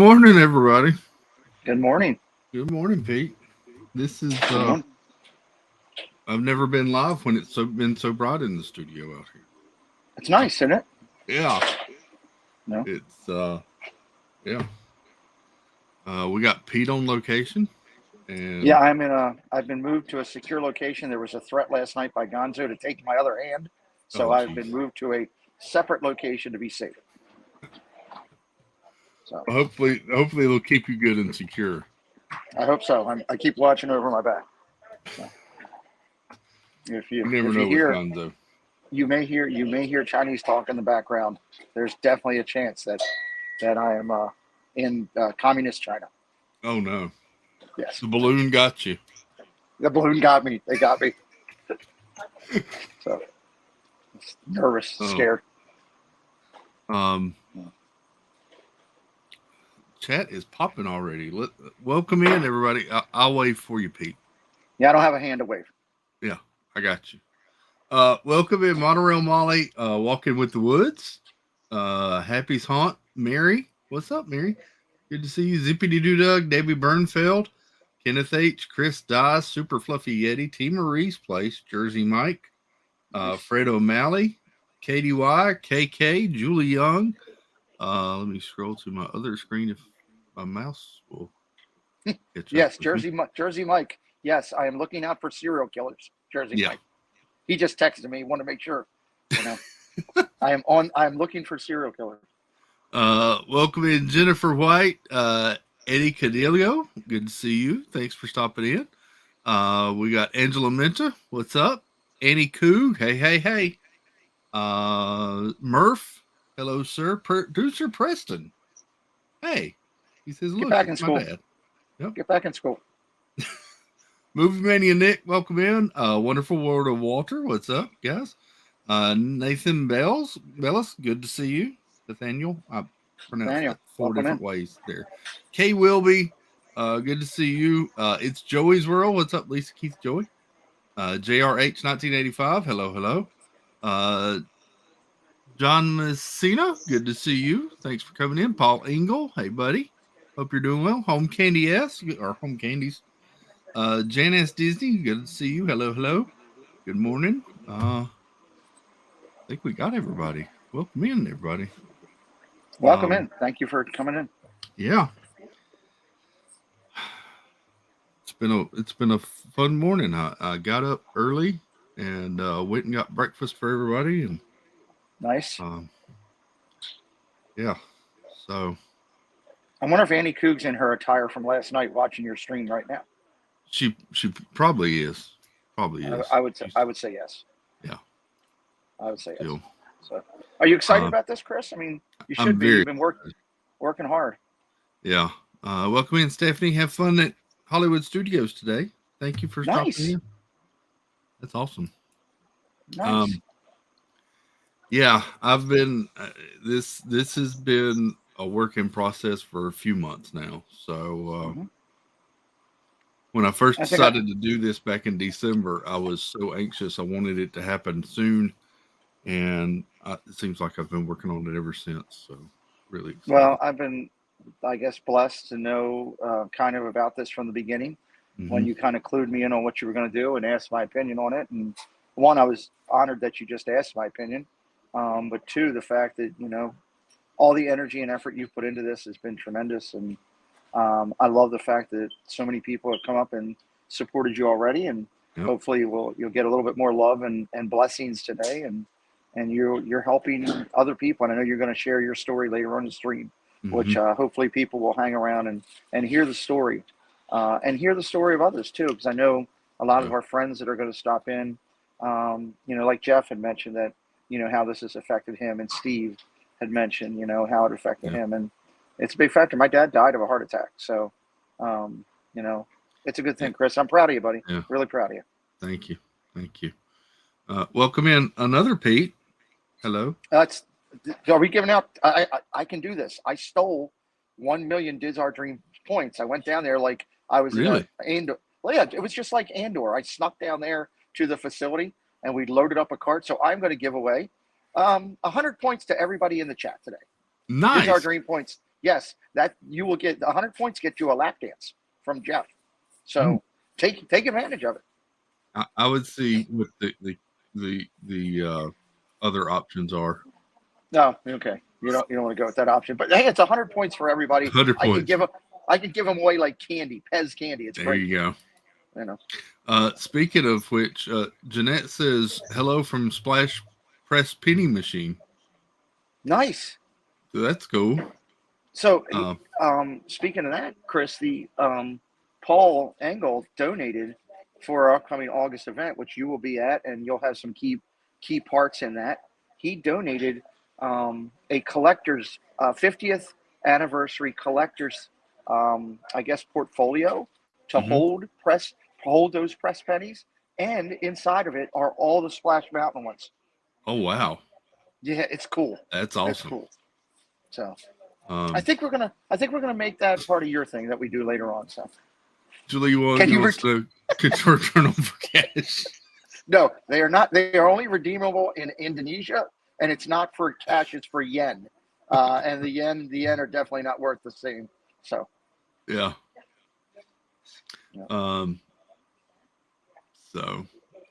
morning, everybody. Good morning. Good morning, Pete. This is Good morning. I've never been live when it's been so bright in the studio out here. It's nice, isn't it? Yeah, No. it's yeah. We got Pete on location, Yeah, and I'm in a. I've been moved to a secure location. There was a threat last night by Gonzo to take my other hand, so oh I've been geez. moved to a separate location to be safe. So Hopefully it'll keep you good and secure. I hope so. I keep watching over my back. So if You you never if you know with hear Gonzo. you may hear Chinese talk in the background, there's definitely a chance that I am in communist China. Oh no, Yes, the balloon got you. the balloon got me. They got me. So nervous, Oh, scared. um, chat is popping already. Welcome in, everybody. I'll wave for you, Pete. Yeah, I don't have a hand to wave. Yeah, I got you. Welcome in Monorail Molly, Walking with the Woods. Happy's Haunt, Mary. What's up, Mary? Good to see you. Zippity Doo Dug, Debbie Burnfeld, Kenneth H, Chris Dye, Super Fluffy Yeti, T Marie's Place, Jersey Mike, Nice. Fred O'Malley, Katie Y, KK, Julie Young. Let me scroll to my other screen if my mouse will catch up Yes, with me. Jersey Mike. Yes, I am looking out for serial killers. Jersey Yeah. Mike. He just texted me. Want to make sure. You know, I am on. I am looking for serial killers. Welcome in Jennifer White, Eddie Cadillo. Good to see you. Thanks for stopping in. We got Angela Minta. What's up? Annie Coog. Hey, hey, hey. Murph. Hello, sir. Producer Preston. Hey. He says, Get look, back it's in my school. dad. Yep. Get back in school. Movie Mania Nick, welcome in. Wonderful World of Walter. What's up, guys? Nathan Bellis, good to see you. Nathaniel, I pronounced Daniel, that four welcome in. different ways there. Kay Wilby, good to see you. It's Joey's World. What's up, Lisa Keith Joey? JRH 1985. Hello, hello. Uh, John Messina, good to see you. Thanks for coming in. Paul Engel, hey, buddy. Hope you're doing well. Home Candy S, or Home Candies. Janice Disney, good to see you. Hello, hello. Good morning. I think we got everybody. Welcome in, everybody. Welcome in. Thank you for coming in. Yeah, it's been a fun morning. I got up early and went and got breakfast for everybody, and Nice. um, yeah. So I wonder if Annie Coog's in her attire from last night, watching your stream right now. she probably is. Probably is. I would say. She's I would say yes. yeah. I would say yes. Still, So, are you excited uh, about this, Chris? I mean, you I'm should be. very You've been working hard. yeah. Welcome in, Stephanie. Have fun at Hollywood Studios today. Thank you for stopping Nice. in. That's awesome. Nice. Um, yeah, I've been this has been a work in process for a few months now. So Hmm. when I first I think I. decided to do this back in December, I was so anxious. I wanted it to happen soon, and it seems like I've been working on it ever since. So really Well, excited. I've been, I guess, blessed to know kind of about this from the beginning when Hmm. you kind of clued me in on what you were going to do and asked my opinion on it. And one, I was honored that you just asked my opinion. But two, the fact that, all the energy and effort you've put into this has been tremendous. And I love the fact that so many people have come up and supported you already. And Yep. hopefully you'll get a little bit more love and blessings today. And you're helping other people. And I know you're going to share your story later on the stream, Hmm. which hopefully people will hang around and hear the story, and hear the story of others too. Because I know a lot of Yep. our friends that are going to stop in, like Jeff had mentioned that, how this has affected him, and Steve had mentioned, how it affected Yep. him, and it's a big factor. My dad died of a heart attack, so um, you know, it's a good Yeah. thing, Chris. I'm proud of you, buddy. Yeah. Really proud of you. Thank you. Thank you. Welcome in another Pete. Hello. That's Are we giving out? I can do this. I stole 1 million Diz Our Dream points. I went down there like I was in a Really? Andor. Well, yeah, it was just like Andor. I snuck down there to the facility and we loaded up a cart. So I'm going to give away 100 points to everybody in the chat today. Diz Our Nice. Dream points. yes, that you will get 100 points, get you a lap dance from Jeff. So take advantage of it. I would see what the other options are. No, okay. You don't want to go with that option. But hey, it's 100 points for everybody. 100 points. I could give them away like candy, Pez candy. It's there great. you go. You know. Speaking of which, Jeanette says hello from Splash Press Penny Machine. Nice. So that's cool. So, speaking of that, Chris, the Paul Engel donated for our upcoming August event, which you will be at, and you'll have some key parts in that. He donated a collector's 50th anniversary collector's, I guess, portfolio to hold those press pennies, and inside of it are all the Splash Mountain ones. Oh wow! Yeah, it's cool. That's awesome. It's cool. So. I think we're gonna make that part of your thing that we do later on. So, Julie, wants to return them for cash? No, they are not. They are only redeemable in Indonesia, and it's not for cash; it's for yen. And the yen are definitely not worth the same. So, yeah. So,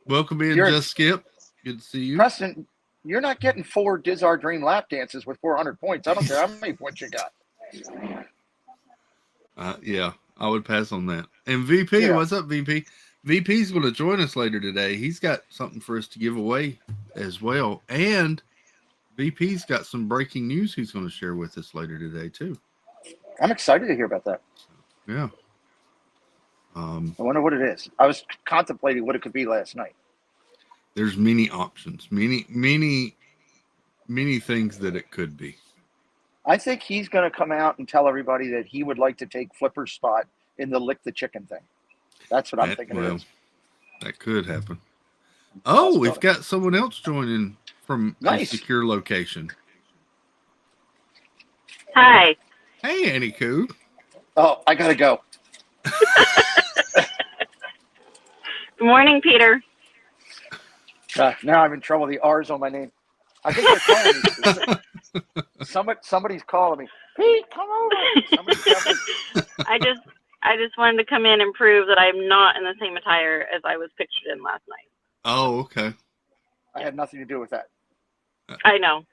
welcome in, Just Skip. Good to see you, Preston. You're not getting 4 Dizzar Dream lap dances with 400 points. I don't care how many points you got. Yeah, I would pass on that. And VP, what's up, VP? VP's going to join us later today. He's got something for us to give away as well. And VP's got some breaking news he's going to share with us later today, too. I'm excited to hear about that. Yeah. I wonder what it is. I was contemplating what it could be last night. There's many options, many things that it could be. I think he's going to come out and tell everybody that he would like to take Flipper's spot in the lick the chicken thing. That's what I'm thinking. It is. That could happen. Oh, we've got someone else joining from a secure location. Hi. Hey, Annie Coo. Oh, I gotta go. Good morning, Peter. Now I'm in trouble. The R's on my name. I think they're calling me. Somebody's calling me. Pete, come over. I just wanted to come in and prove that I'm not in the same attire as I was pictured in last night. Oh, okay. I had nothing to do with that. I know.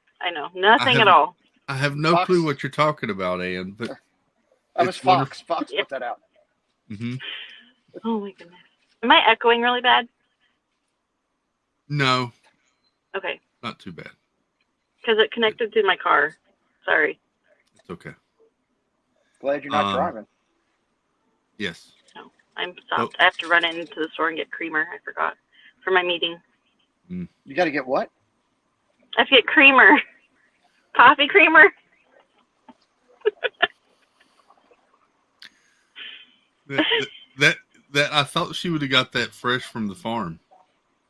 Nothing at all. I have no clue what you're talking about, Ann. But that was Fox. Wonderful. Fox put that out. Mm-hmm. Oh my goodness. Am I echoing really bad? No. Okay. Not too bad. Because it connected to my car. Sorry. It's okay. Glad you're not driving. Yes. No, I'm stopped. I have to run into the store and get creamer. I forgot for my meeting. You got to get what? I have to get creamer. Coffee creamer. that I thought she would have got that fresh from the farm.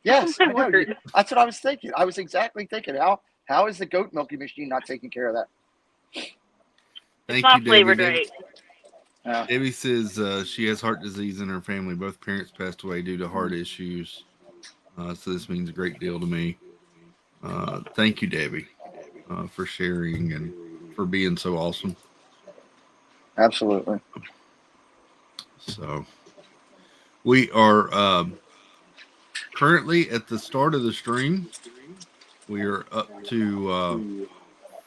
Yes, I know. That's what I was thinking. I was exactly thinking, how is the goat milking machine not taking care of that? It's not flavored right. Debbie says she has heart disease in her family. Both parents passed away due to heart issues. So this means a great deal to me. Thank you, Debbie, for sharing and for being so awesome. Absolutely. So we are currently at the start of the stream. We are up to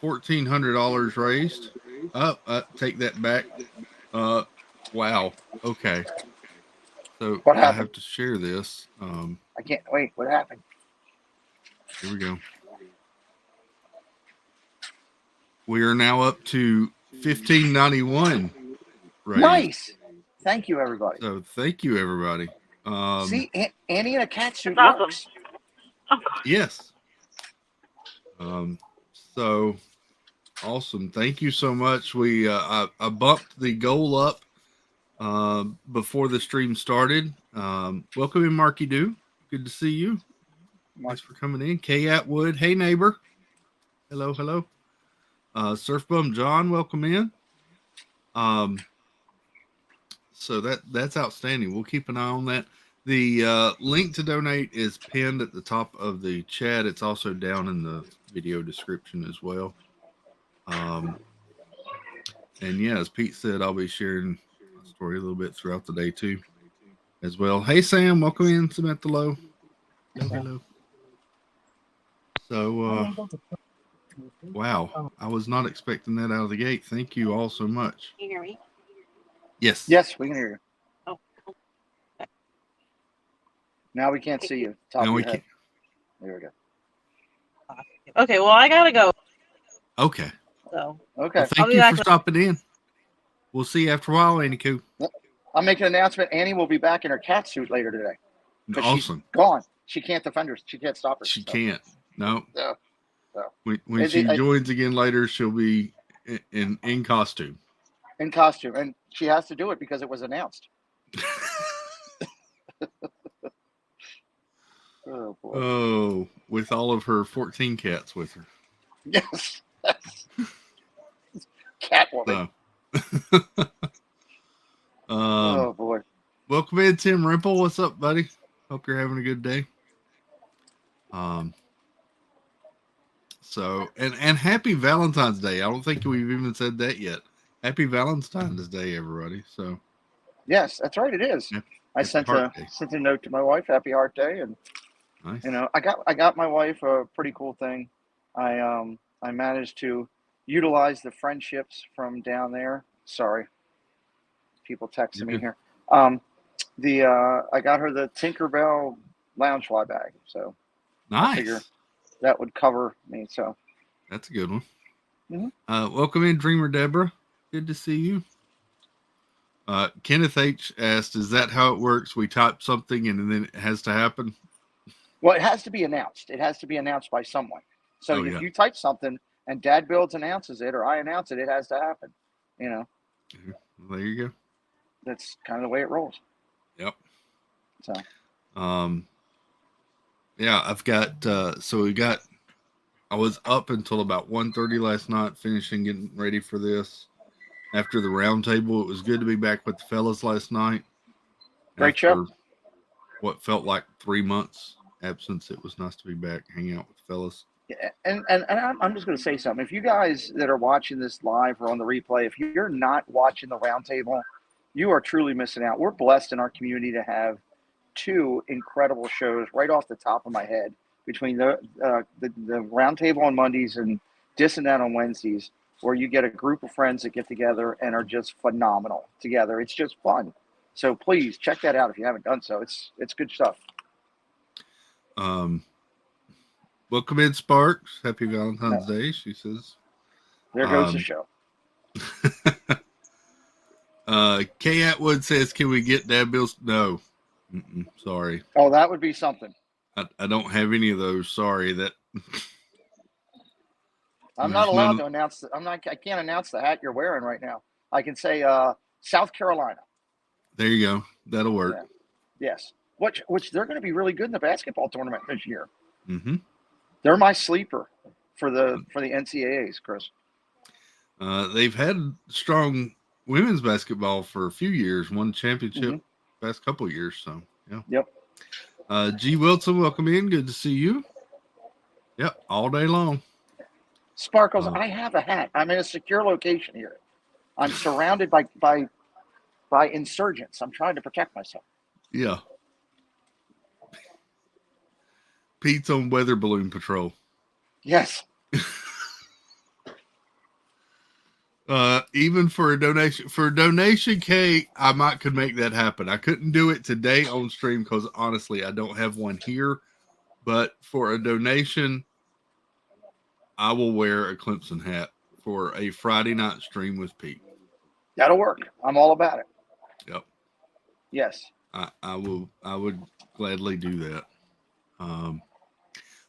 $1,400 raised. Take that back. Wow. Okay. So I have to share this. I can't wait. What happened? Here we go. We are now up to $1,591. Raised. Nice. Thank you, everybody. So thank you, everybody. See, Annie in a cat suit works. Awesome. Oh, yes. So awesome. Thank you so much. We I bumped the goal up before the stream started. Welcome in, Marky Doo. Good to see you. Thanks for coming in. Kay Atwood. Hey, neighbor. Hello. Surf Bum John, welcome in. So that's outstanding. We'll keep an eye on that. The link to donate is pinned at the top of the chat. It's also down in the video description as well. And yeah, as Pete said, I'll be sharing my story a little bit throughout the day too, as well. Hey Sam, welcome in, Samantha Lowe. Hello, hello. So, wow, I was not expecting that out of the gate. Thank you all so much. Can you hear me? Yes. Yes, we can hear you. Oh, Now we can't see you. Top Now of we your head. can. There we go. okay. Well, I gotta go. Okay. So Okay. Well, thank you for stopping in. We'll see you after a while, Annie Coo. I'll make an announcement. Annie will be back in her cat suit later today. Because Awesome. she's gone. She can't defend her. She can't stop her. She can't. No. So, When she joins again later, she'll be in costume. In costume. And she has to do it because it was announced. Oh, boy. Oh, with all of her 14 cats with her. Yes. Catwoman. So. Oh, boy. Welcome in, Tim Rimple. What's up, buddy? Hope you're having a good day. So, and happy Valentine's Day. I don't think we've even said that yet. Happy Valentine's Day, everybody. So, yes, that's right. It is. I sent a note to my wife. Happy Heart Day, and nice. you know, I got my wife a pretty cool thing. I managed to utilize the friendships from down there. Sorry, people texting me here. I got her the Tinkerbell Loungefly bag, so nice. I figure that would cover me. So that's a good one. Mm-hmm. Welcome in, Dreamer Deborah. Good to see you. Kenneth H asked, "Is that how it works? We type something and then it has to happen?" Well, it has to be announced. It has to be announced by someone. So if you type something and Dad Builds announces it, or I announce it, it has to happen. You know. Well, there you go. That's kind of the way it rolls. Yep. So. Yeah, I've got. So we got. I was up until about 1:30 last night, finishing getting ready for this. After the round table, it was good to be back with the fellas last night. Great show. What felt like 3 months absence, it was nice to be back, hanging out with the fellas. Yeah, and I'm just going to say something. If you guys that are watching this live or on the replay, if you're not watching the round table, you are truly missing out. We're blessed in our community to have two incredible shows right off the top of my head between the round table on Mondays and Dissonant on Wednesdays, where you get a group of friends that get together and are just phenomenal together. It's just fun. So please check that out if you haven't done so. It's good stuff. Welcome in, Sparks. Happy Valentine's Day, she says. There goes the show. Kay Atwood says, "Can we get Dad Bills?" No. Sorry. Oh, that would be something. I don't have any of those. Sorry. That I'm not allowed to announce. I can't announce the hat you're wearing right now. I can say South Carolina. There you go. That'll work. Yeah. Yes. Which they're going to be really good in the basketball tournament this year. Mm-hmm. They're my sleeper for the NCAAs, Chris. They've had strong women's basketball for a few years. Won championship past couple of years. So yeah. Yep. G. Wilson, welcome in. Good to see you. Yep, all day long. Sparkles, I have a hat. I'm in a secure location here. I'm surrounded by insurgents. I'm trying to protect myself. Yeah. Pete's on weather balloon patrol. Yes. Even for a donation, Kay, I could make that happen. I couldn't do it today on stream because honestly, I don't have one here. But for a donation, I will wear a Clemson hat for a Friday night stream with Pete. That'll work. I'm all about it. Yep. Yes. I would gladly do that.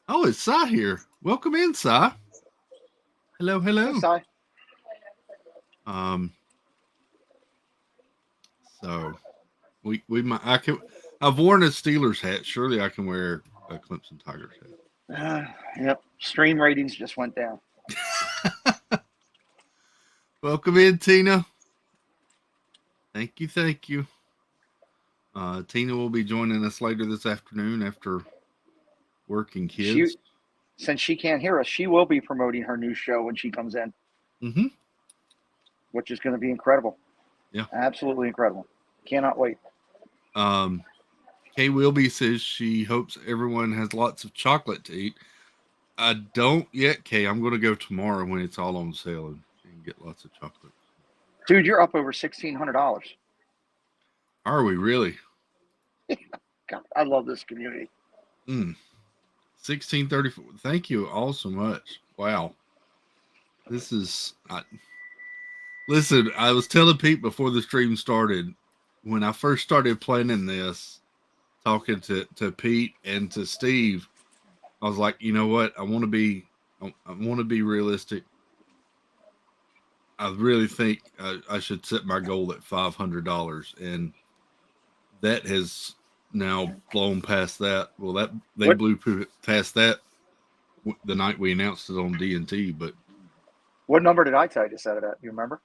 Oh, it's Cy here. Welcome in, Cy. Hello. Hey, Cy. So I've worn a Steelers hat. Surely I can wear a Clemson Tigers hat. Yep. Stream ratings just went down. Welcome in, Tina. Thank you. Tina will be joining us later this afternoon after working kids. Since she can't hear us, she will be promoting her new show when she comes in. Mm-hmm. which is going to be incredible. Yeah. Absolutely incredible. Cannot wait. Kay Wilby says she hopes everyone has lots of chocolate to eat. I don't yet, Kay. I'm going to go tomorrow when it's all on sale and get lots of chocolate. Dude, you're up over $1,600. Are we really? God, I love this community. 1634. Thank you all so much. Wow. This is. Listen, I was telling Pete before the stream started, when I first started planning this, talking to Pete and to Steve, I was like, you know what? I want to be realistic. I really think I should set my goal at $500, and that has now blown past that. Well, that they What? blew past that the night we announced it on D&T. But What number did I tell you to set it at? Do you remember?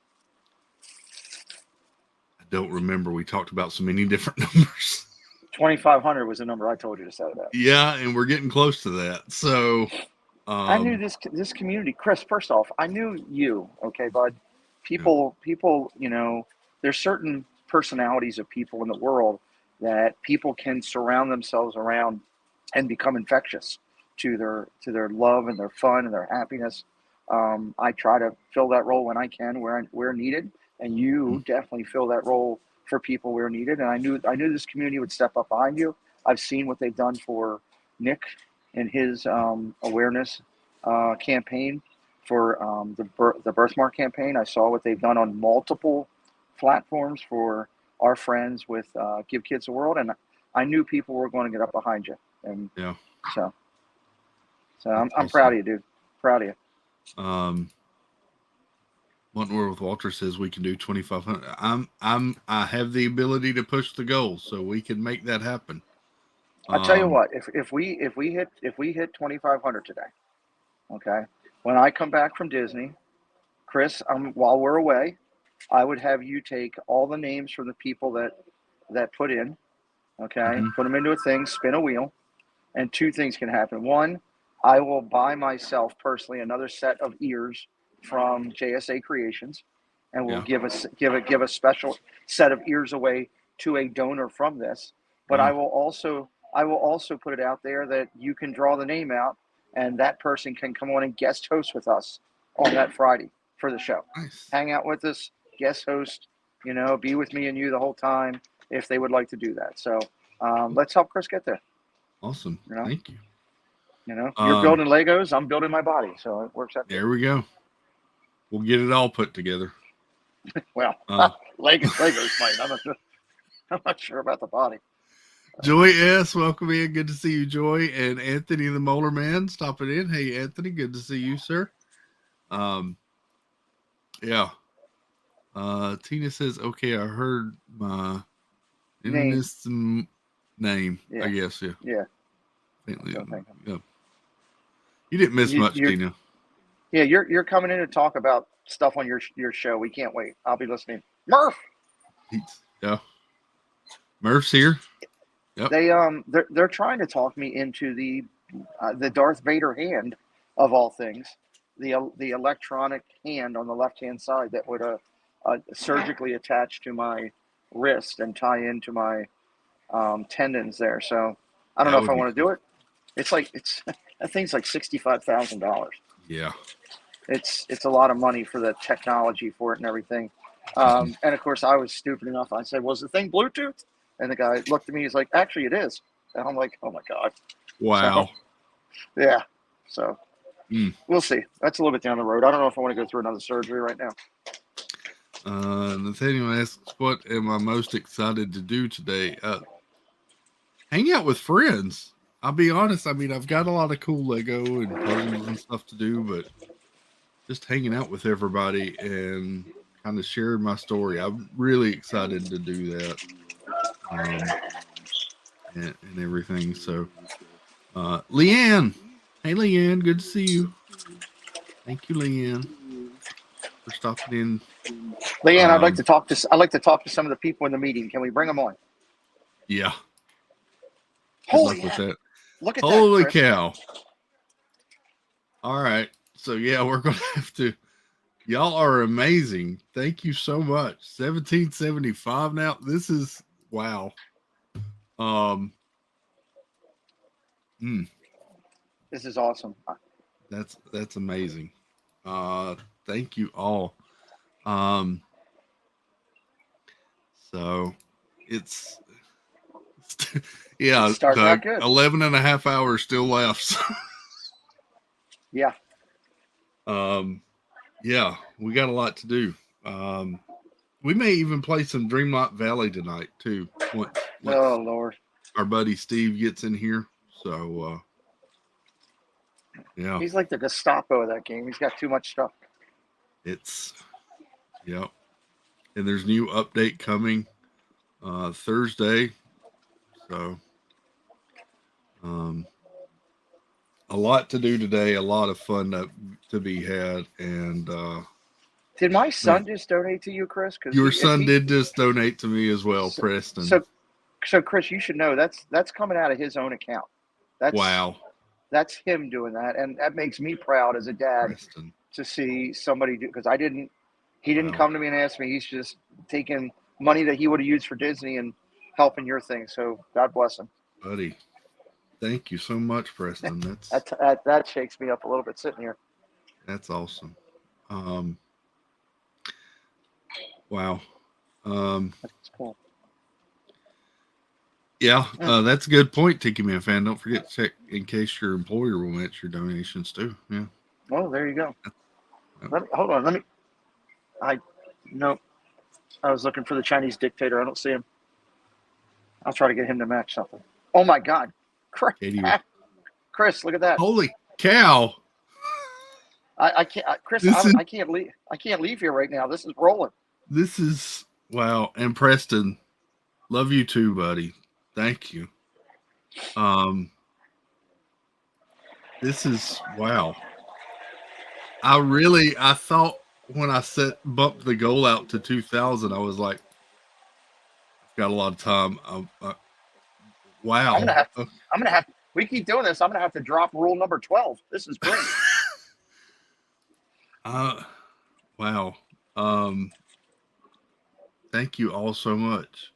I don't remember. We talked about so many different numbers. 2,500 was the number I told you to set it at. Yeah, and we're getting close to that. So I knew this community, Chris. First off, I knew you, okay, bud. People, you know, there's certain personalities of people in the world that people can surround themselves around and become infectious to their love and their fun and their happiness. I try to fill that role when I can, where needed, and you definitely fill that role for people where needed. And I knew this community would step up behind you. I've seen what they've done for Nick and his awareness campaign for the birthmark campaign. I saw what they've done on multiple platforms for our friends with Give Kids the World, and I knew people were going to get up behind you. And yeah, so I'm proud of you, dude. Proud of you. Wentworth Walter says we can do 2,500. I have the ability to push the goal, so we can make that happen. I'll tell you what, if we hit 2,500 today, okay, when I come back from Disney, Chris, while we're away, I would have you take all the names from the people that put in, okay, put them into a thing, spin a wheel, and two things can happen. One, I will buy myself personally another set of ears from JSA Creations, and we'll give a special set of ears away to a donor from this. But I will also put it out there that you can draw the name out, and that person can come on and guest host with us on that Friday for the show. Nice. Hang out with us, guest host, you know, be with me and you the whole time if they would like to do that. So let's help Chris get there. Awesome. You know? Thank you. You know, you're building Legos, I'm building my body, so it works out. There we go. We'll get it all put together. Well, Legos might. I'm not sure about the body. Joy S, welcome in. Good to see you, Joy. And Anthony the Molar Man stopping in. Hey, Anthony, good to see you, sir. Yeah. Tina says, okay, I heard my name. Yeah. I guess, yeah. Yeah. Yeah. You didn't miss much, Tina. Yeah, you're coming in to talk about stuff on your show. We can't wait. I'll be listening. Murph. Yeah. Murph's here. Yep. They're trying to talk me into the Darth Vader hand of all things, the electronic hand on the left hand side that would surgically attach to my wrist and tie into my tendons there. So I don't know if I want to do it. That thing's like $65,000. Yeah. It's a lot of money for the technology for it and everything. And of course, I was stupid enough. I said, "Was the thing Bluetooth?" And the guy looked at me. He's like, "Actually, it is." And I'm like, "Oh my god!" Wow. So, yeah. So we'll see. That's a little bit down the road. I don't know if I want to go through another surgery right now. Nathaniel asks, "What am I most excited to do today?" Hang out with friends. I'll be honest. I mean, I've got a lot of cool Lego and puzzles and stuff to do, but just hanging out with everybody and kind of sharing my story. I'm really excited to do that and everything. So, Leanne. Hey, Leanne. Good to see you. Thank you, Leanne, for stopping in. Leanne, I'd like to talk to some of the people in the meeting. Can we bring them on? Yeah. Holy with that. Look at Holy that, cow. All right. So, yeah, we're going to have to. Y'all are amazing. Thank you so much. 1775 now. This is wow. Um mm, This is awesome. that's amazing. Thank you all. Um so it's It's yeah, starting out the good. 11 and a half hours still left. Yeah. Yeah, we got a lot to do. Um we may even play some Dreamlight Valley tonight too. Once Oh Lord. our buddy Steve gets in here. So yeah, He's like the Gestapo of that game. He's got too much stuff. it's yeah. And there's new update coming Thursday. So um a lot to do today, a lot of fun to be had, and Did my man, son just donate to you, Chris? Because your if son he did just donate to me as well, so, Preston. so so Chris, you should know that's coming out of his own account. That's Wow, that's him doing that, and that makes me proud as a dad Preston. to see somebody do. Because I didn't, he didn't Wow, come to me and ask me. He's just taking money that he would have used for Disney and helping your thing. So God bless him. buddy. Thank you so much, Preston. That shakes me up a little bit sitting here. That's awesome. Um, wow. Um, That's cool. yeah, Mm. that's a good point, Tiki Man fan. Don't forget to check in case your employer will match your donations too. Yeah. Well, there you go. Yep. Hold on. I no. I was looking for the Chinese dictator. I don't see him. I'll try to get him to match something. Oh my God, Chris! Katie, Chris, look at that. holy cow! I can't, Chris. This is I can't leave. I can't leave here right now. This is rolling. this is wow. And Preston, love you too, buddy. Thank you. Um, this is wow. I thought when I bumped the goal out to 2,000, I was like, I've got a lot of time. I'm Wow. gonna have. I'm gonna have. We keep doing this. I'm gonna have to drop rule number 12. This is great. uh, wow. Um, thank you all so much.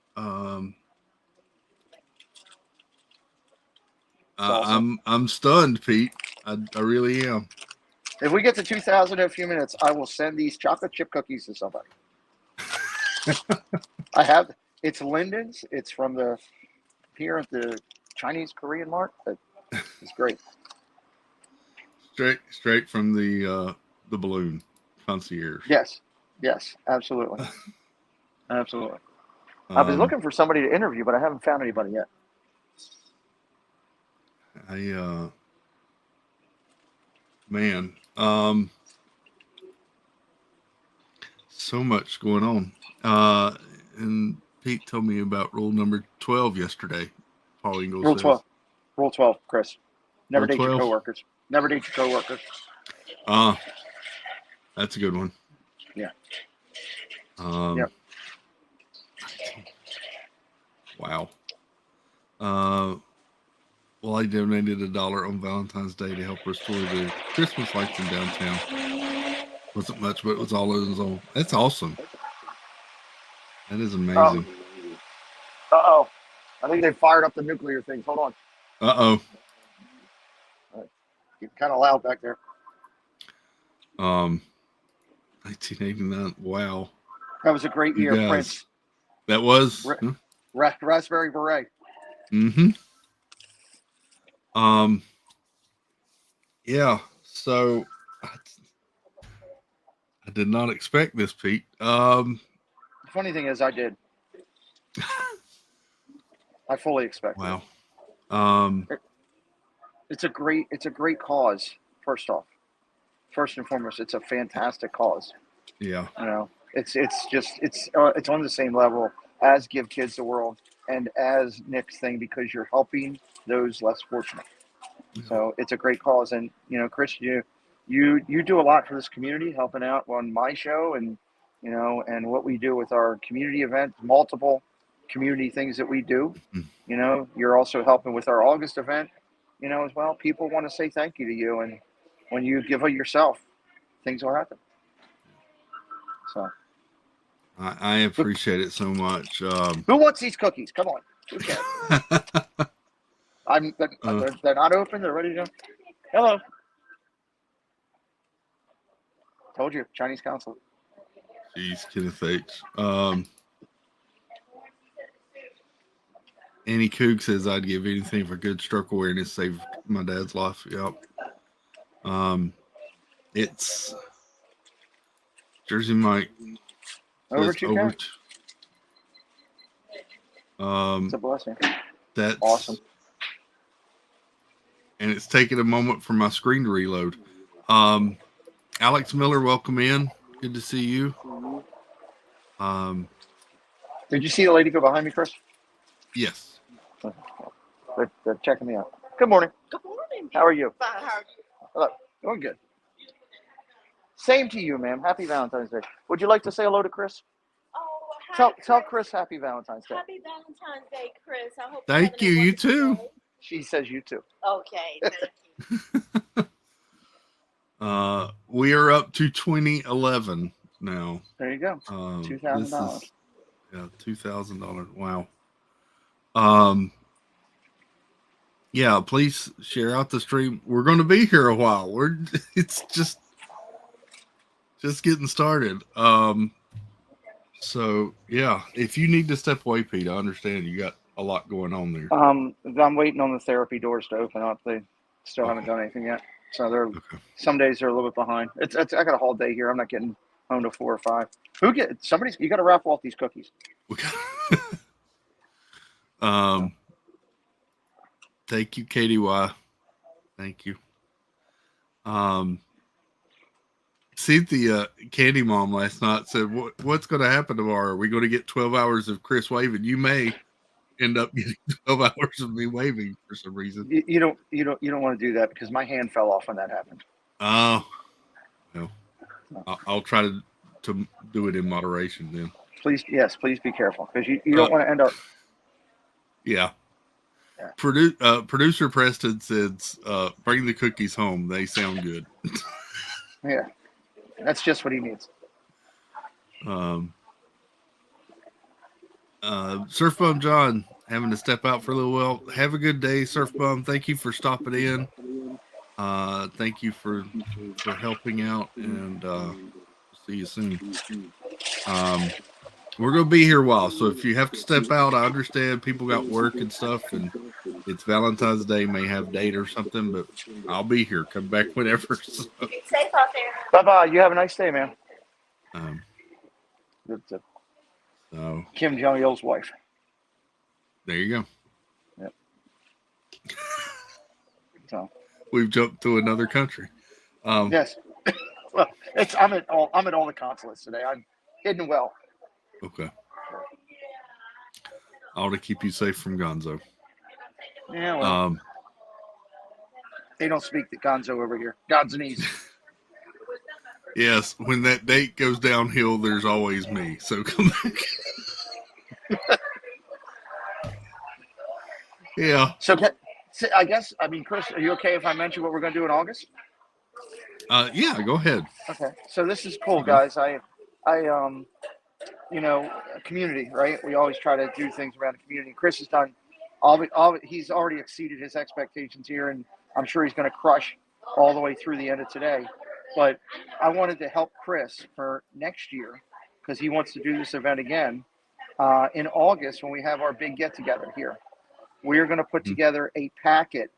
It's awesome. I'm stunned, Pete. I really am. If we get to 2,000 in a few minutes, I will send these chocolate chip cookies to somebody. I have. It's Linden's. It's from the here at the Chinese Korean Mart. It's great. Straight from the balloon concierge. Yes. Yes. Absolutely. Absolutely. I was Um, looking for somebody to interview, but I haven't found anybody yet. Man, so much going on. And Pete told me about rule number 12 yesterday. Paul Ingalls Rule says 12. Rule 12, Chris. Never rule date your 12. coworkers. Never date your coworkers. That's a good one. Yeah. Yep. Wow. Well, I donated $1 on Valentine's Day to help restore the Christmas lights in downtown. Wasn't much, but it was all in his own. That's awesome. That is amazing. Uh-oh. I think they fired up the nuclear things. Hold on. Uh-oh. It's kind of loud back there. 1989. Wow. That was a great year, Prince. That was Raspberry Beret. Mm-hmm. Yeah. So I did not expect this, Pete. The funny thing is, I did. I fully expected. Wow. It's a great cause. First and foremost, it's a fantastic cause. Yeah. You know, it's on the same level as Give Kids the World and as Nick's thing because you're helping those less fortunate. So it's a great cause, and you know, Chris, you do a lot for this community, helping out on my show, and you know, and what we do with our community events, multiple community things that we do. You know, you're also helping with our August event, you know, as well. People want to say thank you to you, and when you give of yourself, things will happen. So I appreciate it so much. who wants these cookies? Come on. Who cares? They're not open. They're ready to. Hello. Told you, Chinese consulate. Jeez, Kenneth H. Annie Coog says I'd give anything for good stroke awareness. Saved my dad's life. Yep. It's Jersey Mike. Over Says 2K. It's a blessing. That's awesome. And it's taken a moment for my screen to reload. Alex Miller, welcome in. Good to see you. Did you see the lady go behind me, Chris? Yes. They're checking me out. Good morning. Good morning. How are you? Fine. How are you? Hello. Doing good. Same to you, ma'am. Happy Valentine's Day. Would you like to say hello to Chris? Oh, hi, Tell Chris Happy Valentine's Day. Happy Valentine's Day, Chris. I hope Thank you. You too. day. She says you too. Okay, thank you. We are up to 2011 now. There you go. $2,000. Yeah, $2,000. Wow. Yeah, please share out the stream. We're going to be here a while. It's just getting started. So yeah, if you need to step away, Pete, I understand you got a lot going on there. I'm waiting on the therapy doors to open up. They still haven't done anything yet. So they're some days they're a little bit behind. I got a whole day here. I'm not getting home to 4 or 5. You got to raffle off these cookies. Thank you, KDY. Thank you. Cynthia, Candy Mom, last night said, "What's going to happen tomorrow? Are we going to get 12 hours of Chris waving? You may end up getting 12 hours of me waving for some reason." You don't want to do that because my hand fell off when that happened. Oh, well, I'll try to do it in moderation then. Please be careful because you don't want to end up. Yeah. Producer Preston says, "Bring the cookies home. They sound good." Yeah, that's just what he needs. Surf Bum John having to step out for a little while. Have a good day, Surf Bum. Thank you for stopping in. Thank you for helping out, and see you soon. We're going to be here a while, so if you have to step out, I understand people got work and stuff, and it's Valentine's Day, may have date or something, but I'll be here. Come back whenever. So. Be safe out there. Bye-bye. You have a nice day, man. So Kim Jong-il's wife. There you go. Yep. So we've jumped to another country. Yes. Well, I'm at all the consulates today. I'm hidden well. Okay. I ought to keep you safe from Gonzo. Yeah, well, they don't speak the Gonzo over here. Gonzanese. Yes, when that date goes downhill, there's always me. So come back. Yeah. So I guess, Chris, are you okay if I mention what we're going to do in August? Yeah, go ahead. Okay. So this is cool, guys. Community, right? We always try to do things around the community. Chris has done he's already exceeded his expectations here, and I'm sure he's going to crush all the way through the end of today. But I wanted to help Chris for next year because he wants to do this event again in August when we have our big get together here. We're going to put together a packet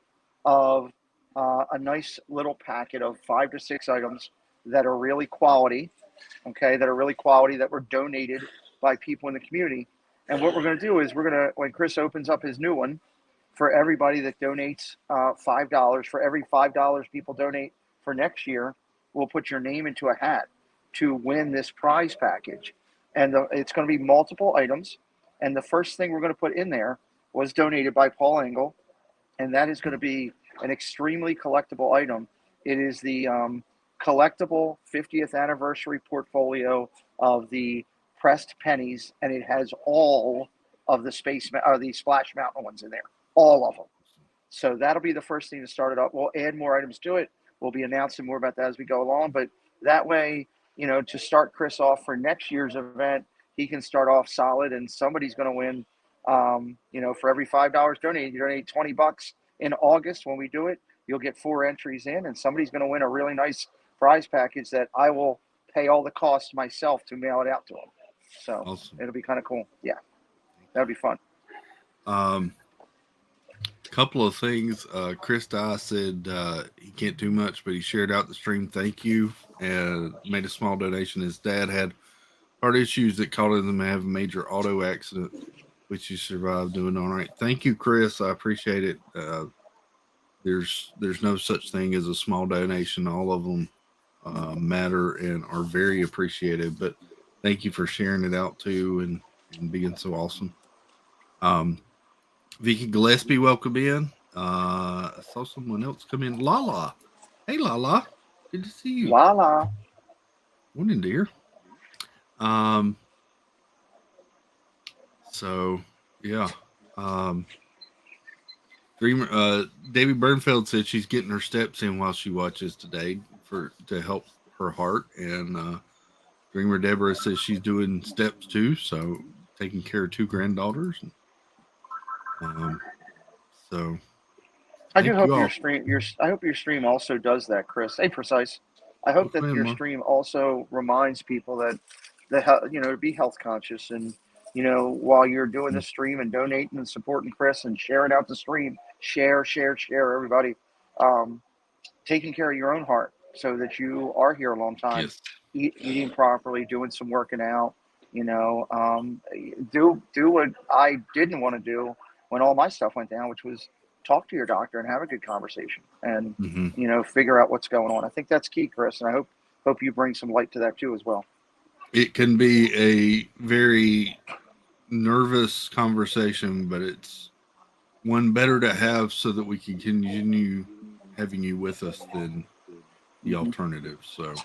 of a nice little packet of 5 to 6 items that are really quality. Okay, that were donated by people in the community. And what we're going to do is when Chris opens up his new one, for everybody that donates $5, for every $5 people donate for next year, we'll put your name into a hat to win this prize package. And it's going to be multiple items. And the first thing we're going to put in there was donated by Paul Engel. And that is going to be an extremely collectible item. It is the collectible 50th anniversary portfolio of the pressed pennies, and it has all of the Splash Mountain ones in there, all of them. So that'll be the first thing to start it up. We'll add more items to it. We'll be announcing more about that as we go along, but that way to start Chris off for next year's event, he can start off solid, and somebody's going to win. For every $5 donated, you donate $20 in August when we do it. You'll get 4 entries in, and somebody's going to win a really nice prize package that I will pay all the costs myself to mail it out to them. So Awesome. It'll be kind of cool. Yeah, that'll be fun. Couple of things. Chris Dye said he can't do much, but he shared out the stream. Thank you, and made a small donation. His dad had heart issues that caused him to have a major auto accident, which he survived. Doing all right. Thank you, Chris. I appreciate it. There's no such thing as a small donation. All of them matter and are very appreciated. But thank you for sharing it out too and being so awesome. Vicky Gillespie, welcome in. I saw someone else come in. Lala. Hey, Lala. Good to see you. Voila. Morning, dear. So, yeah. Dreamer, Davy Burnfeld said she's getting her steps in while she watches today to help her heart. And Dreamer Deborah says she's doing steps too, so taking care of 2 granddaughters. So I do hope your stream. I hope your stream also does that, Chris. Hey, Precise. I hope that your stream also reminds people that to be health conscious, and while you're doing the stream and donating and supporting Chris and sharing out the stream, share everybody, taking care of your own heart so that you are here a long time, yes. Eating properly, doing some working out. Do what I didn't want to do when all my stuff went down, which was talk to your doctor and have a good conversation and figure out what's going on. I think that's key, Chris, and I hope you bring some light to that too as well. It can be a very nervous conversation, but it's one better to have so that we can continue having you with us than the alternative. So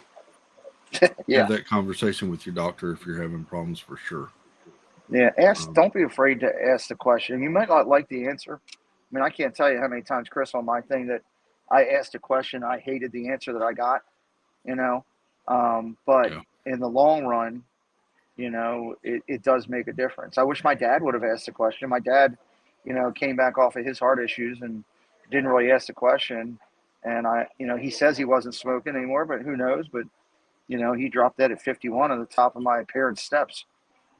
have that conversation with your doctor if you're having problems, for sure. Yeah, don't be afraid to ask the question. You might not like the answer. I mean, I can't tell you how many times, Chris, on my thing that I asked a question, I hated the answer that I got, but in the long run, it does make a difference. I wish my dad would have asked the question. My dad, came back off of his heart issues and didn't really ask the question. And he says he wasn't smoking anymore, but who knows? But, he dropped dead at 51 on the top of my parents' steps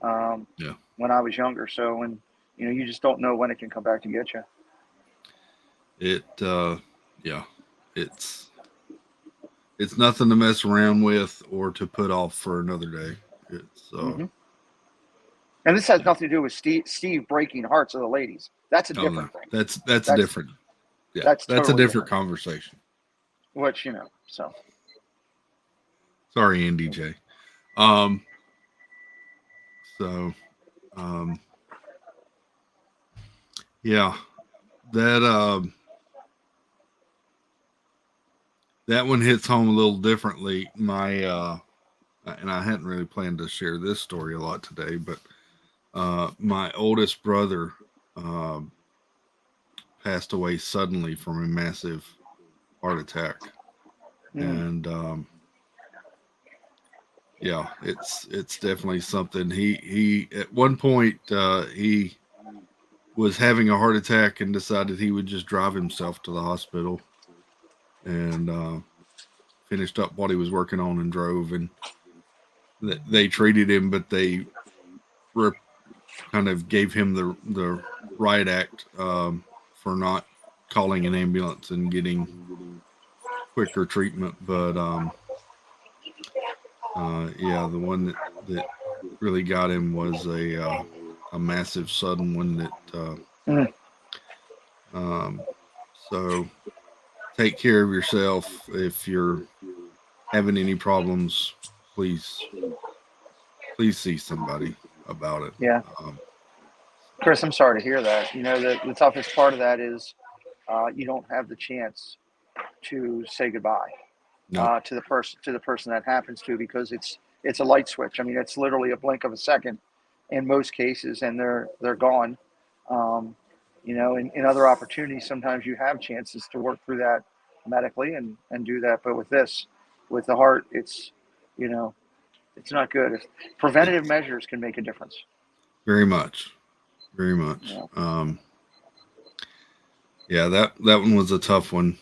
when I was younger. So, when, you just don't know when it can come back to get you. It's nothing to mess around with or to put off for another day. It's and this has nothing to do with Steve breaking hearts of the ladies. That's a different thing. That's different. Yeah, that's totally a different conversation. Which so. Sorry, Andy J. That one hits home a little differently. And I hadn't really planned to share this story a lot today, but my oldest brother passed away suddenly from a massive heart attack. And it's definitely something. He at one point he was having a heart attack and decided he would just drive himself to the hospital, and finished up what he was working on and drove. And they treated him, but they kind of gave him the riot act for not calling an ambulance and getting quicker treatment. But the one that really got him was a massive sudden one that so take care of yourself. If you're having any problems, please see somebody about it. Yeah. Chris, I'm sorry to hear that. The toughest part of that is you don't have the chance to say goodbye to the person that happens to, because it's a light switch. I mean, it's literally a blink of a second in most cases, and they're gone. In other opportunities, sometimes you have chances to work through that medically and do that. But with the heart, it's, It's not good. Preventative measures can make a difference. Very much. Very much. Yeah. Yeah, that one was a tough one.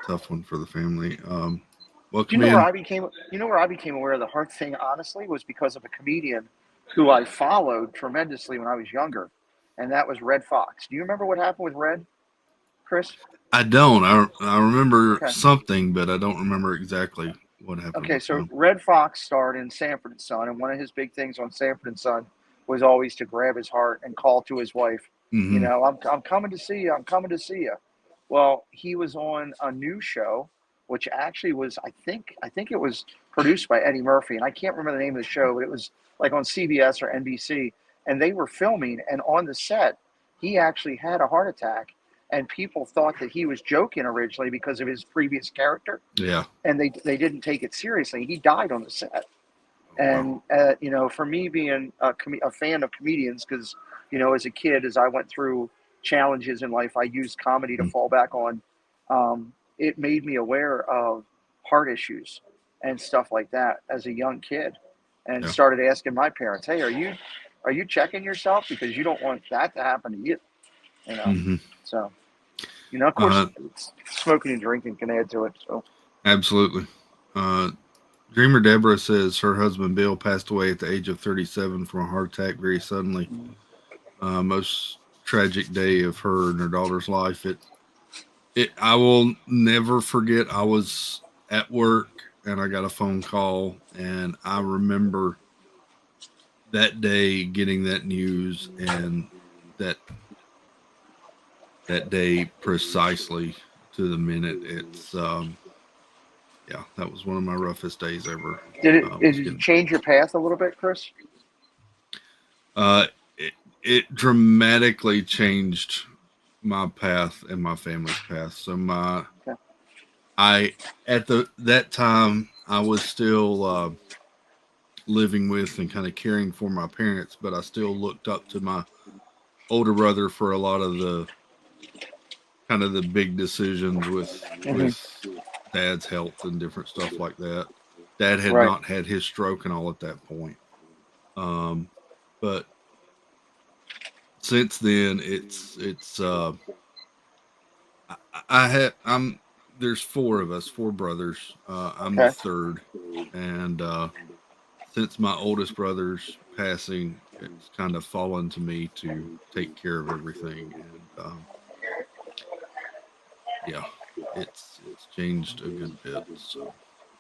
Tough one for the family. Do you Welcome know where in. I became? You know where I became aware of the heart thing? Honestly, was because of a comedian who I followed tremendously when I was younger, and that was Red Fox. Do you remember what happened with Red, Chris? I don't. I remember Okay. something, but I don't remember exactly what happened Okay, with so him. Red Fox starred in Sanford and Son, and one of his big things on Sanford and Son was always to grab his heart and call to his wife, you Mm-hmm. know, I'm coming to see you. I'm coming to see you. Well, he was on a new show, which actually was, I think it was produced by Eddie Murphy, and I can't remember the name of the show, but it was like on CBS or NBC, and they were filming, and on the set, he actually had a heart attack, and people thought that he was joking originally because of his previous character, Yeah. and they didn't take it seriously. He died on the set. Wow. And you know, for me being a fan of comedians, because you know, as a kid, as I went through challenges in life, I used comedy to Mm. fall back on. It made me aware of heart issues and stuff like that as a young kid, and Yeah. started asking my parents, "Hey, are you checking yourself because you don't want that to happen to you?" You know, Mm-hmm. so you know, of course, smoking and drinking can add to it. So Absolutely. Uh, Dreamer Deborah says her husband Bill passed away at the age of 37 from a heart attack very suddenly. Most tragic day of her and her daughter's life. I will never forget. I was at work and I got a phone call, and I remember that day getting that news, and that day precisely to the minute. Yeah, that was one of my roughest days ever. did Was it getting change your path a little bit, Chris? uh, it dramatically changed my path and my family's path. So Okay. I at that time I was still living with and kind of caring for my parents, but I still looked up to my older brother for a lot of the kind of the big decisions Hmm. dad's health and different stuff like that. Dad had Right. not had his stroke and all at that point. Um, but since then, I, I'm there's four of us, four brothers. I'm the Okay. third, and since my oldest brother's passing, it's kind of fallen to me to take care of everything, and yeah, it's changed a good bit. So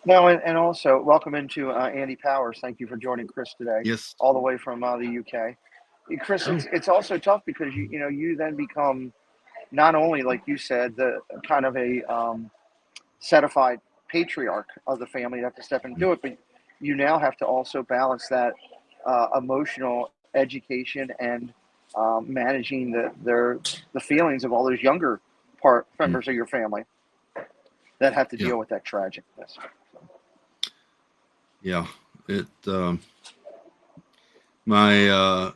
No, and also welcome into Andy Powers. Thank you for joining Chris today, yes, all the way from the UK. Chris, oh it's also tough because you know you then become not only like you said the kind of a setified patriarch of the family. You have to step in and do it, but you now have to also balance that emotional education and managing the feelings of all those younger part mm, members of your family that have to yeah, deal with that tragicness. yeah. It my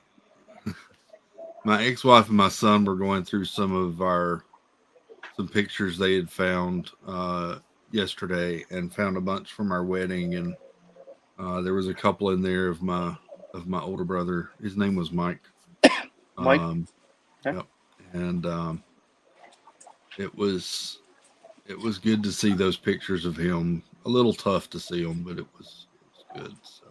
my ex-wife and my son were going through some pictures they had found yesterday, and found a bunch from our wedding, and there was a couple in there of my older brother. His name was Mike. Mike. Um, Okay. yep, and it was good to see those pictures of him. A little tough to see them, but it was good. So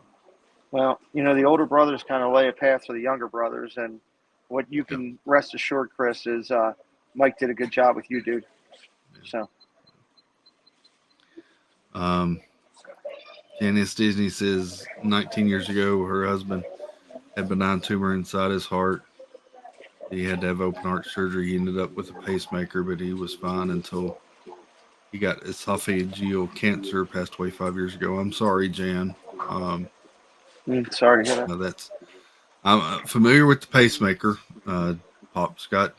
Well, you know, the older brothers kind of lay a path for the younger brothers, and what you yeah, can rest assured, Chris, is Mike did a good job with you, dude. yeah. So, Um, Janice Disney says 19 years ago, her husband had benign tumor inside his heart. He had to have open heart surgery. He ended up with a pacemaker, but he was fine until he got esophageal cancer. Passed away 5 years ago. I'm sorry, Jan. Um, sorry to hear that. that's I'm familiar with the pacemaker. Pop's got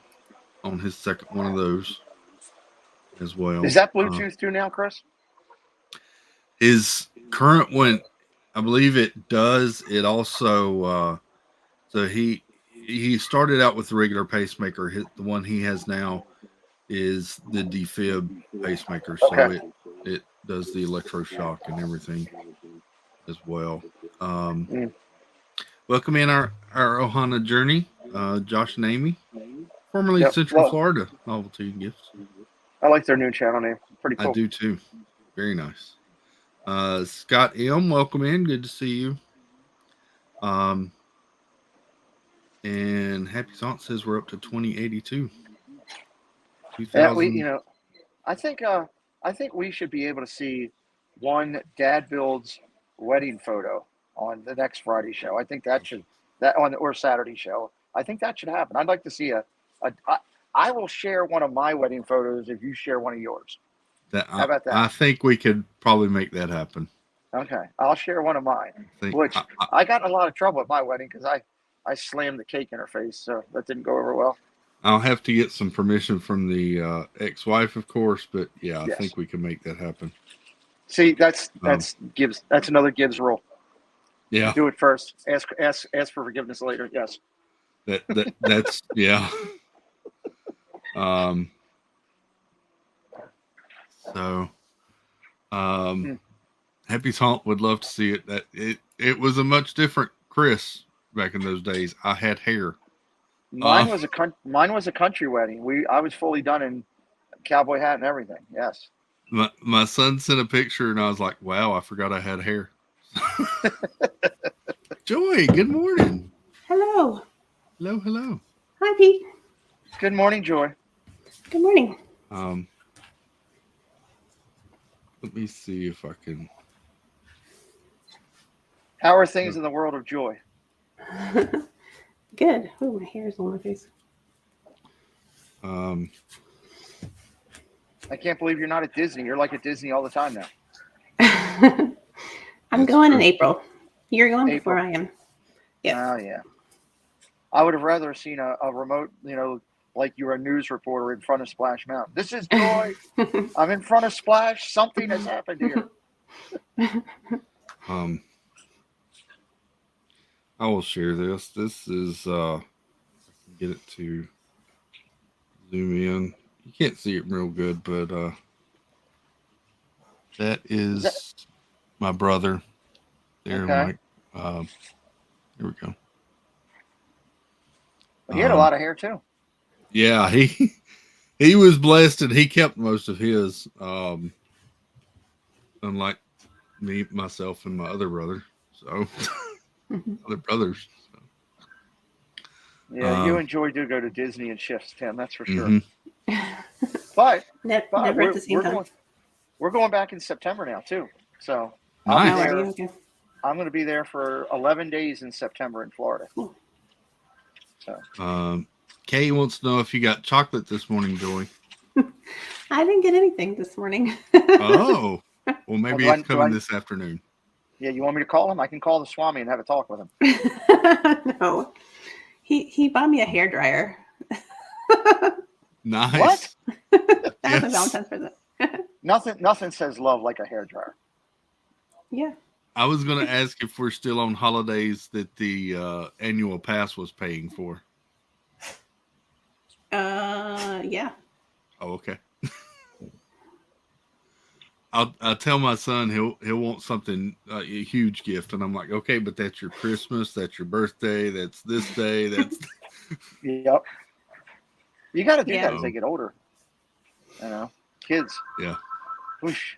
on his second one of those as Is well. that Bluetooth too now, Chris? His current one, I believe it does. It also so he started out with the regular pacemaker. The one he has now is the defib pacemaker, so Okay. it does the electroshock and everything as well. Mm. Welcome in our Ohana journey, Josh and Amy, formerly Yep. Central Well, Florida Novelty and Gifts. I like their new channel name. Pretty I cool. do too. Very nice. Scott M, welcome in. Good to see you. And Happy Saunt says we're up to 2082. Yeah, 2000. I think we should be able to see one Dad Builds wedding photo on the next Friday show. I think that on or Saturday show. I think that should happen. I'd like to see I will share one of my wedding photos if you share one of yours. How about that? I think we could probably make that happen. Okay, I'll share one of mine. Which I got in a lot of trouble at my wedding because I slammed the cake in her face, so that didn't go over well. I'll have to get some permission from the ex-wife, of course, but yeah, I Yes. think we can make that happen. See, that's another Gibbs rule. Yeah, Do it first. Ask for forgiveness later. Yes. that's yeah. So, Happy Saunt would love to see it. That it was a much different Chris back in those days. I had hair. Mine was a country wedding. I was fully done in cowboy hat and everything. Yes. My son sent a picture, and I was like, "Wow, I forgot I had hair." Joy, good morning. Hello. Hello. Hi, Pete. Good morning, Joy. Good morning. Let me see if I can. How are things in the world of Joy? Good. Oh, my hair is on my face. I can't believe you're not at Disney. You're like at Disney all the time now. I'm going in April. You're going before I am. Yes. Oh, yeah. I would have rather seen a remote, like you're a news reporter in front of Splash Mountain. This is Joy. I'm in front of Splash. Something has happened here. I will share this. This is get it to zoom in. You can't see it real good, but that is my brother. There, Okay. Mike. Here we go. He had a lot of hair too. Yeah, he was blessed and he kept most of his. Unlike me, myself, and my other brother. So other brothers. So. Yeah, you and Joy do go to Disney and shifts, Tim. That's for sure. Mm-hmm. But never at the same time. We're going back in September now too. So nice. I'm going to be there for 11 days in September in Florida. Cool. So, Kay wants to know if you got chocolate this morning, Joy. I didn't get anything this morning. Oh, well, maybe it's coming this afternoon. Yeah, you want me to call him? I can call the Swami and have a talk with him. No, he bought me a hairdryer. Nice. What? That was a Valentine's present. Nothing says love like a hairdryer. Yeah. I was going to ask if we're still on holidays that the annual pass was paying for. Yeah. Oh, okay. I'll tell my son he'll want something a huge gift, and I'm like, okay, but that's your Christmas, that's your birthday, that's this day, that's. Yep. You got to do that as they get older. Kids. Yeah. Whoosh.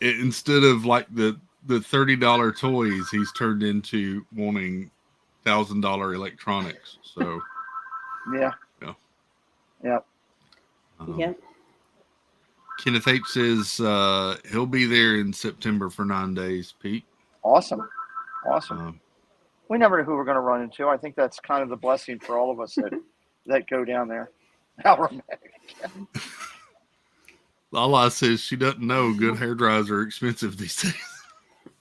Instead of like the $30 toys, he's turned into wanting $1,000 electronics. So. Yeah. Yeah. Yep. Yep. Kenneth H says he'll be there in September for 9 days, Pete. Awesome. We never know who we're going to run into. I think that's kind of the blessing for all of us that go down there. How romantic. Lala says she doesn't know good hair dryers are expensive these days.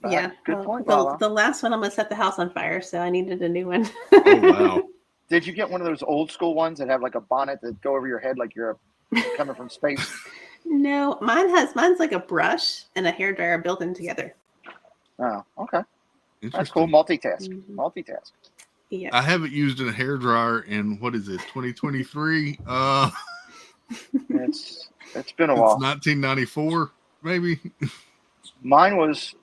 Yeah. Good point, the last one almost set the house on fire, so I needed a new one. Oh, wow. Did you get one of those old school ones that have like a bonnet that go over your head like you're coming from space? No, mine's like a brush and a hairdryer built in together. Oh, okay. That's cool. Multitask. Mm-hmm. Multitask. Yeah. I haven't used a hairdryer in, what is it, 2023? It's been a while. It's 1994, maybe. Mine was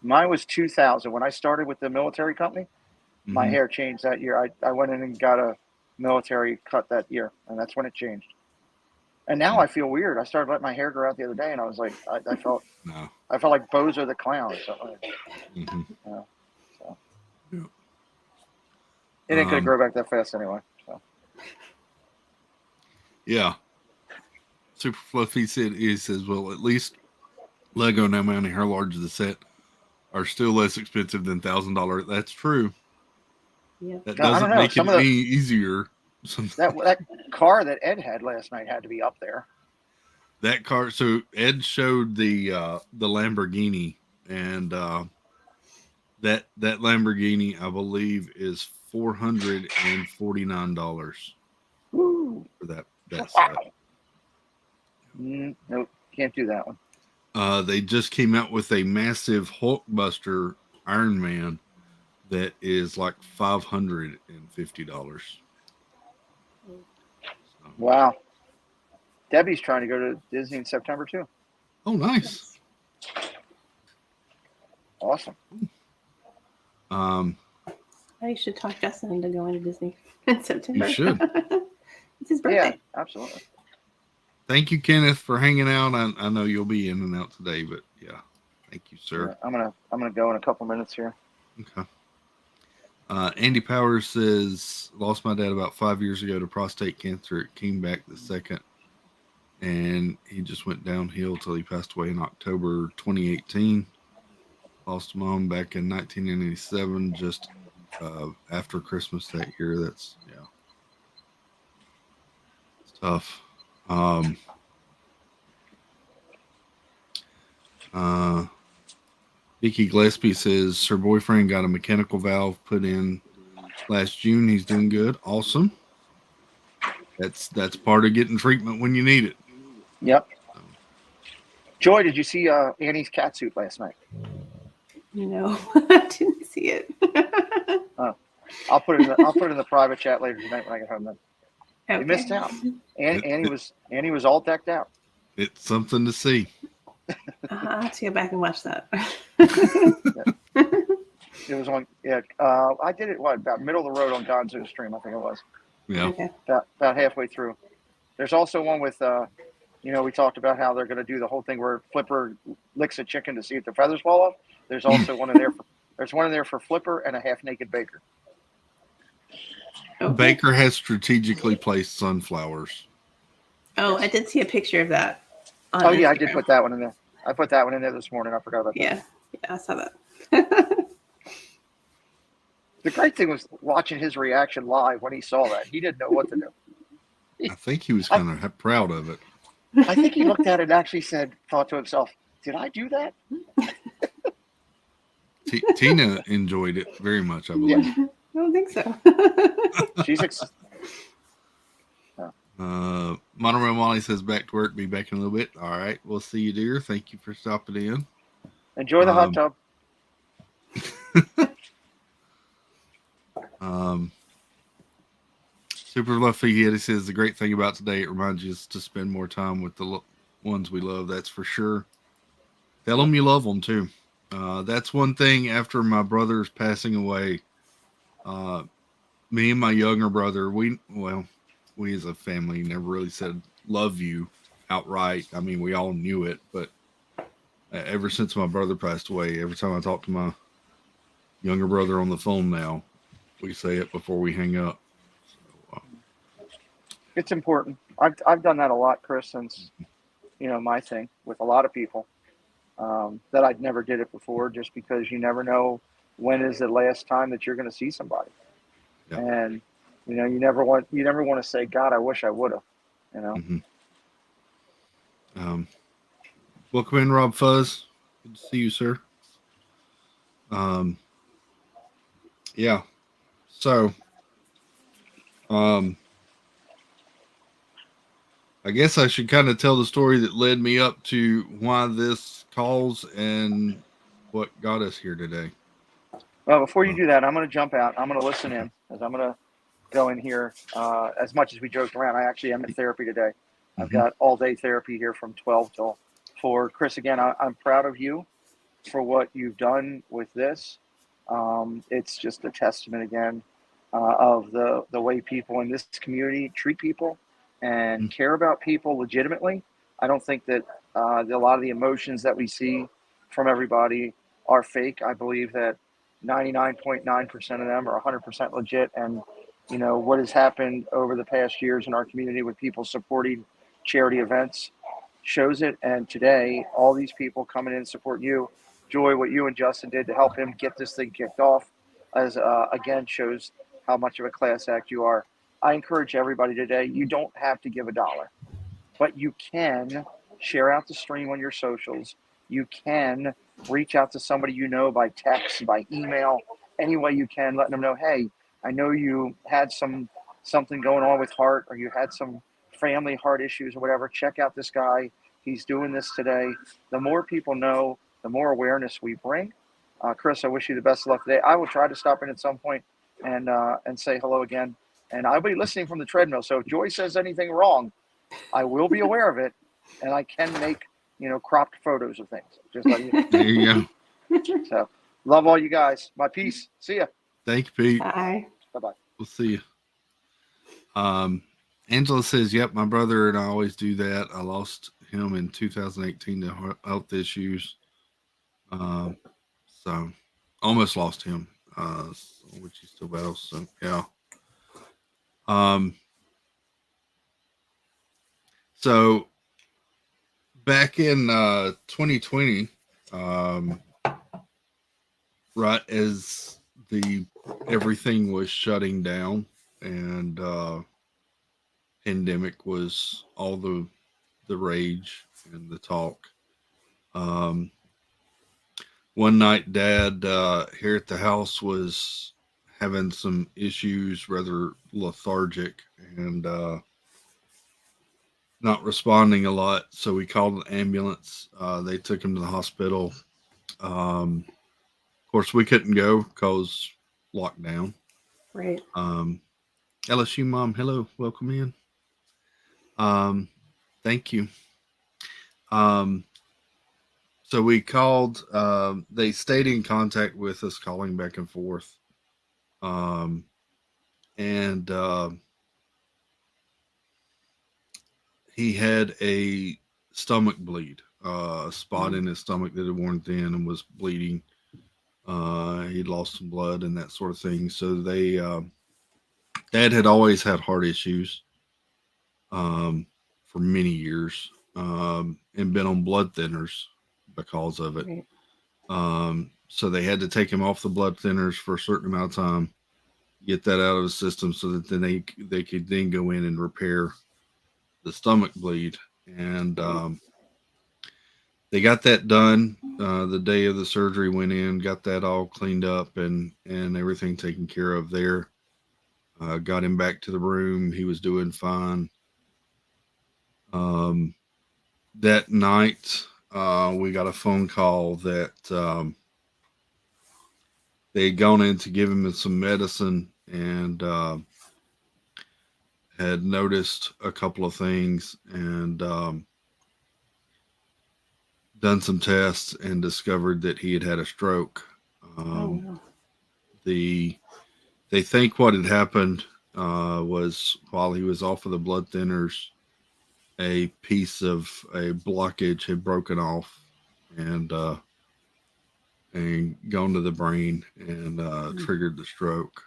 Mine was 2000 when I started with the military company. My Mhm. hair changed that year. I went in and got a military cut that year, and that's when it changed. And now I feel weird. I started letting my hair grow out the other day, and I was like, I felt No. like Bozo the Clown. So, Mhm. so Yeah. it ain't gonna grow back that fast anyway. So Yeah. Super Fluffy says, well, at least Lego, no matter how large the set, are still less expensive than $1,000. That's true. Yeah. That I don't doesn't know. make it Some of any easier. that car that Ed had last night had to be up there. That car. So Ed showed the Lamborghini, and that Lamborghini, I believe, is $449 Woo! for that Wow. set. Nope, can't do that one. They just came out with a massive Hulkbuster Iron Man that is like $550. So, Wow. Debbie's trying to go to Disney in September too. oh, nice. Awesome. I should talk Justin into going to Disney in September. You should. It's his birthday. Yeah, absolutely. Thank you, Kenneth, for hanging out. I know you'll be in and out today, but yeah, thank you, sir. Yeah, I'm gonna go in a couple minutes here. Okay. Andy Powers says, lost my dad about 5 years ago to prostate cancer. It came back the second, and he just went downhill till he passed away in October 2018. Lost mom back in 1997, just after Christmas that year. That's, yeah, it's tough. Vicky Gillespie says her boyfriend got a mechanical valve put in last June. He's doing good. Awesome. That's part of getting treatment when you need it. Yep. Joy, did you see Annie's cat suit last night? No, I didn't see it. I'll put it in the private chat later tonight when I get home. Then Okay. you missed out. Annie was all decked out. It's something to see. I'll have to go back and watch that. It was on. Yeah, I did it. About middle of the road on Gonzo's stream? I think it was. Yeah. Okay. About halfway through. There's also one with. We talked about how they're going to do the whole thing where Flipper licks a chicken to see if the feathers fall off. There's also one in there. There's one in there for Flipper and a half-naked Baker. Okay. Baker has strategically placed sunflowers. Yes. Oh, I did see a picture of that. On Oh yeah, I did Instagram. put that one in there. I put that one in there this morning. I forgot about that. Yeah, I saw that. The great thing was watching his reaction live when he saw that. He didn't know what to do. I think he was kind of proud of it. I think he looked at it and actually thought to himself, "Did I do that?" Tina enjoyed it very much, I believe. I don't think so. She's Monorail Molly says back to work, be back in a little bit. All right, we'll see you, dear. Thank you for stopping in. Enjoy the hot tub. Super Luffy Yeti says the great thing about today, it reminds you to spend more time with the ones we love. That's for sure. Tell them you love them too. That's one thing after my brother's passing away. Me and my younger brother, we as a family never really said love you outright. I mean, we all knew it, but ever since my brother passed away, every time I talk to my younger brother on the phone now, we say it before we hang up. So, It's important. I've done that a lot, Chris, since my thing with a lot of people that I'd never did it before, just because you never know when is the last time that you're going to see somebody, Yeah. and you never want to say, God, I wish I would have. Welcome in, Rob Fuzz. Good to see you, sir. Yeah. So, I guess I should kind of tell the story that led me up to why this calls and what got us here today. Well, before you do that, I'm going to jump out. I'm going to listen in, as I'm going to go in here. As much as we joked around, I actually am in therapy today. I've got all day therapy here from 12 till 4. Chris, again, I'm proud of you for what you've done with this. It's just a testament again of the way people in this community treat people and care about people legitimately. I don't think that a lot of the emotions that we see from everybody are fake. I believe that 99.9% of them are 100% legit. And, you know, what has happened over the past years in our community with people supporting charity events shows it. And today, all these people coming in supporting you, Joy, what you and Justin did to help him get this thing kicked off, as again shows how much of a class act you are. I encourage everybody today, you don't have to give $1, but you can share out the stream on your socials. You can reach out to somebody you know by text, by email, any way you can, letting them know, hey, I know you had something going on with heart, or you had some family heart issues or whatever. Check out this guy. He's doing this today. The more people know, the more awareness we bring. Chris, I wish you the best of luck today. I will try to stop in at some point and say hello again. And I'll be listening from the treadmill. So if Joy says anything wrong, I will be aware of it, and I can make, you know, cropped photos of things. Just let you know. There you go. So, love all you guys. My peace. See ya. Thank you, Pete. Bye. Bye-bye. We'll see you. Angela says, "Yep, my brother and I always do that. I lost him in 2018 to health issues. So almost lost him, which he still battles. So yeah. So back in 2020, right as everything was shutting down and pandemic was all the rage and the talk. One night, Dad here at the house was having some issues, rather lethargic and not responding a lot. So we called an ambulance. They took him to the hospital. Of course, we couldn't go because lockdown. Right. LSU mom, hello, welcome in. Thank you. So we called. They stayed in contact with us, calling back and forth. And he had a stomach bleed, a spot in his stomach that had worn thin and was bleeding. He'd lost some blood and that sort of thing. So they, Dad had always had heart issues for many years and been on blood thinners because of it. Right. So they had to take him off the blood thinners for a certain amount of time, get that out of the system, so that then they could then go in and repair the stomach bleed. And they got that done the day of the surgery. Went in, got that all cleaned up and everything taken care of there. Got him back to the room. He was doing fine. That night, we got a phone call that they had gone in to give him some medicine and had noticed a couple of things and done some tests and discovered that he had had a stroke. No. They think what had happened was while he was off of the blood thinners, a piece of a blockage had broken off and gone to the brain and triggered the stroke.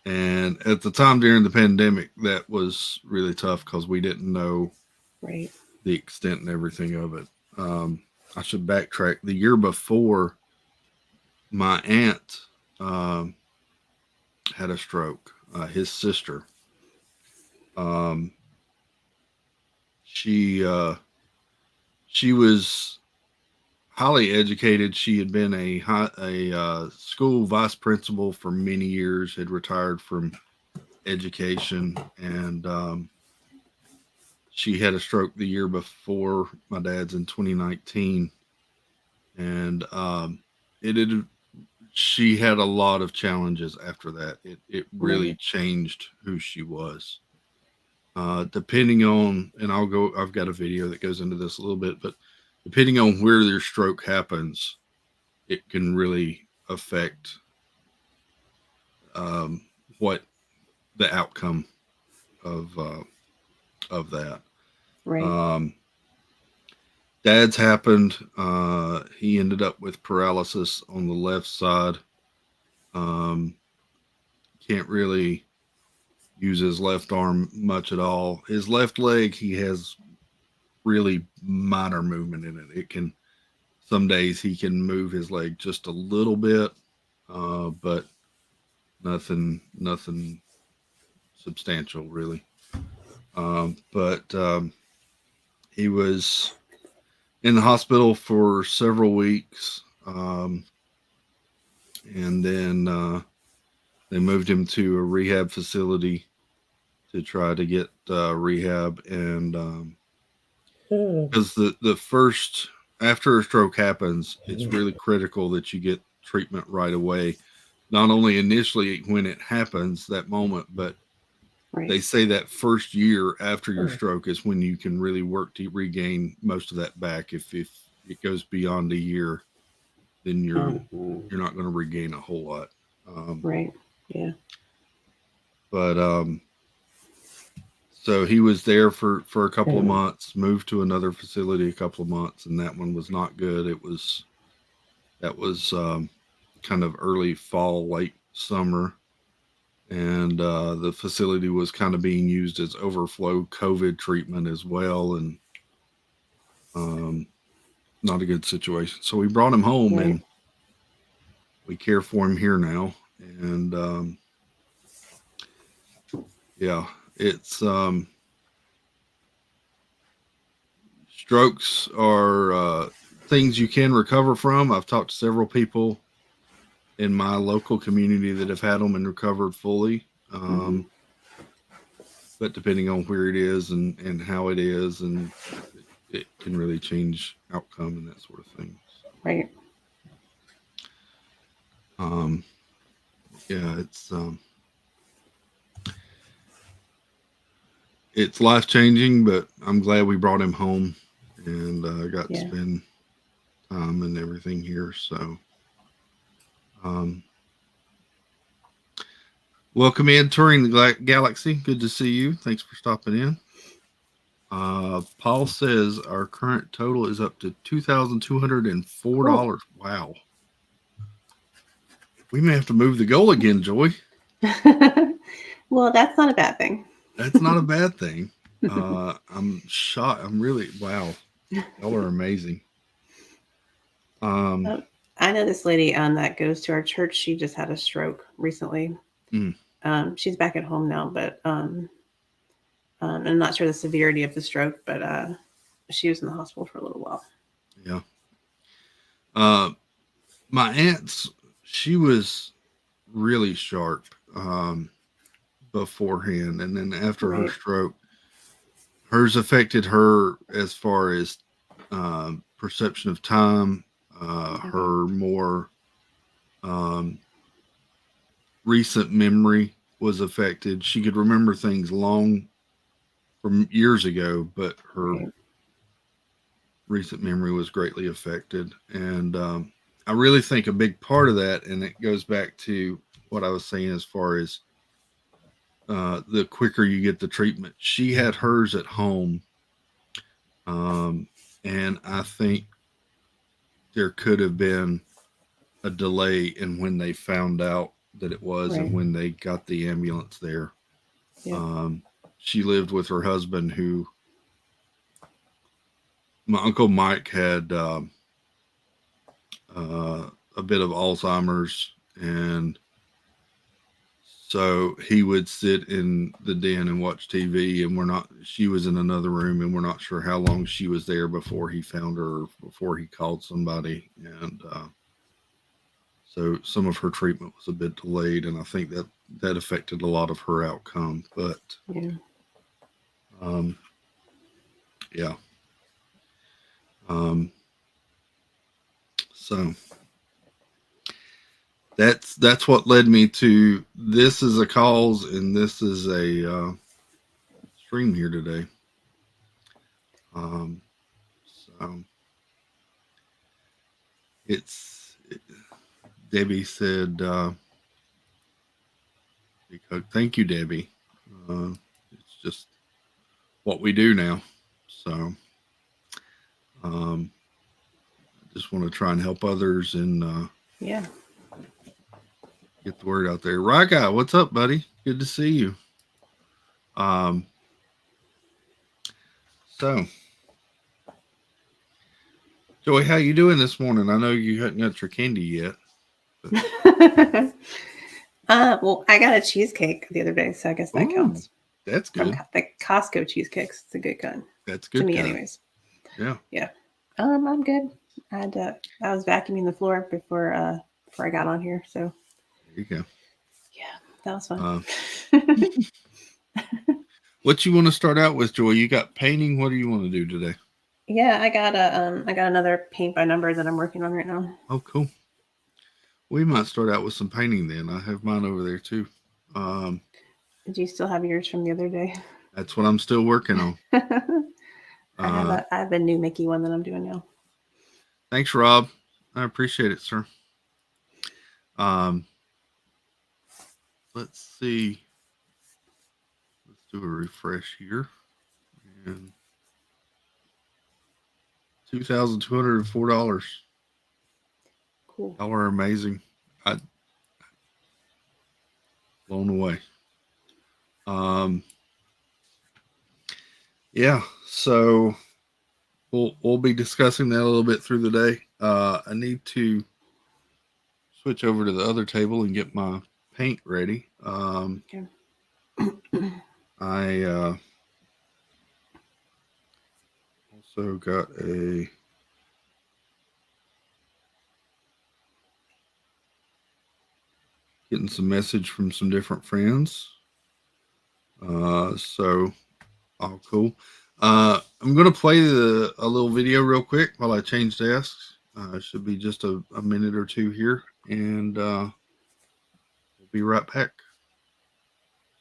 And at the time during the pandemic, that was really tough because we didn't know Right. the extent and everything of it. I should backtrack. The year before, my aunt had a stroke. His sister. She was highly educated. She had been a school vice principal for many years, had retired from education, and she had a stroke the year before my dad's in 2019. And she had a lot of challenges after that. It really changed who she was. Depending on, and I've got a video that goes into this a little bit, but depending on where your stroke happens, it can really affect what the outcome of that. Right. Dad's happened. He ended up with paralysis on the left side. Um, can't really use his left arm much at all. His left leg, he has really minor movement in it. It can, some days he can move his leg just a little bit, but nothing substantial really. But he was in the hospital for several weeks, and then they moved him to a rehab facility to try to get rehab. And because the first, after a stroke happens, it's really critical that you get treatment right away. Not only initially when it happens, that moment, but Right. they say that first year after your stroke is when you can really work to regain most of that back. If it goes beyond a year, then you're not going to regain a whole lot. Right. Yeah. But so he was there for a couple of months, moved to another facility a couple of months, and that one was not good. That was kind of early fall, late summer, and the facility was kind of being used as overflow COVID treatment as well, and not a good situation. So we brought him home, Right. and we care for him here now. And yeah, it's strokes are things you can recover from. I've talked to several people in my local community that have had them and recovered fully. But depending on where it is and how it is, and it can really change outcome and that sort of thing. Right. Yeah, it's life changing, but I'm glad we brought him home and got to spend time and everything here. So, welcome in, touring the galaxy. Good to see you. Thanks for stopping in. Paul says our current total is up to $2,204. Wow. We may have to move the goal again, Joy. Well, that's not a bad thing. That's not a bad thing. I'm shocked. I'm really, wow. Y'all are amazing. I know this lady that goes to our church. She just had a stroke recently. She's back at home now, but I'm not sure the severity of the stroke, but she was in the hospital for a little while. Yeah. My aunt's, she was really sharp beforehand, and then after her stroke, hers affected her as far as perception of time. Her more recent memory was affected. She could remember things long from years ago, but her recent memory was greatly affected. And I really think a big part of that, and it goes back to what I was saying as far as the quicker you get the treatment. She had hers at home, and I think there could have been a delay in when they found out that it was and when they got the ambulance there. She lived with her husband, who my Uncle Mike had a bit of Alzheimer's, and so he would sit in the den and watch TV, and she was in another room, and we're not sure how long she was there before he found her, or before he called somebody. And so some of her treatment was a bit delayed, and I think that affected a lot of her outcome. But so that's what led me to this is a cause, and this is a stream here today. So it's Debbie said, because thank you, Debbie. It's just what we do now. So I just want to try and help others and Yeah. get the word out there. Raga, what's up, buddy? Good to see you. So Joey, how you doing this morning? I know you hadn't got your candy yet. Well, I got a cheesecake the other day, so I guess that counts. That's From good. the Costco cheesecakes. It's a good kind. That's good. To me, kind. anyways. Yeah. Yeah. I'm good. I was vacuuming the floor before I got on here, so There you go. yeah, that was fun. What you want to start out with, Joy? You got painting. What do you want to do today? Yeah, I got another paint by number that I'm working on right now. Oh, cool. We might start out with some painting then. I have mine over there too. Do you still have yours from the other day? That's what I'm still working on. I have a new Mickey one that I'm doing now. Thanks, Rob. I appreciate it, sir. Let's see. Let's do a refresh here. And $2,204. Cool. Y'all are amazing. I blown away. Yeah, so we'll be discussing that a little bit through the day. I need to switch over to the other table and get my paint ready. Okay. I also got getting some message from some different friends. So all cool. I'm gonna play a little video real quick while I change desks. It should be just a minute or two here, and we'll be right back.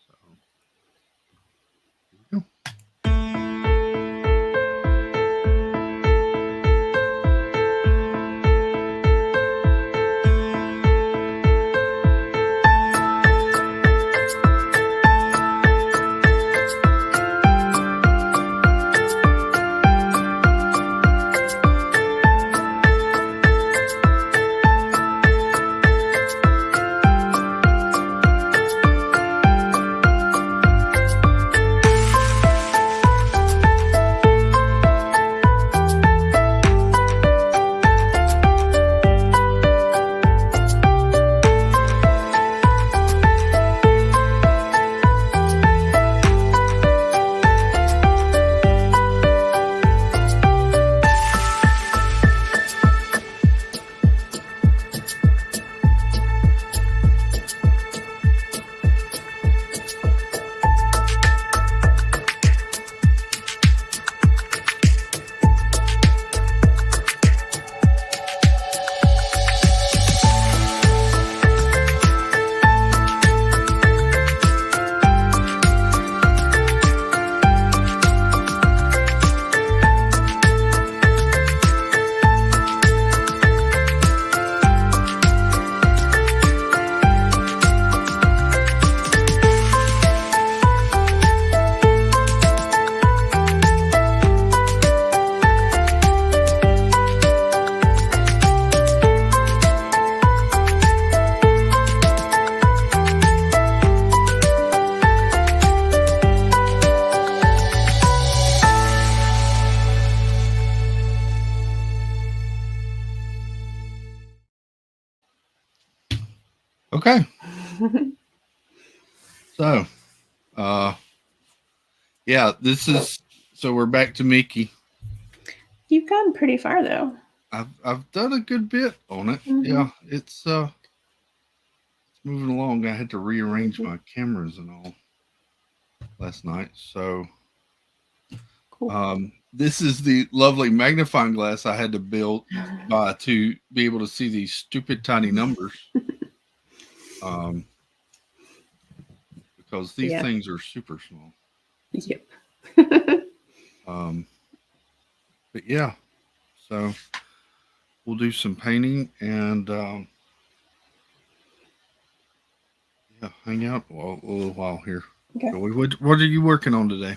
So, here we go. Okay. So, yeah, so we're back to Mickey. You've gotten pretty far though. I've done a good bit on it. Mm-hmm. Yeah, it's moving along. I had to rearrange my cameras and all last night. So, cool. This is the lovely magnifying glass I had to buy to be able to see these stupid tiny numbers. Because these things are super small. Yep. But yeah, so we'll do some painting and yeah, hang out a little while here. Okay. Joey, what are you working on today?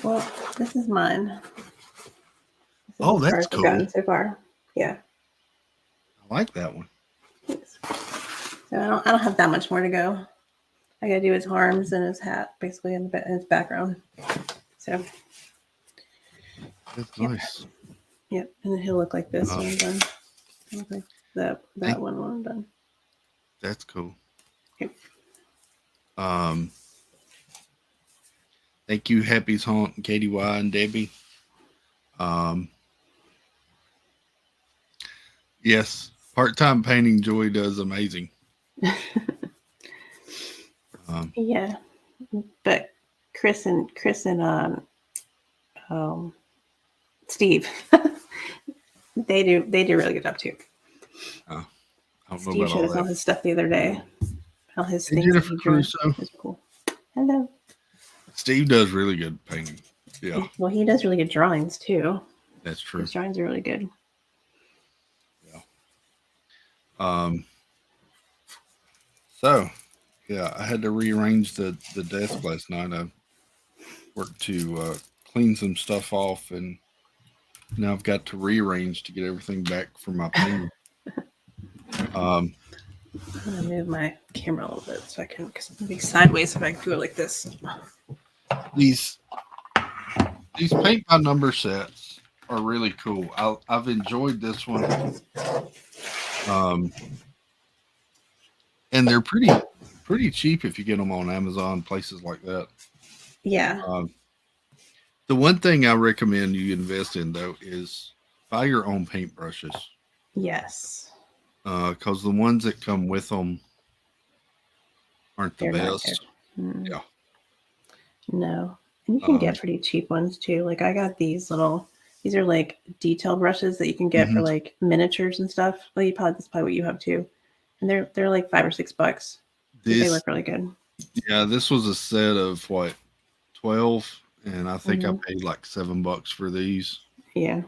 Well, this is mine. This is Oh, as that's far as I've cool. gotten so far. Yeah. I like that one. Thanks. So I don't have that much more to go. I gotta do his arms and his hat, basically, in his background. So. That's Yep. nice. Yep. And then he'll look like this when I'm done. He'll look like that one when I'm done. That's cool. Yep. Thank you, Happy's Haunt, and Katie Y and Debbie. Yes, part-time painting Joy does amazing. Yeah, but Chris and Steve, they do a really good job too. I don't know Steve about showed all us all that. his stuff the other day. All his Hey, things that Jennifer he drew. Crusoe. Those are cool. Hello. Steve does really good painting. Yeah, Well, he does really good drawings too. that's true. His drawings are really good. Yeah. So, yeah, I had to rearrange the desk last night. I worked to clean some stuff off, and now I've got to rearrange to get everything back for my painting. I'm gonna move my camera a little bit so I can, because it's gonna be sideways if I do it like this. These paint by number sets are really cool. I've enjoyed this one. And they're pretty cheap if you get them on Amazon, places like that. Yeah. The one thing I recommend you invest in though is buy your own paintbrushes. Yes. Because the ones that come with them aren't the They're not best. good. Yeah. No. And you can get pretty cheap ones too. Like I got these are like detail brushes that you can get for like miniatures and stuff. Well, that's probably what you have too. And they're like $5 or $6. They look really good. Yeah, this was a set of what 12, and I think I paid like $7 for these. Yeah.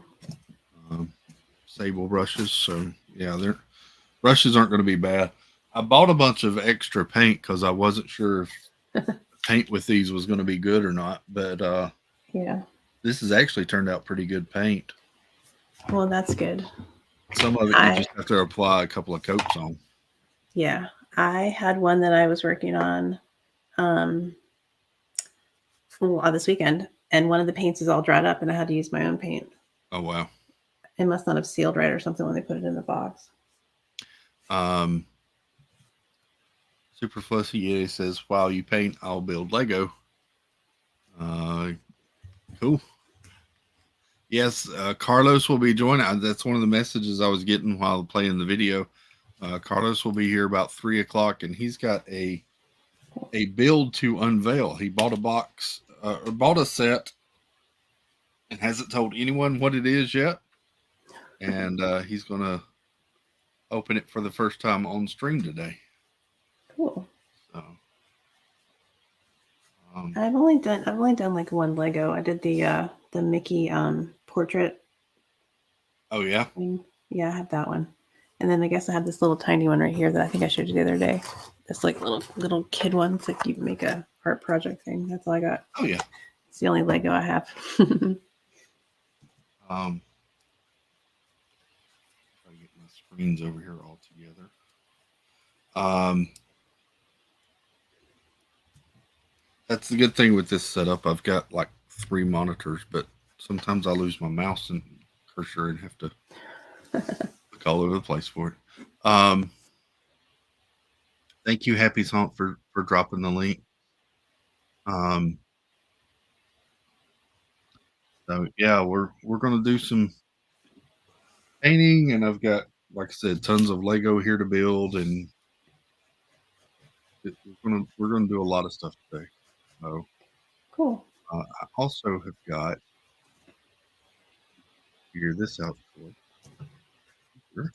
Sable brushes. So yeah, their brushes aren't going to be bad. I bought a bunch of extra paint because I wasn't sure if paint with these was going to be good or not. But yeah, this has actually turned out pretty good paint. Well, that's good. Some of it you just have to apply a couple of coats on. Yeah, I had one that I was working on this weekend, and one of the paints is all dried up, and I had to use my own paint. Oh wow! It must not have sealed right or something when they put it in the box. Super Fussy Yeti says, "While you paint, I'll build Lego." Cool. Yes, Carlos will be joining. That's one of the messages I was getting while playing the video. Carlos will be here about 3:00, and he's got a build to unveil. He bought a box or bought a set, and hasn't told anyone what it is yet. And he's gonna open it for the first time on stream today. Cool. So, I've only done like one Lego. I did the Mickey portrait. Oh yeah. Yeah, I have that one. And then I guess I have this little tiny one right here that I think I showed you the other day. This like little kid one, so you can make a art project thing. That's all I got. Oh yeah. It's the only Lego I have. Try to get my screens over here all together. That's the good thing with this setup. I've got like 3 monitors, but sometimes I lose my mouse and cursor and have to look all over the place for it. Thank you, Happy Haunt, for dropping the link. So yeah, we're gonna do some painting, and I've got, like I said, tons of Lego here to build, and we're gonna do a lot of stuff today. So Cool. I also have got figure this out for sure.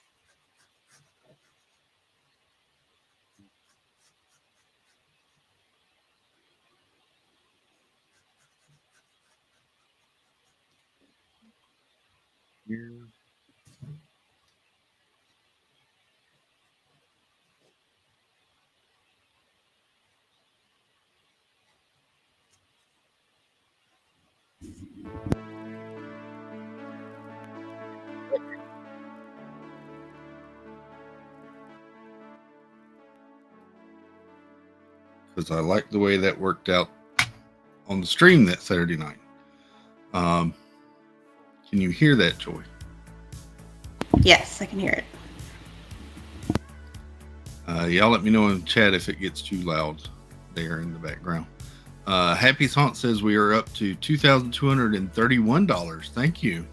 Here. Because I like the way that worked out on the stream that Saturday night. Can you hear that, Joy? Yes, I can hear it. Y'all let me know in chat if it gets too loud there in the background. Happy's Haunt says we are up to $2,231. Thank you.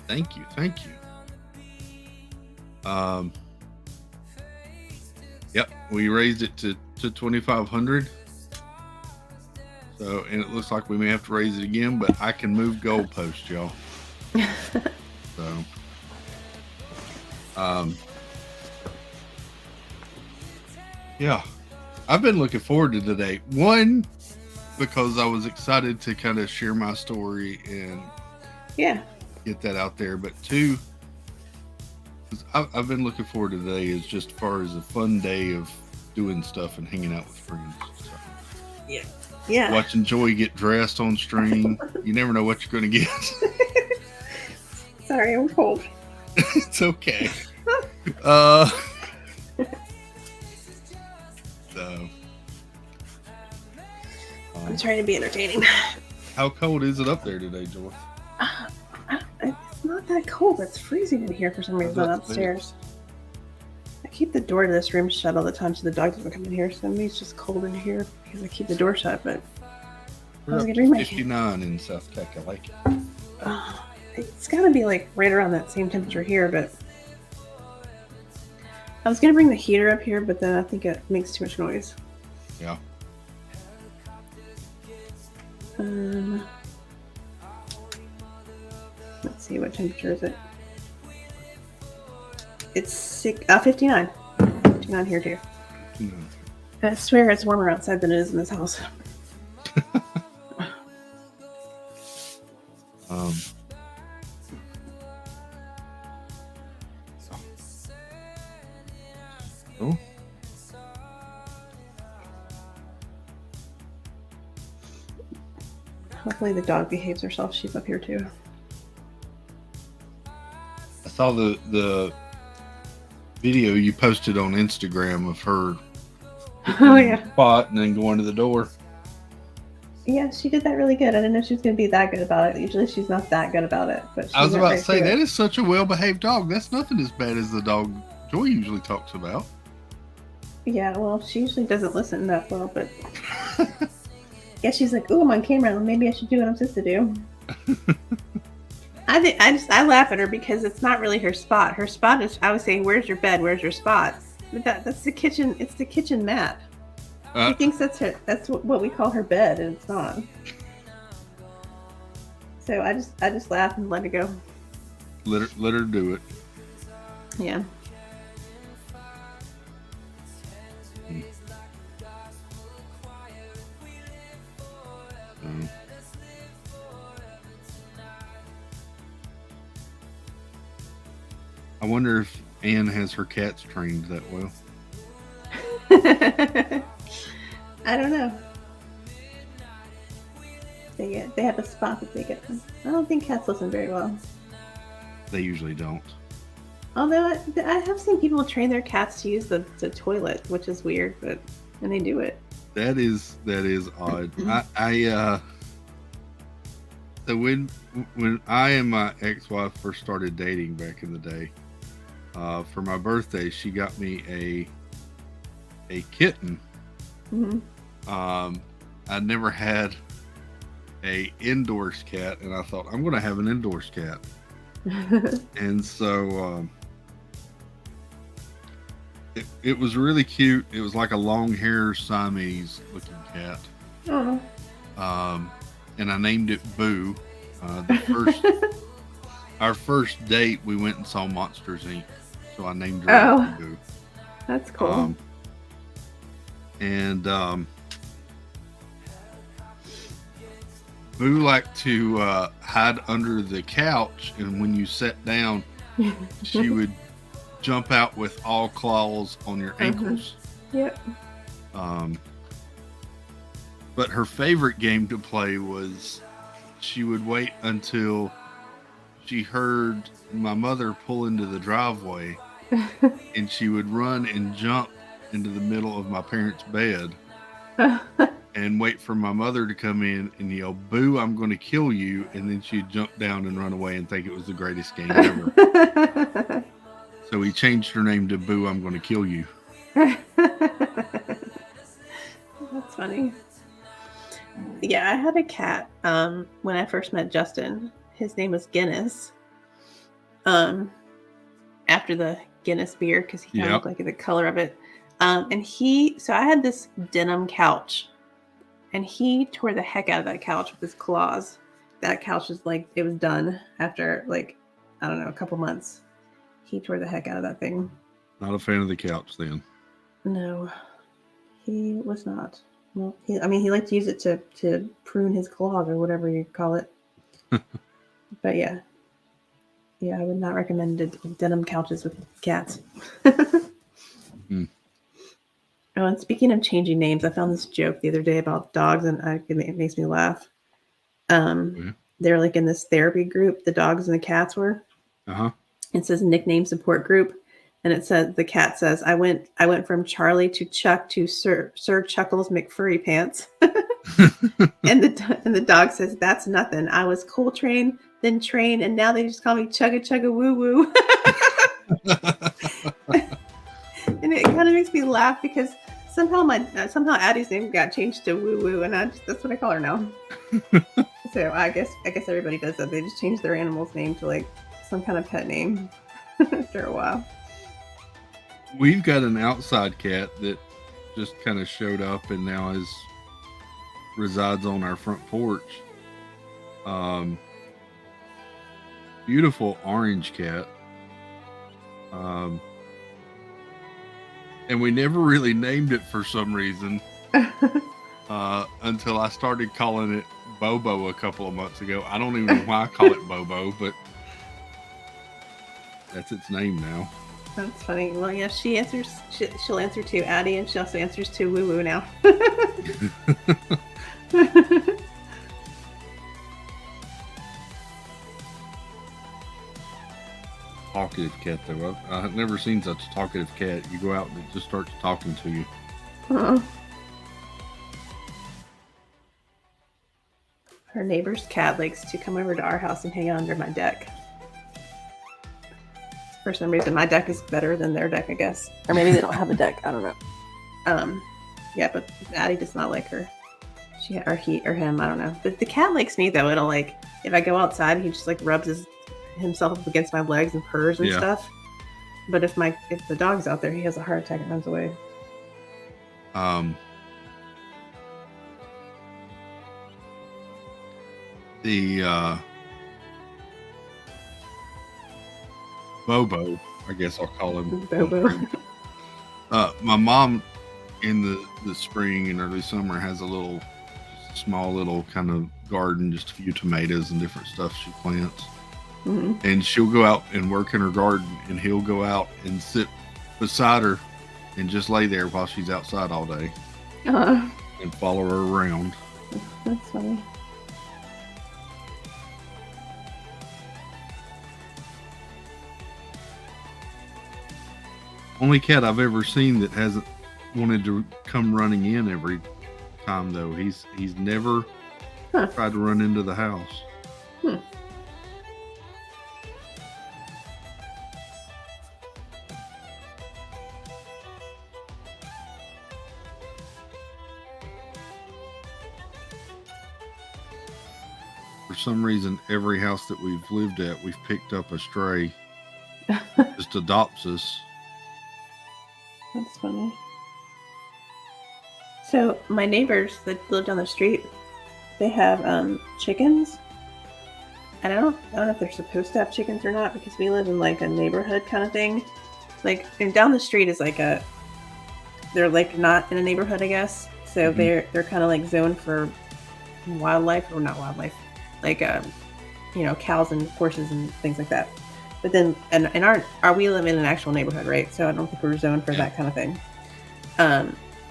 Thank you. Thank you. Yep, we raised it to 2,500. So, and it looks like we may have to raise it again, but I can move goalposts, y'all. So, yeah, I've been looking forward to today. One, because I was excited to kind of share my story and get that out there. But two, I've been looking forward to today as just far as a fun day of doing stuff and hanging out with friends. So, yeah. Watching Joy get dressed on stream. You never know what you're going to get. Sorry, I'm cold. It's okay. So, I'm trying to be entertaining. How cold is it up there today, Joy? It's not that cold. It's freezing in here for some reason upstairs. I keep the door to this room shut all the time so the dog doesn't come in here. So maybe it's just cold in here because I keep the door shut. But we're up to 59 in South Kakalaki. It's got to be like right around that same temperature here. But I was gonna bring the heater up here, but then I think it makes too much noise. Yeah. Let's see, what temperature is it? It's 59. 59 here too. 59. I swear it's warmer outside than it is in this house. Oh. Hopefully the dog behaves herself. She's up here too. I saw the video you posted on Instagram of her spot and then going to the door. Yeah, she did that really good. I didn't know she was going to be that good about it. Usually she's not that good about it. But I was about to say, that is such a well-behaved dog. That's nothing as bad as the dog Joy usually talks about. Yeah, well, she usually doesn't listen that well, but yeah, she's like, "Ooh, I'm on camera. Maybe I should do what I'm supposed to do." I laugh at her because it's not really her spot. Her spot is, I was saying, "Where's your bed? Where's your spot?" But that's the kitchen. It's the kitchen mat. She thinks that's her. That's what we call her bed, and it's not. So I just laugh and let her go. Let her do it. Yeah. I wonder if Anne has her cats trained that well. I don't know. They have a spot that they get from. I don't think cats listen very well. They usually don't. Although I have seen people train their cats to use the toilet, which is weird, and they do it. That is odd. So when I and my ex-wife first started dating back in the day, for my birthday, she got me a kitten. Mm-hmm. I never had a indoors cat, and I thought I'm going to have an indoors cat. And so it was really cute. It was like a long hair Siamese looking cat. Oh. And I named it Boo. Our first date, we went and saw Monsters Inc. So I named her Boo. That's cool. Boo liked to hide under the couch, and when you sat down, she would jump out with all claws on your ankles. Yep. But her favorite game to play was she would wait until she heard my mother pull into the driveway, and she would run and jump into the middle of my parents' bed and wait for my mother to come in and yell, "Boo, I'm going to kill you." And then she'd jump down and run away and think it was the greatest game ever. So we changed her name to Boo, I'm going to kill you. That's funny. Yeah, I had a cat when I first met Justin. His name was Guinness. After the Guinness beer, because he kind of looked like the color of it. And so I had this denim couch, and he tore the heck out of that couch with his claws. That couch was like, it was done after like, I don't know, a couple months. He tore the heck out of that thing. Not a fan of the couch then. No, he was not. Well, he liked to use it to prune his claws or whatever you call it. But yeah, I would not recommend denim couches with cats. Oh, and speaking of changing names, I found this joke the other day about dogs, and it makes me laugh. They're like in this therapy group, the dogs and the cats were. It says nickname support group, and it says the cat says, "I went from Charlie to Chuck to Sir Chuckles McFurry Pants," and the dog says, "That's nothing. I was Coltrane, then Train, and now they just call me Chugga Chugga Woo Woo." And it kind of makes me laugh because somehow Addie's name got changed to Woo Woo, and that's what I call her now. So I guess everybody does that. They just change their animal's name to like some kind of pet name after a while. We've got an outside cat that just kind of showed up and now resides on our front porch. Beautiful orange cat. And we never really named it for some reason until I started calling it Bobo a couple of months ago. I don't even know why I call it Bobo, but that's its name now. That's funny. Well, yeah, she'll answer to Addie, and she also answers to Woo Woo now. Talkative cat, though. I've never seen such a talkative cat. You go out and it just starts talking to you. Her neighbor's cat likes to come over to our house and hang out under my deck. For some reason, my deck is better than their deck, I guess. Or maybe they don't have a deck. I don't know. Yeah, but Addie does not like her. He or him, I don't know. But the cat likes me, though. It'll like, if I go outside, he just like rubs himself up against my legs and purrs and stuff. But if the dog's out there, he has a heart attack and runs away. The Bobo, I guess I'll call him Bobo. My mom in the spring and early summer has a small little kind of garden, just a few tomatoes and different stuff she plants. And she'll go out and work in her garden, and he'll go out and sit beside her and just lay there while she's outside all day and follow her around. That's funny. Only cat I've ever seen that hasn't wanted to come running in every time, though. He's never tried to run into the house. For some reason, every house that we've lived at, we've picked up a stray. Just adopts us. That's funny. So my neighbors that live down the street, they have chickens. And I don't know if they're supposed to have chickens or not, because we live in like a neighborhood kind of thing. Like, and down the street is like they're like not in a neighborhood, I guess. So they're kind of like zoned for wildlife, or not wildlife, like cows and horses and things like that. But then, and we live in an actual neighborhood, right? So I don't think we're zoned for that kind of thing.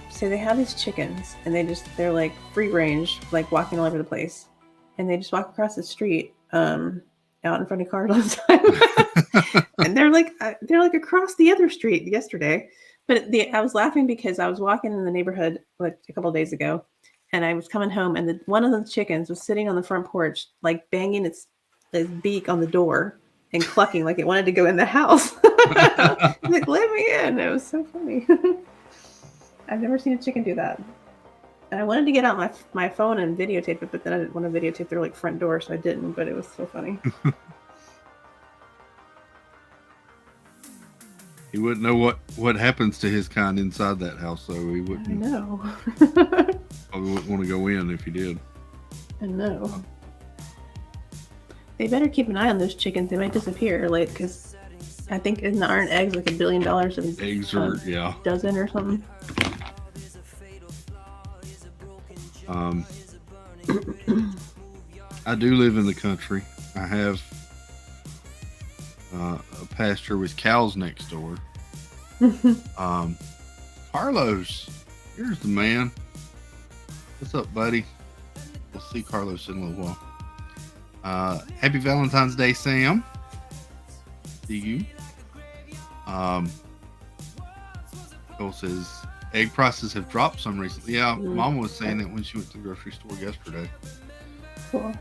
So they have these chickens, and they're like free range, like walking all over the place. and they just walk across the street out in front of cars all the time. And they're like across the other street yesterday. But I was laughing because I was walking in the neighborhood like a couple of days ago, and I was coming home, and one of the chickens was sitting on the front porch, like banging its beak on the door and clucking like it wanted to go in the house. Like, let me in. It was so funny. I've never seen a chicken do that. And I wanted to get out my phone and videotape it, but then I didn't want to videotape their like front door, so I didn't. But it was so funny. He wouldn't know what happens to his kind inside that house, so he wouldn't. I know. Probably wouldn't want to go in if he did. I know. They better keep an eye on those chickens. They might disappear, like, because I think aren't eggs like $1 billion Eggs are dozen or something. I do live in the country. I have a pasture with cows next door. Carlos, here's the man. What's up, buddy? We'll see Carlos in a little while. Happy Valentine's Day, Sam. See you. Cole says egg prices have dropped some recently. Yeah, Mom was saying that when she went to the grocery store yesterday. Cool.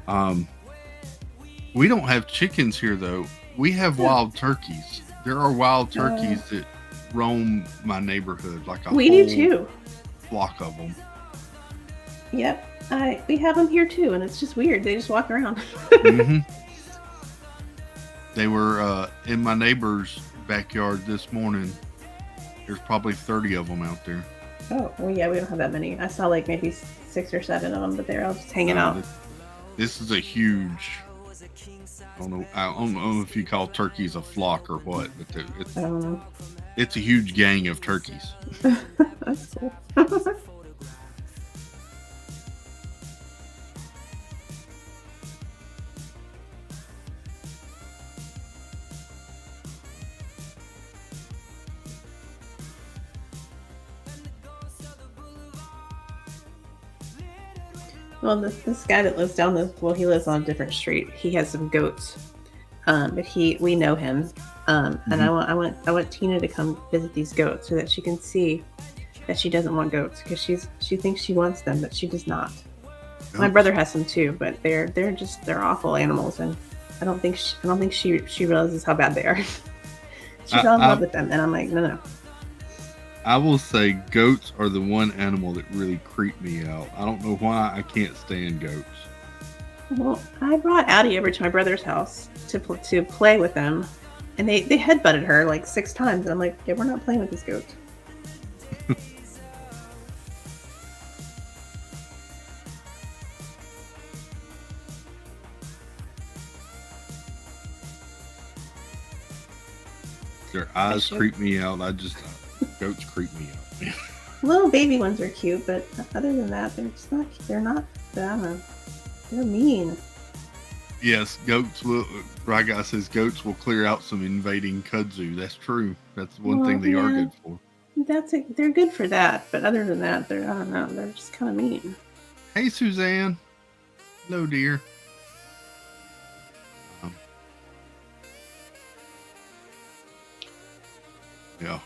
We don't have chickens here though. We have wild turkeys. There are wild turkeys that roam my neighborhood like a we do too. Flock of them. Yep, we have them here too, and it's just weird. They just walk around. Mm-hmm. They were in my neighbor's backyard this morning. There's probably 30 of them out there. Oh, well, yeah, we don't have that many. I saw like maybe 6 or 7 of them, but they're all just hanging out. This is a huge. I don't know if you call turkeys a flock or what, but I don't know. It's a huge gang of turkeys. That's cool. Well, this guy that lives down he lives on a different street. He has some goats, but we know him, and I want Tina to come visit these goats so that she can see that she doesn't want goats because she thinks she wants them, but she does not. Goats. My brother has some too, but they're awful animals, and I don't think she realizes how bad they are. She fell in love with them, and I'm like, no. I will say goats are the one animal that really creep me out. I don't know why I can't stand goats. Well, I brought Addie over to my brother's house to play with them, and they headbutted her like 6 times, and I'm like, yeah, we're not playing with this goat. Their eyes creep me out. Goats creep me out. Little baby ones are cute, but other than that, they're not, I don't know. They're mean. Yes, goats will, Ryguy says goats will clear out some invading kudzu. That's true. That's one thing they are good for. They're good for that, but other than that, I don't know, they're just kind of mean. Hey, Suzanne. Hello, dear. Yeah.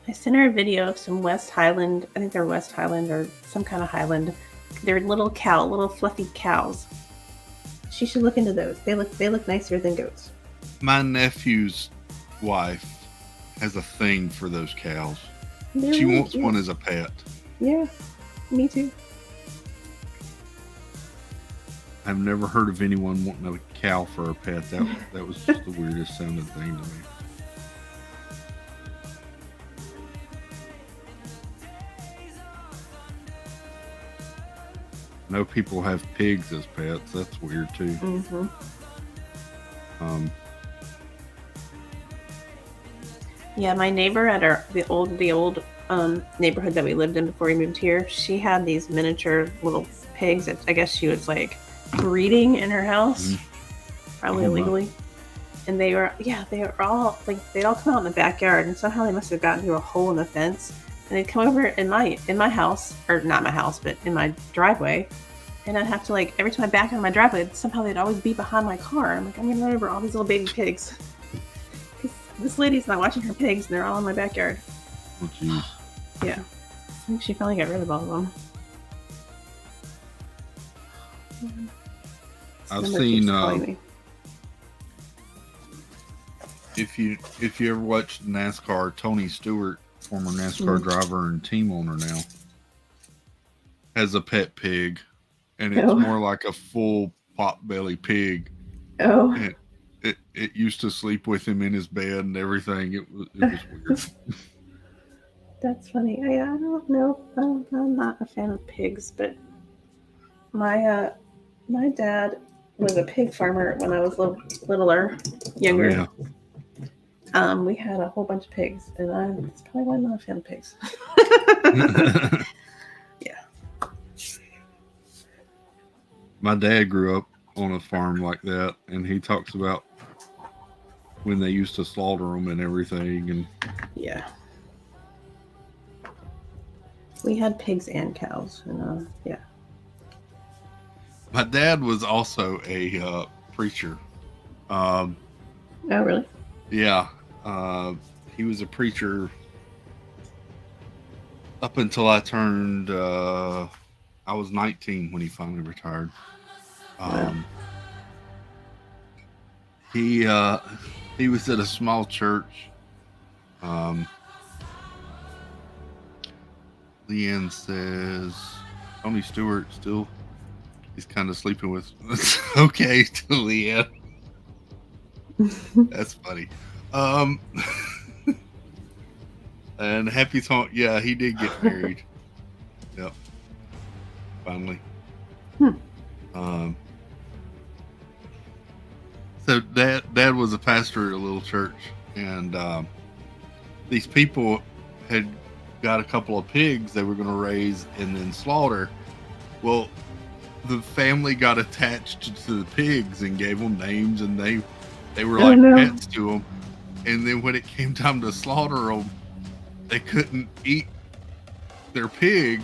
I sent her a video of some West Highland. I think they're West Highland or some kind of Highland. They're little fluffy cows. She should look into those. They look nicer than goats. My nephew's wife has a thing for those cows. She wants one as a pet. Yeah, me too. I've never heard of anyone wanting a cow for a pet. That was just the weirdest sounding thing to me. I know people have pigs as pets. That's weird too. Mm-hmm. Yeah, my neighbor at the old neighborhood that we lived in before we moved here, she had these miniature little pigs that I guess she was like breeding in her house, probably illegally. And they were all like, they'd all come out in the backyard, and somehow they must have gotten through a hole in the fence, and they'd come over in my house, or not my house, but in my driveway, and I'd have to like every time I back on my driveway, somehow they'd always be behind my car. I'm like, I'm gonna run over all these little baby pigs. Because this lady's not watching her pigs, and they're all in my backyard. Oh, jeez. Yeah, I think she finally got rid of all of them. I've seen if you ever watched NASCAR, Tony Stewart, former NASCAR driver and team owner now, has a pet pig, and it's more like a full pot-belly pig. Oh. And it used to sleep with him in his bed and everything. It was weird. That's funny. I don't know. I'm not a fan of pigs, but my dad was a pig farmer when I was littler, younger. Yeah. We had a whole bunch of pigs, and that's probably why I'm not a fan of pigs. Yeah. My dad grew up on a farm like that, and he talks about when they used to slaughter them and everything. And yeah, we had pigs and cows, and yeah. My dad was also a preacher. Oh, really? Yeah. He was a preacher up until I turned, I was 19 when he finally retired. Wow. He was at a small church. Leanne says Tony Stewart still, he's kind of sleeping with. Okay, Leanne. That's funny. And Happy Song, yeah, he did get married. Yep. Finally. So dad was a pastor at a little church, and these people had got a couple of pigs they were going to raise and then slaughter. Well, the family got attached to the pigs and gave them names, and they were like pets to them. And then when it came time to slaughter them, they couldn't eat their pig.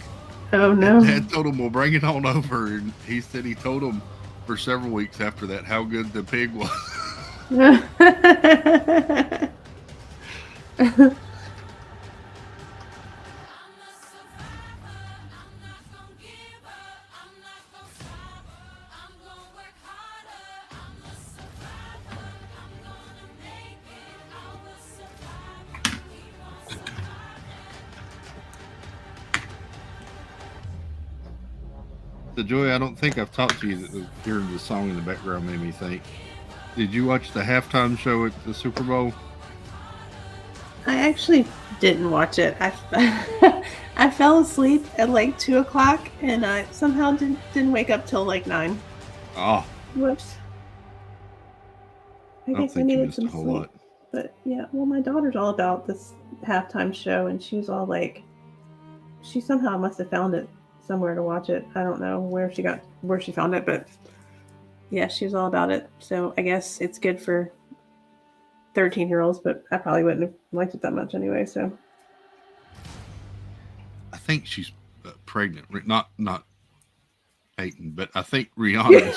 Oh no! And Dad told them, "Well, bring it on over." And he said he told them for several weeks after that how good the pig was. So, Joy, I don't think I've talked to you. That hearing the song in the background made me think. Did you watch the halftime show at the Super Bowl? I actually didn't watch it. I fell asleep at like 2:00, and I somehow didn't wake up till like 9. Oh. Whoops. I guess I needed some sleep. But yeah, well, my daughter's all about this halftime show, and she was all like, she somehow must have found it somewhere to watch it. I don't know where she found it, but yeah, she was all about it. So I guess it's good for 13-year-olds, but I probably wouldn't have liked it that much anyway. So I think she's pregnant. Not Peyton, but I think Rihanna.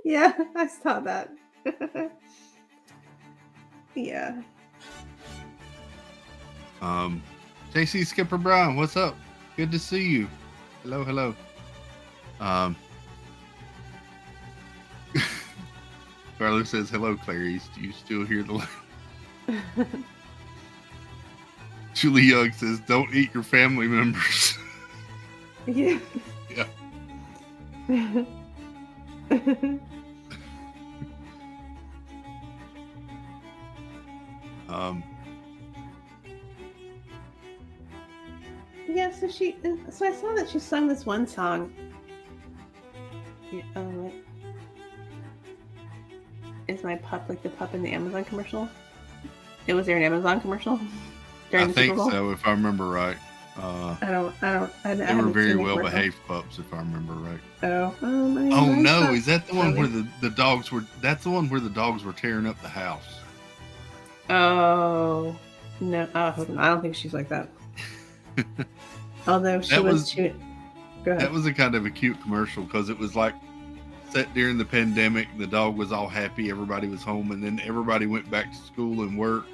Yeah, I saw that. Yeah. JC Skipper Brown, what's up? Good to see you. Hello. Carlos says, hello, Clarice. Do you still hear the light? Julie Young says, don't eat your family members. Yeah. Yeah. Yeah, so I saw that she sung this one song. Yeah, is my pup like the pup in the Amazon commercial? Was there an Amazon commercial during the Super Bowl? I think so, if I remember right. They were very well behaved pups, if I remember right. Oh no! Is that the one where the dogs were? That's the one where the dogs were tearing up the house. Oh no! I don't think she's like that. Although she was Go ahead. That was a kind of a cute commercial because it was like set during the pandemic. The dog was all happy. Everybody was home. And then everybody went back to school and work.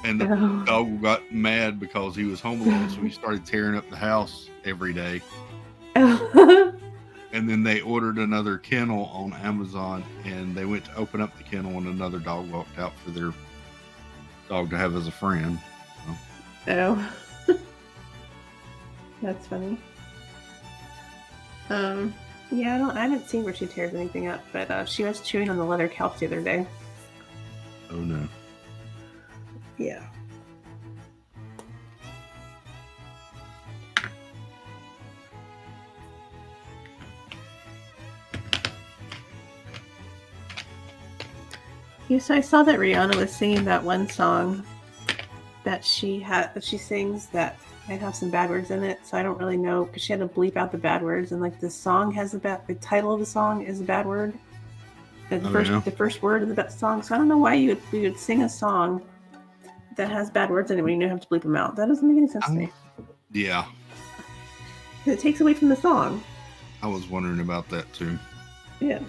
And the dog got mad because he was home alone. So he started tearing up the house every day. And then they ordered another kennel on Amazon. And they went to open up the kennel and another dog walked out for their dog to have as a friend. So. Oh. That's funny. Yeah, I haven't seen where she tears anything up, but she was chewing on the leather couch the other day. Oh no. Yeah. Yes, I saw that Rihanna was singing that one song that she sings that might have some bad words in it, so I don't really know because she had to bleep out the bad words, and like the song has the title of the song is a bad word. The first word of the song, so I don't know why you would sing a song that has bad words in it when you have to bleep them out. That doesn't make any sense to me. Yeah. It takes away from the song. I was wondering about that too. Yeah.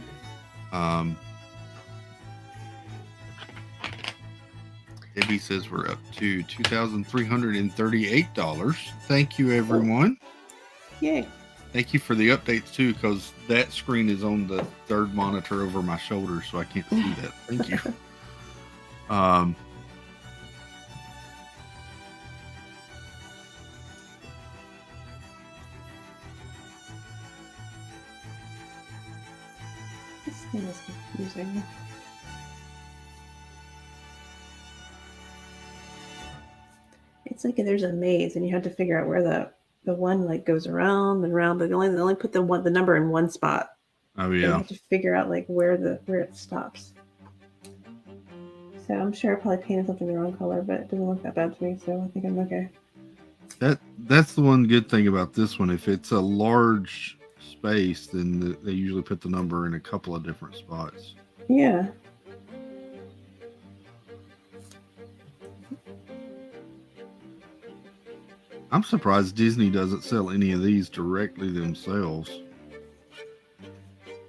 Debbie says we're up to $2,338. Thank you, everyone. Yay. Thank you for the updates too, because that screen is on the third monitor over my shoulder, so I can't see that. Thank you. This thing is confusing. It's like there's a maze, and you have to figure out where the one like goes around and around, but they only put the number in one spot. Oh So yeah. you have to figure out like where it stops. So I'm sure I probably painted something the wrong color, but it doesn't look that bad to me, so I think I'm okay. That's the one good thing about this one. If it's a large space, then they usually put the number in a couple of different spots. Yeah. I'm surprised Disney doesn't sell any of these directly themselves.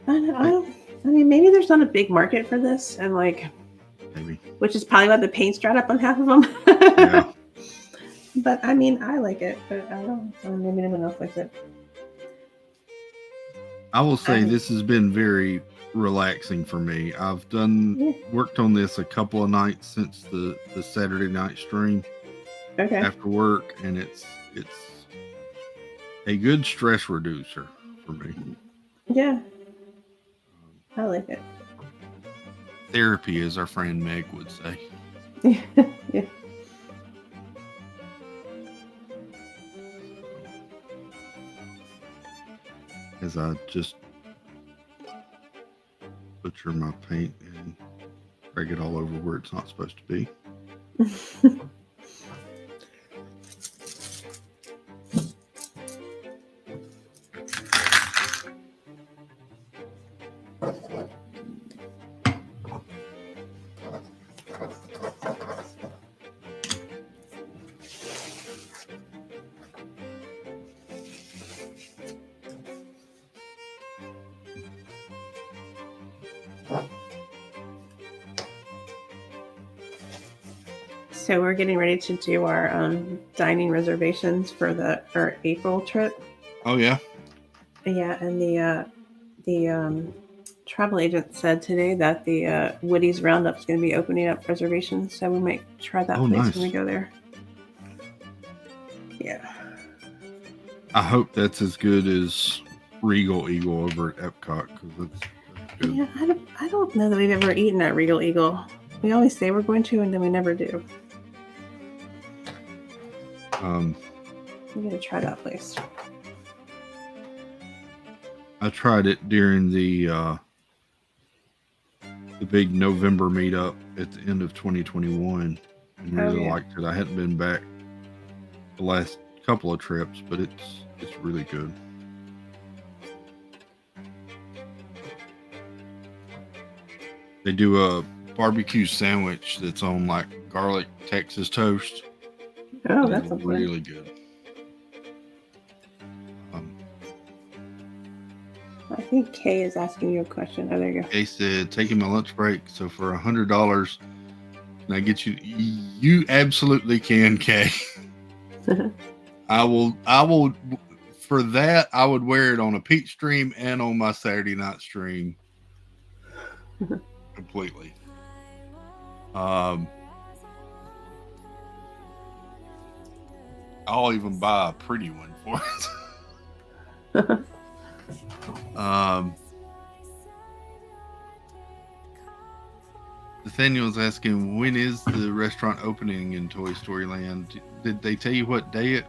I mean, maybe there's not a big market for this, and like, maybe, which is probably why the paint's dried up on half of them. Yeah. But I mean, I like it, but I don't know. Maybe anyone else likes it. I will say this has been very relaxing for me. I've worked on this a couple of nights since the Saturday night stream. Okay. After work, and it's a good stress reducer for me. Yeah. I like it. Therapy, as our friend Meg would say. Yeah. As I just butcher my paint and drag it all over where it's not supposed to be. So we're getting ready to do our dining reservations for our April trip. Oh yeah. Yeah, and the travel agent said today that the Woody's Roundup is going to be opening up reservations, so we might try that place nice. when we go there. Yeah. I hope that's as good as Regal Eagle over at Epcot, because that's good. Yeah, I don't know that we've ever eaten at Regal Eagle. We always say we're going to, and then we never do. We gotta try that place. I tried it during the big November meetup at the end of 2021 and really liked it. I hadn't been back the last couple of trips, but it's really good. They do a barbecue sandwich that's on like garlic Texas toast. Oh, that's really good. I think Kay is asking you a question. Oh, there you go. Kay said, taking my lunch break. So for $100, can I get you? You absolutely can, Kay. I will. For that, I would wear it on a Peach stream and on my Saturday night stream. Completely. I'll even buy a pretty one for it. Nathaniel's asking, when is the restaurant opening in Toy Story Land? Did they tell you what day it?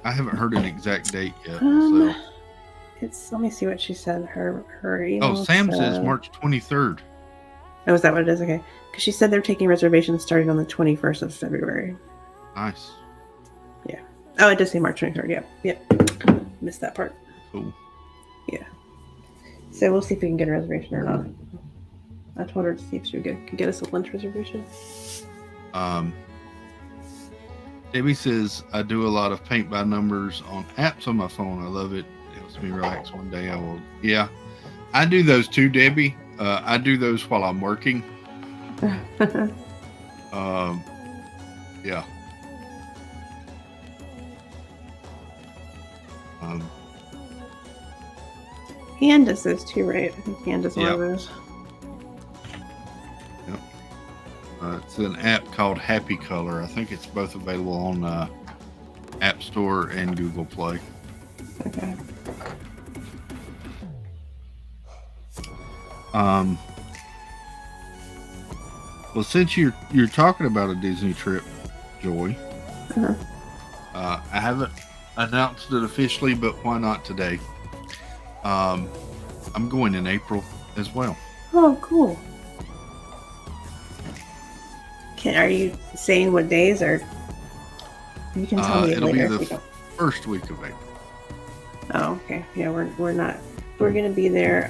I haven't heard an exact date yet. So. Let me see what she said. Her email. Oh, Sam says March 23rd. Oh, is that what it is? Okay. Because she said they're taking reservations starting on the 21st of February. Nice. Yeah. Oh, it does say March 23rd. Yep. Missed that part. Cool. Yeah. So we'll see if we can get a reservation or not. I told her to see if she could get us a lunch reservation. Debbie says, I do a lot of paint by numbers on apps on my phone. I love it. It helps me relax. One day I will. Yeah. I do those too, Debbie. I do those while I'm working. Yeah. Han does those too, right? I think Han does one of those. Yep. It's an app called Happy Color. I think it's both available on App Store and Google Play. Okay. Well, since you're talking about a Disney trip, Joy, I haven't announced it officially, but why not today? I'm going in April as well. Oh, cool. Are you saying what days, or you can tell me it'll later? Be the first week of April. Oh, okay. Yeah, we're not. We're gonna be there.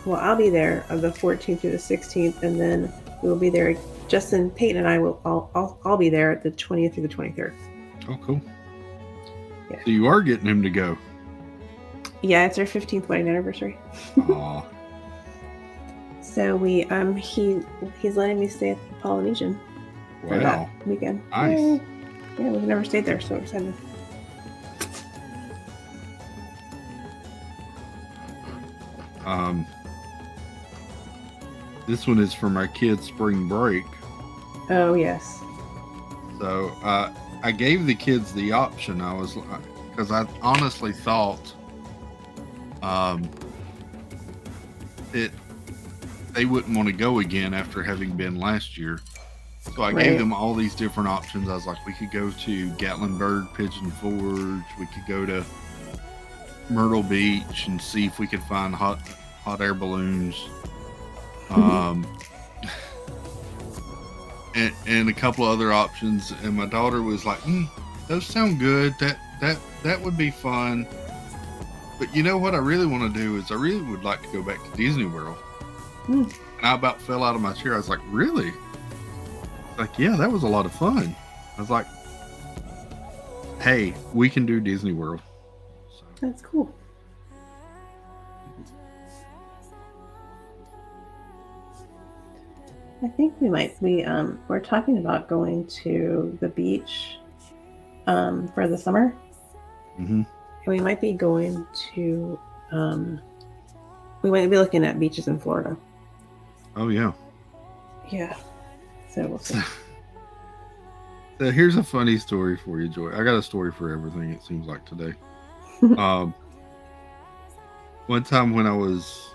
Well, I'll be there of the 14th through the 16th, and then we'll be there. Justin, Peyton, and I will. I'll be there the 20th through the 23rd. Oh, cool. Yeah. So you are getting him to go. Yeah, it's our 15th wedding anniversary. Aww. So we he's letting me stay at the Polynesian for that weekend. Nice. Yeah, we've never stayed there, so excited. This one is for my kids' spring break. Oh yes. So I gave the kids the option. Because I honestly thought they wouldn't want to go again after having been last year. So I gave them all these different options. I was like, we could go to Gatlinburg, Pigeon Forge. We could go to Myrtle Beach and see if we could find hot air balloons. And a couple of other options. And my daughter was like, those sound good. That would be fun. But you know what I really want to do is I really would like to go back to Disney World. And I about fell out of my chair. I was like, really? Like, yeah, that was a lot of fun. I was like, hey, we can do Disney World. So. That's cool. I think we're talking about going to the beach for the summer. Mm-hmm. And we might be going to we might be looking at beaches in Florida. Oh yeah. Yeah. So we'll see. So here's a funny story for you, Joy. I got a story for everything, it seems like today. One time when I was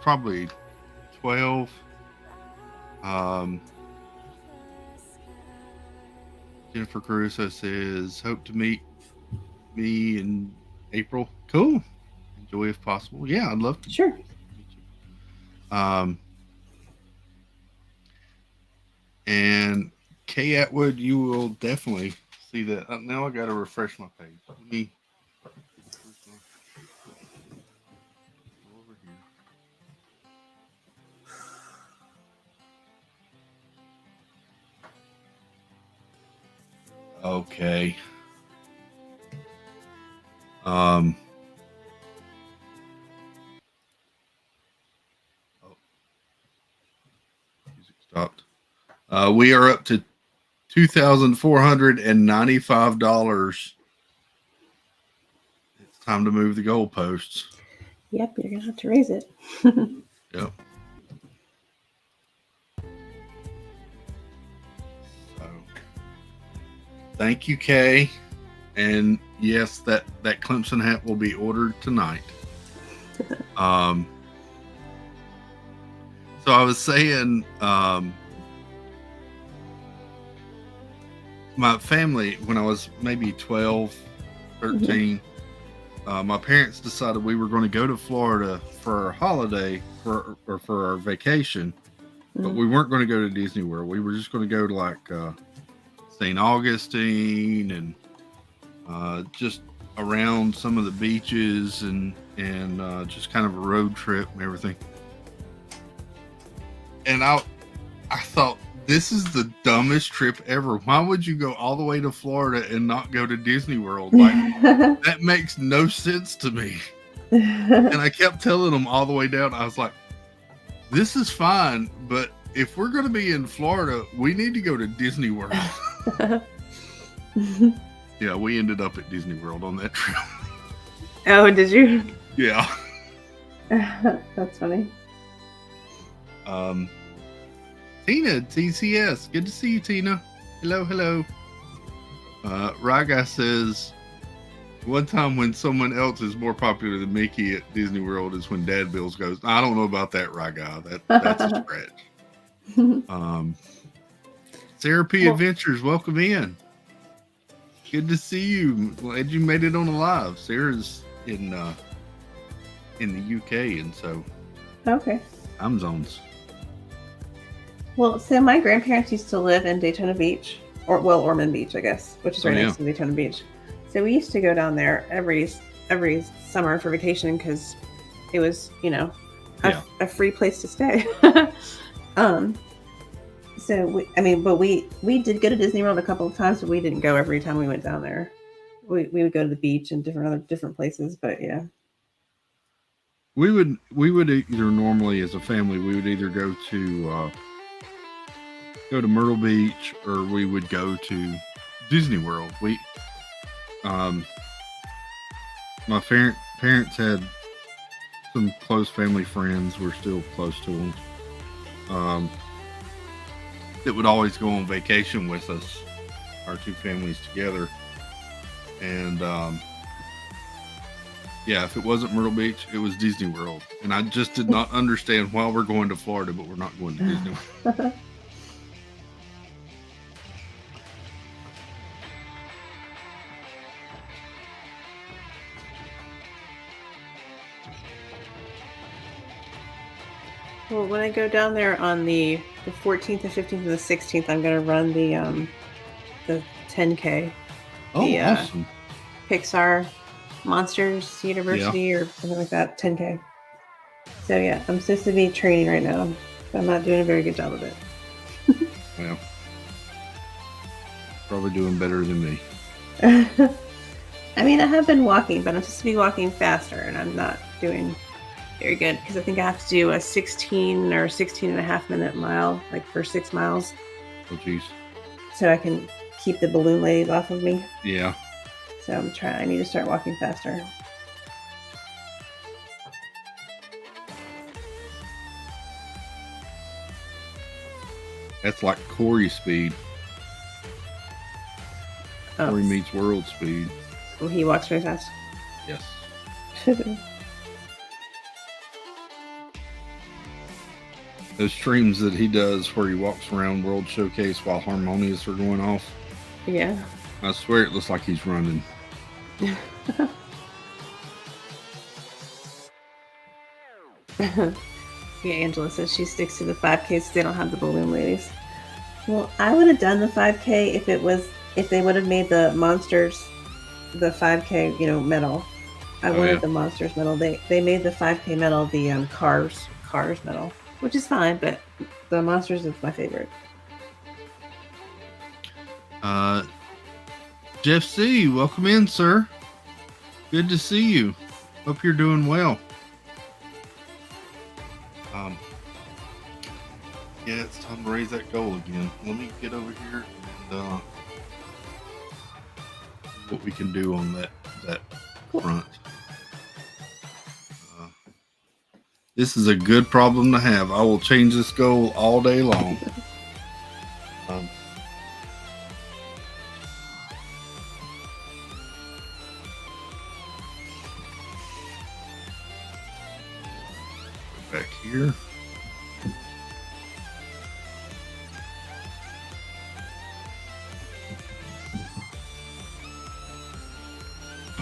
probably 12. Jennifer Caruso says, hope to meet me in April. Cool. Enjoy if possible. Yeah, I'd love to. Sure. And Kay Atwood, you will definitely see that. Now I got to refresh my page. Let me go over here. Okay. We are up to $2,495. It's time to move the goalposts. Yep, you're gonna have to raise it. Yep. So, thank you, Kay. And yes, that Clemson hat will be ordered tonight. So I was saying, my family, when I was maybe 12, 13, my parents decided we were going to go to Florida for our holiday for our vacation, but we weren't going to go to Disney World. We were just going to go to like St. Augustine and just around some of the beaches and just kind of a road trip and everything. And I thought, this is the dumbest trip ever. Why would you go all the way to Florida and not go to Disney World? Like, that makes no sense to me. And I kept telling them all the way down, I was like, this is fine, but if we're going to be in Florida, we need to go to Disney World. Yeah, we ended up at Disney World on that trip. Oh, did you? Yeah. That's funny. Tina, TCS. Good to see you, Tina. Hello. Raga says, one time when someone else is more popular than Mickey at Disney World is when Dad Bills goes. I don't know about that, Raga. That's a stretch. Sarah P. Adventures, welcome in. Good to see you. Glad you made it on the live. Sarah's in the UK, and so Okay. time zones. Well, so my grandparents used to live in Daytona Beach, Ormond Beach, I guess, which is right next to Daytona Beach. So we used to go down there every summer for vacation because it was, a free place to stay. So we did go to Disney World a couple of times, but we didn't go every time we went down there. We would go to the beach and different places, but yeah. We would either normally as a family we would either go to Myrtle Beach or we would go to Disney World. My parents had some close family friends. We're still close to them. That would always go on vacation with us, our two families together. And if it wasn't Myrtle Beach, it was Disney World. And I just did not understand why we're going to Florida, but we're not going to Disney World. Well, when I go down there on the 14th, the 15th, and the 16th, I'm going to run the 10K. Oh, awesome. Pixar Monsters University or something like that, 10K. So, yeah, I'm supposed to be training right now, but I'm not doing a very good job of it. Well, probably doing better than me. I mean, I have been walking, but I'm supposed to be walking faster, and I'm not doing very good because I think I have to do a 16 or 16 and a half minute mile, like for 6 miles. Oh, geez. So I can keep the balloon ladies off of me. Yeah. So I need to start walking faster. That's like Corey speed. Oh. Corey meets world speed. Well, he walks very fast. Yes. Those streams that he does where he walks around World Showcase while harmonious are going off. Yeah. I swear it looks like he's running. Yeah, Angela says she sticks to the 5K so they don't have the balloon ladies. Well, I would have done the 5K if they would have made the monsters the 5K, medal. I wanted the monsters medal. They made the 5K medal the cars medal, which is fine, but the monsters is my favorite. Jeff C, welcome in, sir. Good to see you. Hope you're doing well. Yeah, it's time to raise that goal again. Let me get over here and see what we can do on that front. This is a good problem to have. I will change this goal all day long. Back here.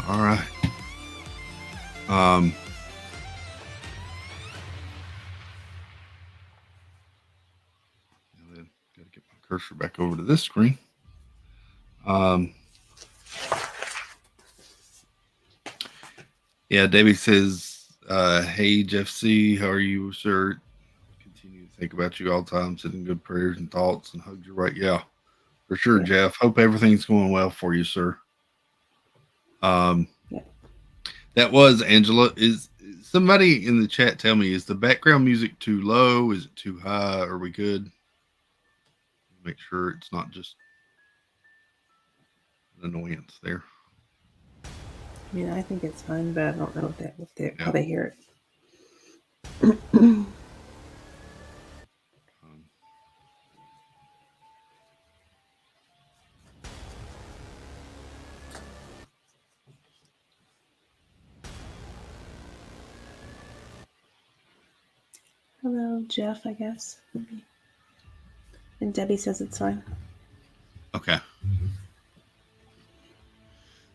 All right. And then gotta get my cursor back over to this screen. Yeah, Debbie says, hey Jeff C, how are you, sir? Continue to think about you all the time, sending good prayers and thoughts and hugs. You're right. Yeah, for sure, Jeff. Hope everything's going well for you, sir. That was Angela. Is somebody in the chat tell me, is the background music too low? Is it too high? Are we good? Make sure it's not just an annoyance there. Yeah, I think it's fine, but I don't know how they hear it. Hello, Jeff, I guess. And Debbie says it's fine. Okay.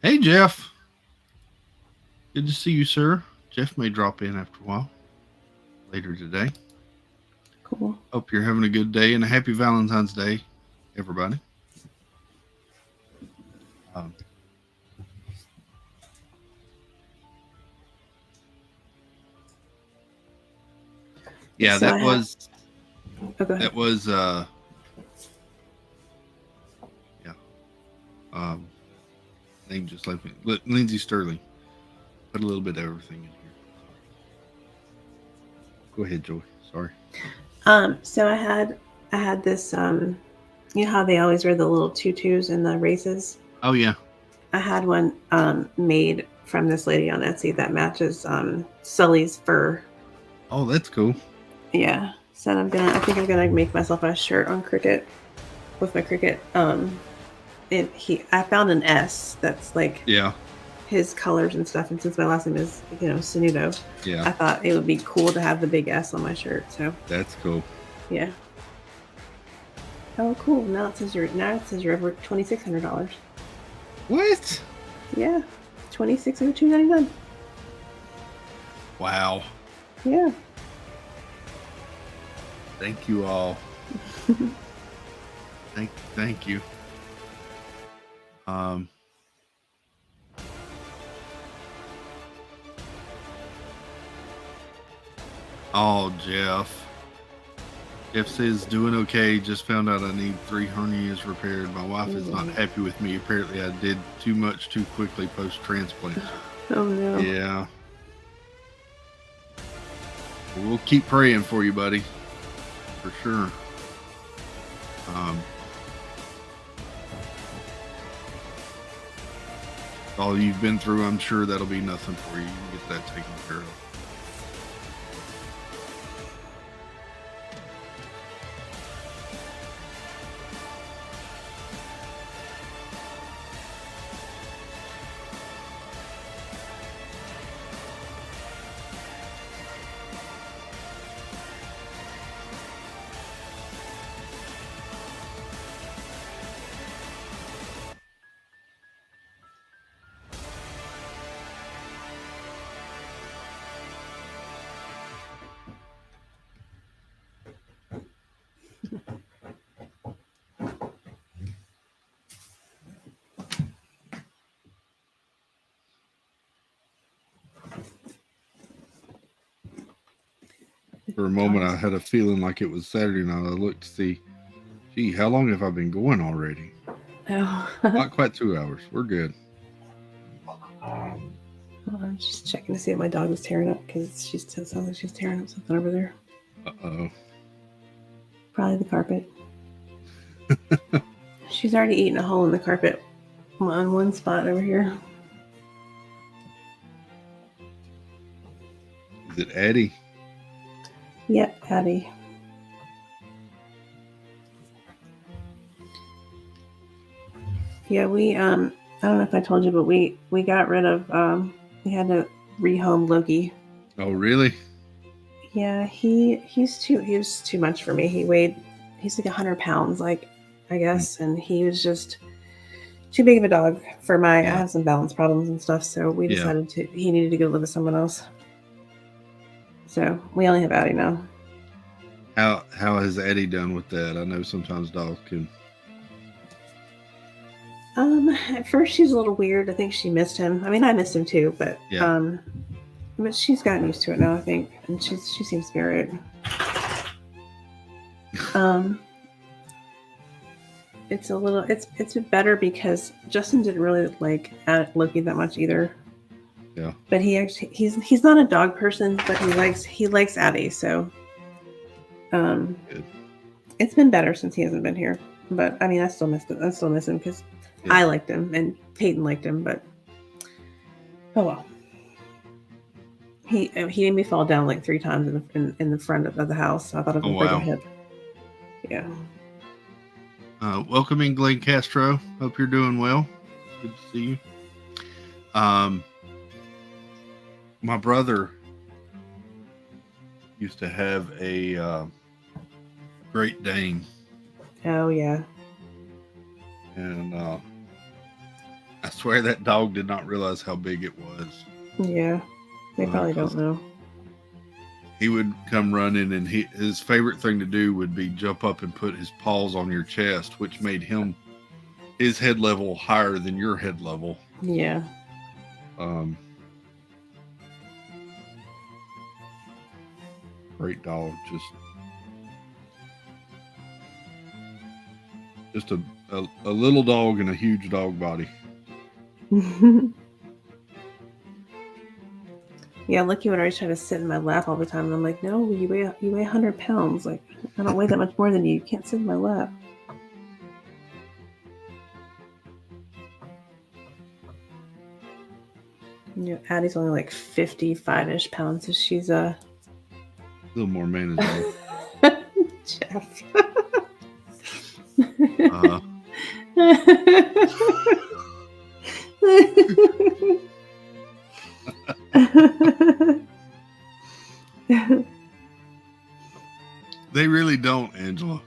Hey, Jeff. Good to see you, sir. Jeff may drop in after a while later today. Cool. Hope you're having a good day and a happy Valentine's Day, everybody. Yeah, so that was name just like me. Lindsay Sterling. Put a little bit of everything in here. Go ahead, Joy. Sorry. So I had this you know how they always wear the little tutus in the races? Oh yeah. I had one made from this lady on Etsy that matches Sully's fur. Oh, that's cool. Yeah. So I think I'm gonna make myself a shirt on Cricut with my Cricut. I found an S that's like his colors and stuff, and since my last name is Sanudo, I thought it would be cool to have the big S on my shirt. So that's cool. Yeah. Oh, cool! Now it says you're over $2,600. What? Yeah, $2,602.99. Wow. Yeah. Thank you all. Thank you. Oh, Jeff. Jeff says, doing okay. Just found out I need 3 hernias repaired. My wife is not happy with me. Apparently I did too much too quickly post-transplant. Oh, no. Yeah. We'll keep praying for you, buddy. For sure. All you've been through, I'm sure that'll be nothing for you. You can get that taken care of. For a moment, I had a feeling like it was Saturday night. I looked to see, gee, how long have I been going already? Oh. Not quite 2 hours. We're good. I'm just checking to see if my dog is tearing up because she still sounds like she's tearing up something over there. Uh-oh. Probably the carpet. She's already eaten a hole in the carpet on one spot over here. Is it Addie? Yep, Addie. Yeah, we I don't know if I told you, but we got rid of we had to rehome Loki. Oh, really? Yeah, he was too much for me. He's like 100 pounds, like I guess, and he was just too big of a dog for my. I have some balance problems and stuff, so we decided he needed to go live with someone else. So we only have Addie now. How has Addie done with that? I know sometimes dogs can. At first she was a little weird. I think she missed him. I mean, I missed him too, but but she's gotten used to it now, I think, and she seems to be alright. It's better because Justin didn't really like Loki that much either. Yeah. But he's not a dog person, but he likes Addie, so Good. It's been better since he hasn't been here. But I mean, I still miss him because I liked him and Peyton liked him, but oh well. He made me fall down like 3 times in the front of the house. So I thought it was a broken hip. Yeah. Welcome in, Glenn Castro. Hope you're doing well. Good to see you. My brother used to have a Great Dane. Oh yeah. And I swear that dog did not realize how big it was. Yeah. They probably don't know. He would come running, and his favorite thing to do would be jump up and put his paws on your chest, which made his head level higher than your head level. Yeah. Great dog, just a little dog and a huge dog body. Yeah, Lucky would always try to sit in my lap all the time, and I'm like, no, you weigh 100 pounds. Like, I don't weigh that much more than you. You can't sit in my lap. Yeah, Addie's only like 55-ish pounds, so she's a little more manageable. Jeff. They really don't, Angela.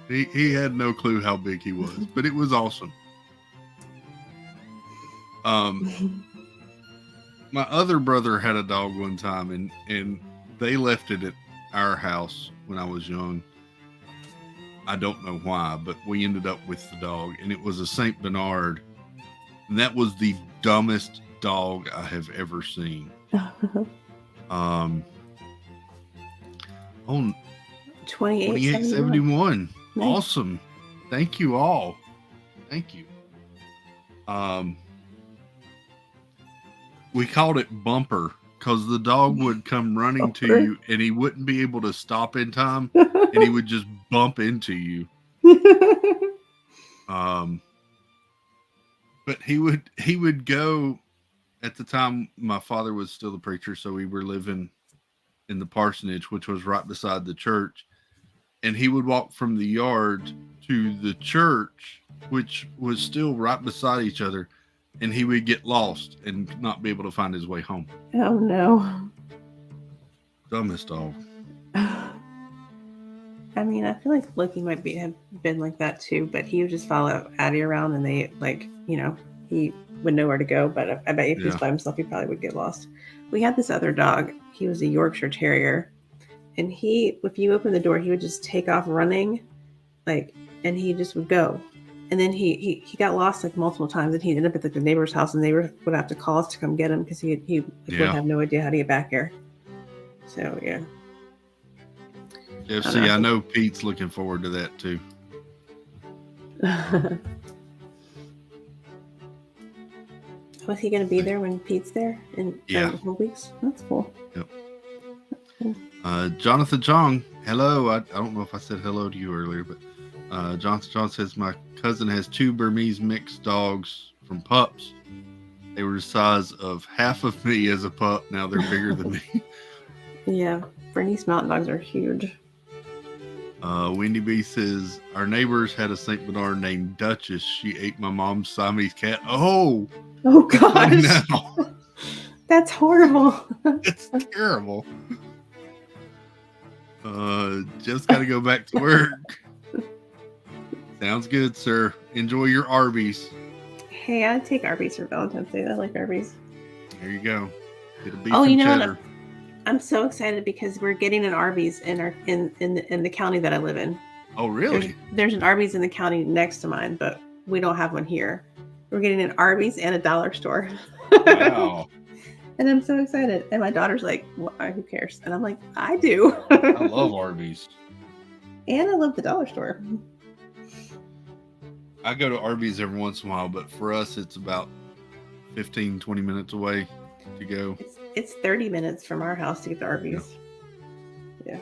He had no clue how big he was, but it was awesome. My other brother had a dog one time, and they left it at our house when I was young. I don't know why, but we ended up with the dog, and it was a Saint Bernard, and that was the dumbest dog I have ever seen. On 2871. Nice. Awesome. Thank you all. Thank you. We called it Bumper because the dog would come running to you and he wouldn't be able to stop in time and he would just bump into you. But he would go. At the time, my father was still the preacher, so we were living in the parsonage, which was right beside the church. And he would walk from the yard to the church, which was still right beside each other, and he would get lost and not be able to find his way home. Oh, no. Dumbest dog. I mean, I feel like Loki might have been like that too, but he would just follow Addie around, and they, like, you know, he would know where to go, but I bet if he was by himself, he probably would get lost. We had this other dog. He was a Yorkshire Terrier, and if you open the door, he would just take off running, like, and he just would go. And then he got lost like multiple times, and he'd end up at the neighbor's house, and they would have to call us to come get him because he would have no idea how to get back here. So yeah. Yeah, see, I know Pete's looking forward to that too. Was he going to be there when Pete's there in a couple weeks? That's cool. Yep. Jonathan Chong, hello. I don't know if I said hello to you earlier, but Jonathan Chong says my cousin has 2 Burmese mixed dogs from pups. They were the size of half of me as a pup. Now they're bigger than me. Yeah, Bernese Mountain Dogs are huge. Wendy B says our neighbors had a Saint Bernard named Duchess. She ate my mom's Siamese cat. Oh Gosh, no. That's horrible. It's terrible. Just got to go back to work. Sounds good, sir. Enjoy your Arby's. Hey, I take Arby's for Valentine's Day. I like Arby's. There you go. Get a beef Oh, you and know cheddar. what? I'm so excited because we're getting an Arby's in the county that I live in. Oh, really? There's an Arby's in the county next to mine, but we don't have one here. We're getting an Arby's and a dollar store. Wow. And I'm so excited. And my daughter's like, well, who cares? And I'm like, I do. I love Arby's. And I love the dollar store. I go to Arby's every once in a while, but for us, it's about 15, 20 minutes away to go. It's 30 minutes from our house to get to Arby's. Yeah.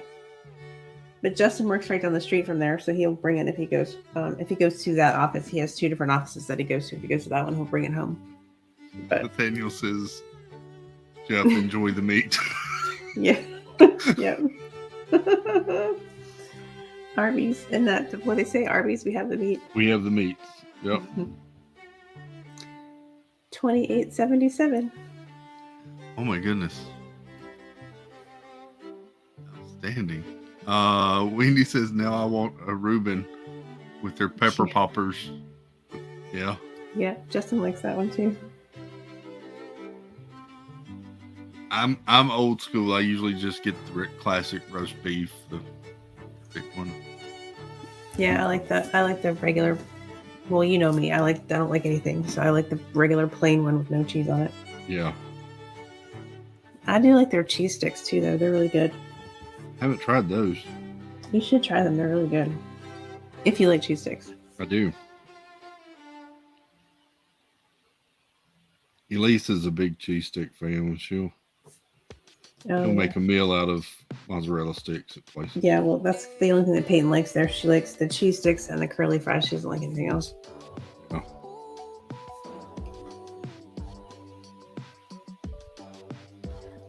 But Justin works right down the street from there, so he'll bring it if he goes. If he goes to that office, he has 2 different offices that he goes to. If he goes to that one, he'll bring it home. But Nathaniel says, Jeff, enjoy the meat. yeah. Yeah. Arby's, and that what they say, Arby's, we have the meat. We have the meat. Yep. $28.77. Oh my goodness. Outstanding. Wendy says now I want a Reuben with their pepper poppers. Yeah. Yeah, Justin likes that one too. I'm old school. I usually just get the classic roast beef, the thick one. Yeah, I like that. I like the regular. Well, you know me. I don't like anything, so I like the regular plain one with no cheese on it. Yeah. I do like their cheese sticks too, though. They're really good. Haven't tried those. You should try them. They're really good. If you like cheese sticks. I do. Elise is a big cheese stick fan. She'll make a meal out of mozzarella sticks at places. Yeah, well, that's the only thing that Peyton likes there. She likes the cheese sticks and the curly fries. She doesn't like anything else. Oh.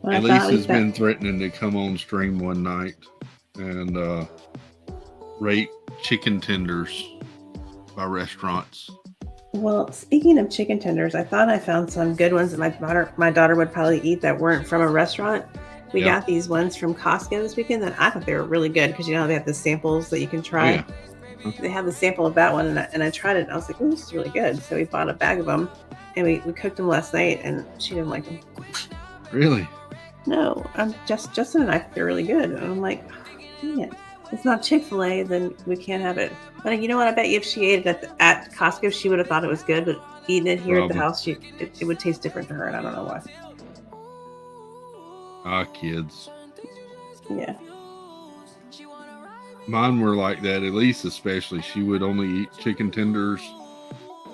Elise has been threatening to come on stream one night and rate chicken tenders by restaurants. Well, speaking of chicken tenders, I thought I found some good ones that my daughter would probably eat that weren't from a restaurant. We got these ones from Costco this weekend that I thought they were really good because, you know, they have the samples that you can try. Oh, yeah. They have the sample of that one, and I tried it, and I was like, oh, this is really good. So we bought a bag of them, and we cooked them last night, and she didn't like them. Really? No, Justin and I think they're really good. And I'm like, dang it. It's not Chick-fil-A, then we can't have it. But you know what? I bet you if she ate it at Costco, she would have thought it was good. But eating it here at the house, it would taste different to her, and I don't know why. Kids. Yeah. Mine were like that. Elise especially. She would only eat chicken tenders.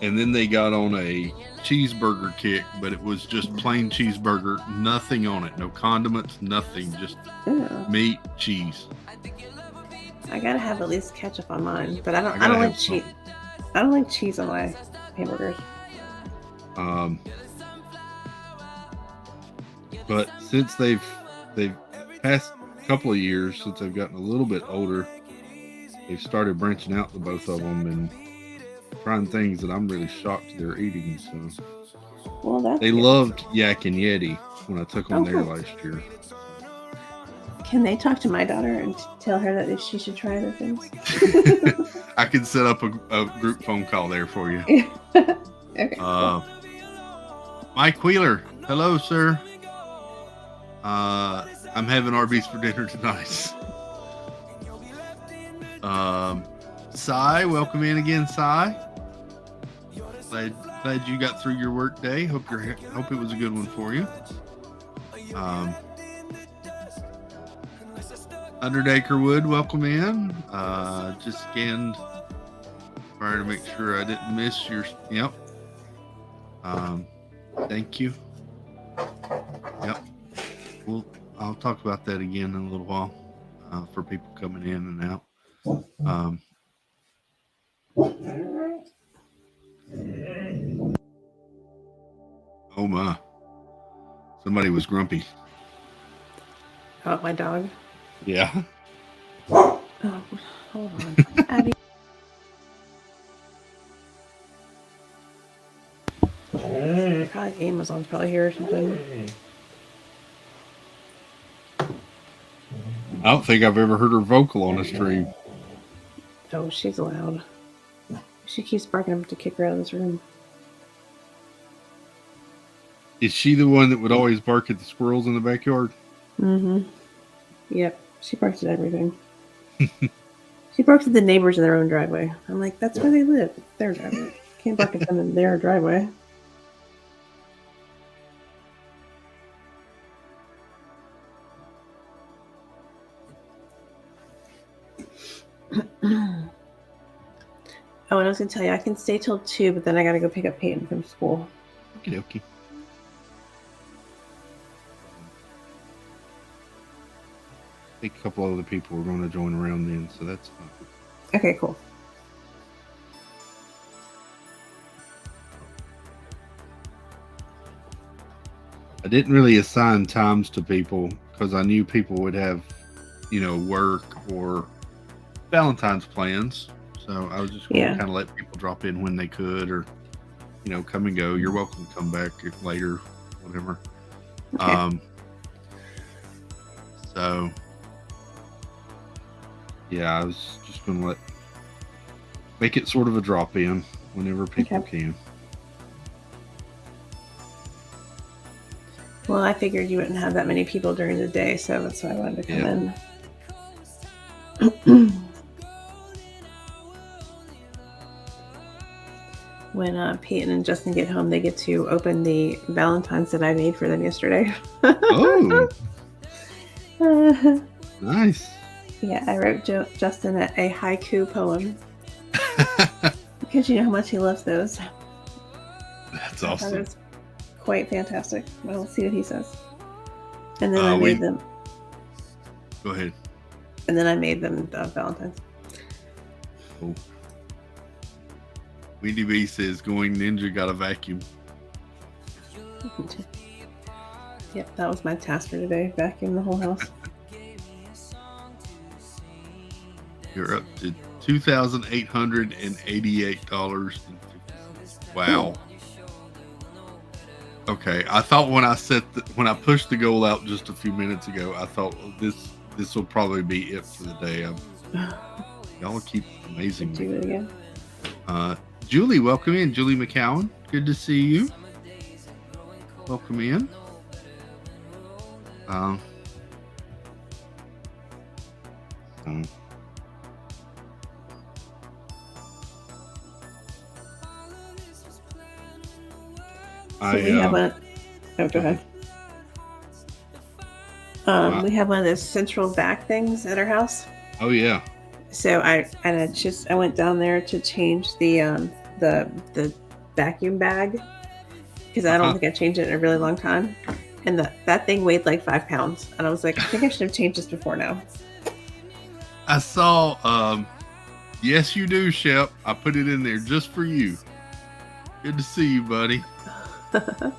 And then they got on a cheeseburger kick, but it was just plain cheeseburger, nothing on it, no condiments, nothing, just meat, cheese. I gotta have at least ketchup on mine, but I don't like cheese. I don't like cheese on my hamburgers. But since they've past couple of years, since they've gotten a little bit older, they've started branching out, the both of them, and trying things that I'm really shocked they're eating. So, well, they loved Yak and Yeti when I took them there last year. Can they talk to my daughter and tell her that she should try the things? I can set up a group phone call there for you. Okay. Mike Wheeler, hello, sir. I'm having Arby's for dinner tonight. Cy, welcome in again, Cy. Glad you got through your work day. Hope it was a good one for you. Underdakerwood, welcome in. Just scanned prior to make sure I didn't miss your. Yep. Thank you. Yep. Well, I'll talk about that again in a little while for people coming in and out. Oh my! Somebody was grumpy. Oh, my dog. Yeah. Oh, hold on, Abby. Probably Amazon's probably here or something. I don't think I've ever heard her vocal on a stream. Oh, she's loud. She keeps barking up to kick her out of this room. Is she the one that would always bark at the squirrels in the backyard? Mm-hmm. Yep. She barks at everything. She barks at the neighbors in their own driveway. I'm like, that's where they live. It's their driveway. Can't bark at them in their driveway. Oh, and I was going to tell you, I can stay till 2, but then I got to go pick up Peyton from school. Okay, okay. I think a couple other people are going to join around then, so that's fine. Okay, cool. I didn't really assign times to people because I knew people would have, work or Valentine's plans. So I was just going to kind of let people drop in when they could, or come and go. You're welcome to come back later, whatever. Okay. So yeah, I was just going to make it sort of a drop in whenever people can. Well, I figured you wouldn't have that many people during the day, so that's why I wanted to come in. When Peyton and Justin get home, they get to open the Valentines that I made for them yesterday. Oh, nice. Yeah, I wrote Justin a haiku poem because you know how much he loves those. That's awesome. It's quite fantastic. Well, we'll see what he says. And then I made them. Go ahead. And then I made them Valentines. Oh. Weedy B says, going ninja, got a vacuum. Yep, that was my task for today. Vacuum the whole house. You're up to $2,888. Wow. Okay, I thought when I when I pushed the goal out just a few minutes ago, I thought this will probably be it for the day. Y'all keep amazing. Do it again. Julie, welcome in. Julie McCowan, good to see you. Welcome in. We have one. Oh, go ahead. We have one of those central back things at our house. Oh yeah. So I went down there to change the vacuum bag because I don't think I've changed it in a really long time, and that thing weighed like 5 pounds, and I was like, I think I should have changed this before now. I saw. Yes, you do, Shep. I put it in there just for you. Good to see you, buddy. That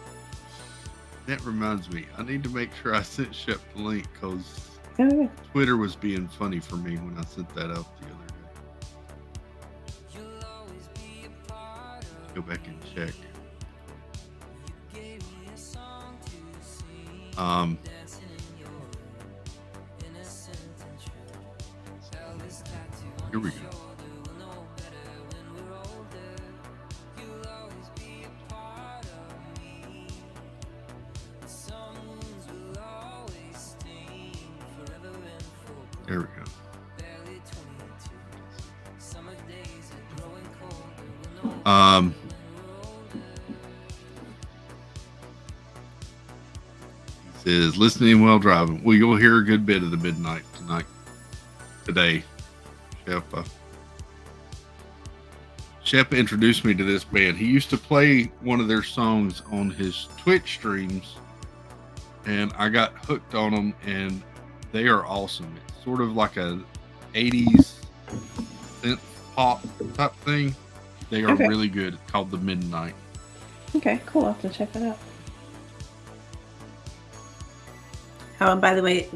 reminds me, I need to make sure I sent Shep the link because Twitter was being funny for me when I sent that out the other day. Let's go back and check. Here we go. There we go. He says, listening while driving. Well, you'll hear a good bit of the midnight today. Shep introduced me to this band. He used to play one of their songs on his Twitch streams and I got hooked on them, and they are awesome. It's sort of like a 80s synth pop type thing. They are Okay. really good. It's called the Midnight. Okay, cool. I'll have to check that out. Oh, and by the way,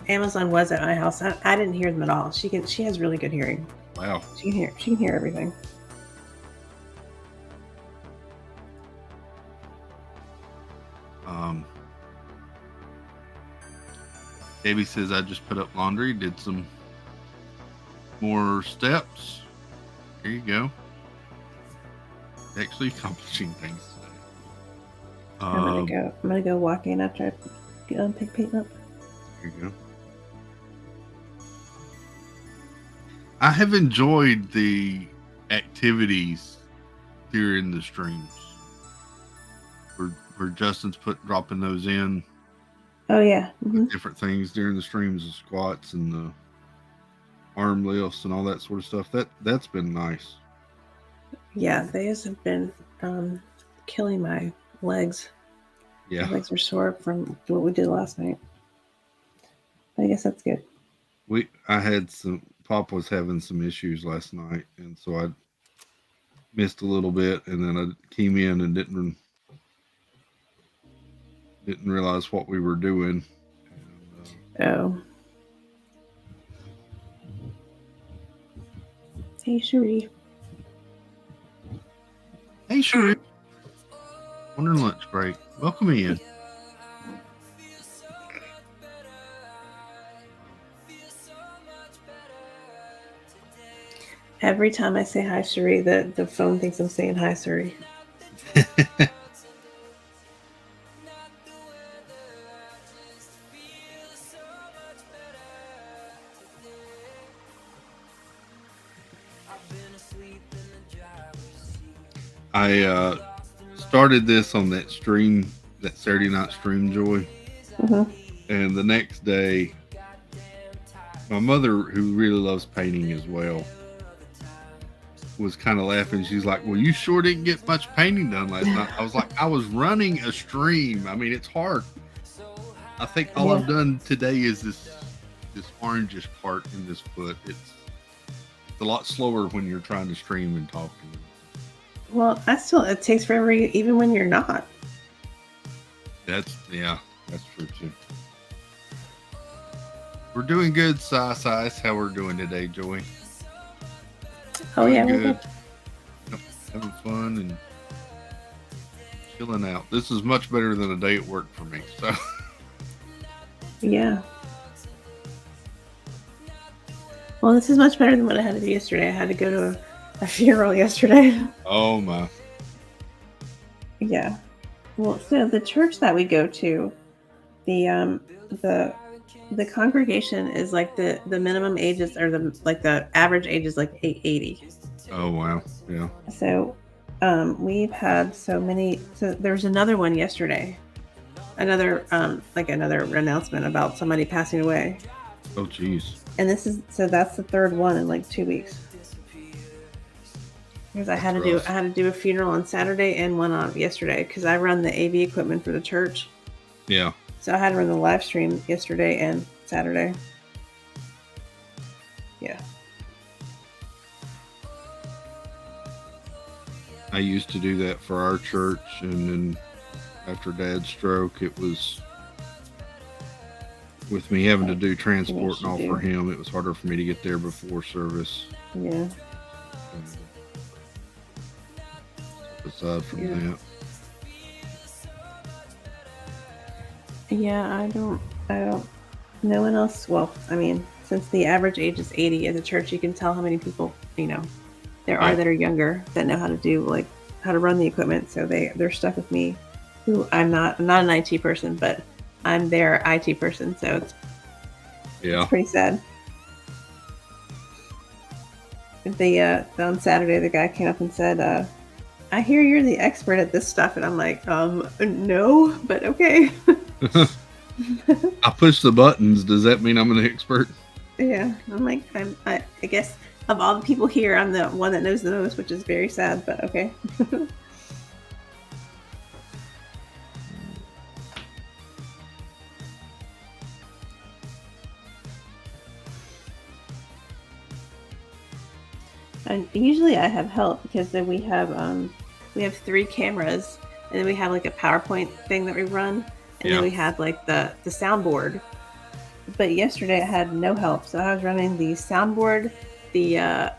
Amazon was at my house. I didn't hear them at all. She has really good hearing. Wow. She can hear everything. Davey says I just put up laundry, did some more steps. There you go. Actually accomplishing things today. I'm gonna go walking after I pick Peyton up. There you go. I have enjoyed the activities during the streams. Where Justin's dropping those in. Oh yeah. Mm-hmm. Different things during the streams, the squats and the arm lifts and all that sort of stuff. That's been nice. Yeah, these have been killing my legs. Yeah, my legs are sore from what we did last night. But I guess that's good. Pop was having some issues last night, and so I missed a little bit, and then I came in and didn't realize what we were doing. Oh. Hey, Cherie. Hey, Cherie. Wondering lunch break. Welcome in. Every time I say hi, Cherie, the phone thinks I'm saying hi, Cherie. I started this on that stream, that Saturday night stream, Joy. Mm-hmm. And the next day, my mother, who really loves painting as well, was kind of laughing. She's like, well, you sure didn't get much painting done last night. I was like, I was running a stream. I mean, it's hard. I think all I've done today is this orangish part in this foot. It's a lot slower when you're trying to stream and talk. Well, it takes forever, even when you're not. That's true too. We're doing good, Size. How we're doing today, Joey? Oh yeah, we're good. Yep, having fun and chilling out. This is much better than a day at work for me. So yeah. Well, this is much better than what I had to do yesterday. I had to go to a funeral yesterday. Oh my. Yeah. Well, so the church that we go to, the congregation is like the minimum ages, or the average age is like 80. Oh wow. Yeah. So we've had so many. So there's another one yesterday, another announcement about somebody passing away. Oh geez. And that's the third one in like 2 weeks. Because I had to do a funeral on Saturday and one on yesterday, because I run the AV equipment for the church. Yeah. So I had to run the live stream yesterday and Saturday. Yeah. I used to do that for our church, and then after Dad's stroke, it was with me having to do transport and all for him. It was harder for me to get there before service. Yeah. Aside from that. Yeah, I don't. No one else. Well, I mean, since the average age is 80 at the church, you can tell how many people there are that are younger that know how to run the equipment. So they're stuck with me, who I'm not an IT person, but I'm their IT person. So it's pretty sad. On Saturday, the guy came up and said, I hear you're the expert at this stuff. And I'm like, no, but okay. I push the buttons. Does that mean I'm an expert? Yeah. I'm like, I guess of all the people here, I'm the one that knows the most, which is very sad, but okay. And usually I have help because then we have 3 cameras, and then we have like a PowerPoint thing that we run, and then we have like the soundboard. But yesterday I had no help, so I was running the soundboard, the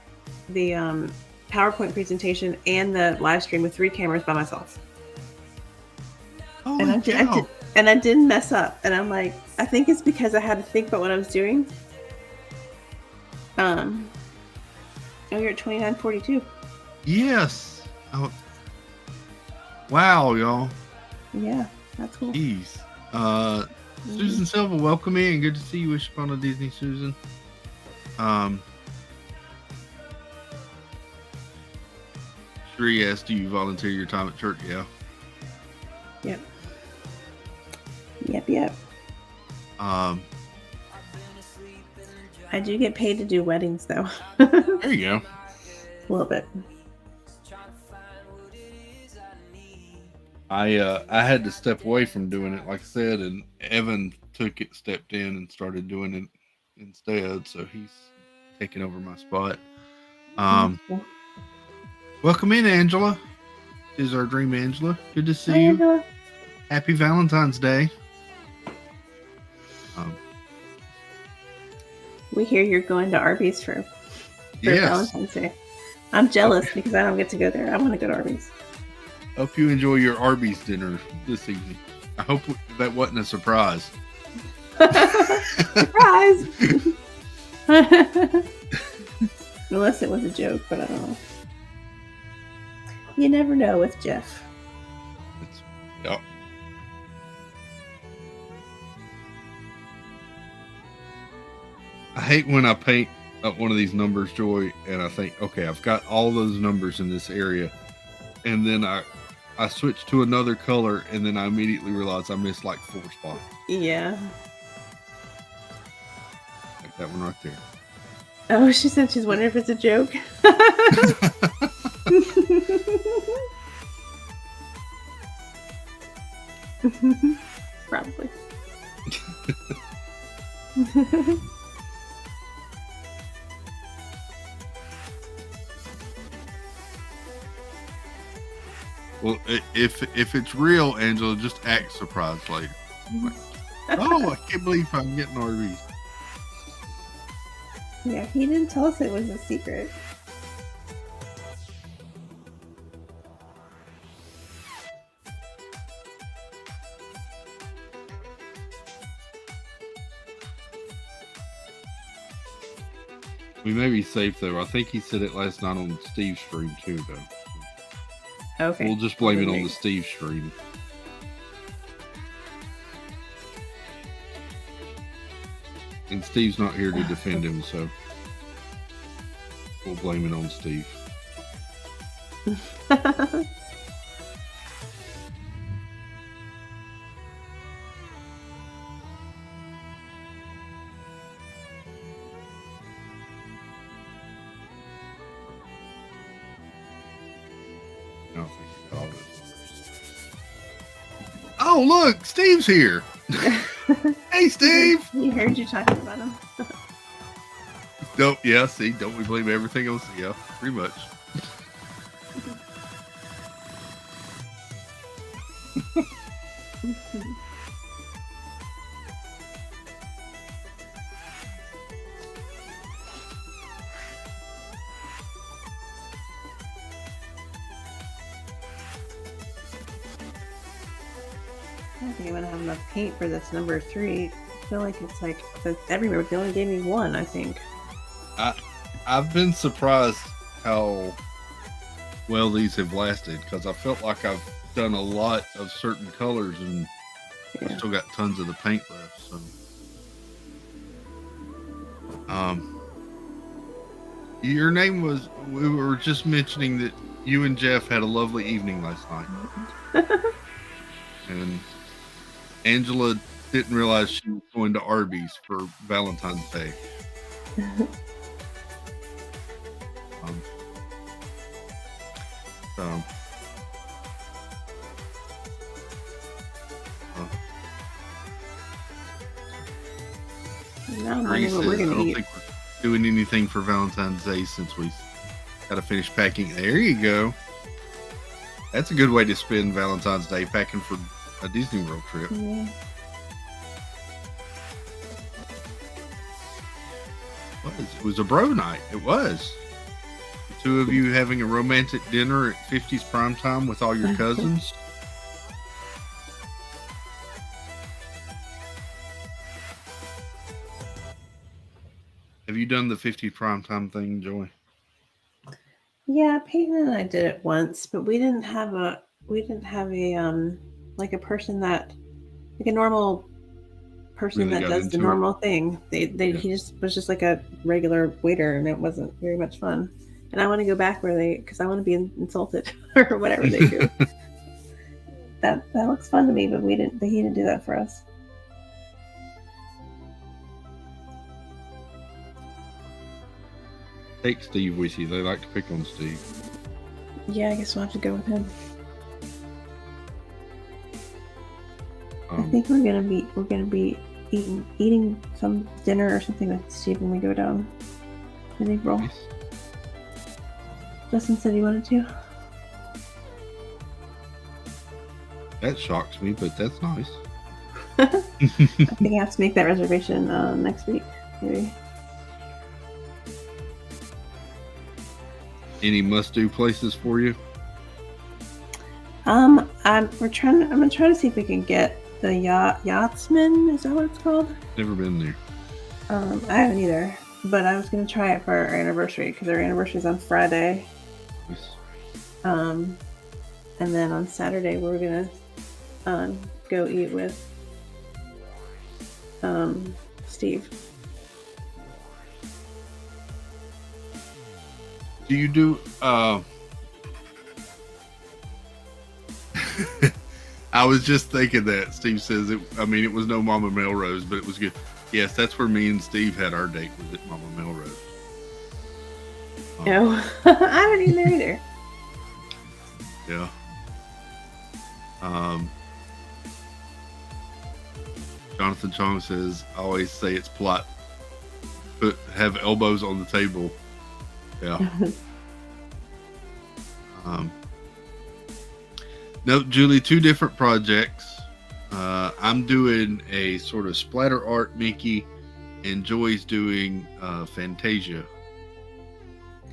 PowerPoint presentation, and the live stream with 3 cameras by myself. Holy cow. And I didn't mess up. And I'm like, I think it's because I had to think about what I was doing. Oh, you're at 29:42. Yes. Oh. Wow, y'all. Yeah, that's cool. Jeez. Susan Silva, welcome in. Good to see you. Wish upon a Disney, Susan. Sheree asked, do you volunteer your time at church? Yeah. Yep. Yep. I do get paid to do weddings, though. There you go. A little bit. I had to step away from doing it, like I said, and Evan stepped in and started doing it instead, so he's taking over my spot. Welcome in, Angela. This is our dream, Angela. Good to see you. Angela. Happy Valentine's Day. We hear you're going to Arby's for Valentine's Day. I'm jealous because I don't get to go there. I want to go to Arby's. Hope you enjoy your Arby's dinner this evening. I hope that wasn't a surprise. Surprise! Unless it was a joke, but I don't know. You never know with Jeff. Yep. I hate when I paint up one of these numbers, Joy, and I think, okay, I've got all those numbers in this area, and then I switch to another color, and then I immediately realize I missed like 4 spots. Yeah. Like that one right there. Oh, she said she's wondering if it's a joke. Probably. Well, if it's real, Angela, just act surprised later. Like, oh, I can't believe I'm getting Arby's. Yeah, he didn't tell us it was a secret. We may be safe though. I think he said it last night on Steve's stream too, though. Okay. We'll just blame it on the Steve stream. And Steve's not here to defend him, so we'll blame it on Steve. Oh, look, Steve's here. Hey, Steve. He heard you talking about him. Don't we blame everything else? Yeah, pretty much. I don't think I'm gonna have enough paint for this number 3. I feel like it's like everywhere. They only gave me 1, I think. I've been surprised how well these have lasted because I felt like I've done a lot of certain colors and I still got tons of the paint left. So, your name was. We were just mentioning that you and Jeff had a lovely evening last night, and Angela didn't realize she was going to Arby's for Valentine's Day. Now I'm wondering what we're gonna eat. I don't think we're doing anything for Valentine's Day since we Got to finish packing. There you go. That's a good way to spend Valentine's Day, packing for a Disney World trip. Yeah. It was a bro night. It was. The two of you having a romantic dinner at 50s prime time with all your cousins. Have you done the 50 primetime thing, Joy? Yeah, Peyton and I did it once, but we didn't have a like a person that, like a normal person Really that got does the into it. normal thing. Yeah. He just was just like a regular waiter, and it wasn't very much fun. And I want to go back because I want to be insulted or whatever they do. That looks fun to me, but he didn't do that for us. Take Steve with you. They like to pick on Steve. Yeah, I guess we'll have to go with him. I think we're gonna be eating some dinner or something with Steve when we go down in April. Nice. Justin said he wanted to. That shocks me, but that's nice. I think I have to make that reservation next week, maybe. Any must-do places for you? I'm gonna try to see if we can get the Yachtsman. Is that what it's called? Never been there. I haven't either, but I was gonna try it for our anniversary because our anniversary is on Friday. Nice. And then on Saturday we're gonna go eat with Steve. Do you do I was just thinking that Steve says it was no Mama Melrose, but it was good. Yes, that's where me and Steve had our date, was at Mama Melrose. No, I haven't eaten there either. Yeah. Jonathan Chong says, I always say it's polite. Have elbows on the table. Yeah. No, Julie, two different projects. I'm doing a sort of splatter art Mickey, and Joy's doing Fantasia.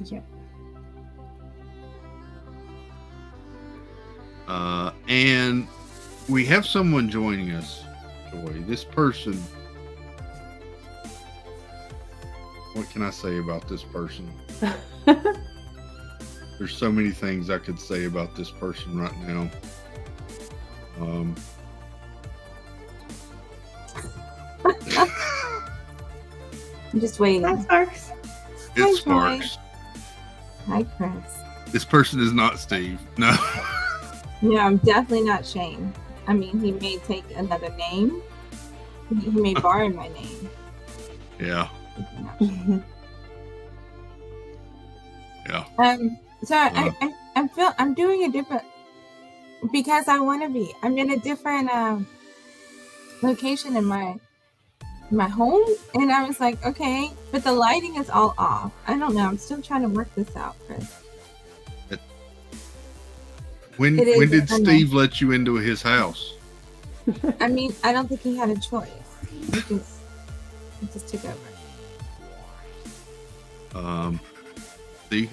Yep. And we have someone joining us, Joy. This person. What can I say about this person? There's so many things I could say about this person right now. I'm just waiting. Hi, Sparks. It's Joy. Sparks. Hi, Chris. This person is not Steve. No. No, I'm definitely not Shane. I mean, he may take another name. He may borrow my name. Yeah. Yeah. So I'm doing a different, because I want to be. I'm in a different location in my home, and I was like, okay, but the lighting is all off. I don't know. I'm still trying to work this out, Chris. When did Steve let you into his house? I mean, I don't think he had a choice. He just took over.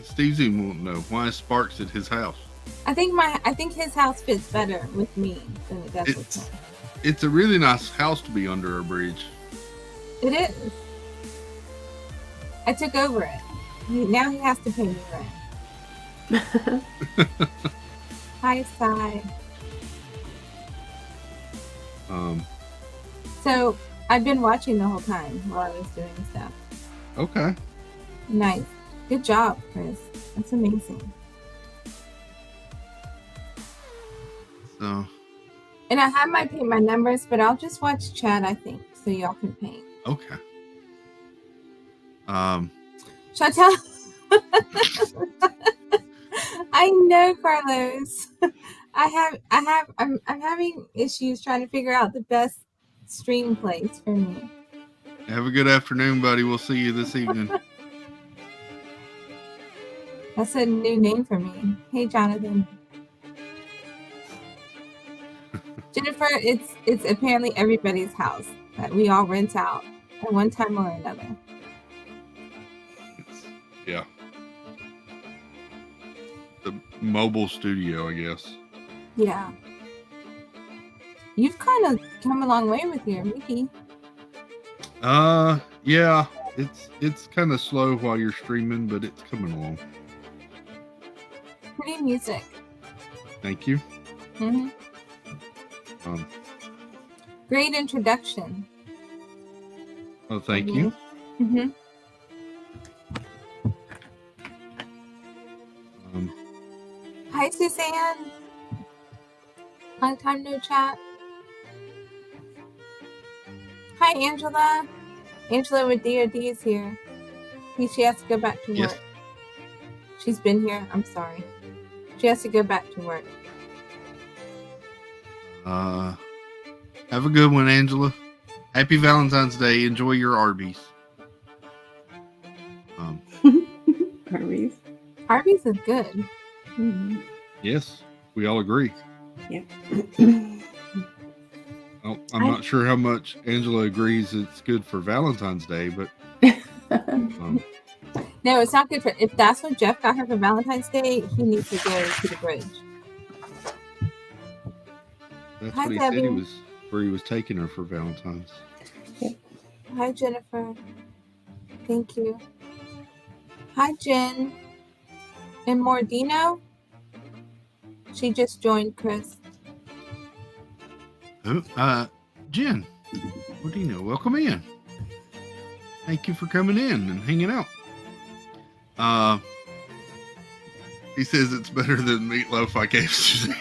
Steve's even won't know. Why is Sparks at his house? I think his house fits better with me than it does with him. It's a really nice house to be under a bridge. It is. I took over it. Now he has to pay me rent. Hi, Sai. So I've been watching the whole time while I was doing stuff. Okay. Nice. Good job, Chris. That's amazing. So. And I have my numbers, but I'll just watch chat, I think, so y'all can paint. Okay. Should I tell? I know, Carlos. I'm having issues trying to figure out the best stream place for me. Have a good afternoon, buddy. We'll see you this evening. That's a new name for me. Hey, Jonathan. Jennifer, it's apparently everybody's house that we all rent out at one time or another. Yeah. The mobile studio, I guess. Yeah. You've kind of come a long way with your Mickey. Yeah. It's kind of slow while you're streaming, but it's coming along. Pretty music. Thank you. Mm-hmm. Great introduction. Oh, thank you. Mm-hmm. Hi, Suzanne. Long time no chat. Hi, Angela. Angela with DOD is here. She has to go back to work. Yes. She's been here. I'm sorry. She has to go back to work. Have a good one, Angela. Happy Valentine's Day. Enjoy your Arby's. Arby's. Arby's is good. Mm-hmm. Yes, we all agree. Yep. I'm not sure how much Angela agrees it's good for Valentine's Day, but no, it's not good for. If that's what Jeff got her for Valentine's Day, he needs to go to the bridge. that's Hi, what he Debbie. said he was where he was taking her for Valentine's. Hi, Jennifer. Thank you. Hi, Jen. And Mordino. She just joined, Chris. Oh, Jen, what do you know? Welcome in. Thank you for coming in and hanging out. He says it's better than meatloaf I gave Suzanne.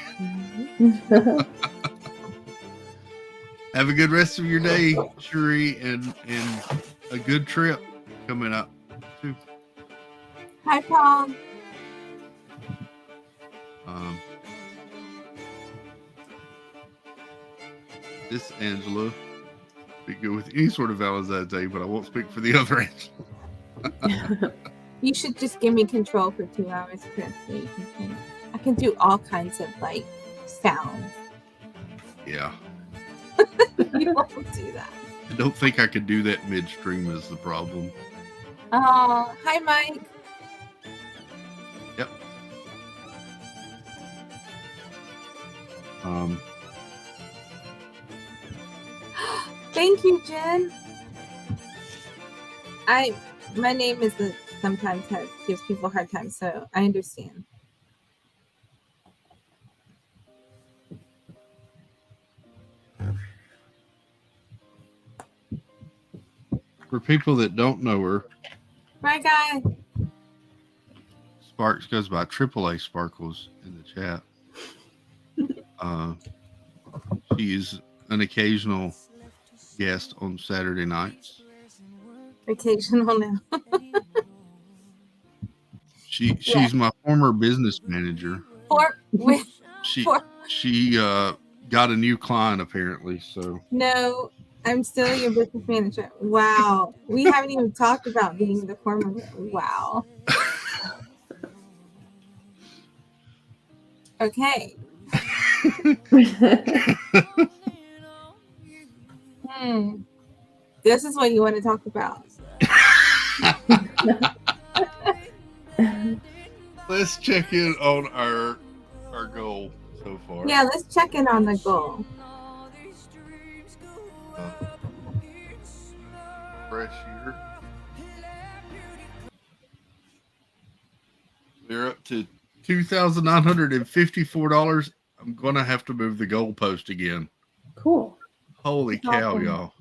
Have a good rest of your day, Shuri, and a good trip coming up too. Hi, Paul. This Angela be good with any sort of Valentine's Day, but I won't speak for the other Angela. You should just give me control for 2 hours, Chris. So you can, I can do all kinds of like sounds. Yeah. You won't do that. I don't think I could do that midstream is the problem. Oh, hi, Mike. Yep. Thank you, Jen. My name is sometimes gives people a hard time, so I understand. For people that don't know her, Bye, guy. Sparks goes by AAA Sparkles in the chat. She is an occasional guest on Saturday nights. Occasional now. She's my former business manager. She got a new client apparently. So no, I'm still your business manager. Wow, we haven't even talked about being the former. Wow. Okay. This is what you want to talk about. Let's check in on our goal so far. Yeah, let's check in on the goal. Fresh year. We're up to $2,954. I'm gonna have to move the goalpost again. Cool. Holy cow, awesome. y'all.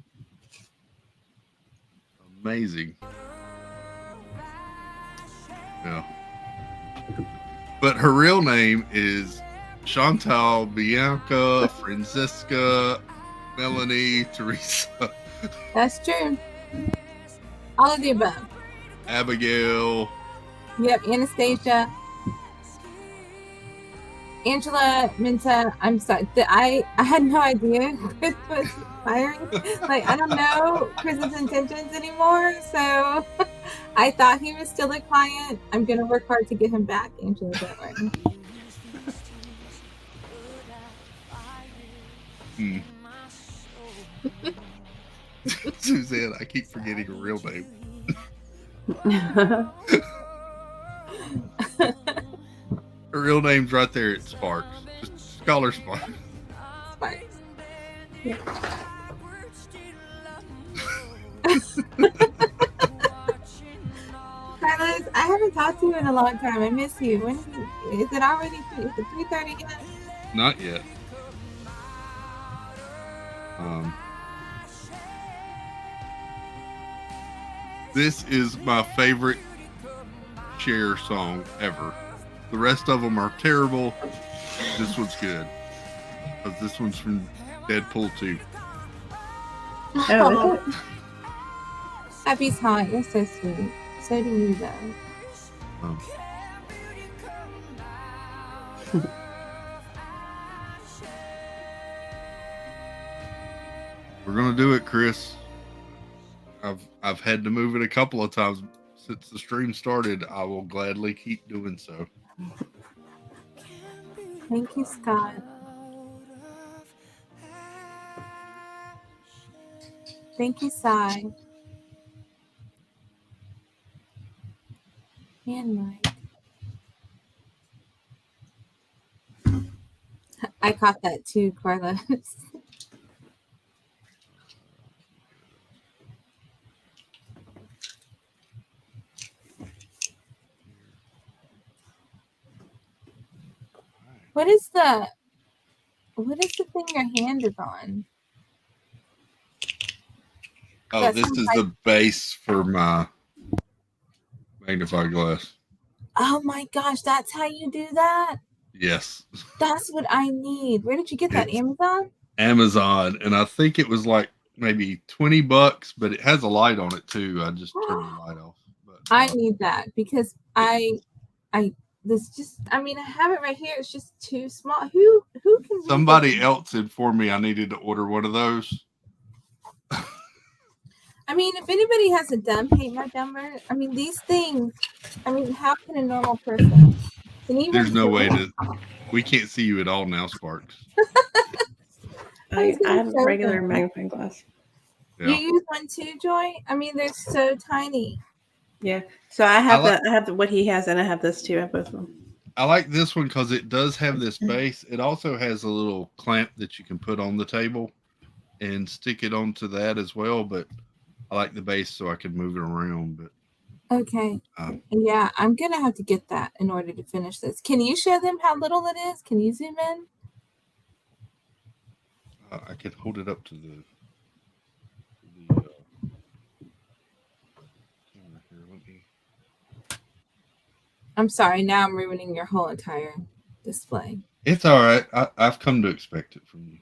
Amazing. Yeah. But her real name is Chantal Bianca Francesca Melanie Teresa That's true. All of the above. Abigail. Yep, Anastasia. Angela Minta, I'm sorry. I had no idea Chris was firing. Like, I don't know Chris's intentions anymore. So I thought he was still a client. I'm going to work hard to get him back, Angela. Don't worry. Suzanne, I keep forgetting her real name. Her real name's right there at Sparks. Just call her Sparks. Sparks. Yeah. Carlos, I haven't talked to you in a long time. I miss you. When is it already? Is it 3:30 yet? Not yet. This is my favorite Cher song ever. The rest of them are terrible. This one's good. Because this one's from Deadpool 2. Oh, is it? Happy's hot. You're so sweet. So do you, though. We're gonna do it, Chris. I've had to move it a couple of times since the stream started. I will gladly keep doing so. Thank you, Scott. Thank you, Sai. And Mike. I caught that too, Carlos. What is the thing your hand is on? Oh, That this sounds is like- the base for my magnifying glass. Oh my gosh, that's how you do that? Yes. That's what I need. Where did you get that? It's Amazon? Amazon, and I think it was like maybe $20, but it has a light on it too. I just turned the light off. But, I need that because I mean, I have it right here. It's just too small. Who can read somebody this? else informed me I needed to order one of those. I mean, if anybody has a dumb paint by number, I mean, these things, I mean, how can a normal person? There's no way to. We can't see you at all now, Sparks. I have a regular magnifying glass. Yeah. You use one too, Joy? I mean, they're so tiny. Yeah. So I have what he has, and I have this too. I have both of them. I like this one because it does have this base. It also has a little clamp that you can put on the table and stick it onto that as well. But I like the base so I can move it around. But Okay. Yeah, I'm gonna have to get that in order to finish this. Can you show them how little it is? Can you zoom in? I can hold it up to the camera here. Let me. I'm sorry. Now I'm ruining your whole entire display. It's all right. I've come to expect it from you.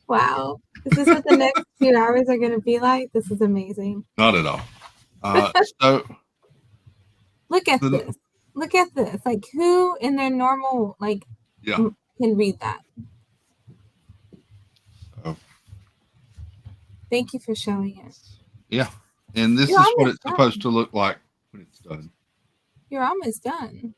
Wow. Is this what the next 2 hours are going to be like? This is amazing. Not at all. So look at this. Look at this. Like, who in their normal, like, can read that? Oh. Thank you for showing it. Yeah. And this is what it's supposed to look like when it's done. You're almost done.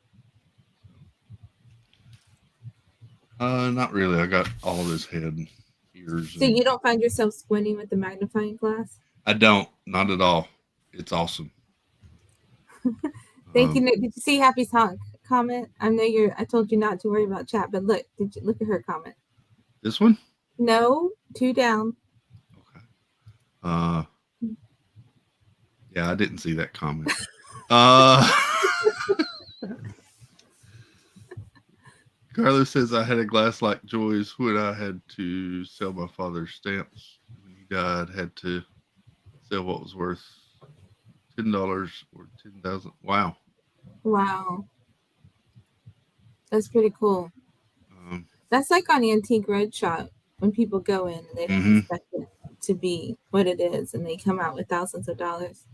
Not really. I got all of his head and ears. So you don't find yourself squinting with the magnifying glass? I don't. Not at all. It's awesome. Thank you. Did you see Happy's comment? I know I told you not to worry about chat, but look. Did you look at her comment? This one? No, 2 down. Okay. Yeah, I didn't see that comment. Carlos says I had a glass like Joy's when I had to sell my father's stamps. When he died, had to sell what was worth $10 or $10,000. Wow. Wow. That's pretty cool. That's like on Antique Roadshow when people go in and they don't expect it to be what it is, and they come out with thousands of dollars.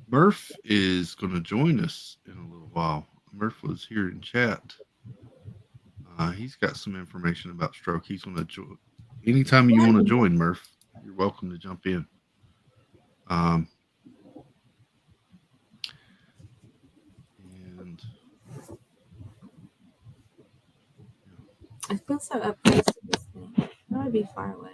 Murph is going to join us in a little while. Murph was here in chat. He's got some information about stroke. He's going to join. Anytime you want to join, Murph, you're welcome to jump in. And I feel so up close to this thing. I want to be far away.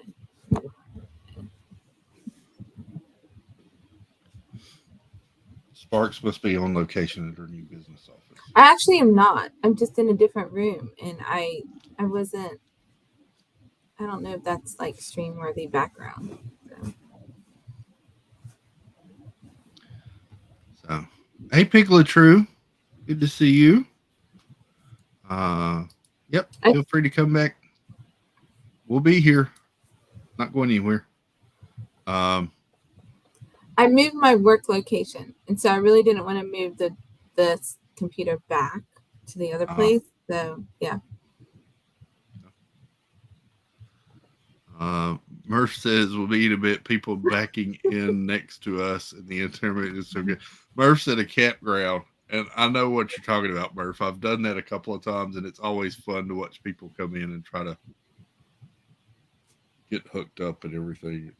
Sparks must be on location at her new business office. I actually am not. I'm just in a different room, and I wasn't. I don't know if that's like stream worthy background. So, hey, Piglet True, good to see you. Yep, feel free to come back. We'll be here. Not going anywhere. I moved my work location, and so I really didn't want to move the computer back to the other place. So yeah. Murph says we'll be in a bit. People backing in next to us, and the internet is so good. Murph's at a campground, and I know what you're talking about, Murph. I've done that a couple of times, and it's always fun to watch people come in and try to get hooked up and everything.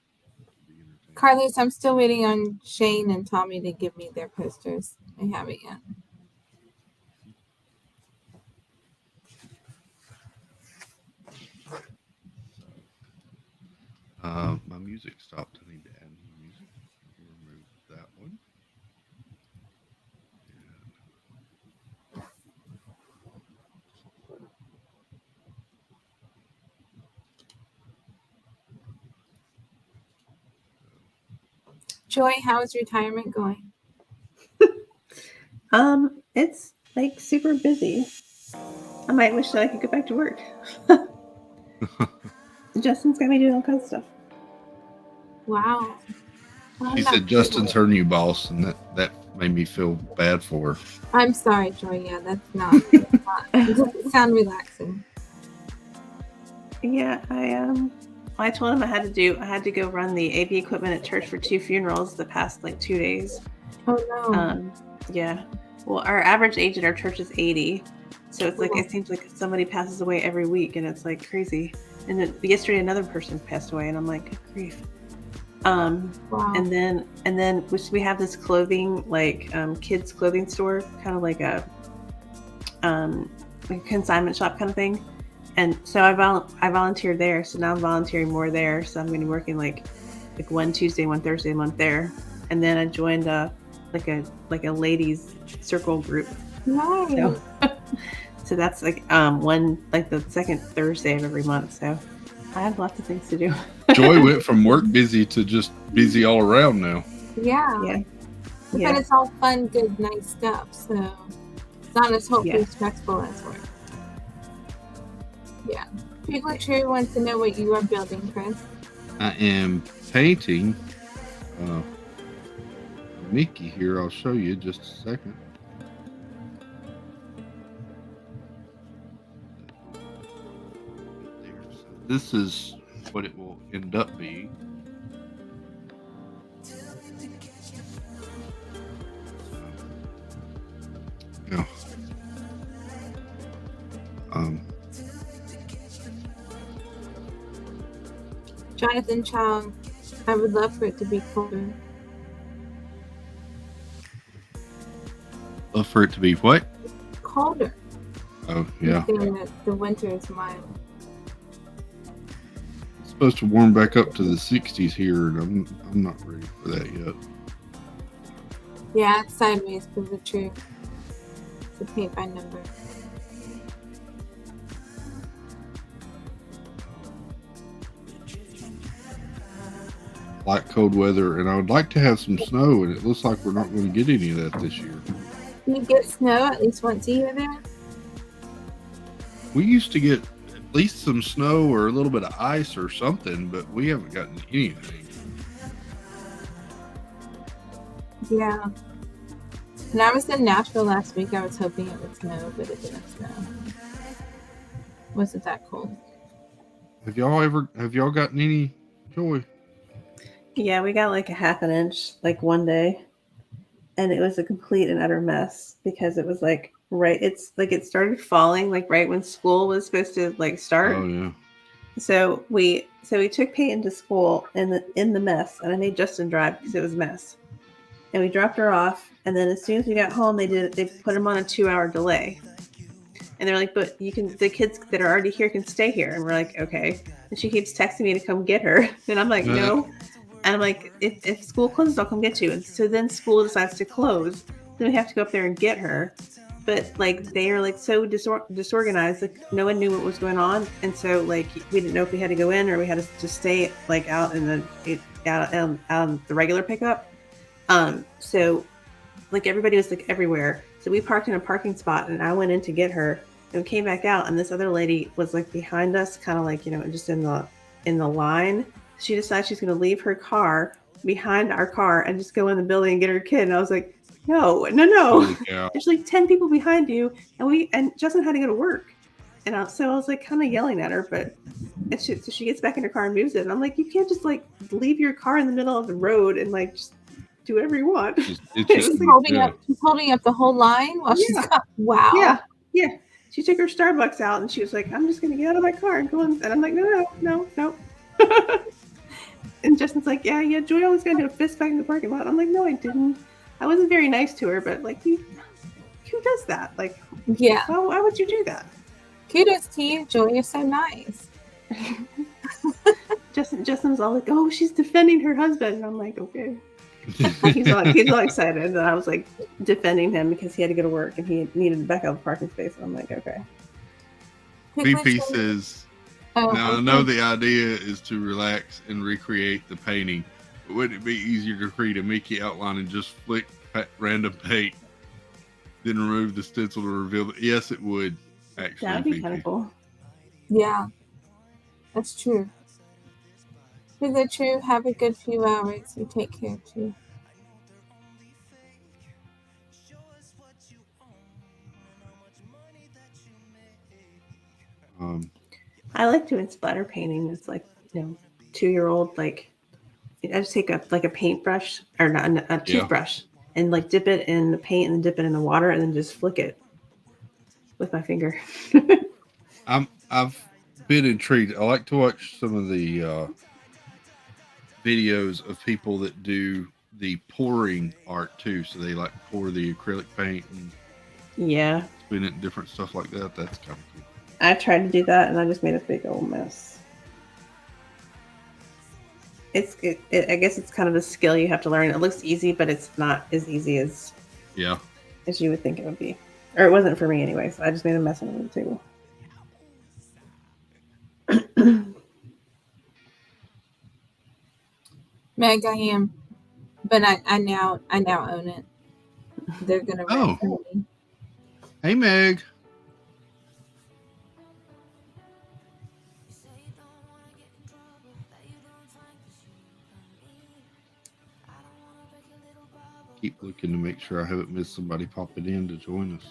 Carlos, I'm still waiting on Shane and Tommy to give me their posters. I haven't yet. My music stopped. I need to add new music. Remove that one. Joy, how is retirement going? It's like super busy. I might wish that I could go back to work. Justin's got me doing all kinds of stuff. Wow. She said Justin's her new boss, and that made me feel bad for her. I'm sorry, Joy. Yeah, that's not. It doesn't sound relaxing. Yeah, I told him I had to go run the AV equipment at church for 2 funerals the past like 2 days. Oh no. Yeah. Well, our average age at our church is 80, so it's like it seems like somebody passes away every week, and it's like crazy. And then yesterday another person passed away, and I'm like, good grief. Wow. And then we have this clothing, like kids clothing store, kind of like a consignment shop kind of thing. And so I volunteered there. So now I'm volunteering more there. So I'm going to be working like one Tuesday, one Thursday a month there. And then I joined like a ladies circle group. Nice. So that's like the second Thursday of every month. So I have lots of things to do. Joy went from work busy to just busy all around now. Yeah. But it's all fun, good, nice stuff. So it's not as hopefully stressful as work. Yeah. People True wants to know what you are building, Chris. I am painting Mickey here. I'll show you in just a second. So this is what it will end up being. Yeah. Jonathan Chong, I would love for it to be colder. Love for it to be what? Colder. Oh, yeah. That the winter is mild. It's supposed to warm back up to the 60s here, and I'm not ready for that yet. Yeah, it's sideways, but the true. It's a paint by number. Like cold weather, and I would like to have some snow, and it looks like we're not going to get any of that this year. Do you get snow at least once a year there? We used to get at least some snow or a little bit of ice or something, but we haven't gotten anything. Yeah. When I was in Nashville last week, I was hoping it would snow, but it didn't snow. Wasn't that cold? Have y'all gotten any, Joy? Yeah, we got like a half an inch, like one day. and it was a complete and utter mess because it was like it's like it started falling like right when school was supposed to like start. Oh yeah. So we took Peyton to school in the mess, and I made Justin drive because it was a mess. And we dropped her off, and then as soon as we got home, they put him on a 2-hour delay. And they're like, but the kids that are already here can stay here. And we're like, okay. And she keeps texting me to come get her. And I'm like, no. And I'm like, if school closes, I'll come get you. And so then school decides to close. Then we have to go up there and get her. But like they are like so disorganized, like no one knew what was going on, and so like we didn't know if we had to go in or we had to just stay like out in the the regular pickup. So like everybody was like everywhere. So we parked in a parking spot, and I went in to get her, and we came back out, and this other lady was like behind us, kind of like just in the line. She decided she's going to leave her car behind our car and just go in the building and get her kid. And I was like, no. There's like 10 people behind you, and Justin had to go to work. And so I was like kind of yelling at her, but so she gets back in her car and moves it. And I'm like, you can't just like leave your car in the middle of the road and like just do whatever you want. She's holding up the whole line while she's got, wow. Yeah. She took her Starbucks out and she was like, I'm just going to get out of my car and go in. And I'm like, no. And Justin's like, yeah, Joy always got into a fist fight in the parking lot. I'm like, no, I didn't. I wasn't very nice to her, but like, who does that? Like, yeah. Why would you do that? Kudos to you, Joy. You're so nice. Justin's all like, oh, she's defending her husband. And I'm like, okay. he's all excited. And I was like defending him because he had to go to work and he needed to back out the parking space. And I'm like, okay. VP says, now I know the idea is to relax and recreate the painting, but would it be easier to create a Mickey outline and just flick random paint, then remove the stencil to reveal it? Yes, it would. Actually, that'd be kind of cool. Yeah, that's true. Is it true? Have a good few hours. You take care too. I like doing splatter painting. It's like 2-year-old. Like I just take a paintbrush or not a toothbrush and like dip it in the paint and dip it in the water and then just flick it with my finger. I've been intrigued. I like to watch some of the videos of people that do the pouring art too. So they like pour the acrylic paint and spin it and different stuff like that. That's kind of cool. I tried to do that and I just made a big old mess. I guess it's kind of a skill you have to learn. It looks easy, but it's not as easy as you would think it would be. Or it wasn't for me anyway, so I just made a mess on the table. Meg, I am, but I now own it. They're gonna rent for me. Hey, Meg. Keep looking to make sure I haven't missed somebody popping in to join us.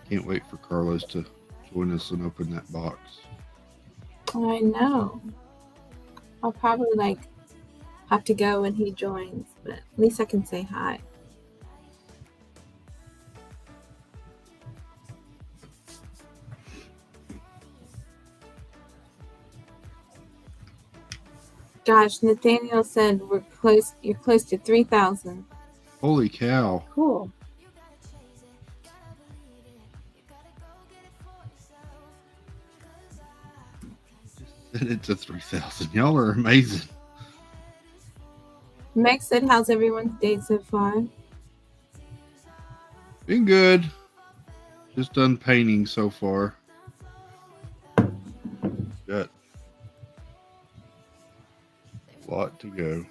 Can't wait for Carlos to join us and open that box. I know. I'll probably have to go when he joins, but at least I can say hi. Gosh, Nathaniel said you're close to 3,000. Holy cow. Cool. It's a 3,000. Y'all are amazing. Meg said, how's everyone's day so far? Been good. Just done painting so far. Got a lot to go.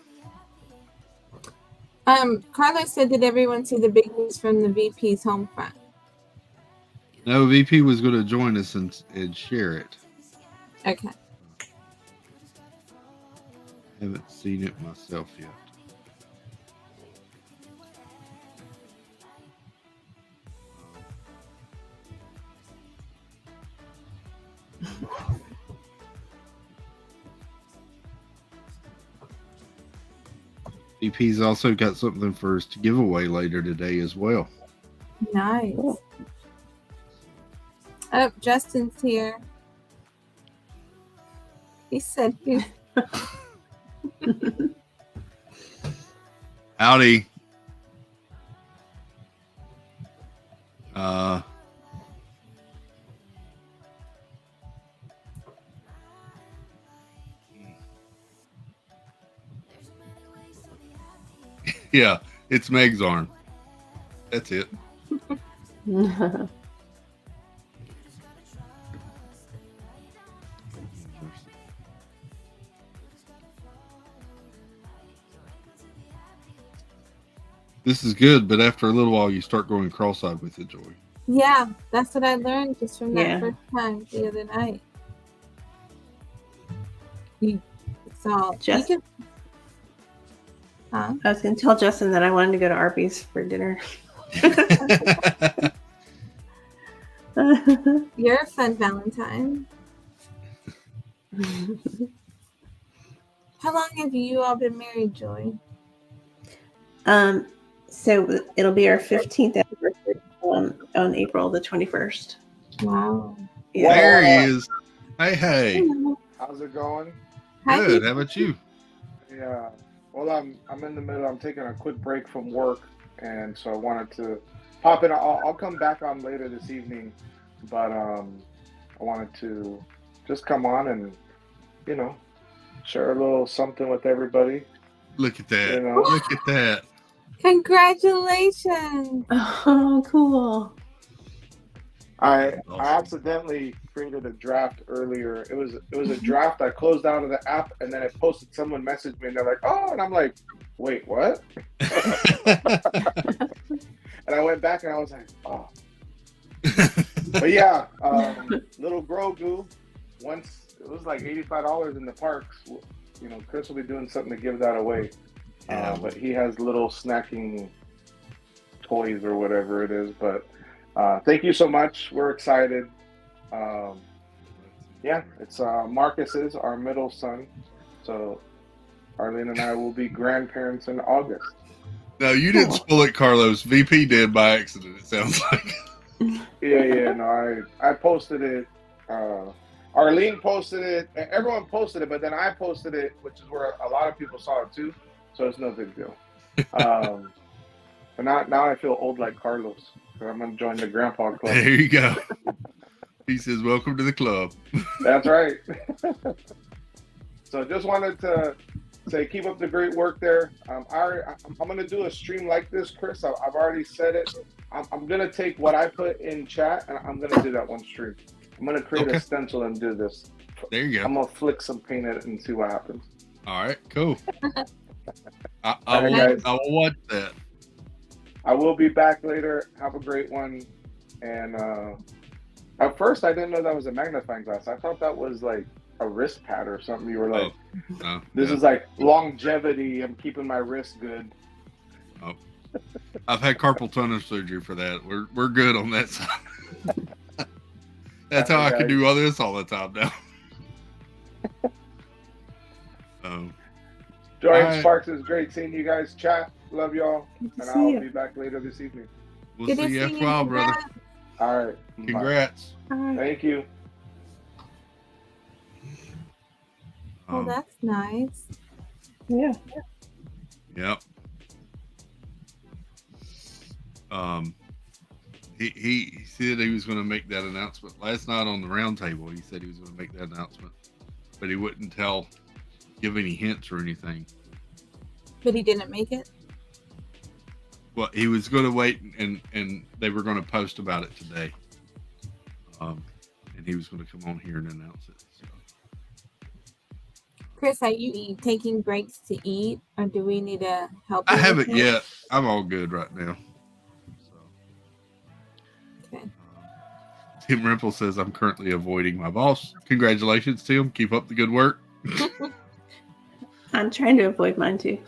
Carlos said, did everyone see the big news from the VP's home front? No, VP was going to join us and share it. Okay. Haven't seen it myself yet. VP's also got something for us to give away later today as well. Nice. Oh, Justin's here. He said he's Howdy. Yeah, it's Meg's arm. That's it. This is good, but after a little while, you start going cross-eyed with it, Joy. Yeah, that's what I learned just from that Yeah. first time the other night. You Just- can. Huh? I was going to tell Justin that I wanted to go to Arby's for dinner. You're a fun Valentine. How long have you all been married, Joy? So it'll be our 15th anniversary on April the 21st. Wow. Yeah. There he is. Hey. How's it going? Good. How about you? Yeah. Well, I'm in the middle. I'm taking a quick break from work, and so I wanted to pop in. I'll come back on later this evening, but I wanted to just come on and share a little something with everybody. Look at that. You know? Look at that. Congratulations. Oh, cool. I accidentally created a draft earlier. It was a draft I closed out of the app, and then it posted. Someone messaged me, and they're like, "Oh," and I'm like, "Wait, what?" And I went back, and I was like, "Oh." But yeah, little Grogu. Once it was like $85 in the parks. Chris will be doing something to give that away. But he has little snacking toys or whatever it is. But thank you so much. We're excited. Yeah, it's Marcus's, our middle son. So Arlene and I will be grandparents in August. No, you didn't spoil it, Carlos. VP did by accident, it sounds like. Yeah. No, I posted it. Arlene posted it. Everyone posted it, but then I posted it, which is where a lot of people saw it too. So it's no big deal. But now I feel old like Carlos. So I'm going to join the grandpa club. There you go. He says, "Welcome to the club." That's right. So just wanted to say, keep up the great work there. I'm going to do a stream like this, Chris. I've already said it. I'm going to take what I put in chat, and I'm going to do that one stream. I'm going to create a stencil and do this. There you go. I'm going to flick some paint at it and see what happens. All right, cool. I Guys. will watch that. I will be back later. Have a great one. And at first, I didn't know that was a magnifying glass. I thought that was like a wrist pad or something. You were like, this is like longevity. I'm keeping my wrist good. Oh, I've had carpal tunnel surgery for that. We're good on that side. That's how I can do all this all the time now. Joy and Sparks, is great seeing you guys chat. Love y'all. And I'll be back later this evening. We'll see you after a while, brother. All right. Congrats. Thank you. Oh, that's nice. Yeah. Yep. He said he was going to make that announcement last night on the round table. He said he was going to make that announcement, but he wouldn't give any hints or anything. But he didn't make it? Well, he was going to wait and they were going to post about it today. And he was going to come on here and announce it. So. Chris, are you taking breaks to eat, or do we need to help? I haven't yet. I'm all good right now. So. Okay. Tim Rimple says, I'm currently avoiding my boss. Congratulations, Tim. Keep up the good work. I'm trying to avoid mine too.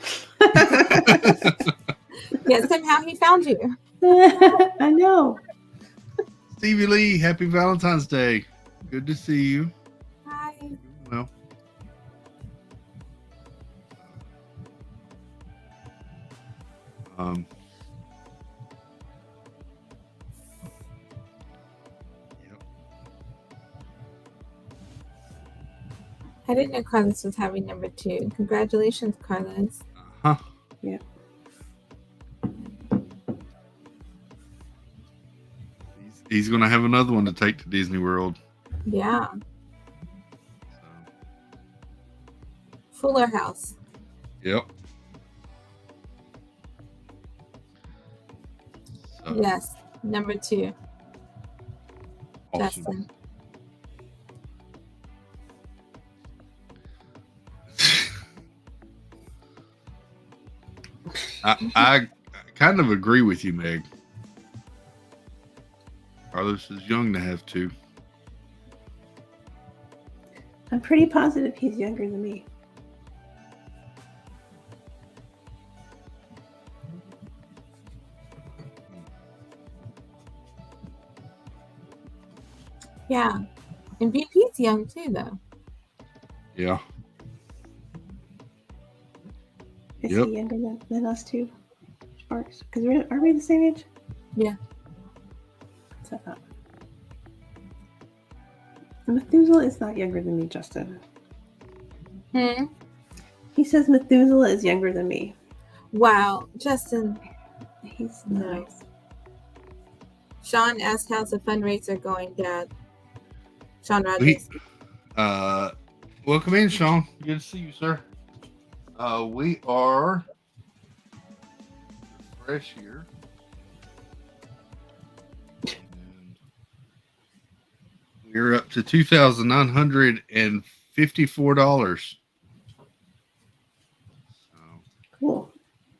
Yeah, somehow he found you. I know. Stevie Lee, happy Valentine's Day. Good to see you. Hi. Well, yep. I didn't know Carlos was having number 2. Congratulations, Carlos. Uh-huh. Yeah. He's going to have another one to take to Disney World. Yeah. So, Fuller House. yep. So, Yes. Number 2. awesome. Justin. I kind of agree with you, Meg. Carlos is young to have 2. I'm pretty positive he's younger than me. Yeah. And VP's young too, though. Yeah. Is Yep. he younger than us too? Sparks? Because are we the same age? Yeah. So, Methuselah is not younger than me, Justin. He says Methuselah is younger than me. Wow. Justin. He's No. nice. Sean asked how's the fundraiser going, Dad. Sean Rogers. Welcome in, Sean. Good to see you, sir. We are fresh here. And we're up to $2,954. Cool.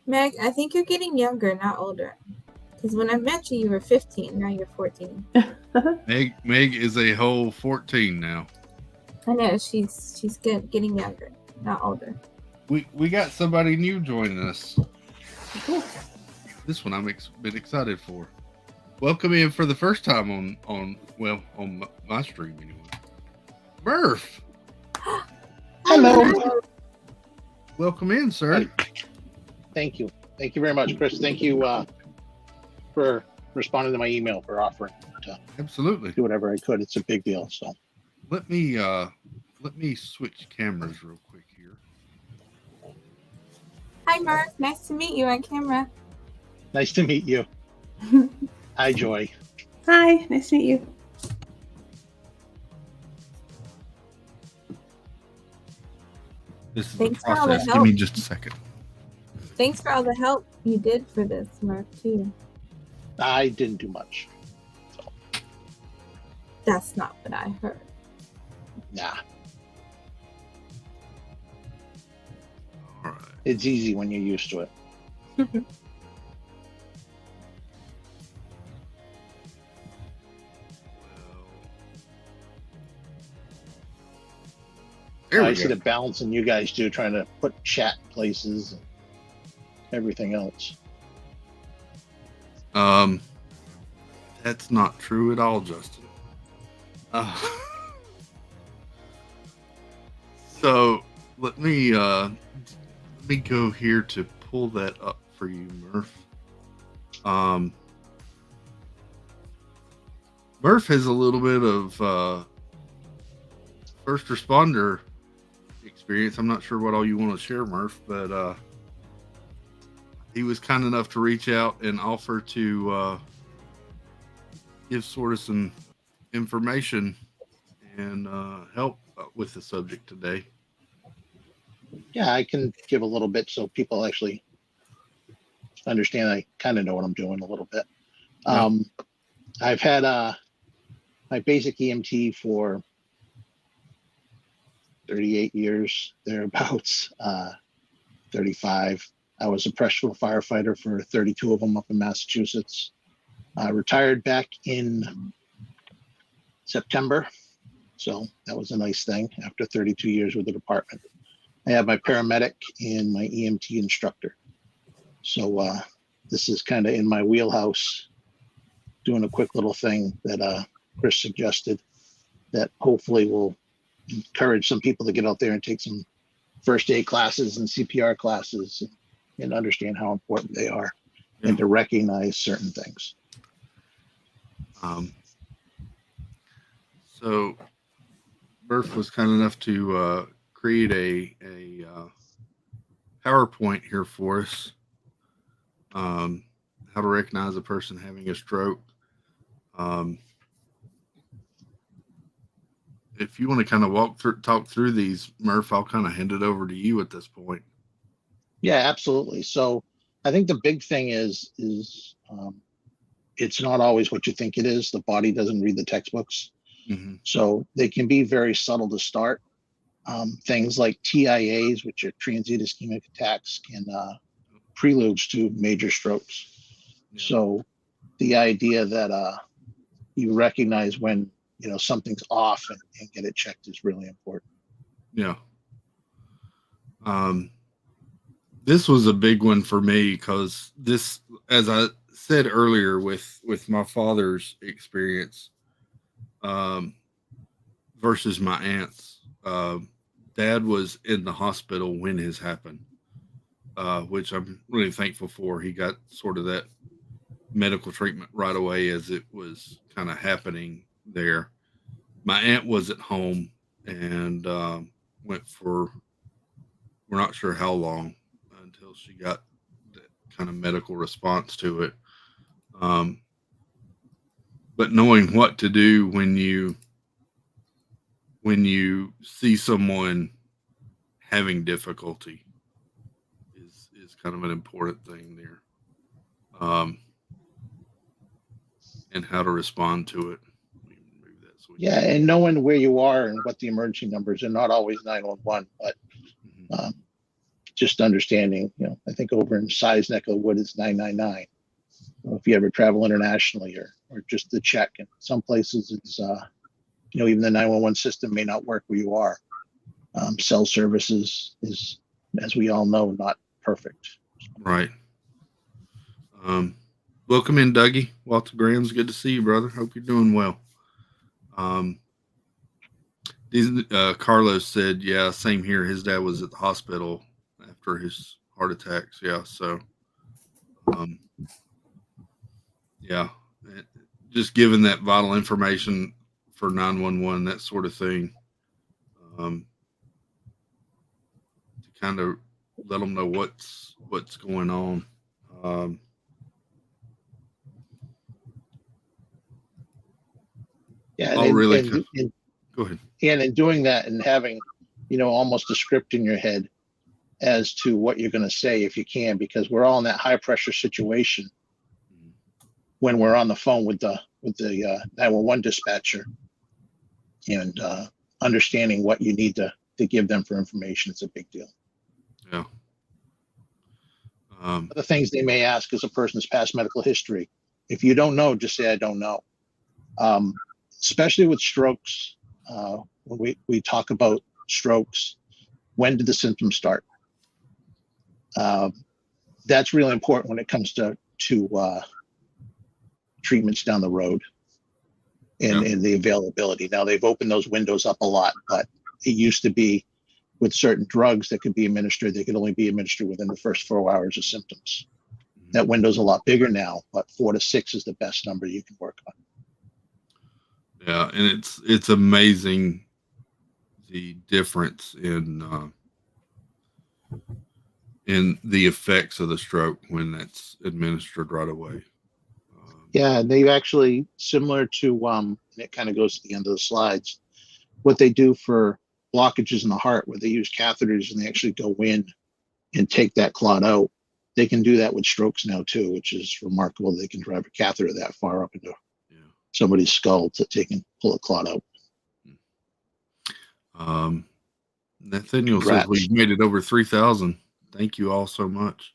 Meg, I think you're getting younger, not older. Because when I met you, you were 15. Now you're 14. Meg is a whole 14 now. I know she's getting younger, not older. We got somebody new joining us. Cool. This one been excited for. Welcome in for the first time on my stream anyway. Murph. Hello. Welcome in, sir. Thank you. Thank you very much, Chris. Thank you for responding to my email, for offering to Absolutely. do whatever I could. It's a big deal. So Let me switch cameras real quick here. Hi, Murph. Nice to meet you on camera. nice to meet you. Hi, Joy. Hi, nice to meet you. This is Thanks the for all the process. Give help. me just a second. Thanks for all the help you did for this, Murph, too. I didn't do much. So, That's not what I heard. nah, All right. it's easy when you're used to it. There I we see go. the balancing you guys do, trying to put chat places and everything else. That's not true at all, Justin. So let me go here to pull that up for you, Murph. Murph has a little bit of first responder experience. I'm not sure what all you want to share, Murph, but he was kind enough to reach out and offer to give sort of some information and help with the subject today. Yeah, I can give a little bit so people actually understand. I kind of know what I'm doing a little bit. Yeah. I've had my basic EMT for 38 years, thereabouts, 35. I was a professional firefighter for 32 of them up in Massachusetts. I retired back in September. So that was a nice thing after 32 years with the department. I have my paramedic and my EMT instructor. So this is kind of in my wheelhouse, doing a quick little thing that Chris suggested that hopefully will encourage some people to get out there and take some first aid classes and CPR classes and understand how important they are and to recognize certain things. So Murph was kind enough to create a PowerPoint here for us. How to recognize a person having a stroke. If you want to kind of talk through these, Murph, I'll kind of hand it over to you at this point. Yeah, absolutely. So I think the big thing is it's not always what you think it is. The body doesn't read the textbooks. Mm-hmm. So they can be very subtle to start. Things like TIAs, which are transient ischemic attacks, can preludes to major strokes. Yeah. So the idea that you recognize when something's off and get it checked is really important. Yeah. This was a big one for me because this, as I said earlier, with my father's experience versus my aunt's. Dad was in the hospital when his happened, which I'm really thankful for. He got sort of that medical treatment right away as it was kind of happening there. My aunt was at home and went for, we're not sure how long until she got that kind of medical response to it. But knowing what to do when you see someone having difficulty is kind of an important thing there. And how to respond to it. Yeah, and knowing where you are and what the emergency numbers are, not always 911, but just understanding, I think over in Size Neck of the Wood is 999. If you ever travel internationally or just to check, and some places it's even the 911 system may not work where you are. Cell services is, as we all know, not perfect. Right. Welcome in, Dougie. Walter Graham's good to see you, brother. Hope you're doing well. Carlos said, yeah, same here. His dad was at the hospital after his heart attacks. Yeah. So, just giving that vital information for 911, that sort of thing, to kind of let them know what's going on. Go ahead. And in doing that and having, almost a script in your head as to what you're going to say if you can, because we're all in that high pressure situation when we're on the phone with the 911 dispatcher, and understanding what you need to give them for information is a big deal. Yeah. The things they may ask is a person's past medical history. If you don't know, just say I don't know. Especially with strokes, when we talk about strokes, when did the symptoms start? That's really important when it comes to treatments down the road and the availability. Now they've opened those windows up a lot, but it used to be with certain drugs that could be administered, they could only be administered within the first 4 hours of symptoms. That window's a lot bigger now, but 4 to 6 is the best number you can work on. Yeah, and it's amazing the difference in the effects of the stroke when that's administered right away. Yeah, they've actually, similar to and it kind of goes to the end of the slides, what they do for blockages in the heart, where they use catheters and they actually go in and take that clot out. They can do that with strokes now too, which is remarkable. They can drive a catheter that far up into somebody's skull to take and pull a clot out. Nathaniel Congrats. Says we've made it over 3,000. Thank you all so much.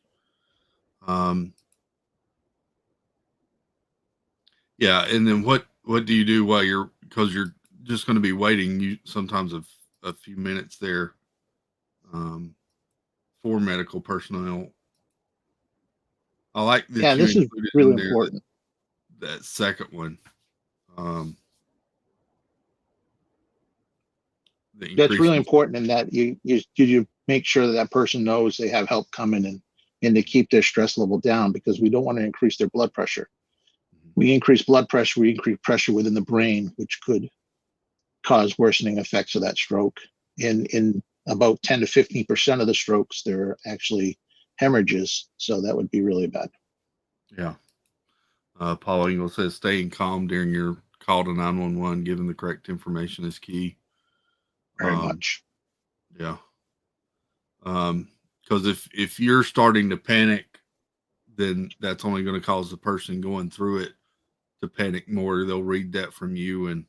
Yeah, and then what do you do while you're because you're just going to be waiting. You sometimes a few minutes there for medical personnel. I like that you this is included really in there important. that second one. That's really important in that you make sure that person knows they have help coming and to keep their stress level down, because we don't want to increase their blood pressure. We increase blood pressure, we increase pressure within the brain, which could cause worsening effects of that stroke. In about 10 to 15% of the strokes, there are actually hemorrhages. So that would be really bad. Yeah. Paul Engel says staying calm during your call to 911, giving the correct information is key. Very much. Yeah. Because if you're starting to panic, then that's only going to cause the person going through it to panic more. They'll read that from you and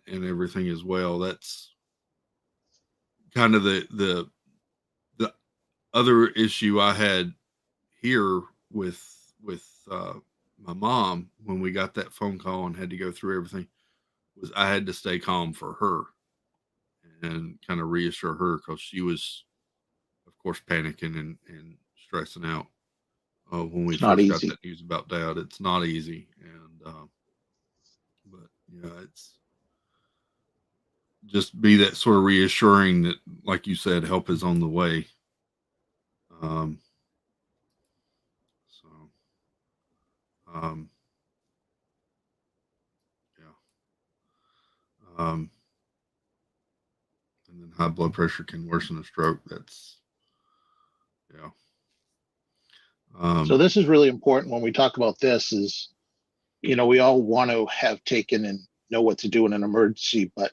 everything as well. That's kind of the other issue I had here with my mom when we got that phone call and had to go through everything was I had to stay calm for her and kind of reassure her, because she was, of course, panicking and stressing out when we first got that news about Dad. It's not easy, and but yeah, it's just be that sort of reassuring that, like you said, help is on the way. Yeah. And then high blood pressure can worsen a stroke. That's, yeah. So this is really important when we talk about this is, we all want to have taken and know what to do in an emergency, but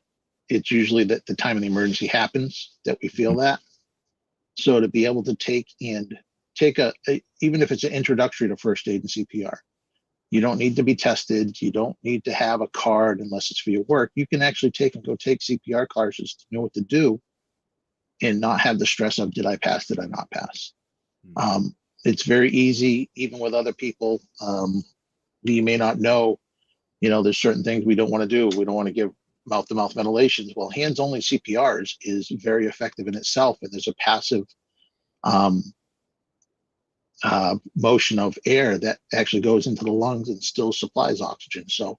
it's usually that the time of the emergency happens that we feel that. So to be able to take even if it's an introductory to first aid and CPR, you don't need to be tested. You don't need to have a card unless it's for your work. You can actually take CPR classes to know what to do and not have the stress of, did I pass? Did I not pass? It's very easy, even with other people. You may not know, there's certain things we don't want to do. We don't want to give mouth-to-mouth ventilations. Well, hands-only CPRs is very effective in itself, and there's a passive motion of air that actually goes into the lungs and still supplies oxygen. So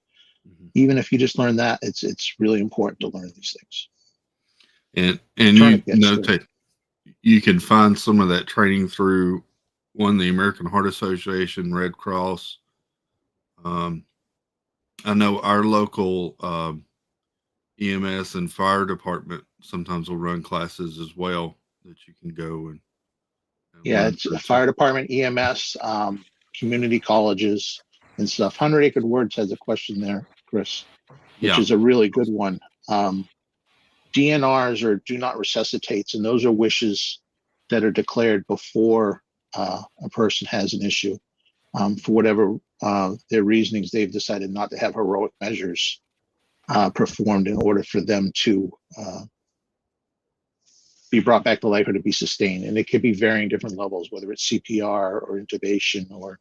even if you just learn that, it's really important to learn these things. And you can find some of that training through the American Heart Association, Red Cross. I know our local EMS and fire department sometimes will run classes as well that you can go and it's a fire department, EMS, community colleges and stuff. 100 Acre Words has a question there, Chris, which is a really good one. DNRs or do not resuscitates, and those are wishes that are declared before a person has an issue. For whatever their reasonings, they've decided not to have heroic measures performed in order for them to be brought back to life or to be sustained. And it could be varying different levels, whether it's CPR or intubation or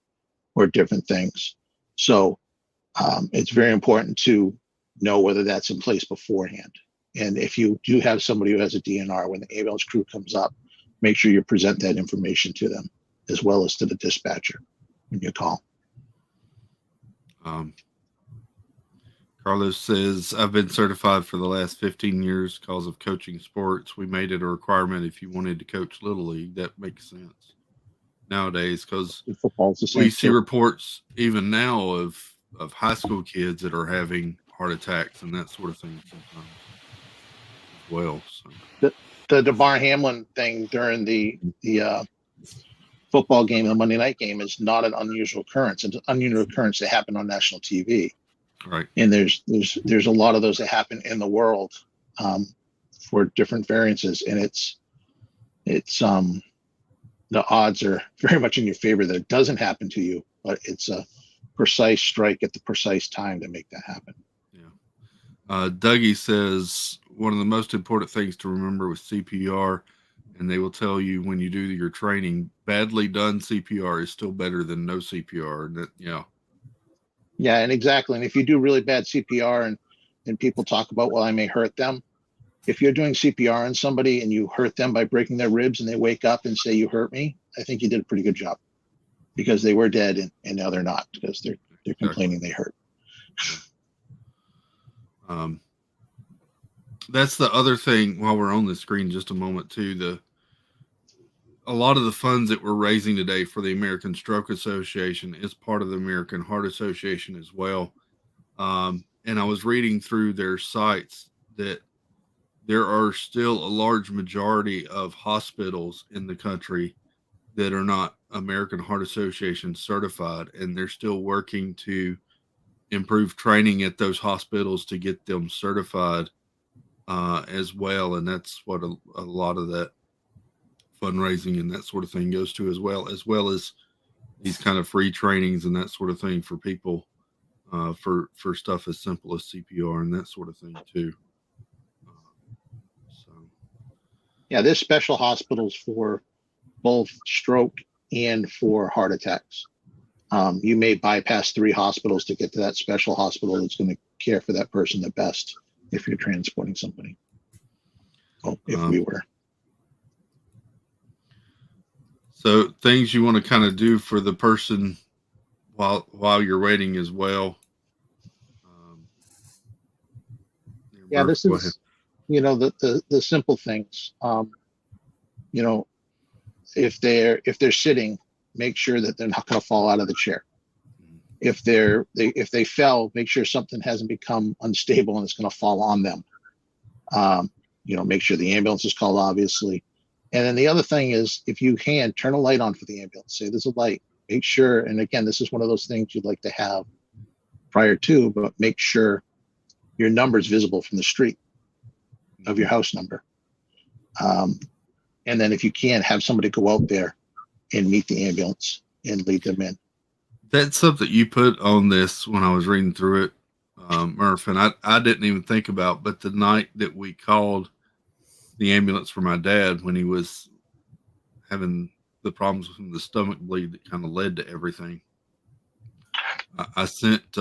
different things. So it's very important to know whether that's in place beforehand. And if you do have somebody who has a DNR, when the ambulance crew comes up, make sure you present that information to them as well as to the dispatcher when you call. Carlos says, I've been certified for the last 15 years because of coaching sports. We made it a requirement if you wanted to coach Little League. That makes sense nowadays, because we see reports even now of high school kids that are having heart attacks and that sort of thing sometimes as well. So the DeBar Hamlin thing during the football game, the Monday night game, is not an unusual occurrence. It's an unusual occurrence that happened on national TV. Right. And there's a lot of those that happen in the world for different variances, and it's the odds are very much in your favor that it doesn't happen to you, but it's a precise strike at the precise time to make that happen. Yeah. Dougie says one of the most important things to remember with CPR, and they will tell you when you do your training, badly done CPR is still better than no CPR. And Yeah, and exactly. And if you do really bad CPR and and people talk about, well, I may hurt them. If you're doing CPR on somebody and you hurt them by breaking their ribs and they wake up and say, you hurt me, I think you did a pretty good job, because they were dead and now they're not, because they're complaining they hurt. That's the other thing while we're on the screen just a moment too. A lot of the funds that we're raising today for the American Stroke Association is part of the American Heart Association as well. And I was reading through their sites that there are still a large majority of hospitals in the country that are not American Heart Association certified, and they're still working to improve training at those hospitals to get them certified as well. And that's what a lot of that fundraising and that sort of thing goes to, as well as these kind of free trainings and that sort of thing for people for stuff as simple as CPR and that sort of thing too. Yeah, there's special hospitals for both stroke and for heart attacks. You may bypass 3 hospitals to get to that special hospital that's going to care for that person the best if you're transporting somebody. Well, if we were. So things you want to kind of do for the person while you're waiting as well. Yeah, this is, the simple things. If they're sitting, make sure that they're not going to fall out of the chair. If they fell, make sure something hasn't become unstable and it's going to fall on them. Make sure the ambulance is called, obviously. And then the other thing is, if you can, turn a light on for the ambulance. Say there's a light. Make sure, and again, this is one of those things you'd like to have prior to, but make sure your number is visible from the street of your house number. And then if you can, have somebody go out there and meet the ambulance and lead them in. That's something you put on this when I was reading through it, Murph, and I didn't even think about, but the night that we called the ambulance for my dad when he was having the problems with the stomach bleed that kind of led to everything, I sent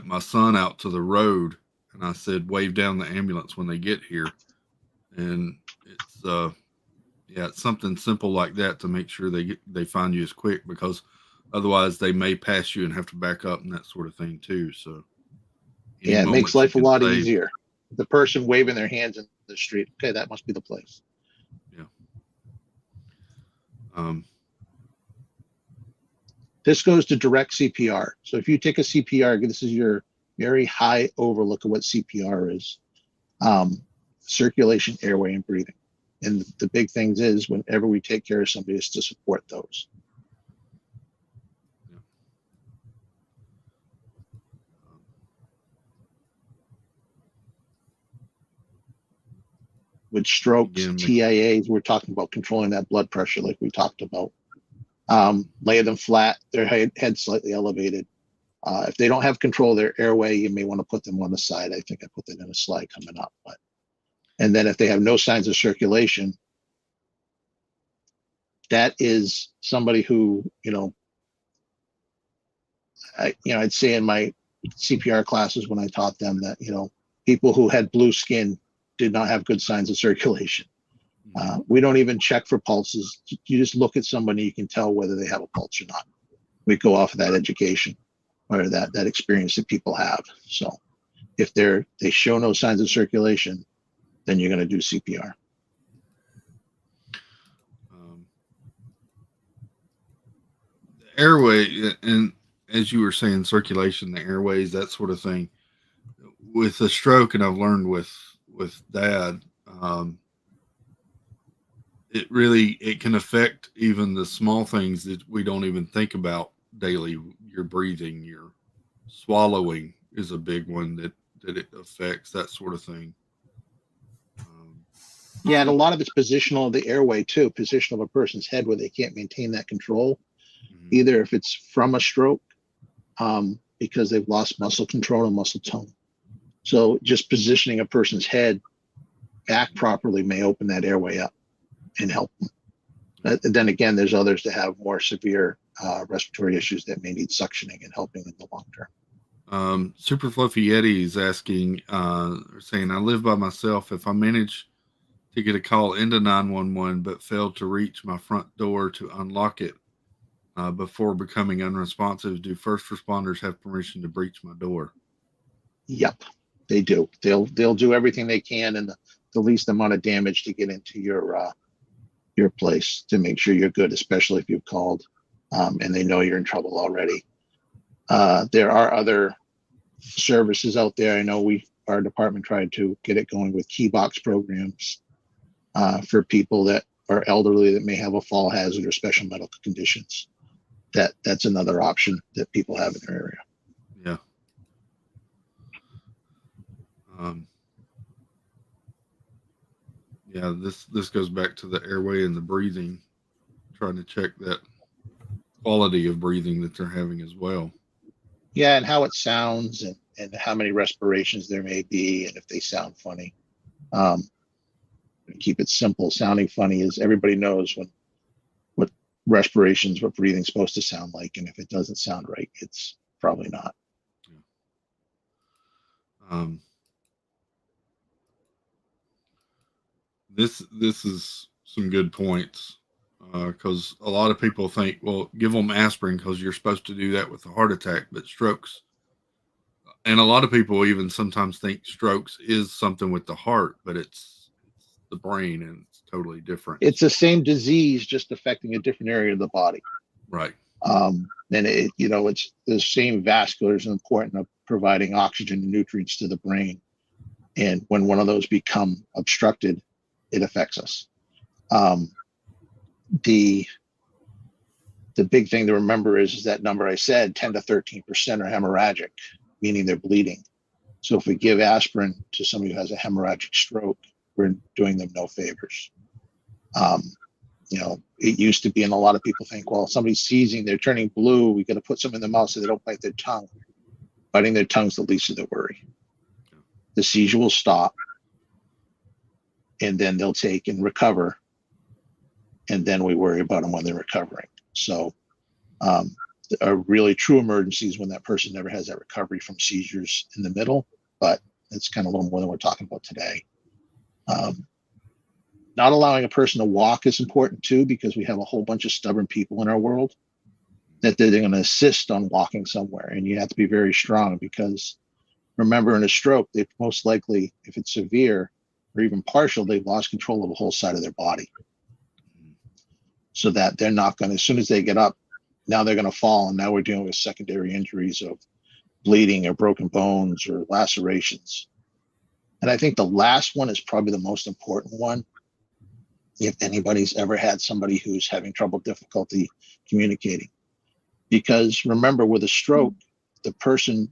my son out to the road and I said, wave down the ambulance when they get here. And it's something simple like that to make sure they find you as quick, because otherwise they may pass you and have to back up and that sort of thing too. So yeah, it makes life a lot easier. The person waving their hands in the street, okay, that must be the place. Yeah. This goes to direct CPR. So if you take a CPR, this is your very high overlook of what CPR is. Circulation, airway, and breathing. And the big things is, whenever we take care of somebody, is to support those. Yeah. With strokes, TIAs, we're talking about controlling that blood pressure like we talked about. Lay them flat, their head slightly elevated. If they don't have control of their airway, you may want to put them on the side. I think I put that in a slide coming up. And then if they have no signs of circulation, that is somebody who, I'd say in my CPR classes when I taught them that, people who had blue skin did not have good signs of circulation. We don't even check for pulses. You just look at somebody, you can tell whether they have a pulse or not. We go off of that education or that experience that people have. So if they show no signs of circulation, then you're going to do CPR. The airway, and as you were saying, circulation, the airways, that sort of thing. With a stroke, and I've learned with Dad, it can affect even the small things that we don't even think about daily. Your breathing, your swallowing is a big one that it affects, that sort of thing. Yeah, and a lot of it's positional of the airway too, position of a person's head where they can't maintain that control, either if it's from a stroke, because they've lost muscle control and muscle tone. So just positioning a person's head back properly may open that airway up and help them. Then again, there's others that have more severe respiratory issues that may need suctioning and helping in the long term. Super Fluffy Yeti is asking, saying, I live by myself. If I manage to get a call into 911 but fail to reach my front door to unlock it before becoming unresponsive, do first responders have permission to breach my door? Yep, they do. They'll do everything they can and the least amount of damage to get into your place to make sure you're good, especially if you've called and they know you're in trouble already. There are other services out there. I know our department tried to get it going with key box programs for people that are elderly that may have a fall hazard or special medical conditions. That's another option that people have in their area. Yeah. Yeah, this goes back to the airway and the breathing, trying to check that quality of breathing that they're having as well. Yeah, and how it sounds and how many respirations there may be and if they sound funny. Keep it simple. Sounding funny is everybody knows what respirations, what breathing's supposed to sound like, and if it doesn't sound right, it's probably not. This is some good points because a lot of people think, well, give them aspirin because you're supposed to do that with a heart attack, but strokes, and a lot of people even sometimes think strokes is something with the heart, but it's the brain and it's totally different. It's the same disease, just affecting a different area of the body. Right. And it's the same vascular is important of providing oxygen and nutrients to the brain. And when one of those become obstructed, it affects us. The big thing to remember is that number I said, 10 to 13% are hemorrhagic, meaning they're bleeding. So if we give aspirin to somebody who has a hemorrhagic stroke, we're doing them no favors. It used to be, and a lot of people think, well, somebody's seizing, they're turning blue, we got to put something in the mouth so they don't bite their tongue. Biting their tongue's the least of their worry. The seizure will stop, and then they'll take and recover, and then we worry about them when they're recovering. So a really true emergency is when that person never has that recovery from seizures in the middle, but it's kind of a little more than we're talking about today. Not allowing a person to walk is important too, because we have a whole bunch of stubborn people in our world that they're going to insist on walking somewhere, and you have to be very strong because remember, in a stroke, they most likely, if it's severe or even partial, they've lost control of the whole side of their body. So that they're not going to, as soon as they get up, now they're going to fall, and now we're dealing with secondary injuries of bleeding or broken bones or lacerations. And I think the last one is probably the most important one. If anybody's ever had somebody who's having difficulty communicating. Because remember, with a stroke, the person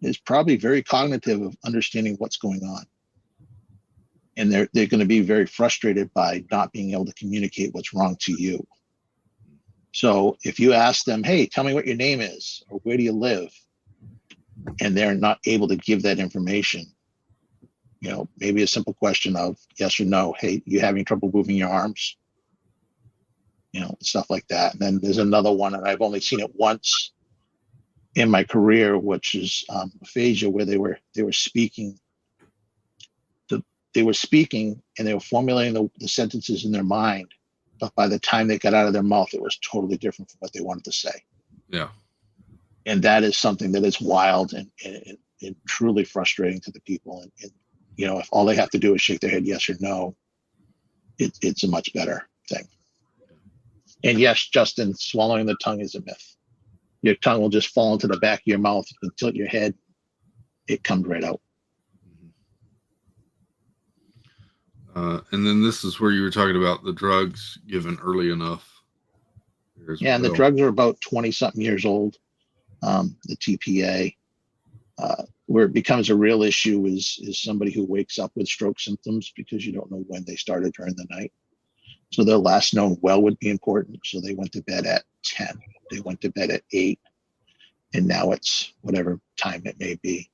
is probably very cognitive of understanding what's going on. And they're going to be very frustrated by not being able to communicate what's wrong to you. So if you ask them, hey, tell me what your name is, or where do you live? And they're not able to give that information, maybe a simple question of yes or no. Hey, you having trouble moving your arms? Stuff like that. And then there's another one, and I've only seen it once in my career, which is aphasia, where they were speaking. They were speaking and they were formulating the sentences in their mind, but by the time they got out of their mouth, it was totally different from what they wanted to say. Yeah. And that is something that is wild and truly frustrating to the people. And if all they have to do is shake their head yes or no, it's a much better thing. And yes, Justin, swallowing the tongue is a myth. Your tongue will just fall into the back of your mouth. You can tilt your head, it comes right out. And then this is where you were talking about the drugs given early enough. Yeah, and the drugs are about 20-something years old. The TPA. Where it becomes a real issue is somebody who wakes up with stroke symptoms because you don't know when they started during the night. So their last known well would be important. So they went to bed at 10. They went to bed at 8. And now it's whatever time it may be.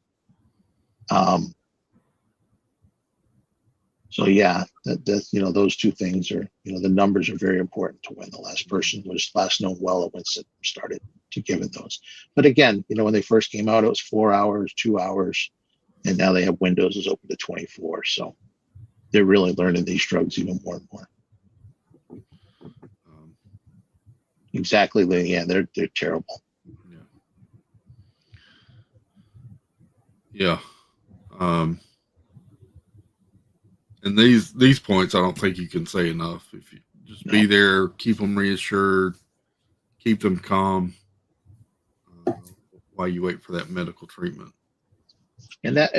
So yeah, those two things are, the numbers are very important to when the last person was last known well when symptoms started to given those. But again, when they first came out, it was 4 hours, 2 hours, and now they have windows is open to 24. So they're really learning these drugs even more and more. Exactly, yeah, they're terrible. Yeah. And these points, I don't think you can say enough. If you just be there, keep them reassured, keep them calm while you wait for that medical treatment. And that,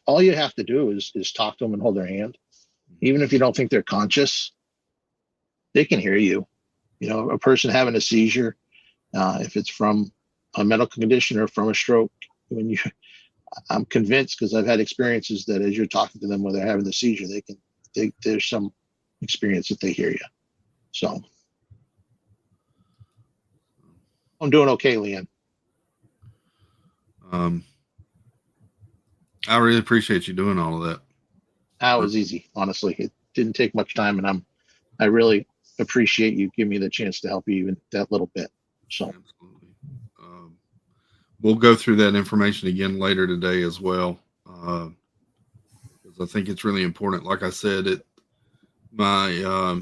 all you have to do is talk to them and hold their hand. Even if you don't think they're conscious, they can hear you. A person having a seizure, if it's from a medical condition or from a stroke, I'm convinced, because I've had experiences that as you're talking to them when they're having the seizure, there's some experience that they hear you. So I'm doing okay, Leanne. I really appreciate you doing all of that. That was easy, honestly. It didn't take much time, and I really appreciate you giving me the chance to help you even that little bit. So absolutely. We'll go through that information again later today as well, because I think it's really important. Like I said, I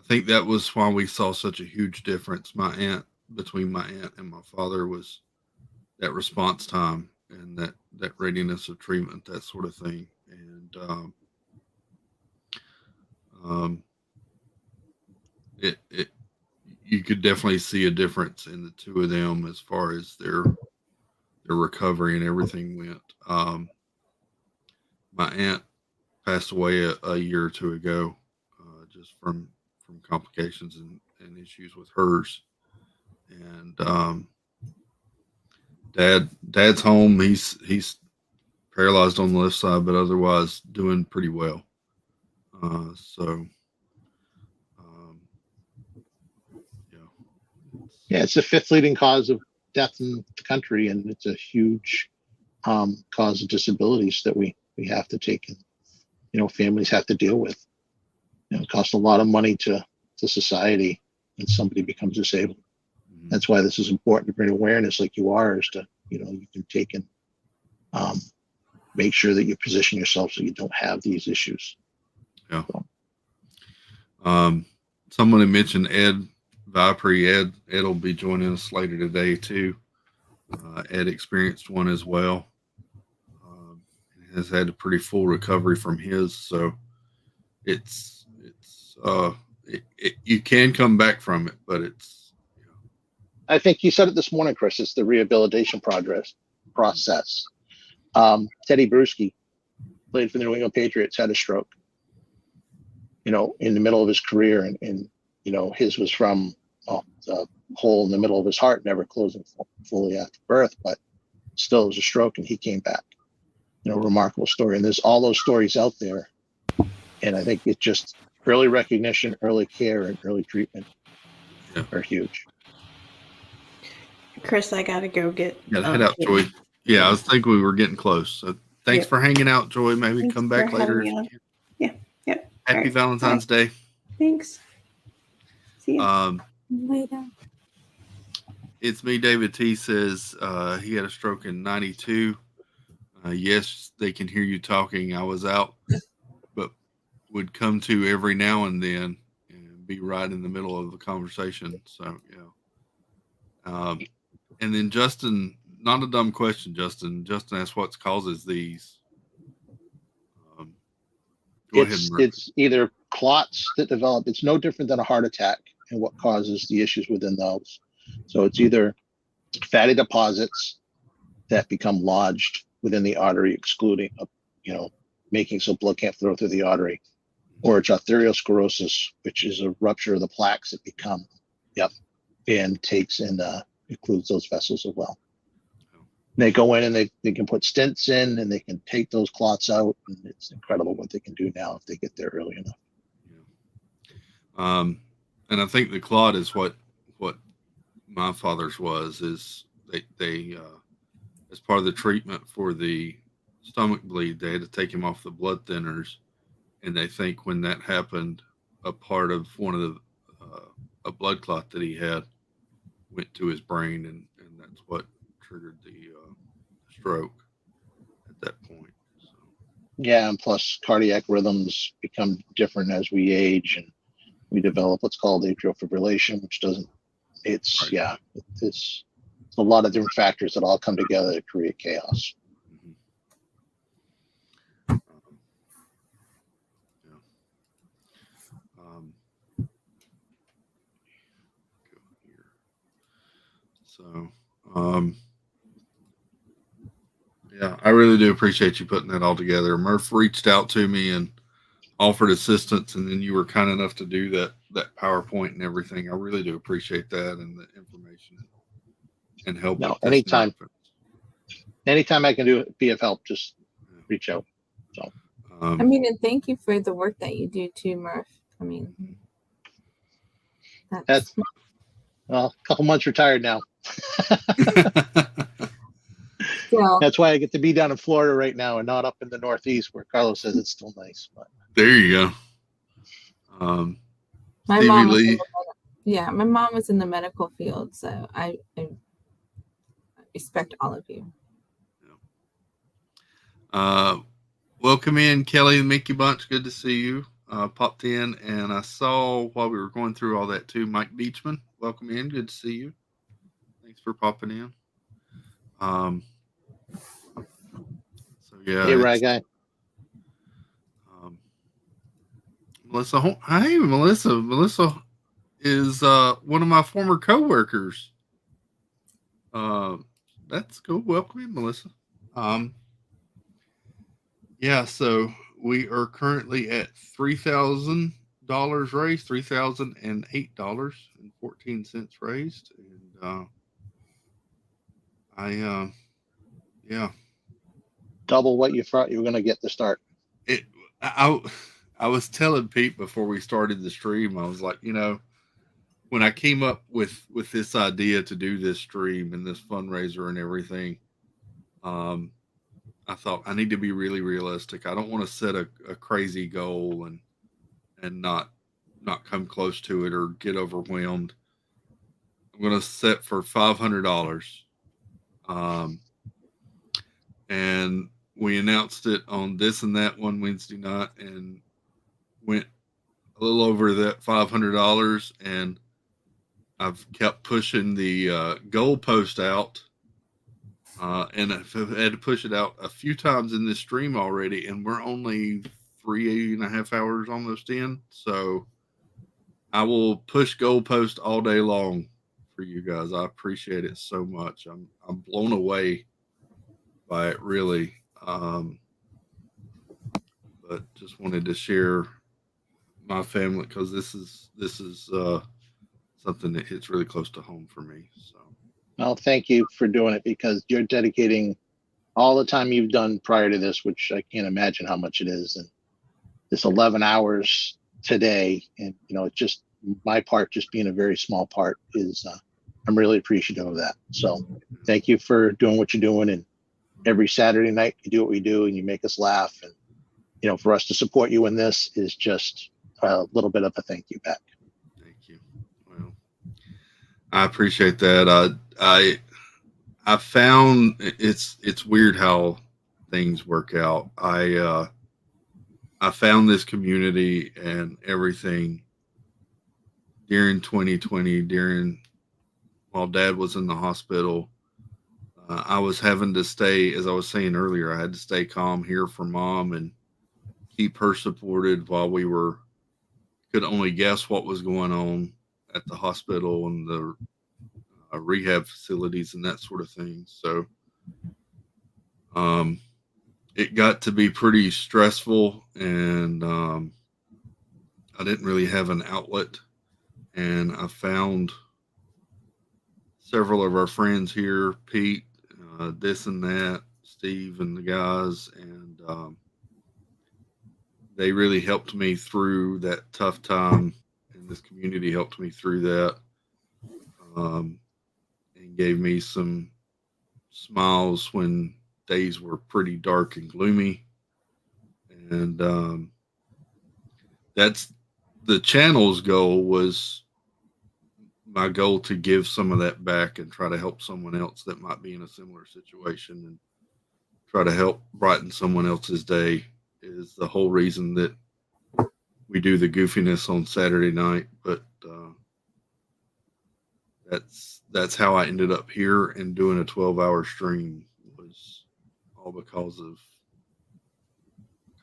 think that was why we saw such a huge difference. Between my aunt and my father was that response time and that readiness of treatment, that sort of thing. And you could definitely see a difference in the two of them as far as their recovery and everything went. My aunt passed away a year or two ago, just from complications and issues with hers. And dad's home. He's paralyzed on the left side, but otherwise doing pretty well. Yeah, it's the fifth leading cause of death in the country, and it's a huge cause of disabilities that we have to take and families have to deal with. It costs a lot of money to society when somebody becomes disabled. Mm-hmm. That's why this is important to bring awareness, like you are, is to you can take and make sure that you position yourself so you don't have these issues. Yeah. So. Someone had mentioned Ed Vipre. Ed will be joining us later today too. Ed experienced one as well. Has had a pretty full recovery from his, so you can come back from it, but it's. I think you said it this morning, Chris. It's the rehabilitation process. Teddy Bruschi played for the New England Patriots, had a stroke. In the middle of his career, and his was from the hole in the middle of his heart, never closing fully after birth, but still it was a stroke, and he came back. Remarkable story. And there's all those stories out there. And I think it's just early recognition, early care, and early treatment are huge. Chris, I gotta go get. Head out, Joy. Yeah, I was thinking we were getting close. So thanks for hanging out, Joy. Maybe thanks come back later. Yeah. Happy Valentine's Day. Thanks. See you later. It's me, David T. Says he had a stroke in 92. Yes, they can hear you talking. I was out, but would come to every now and then and be right in the middle of the conversation. So, and then Justin, not a dumb question, Justin. Justin asked what causes these. It's either clots that develop. It's no different than a heart attack and what causes the issues within those. So it's either fatty deposits that become lodged within the artery, excluding, making so blood can't flow through the artery, or it's arteriosclerosis, which is a rupture of the plaques that become, and takes and includes those vessels as well. They go in and they can put stents in and they can take those clots out, and it's incredible what they can do now if they get there early enough. Yeah. And I think the clot is what my father's was. Is they as part of the treatment for the stomach bleed. They had to take him off the blood thinners, and they think when that happened, a part of one of the a blood clot that he had went to his brain, and that's what triggered the stroke at that point. So, Yeah, and plus cardiac rhythms become different as we age and we develop what's called atrial fibrillation, which doesn't. It's right. yeah, it's a lot of different factors that all come together to create chaos. Mm-hmm. Yeah. Go here. So, yeah, I really do appreciate you putting that all together. Murph reached out to me and offered assistance, and then you were kind enough to do that PowerPoint and everything. I really do appreciate that and the information and help No, with this. anytime I can be of help, just reach out. So, I mean, and thank you for the work that you do too, Murph. I mean, that's well, a couple months retired now. still, That's why I get to be down in Florida right now and not up in the Northeast where Carlos says it's still nice. But there you go. my Stevie mom was Lee. my mom was in the medical field, so I respect all of you. Welcome in, Kelly and Mickey Bunch. Good to see you. Popped in, and I saw while we were going through all that too, Mike Beachman. Welcome in. Good to see you. Thanks for popping in. So yeah, hey, right guy. Melissa. Hey, Melissa. Melissa is one of my former coworkers. That's cool. Welcome in, Melissa. Yeah, so we are currently at $3,000 raised, $3,008.14 raised, and yeah, Double what you thought you were going to get to start. I was telling Pete before we started the stream, I was like, when I came up with this idea to do this stream and this fundraiser and everything, I thought I need to be really realistic. I don't want to set a crazy goal and not come close to it or get overwhelmed. I'm going to set for $500. And we announced it on This and That one Wednesday night and went a little over that $500. And I've kept pushing the goalpost out. And I've had to push it out a few times in this stream already, and we're only 3.5 hours almost in. So I will push goalpost all day long for you guys. I appreciate it so much. I'm blown away by it, really. But just wanted to share my family because this is something that hits really close to home for me. So. Well, thank you for doing it because you're dedicating all the time you've done prior to this, which I can't imagine how much it is. And this 11 hours today, and it's just my part, just being a very small part, is I'm really appreciative of that. So thank you for doing what you're doing. And every Saturday night you do what we do and you make us laugh. And, for us to support you in this is just a little bit of a thank you back. Thank you. Well, I appreciate that. I found it's weird how things work out. I found this community and everything during 2020, while Dad was in the hospital. I was having to stay, as I was saying earlier, I had to stay calm here for Mom and keep her supported while we could only guess what was going on at the hospital and the rehab facilities and that sort of thing. So it got to be pretty stressful, and I didn't really have an outlet. And I found several of our friends here, Pete, This and That, Steve, and the guys, and they really helped me through that tough time, and this community helped me through that, and gave me some smiles when days were pretty dark and gloomy. And that's the channel's goal. Was my goal to give some of that back and try to help someone else that might be in a similar situation, and try to help brighten someone else's day is the whole reason that we do the goofiness on Saturday night. But that's how I ended up here and doing a 12-hour stream, was all because of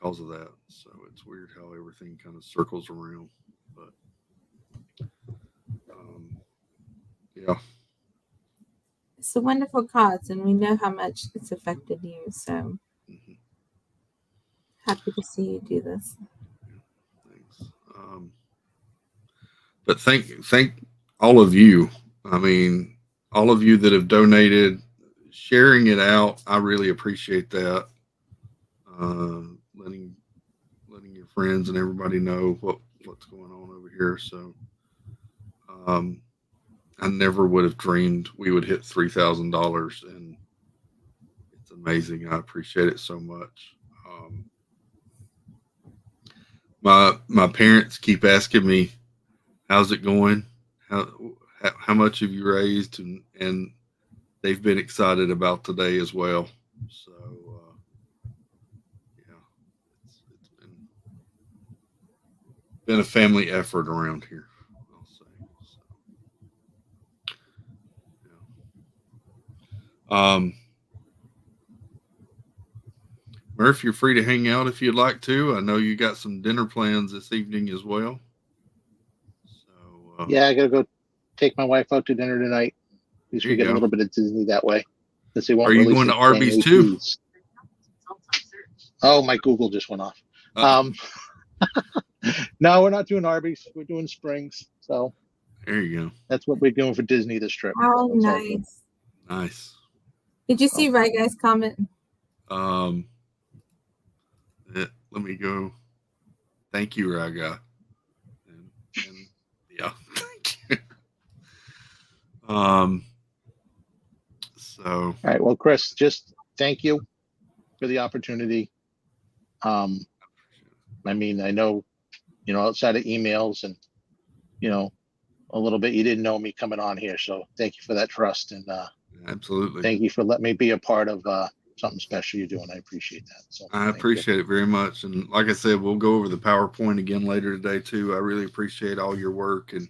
that. So it's weird how everything kind of circles around. But yeah. It's a wonderful cause, and we know how much it's affected you. So happy to see you do this. Thanks. But thank all of you. I mean, all of you that have donated, sharing it out. I really appreciate that. Letting your friends and everybody know what's going on over here. So, I never would have dreamed we would hit $3,000, and it's amazing. I appreciate it so much. My parents keep asking me, "How's it going? How much have you raised?" And they've been excited about today as well. So yeah, it's been a family effort around here, I'll say. So, yeah. Murph, you're free to hang out if you'd like to. I know you got some dinner plans this evening as well. So yeah, I gotta go take my wife out to dinner tonight. At least we get a little bit of Disney that way. Are you going to Arby's too? Oh, my Google just went off. No, we're not doing Arby's. We're doing Springs. So there you go. That's what we're doing for Disney this trip. Oh, nice. Nice. Did you see Right Guy's comment? Let me go. Thank you, Raga. And yeah, thank you. So. All right. Well, Chris, just thank you for the opportunity. I mean, I know, outside of emails and, a little bit, you didn't know me coming on here. So thank you for that trust. And absolutely. Thank you for letting me be a part of something special you're doing. I appreciate that. So I appreciate it very much. And like I said, we'll go over the PowerPoint again later today too. I really appreciate all your work and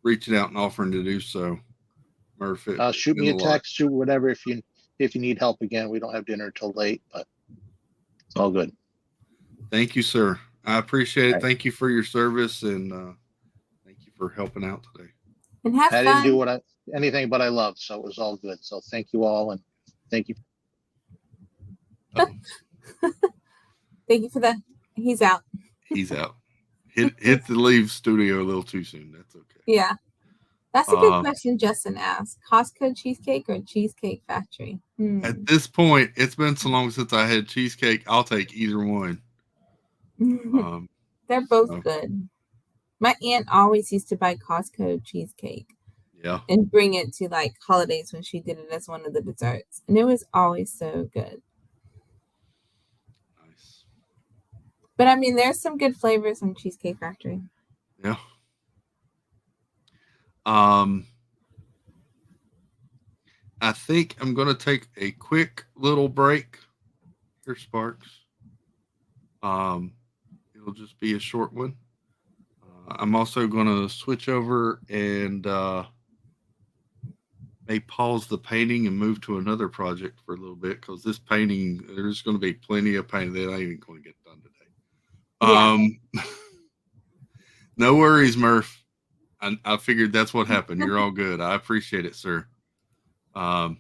reaching out and offering to do so. Murph, shoot me a text, shoot whatever if you need help. Again, we don't have dinner till late, but it's all good. Thank you, sir. I appreciate it. Right. Thank you for your service, and thank you for helping out today. And have fun. I didn't do anything but I loved, so it was all good. So thank you all, and thank you. Thank you for that. He's out. He's out. Hit the leave studio a little too soon. That's okay. Yeah. That's a good question Justin asked. Costco cheesecake or Cheesecake Factory? At this point, it's been so long since I had cheesecake. I'll take either one. They're both good. My aunt always used to buy Costco cheesecake. Yeah. And bring it to like holidays when she did it as one of the desserts. And it was always so good. Nice. But I mean, there's some good flavors in Cheesecake Factory. Yeah. I think I'm going to take a quick little break here, Sparks. It'll just be a short one. I'm also going to switch over and may pause the painting and move to another project for a little bit, because this painting, there's going to be plenty of painting that ain't even going to get done today. Yeah. No worries, Murph. I figured that's what happened. You're all good. I appreciate it, sir. Yeah.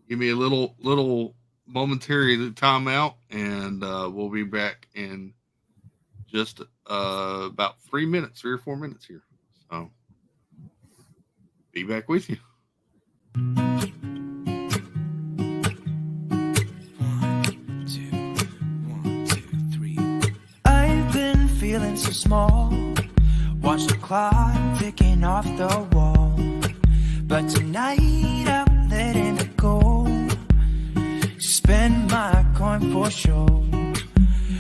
Give me a little momentary time out, and we'll be back in just about 3 or 4 minutes here. So be back with you. 1, 2, 3. I've been feeling so small. Watch the clock ticking off the wall. But tonight I'm letting it go. Spend my coin for sure.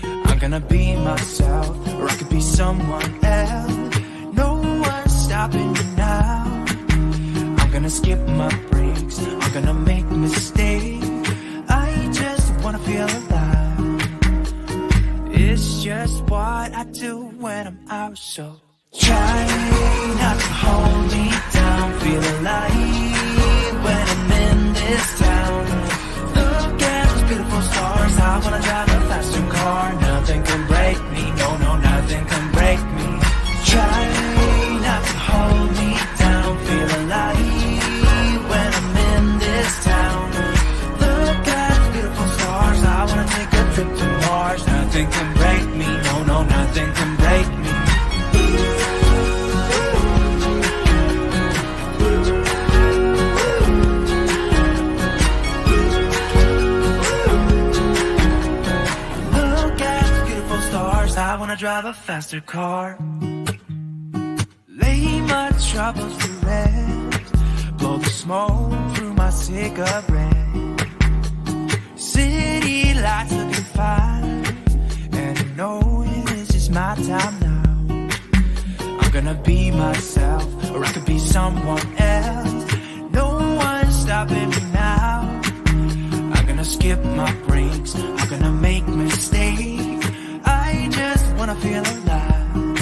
I'm gonna be myself, or I could be someone else. No one's stopping me now. I'm gonna skip my breaks, I'm gonna make mistakes. I just wanna feel alive. It's just what I do when I'm out, so try not to hold me down. Feel alive when I'm in this town. Look at those beautiful stars. I wanna drive a faster car. Nothing can break me, no, no, nothing can break me. Try not to hold me down. Feel alive when I'm in this town. Look at those beautiful stars. I wanna take a trip to Mars. Nothing can break me, no, no, nothing can break me. I wanna drive a faster car. Lay my troubles to rest. Blow the smoke through my cigarette. City lights looking fine, and I know this is my time now. I'm gonna be myself, or I could be someone else. No one's stopping me now. I'm gonna skip my breaks, I'm gonna make mistakes. I just wanna feel alive.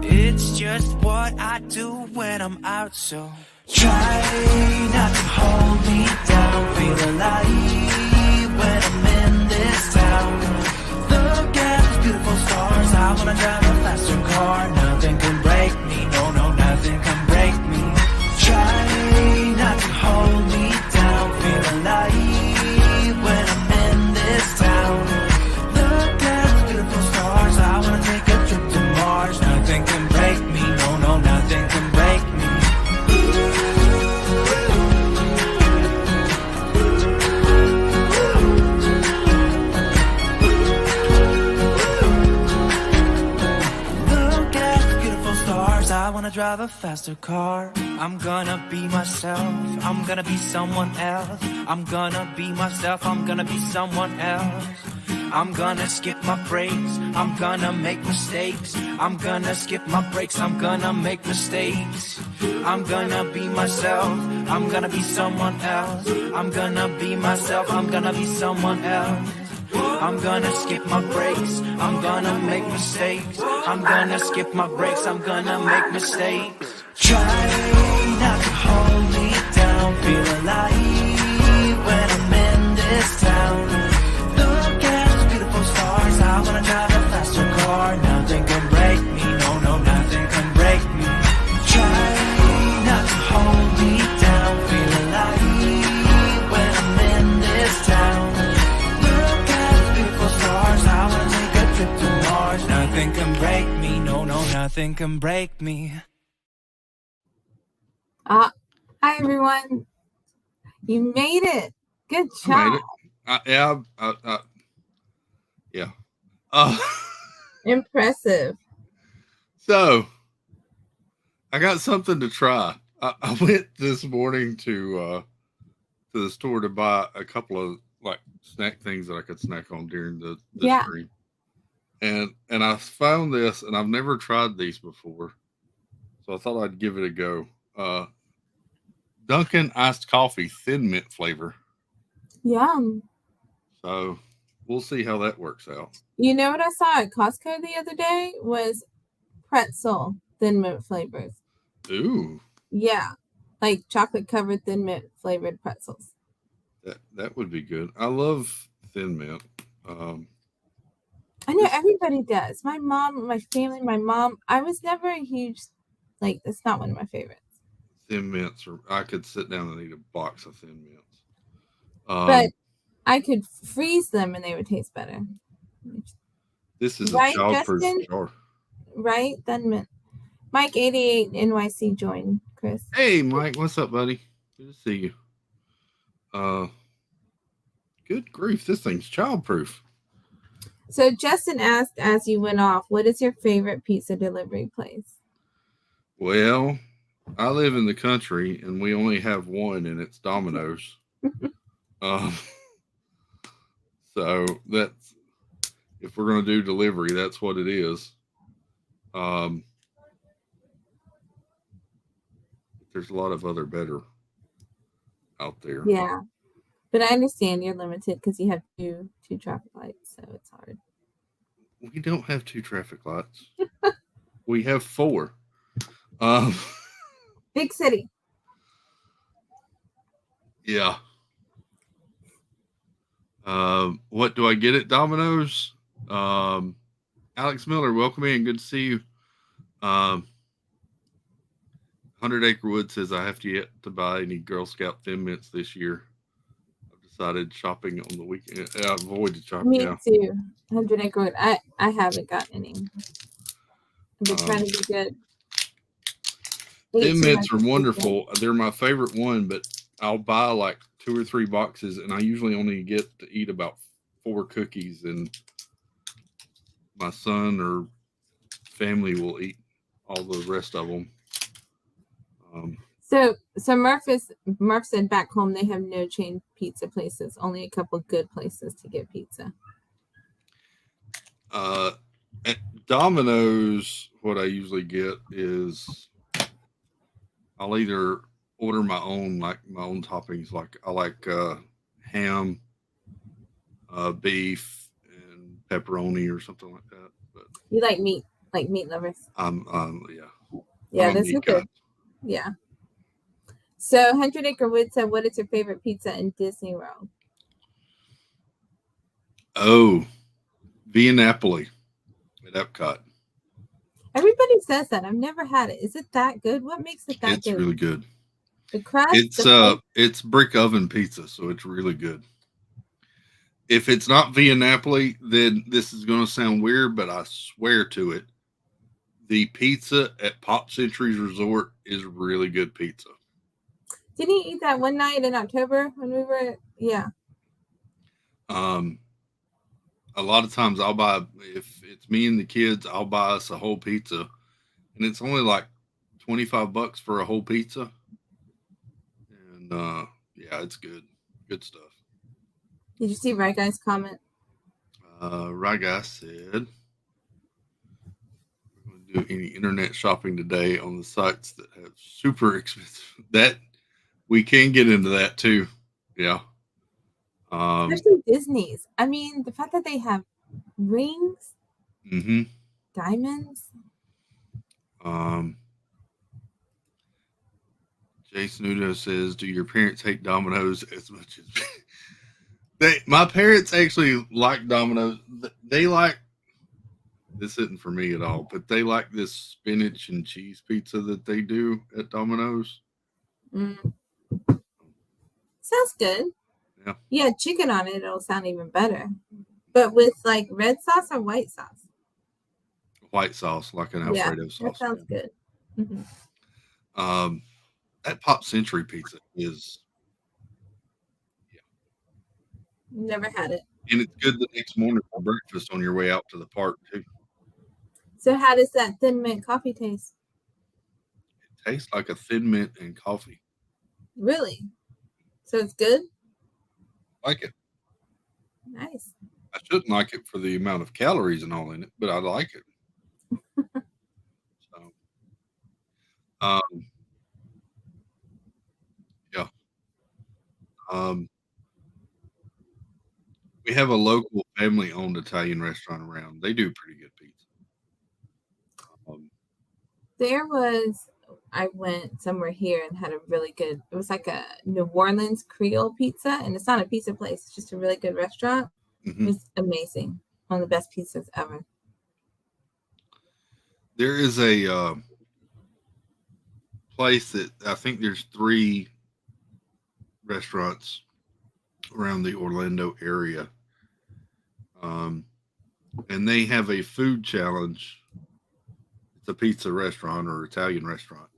It's just what I do when I'm out, so try not to hold me down. Feel alive when I'm in this town. Look at those beautiful stars. I wanna drive a faster car. Nothing can break me, no, no, nothing can break me. Try not to hold me down. Feel alive when I'm in this town. I wanna take a trip to Mars. Nothing can break me, no, no, nothing can break me. Look at the beautiful stars. I wanna drive a faster car. I'm gonna be myself, I'm gonna be someone else. I'm gonna be myself, I'm gonna be someone else. I'm gonna skip my breaks, I'm gonna make mistakes. I'm gonna skip my breaks, I'm gonna make mistakes. I'm gonna be myself, I'm gonna be someone else. I'm gonna be myself, I'm gonna be someone else. I'm gonna skip my breaks, I'm gonna make mistakes. I'm gonna skip my breaks, I'm gonna make mistakes. Try not to hold me down. Feel alive when I'm in this town. I wanna drive a faster car. Nothing can break me, no, no, nothing can break me. Try not to hold me down. Feel alive when I'm in this town. Look at the beautiful stars. I wanna take a trip to Mars. Nothing can break me, no, no, nothing can break me. Hi everyone. You made it. Good job. I made it. Yeah. Impressive. So I got something to try. I went this morning to the store to buy a couple of like snack things that I could snack on during the stream. And I found this, and I've never tried these before, so I thought I'd give it a go. Dunkin' iced coffee, thin mint flavor. Yum. So we'll see how that works out. You know what I saw at Costco the other day was pretzel thin mint flavors. Ooh. Yeah, like chocolate covered thin mint flavored pretzels. That would be good. I love thin mint. I know everybody does. My mom, my family, my mom. I was never a huge, like, it's not one of my favorites. Thin mints, or I could sit down and eat a box of thin mints. But I could freeze them and they would taste better. This is right, a childproof jar. Right? Thin mint. Mike 88 NYC joined, Chris. Hey, Mike. What's up, buddy? Good to see you. Good grief. This thing's childproof. So Justin asked as you went off, what is your favorite pizza delivery place? Well, I live in the country and we only have one, and it's Domino's. um, so that's if we're gonna do delivery, that's what it is. Um, there's a lot of other better out there. Yeah, but I understand you're limited because you have two traffic lights, so it's hard. We don't have 2 traffic lights. We have 4. Um, Big city. yeah. What do I get at Domino's? Alex Miller, welcome in. Good to see you. 100 Acre Wood says I have to yet to buy any Girl Scout Thin Mints this year. I've decided shopping on the weekend. I avoided shopping. Me too. 100 Acre Wood. I haven't gotten any. I've been trying to be good. Thin Mints are wonderful. They're my favorite one, but I'll buy like 2 or 3 boxes, and I usually only get to eat about 4 cookies, and my son or family will eat all the rest of them. So Murph said back home they have no chain pizza places, only a couple good places to get pizza. At Domino's, what I usually get is I'll either order my own toppings. Like I like ham, beef, and pepperoni or something like that. But you like meat lovers. Yeah. Yeah, that's good. Yeah. So 100 Acre Wood said, what is your favorite pizza in Disney World? Oh, Via Napoli at Epcot. Everybody says that. I've never had it. Is it that good? What makes it that good? It's really good. The crust? It's brick oven pizza, so it's really good. If it's not Via Napoli, then this is going to sound weird, but I swear to it. The pizza at Pop Century's Resort is really good pizza. Didn't you eat that one night in October when we were? Yeah. A lot of times I'll buy, if it's me and the kids, I'll buy us a whole pizza, and it's only like $25 for a whole pizza. And yeah, it's good stuff. Did you see Right Guy's comment? Right Guy said we're going to do any internet shopping today on the sites that have super expensive. That we can get into that too. Yeah. Especially Disney's. I mean, the fact that they have rings, diamonds. Jason Udo says, "Do your parents hate Domino's as much as my parents actually like Domino's? They like this isn't for me at all, but they like this spinach and cheese pizza that they do at Domino's. Sounds good. Yeah. Yeah, chicken on it, it'll sound even better. But with like red sauce or white sauce? White sauce, like an Alfredo sauce. That sounds good. That Pop Century pizza is Never had it. And it's good the next morning for breakfast on your way out to the park too. So how does that Thin Mint coffee taste? It tastes like a Thin Mint and coffee. Really? So it's good? Like it. Nice. I shouldn't like it for the amount of calories and all in it, but I like it. So, yeah. We have a local family-owned Italian restaurant around. They do pretty good pizza. I went somewhere here and had a really good, it was like a New Orleans Creole pizza, and it's not a pizza place, it's just a really good restaurant. It was amazing. One of the best pizzas ever. There is a place that I think there's 3 restaurants around the Orlando area. And they have a food challenge. It's a pizza restaurant or Italian restaurant.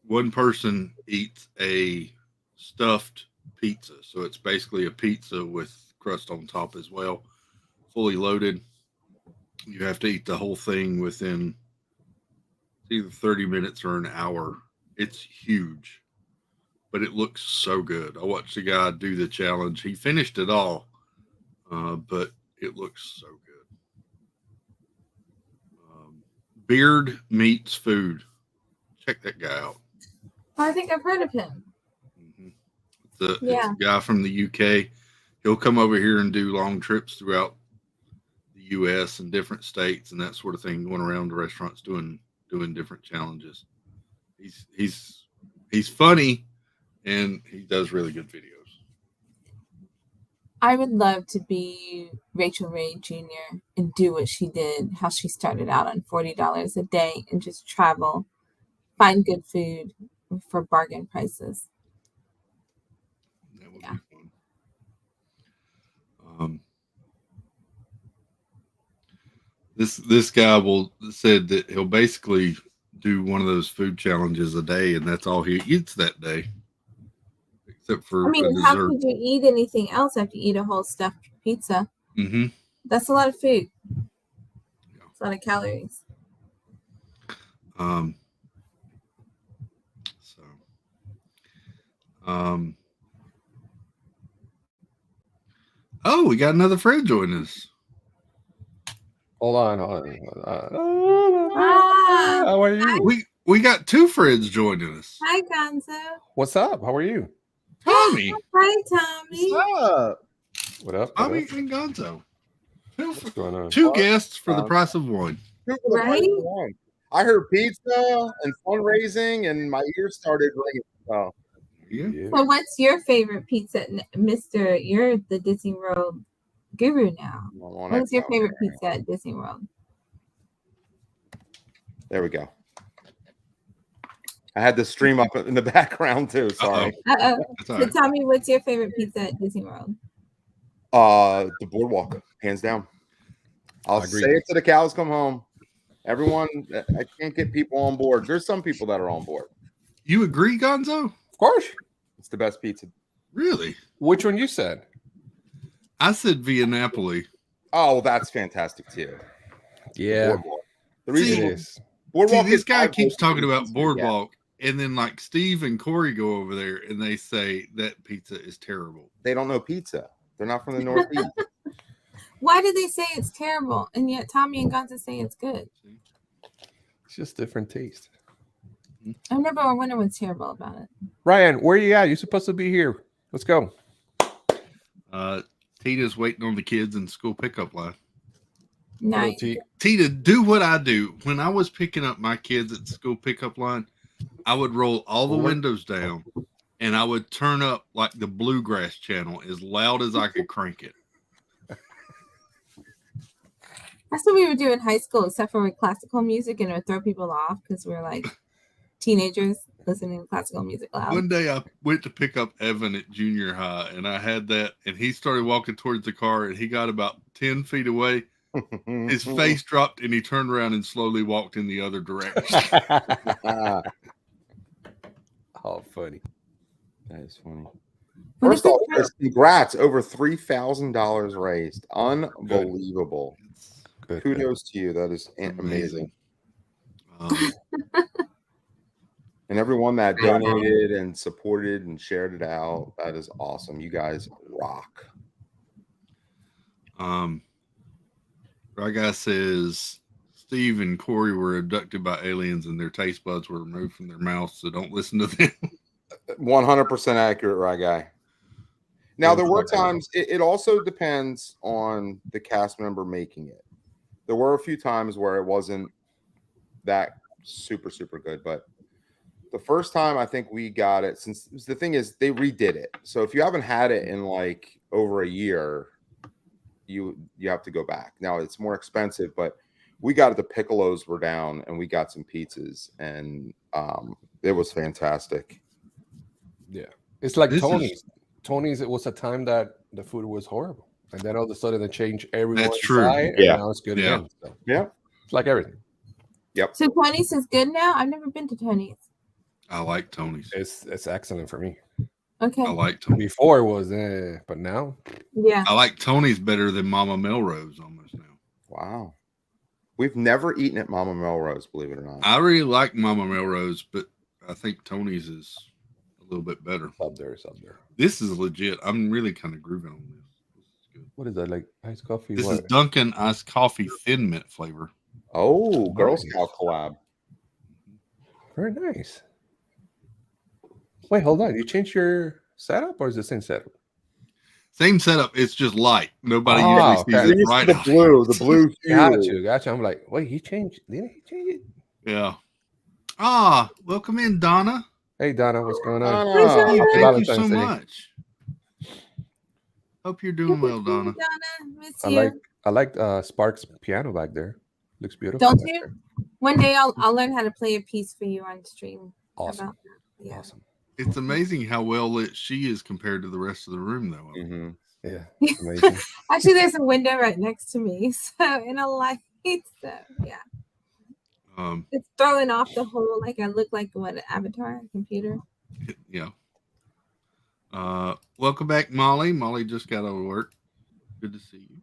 One person eats a stuffed pizza. So it's basically a pizza with crust on top as well, fully loaded. You have to eat the whole thing within either 30 minutes or an hour. It's huge, but it looks so good. I watched the guy do the challenge. He finished it all, but it looks so good. Beard Meets Food. Check that guy out. I think I've heard of him. Mm-hmm. It's a guy from the UK. He'll come over here and do long trips throughout the US and different states and that sort of thing, going around the restaurants doing different challenges. He's funny and he does really good videos. I would love to be Rachel Ray Jr. and do what she did, how she started out on $40 a day and just travel, find good food for bargain prices. That would be fun. This guy said that he'll basically do one of those food challenges a day, and that's all he eats that day, except for how could you eat anything else after you eat a whole stuffed pizza? Mm-hmm. That's a lot of food. Yeah. It's a lot of calories. Oh, we got another friend joining us. Hold on. How are you? We got two friends joining us. Hi, Gonzo. What's up? How are you? Tommy. Hi, Tommy. What's up? What up? Tommy and Gonzo. What's going on? Two guests for the price of one. Right? I heard pizza and fundraising, and my ears started ringing. Oh. Yeah. So, what's your favorite pizza, Mister? You're the Disney World guru now. What's your favorite pizza at Disney World? There we go. I had the stream up in the background too. Sorry. So tell me, what's your favorite pizza at Disney World? The Boardwalk, hands down. I'll say it till the cows come home. Everyone, I can't get people on board. There's some people that are on board. You agree, Gonzo? Of course. It's the best pizza. Really? Which one you said? I said Via Napoli. Oh, well, that's fantastic too. Yeah. The reason is Boardwalk. This guy keeps talking about Boardwalk, and then like Steve and Corey go over there and they say that pizza is terrible. They don't know pizza. They're not from the Northeast. Why do they say it's terrible, and yet Tommy and Gonzo say it's good? It's just different taste. I never wonder what's terrible about it. Ryan, where you at? You're supposed to be here. Let's go. Tita's waiting on the kids in school pickup line. Nice. Tita, do what I do. When I was picking up my kids at the school pickup line, I would roll all the windows down and I would turn up like the bluegrass channel as loud as I could crank it. That's what we would do in high school, except for with classical music, and it would throw people off because we were like teenagers listening to classical music loud. One day I went to pick up Evan at junior high, and I had that, and he started walking towards the car, and he got about 10 feet away. His face dropped, and he turned around and slowly walked in the other direction. Oh, funny. That is funny. First off, congrats. Over $3,000 raised. Unbelievable. Good. Kudos to you. That is amazing. And everyone that donated and supported and shared it out, that is awesome. You guys rock. Right guy says Steve and Corey were abducted by aliens and their taste buds were removed from their mouths, so don't listen to them. 100% accurate, right guy. Now, there were times, it also depends on the cast member making it. There were a few times where it wasn't that super good, but the first time I think we got it, since the thing is they redid it. So if you haven't had it in like over a year, you have to go back. Now it's more expensive, but we got it. The piccolos were down and we got some pizzas and it was fantastic. Yeah. It's like Tony's. Tony's, it was a time that the food was horrible. And then all of a sudden they changed everyone. That's true. And now it's good again. So, yeah. It's like everything. Yep. So Tony's is good now? I've never been to Tony's. I like Tony's. It's excellent for me. Okay. I like Tony's. Before it was, but now. Yeah. I like Tony's better than Mama Melrose almost now. Wow. We've never eaten at Mama Melrose, believe it or not. I really like Mama Melrose, but I think Tony's is a little bit better. It's up there. It's up there. This is legit. I'm really kind of grooving on this. This is good. What is that, like iced coffee? This what? is Dunkin' iced coffee Thin Mint flavor. Oh, Girl Nice. Scout collab. Very nice. Wait, hold on. You changed your setup, or is it the same setup? Same setup. It's just light. Nobody Oh, usually okay. sees it These are right the now. blue, the blue hue. Gotcha. I'm like, wait, he changed. Didn't he change it? Yeah. Ah, welcome in, Donna. Hey, Donna, what's going on? Donna. Oh, Happy thank you so Valentine's Day. much. Hope you're doing well, Donna. Donna, miss I you. like Sparks piano back there. Looks beautiful. Don't back you? there. One day I'll learn how to play a piece for you on stream. How Awesome. about that? Yeah. Awesome. It's amazing how well lit she is compared to the rest of the room, though. Mhm. Yeah. Amazing. Actually, there's a window right next to me, so in a light. So yeah, it's throwing off the whole. Like I look like what, an avatar, a computer. Yeah. Welcome back, Molly. Molly just got out of work. Good to see you.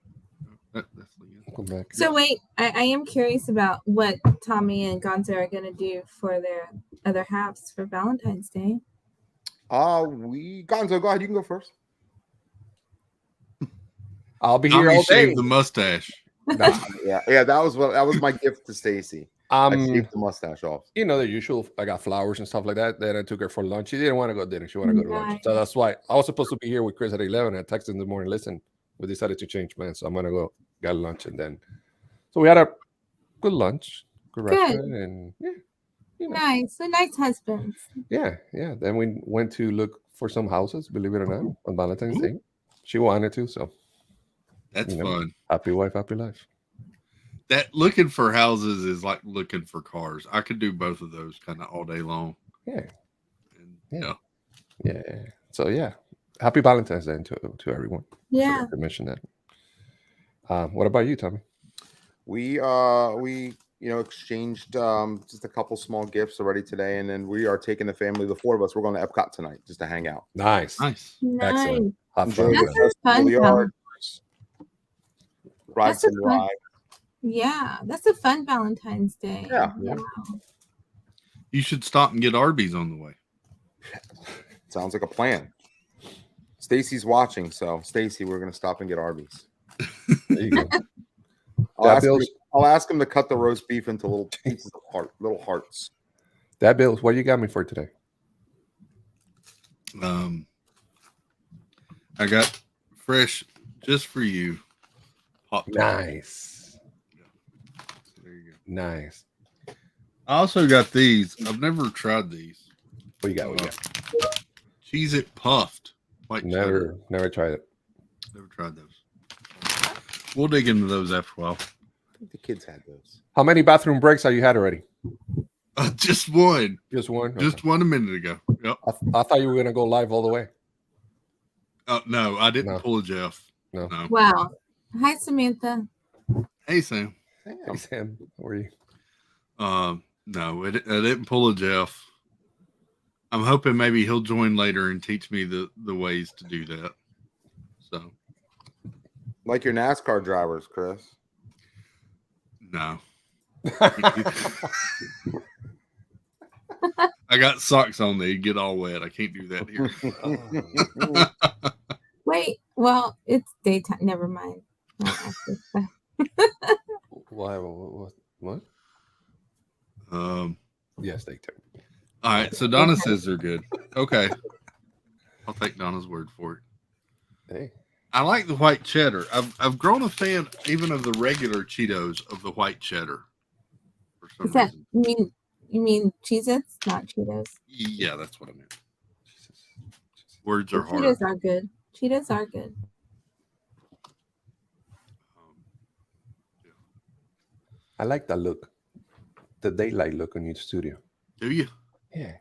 That's Leah. Welcome back. So wait, I am curious about what Tommy and Gonzo are gonna do for their other halves for Valentine's Day. Gonzo, go ahead. You can go first. I'll be here Tommy all day. shaved the mustache. Nah, Yeah. That was my gift to Stacy. I shaved the mustache off. you know, the usual. I got flowers and stuff like that. Then I took her for lunch. She didn't want to go to dinner. She wanted to go to lunch. So that's why I was supposed to be here with Chris at 11. I texted in the morning, listen, we decided to change plans. So I'm going to go get lunch. And then, so we had a good lunch, good restaurant. And yeah, you know, Nice, so nice husbands. yeah. Then we went to look for some houses, believe it or not, on Valentine's Day. She wanted to. So That's fun. happy wife, happy life. That looking for houses is like looking for cars. I could do both of those kind of all day long. Yeah. And, Yeah. So yeah, happy Valentine's Day to everyone. Yeah. Forgot to mention that. What about you, Tommy? We exchanged just a couple small gifts already today, and then we are taking the family, the four of us. We're going to Epcot tonight just to hang out. Nice. Nice. Excellent. Have Enjoy fun. the That sounds festival fun, of the Tom. arts, ride That's a some fun- ride. Yeah, that's a fun Valentine's Day. Yeah. You should stop and get Arby's on the way. Sounds like a plan. Stacy's watching, so Stacy, we're gonna stop and get Arby's. There you go. I'll ask him to cut the roast beef into little pieces of little hearts. That Bills, what you got me for today? I got fresh just for you. Pop-Tarts. Nice. There you go. Nice. I also got these. I've never tried these. What you got? What you got? Cheese It puffed. White cheddar. Never tried it. Never tried those. We'll dig into those after a while. I think the kids had those. How many bathroom breaks have you had already? Just one. Just one? Just one a minute ago. Yep. I thought you were gonna go live all the way. No, I didn't No. pull a Jeff. No. Wow. Hi, Samantha. Hey, Sam. Hey, Sam, how are you? No, I didn't pull a Jeff. I'm hoping maybe he'll join later and teach me the ways to do that. So, Like your NASCAR drivers, Chris. no. I got socks on. They get all wet. I can't do that here. Wait, well, it's daytime. Never mind. What? Yes, they do. All right. So Donna says they're good. Okay. I'll take Donna's word for it. Hey. I like the white cheddar. I've grown a fan even of the regular Cheetos of the white cheddar. For some Is that reason. you mean Cheez-Its, not Cheetos? Yeah, that's what I meant. Words are hard. Cheetos are good. Cheetos are good. I like that look. The daylight look on your studio. Do you? Yeah.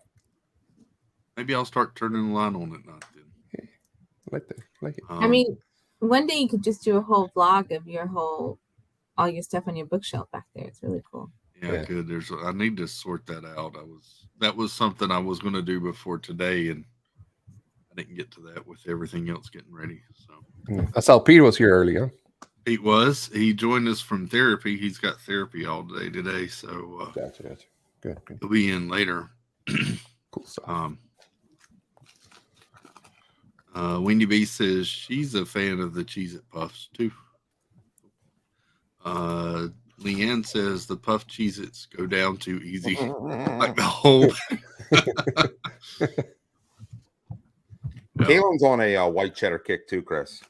Maybe I'll start turning the line on at night then. I like that. I like it. I mean, one day you could just do a whole vlog of all your stuff on your bookshelf back there. It's really cool. Yeah, good. I need to sort that out. That was something I was going to do before today, and I didn't get to that with everything else getting ready. So I saw Peter was here early, huh? He was. He joined us from therapy. He's got therapy all day today, so Gotcha. Good. he'll be in later. Cool stuff. Wendy B says she's a fan of the Cheez-It Puffs too. Leanne says the Puff Cheez-Its go down too easy, like the whole. Kalen's on a white cheddar kick too, Chris.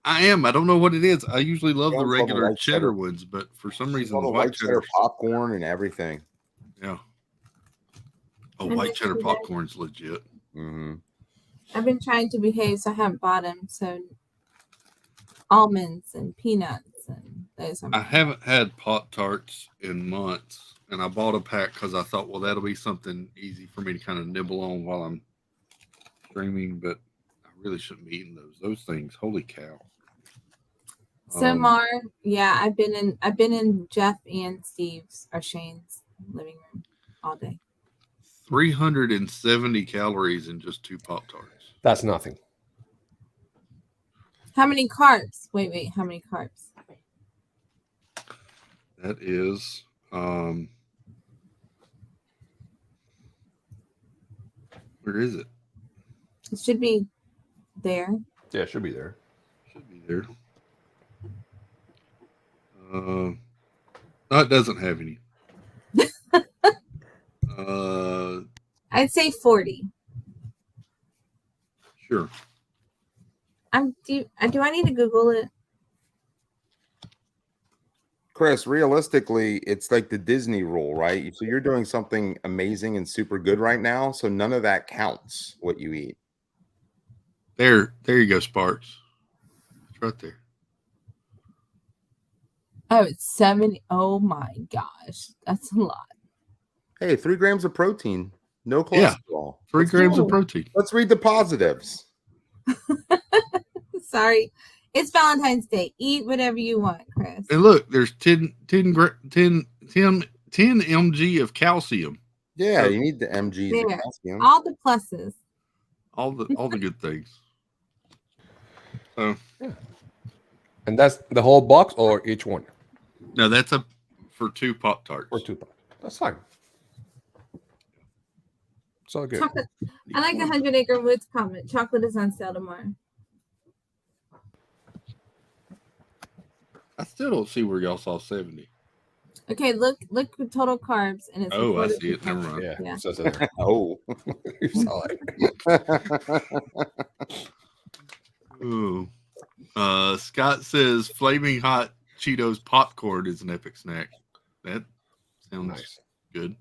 I am. I don't know what it is. I usually love the Kalen's on regular white cheddar ones, but for some reason the the white cheddar popcorn and everything. Yeah. Oh, white cheddar popcorn's legit. Mm-hmm. I've been trying to behave, so I haven't bought them. So almonds and peanuts and those. I haven't had Pop-Tarts in months, and I bought a pack because I thought, well, that'll be something easy for me to kind of nibble on while I'm streaming, but I really shouldn't be eating those. Those things, holy cow. So Mar, yeah, I've been in Jeff and Steve's or Shane's living room all day. 370 calories in just 2 Pop-Tarts. That's nothing. How many carbs? Wait, how many carbs? That is where is it? It should be there. Yeah, it should be there. Should be there. No, it doesn't have any. I'd say 40. Sure. Do I need to Google it? Chris, realistically, it's like the Disney rule, right? So you're doing something amazing and super good right now, so none of that counts what you eat. There you go, Sparks. It's right there. Oh, it's 70. Oh my gosh, that's a lot. Hey, 3 grams of protein, no cholesterol. 3 grams of protein. Let's read the positives. Sorry, it's Valentine's Day. Eat whatever you want, Chris. And look, there's 10 mg of calcium. Yeah, you need the mgs of calcium. All the pluses. All the good things. So, yeah. And that's the whole box or each one? No, that's for 2 Pop-Tarts. For 2 Pop. That's fine. It's all good. Chocolate. I like the 100 Acre Woods comment. Chocolate is on sale tomorrow. I still don't see where y'all saw 70. Okay, look at total carbs, and it's. Oh, I see it. Never mind. Yeah. So there. Oh, you saw it. Ooh. Scott says flaming hot Cheetos popcorn is an epic snack. That sounds good.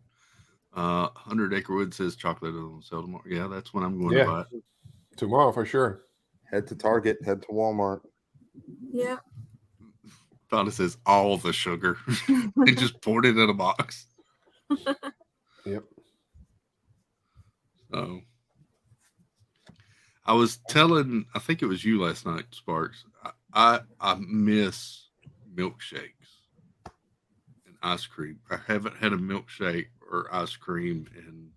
100 Acre Wood says chocolate is on sale tomorrow. Yeah, that's when I'm going to buy it. Tomorrow for sure. Head to Target, head to Walmart. Yeah. Thought it says all the sugar. They just poured it in a box. Yep. So I was telling, I think it was you last night, Sparks. I miss milkshakes and ice cream. I haven't had a milkshake or ice cream in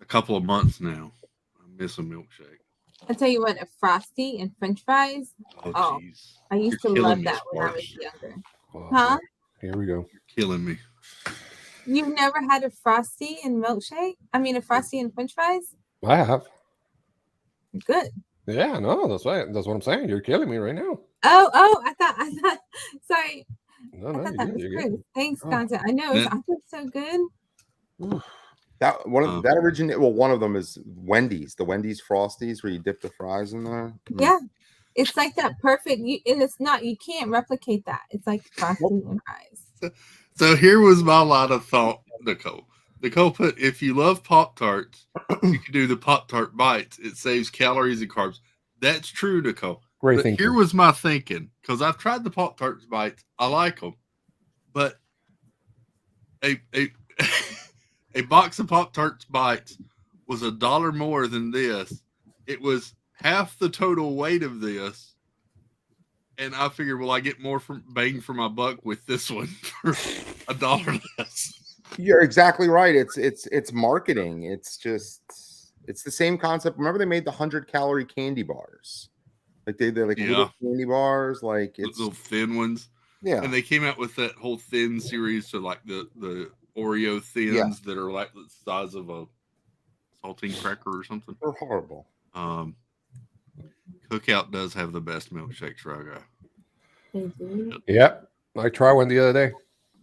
a couple of months now. I miss a milkshake. I'll tell you what, a Frosty and French fries. Oh, jeez. I used to love that when I was younger. Huh? Here we go. You're killing me. You've never had a Frosty and milkshake? I mean, a Frosty and French fries? I have. Good. Yeah, no, that's right. That's what I'm saying. You're killing me right now. Oh, I thought. Sorry. No, I thought that was you're good. good. Thanks, Content. I know. I thought it was so good. That one of that originated. Well, one of them is Wendy's. The Wendy's Frosties, where you dip the fries in there. Yeah, it's like that perfect. And it's not. You can't replicate that. It's like Frosty and fries. So here was my line of thought, Nicole. Nicole put, if you love Pop-Tarts, you can do the Pop-Tart bites. It saves calories and carbs. That's true, Nicole. Great but thinking. here was my thinking, because I've tried the Pop-Tarts bites. I like them. But a box of Pop-Tarts bites was $1 more than this. It was half the total weight of this. And I figured, well, I get more bang for my buck with this one for $1 less. You're exactly right. It's marketing. It's the same concept. Remember they made the 100-calorie candy bars. Like they're like little candy bars, like it's little thin ones. Yeah. And they came out with that whole thin series, so like the Oreo thins that are like the size of a saltine cracker or something. They're horrible. Cookout does have the best milkshakes, Raga. They do. Yep. I tried one the other day.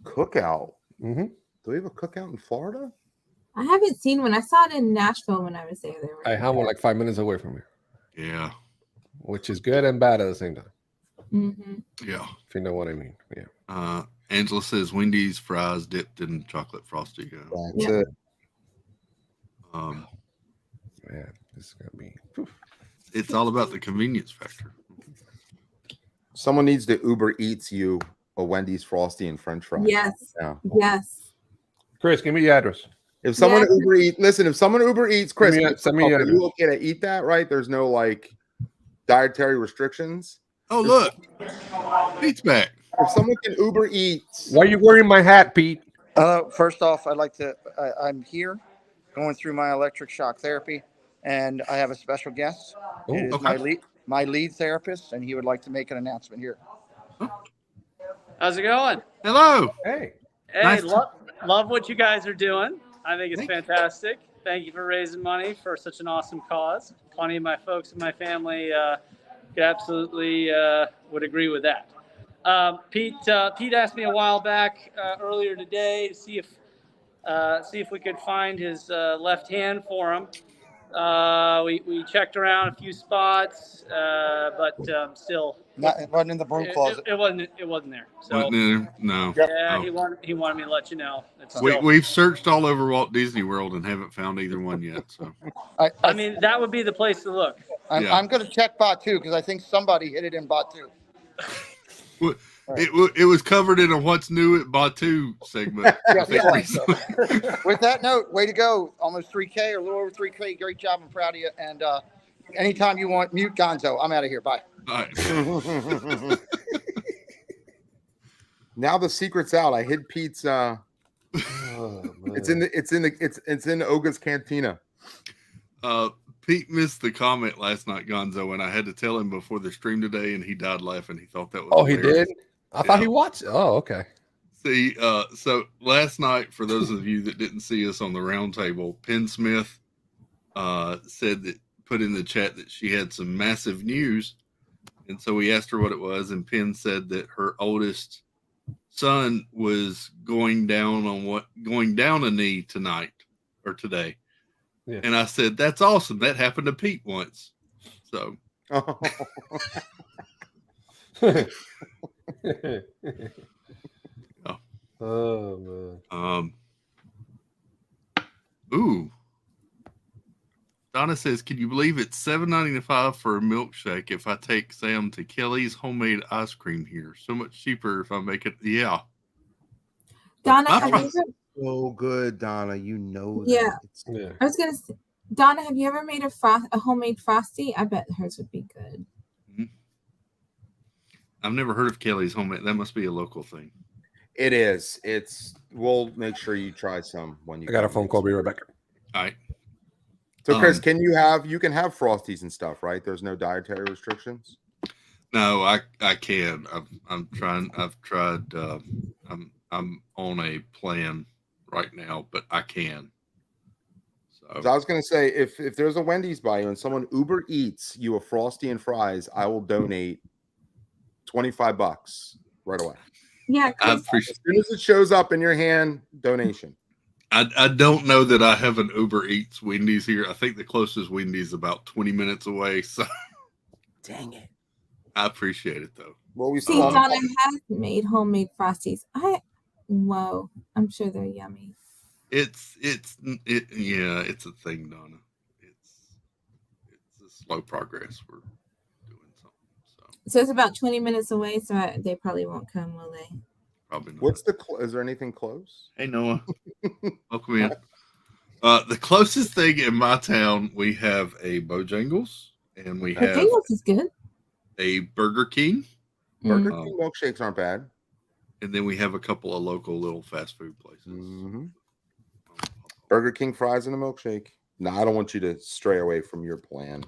Cookout. Mm-hmm. Do we have a cookout in Florida? I haven't seen one. I saw it in Nashville when I was there. I have one like 5 minutes away from here. Yeah. Which is good and bad at the same time. Mm-hmm. Yeah. If you know what I mean. Yeah. Angela says Wendy's fries dipped in chocolate frosty go. That's it. Man, this is gonna be. It's all about the convenience factor. Someone needs to Uber Eats you a Wendy's Frosty and French fries. Yes. Yeah. Yes. Chris, give me the address. If someone Uber Eats, listen, if someone Uber Eats, Chris, send me your you okay to eat that, right? There's no like dietary restrictions. Oh, look. Pete's back. If someone can Uber Eats. Why are you wearing my hat, Pete? First off, I'd like to, I'm here going through my electric shock therapy, and I have a special guest. It is my lead therapist, and he would like to make an announcement here. How's it going? Hello. Hey. Hey, Nice love what you guys are doing. I think it's fantastic. Thank you for raising money for such an awesome cause. Plenty of my folks in my family absolutely would agree with that. Pete asked me a while back earlier today to see if we could find his left hand for him. We checked around a few spots, but still, it wasn't in the broom closet. It wasn't there. So no. yeah, he wanted me to let you know. We've searched all over Walt Disney World and haven't found either one yet. So I mean, that would be the place to look. I'm going to check bot 2 because I think somebody hit it in bot 2. It was covered in a What's New at Batu segment. With that note, way to go. Almost 3K or a little over 3K. Great job. I'm proud of you. And anytime you want, mute Gonzo. I'm out of here. Bye. All right. Now the secret's out. I hid Pete's. It's in Oga's cantina. Pete missed the comment last night, Gonzo, and I had to tell him before the stream today, and he died laughing. He thought that was hilarious. He did? I thought he watched. Oh, okay. See, so last night, for those of you that didn't see us on the round table, Penn Smith put in the chat that she had some massive news, and so we asked her what it was, and Penn said that her oldest son was going down a knee tonight or today. Yeah. And I said, that's awesome. That happened to Pete once. So. Oh man. Ooh. Donna says, can you believe it's $7.95 for a milkshake if I take Sam to Kelly's homemade ice cream here? So much cheaper if I make it. Yeah. Donna, so good, Donna. You know that. Yeah. I was gonna say, Donna, have you ever made a homemade Frosty? I bet hers would be good. Mm-hmm. I've never heard of Kelly's homemade. That must be a local thing. It is. We'll make sure you try some when you. I got a phone call. Be right back. All right. So, Chris, you can have Frosties and stuff, right? There's no dietary restrictions. No, I can. I'm trying. I've tried. I'm on a plan right now, but I can. So I was going to say, if there's a Wendy's by you and someone Uber Eats you a Frosty and fries, I will donate $25 right away. Yeah, as soon as it shows up in your hand, donation. I don't know that I have an Uber Eats Wendy's here. I think the closest Wendy's about 20 minutes away. So, dang it. I appreciate it though. Well, we see, Donna has made homemade Frosties. I'm sure they're yummy. It's a thing, Donna. It's a slow progress. We're doing something. So it's about 20 minutes away. So they probably won't come, will they? Probably not. Is there anything close? Hey, Noah. Welcome in. The closest thing in my town, we have a Bojangles, and we have Bojangles is good. A Burger King. Burger King milkshakes aren't bad. And then we have a couple of local little fast food places. Mm-hmm. Burger King fries and a milkshake. No, I don't want you to stray away from your plan.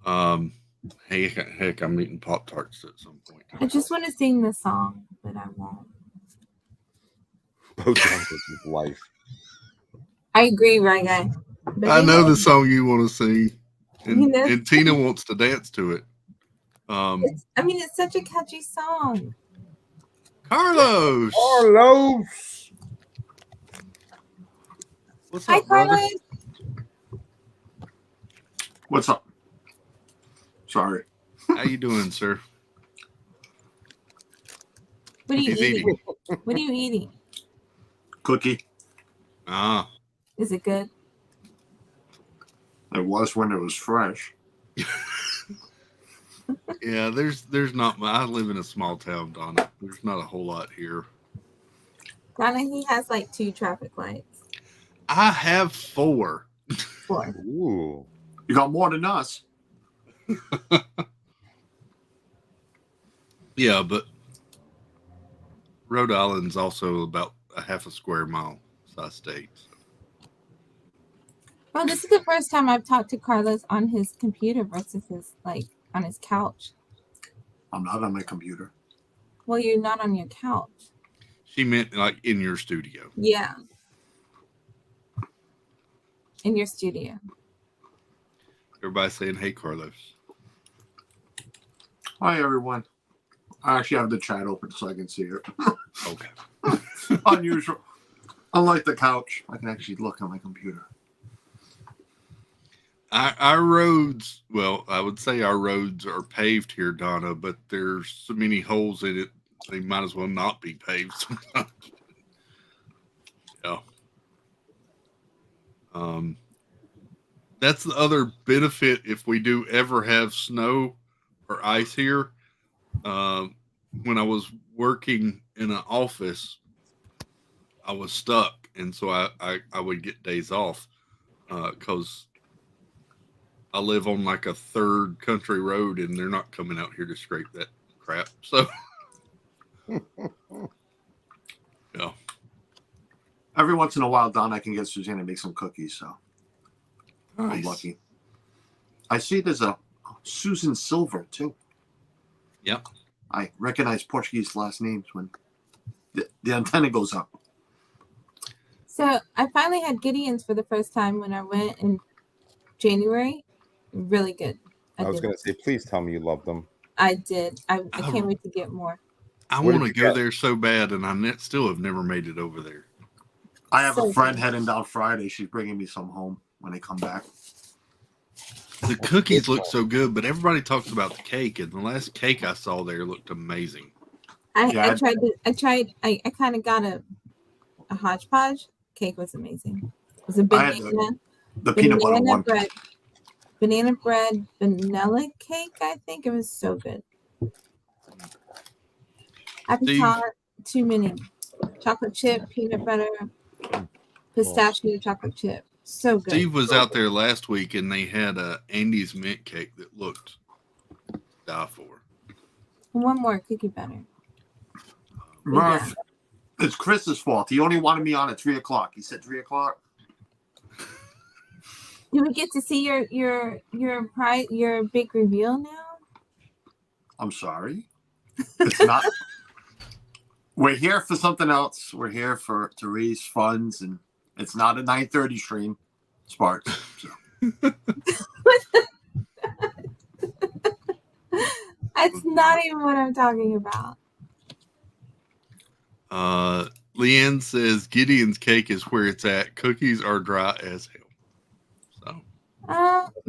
Heck, I'm eating Pop-Tarts at some point. I just want to sing the song, but I won't. Both languages of life. I agree, right, guy? But I know the song you want to sing, and Tina it's, wants to dance to it. it's such a catchy song. Carlos. What's Hi, up, brother? Carlos. What's up? Sorry. How you doing, sir? What are you He's eating? What are you eating? Cookie. Ah. Is it good? It was when it was fresh. Yeah, there's not. I live in a small town, Donna. There's not a whole lot here. Donna, he has like 2 traffic lights. I have 4. 4. Ooh. You got more than us. Yeah, but Rhode Island's also about a half a square mile size state. So. Well, this is the first time I've talked to Carlos on his computer versus on his couch. I'm not on my computer. Well, you're not on your couch. She meant like in your studio. Yeah. In your studio. Everybody saying, "Hey, Carlos." Hi, everyone. I actually have the chat open so I can see it. Okay. Unusual. Unlike the couch, I can actually look on my computer. Our roads, well, I would say our roads are paved here, Donna, but there's so many holes in it, they might as well not be paved sometimes. Yeah. That's the other benefit if we do ever have snow or ice here. When I was working in an office, I was stuck, and so I would get days off because I live on like a 3rd country road, and they're not coming out here to scrape that crap. So, yeah. Every once in a while, Don, I can get Suzanne to make some cookies, so Nice. I'm lucky. I see there's a Susan Silver, too. Yep. I recognize Portuguese last names when the antenna goes up. So I finally had Gideon's for the first time when I went in January. Really good. I was going to say, please tell me you love them. I did. I can't wait to get more. I want to go there so bad, and I still have never made it over there. I have a friend heading down Friday. She's bringing me some home when they come baback. The cookies look so good, but everybody talks about the cake, and the last cake I saw there looked amazing. I kind of got a hodgepodge. Cake was amazing. It was a banana. The peanut butter one. Banana bread, vanilla cake, I think. It was so good. Appetite, too many. Chocolate chip, peanut butter, pistachio chocolate chip. So good. Steve was out there last week, and they had a Andy's mint cake that looked to die for. One more cookie batter. Murph, it's Chris's fault. He only wanted me on at 3 o'clock. He said 3 o'clock. Do we get to see your big reveal now? I'm sorry. It's not. We're here for something else. We're here to raise funds, and it's not a 9:30 stream, Sparks. So. That's not even what I'm talking about. Leanne says Gideon's cake is where it's at. Cookies are dry as hell. So,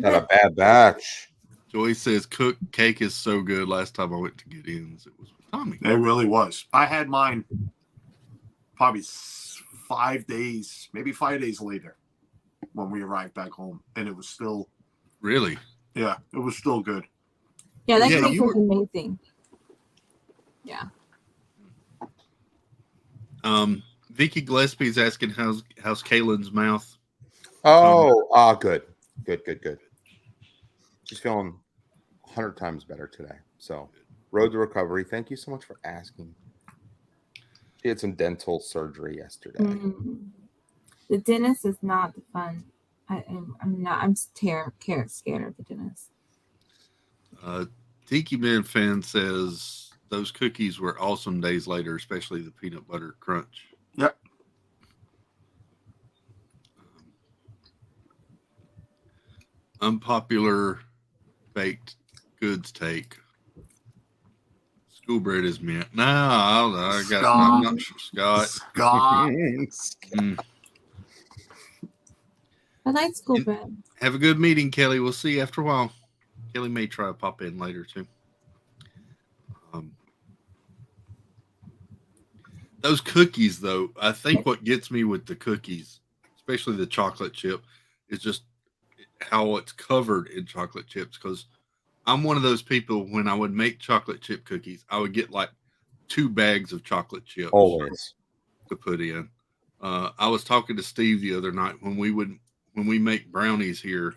got a bad batch. Joy says cake is so good. Last time I went to Gideon's, it was with Tommy. It really was. I had mine probably 5 days, maybe 5 days later when we arrived back home, and it was still really. Yeah, it was still good. Yeah, that cake was amazing. Yeah. Vicky Gillespie's asking how's Kaylin's mouth. Good. She's feeling 100 times better today. So, road to recovery. Thank you so much for asking. She had some dental surgery yesterday. Mm-hmm. The dentist is not fun. I'm scared of the dentist. Tiki Man fan says those cookies were awesome days later, especially the peanut butter crunch. Yep. Unpopular baked goods take. School bread is mint. No, I got. I'm not sure, Scott. I like school bread. Have a good meeting, Kelly. We'll see you after a while. Kelly may try to pop in later too. Those cookies, though, I think what gets me with the cookies, especially the chocolate chip, is just how it's covered in chocolate chips. Because I'm one of those people, when I would make chocolate chip cookies, I would get like 2 bags of chocolate chips always to put in. I was talking to Steve the other night when we make brownies here.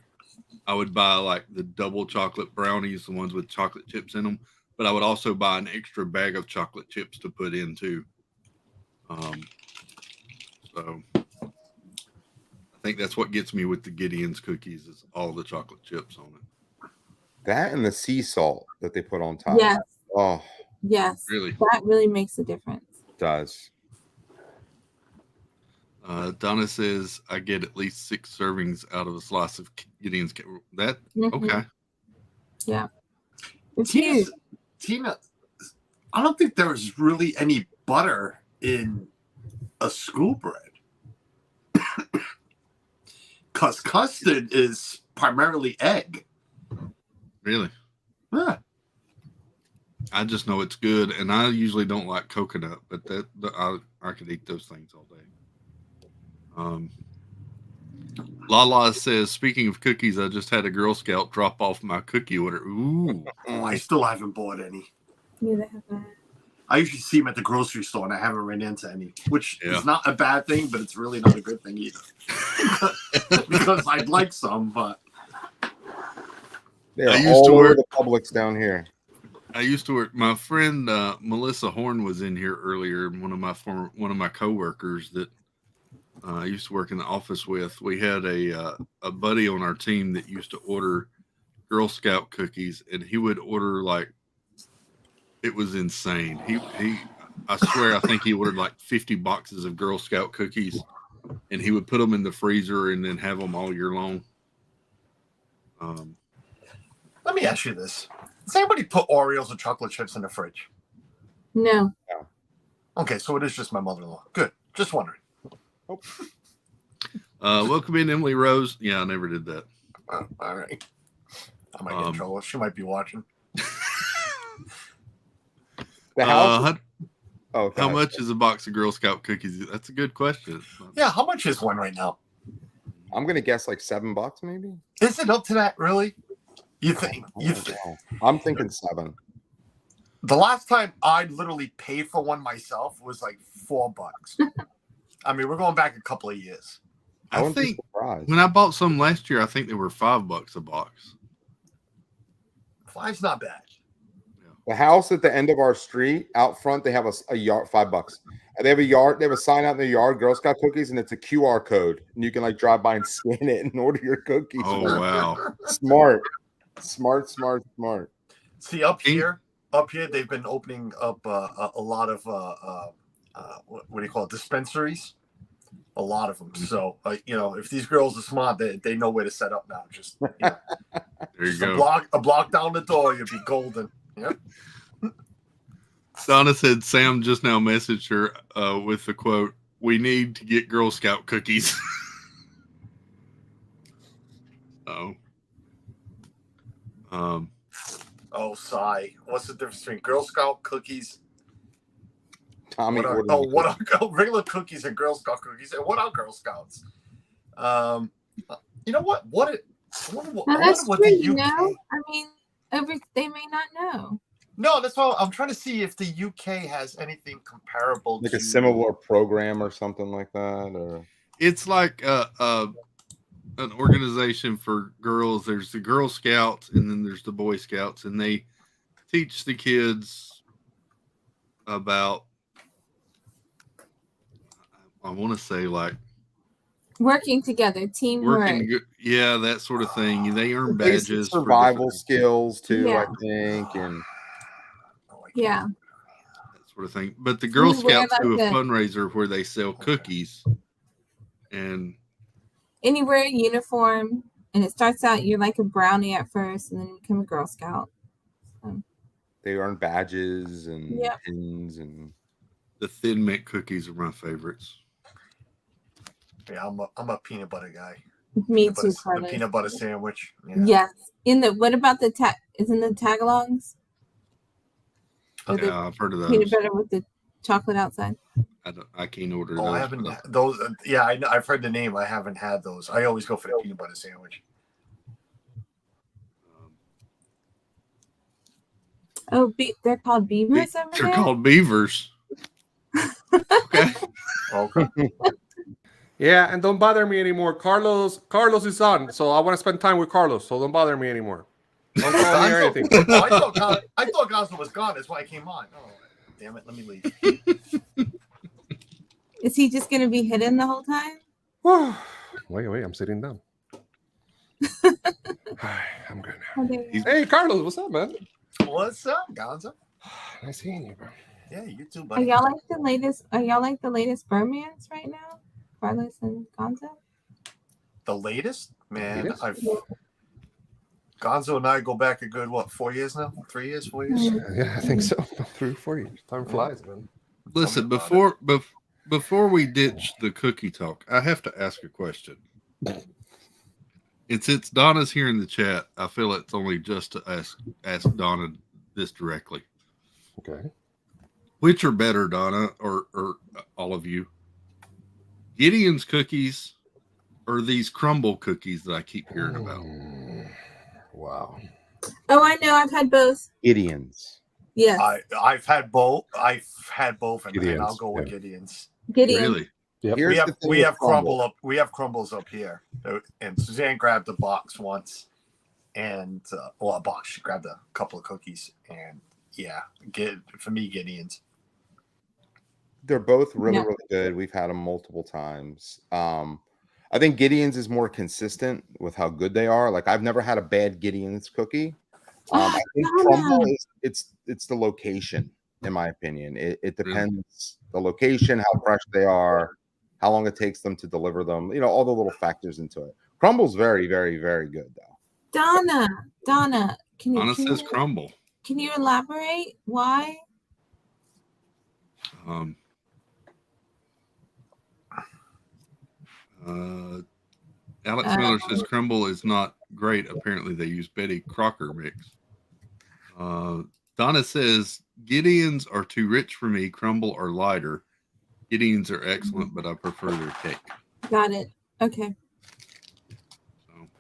I would buy like the double chocolate brownies, the ones with chocolate chips in them, but I would also buy an extra bag of chocolate chips to put in too. So I think that's what gets me with the Gideon's cookies is all the chocolate chips on it. That and the sea salt that they put on top. Yes. Oh, yes. Really? That really makes a difference. It does. Donna says I get at least 6 servings out of a slice of Gideon's. That okay? Yeah. Tina, I don't think there was really any butter in a school bread. Because custard is primarily egg. Really? Yeah. I just know it's good, and I usually don't like coconut, but I could eat those things all day. Lala says, speaking of cookies, I just had a Girl Scout drop off my cookie order. Ooh. Oh, I still haven't bought any. Neither have I. I usually see them at the grocery store, and I haven't run into any, which is not a bad thing, but it's really not a good thing either. Because I'd like some, but they're all over the Publix down here. I used to work. My friend Melissa Horn was in here earlier, and one of my coworkers that I used to work in the office with. We had a buddy on our team that used to order Girl Scout cookies, and he would order like, it was insane. I swear, I think he ordered like 50 boxes of Girl Scout cookies, and he would put them in the freezer and then have them all year long. Let me ask you this: does anybody put Oreos or chocolate chips in the fridge? No. Okay, so it is just my mother-in-law. Good. Just wondering. Oh. Welcome in, Emily Rose. Yeah, I never did that. Oh, all right. I might get in trouble. She might be watching. The house. How much is a box of Girl Scout cookies? That's a good question. Yeah, how much is one right now? I'm gonna guess like $7, maybe. Is it up to that? Really? You think? I'm thinking 7. The last time I literally paid for one myself was like $4. I mean, we're going back a couple of years. I think when I bought some last year, I think they were $5 a box. 5's not bad. The house at the end of our street out front, they have a yard, $5. And they have a yard, they have a sign out in the yard, Girl Scout cookies, and it's a QR code. And you can like drive by and scan it and order your cookies. Oh, wow. Smart. See, up here, they've been opening up a lot of what do you call it? Dispensaries. A lot of them. So, if these girls are smart, they know where to set up now. Just there you go. A block down the door, you'll be golden. Yep. Donna said Sam just now messaged her with the quote, "We need to get Girl Scout cookies." Sigh. What's the difference between Girl Scout cookies? Tommy, what are regular cookies and Girl Scout cookies? And what are Girl Scouts? You know what? That's true. You know, I mean, they may not know. No, that's all. I'm trying to see if the UK has anything comparable, like a similar program or something like that, or it's like an organization for girls. There's the Girl Scouts, and then there's the Boy Scouts, and they teach the kids about, I want to say, like Working together, teamwork. Yeah, that sort of thing. They earn Basic badges survival for skills too, Yeah. I think, and Yeah. that sort of thing. But the Girl You wear, Scouts do a like, fundraiser where they sell cookies, and you wear a uniform, and it starts out you're like a brownie at first, and then you become a Girl Scout. they earn badges and Yep. pins, and the Thin Mint cookies are my favorites. Yeah, I'm a peanut butter guy. Me Peanut too, butter, the Carlos. peanut butter sandwich. Yeah. Yes. What about the isn't the tagalongs? Yeah, I've heard of those. Peanut butter with the chocolate outside. I can't order Oh, those. I haven't those. Yeah, I've heard the name. I haven't had those. I always go for the peanut butter sandwich. Oh, they're called beavers over They're there? called beavers. Okay. Okay. Yeah, and don't bother me anymore. Carlos is on, so I want to spend time with Carlos. So don't bother me anymore. Don't call me or anything. I thought Gonzo was gone. That's why I came on. Oh, damn it! Let me leave. Is he just gonna be hidden the whole time? Wait, I'm sitting down. I'm good now. Okay. Hey, Carlos, what's up, man? What's up, Gonzo? Nice seeing you, bro. Yeah, you too, Are buddy. y'all like the latest bromance right now? Carlos and Gonzo? The latest? Man, Latest? Gonzo and I go back a good 4 years now? 3 years, 4 years? Yeah, I think so. 3 or 4 years. Time flies, man. Listen, before we ditch the cookie talk, I have to ask a question. And since Donna's here in the chat, I feel it's only just to ask Donna this directly. Okay. Which are better, Donna, or all of you? Gideon's cookies or these crumble cookies that I keep hearing about? Wow. Oh, I know. I've had both. Gideon's. Yes. I've had both. And Gideon's, I'll go with Gideon's. Gideon. Really? Yep. We have crumbles up here, and Suzanne grabbed a box once, and a box. She grabbed a couple of cookies, and for me, Gideon's. They're both really good. We've had them multiple times. I think Gideon's is more consistent with how good they are. Like I've never had a bad Gideon's cookie. I think crumble is it's the location, in my opinion. It depends the location, how fresh they are, how long it takes them to deliver them. All the little factors into it. Crumble's very, very, very good though. Donna, Donna says crumble. Can you elaborate why? Alex Miller says crumble is not great. Apparently, they use Betty Crocker mix. Donna says Gideon's are too rich for me. Crumble are lighter. Gideon's are excellent, but I prefer their cake. Got it. Okay.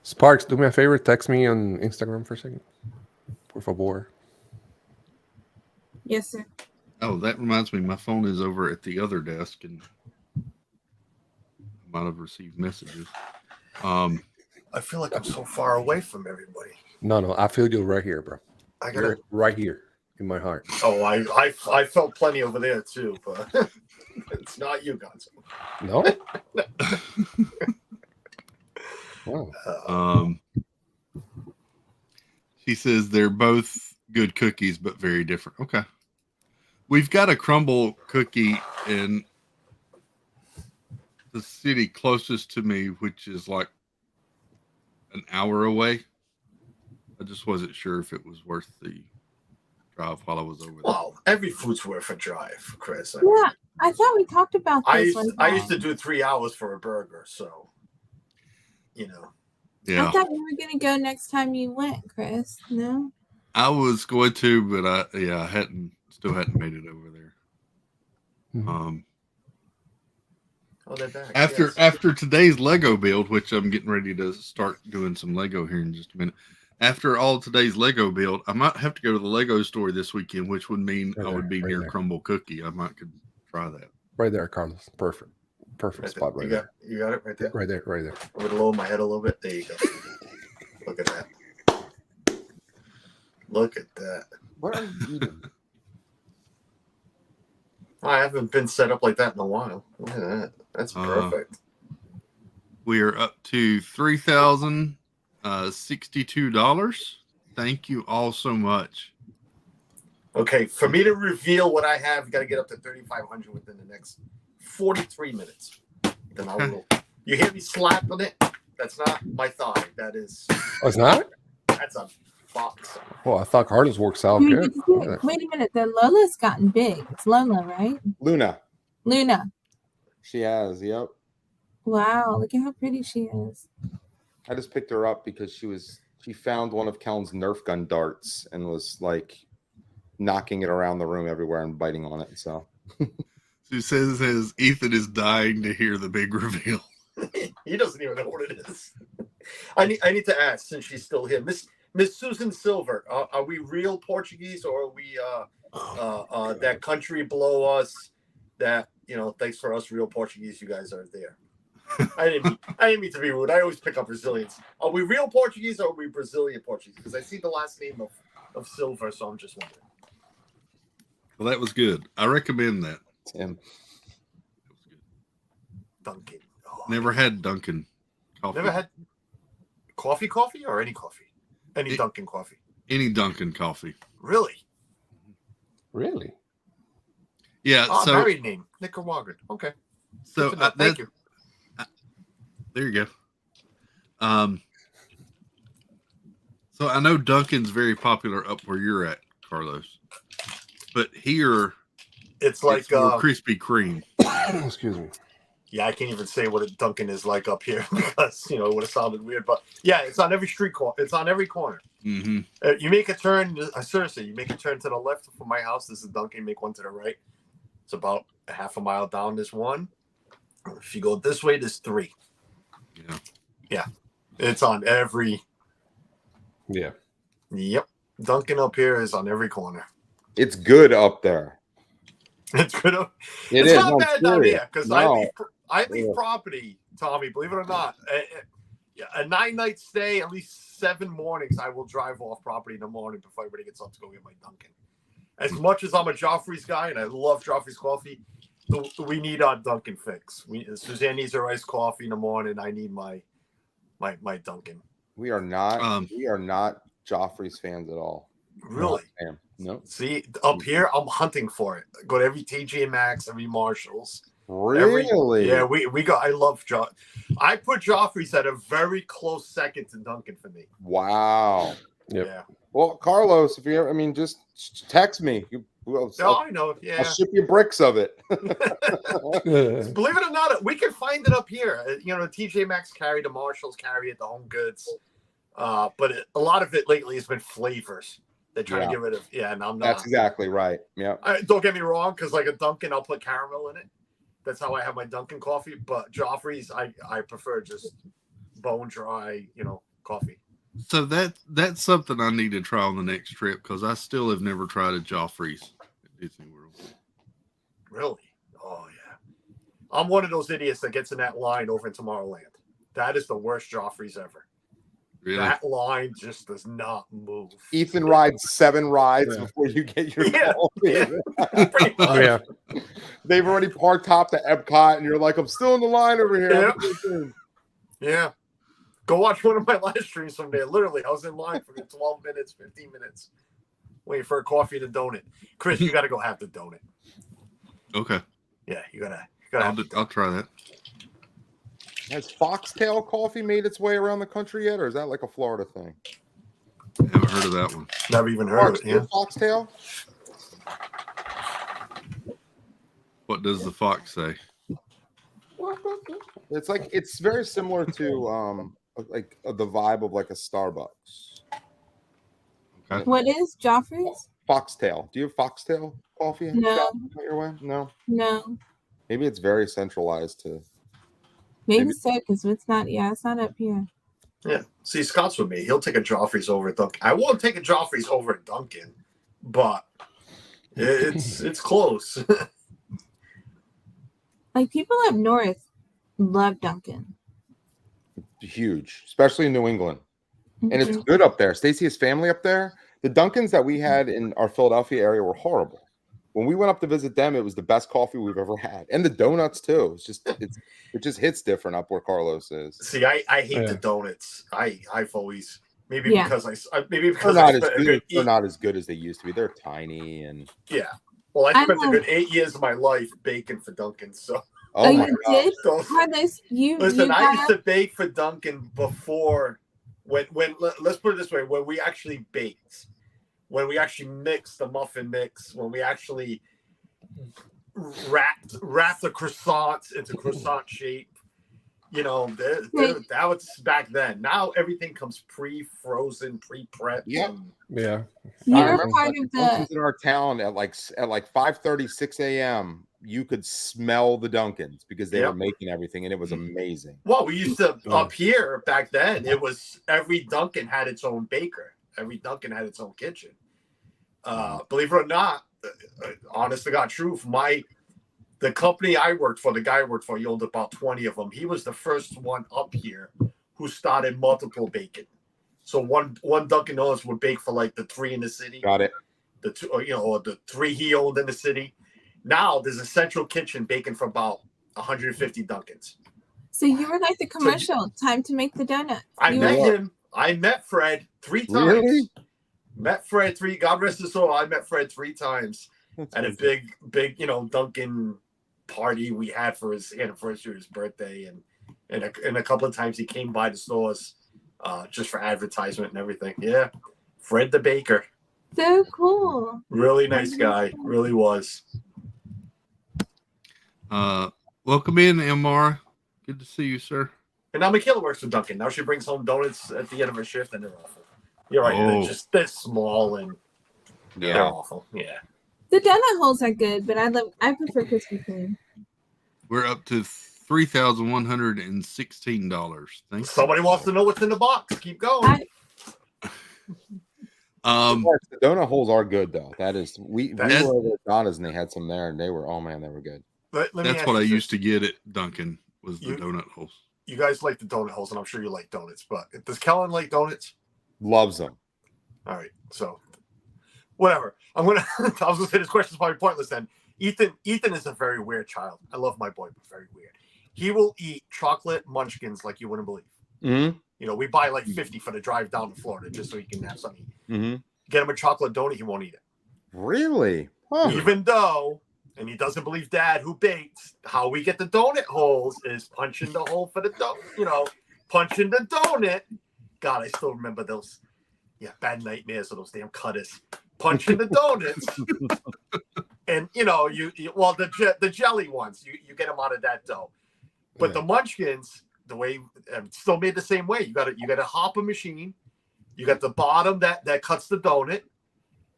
Sparks, do me a favor. Text me on Instagram for a second. Por favor. Yes, sir. Oh, that reminds me. My phone is over at the other desk, and I might have received messages. I feel like I'm so far away from everybody. No, I feel you right here, bro. You're right here in my heart. Oh, I felt plenty over there too, but it's not you, Gonzo. No. Oh. She says they're both good cookies, but very different. Okay. We've got a crumble cookie in the city closest to me, which is like an hour away. I just wasn't sure if it was worth the drive while I was over there. Well, every food's worth a drive, Chris. Yeah, I thought we talked about this. I used to do 3 hours for a burger, so Yeah. I thought you were gonna go next time you went, Chris. No. I was going to, but I still hadn't made it over there. They're back. After today's Lego build, which I'm getting ready to start doing some Lego here in just a minute. After all today's Lego build, I might have to go to the Lego store this weekend, which would mean I would be near Crumble Cookie. I might could try that. Right there, Carlos. Perfect spot right there. You got it right there? Right there. I'm going to lower my head a little bit. There you go. Look at that. Look at that. What are you eating? I haven't been set up like that in a while. Look at that. That's perfect. We are up to $3,062. Thank you all so much. Okay, for me to reveal what I have, you got to get up to 3,500 within the next 43 minutes. Then I will. You hear me slap on it? That's not my thigh. That is. Oh, it's not? That's a fox. Well, I thought Carlos works out Wait, good. wait a minute. The Lola's gotten big. It's Lola, right? Luna. Luna. She has, yep. Wow, look at how pretty she is. I just picked her up because she found one of Kellen's Nerf gun darts and was like knocking it around the room everywhere and biting on it. So She says Ethan is dying to hear the big reveal. He doesn't even know what it is. I need to ask, since she's still here, Miss Susan Silver. Are we real Portuguese, or are we that country below us? That, you know, thanks for us real Portuguese, you guys are there. I didn't mean to be rude. I always pick up Brazilians. Are we real Portuguese, or are we Brazilian Portuguese? Because I see the last name of Silver, so I'm just wondering. Well, that was good. I recommend that. Tim. Dunkin'. Oh, Never had Dunkin' coffee. Never had coffee or any coffee? Any Dunkin' coffee? Any Dunkin' coffee. Really? Really? Yeah. Oh, so married name, Nicaraguan. Okay. So thank you. There you go. So I know Dunkin's very popular up where you're at, Carlos, but here it's like more Krispy Kreme. Excuse me. Yeah, I can't even say what a Dunkin' is like up here because, you know, it would have sounded weird. But yeah, it's on every street corner. It's on every corner. Mm-hmm. You make a turn. Seriously, you make a turn to the left from my house. This is Dunkin'. Make one to the right. It's about a half a mile down. There's one. If you go this way, there's three. Yeah. Yeah. It's on every. Yeah. Yep. Dunkin' up here is on every corner. It's good up there. It's good. It's not bad down here because I leave property, Tommy. Believe it or not, a 9-night stay, at least 7 mornings, I will drive off property in the morning before everybody gets up to go get my Dunkin'. As much as I'm a Joffrey's guy and I love Joffrey's coffee, we need our Dunkin' fix. Suzanne needs her iced coffee in the morning. I need my Dunkin'. We are not Joffrey's fans at all. Really? No. See, up here, I'm hunting for it. Go to every TJ Maxx, every Marshalls. Really? We go. I love I put Joffrey's at a very close second to Dunkin' for me. Wow. Yep. Yeah. Well, Carlos, if you're, just text me. I know. Yeah. I'll ship you bricks of it. Believe it or not, we can find it up here. You know, the TJ Maxx carry, the Marshalls carry it, the Home Goods. But a lot of it lately has been flavors. They're trying to get rid of. Yeah, and I'm not. That's exactly right. Yeah. Don't get me wrong, because like a Dunkin', I'll put caramel in it. That's how I have my Dunkin' coffee. But Joffrey's, I prefer just bone dry, coffee. So that's something I need to try on the next trip because I still have never tried a Joffrey's at Disney World. Really? Oh yeah. I'm one of those idiots that gets in that line over in Tomorrowland. That is the worst Joffrey's ever. Really? That line just does not move. Ethan rides 7 rides before you get your coffee. Yeah. They've already parked top at Epcot, and you're like, I'm still in the line over here. Yeah. Go watch one of my live streams someday. Literally, I was in line for 12 minutes, 15 minutes, waiting for a coffee and a donut. Chris, you got to go have the donut. Okay. Yeah, you gotta. I'll try that. Has Foxtail coffee made its way around the country yet, or is that like a Florida thing? Haven't heard of that one. Never even heard of it. Yeah. Foxtail. What does the fox say? It's very similar to the vibe of like a Starbucks. Okay. What is Joffrey's? Foxtail. Do you have Foxtail coffee? No. Your way? No. No. Maybe it's very centralized to. Maybe so, because it's not up here. Yeah. See, Scott's with me. He'll take a Joffrey's over at Dunkin'. I won't take a Joffrey's over at Dunkin', but it's close. Like people up north love Dunkin'. Huge, especially in New England. And it's good up there. Stacey has family up there. The Dunkins that we had in our Philadelphia area were horrible. when we went up to visit them, it was the best coffee we've ever had, and the donuts too. It just hits different up where Carlos is. See, I hate the donuts. I've always maybe because they're not as good as they used to be. They're tiny and Well, I spent a good 8 years of my life baking for Dunkin'. So you did? Carlos, listen, I used to bake for Dunkin' before when let's put it this way, when we actually baked, when we actually mixed the muffin mix, when we actually wrapped the croissants into croissant shape. You know, that was back then. Now everything comes pre-frozen, pre-prepped. Yeah. You're part of the in our town at like 5:30, 6 a.m. You could smell the Dunkins because they were making everything, and it was amazing. Well, we used to up here back then. It was every Dunkin' had its own baker. Every Dunkin' had its own kitchen. Believe it or not, honest to God truth, the company I worked for, the guy I worked for, he owned about 20 of them. He was the first one up here who started multiple baking. So one Dunkin' Donuts would bake for like the 3 in the city. Got it. The 2, or the 3 he owned in the city. Now there's a central kitchen baking for about 150 Dunkins. So you were like the commercial, time to make the donuts. I met him. I met Fred 3 times. Really? Met Fred 3. God rest his soul. I met Fred 3 times at a big, Dunkin' party we had for his anniversary, his birthday, and a couple of times he came by the stores just for advertisement and everything. Yeah, Fred the baker. So cool. Really nice guy. Really was. Welcome in, Elmar. Good to see you, sir. And now Michaela works for Dunkin'. Now she brings home donuts at the end of her shift, and they're awful. You're right. They're small and they're awful. Yeah. The donut holes are good, but I prefer Krispy Kreme. We're up to $3,116. Thanks. Somebody wants to know what's in the box. Keep going. The donut holes are good though. That is, we were over at Donna's and they had some there, and they were they were good. That's what I used to get at Dunkin' was the donut holes. You guys like the donut holes, and I'm sure you like donuts. But does Kellen like donuts? Loves them. All right, so whatever. I was gonna say this question's probably pointless then. Ethan is a very weird child. I love my boy, but very weird. He will eat chocolate munchkins like you wouldn't believe. Mm-hmm. You know, we buy like 50 for the drive down to Florida just so he can have something. Mm-hmm. Get him a chocolate donut, he won't eat it. Really? Huh. Even though, and he doesn't believe Dad, who bakes, how we get the donut holes is punching the hole for the donut. Punching the donut. God, I still remember those. Yeah, bad nightmares of those damn cutters. Punching the donuts. And the jelly ones, you get them out of that dough. But the munchkins, the way still made the same way. You got a hopper machine. You got the bottom that cuts the donut,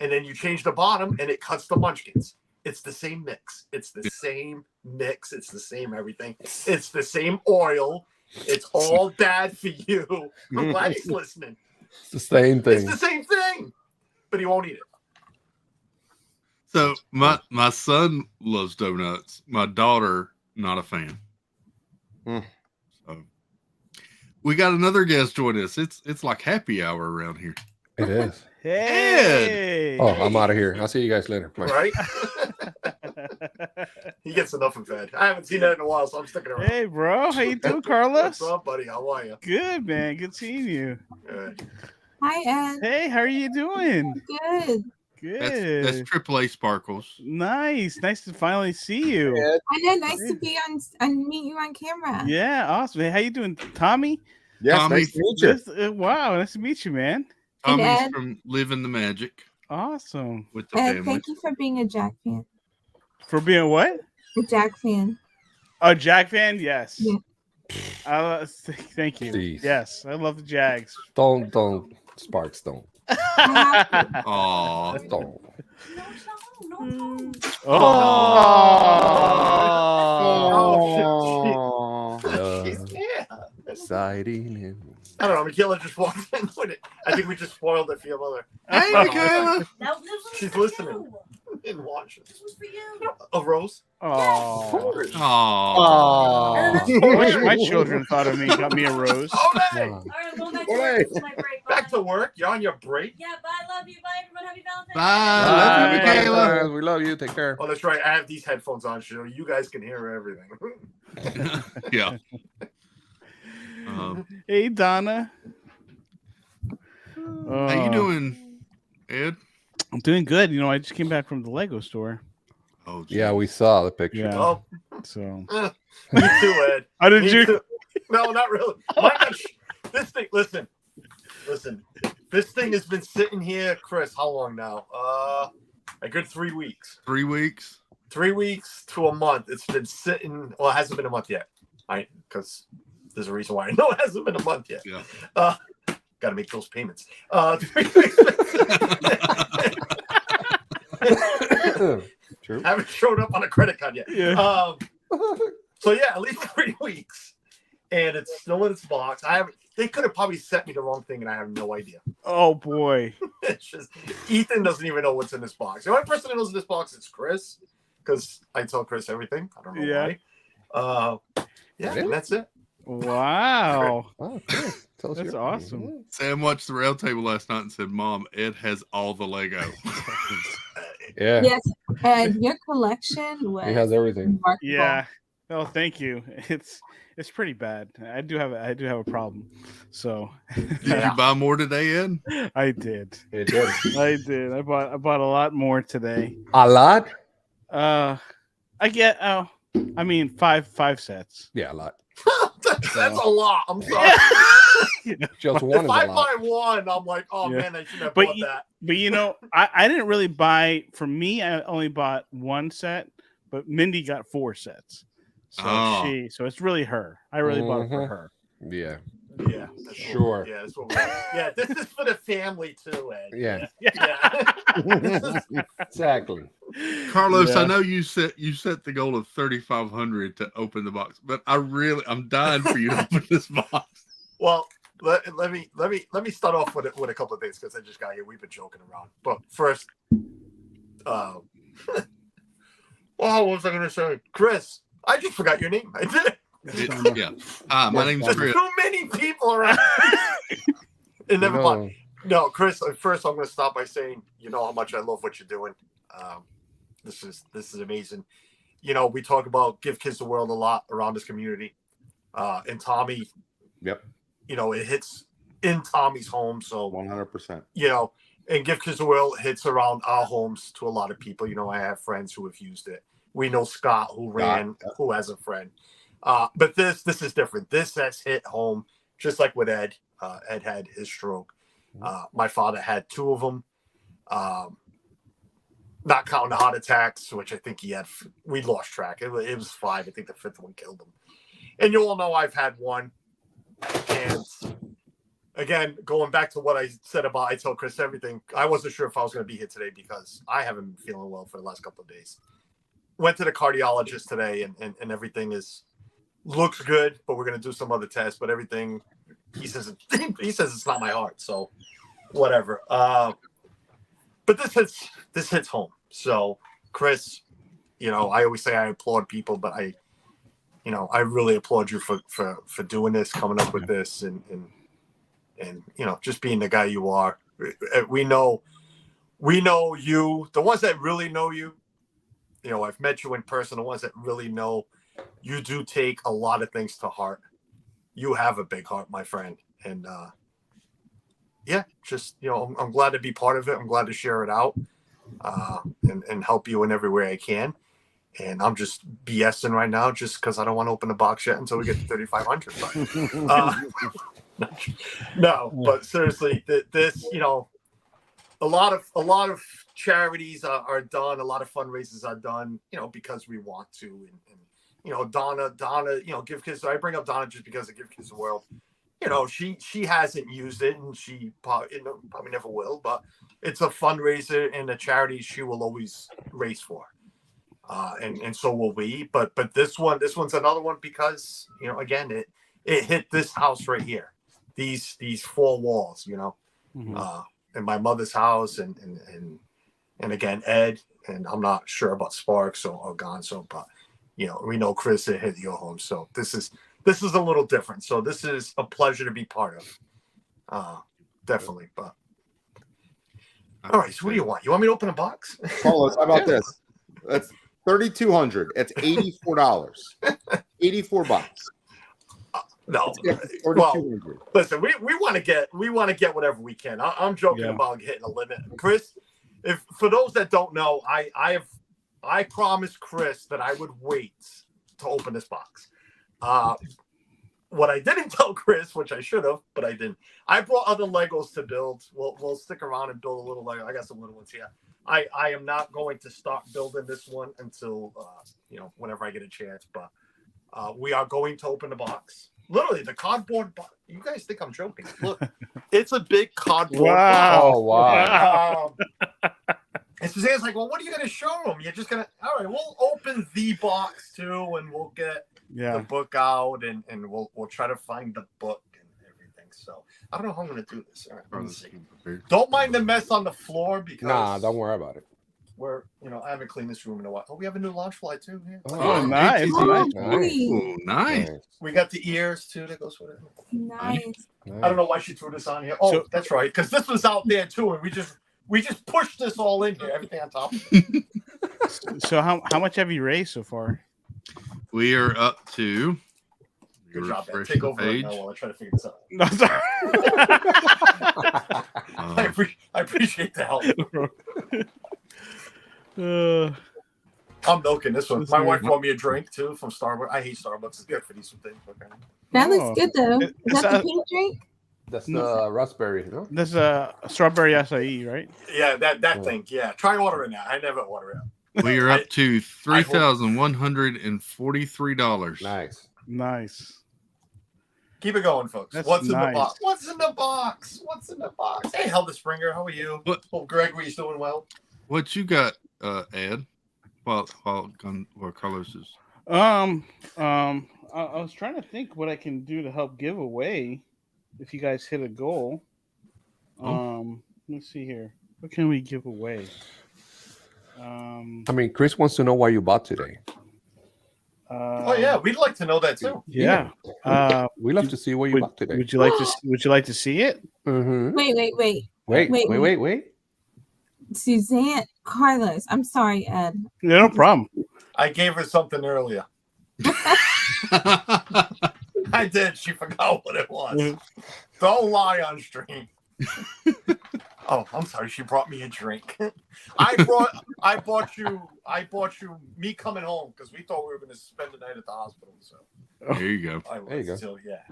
and then you change the bottom and it cuts the munchkins. It's the same mix. It's the same mix. It's the same everything. It's the same oil. It's all bad for you. I'm glad he's listening. It's the same thing. It's the same thing, but he won't eat it. So my son loves donuts. My daughter, not a fan. So we got another guest join us. It's like happy hour around here. It is. Hey. Oh, I'm out of here. I'll see you guys later. Bye. Right? He gets enough of Ed. I haven't seen Ed in a while, so I'm sticking around. Hey, bro. How you doing, Carlos? What's up, buddy? How are you? Good, man. Good seeing you. Good. Hi, Ed. Hey, how are you doing? Good. Good. That's AAA Sparkles. Nice to finally see you. I know. Nice to be on meet you on camera. Yeah, awesome. Hey, how you doing, Tommy? Yes, Tommy, nice to meet you. Wow, nice to meet you, man. Tommy's from Living the Magic. Awesome. With the Ed, family. thank you for being a Jack fan. For being what? A Jack fan. A Jack fan? Yes. Yeah. Thank you. Jeez. Yes, I love the Jags. Don't Sparks, don't. Aw. Don't. Exciting. I don't know. Michaela just walked in with it. I think we just spoiled it for your mother. Hey, Michaela. She's listening. And watching. This was for you. A rose? Oh. My children thought of me, got me a rose. Okay. All right, I'm going back to work. This is my break. Back to work. You're on your break. Yeah, bye. Love you. Bye, everyone. Happy Valentine's Bye. Love you, Michaela. We love love you. Take care. Oh, that's right. I have these headphones on, so you guys can hear everything. Yeah. Hey, Donna. How you doing, Ed? I'm doing good. You know, I just came back from the Lego store. Oh, geez. Yeah, we saw the picture. Yeah. Oh, So me too, Ed. how did Me you? too. No, not really. My gosh, this thing. Listen. This thing has been sitting here, Chris. How long now? A good 3 weeks. 3 weeks. 3 weeks to a month. It's been sitting. Well, it hasn't been a month yet. Because there's a reason why I know it hasn't been a month yet. Yeah. Got to make those payments. 3 weeks. True. Haven't showed up on a credit card yet. Yeah. So yeah, at least 3 weeks, and it's still in its box. They could have probably sent me the wrong thing, and I have no idea. Oh boy. It's just Ethan doesn't even know what's in this box. The only person that knows in this box is Chris, because I tell Chris everything. I don't know why. Yeah, and that's it. Wow. Oh, cool. Tell us That's your- awesome. Sam watched the round table last night and said, "Mom, Ed has all the Lego." Yeah. Yes, and your collection was He has everything. remarkable. Yeah. Oh, thank you. It's pretty bad. I do have a problem. So Did you buy more today, Ed? I did. He did. I did. I bought a lot more today. A lot? I get I mean five sets. Yeah, a lot. That's a lot. I'm sorry. Just one If is a I lot. buy one, I'm like, oh Yeah. man, I should have But bought that. But you know, I didn't really buy. For me, I only bought one set, but Mindy got 4 sets. So Oh. so it's really her. I really bought it for Mhm. her. Yeah. Yeah, that's Sure. Yeah, that's what yeah, this is for the family too, Ed. Yeah. Yeah. Exactly. Carlos, I Yeah. know you set the goal of 3,500 to open the box, but I'm dying for you to open this box. Well, let me start off with a couple of things because I just got here. We've been joking around, but first, well, what was I going to say, Chris? I just forgot your name. I did. Yeah. My name's There's Chris. too many people around. And never mind. No, Chris. First, I'm going to start by saying, you know how much I love what you're doing. This is amazing. You know, we talk about Give Kids the World a lot around this community, and Tommy. Yep. You know, it hits in Tommy's home, so 100%. you know, and Give Kids the World hits around our homes to a lot of people. You know, I have friends who have used it. We know Scott who has a friend. But this is different. This has hit home just like with Ed. Ed had his stroke. My father had 2 of them. Not counting the heart attacks, which I think he had. We lost track. It was 5. I think the 5th one killed him. And you all know I've had 1. And again, going back to what I said about I tell Chris everything, I wasn't sure if I was going to be here today because I haven't been feeling well for the last couple of days. Went to the cardiologist today, and everything looks good, but we're going to do some other tests. But everything, he says it's not my heart, so whatever. But this hits home. So Chris, you know, I always say I applaud people, but I really applaud you for doing this, coming up with this, and you know, just being the guy you are. We know you. The ones that really know you, you know, I've met you in person. The ones that really know you do take a lot of things to heart. You have a big heart, my friend, and yeah, just you know, I'm glad to be part of it. I'm glad to share it out and help you in every way I can. And I'm just BSing right now just because I don't want to open the box yet until we get to 3,500. No, but seriously, this, you know, a lot of charities are done. A lot of fundraisers are done, you know, because we want to. And you know, Donna, you know, Give Kids. I bring up Donna just because of Give Kids the World. You know, she hasn't used it, and she probably never will. But it's a fundraiser and a charity she will always raise for. And so will we, but this one's another one because, you know, again, it hit this house right here, these 4 walls, you know, in my mother's house and again, Ed, and I'm not sure about Sparks or Gonzo, but you know, we know Chris, it hit your home. So this is a little different. So this is a pleasure to be part of. Definitely. But all right. So what do you want? You want me to open a box? Carlos, how about this? That's $3,200. It's $84. $84. No, It's well, $4,200. listen, we want to get whatever we can. I'm joking about hitting a limit, Chris. If for those that don't know, I promised Chris that I would wait to open this box. What I didn't tell Chris, which I should have, but I didn't. I brought other Legos to build. We'll stick around and build a little Lego. I got some little ones here. I am not going to start building this one until whenever I get a chance. But we are going to open the box. Literally, the cardboard box. You guys think I'm joking? Look, it's a big cardboard box. Oh wow! And Suzanne's like, "Well, what are you going to show them? You're just going to all right? We'll open the box too, and we'll get the book out, and we'll try to find the book and everything." So I don't know how I'm going to do this. All right, let me see. Don't mind the mess on the floor because don't worry about it. We're I haven't cleaned this room in a while. Oh, we have a new launch fly too. Yeah. Oh, nice. Oh, nice. We got the ears too that goes with it. Nice. I don't know why she threw this on here. Oh, that's right, because this was out there too, and we just pushed this all in here, everything on top. So how much have you raised so far? We are up to. Good job, man. Take over right now while I try to figure this out. No, sorry. I appreciate the help. I'm milking this one. My wife brought me a drink too from Starbucks. I hate Starbucks. It's good for these things. Okay. That looks good though. Is that the pink drink? That's the raspberry, no? That's a strawberry acai, right? Yeah, that thing. Yeah, try ordering that. I never order it. We are up to $3,143. Nice. Keep it going, folks. That's What's in the nice. box? What's in the box? What's in the box? Hey, Helder Springer, how are you? Oh, Greg, were you doing well? What you got, Ed? What colors is? I was trying to think what I can do to help give away if you guys hit a goal. Let's see here. What can we give away? I mean, Chris wants to know why you bought today. Oh yeah, we'd like to know that too. Yeah. We love to see what you bought today. Would you like to? Would you like to see it? Mm-hmm. Wait. Suzanne, Carlos. I'm sorry, Ed. Yeah, no problem. I gave her something earlier. I did. She forgot what it was. Don't lie on stream. Oh, I'm sorry. She brought me a drink. I bought you me coming home because we thought we were going to spend the night at the hospital. So there you go. There you go. So, yeah.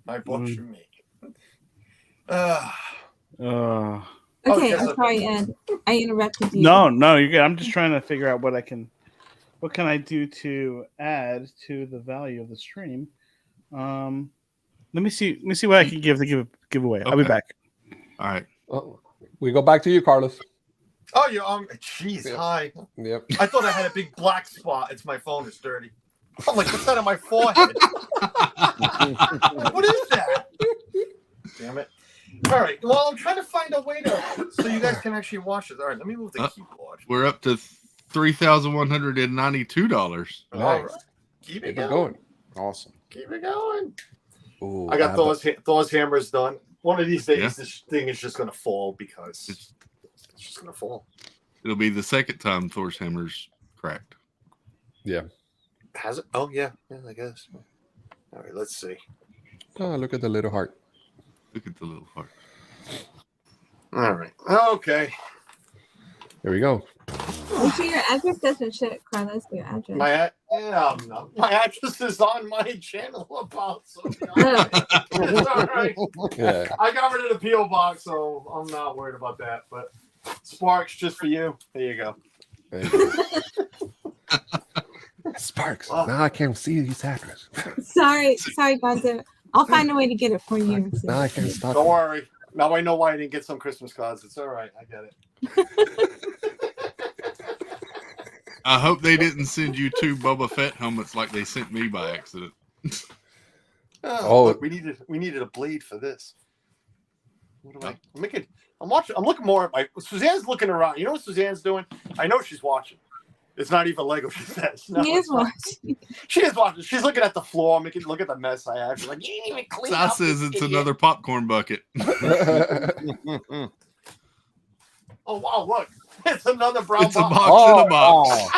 I bought you me. Okay, I'm sorry, Ed. I interrupted you. No, you're good. I'm just trying to figure out what can I do to add to the value of the stream. Let me see what I can give away. Okay. I'll be back. All right. Oh, we go back to you, Carlos. Oh, you jeez, hi. Yep. I thought I had a big black spot. It's my phone. It's dirty. I'm like, what's that on my forehead? What is that? Damn it. All right. Well, I'm trying to find a way so you guys can actually watch this. All right, let me move the keyboard. We're up to $3,192. All right. Keep it going. Awesome. Keep it going. Ooh, I got Thor's hammers done. One of these days, this thing is just going to fall because it's just going to fall. It'll be the second time Thor's hammer's cracked. Yeah. Has it? Oh, yeah. Yeah, I guess. All right, let's see. Oh, look at the little heart. Look at the little heart. All right. Okay. There we go. Make sure your address doesn't show Carlos your address. My address is on my channel about. So it's all right. Yeah. I got rid of the PO box, so I'm not worried about that. But Sparks, just for you. There you go. Sparks. Now I can't see his address. Sorry, Gonzo. I'll find a way to get it for you. Now I can't stop. Don't worry. Now I know why I didn't get some Christmas cards. It's all right. I get it. I hope they didn't send you 2 Boba Fett helmets like they sent me by accident. Look, we needed a blade for this. What do I make it? I'm looking more at Suzanne's looking around. You know what Suzanne's doing? I know she's watching. It's not even Lego, she says. No, she is watching. She is watching. She's looking at the floor, look at the mess I have. She's like, you didn't even clean up. Says it's another popcorn bucket. Oh, wow, look. It's another brown It's a box. box in a box.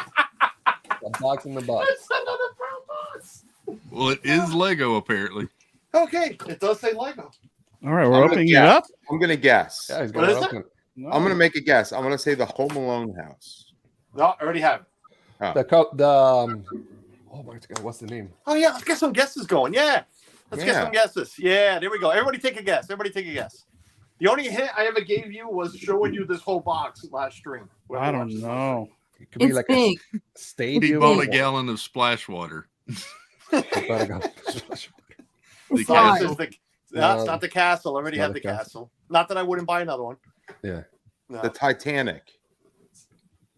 A box in the box. It's another brown box. Well, it is Lego apparently. Okay, it does say Lego. All right, we're I'm gonna opening it guess. up. I'm gonna guess. Yeah, he's What gonna is it? open I'm gonna make a guess. I'm gonna say the Home Alone house. No, I already have it. oh my god, what's the name? Oh yeah, let's get some guesses going. Yeah, let's get Yeah. some guesses. Yeah, there we go. Everybody take a guess. Everybody take a guess. The only hint I ever gave you was showing you this whole box last stream. I don't know. It could be It's like big. a stadium. He bought a gallon of splash water. The It's castle. large. No, it's not the castle. I already not had the the castle. Not that I wouldn't buy another one. Yeah. No. The Titanic.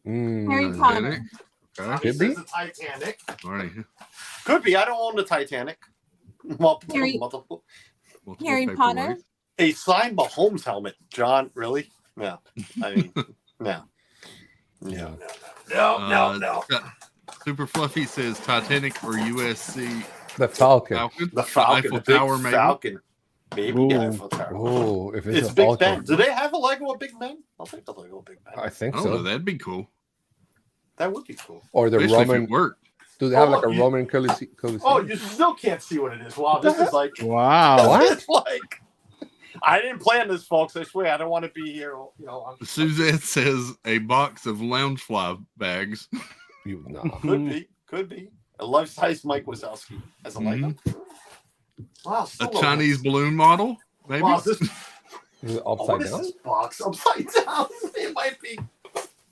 Harry Mm, Potter. Okay. It Could be. says the Titanic. All right. Could be. I don't own the Titanic. Multiple. Multiple Harry paperweights. Potter. A signed Mahomes helmet. John, really? No. I mean, no. Yeah. No. Super Fluffy says Titanic or USC The Falcon. Falcon. The Falcon. Eiffel the big Tower, maybe. Falcon. Maybe Ooh. the Eiffel Tower. Oh, if It's a Big Falcon. Ben. Do they have a Lego of Big Ben? I'll take the Lego of Big Ben. I think I don't know. so. That'd be cool. That would be cool. Or the Especially if Roman. it worked. Do they have Oh, like a look, you- Roman Coliseum? Oh, you still can't see what it is. Wow, this is like. Wow. It's like. I didn't plan this, folks. I swear. I don't want to be here. You know. I'm, Suzette says a box of Loungefly bags. You know. could be. Could be. A life-size Mike Wazowski as a Lego. Wow. A still no Chinese hints. balloon model, maybe. Wow, is this, Is it what upside is down? this box? Upside down. It might be.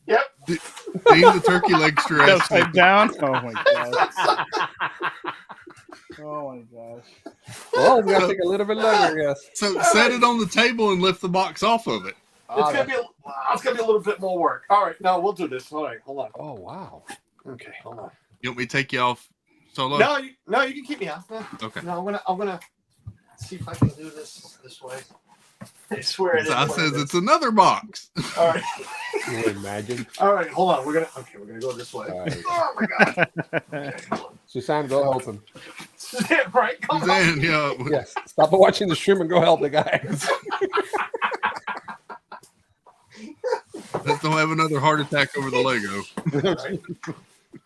Yep. Dean the turkey leg stress. Upside down. Oh my god. Oh my gosh. Well, it's gonna take a little bit longer, yes. So set it on the table and lift the box off of it. It's gonna be a little bit more work. All right, no, we'll do this. All right, hold on. Oh wow. Okay, hold on. You want me to take you off solo? No, you can keep me off. No, Okay. No, I'm gonna see if I can do this way. I swear it is. I what says it is. it's another box. All right. Can you imagine? All right, hold on. We're gonna go this way. All right. Oh my god. Okay, hold on. Suzanne, go help him. Right, come on. Suzanne, yeah. Yes. Stop watching the stream and go help the guy. Let's don't have another heart attack over the Lego. Right.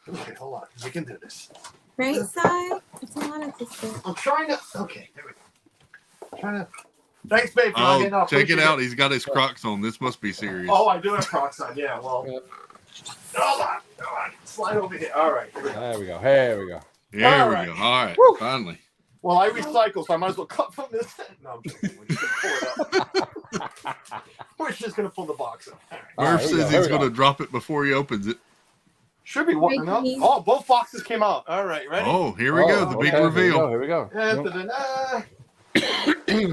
Okay, hold on. We can do this. Right side. It's a lot of this. I'm trying to. Okay, there we go. I'm trying to. Thanks, babe. for not getting Oh, off. check it Appreciate out. He's got his Crocs on. This must be serious. Oh, I do have Crocs on. Yeah, well. Yep. Hold on. Slide over here. All right. Here we go. There we go. Here we go. There All we right. go. All right. Woo. Finally. Well, I recycle, so I might as well cut from this. No, I'm joking. We're just gonna pull it up. We're just gonna pull the box up. All right. All right, Murph here we says go, he's here we going to drop it before he opens it. Should be one. No? Oh, both boxes came out. All right, ready? Oh, here we go. The big okay, reveal. Here we go. It It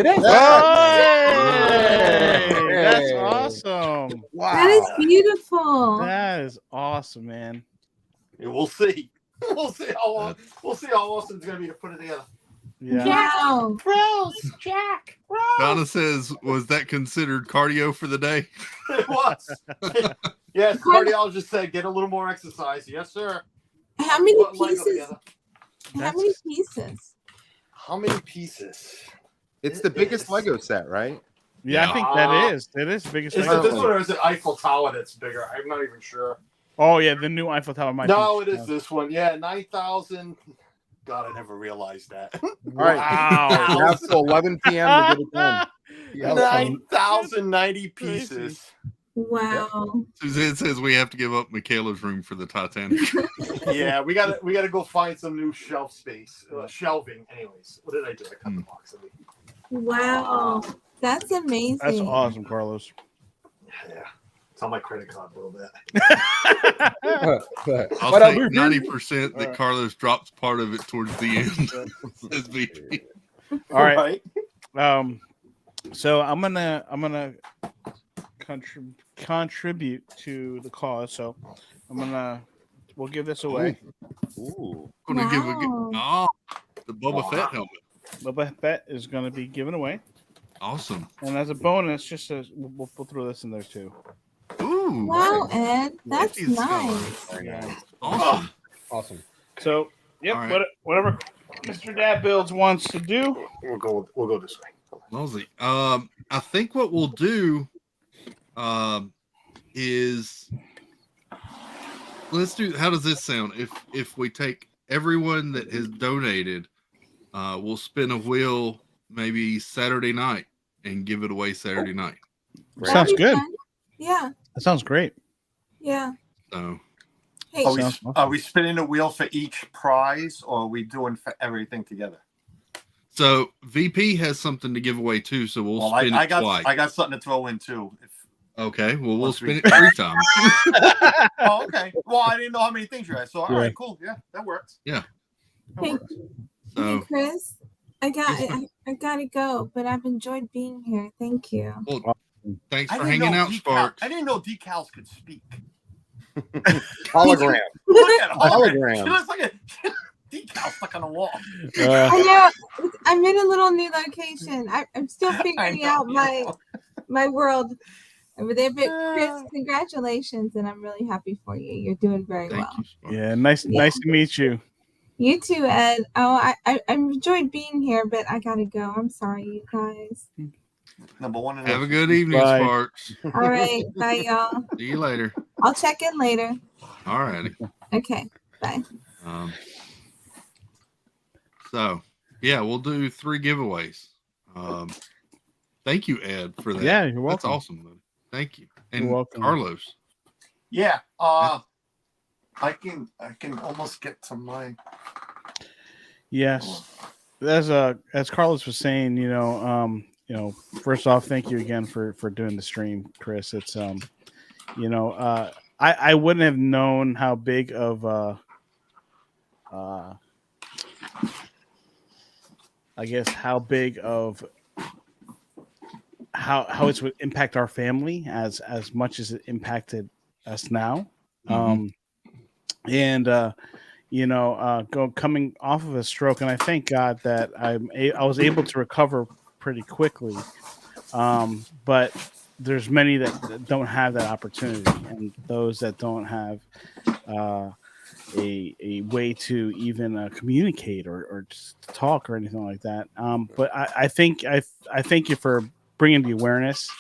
is. Hey, that's awesome. Wow. That is beautiful. That is awesome, man. We'll see. We'll see how Austin's gonna be to put it together. Yeah. Wow. Gross, Jack. Gross. Donna says, was that considered cardio for the day? It was. Yes, cardiologist said get a little more exercise. Yes, sir. How many Put Lego pieces? together. How many pieces? How many pieces? It's the biggest Lego set, right? Yeah, I think that is. It is the biggest. Is Lego it this set. one or is it Eiffel Tower that's bigger? I'm not even sure. Oh yeah, the new Eiffel Tower might No, be. it is this one. Yeah, 9,000. God, I never realized that. All right. Wow. You have till 11 p.m. to get it done. 9,090 pieces. Wow. Suzanne says we have to give up Michaela's room for the Titanic. Yeah, we gotta go find some new shelf space, shelving. Anyways, what did I do? I cut the box. Wow. That's amazing. That's awesome, Carlos. Yeah, it's on my credit card a little bit. I'll take 90% that Carlos drops part of it towards the end. Says VP. All right. So I'm gonna contribute to the cause. So we'll give this away. Ooh. Gonna give the Boba Fett helmet. Boba Fett is gonna be given away. Awesome. And as a bonus, we'll throw this in there too. Ooh. Wow, Ed, that's It's nice. Very nice. Awesome. Awesome. So, yep, All right. whatever Mr. Dad Builds wants to do. We'll go this way. Mosey. I think what we'll do is let's do. How does this sound? If we take everyone that has donated, we'll spin a wheel maybe Saturday night and give it away Saturday night. Sounds good. Fun. Yeah. That sounds great. Yeah. So, Hey. Are we spinning a wheel for each prize, or are we doing for everything together? So VP has something to give away too. So we'll spin it twice. I got something to throw in too. Okay, well we'll spin it 3 times. Oh, okay. Well, I didn't know how many things you had, so all right, cool. Yeah, that works. Yeah. Hey, hey Chris, I gotta go, but I've enjoyed being here. Thank you. Well, thanks for hanging out, Sparks. I didn't know decals could speak. Hologram. Look at Hologram. She looks like a decal stuck on a wall. I know. I'm in a little new location. I'm still figuring out my world. But Chris, congratulations, and I'm really happy for you. You're doing very well. Yeah, nice to meet you. You too, Ed. Oh, I enjoyed being here, but I gotta go. I'm sorry, you guys. Number one. Have a good evening, Bye. Sparks. All right, bye, y'all. See you later. I'll check in later. All righty. Okay, bye. So yeah, we'll do 3 giveaways. Thank you, Ed, for that. Yeah, you're welcome. That's awesome, buddy. Thank you. And You're welcome. Carlos. Yeah. I can almost get to my. Yes, as Carlos was saying, first off, thank you again for doing the stream, Chris. It's I wouldn't have known how big of I guess how big of how it would impact our family as much as it impacted us now. Coming off of a stroke, and I thank God that I was able to recover pretty quickly. But there's many that don't have that opportunity, and those that don't have a way to even communicate or just talk or anything like that. But I thank you for bringing the awareness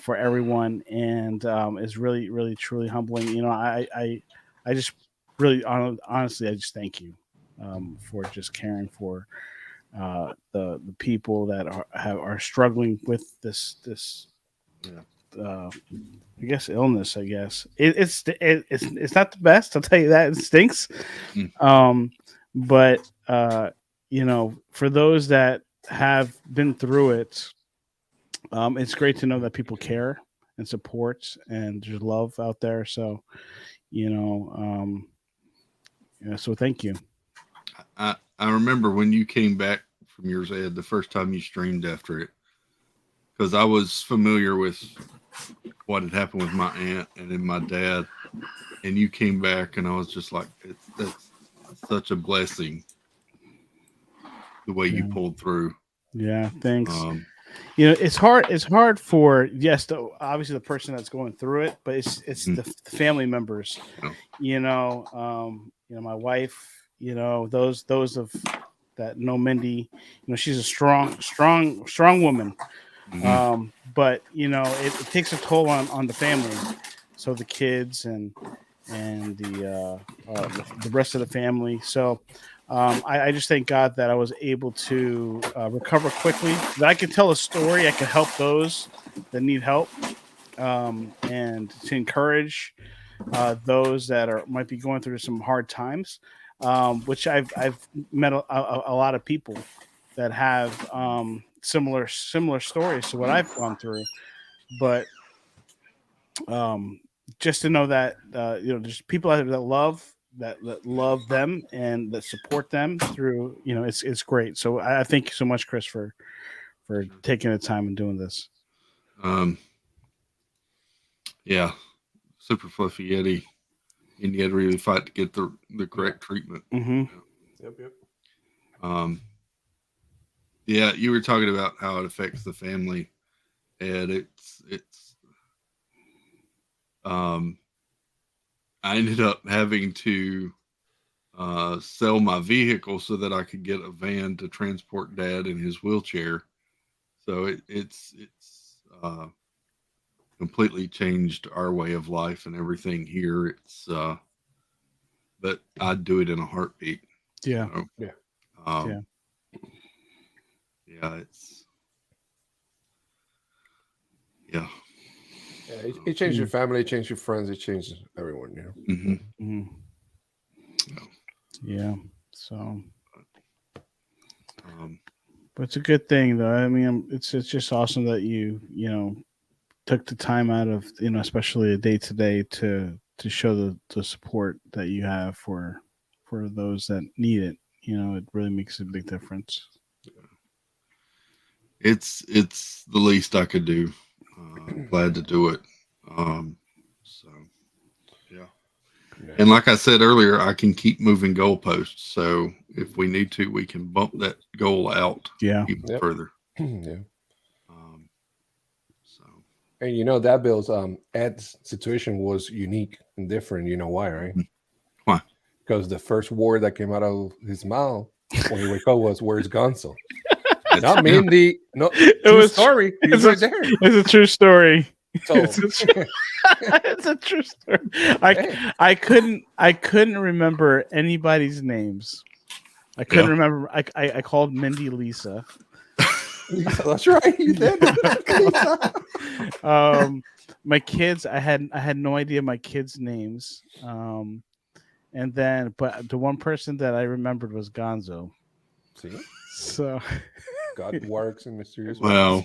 for everyone, and it's really, really, truly humbling. I just really honestly, I just thank you for just caring for the people that are struggling with this I guess illness. I guess it's not the best. I'll tell you that. It stinks. But for those that have been through it, it's great to know that people care and support, and there's love out there. So, so thank you. I remember when you came back from yours, Ed, the first time you streamed after it, because I was familiar with what had happened with my aunt and then my dad, and you came back, and I was just like, that's such a blessing the way you pulled through. Yeah, thanks. It's hard for obviously the person that's going through it, but it's the family members. My wife, those of that know Mindy, she's a strong woman. But it takes a toll on the family, so the kids and the rest of the family. So I just thank God that I was able to recover quickly, that I could tell a story, I could help those that need help, and to encourage those that might be going through some hard times, which I've met a lot of people that have similar stories to what I've gone through, but just to know that there's people out there that love them and that support them through, it's great. So I thank you so much, Chris, for taking the time and doing this. Yeah, Super Fluffy Yeti, and you had to really fight to get the correct treatment. Yep. Yeah, you were talking about how it affects the family, and it's I ended up having to sell my vehicle so that I could get a van to transport Dad in his wheelchair. So it's completely changed our way of life and everything here. It's but I'd do it in a heartbeat. Yeah. You know? Yeah. Yeah, it's yeah. Yeah, it changed your family, it changed your friends, it changed everyone. You know. Mm-hmm. Yeah. So, but it's a good thing, though. I mean, it's just awesome that you took the time out of especially a day to day to show the support that you have for those that need it. It really makes a big difference. It's the least I could do. Glad to do it. So yeah. And like I said earlier, I can keep moving goalposts. So if we need to, we can bump that goal out even further. Yeah. And that Bill's Ed's situation was unique and different. You know why, right? Why? Because the first word that came out of his mouth when he woke up was, "Where's Gonzo?" Not Mindy. No, true story. He's right there. It's a true story. So, it's a true story. I couldn't remember anybody's names. I couldn't remember. I called Mindy Lisa. That's right. You did. My kids. I had no idea my kids' names. And then, but the one person that I remembered was Gonzo. See, so God works in mysterious ways.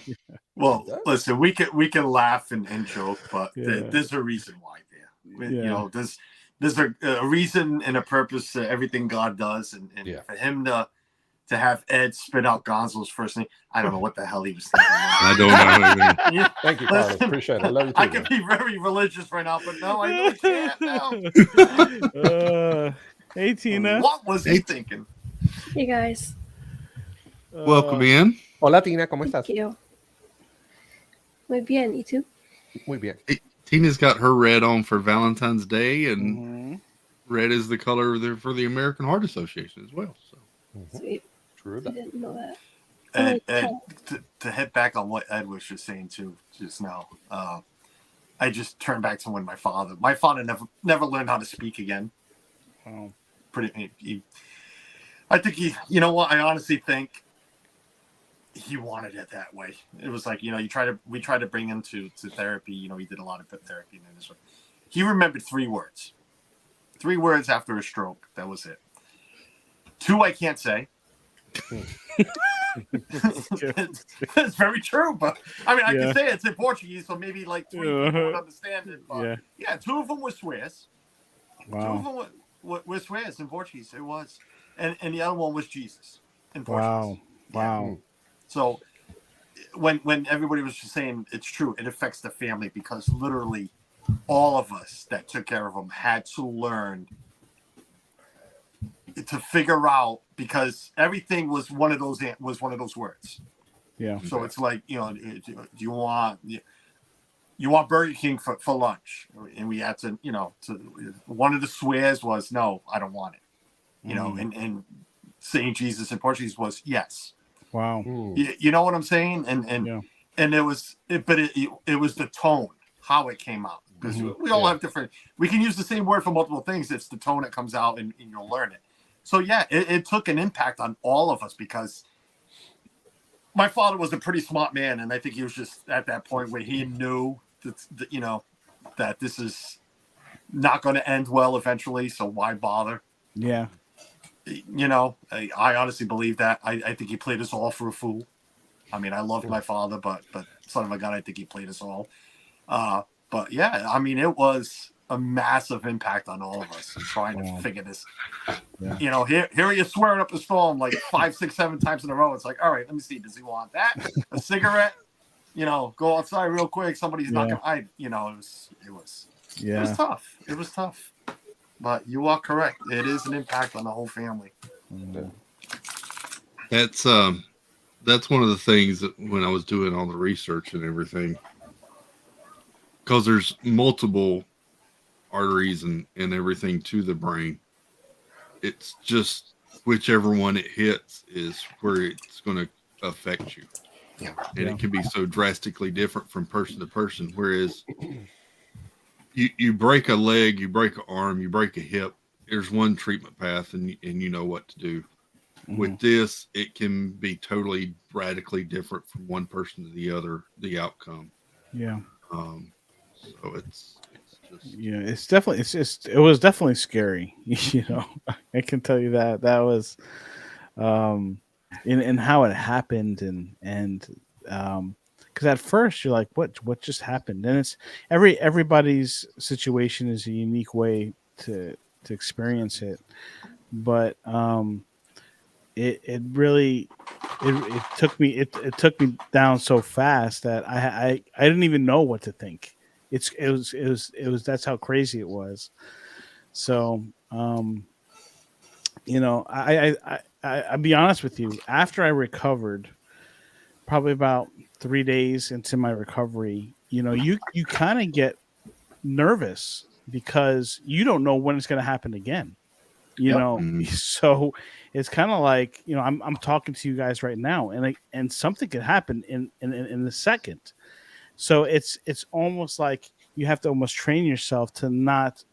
Well, listen, we can laugh and joke, but there's a reason why there. You know, there's a reason and a purpose to everything God does, and for him to have Ed spit out Gonzo's first name, I don't know what the hell he was thinking. I don't know. Thank you, Carlos. Appreciate it. I love you too. I could be very religious right now, but no, I really can't now. Hey, Tina. What was he thinking? Hey, guys. Welcome in. Hola, Tina. ¿Cómo estás? Thank you. Muy bien. ¿Y tú? Muy bien. Tina's got her red on for Valentine's Day, and red is the color for the American Heart Association as well. So. Sweet. True. I didn't know that. And to hit back on what Ed was just saying too, just now, I just turned back to when my father never learned how to speak again. Oh. I think you know what? I honestly think he wanted it that way. It was like, we tried to bring him to therapy. He did a lot of therapy and this one. He remembered 3 words. 3 words after a stroke. That was it. 2 I can't say. It's very true, but I mean, I can say it's in Portuguese, so maybe like 3 people would understand it. But yeah, 2 of them were swears. Wow. 2 of them were swears in Portuguese. It was, and the other one was Jesus in Portuguese. Wow. So when everybody was just saying it's true, it affects the family because literally all of us that took care of him had to learn to figure out, because everything was one of those words. Yeah. So it's like, do you want Burger King for lunch? And we had to, one of the swears was no, I don't want it. And saying Jesus in Portuguese was yes. Wow. You know what I'm saying? And it was the tone, how it came out. Because we all have different. We can use the same word for multiple things. It's the tone that comes out, and you'll learn it. So yeah, it took an impact on all of us because my father was a pretty smart man, and I think he was just at that point where he knew that this is not going to end well eventually. So why bother? Yeah. I honestly believe that. I think he played us all for a fool. I mean, I loved my father, but son of a gun, I think he played us all. But yeah, I mean, it was a massive impact on all of us trying to figure this. Yeah. Here he is swearing up a storm like 5, 6, 7 times in a row. It's like, all right, let me see. Does he want that? A cigarette? Go outside real quick. Somebody's not gonna. It was tough. It was tough. But you are correct. It is an impact on the whole family. That's one of the things that when I was doing all the research and everything, because there's multiple arteries and everything to the brain. It's just whichever one it hits is where it's going to affect you. And it can be so drastically different from person to person. Whereas you break a leg, you break an arm, you break a hip, there's one treatment path, and you know what to do. With this, it can be totally radically different from one person to the other, the outcome. Yeah. So it's just, yeah, it was definitely scary. I can tell you that was in how it happened, and because at first you're like, what just happened? And it's everybody's situation is a unique way to experience it, but it really it took me down so fast that I didn't even know what to think. It was that's how crazy it was. So I'll be honest with you. After I recovered, probably about 3 days into my recovery, you kind of get nervous because you don't know when it's going to happen again. So it's kind of like I'm talking to you guys right now, and something could happen in the second. So it's almost like you have to almost train yourself to not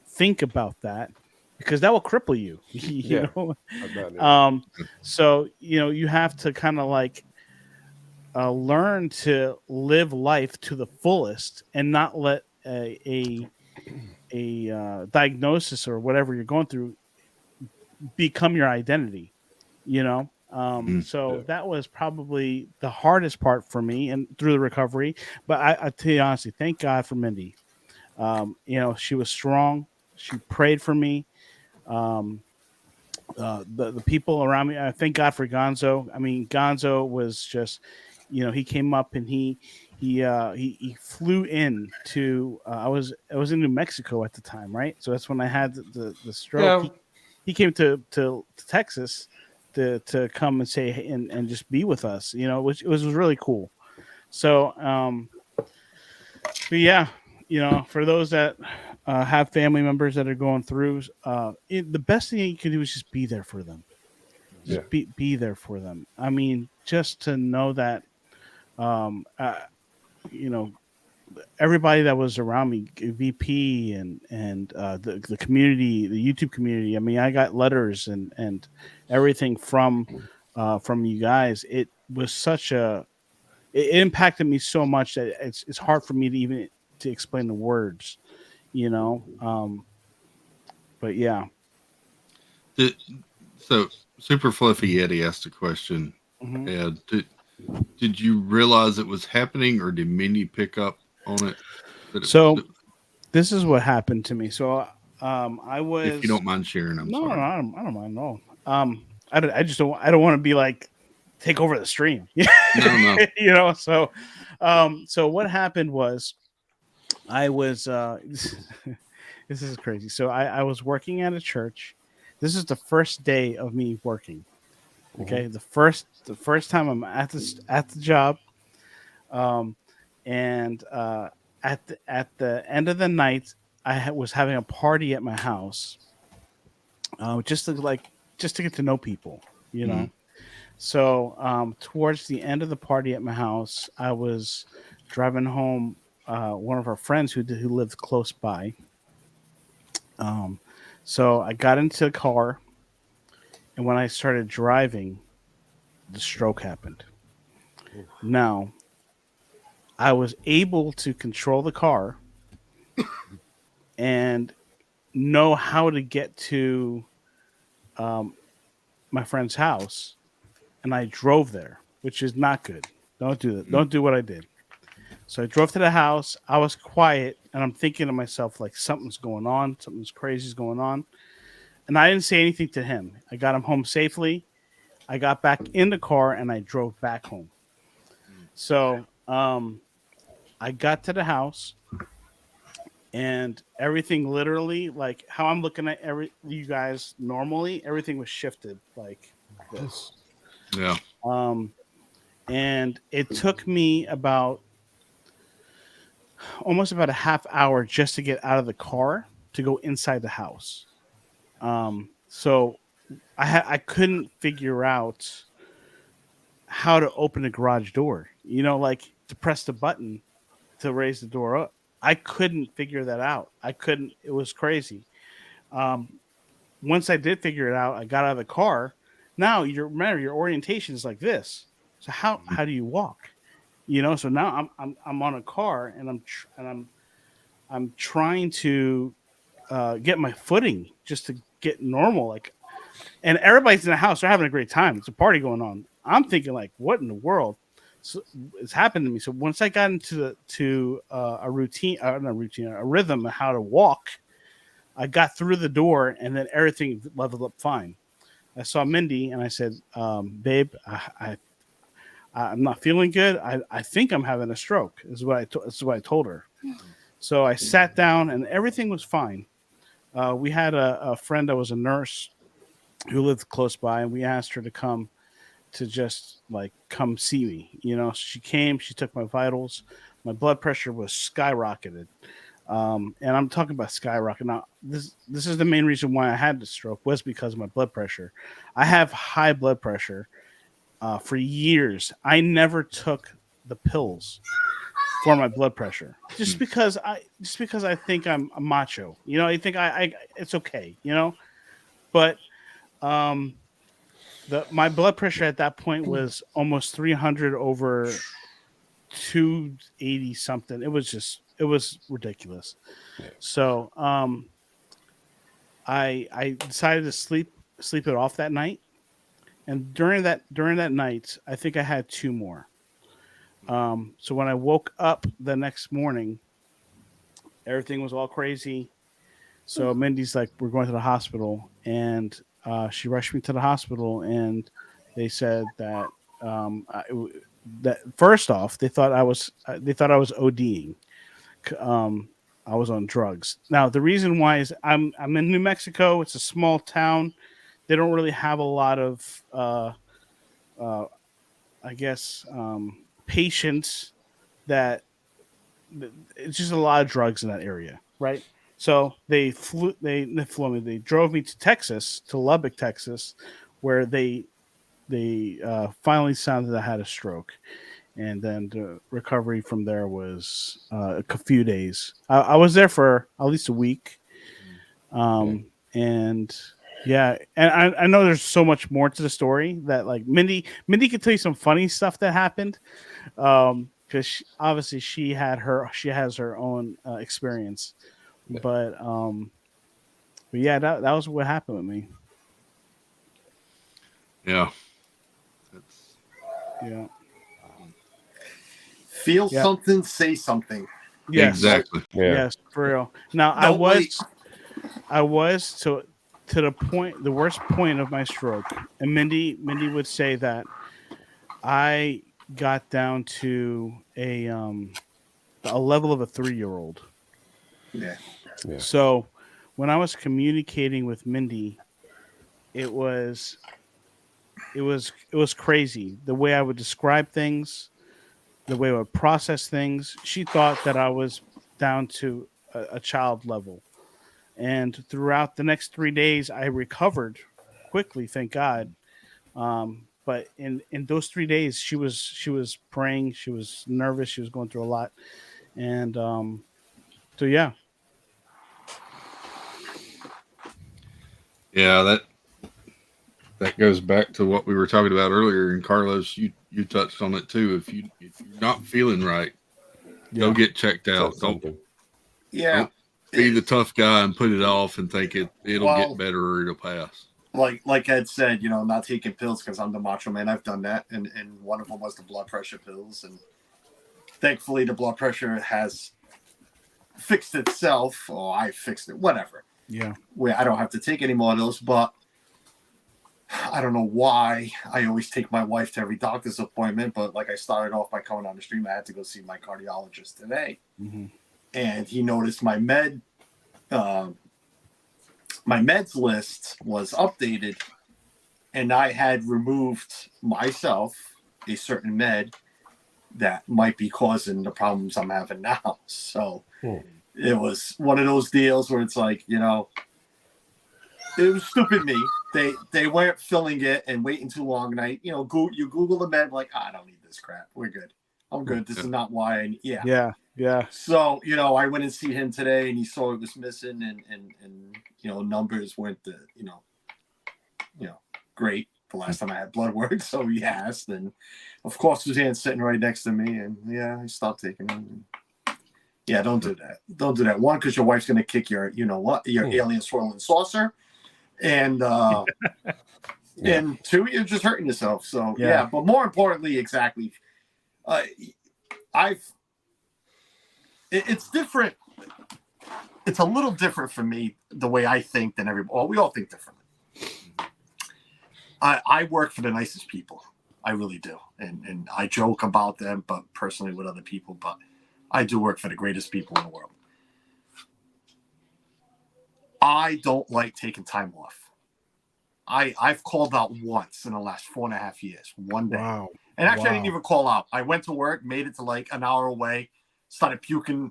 think about that, because that will cripple you. Yeah, I bet, yeah. So you have to kind of like learn to live life to the fullest and not let a diagnosis or whatever you're going through become your identity. So that was probably the hardest part for me and through the recovery. But I tell you honestly, thank God for Mindy. She was strong. She prayed for me. The people around me. I thank God for Gonzo. I mean, Gonzo was just, he came up and he flew in to. I was in New Mexico at the time, right? So that's when I had the stroke. Yeah. He came to Texas to come and say and just be with us, which was really cool. So, but yeah, for those that have family members that are going through, the best thing you can do is just be there for them. Just be there for them. I mean, just to know that, you know, everybody that was around me, VP and the community, the YouTube community. I mean, I got letters and everything from you guys. It was it impacted me so much that it's hard for me to even to explain the words, but yeah. So Super Fluffy Yeti asked a question. Mhm. Ed, did you realize it was happening, or did Mindy pick up on it? So this is what happened to me. So I was. If you don't mind sharing, I'm sorry. No, I don't mind. No. I just don't. I don't want to be like take over the stream. No. So what happened was, I was. This is crazy. So I was working at a church. This is the first day of me working. Okay, the first time I'm at the job, and at the end of the night, I was having a party at my house, just to get to know people. So towards the end of the party at my house, I was driving home. One of our friends who lived close by. So I got into the car, and when I started driving, the stroke happened. Now, I was able to control the car and know how to get to my friend's house, and I drove there, which is not good. Don't do that. Don't do what I did. So I drove to the house. I was quiet, and I'm thinking to myself, like, something's going on. Something's crazy is going on. And I didn't say anything to him. I got him home safely. I got back in the car, and I drove back home. So I got to the house, and everything literally, like how I'm looking at you guys normally, everything was shifted like this. Yeah. And it took me almost about a half hour just to get out of the car to go inside the house. So I couldn't figure out how to open a garage door. You know, like to press the button to raise the door up. I couldn't figure that out. I couldn't. It was crazy. Once I did figure it out, I got out of the car. Now remember your orientation is like this. So how do you walk? You know. So now I'm on a car and I'm trying to get my footing just to get normal. Like, and everybody's in the house. They're having a great time. It's a party going on. I'm thinking like, what in the world? So it's happened to me. So once I got into a routine, not routine, a rhythm of how to walk, I got through the door, and then everything leveled up fine. I saw Mindy, and I said, "Babe, I'm not feeling good. I think I'm having a stroke." Is what I told her. So I sat down, and everything was fine. We had a friend that was a nurse who lived close by, and we asked her to come to just like come see me. You know, she came, she took my vitals, my blood pressure was skyrocketed. And I'm talking about skyrocket. Now, this is the main reason why I had the stroke was because of my blood pressure. I have high blood pressure for years. I never took the pills for my blood pressure just because I think I'm a macho. You know, I think I it's okay. You know, but my blood pressure at that point was almost 300 over 280 something. It was ridiculous. Yeah. So I decided to sleep it off that night, and during that night, I think I had two more. So when I woke up the next morning, everything was all crazy. So Mindy's like, "We're going to the hospital," and she rushed me to the hospital, and they said that that first off, they thought I was ODing. I was on drugs. Now the reason why is I'm in New Mexico. It's a small town. They don't really have a lot of I guess patients that it's just a lot of drugs in that area, right? So they drove me to Texas, to Lubbock, Texas, where they finally found that I had a stroke, and then the recovery from there was a few days. I was there for at least a week, and yeah, and I know there's so much more to the story that like Mindy could tell you some funny stuff that happened, because obviously she has her own experience, but yeah, that was what happened with me. Yeah. Yeah. Feel something, say something. Yes. Exactly. Yeah. Yes, for real. Now I was to the point, the worst point of my stroke, and Mindy would say that I got down to a level of a 3-year-old. Yeah. So when I was communicating with Mindy, it was crazy the way I would describe things, the way I would process things. She thought that I was down to a child level. And throughout the next 3 days, I recovered quickly, thank God. But in those 3 days, she was praying, she was nervous, she was going through a lot, and so yeah. Yeah, that goes back to what we were talking about earlier. And Carlos, you touched on it too. If you're not feeling right, go get checked out. Don't be the tough guy and put it off and think it'll get better or it'll pass. Like Ed said, you know, not taking pills because I'm the macho man. I've done that, and one of them was the blood pressure pills, and thankfully the blood pressure has fixed itself. Oh, I fixed it, whatever. Yeah. Where I don't have to take any more of those, but I don't know why I always take my wife to every doctor's appointment, but like I started off by coming on the stream, I had to go see my cardiologist today. Mm-hmm. And he noticed my meds list was updated, and I had removed myself a certain med that might be causing the problems I'm having now. So it was one of those deals where it's like, you know, it was stupid me, they weren't filling it and waiting too long. And I, you Google the med, like, I don't need this crap. We're good. I'm good. This is not why. Yeah. So, I went and see him today, and he saw it was missing, and numbers weren't great the last time I had blood work. So he asked, and of course Suzanne's sitting right next to me, and I stopped taking them. Yeah, don't do that. Don't do that. One, because your wife's gonna kick your alien swirling saucer, and and two, you're just hurting yourself. So but more importantly, exactly, it's different. It's a little different for me the way I think than everybody. Well, we all think differently. I work for the nicest people. I really do, and I joke about them, but personally with other people, but I do work for the greatest people in the world. I don't like taking time off. I've called out once in the last 4.5 years, one day. Wow. And actually, I didn't even call out. I went to work, made it to like an hour away, started puking,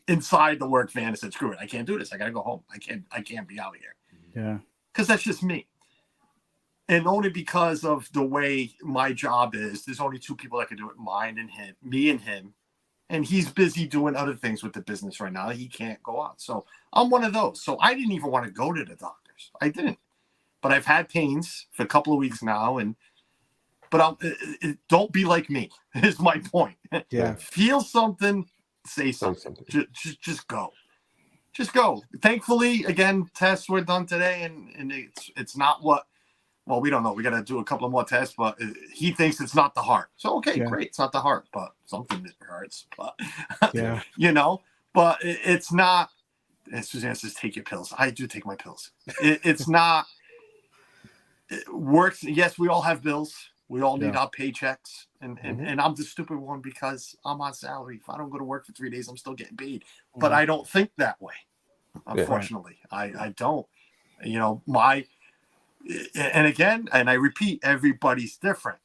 inside the work van, and said, "Screw it, I can't do this. I gotta go home. I can't be out here." Yeah. Because that's just me. And only because of the way my job is, there's only two people that can do it, me and him. And he's busy doing other things with the business right now. He can't go out. So I'm one of those. So I didn't even want to go to the doctors. I didn't. But I've had pains for a couple of weeks now. But don't be like me, is my point. Yeah. Feel something, say something. Just go. Just go. Thankfully, again, tests were done today, and it's not what. Well, we don't know. We got to do a couple of more tests, but he thinks it's not the heart. So, okay, great. It's not the heart, but something that hurts. But, but it's not. And Suzanne says, take your pills. I do take my pills. It's not. It works. Yes, we all have bills. We all need our paychecks. And I'm the stupid one because I'm on salary. If I don't go to work for 3 days, I'm still getting paid. But I don't think that way. Unfortunately, I don't. And again, and I repeat, everybody's different.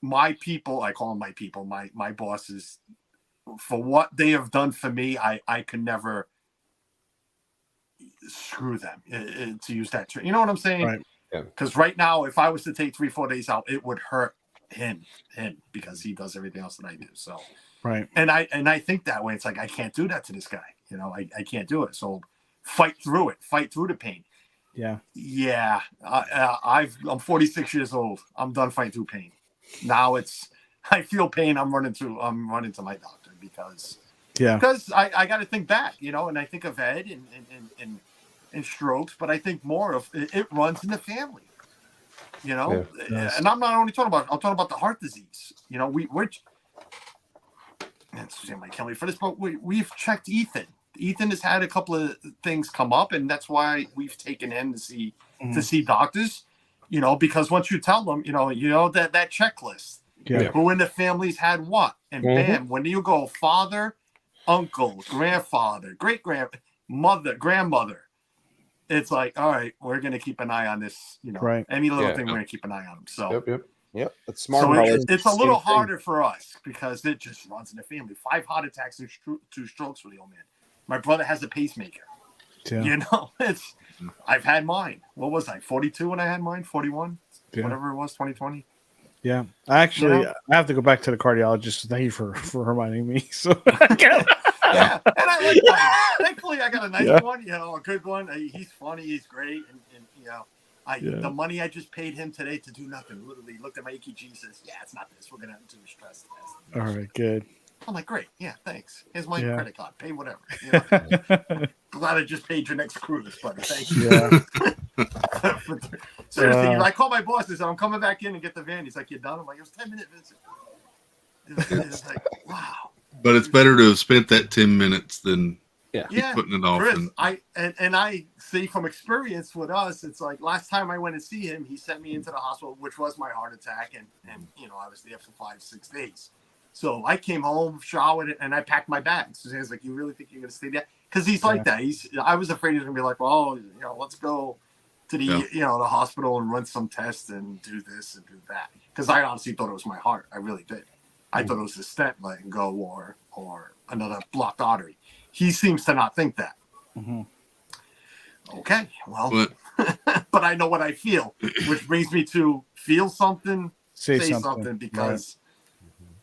My people, I call them my people, my bosses, for what they have done for me, I can never screw them, to use that term. You know what I'm saying? Right. Because right now, if I was to take 3-4 days out, it would hurt him because he does everything else that I do. So right. And I think that way. It's like, I can't do that to this guy. I can't do it. So fight through it. Fight through the pain. Yeah. I'm 46 years old. I'm done fighting through pain. Now I feel pain. I'm running to my doctor because I got to think back, and I think of Ed and strokes, but I think more of it runs in the family, and I'm not only I'm talking about the heart disease. We're and Suzanne might kill me for this, but we've checked Ethan. Ethan has had a couple of things come up, and that's why we've taken him to see doctors. Because once you tell them, that checklist. Who in the family's had what, and bam, when do you go? Father, uncle, grandfather, great grandmother, grandmother. It's like, all right, we're gonna keep an eye on this. Any little thing, we're gonna keep an eye on them. So. Yep, that's smart. So it's a little harder for us because it just runs in the family. 5 heart attacks and 2 strokes for the old man. My brother has a pacemaker. I've had mine. What was I, 42 when I had mine? 41? Whatever it was, 2020. Yeah. I have to go back to the cardiologist. Thank you for reminding me. So and I like that. Thankfully, I got a nice one, a good one. He's funny, he's great, and the money I just paid him today to do nothing. Literally looked at my EKG, says, "Yeah, it's not this. We're gonna do a stress test." All right, good. I'm like, great, yeah, thanks. Here's my credit card. Pay whatever. Glad I just paid your next cruise, buddy. Thank you. Seriously, I call my boss and said, "I'm coming back in and get the van." He's like, "You done?" I'm like, "It was 10-minute visit." It's like, wow. But it's better to have spent that 10 minutes than putting it off. Chris, I see from experience with us, it's like last time I went to see him, he sent me into the hospital, which was my heart attack, and I was there for 5-6 days. So I came home, showered, and I packed my bags. Suzanne's like, "You really think you're gonna stay there?" Because he's like that. I was afraid he's gonna be like, "Well, let's go to the the hospital and run some tests and do this and do that." Because I honestly thought it was my heart. I really did. I thought it was a stent letting go or another blocked artery. He seems to not think that. Okay, well, but I know what I feel, which brings me to feel something, Say say something. something, because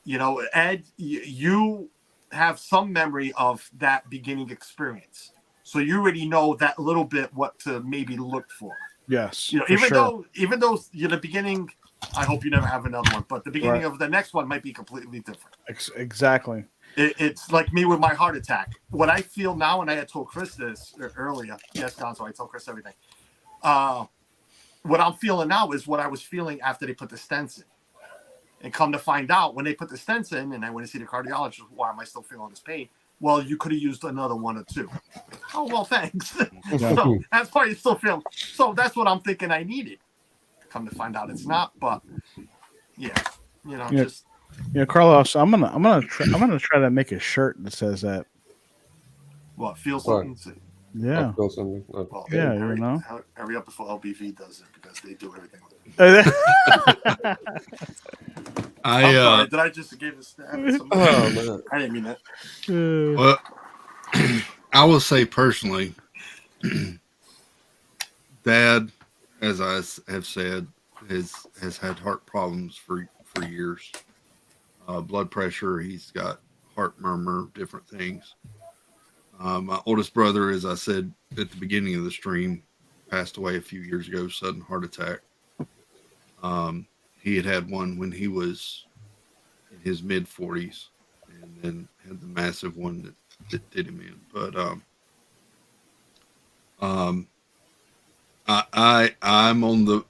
you know, Ed, you have some memory of that beginning experience, so you already know that little bit what to maybe look for. Yes, You know, for even sure. though you know, the beginning, I hope you never have another one, but the beginning Right. of the next one might be completely different. Exactly. It's like me with my heart attack. What I feel now, and I had told Chris this earlier. Yes, Gonzo, I told Chris everything. What I'm feeling now is what I was feeling after they put the stents in. And come to find out, when they put the stents in, and I went to see the cardiologist, why am I still feeling this pain? Well, you could have used another one or two. Oh, well, thanks. So that's why you still feel. So that's what I'm thinking I needed. Come to find out it's not, but yeah, you know, just. You know, Carlos, I'm gonna try to make a shirt that says that. What, feel something? Yeah. Feel something. Well, Yeah, you know. Hurry up before LBV does it, because they do everything. I'm sorry, did I just give a stab at somebody? Oh, man. I didn't mean that. Well, I will say personally, Dad, as I have said, has had heart problems for years. Blood pressure. He's got heart murmur, different things. My oldest brother, as I said at the beginning of the stream, passed away a few years ago, sudden heart attack. He had one when he was in his mid 40s, and then had the massive one that did him in. But I'm on the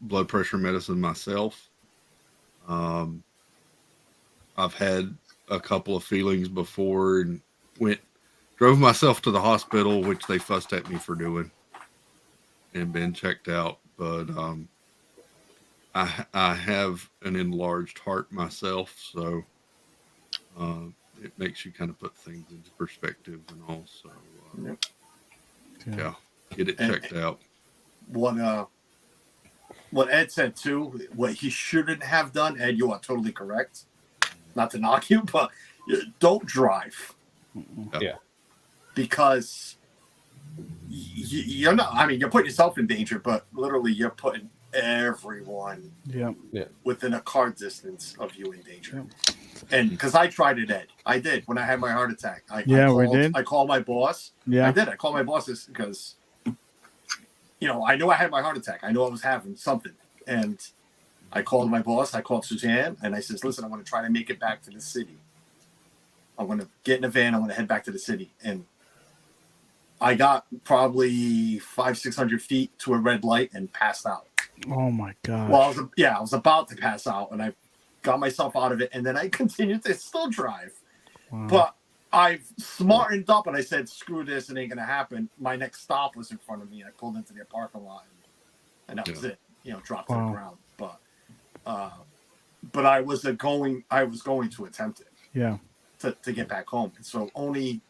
blood pressure medicine myself. I've had a couple of feelings before, and drove myself to the hospital, which they fussed at me for doing, and been checked out. But I have an enlarged heart myself, so it makes you kind of put things into perspective and all. So yeah, get it checked out. What Ed said too, what he shouldn't have done, Ed, you are totally correct. Not to knock you, but don't drive. Yeah. Because you're not, I mean, you're putting yourself in danger, but literally you're putting everyone within a car distance of you in danger. And because I tried it, Ed. I did when I had my heart attack. I called my boss. Yeah. I did. I called my boss because, you know, I knew I had my heart attack. I knew I was having something. And I called my boss. I called Suzanne. And I says, listen, I want to try to make it back to the city. I want to get in a van. I want to head back to the city. And I got probably 500-600 feet to a red light and passed out. Oh my god. Well, I was about to pass out, and I got myself out of it, and then I continued to still drive. Wow. But I've smartened up, and I said, "Screw this! It ain't gonna happen." My next stop was in front of me. I pulled into their parking lot, and that was it. You know, dropped to the ground. But I was going to attempt it. Yeah. To get back home, and so only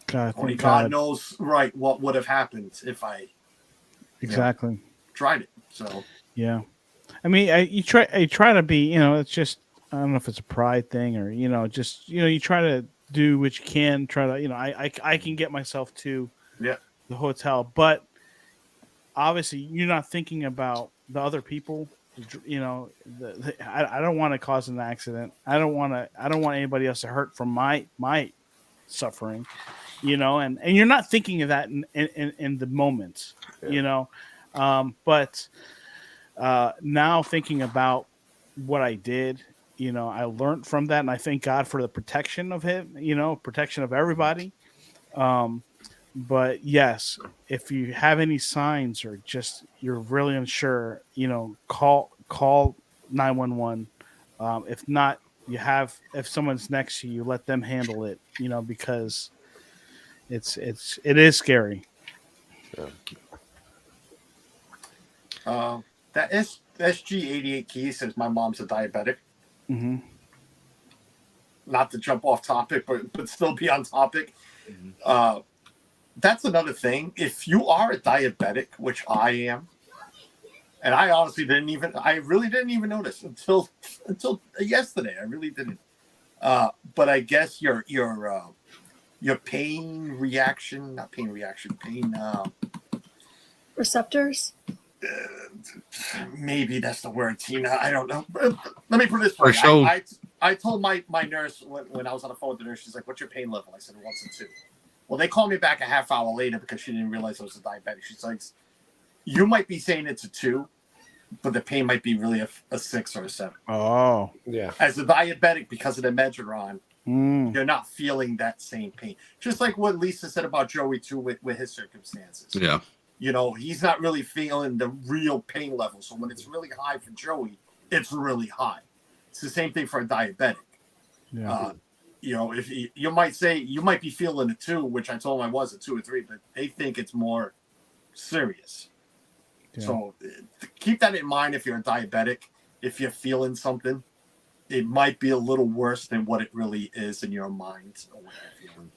God knows what would have happened if I tried it. So yeah, I mean, you try to be, you know, it's just, I don't know if it's a pride thing or, you know, just, you know, you try to do what you can, try to, you know, I can get myself to the hotel, but obviously you're not thinking about the other people. You know, I don't want to cause an accident. I don't want anybody else to hurt from my suffering, you know, and you're not thinking of that in the moment, you know, but now thinking about what I did, you know, I learned from that, and I thank God for the protection of him, you know, protection of everybody. But yes, if you have any signs or just you're really unsure, you know, call 911. If not, if someone's next to you, let them handle it, you know, because it is scary. That SG88 key says my mom's a diabetic. Mm-hmm. Not to jump off topic, but still be on topic. That's another thing. If you are a diabetic, which I am, and I honestly really didn't even notice until yesterday. I really didn't. But I guess your pain reaction, not pain reaction, pain. Receptors? Maybe that's the word, Tina. I don't know. Let me put it this way. I told my nurse when I was on the phone with the nurse, she's like, "What's your pain level?" I said, 1 to 2. Well, they called me back a half hour later because she didn't realize I was a diabetic. She's like, "You might be saying it's a 2, but the pain might be really a 6 or a 7." Oh, yeah. As a diabetic, because of the meds you're on, you're not feeling that same pain. Just like what Lisa said about Joey too, with his circumstances. Yeah. You know, he's not really feeling the real pain level. So when it's really high for Joey, it's really high. It's the same thing for a diabetic. Yeah. You know, if you might say you might be feeling a 2, which I told him I was a 2 or 3, but they think it's more serious. Yeah. So keep that in mind if you're a diabetic. If you're feeling something, it might be a little worse than what it really is in your mind or what you're feeling.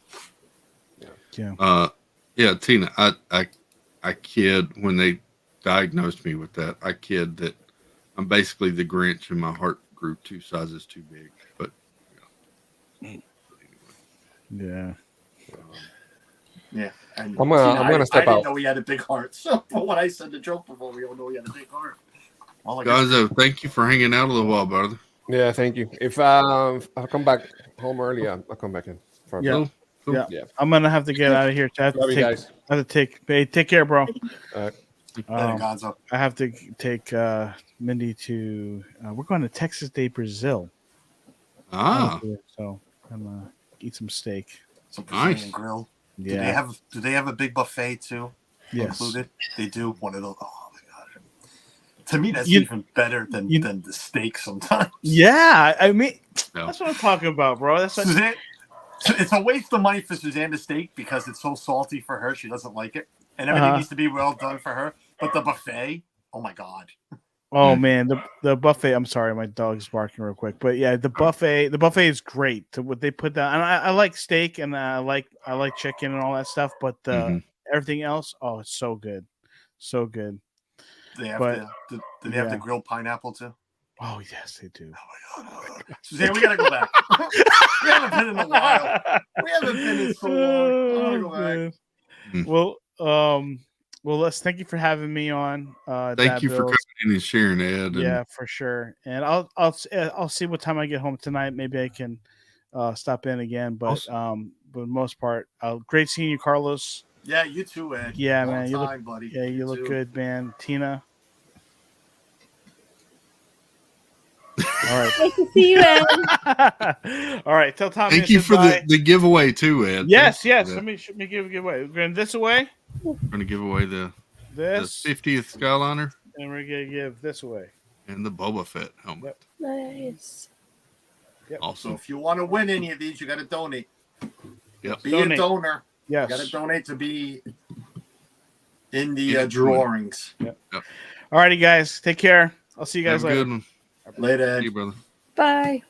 Yeah. Yeah, Tina, I kid when they diagnosed me with that. I kid that I'm basically the Grinch and my heart grew 2 sizes too big. But yeah. Yeah. And I'm gonna step I out. didn't know he had a big heart. So when I said the joke before, we all know he had a big heart. Gonzo, thank you for hanging out a little while, brother. Yeah, thank you. If I'll come back home early, I'll come back in. Yeah. Cool. Yeah. I'm gonna have to get out of here. I have Love to you guys. take care, bro. Later, Gonzo. I have to take Mindy to. We're going to Texas Day, Brazil. So I'm gonna eat some steak. Some Brazilian grill. Yeah. Do they have a big buffet too? Yes. Included? They do one of those. Oh my god. To me, that's even better than the steak sometimes. Yeah, I mean, that's what I'm talking about, bro. That's what Suzanne, it's a waste of money for Suzanne to steak because it's so salty for her. She doesn't like it, and everything needs to be well done for her. But the buffet, oh my god. Oh man, the buffet. I'm sorry, my dog's barking real quick, but yeah, the buffet is great. To what they put down, and I like steak and I like chicken and all that stuff, but everything else, oh, it's so good, so good. Do they have the grilled pineapple too? Oh yes, they do. Oh my god, Suzanne, we gotta go back. We haven't been in a while. We haven't been in so long. I wanna go back. Well, Les, thank you for having me on. Thank you for coming in and sharing, Ed. Yeah, for sure. And I'll see what time I get home tonight. Maybe I can stop in again. But awesome. But for the most part, great seeing you, Carlos. Yeah, you too, Ed. Yeah, Long man. You time, look, buddy. Yeah, you look good, man. Tina. All right. Nice to see you, Ed. All right. Tell Tommy. Thank you for the giveaway too, Ed. Yes. Let me give a giveaway. We're going this away. We're going to give away the 50th Skyliner. And we're going to give this away. And the Boba Fett helmet. Yep. Nice. Yep. Awesome. So if you want to win any of these, you got to donate. Yep. Be a donor. Yes. You got to donate to be in the drawings. Yep. All righty, guys. Take care. I'll see you guys later. Good one. Later, Ed. See you, brother. Bye.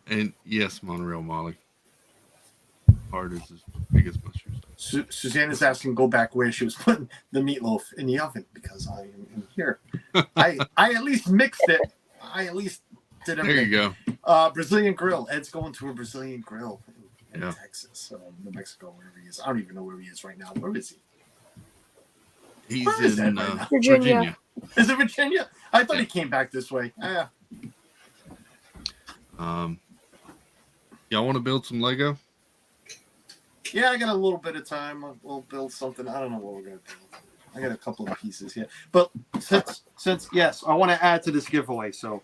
And yes, Monorail Molly. Heart is as big as my shoes. Suzanne is asking go back where she was putting the meatloaf in the oven because I am in here. I at least mixed it. I at least did everything. There you go. Brazilian grill. Ed's going to a Brazilian grill in Yeah. Texas, New Mexico, wherever he is. I don't even know where he is right now. Where is he? He's in Virginia. Is it Virginia? I thought he came back this way. Y'all want to build some Lego? Yeah, I got a little bit of time. We'll build something. I don't know what we're gonna build. I got a couple of pieces here, but since yes, I want to add to this giveaway. So,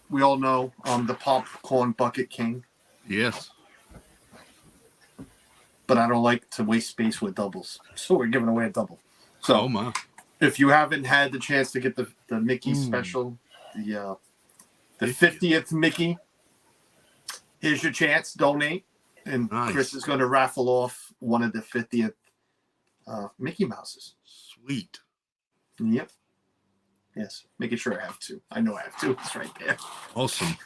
we all know the popcorn bucket king. Yes. But I don't like to waste space with doubles, so we're giving away a double. So, oh my! If you haven't had the chance to get the Mickey special, the 50th Mickey, here's your chance. Donate, and nice. Chris is going to raffle off one of the 50th Mickey Mouses. Sweet. Yep. Yes. Making sure I have two. I know I have two. It's right there. Awesome.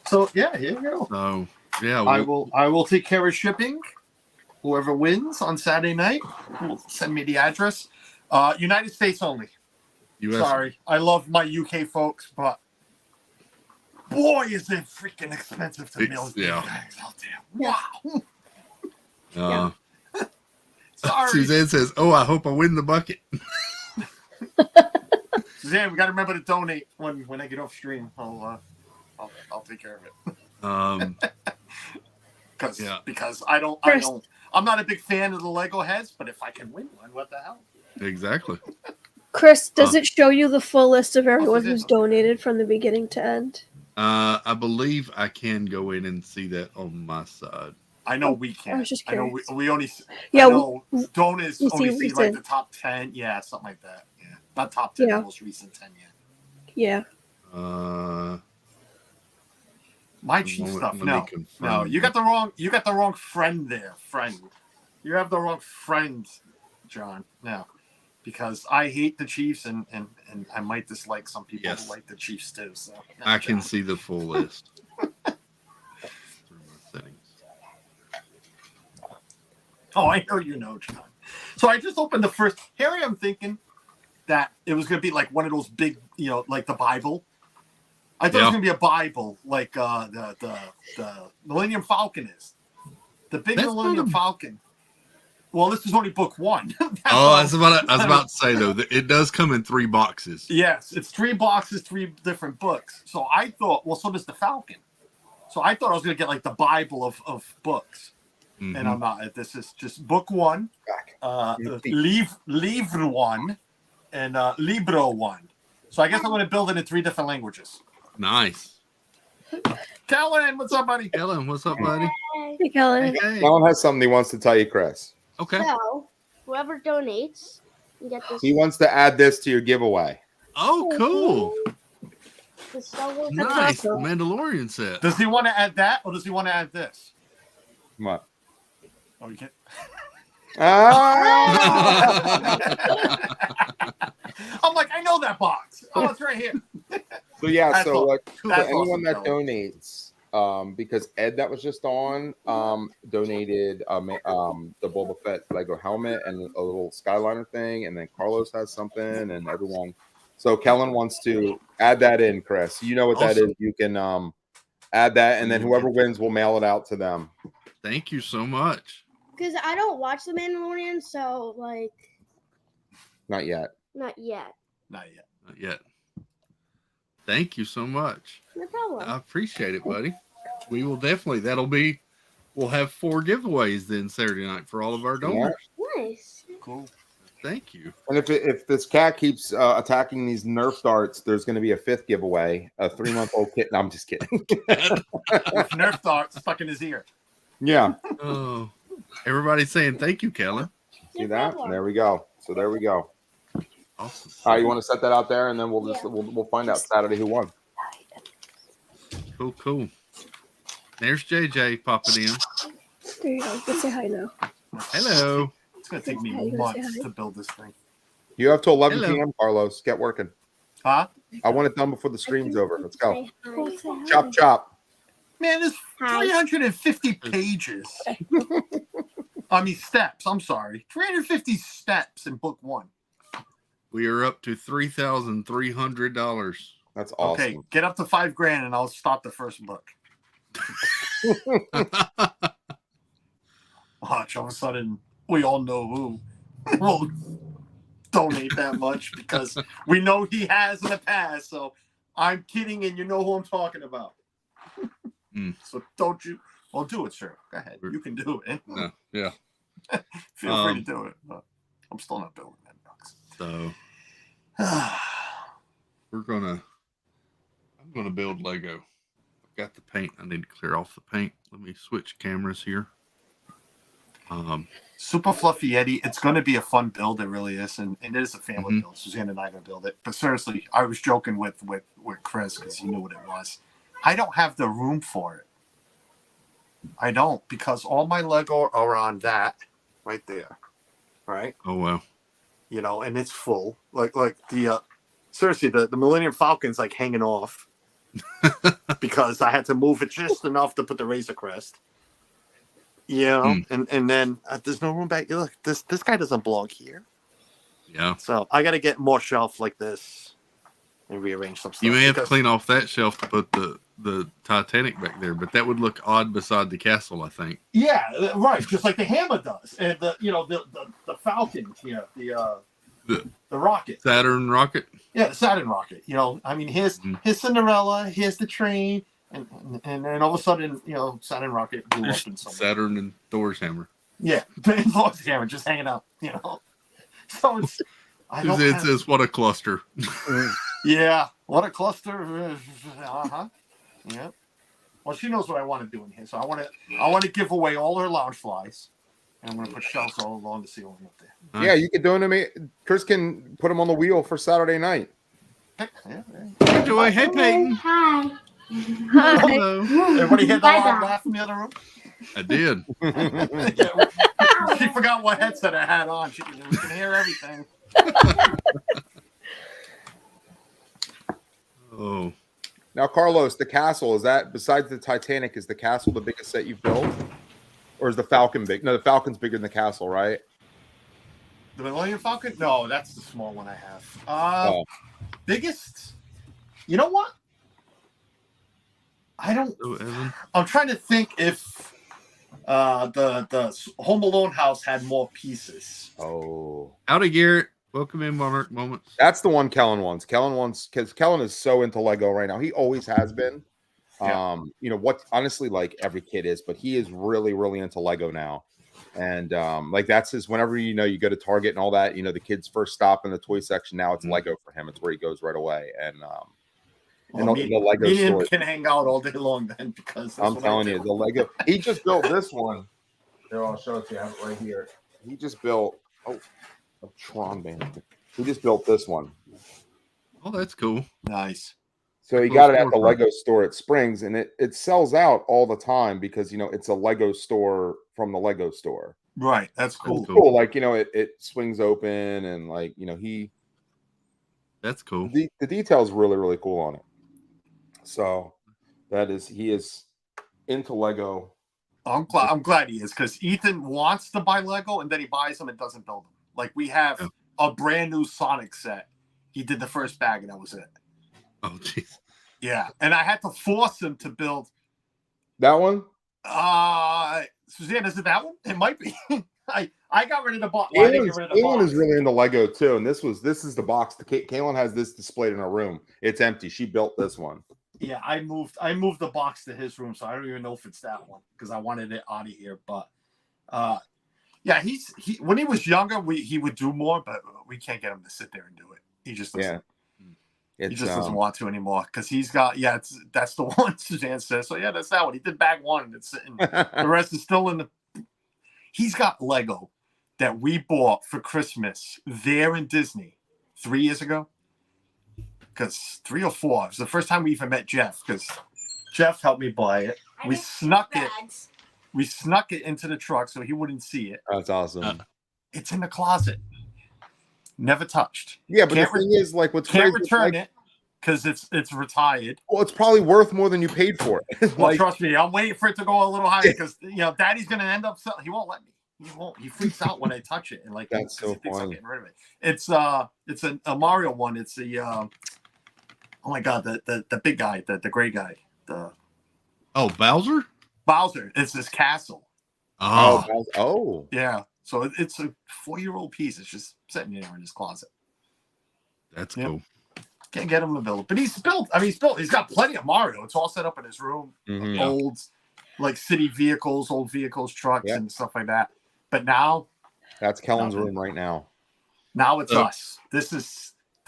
So yeah, here you go. So yeah, I will take care of shipping. Whoever wins on Saturday night will send me the address. United States only. US. Sorry. I love my UK folks, but boy, is it freaking expensive to mail these bags out there. Wow. Yeah. So Sorry. Suzanne says, "Oh, I hope I win the bucket." Suzanne, we got to remember to donate when I get off stream. I'll take care of it. Because I'm not a big fan of the Lego heads, but if I can win one, what the hell? Exactly. Chris, does it show you the full list of everyone who's donated from the beginning to end? I believe I can go in and see that on my side. I know we can. I was just I know curious. we only. Yeah, I know donors we only see see like recent. the top 10. Yeah, something like that. Yeah, not top 10, Yeah. the most recent 10. Yeah. My cheap stuff. No, you got the wrong friend there, friend. You have the wrong friend, John. No, because I hate the Chiefs and I might dislike some people who like the Chiefs too. So I can see the full list. Through my settings. Oh, I know you know, John. So I just opened the first. Here I am thinking that it was going to be like one of those big, like the Bible. I thought it was going to be a Bible, like the Millennium Falcon is. The big Millennium Falcon. Well, this is only book one. I was about to say though, that it does come in 3 boxes. Yes, it's 3 boxes, 3 different books. So I thought, well, so does the Falcon. So I thought I was going to get like the Bible of books. Mm-hmm. And I'm not. This is just book 1, livre 1, and libro 1. So I guess I'm going to build it in 3 different languages. Nice. Kellen, what's up, buddy? Kellen, what's up, buddy? Hey, Kellen. Hey. Kellen has something he wants to tell you, Chris. Okay. So, whoever donates, you get this. He wants to add this to your giveaway. Oh, cool. The Star Wars Nice. The Mandalorian set. Does he want to add that, or does he want to add this? What? Oh, you can't. I'm like, I know that box. Oh, it's right here. So yeah, That's so like for that's anyone that awesome, donates, because Ed that was just on, donated the Boba Fett Lego helmet and a little Skyliner thing, and then Carlos has something, and everyone. So Kellen wants to add that in, Chris. You know what that is. You can add that, and then whoever wins will mail it out to them. Thank you so much. Because I don't watch The Mandalorian, so like. Not yet. Not yet. Not yet. Not yet. Thank you so much. No problem. I appreciate it, buddy. We will definitely. We'll have 4 giveaways then Saturday night for all of our donors. Nice. Cool. Thank you. And if this cat keeps attacking these Nerf darts, there's going to be a 5th giveaway. A 3-month-old kitten. No, I'm just kidding. With Nerf darts stuck in his ear. Yeah. Oh, everybody's saying thank you, Kellen. See that? There we go. So there we go. Awesome. All right, you want to set that out there, and then we'll find out Saturday who won. Cool. There's JJ popping in. There you go. Let's say hi now. Hello. It's going to take me months to build this thing. You have till 11 Hello. p.m., Carlos. Get working. Huh? I want it done before the stream's over. Let's go. Say hi. Chop, chop. Man, there's 350 pages. I mean, steps. I'm sorry. 350 steps in book 1. We are up to $3,300. That's awesome. Okay, get up to $5,000 and I'll stop the first book. Watch, all of a sudden, we all know who will donate that much because we know he has in the past. So I'm kidding, and you know who I'm talking about. So don't you? Well, do it, sir. Go ahead. You can do it. No, yeah. Feel free to do it. But I'm still not building that box. So I'm gonna build Lego. I've got the paint. I need to clear off the paint. Let me switch cameras here. Super Fluffy Yeti. It's going to be a fun build. It really is, and it is a family build. Suzanne and I are going to build it. But seriously, I was joking with Chris because he knew what it was. I don't have the room for it. I don't, because all my Lego are on that right there, right? Oh wow! You know, and it's full. Like the seriously, the Millennium Falcon's like hanging off because I had to move it just enough to put the Razor Crest. You know, and then there's no room back. Look, this guy doesn't belong here. Yeah. So I got to get more shelf like this and rearrange some stuff. You may have to clean off that shelf to put the Titanic back there, but that would look odd beside the castle, I think. Yeah, right. Just like the hammer does, and the Falcon here, the rocket, Saturn rocket. Yeah, the Saturn rocket. You know, I mean, here's Cinderella, here's the train, and then all of a sudden, you know, Saturn rocket blew up in somewhere. Saturn and Thor's hammer. Yeah, Thor's hammer just hanging out. You know, so it's. It says what a cluster. Yeah, what a cluster. Yeah. Well, she knows what I want to do in here, so I want to give away all her lounge flies, and I'm going to put shelves all along the ceiling up there. Yeah, you can donate. Chris can put them on the wheel for Saturday night. Hey, Joy. Hey, Peyton. Hi. Hello. Everybody hear the loud laugh from the other room? I did. She forgot what headset I had on. We can hear everything. Oh. Now, Carlos, the castle, is that, besides the Titanic, is the castle the biggest set you've built? Or is the Falcon big? No, the Falcon's bigger than the castle, right? The Millennium Falcon? No, that's the small one I have. Biggest? You know what? I'm trying to think if the Home Alone house had more pieces. Oh. Howdy, Garrett. Welcome in, Mark Moments. That's the one Kellen wants. Kellen wants, because Kellen is so into Lego right now. He always has been. Yeah. You know what? Honestly, like every kid is, but he is really, really into Lego now. And like that's his. Whenever you go to Target and all that, the kids first stop in the toy section. Now it's Lego for him. It's where he goes right away. And the Lego store can hang out all day long then, because I'm telling you, the Lego. He just built this one. Here, I'll show it to you. I have it right here. He just built. A Tron band. He just built this one. Oh, that's cool. Nice. So he got it at the Lego store at Springs, and it sells out all the time because it's a Lego store from the Lego store. Right. That's cool. It's cool. Like it swings open, and he. That's cool. The detail's really, really cool on it. So he is into Lego. I'm glad he is, because Ethan wants to buy Lego and then he buys them and doesn't build them. Like we have a brand new Sonic set. He did the first bag and that was it. Oh, jeez. Yeah, and I had to force him to build that one. Suzanne, is it that one? It might be. I got rid of the box. Kaylin is really into Lego too, and this is the box. Kaylin has this displayed in her room. It's empty. She built this one. Yeah, I moved the box to his room, so I don't even know if it's that one because I wanted it out of here. But yeah, he when he was younger, he would do more, but we can't get him to sit there and do it. He just doesn't. Yeah. He just doesn't want to anymore because he's got that's the one Suzanne says. So yeah, that's that one. He did bag one and it's sitting. The rest is still in the. He's got Lego that we bought for Christmas there in Disney 3 years ago. Because 3 or 4, it was the first time we even met Jeff. Because Jeff helped me buy it. We snuck it into the truck so he wouldn't see it. That's awesome. It's in the closet. Never touched. Yeah, but the thing is, like, what's can't crazy, return it because it's retired. Well, it's probably worth more than you paid for it. Well, trust me, I'm waiting for it to go a little higher because Daddy's gonna end up selling. He won't let me. He won't. He freaks out when I touch it, and like that's so he thinks I'm funny. getting rid of it. It's a Mario one. It's the oh my god, the big guy, the gray guy, Bowser. Bowser. It's this castle. Oh. Yeah. So it's a 4-year-old piece. It's just sitting there in his closet. That's cool. Can't get him to build it, but he's built. I mean, he's got plenty of Mario. It's all set up in his room. Mm-hmm. Old, like city vehicles, old vehicles, trucks, and stuff like that. But now, that's Kellen's room right now. Now it's us. This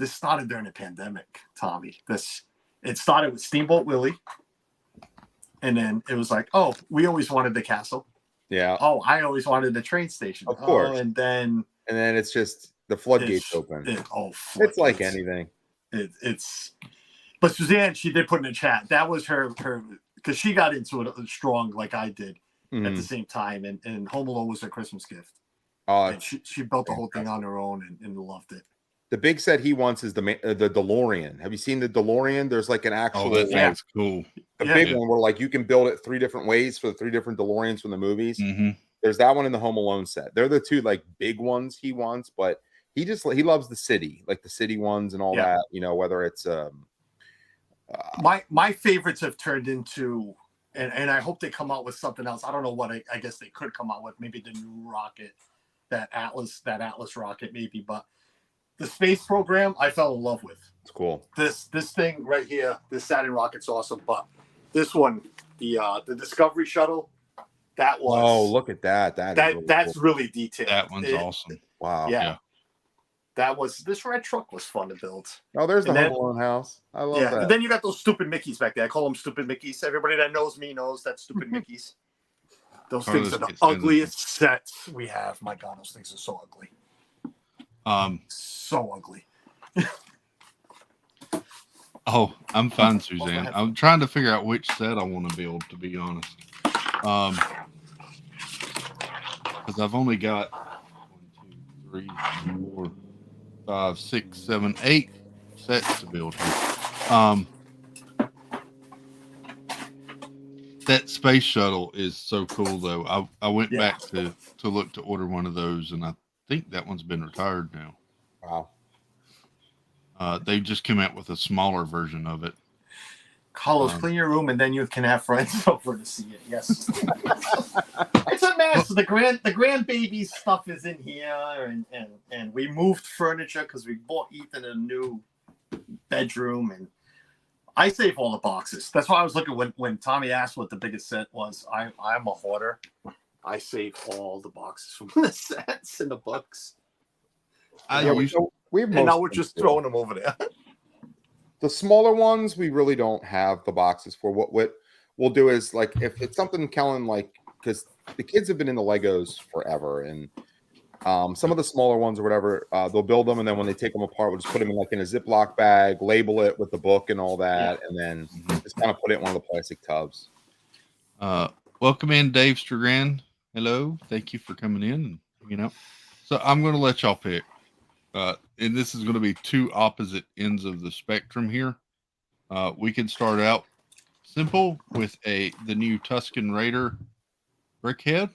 started during the pandemic, Tommy. It started with Steamboat Willie, and then it was like, oh, we always wanted the castle. Yeah. Oh, I always wanted the train station. Of course. And then it's just the floodgates open. It's like anything. But Suzanne, she did put in the chat. That was her because she got into it strong like I did at the same time. And Home Alone was her Christmas gift. And she built the whole thing on her own and loved it. The big set he wants is the DeLorean. Have you seen the DeLorean? There's like an actual. Oh, that's cool. The big one where like you can build it 3 different ways for the 3 different DeLoreans from the movies. Mm-hmm. There's that one in the Home Alone set. They're the 2 like big ones he wants, but he loves the city, like the city ones and all that. Whether it's my favorites have turned into, and I hope they come out with something else. I don't know what I guess they could come out with. Maybe the new rocket. that Atlas rocket maybe, but the space program I fell in love with. It's cool. This thing right here, this Saturn rocket's awesome, but this one, the Discovery shuttle, that was. Oh, look at that! That's really detailed. That one's awesome. Wow. Yeah. This red truck was fun to build. Oh, there's the Home Alone house. I love that. And then you got those stupid Mickeys back there. I call them stupid Mickeys. Everybody that knows me knows that stupid Mickeys. Those things are the ugliest sets we have. My God, those things are so ugly. So ugly. Oh, I'm fine, Suzanne. I'm trying to figure out which set I want to build, to be honest. Because I've only got 1, 2, 3, 4, 5, 6, 7, 8 sets to build here. That space shuttle is so cool, though. I went back to look to order one of those, and I think that one's been retired now. Wow. They just came out with a smaller version of it. Carlos, clean your room, and then you can have friends over to see it. Yes. It's a mess. The grandbaby stuff is in here, and we moved furniture because we bought Ethan a new bedroom, and I save all the boxes. That's why I was looking when Tommy asked what the biggest set was. I'm a hoarder. I save all the boxes from the sets and the books. We have and now we're just throwing them over there. The smaller ones, we really don't have the boxes for. What we'll do is, like, if it's something Kellen, like, because the kids have been in the Legos forever, and some of the smaller ones or whatever, they'll build them, and then when they take them apart, we'll just put them in a Ziploc bag, label it with the book and all that, and then just kind of put it in one of the plastic tubs. Welcome in, Dave Stragran. Hello, thank you for coming in. So I'm going to let y'all pick. And this is going to be two opposite ends of the spectrum here. We can start out simple with the new Tusken Raider brickhead,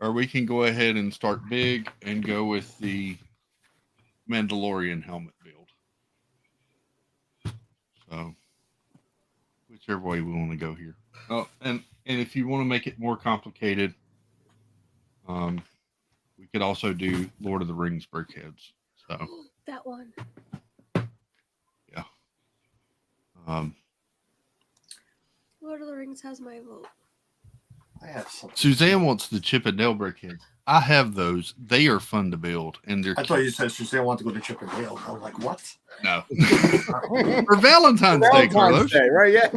or we can go ahead and start big and go with the Mandalorian helmet build. So whichever way we want to go here. Oh, and if you want to make it more complicated, we could also do Lord of the Rings brickheads. So that one. Yeah. Lord of the Rings has my vote. I have some. Suzanne wants the Chip and Dale brickheads. I have those. They are fun to build, and they're. I thought you said Suzanne wanted to go to Chip and Dale. I'm like, what? No. For Valentine's Day, Carlos. Day, right? Yeah.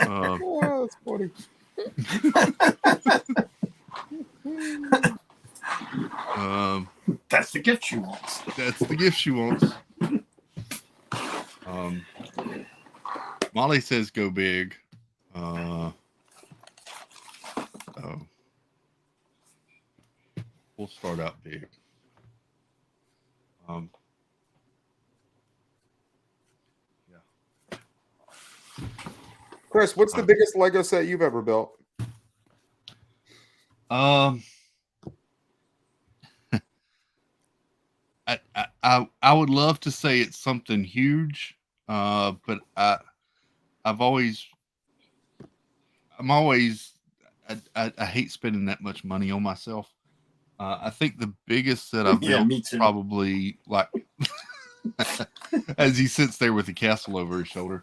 Oh, that's funny. That's the gift she wants. That's the gift she wants. Molly says go big. We'll start out big. Yeah. Chris, what's the biggest Lego set you've ever built? I would love to say it's something huge, but I hate spending that much money on myself. I think the biggest that I've built probably like as he sits there with the castle over his shoulder.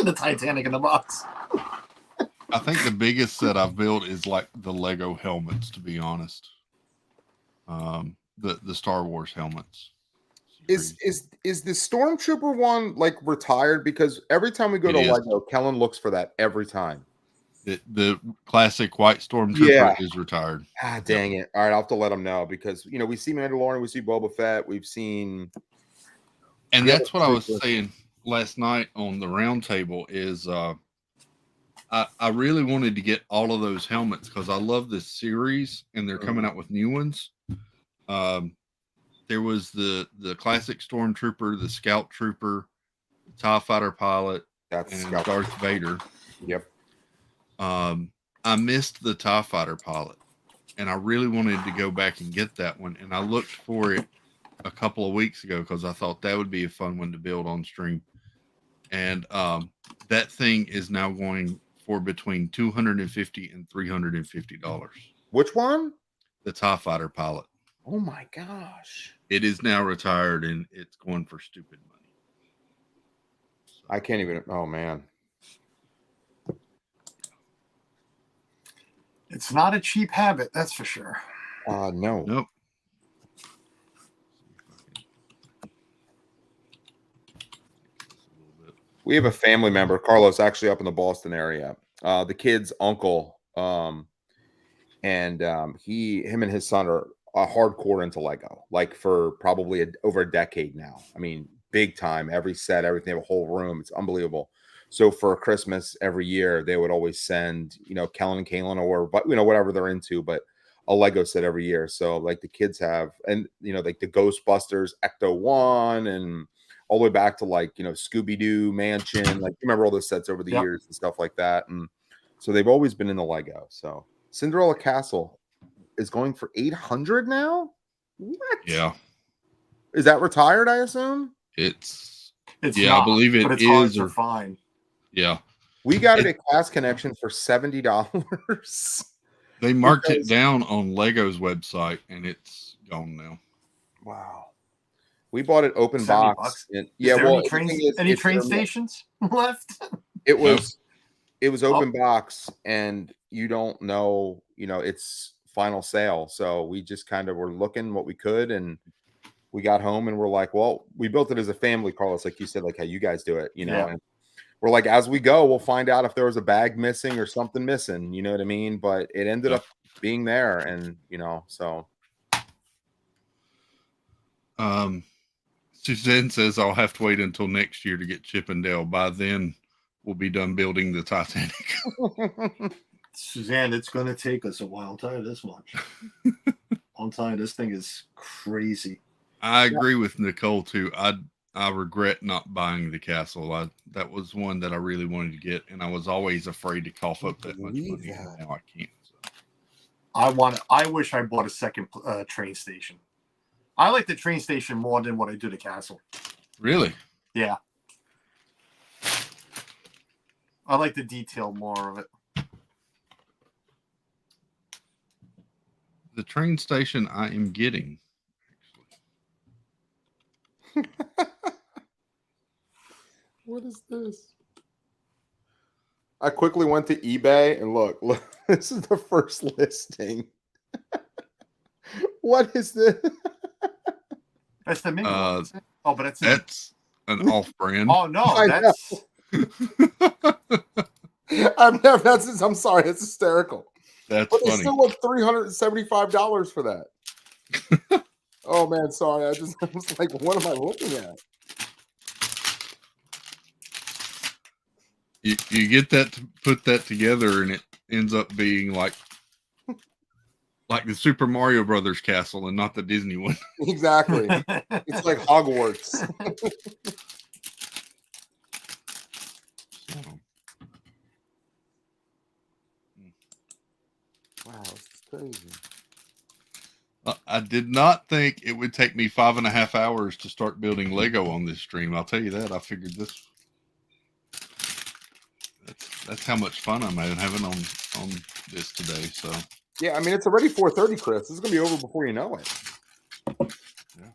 The Titanic in the box. I think the biggest set I've built is like the Lego helmets, to be honest. The Star Wars helmets. Is the Stormtrooper one like retired? Because every time we go to Lego, Kellen looks for that every time. The classic white Stormtrooper is retired. Ah, dang it! All right, I'll have to let him know because we see Mandalorian, we see Boba Fett, we've seen, and that's what I was saying last night on the round table. Is I really wanted to get all of those helmets because I love this series, and they're coming out with new ones. There was the classic Stormtrooper, the Scout Trooper, the TIE Fighter pilot, and Darth Vader. Yep. I missed the TIE Fighter pilot, and I really wanted to go back and get that one. And I looked for it a couple of weeks ago because I thought that would be a fun one to build on stream. And that thing is now going for between $250 and $350. Which one? The TIE Fighter pilot. Oh my gosh. It is now retired and it's going for stupid money. I can't even. Oh man. It's not a cheap habit, that's for sure. No. Nope. We have a family member, Carlos, actually up in the Boston area. The kid's uncle, him and his son are hardcore into Lego, like for probably over a decade now. I mean, big time. Every set, everything, a whole room. It's unbelievable. So for Christmas every year, they would always send, Kellen and Kaylin or whatever they're into, but a Lego set every year. So like the kids have, and like the Ghostbusters Ecto 1 and all the way back to like, Scooby-Doo Mansion, like remember all those sets over the years and stuff like that. And so they've always been in the Lego. So Cinderella Castle is going for $800 now. What? Yeah. Is that retired? I assume It's yeah, not, I believe it but it's is. hard to find. Yeah. We got it at Cast Connection for $70. They marked it down on Lego's website and it's gone now. Wow. We bought it open $70. box. And, Is there any train stations left? It was open box, and you don't know, it's final sale. So we just kind of were looking what we could, and we got home and we're like, well, we built it as a family, Carlos, like you said, like how you guys do it, and we're like, as we go, we'll find out if there was a bag missing or something missing, you know what I mean? But it ended up being there, and so. Suzanne says I'll have to wait until next year to get Chip and Dale. By then, we'll be done building the Titanic. Suzanne, it's going to take us a while. I'll tell you this much. I'm telling you, this thing is crazy. I agree with Nicole too. I regret not buying the castle. That was one that I really wanted to get, and I was always afraid to cough up that much money. And now I can't. So. I wish I bought a second train station. I like the train station more than what I do the castle. Really? Yeah. I like the detail more of it. The train station I am getting. What is this? I quickly went to eBay and look, this is the first listing. What is this? That's the mini one. Oh, but that's an off-brand. Oh no, that's. I'm sorry, it's hysterical. That's but funny. It's still like $375 for that. Oh man, sorry. I was like, what am I looking at? You get that to put that together, and it ends up being like the Super Mario Brothers castle and not the Disney one. Exactly. It's like Hogwarts. Wow, this is crazy. I did not think it would take me 5.5 hours to start building Lego on this stream. I'll tell you that. I figured this. That's how much fun I'm having on this today. So. Yeah, I mean, it's already 4:30, Chris. This is going to be over before you know it. Yeah.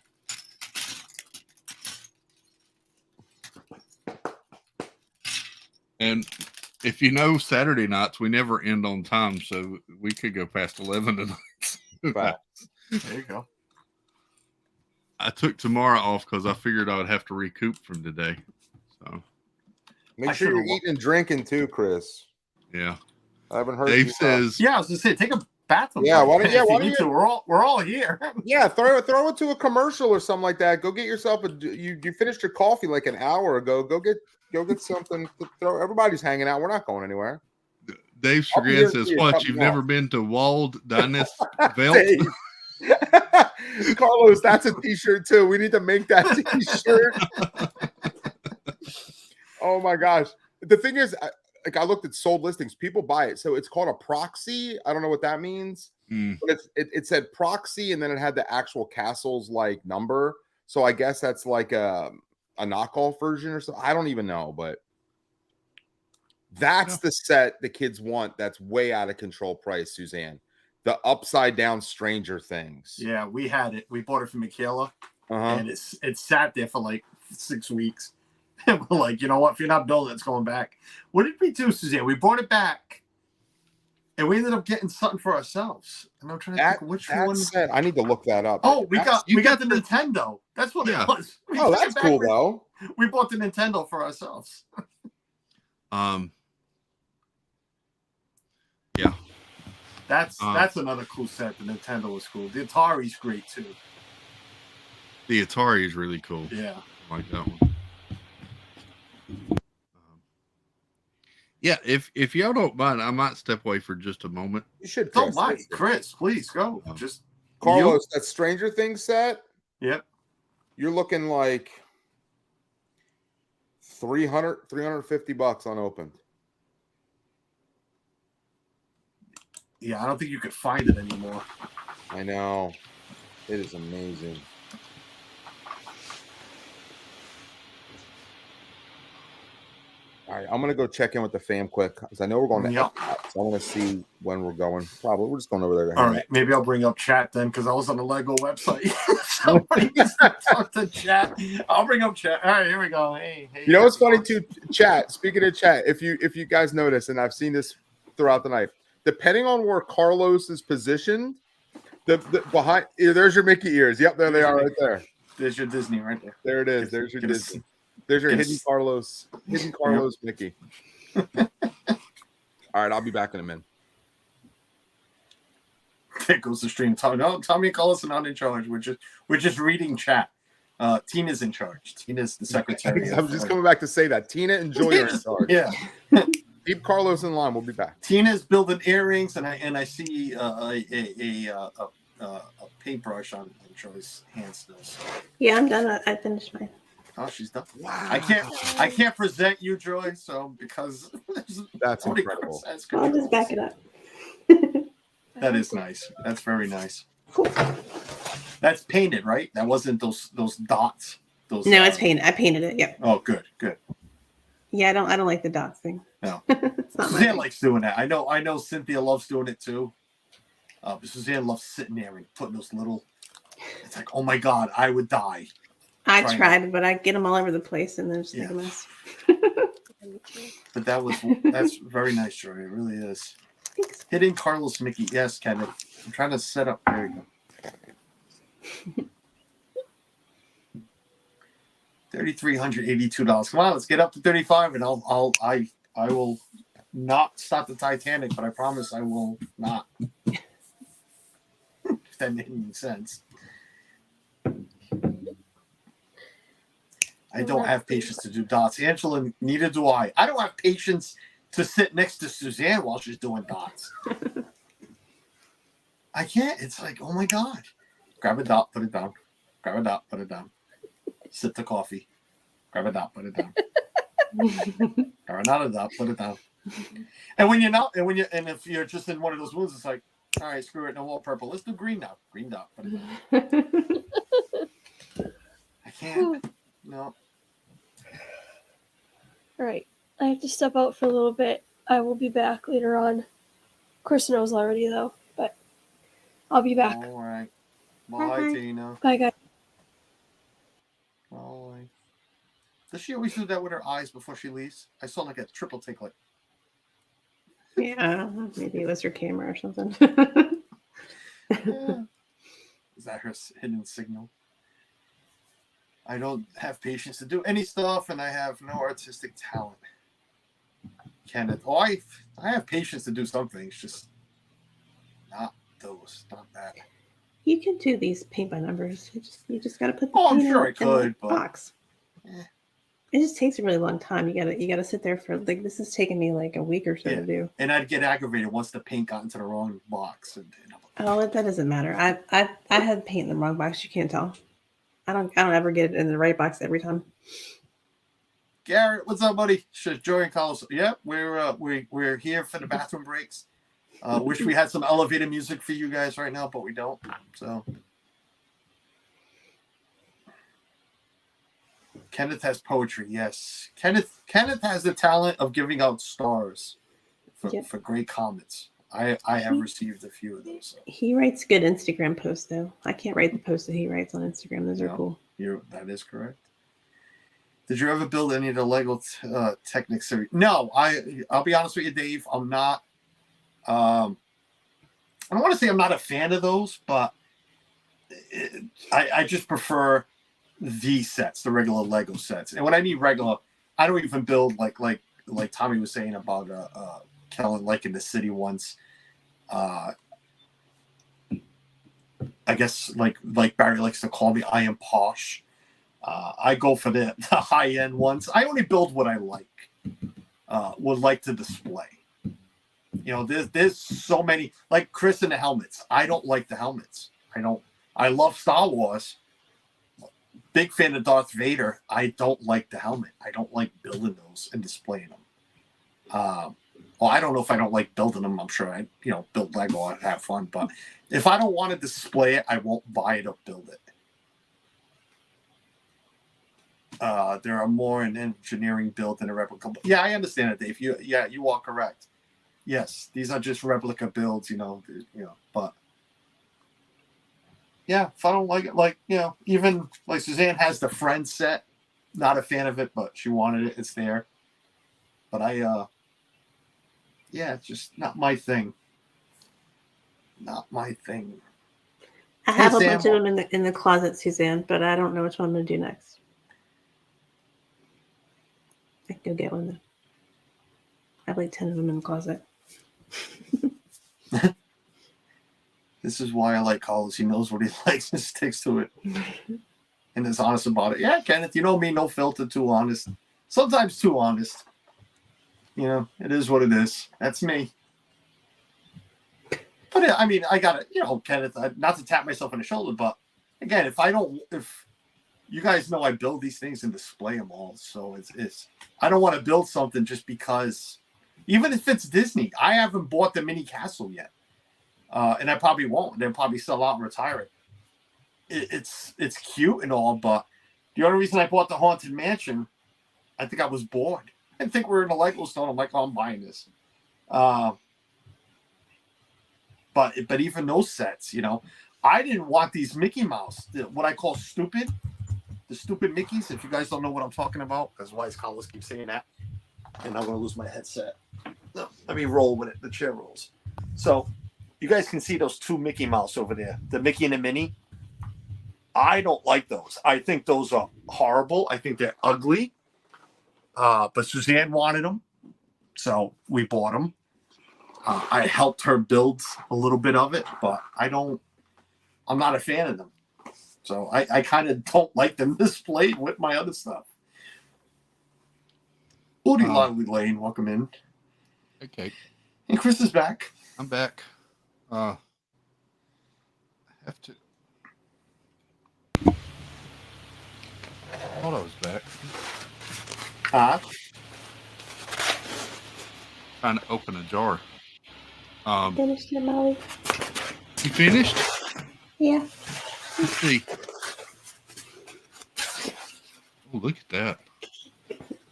And if you know Saturday nights, we never end on time, so we could go past 11 tonight. Facts. There you go. I took tomorrow off because I figured I would have to recoup from today. So make sure you're eating and drinking too, Chris. Yeah. I haven't heard. Dave says. Yeah, I was gonna say, take a bathroom. Yeah, why don't you? We're all here. Yeah, throw it to a commercial or something like that. Go get yourself you finished your coffee like an hour ago. Go get something to throw. Everybody's hanging out. We're not going anywhere. Dave Strgan says, "What? You've never been to Wald Dynest Velt?" Carlos, that's a T-shirt too. We need to make that T-shirt. Oh my gosh! The thing is, I looked at sold listings. People buy it, so it's called a proxy. I don't know what that means, but it said proxy, and then it had the actual castle's like number. So I guess that's like a knockoff version or something. I don't even know, but That's the set the kids want. That's way out of control price, Suzanne. The upside down Stranger Things. Yeah, we had it. We bought it from Michaela, Uh-huh. and it sat there for like 6 weeks. And we're like, you know what? If you're not building it, it's going back. What did we do, Suzanne? We brought it back, and we ended up getting something for ourselves. And I'm trying to think which one. Set, I need to look that up. Oh, we got the Nintendo. That's what it was. We Oh, took that's it back. cool though. We bought the Nintendo for ourselves. Yeah. That's another cool set. The Nintendo was cool. The Atari's great too. The Atari is really cool. Yeah. I like that one. Yeah, if y'all don't mind, I might step away for just a moment. You should. Don't mind, Chris. Please go. Just Carlos, that Stranger Things set. Yep. You're looking like $350 unopened. Yeah, I don't think you could find it anymore. I know. It is amazing. All right, I'm gonna go check in with the fam quick because I know we're going to. Yep. So I want to see when we're going. Probably we're just going over there. To All right, maybe I'll bring up chat then because I was on the Lego website. Somebody needs to talk to chat. I'll bring up chat. All right, here we go. Hey. You know what's funny too? Chat. Speaking of chat, if you guys notice, and I've seen this throughout the night, depending on where Carlos is positioned, the behind there's your Mickey ears. Yep, there they are right there. There's your Disney right there. There it is. There's your Disney. There's your hidden Carlos Mickey. All right, I'll be back in a minute. There goes the stream. Tommy and Carlos are not in charge. We're just reading chat. Tina's in charge. Tina's the secretary. I'm just coming back to say that Tina and Joy are in charge. Yeah. Keep Carlos in line. We'll be back. Tina's building earrings, and I see a paintbrush on Joy's hand still. So. Yeah, I'm done. I finished mine. Oh, she's done. Wow. I can't present you, Joy. So because that's incredible. I'll just back it up. That is nice. That's very nice. Cool. That's painted, right? That wasn't those dots. No, it's painted. I painted it. Yep. Oh, good. Yeah, I don't like the dots thing. No. Suzanne likes doing that. I know Cynthia loves doing it too. But Suzanne loves sitting there and putting those little. It's like, oh my God, I would die. I tried, but I get them all over the place and then just make a mess. But that's very nice, Joy. It really is. Thanks. Hidden Carlos Mickey. Yes, Kevin. I'm trying to set up. There you go. $3,382. Come on, let's get up to 35, and I will not stop the Titanic, but I promise I will not. If that made any sense. I don't have patience to do dots. Angela, neither do I. I don't have patience to sit next to Suzanne while she's doing dots. I can't. It's like, oh my God. Grab a dot, put it down. Grab a dot, put it down. Sip the coffee. Grab a dot, put it down. Grab another dot, put it down. And when you're not, and if you're just in one of those moods, it's like, all right, screw it, no more purple. Let's do green now. Green dot, put it down. I can't. No. All right. I have to step out for a little bit. I will be back later on. Chris knows already, though, but I'll be back. All right. Bye, Tina. Bye, guys. Bye. Does she always do that with her eyes before she leaves? I saw like a triple take like. Yeah, maybe it was her camera or something. Yeah. Is that her hidden signal? I don't have patience to do any stuff, and I have no artistic talent. Kenneth, I have patience to do some things, just not those, not that. You can do these paint by numbers. You just got to put the I'm paint sure I in could, the but box. It just takes a really long time. You gotta sit there for like this is taking me like a week or so to do. And I'd get aggravated once the paint got into the wrong box. Oh, that doesn't matter. I had paint in the wrong box. You can't tell. I don't ever get it in the right box every time. Garrett, what's up, buddy? Joy and Carlos. Yep, we're here for the bathroom breaks. Wish we had some elevator music for you guys right now, but we don't. So Kenneth has poetry. Yes, Kenneth has the talent of giving out stars for great comments. I have received a few of those. So. He writes good Instagram posts, though. I can't write the posts that he writes on Instagram. Those are cool. That is correct. Did you ever build any of the Lego Technic series? No, I'll be honest with you, Dave. I'm not. I don't want to say I'm not a fan of those, but I just prefer the sets, the regular Lego sets. And when I mean regular, I don't even build like Tommy was saying about Kellen liking the city ones. I guess like Barry likes to call me, I am posh. I go for the high end ones. I only build what I would like to display. You know, there's so many, like Chris and the helmets. I don't like the helmets. I love Star Wars. Big fan of Darth Vader. I don't like the helmet. I don't like building those and displaying them. Well, I don't know if I don't like building them. I'm sure I, build Lego and have fun. But if I don't want to display it, I won't buy it or build it. There are more in engineering built than a replica. Yeah, I understand it, Dave. You are correct. Yes, these are just replica builds, but yeah, if I don't like it, even like Suzanne has the Friends set. Not a fan of it, but she wanted it. It's there. But it's just not my thing. Not my thing. I have a bunch of them in the closet, Suzanne, but I don't know which one I'm going to do next. I can go get one, though. I have like 10 of them in the closet. This is why I like Carlos. He knows what he likes and sticks to it. And is honest about it. Yeah, Kenneth, you know me, no filter, too honest. Sometimes too honest. It is what it is. That's me. But I mean, I got to, Kenneth, not to tap myself on the shoulder, but again, if you guys know I build these things and display them all. So it's I don't want to build something just because, even if it's Disney, I haven't bought the mini castle yet. And I probably won't. They'll probably sell out and retire it. It's cute and all, but the only reason I bought the Haunted Mansion, I think I was bored. I think we're in a Lego store. I'm like, I'm buying this. But even those sets, I didn't want these Mickey Mouse, what I call stupid, the stupid Mickeys. If you guys don't know what I'm talking about, that's why Carlos keeps saying that. And I'm going to lose my headset. No, let me roll with it. The chair rolls. So you guys can see those two Mickey Mouse over there, the Mickey and the Minnie. I don't like those. I think those are horrible. I think they're ugly. But Suzanne wanted them, so we bought them. I helped her build a little bit of it, but I'm not a fan of them. So I kind of don't like them displayed with my other stuff. Woody Lively Lane, welcome in. Okay. And Chris is back. I'm back. I have to. I thought I was back. Trying to open a jar. Finished it, Molly. You finished? Yeah. Let's see. Oh, look at that.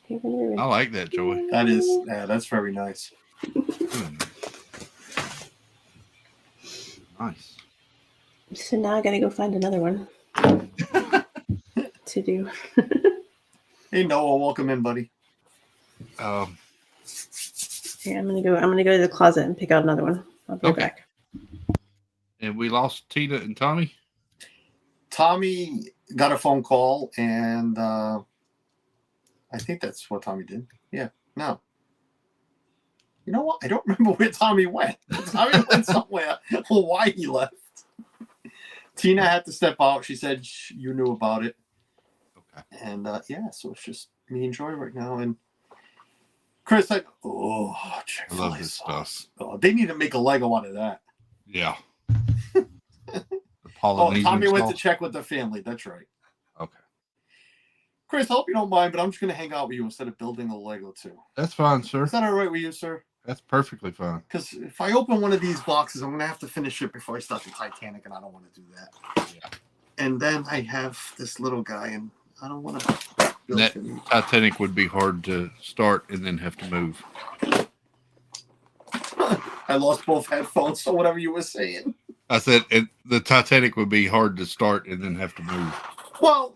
I like that, Joey. That's very nice. Nice. So now I got to go find another one to do. Hey Noah, welcome in, buddy. Yeah, I'm gonna go to the closet and pick out another one. I'll be back. And we lost Tina and Tommy. Tommy got a phone call, and I think that's what Tommy did. Yeah, no. You know what? I don't remember where Tommy went. Tommy went somewhere. Well, why he left? Tina had to step out. She said you knew about it. Okay. And so it's just me and Joy right now. And Chris, I love this stuff. Oh, they need to make a Lego out of that. Yeah. Tommy went to check with the family. That's right. Okay. Chris, I hope you don't mind, but I'm just going to hang out with you instead of building a Lego too. That's fine, sir. Is that all right with you, sir? That's perfectly fine. Because if I open one of these boxes, I'm going to have to finish it before I start the Titanic, and I don't want to do that. Yeah. And then I have this little guy, and I don't want to. That Titanic would be hard to start and then have to move. I lost both headphones, so whatever you were saying. I said the Titanic would be hard to start and then have to move. Well,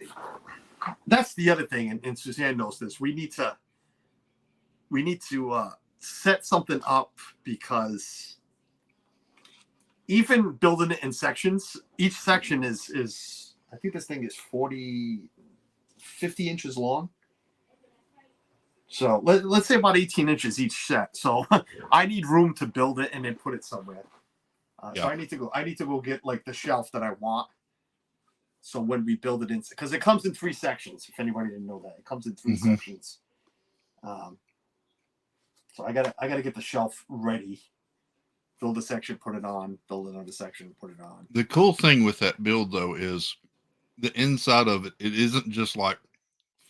that's the other thing, and Suzanne knows this. We need to set something up, because even building it in sections, each section is I think this thing is 50 inches long. So let's say about 18 inches each set. So I need room to build it and then put it somewhere. So I need to go get like the shelf that I want. So when we build it in, because it comes in 3 sections. If anybody didn't know that, it comes in 3 sections. So I gotta get the shelf ready. Build a section, put it on. Build another section, put it on. The cool thing with that build, though, is the inside of it. It isn't just like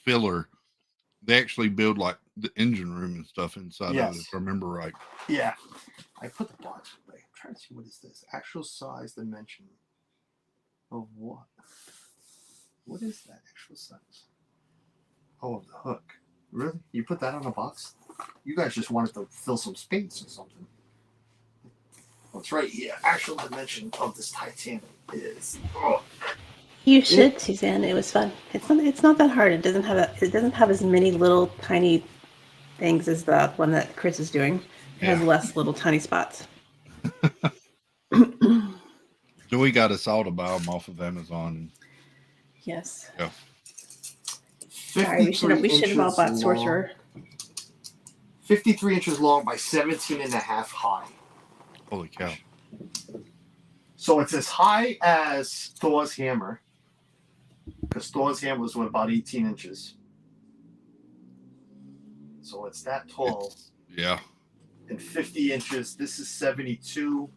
filler. They actually build like the engine room and stuff inside of it, if I remember right. Yeah. I put the box away. I'm trying to see, what is this? Actual size dimension of what? What is that actual size? Oh, of the hook. Really? You put that on a box? You guys just wanted to fill some space or something. Well, it's right here. Actual dimension of this Titanic is. Oh. You should, Suzanne. It was fun. It's not that hard. It doesn't have as many little tiny things as the one that Chris is doing. It has less little tiny spots. Joey got us all to buy them off of Amazon. Yes. Yeah. Sorry, we should have all bought Sorcerer. 53 inches long by 17 and a half high. Holy cow. So it's as high as Thor's hammer, because Thor's hammer was about 18 inches. So it's that tall. Yeah. And 50 inches. This is 72.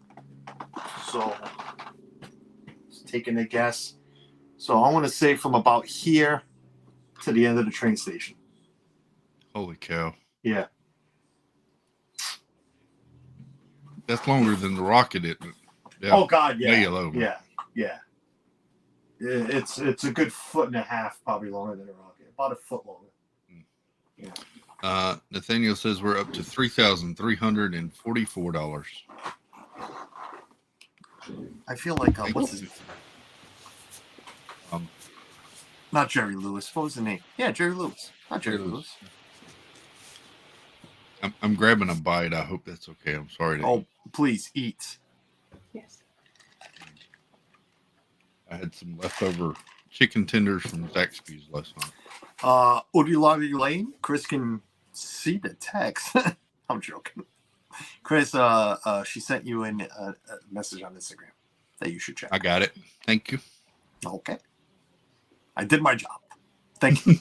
So just taking a guess. So I want to say from about here to the end of the train station. Holy cow. Yeah. That's longer than the rocket, isn't it? Yeah. Oh God, yeah. Yellow. Yeah. It's a good 1.5 feet, probably longer than a rocket. About a foot longer. Yeah. Nathaniel says we're up to $3,344. I feel like what's his name? Not Jerry Lewis. What was the name? Yeah, Jerry Lewis. Not Jerry Lewis. I'm grabbing a bite. I hope that's okay. I'm sorry. Please eat. Yes. I had some leftover chicken tenders from Zaxby's last night. Udilagi Lane. Chris can see the text. I'm joking. Chris, she sent you a message on Instagram that you should check. I got it. Thank you. Okay. I did my job. Thank you.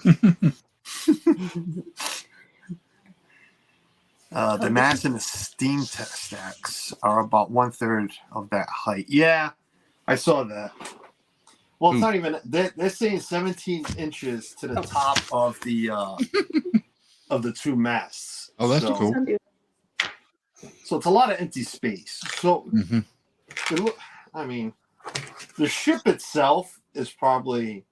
The mass and the steam stacks are about 1/3 of that height. Yeah, I saw that. Well, it's not even. They're saying 17 inches to the top of the 2 masts. Oh, that's cool. So it's a lot of empty space. So, I mean, the ship itself is probably,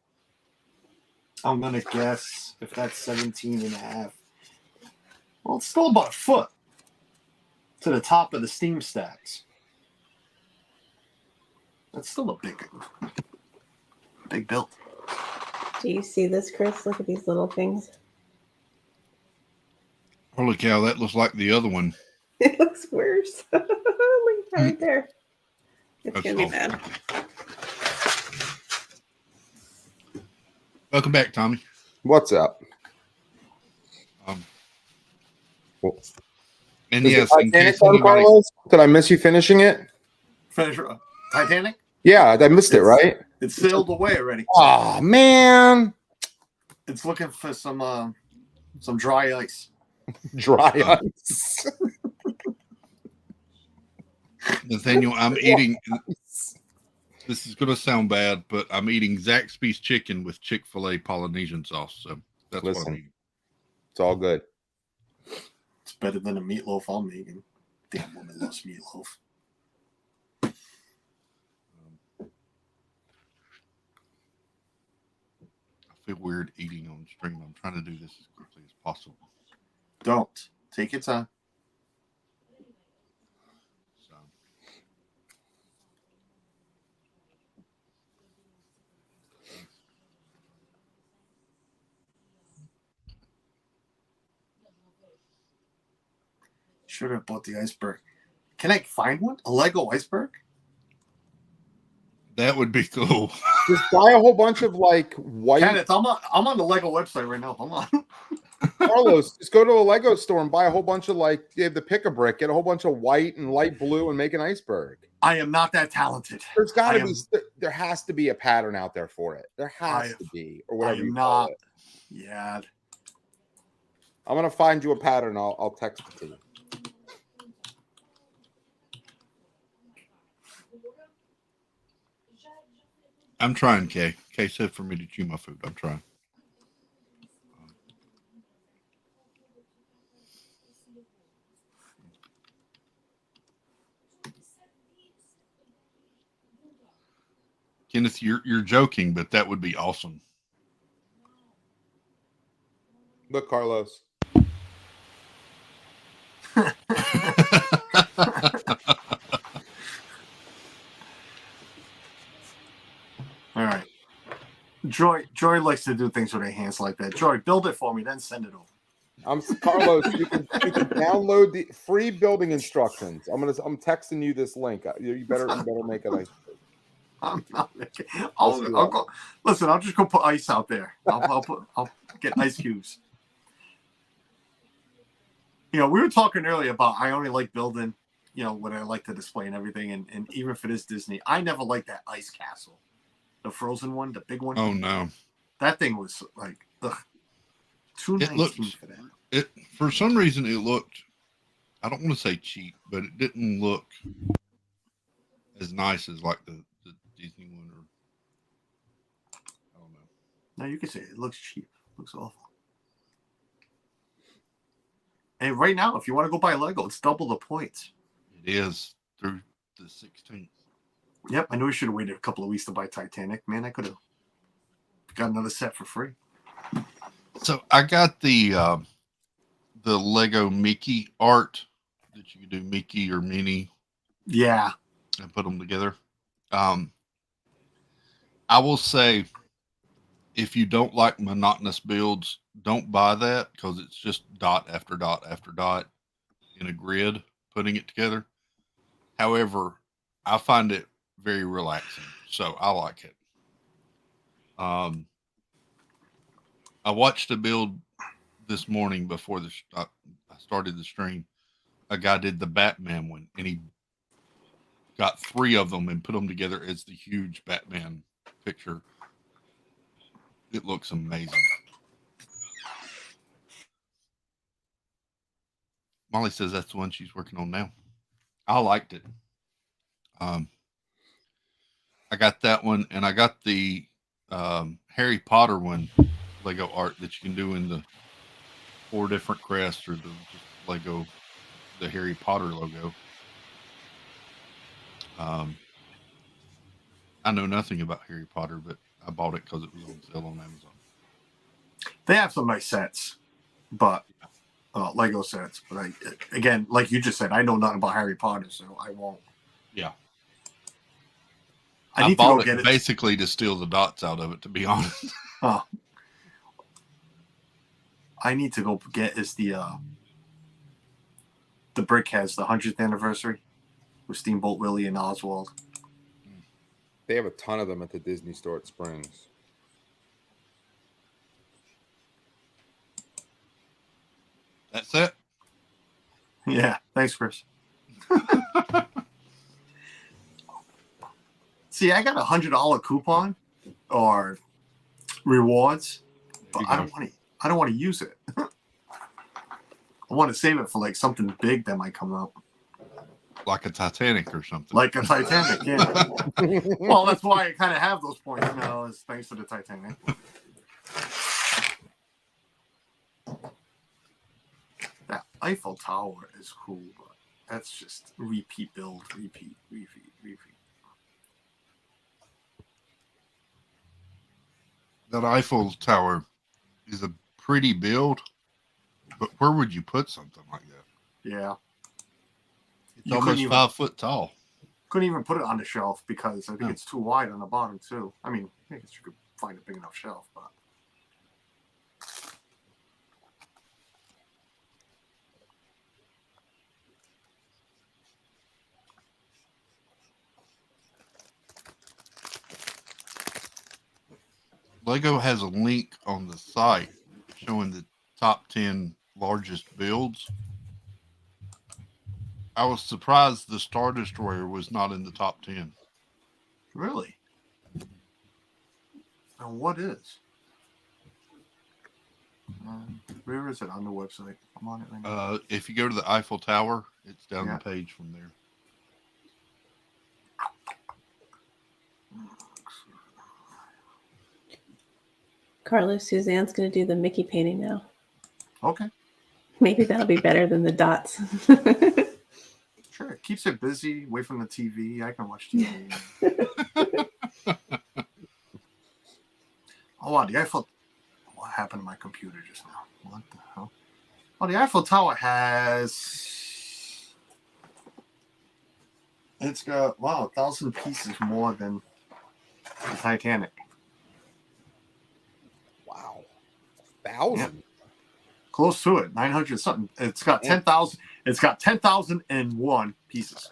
I'm going to guess, if that's 17 and a half. Well, it's still about a foot to the top of the steam stacks. That's still a big build. Do you see this, Chris? Look at these little things. Holy cow, that looks like the other one. It looks worse. Look at that right there. It's going to be bad. Welcome back, Tommy. What's up? And Is yes, Titanic on, Carlos? Did I miss you finishing it? Finish Titanic? Yeah, I missed it, right? It's sailed away already. Oh man, it's looking for some dry ice. Dry ice. Nathaniel, I'm eating. This is going to sound bad, but I'm eating Zaxby's chicken with Chick-fil-A Polynesian sauce. So that's what I'm eating. It's all good. It's better than a meatloaf I'm making. Damn woman loves meatloaf. I feel weird eating on stream. I'm trying to do this as quickly as possible. Don't. Take your time. So. Should have bought the iceberg. Can I find one? A Lego iceberg? That would be cool. Just buy a whole bunch of like white. Kenneth, I'm on the Lego website right now. Hold on. Carlos, just go to a Lego store and buy a whole bunch of like you have to pick a brick, get a whole bunch of white and light blue and make an iceberg. I am not that talented. There's got to be, there has to be a pattern out there for it. There has to be, or whatever you call it. Yeah. I'm gonna find you a pattern. I'll text it to you. I'm trying, Kay. Kay said for me to chew my food. I'm trying. Kenneth, you're joking, but that would be awesome. Look, Carlos. All right. Joy likes to do things with her hands like that. Joy, build it for me, then send it over. Carlos. You can download the free building instructions. I'm texting you this link. You better make it nice. I'm not making. I'll go. Listen, I'll just go put ice out there. I'll get ice cubes. You know, we were talking earlier about I only like building, you know, what I like to display and everything, and even for this Disney, I never liked that ice castle, the frozen one, the big one. Oh no, that thing was like $219 for that. It for some reason it looked. I don't want to say cheap, but it didn't look as nice as like the Disney one, or I don't know. No, you can say it looks cheap. It looks awful. And right now, if you want to go buy Lego, it's double the points. It is through the 16th. Yep, I knew we should have waited a couple of weeks to buy Titanic. Man, I could have got another set for free. So I got the Lego Mickey art that you can do Mickey or Minnie. Yeah. And put them together. I will say, if you don't like monotonous builds, don't buy that because it's just dot after dot after dot in a grid putting it together. However, I find it very relaxing, so I like it. I watched a build this morning before I started the stream. A guy did the Batman one, and he got 3 of them and put them together as the huge Batman picture. It looks amazing. Molly says that's the one she's working on now. I liked it. I got that one, and I got the Harry Potter one, Lego art that you can do in the 4 different crests or the Lego, the Harry Potter logo. I know nothing about Harry Potter, but I bought it because it was on sale on Amazon. They have some nice sets, but Lego sets. But again, like you just said, I know nothing about Harry Potter, so I won't. Yeah. I need bought to go get it basically to steal the dots out of it, to be honest. Oh. I need to go get is the brick has the 100th anniversary with Steamboat Willie and Oswald. They have a ton of them at the Disney store at Springs. That's it. Yeah, thanks, Chris. See, I got a $100 coupon or rewards, but I don't want to use it. I want to save it for like something big that might come up. Like a Titanic or something. Like a Titanic, yeah. Well, that's why I kind of have those points, you know, is thanks to the Titanic. That Eiffel Tower is cool, but that's just repeat build, repeat. That Eiffel Tower is a pretty build, but where would you put something like that? Yeah. It's almost 5 foot tall. Couldn't even put it on the shelf because I think it's too wide on the bottom too. I mean, I guess you could find a big enough shelf, but Lego has a link on the site showing the top 10 largest builds. I was surprised the Star Destroyer was not in the top 10. really? And what is? Where is it on the website? I'm on it right now. If you go to the Eiffel Tower, it's down the page from there. Carlos, Suzanne's going to do the Mickey painting now. Okay. Maybe that'll be better than the dots. Sure. It keeps it busy, away from the TV. I can watch TV. Oh, wow. The Eiffel... What happened to my computer just now? What the hell? Oh, the Eiffel Tower has... It's got, 1,000 pieces more than the Titanic. Wow. 1,000? Yeah. Close to it. 900 something. It's got 10,000. It's got 10,001 pieces.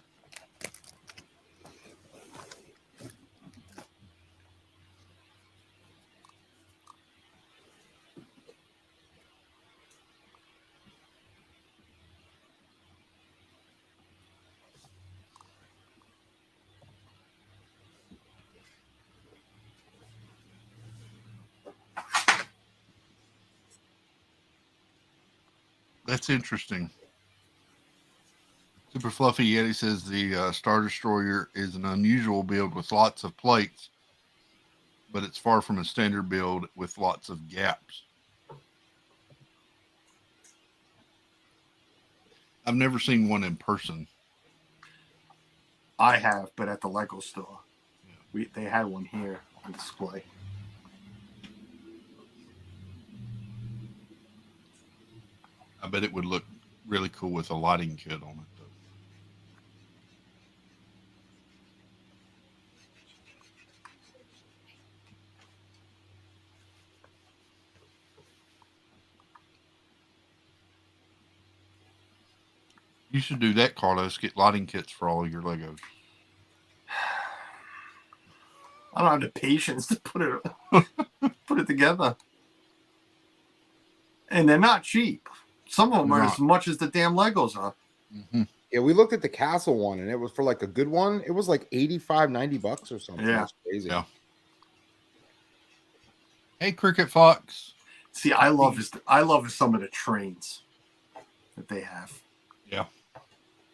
That's interesting. Super Fluffy Yeti says the Star Destroyer is an unusual build with lots of plates, but it's far from a standard build with lots of gaps. I've never seen one in person. I have, but at the Lego store. They had one here on display. I bet it would look really cool with a lighting kit on it, though. You should do that, Carlos. Get lighting kits for all of your Legos. I don't have the patience to put it together. And they're not cheap. Some of them are as much as the damn Legos are. Mm-hmm. Yeah, we looked at the castle one, and it was for like a good one. It was like $85-$90 or something. Yeah. That's crazy. Yeah. Hey, Cricket Fox. See, I love some of the trains that they have. Yeah.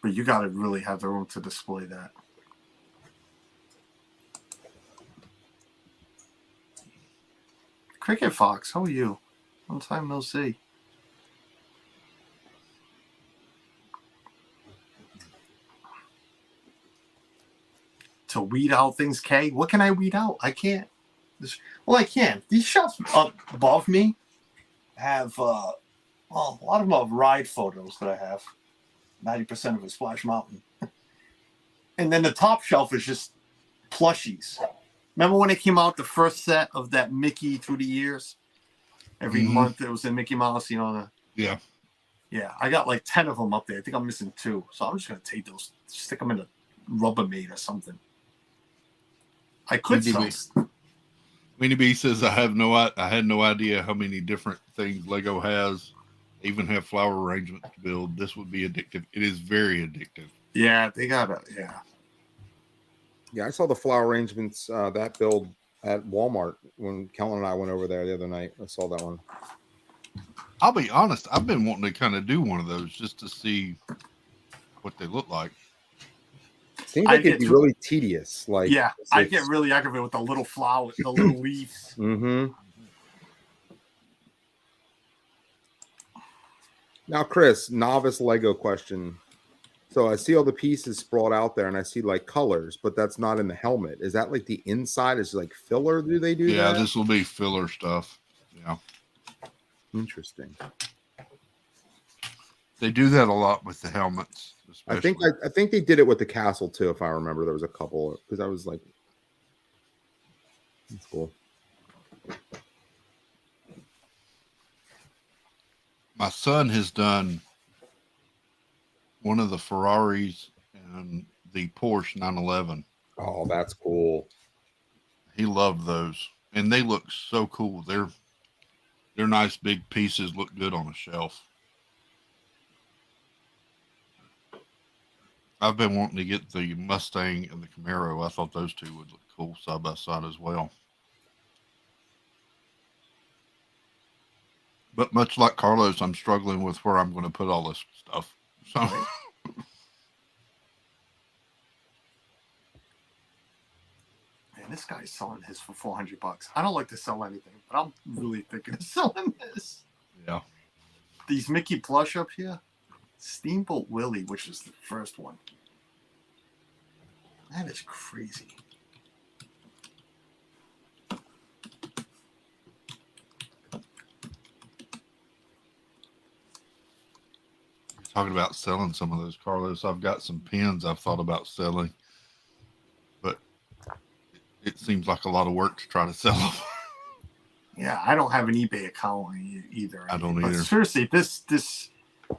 But you got to really have the room to display that. Cricket Fox, how are you? Long time no see. To weed out things, Kay? What can I weed out? I can't. Well, I can. These shelves up above me have, a lot of them have ride photos that I have. 90% of it Splash Mountain. And then the top shelf is just plushies. Remember when it came out, the first set of that Mickey through the years? Every month it was a Mickey Mouse, Yeah. Yeah, I got like 10 of them up there. I think I'm missing 2. So I'm just going to take those, stick them in a Rubbermaid or something. I could sell. Weenie B says, I had no idea how many different things Lego has. They even have flower arrangements to build. This would be addictive. It is very addictive. Yeah, they got it. Yeah. Yeah, I saw the flower arrangements, that build at Walmart when Kellen and I went over there the other night. I saw that one. I'll be honest. I've been wanting to kind of do one of those just to see what they look like. Seems like it'd be really tedious. Like, yeah, I get really aggravated with the little flowers, the little leaves. Mm-hmm. Now, Chris, novice Lego question. So I see all the pieces sprawled out there, and I see like colors, but that's not in the helmet. Is that like the inside? Is like filler? Do they do Yeah, that? this will be filler stuff. Yeah. Interesting. They do that a lot with the helmets, especially. I think they did it with the castle too, if I remember. There was a couple because I was like, that's cool. My son has done one of the Ferraris and the Porsche 911. Oh, that's cool. He loved those, and they look so cool. They're nice big pieces, look good on a shelf. I've been wanting to get the Mustang and the Camaro. I thought those two would look cool side by side as well. But much like Carlos, I'm struggling with where I'm going to put all this stuff. So Man, this guy's selling his for $400. I don't like to sell anything, but I'm really thinking of selling this. Yeah. These Mickey plush up here, Steamboat Willie, which is the first one. That is crazy. talking about selling some of those, Carlos. I've got some pins I've thought about selling, but it seems like a lot of work to try to sell them. Yeah, I don't have an eBay account either. I don't but either. Seriously, this.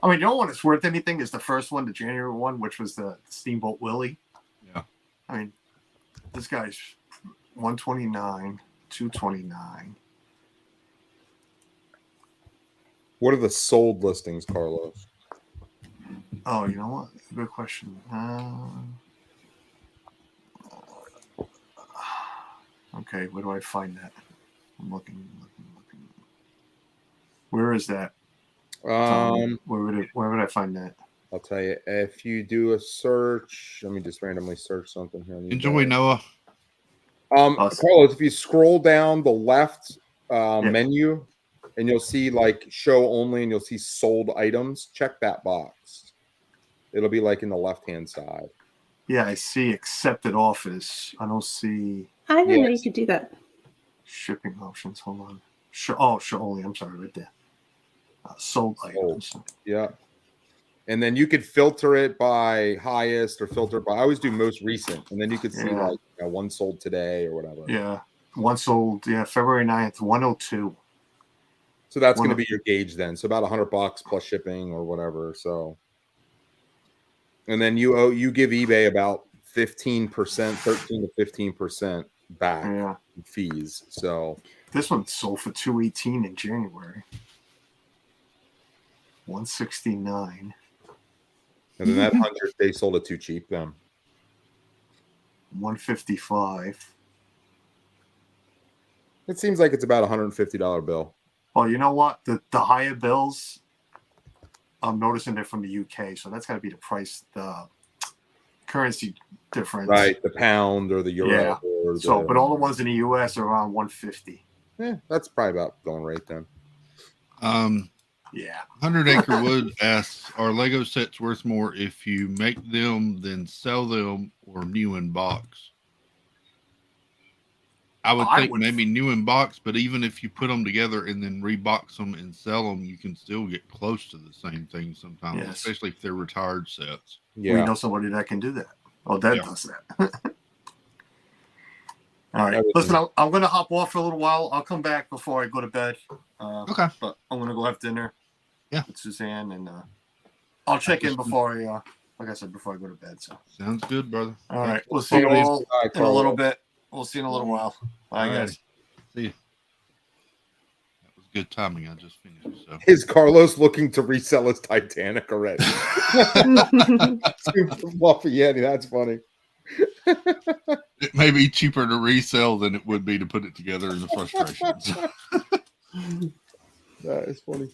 I mean, the only one that's worth anything is the first one, the January one, which was the Steamboat Willie. Yeah. I mean, this guy's 129, 229. What are the sold listings, Carlos? Oh, you know what? Good question. Okay, where do I find that? I'm looking. Where is that? Where would I find that? I'll tell you. If you do a search, let me just randomly search something here. Enjoy, Noah. Carlos, if you scroll down the left menu, and you'll see like show only, and you'll see sold items. Check that box. It'll be like in the left-hand side. Yeah, I see accepted offers. I don't see. I didn't know you could do that. Shipping options. Hold on. Show only. I'm sorry, right there. Sold items. Yeah. And then you could filter it by highest or filter by. I always do most recent, and then you could see like one sold today or whatever. Yeah, one sold. Yeah, February 9th, 102. So that's going to be your gauge then. So about $100 plus shipping or whatever. So, and then you give eBay about 15%, 13 to 15% back in fees. So this one sold for 218 in January. 169. And then that 100 they sold it too cheap then. 155. It seems like it's about a $150 bill. Well, you know what? The higher bills, I'm noticing they're from the UK, so that's got to be the price, the currency difference. Right, the pound or the euro. Yeah. Or So, but all the ones in the US are around 150. Yeah, that's probably about going right then. Yeah. 100 Acre Wood asks, are Lego sets worth more if you make them than sell them or new in box? I would think maybe new in box, but even if you put them together and then rebox them and sell them, you can still get close to the same thing sometimes, especially if they're retired sets. Yeah. We know somebody that can do that. Oh, Dad does that. All right. Listen, I'm going to hop off for a little while. I'll come back before I go to bed. Okay. But I'm going to go have dinner. Yeah. With Suzanne, and I'll check in before I, like I said, before I go to bed. So sounds good, brother. All right. We'll see you all in a little bit. We'll see you in a little while. Bye, guys. See you. That was good timing. I just finished. So. Is Carlos looking to resell his Titanic already? Super fluffy Yeti. That's funny. It may be cheaper to resell than it would be to put it together in the frustrations. That is funny.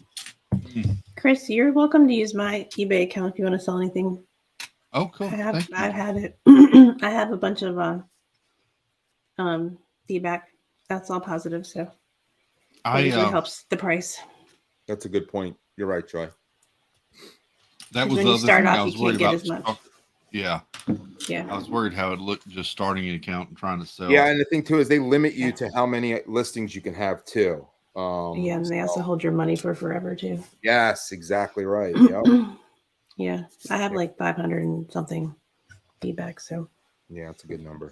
Chris, you're welcome to use my eBay account if you want to sell anything. Oh, cool. I've had it. I have a bunch of feedback. That's all positive, so it usually helps the price. That's a good point. You're right, Joy. That was when the you other start thing off, I you was can't worried get about. as much. Yeah. Yeah. I was worried how it looked just starting an account and trying to sell. Yeah, and the thing too is they limit you to how many listings you can have too. Yeah, and they also hold your money for forever too. Yes, exactly right. Yep. Yeah, I have like 500 and something feedback. So yeah, it's a good number.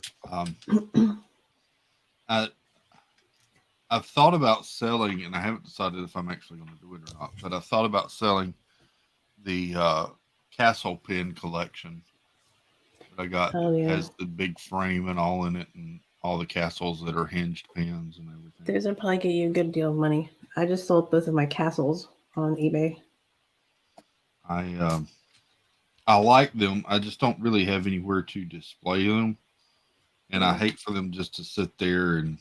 I've thought about selling, and I haven't decided if I'm actually going to do it or not. But I've thought about selling the Castle Pin collection that I got. Oh, yeah. Has the big frame and all in it, and all the castles that are hinged pins and everything. those will probably get you a good deal of money. I just sold both of my castles on eBay. I like them. I just don't really have anywhere to display them, and I hate for them just to sit there and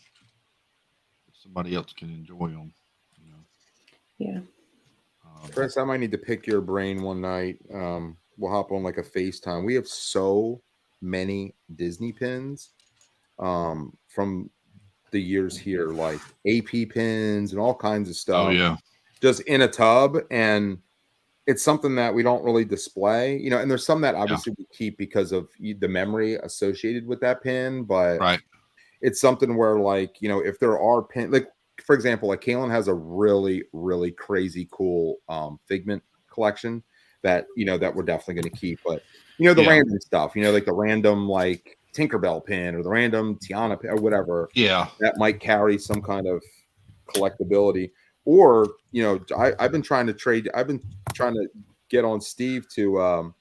somebody else can enjoy them. You know? Yeah. Chris, I might need to pick your brain one night. We'll hop on like a FaceTime. We have so many Disney pins from the years here, like AP pins and all kinds of stuff. Oh yeah, just in a tub, and it's something that we don't really display, you know. And there's some that obviously we keep because of the memory associated with that pin, but right. It's something where, like, you know, if there are pin, like for example, like Kaylin has a really, really crazy cool Figment collection that, you know, that we're definitely going to keep. But, you know, the random stuff, you know, like the random like Tinkerbell pin or the random Tiana pin or whatever, that might carry some kind of collectability. Or, you know, I've been trying to get on Steve to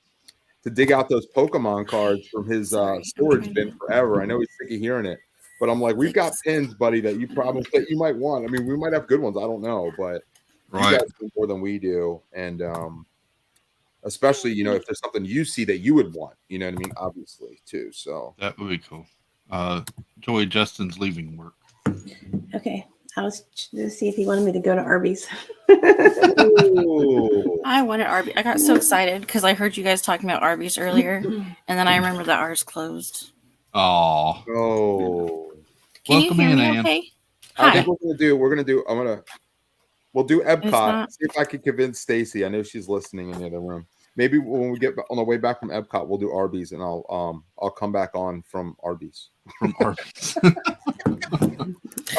dig out those Pokemon cards from his storage bin forever. I know he's sick of hearing it, but I'm like, we've got pins, buddy, that you promised that you might want. I mean, we might have good ones, I don't know, but you guys do more than we do. And especially, you know, if there's something you see that you would want, you know what I mean? Obviously, too. So that would be cool. Joey, Justin's leaving work. Okay. I was to see if he wanted me to go to Arby's. I wanted Arby's. I got so excited because I heard you guys talking about Arby's earlier, and then I remember that ours closed. Oh. Can you hear me okay? I think we're gonna do we'll do Epcot. not- See if I can convince Stacy. I know she's listening in the other room. Maybe when we get on the way back from Epcot, we'll do Arby's, and I'll come back on from Arby's.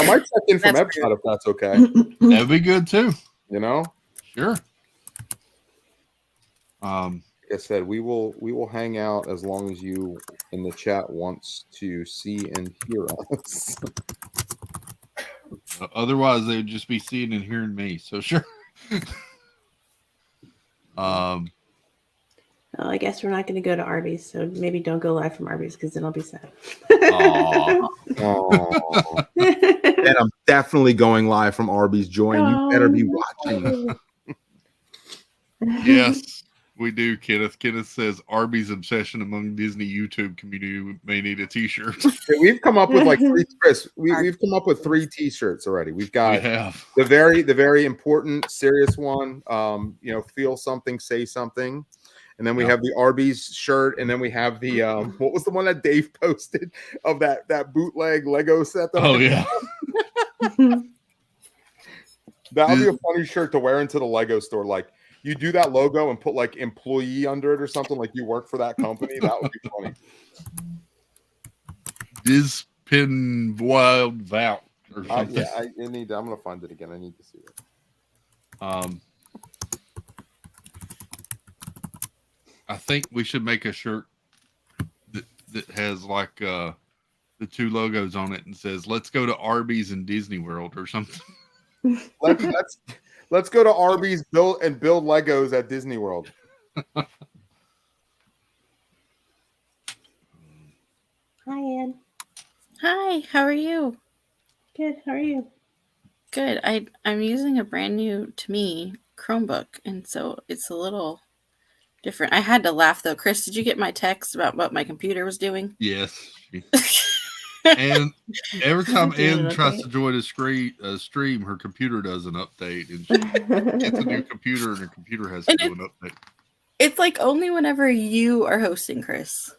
I might check in from Epcot if that's okay. That'd be good too. You know, sure. Like I said, we will hang out as long as you in the chat wants to see and hear us. Otherwise, they'd just be seeing and hearing me. So sure. Well, I guess we're not going to go to Arby's, so maybe don't go live from Arby's because then I'll be sad. And I'm definitely going live from Arby's, Joy, and you better be watching. Yes, we do, Kenneth. Kenneth says Arby's obsession among Disney YouTube community may need a T-shirt. We've come up with like three, Chris. We've come up with 3 T-shirts already. We've got the very important, serious one. You know, feel something, say something. And then we have the Arby's shirt, and then we have the what was the one that Dave posted of that bootleg Lego set? That would be a funny shirt to wear into the Lego store. Like you do that logo and put like employee under it or something, like you work for that company. That would be funny. Dispin Wild Vout or something. Yeah, I'm gonna find it again. I need to see it. I think we should make a shirt that has like the 2 logos on it and says "Let's go to Arby's and Disney World" or something. Let's go to Arby's, build Legos at Disney World. Hi, Ann. Hi, how are you? Good. How are you? Good. I'm using a brand new, to me, Chromebook, and so it's a little different. I had to laugh though. Chris, did you get my text about what my computer was doing? Yes. And every time Ann tries to join a stream, her computer does an update, and she gets a new computer, and her computer has to do an update. It's like only whenever you are hosting, Chris.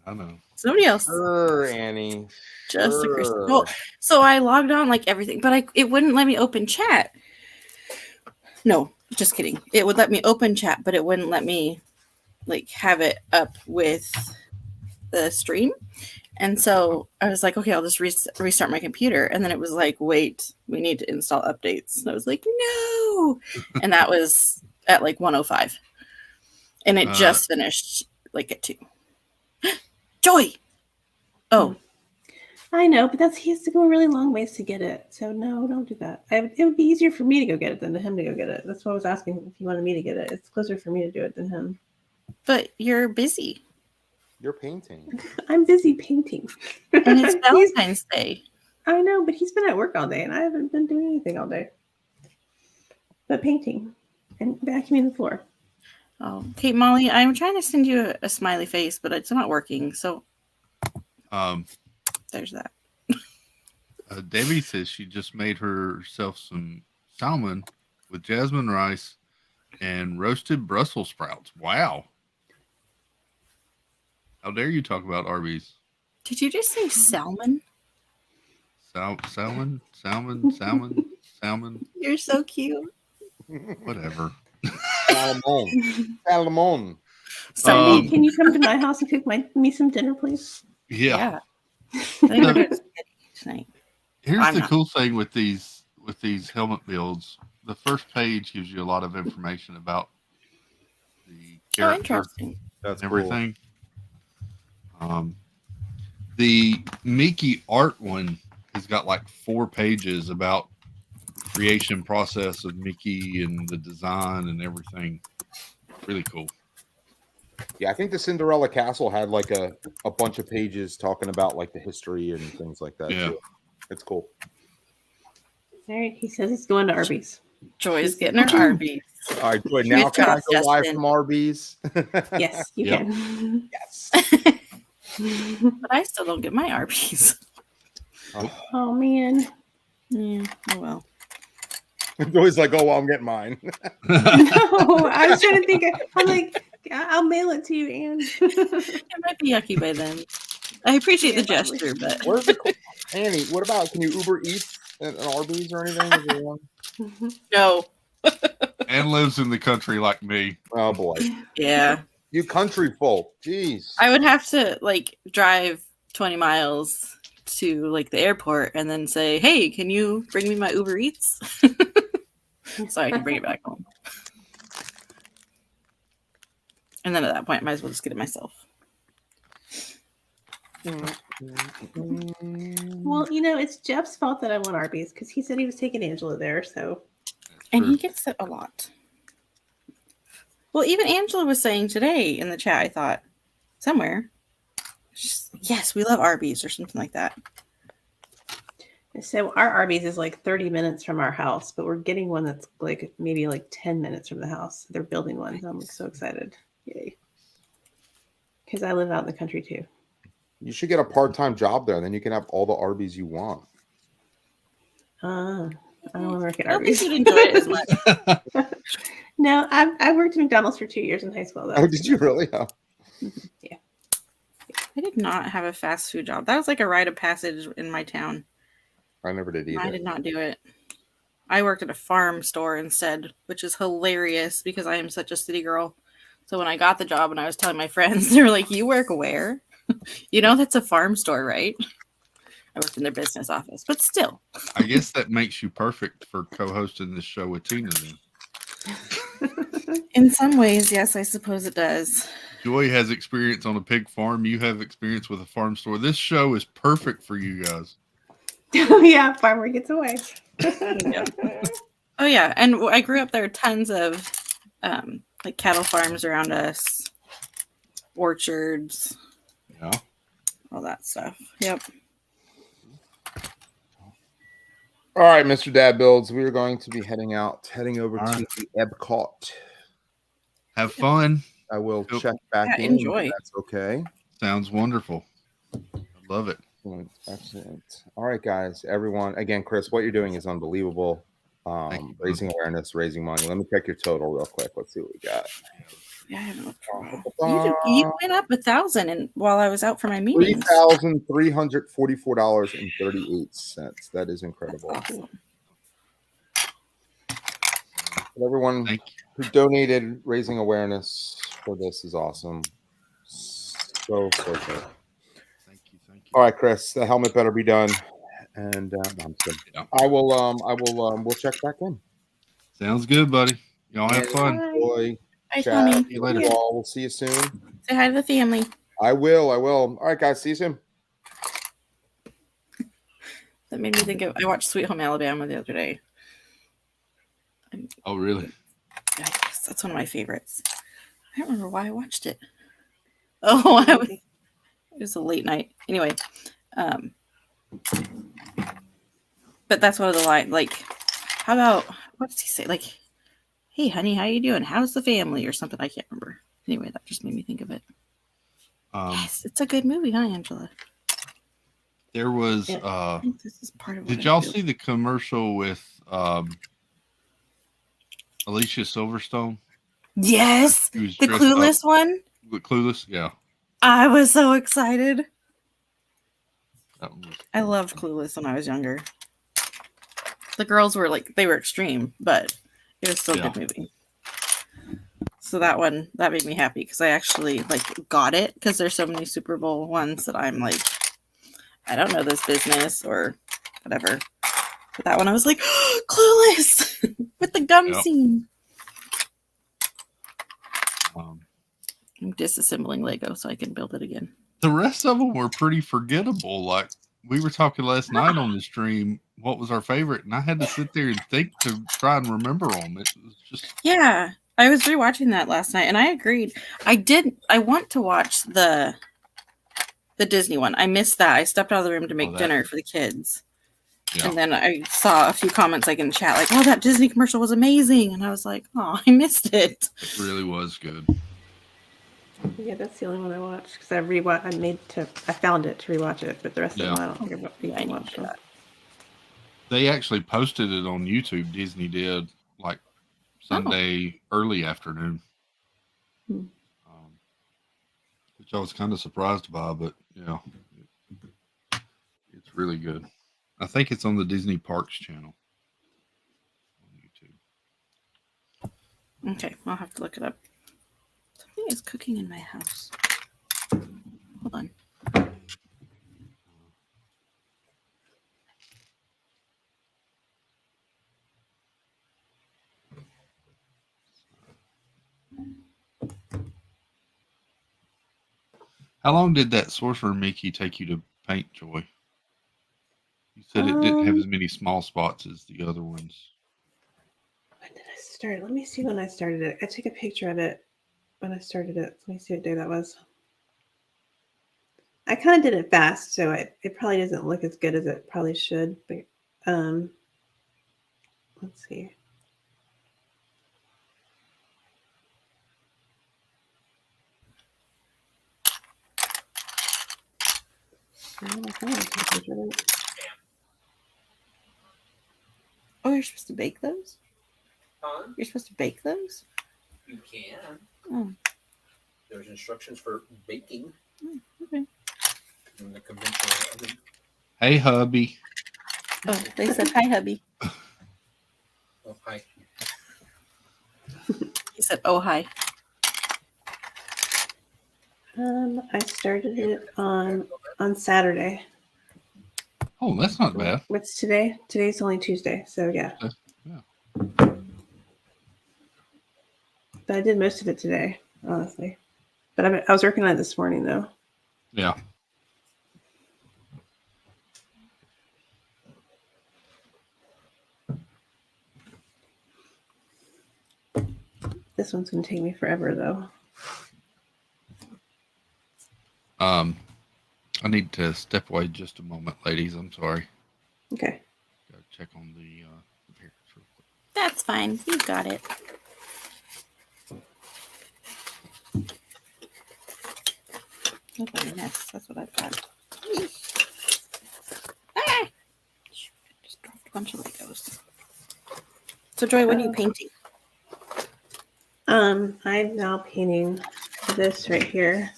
I know. Somebody else. Sure, Annie. Just a Chris. Well, so I logged on like everything, but it wouldn't let me open chat. No, just kidding. It would let me open chat, but it wouldn't let me like have it up with the stream. And so I was like, okay, I'll just restart my computer. And then it was like, wait, we need to install updates. And I was like, no. And that was at like 1:05. And it just finished like at 2. Joy. Oh. I know, but he has to go a really long ways to get it. So no, don't do that. It would be easier for me to go get it than him to go get it. That's why I was asking if you wanted me to get it. It's closer for me to do it than him. But you're busy. You're painting. I'm busy painting. And it's Valentine's Day. I know, but he's been at work all day, and I haven't been doing anything all day. But painting and vacuuming the floor. Oh, okay, Molly, I'm trying to send you a smiley face, but it's not working. So there's that. Debbie says she just made herself some salmon with jasmine rice and roasted Brussels sprouts. Wow. How dare you talk about Arby's? Did you just say salmon? Salmon. You're so cute. Whatever. Salmon. Sunday, can you come to my house and cook me some dinner, please? Yeah. Tonight. Here's the cool thing with these helmet builds. The first page gives you a lot of information about the character and everything. Cool. The Mickey art one has got like 4 pages about the creation process of Mickey and the design and everything. Really cool. Yeah, I think the Cinderella Castle had like a bunch of pages talking about like the history and things like that. Yeah. Too. It's cool. All right, he says he's going to Arby's. Joy's getting her Arby's. All right, Joy, now can I go live from Arby's? Yes, you can. Yes. But I still don't get my Arby's. Oh, man. Yeah, oh well. Joy's like, oh, well, I'm getting mine. No, I was trying to think. I'm like, I'll mail it to you, Anne. It might be yucky by then. I appreciate the gesture, but Where's the Annie? What about, can you Uber Eats an Arby's or anything? No. Anne lives in the country like me. Oh boy. Yeah. You country folk. Jeez. I would have to like drive 20 miles to like the airport and then say, hey, can you bring me my Uber Eats? So I can bring it back home. And then at that point, I might as well just get it myself. Well, it's Jeff's fault that I want Arby's because he said he was taking Angela there. So, and he gets it a lot. Well, even Angela was saying today in the chat, I thought somewhere, yes, we love Arby's or something like that. So our Arby's is like 30 minutes from our house, but we're getting one that's like maybe like 10 minutes from the house. They're building one. So I'm so excited. Yay. Because I live out in the country too. You should get a part-time job there, and then you can have all the Arby's you want. I don't want to work at Arby's. I don't think you'd enjoy it as much. No, I worked at McDonald's for 2 years in high school. Though. Oh, did you really? Oh. Yeah. I did not have a fast food job. That was like a rite of passage in my town. I never did either. I did not do it. I worked at a farm store instead, which is hilarious because I am such a city girl. So when I got the job and I was telling my friends, they were like, you work where? That's a farm store, right? I worked in their business office, but still. I guess that makes you perfect for co-hosting this show with Tina then. In some ways, yes, I suppose it does. Joy has experience on a pig farm. You have experience with a farm store. This show is perfect for you guys. Oh, yeah. Farmer gets away. Yeah. Oh, yeah. And I grew up there are tons of like cattle farms around us, orchards. Yeah. All that stuff. Yep. All right, Mr. Dad Builds, we are going to be heading over to the Epcot. Have fun. I will check back in. Enjoy. That's okay. Sounds wonderful. I love it. Excellent. All right, guys. Everyone, again, Chris, what you're doing is unbelievable. Raising awareness, raising money. Let me check your total real quick. Let's see what we got. Yeah, I have no problem. You went up 1,000 and while I was out for my meetings. $3,344.38. That is incredible. Awesome. Everyone who donated, raising awareness for this is awesome. So good. Thank you. All right, Chris, the helmet better be done, and I'm kidding. I will. We'll check back in. Sounds good, buddy. Y'all have fun. Enjoy. Bye, Chat. Tommy. See you later. All. We'll see you soon. Say hi to the family. I will. All right, guys. See you soon. That made me think of. I watched Sweet Home Alabama the other day. Oh, really? Yes, that's one of my favorites. I don't remember why I watched it. Oh, it was a late night. Anyway, but that's one of the lines. Like, how about what does he say? Like, hey, honey, how you doing? How's the family? Or something. I can't remember. Anyway, that just made me think of it. Yes, it's a good movie, huh, Angela? There was. I think this is part of. Did y'all see the commercial with Alicia Silverstone? Yes, the Clueless one. The Clueless, yeah. I was so excited. I loved Clueless when I was younger. The girls were like, they were extreme, but it was still a good movie. So that one, that made me happy because I actually like got it because there's so many Super Bowl ones that I'm like, I don't know this business or whatever. But that one I was like, oh, Clueless with the gum scene. I'm disassembling Lego so I can build it again. The rest of them were pretty forgettable. Like we were talking last night on the stream, what was our favorite? And I had to sit there and think to try and remember them. It was just I was rewatching that last night and I agreed. I want to watch the Disney one. I missed that. I stepped out of the room to make dinner for the kids. Yeah. And then I saw a few comments like in chat like, oh, that Disney commercial was amazing. And I was like, oh, I missed it. It really was good. Yeah, that's the only one I watched because I found it to rewatch it, but the rest of them I don't think I've watched that. They actually posted it on YouTube. Disney did like Sunday early afternoon, which I was kind of surprised by, but yeah, it's really good. I think it's on the Disney Parks channel on YouTube. Okay, I'll have to look it up. Something is cooking in my house. Hold on. How long did that Sorcerer Mickey take you to paint, Joy? You said it didn't have as many small spots as the other ones. When did I start? Let me see when I started it. I took a picture of it when I started it. Let me see what day that was. I kind of did it fast, so it probably doesn't look as good as it probably should. But let's see. Oh, you're supposed to bake those? Huh? You're supposed to bake those? You can. Oh. There's instructions for baking. Okay. In the conventional oven. Hey, hubby. Oh, they said hi, hubby. Oh, hi. He said, oh, hi. I started it on Saturday. Oh, that's not bad. What's today? Today's only Tuesday, so yeah. Yeah. But I did most of it today, honestly. But I was working on it this morning, though. Yeah. This one's going to take me forever, though. I need to step away just a moment, ladies. I'm sorry. Okay. Gotta check on the appearance real quick. That's fine. You got it. Look at a mess. That's what I've got. Ah! Just dropped a bunch of Legos. So, Joy, what are you painting? I'm now painting this right here.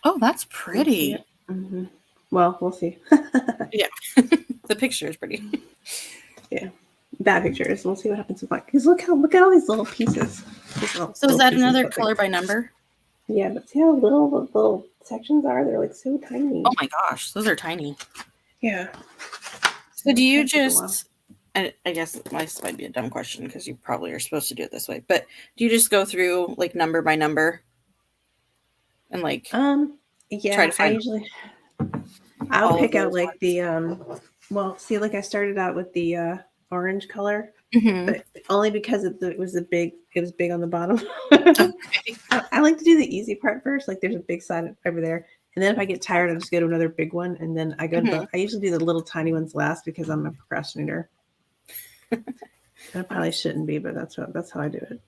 Oh, that's pretty. Mm-hmm. Well, we'll see. Yeah, the picture is pretty. Yeah. Bad pictures. We'll see what happens with mine. Because look at all these little pieces. So is that another color by number? Yeah, but see how little the little sections are? They're like so tiny. Oh my gosh, those are tiny. Yeah. So do you just, I guess this might be a dumb question because you probably are supposed to do it this way, but do you just go through like number by number and like yeah, try to find I'll all pick of out those like ones? the well, see, like I started out with the orange color, Mhm. but only because it was big on the bottom. I like to do the easy part first. Like there's a big side over there, and then if I get tired, I just go to another big one, and then I go to Mhm. I usually do the little tiny ones last because I'm a procrastinator. I probably shouldn't be, but that's how I do it.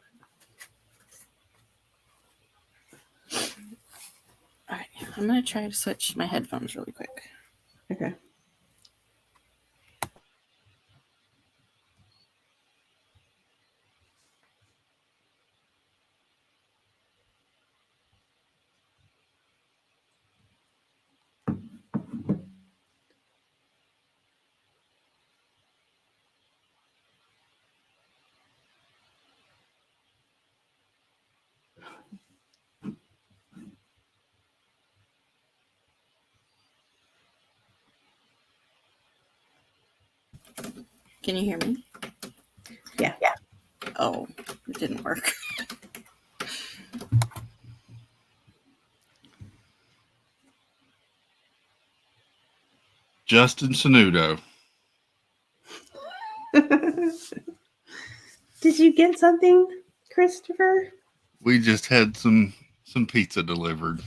All right, I'm gonna try to switch my headphones really quick. Okay. Can you hear me? Yeah. Oh, it didn't work. Justin Sanudo. Did you get something, Christopher? We just had some pizza delivered.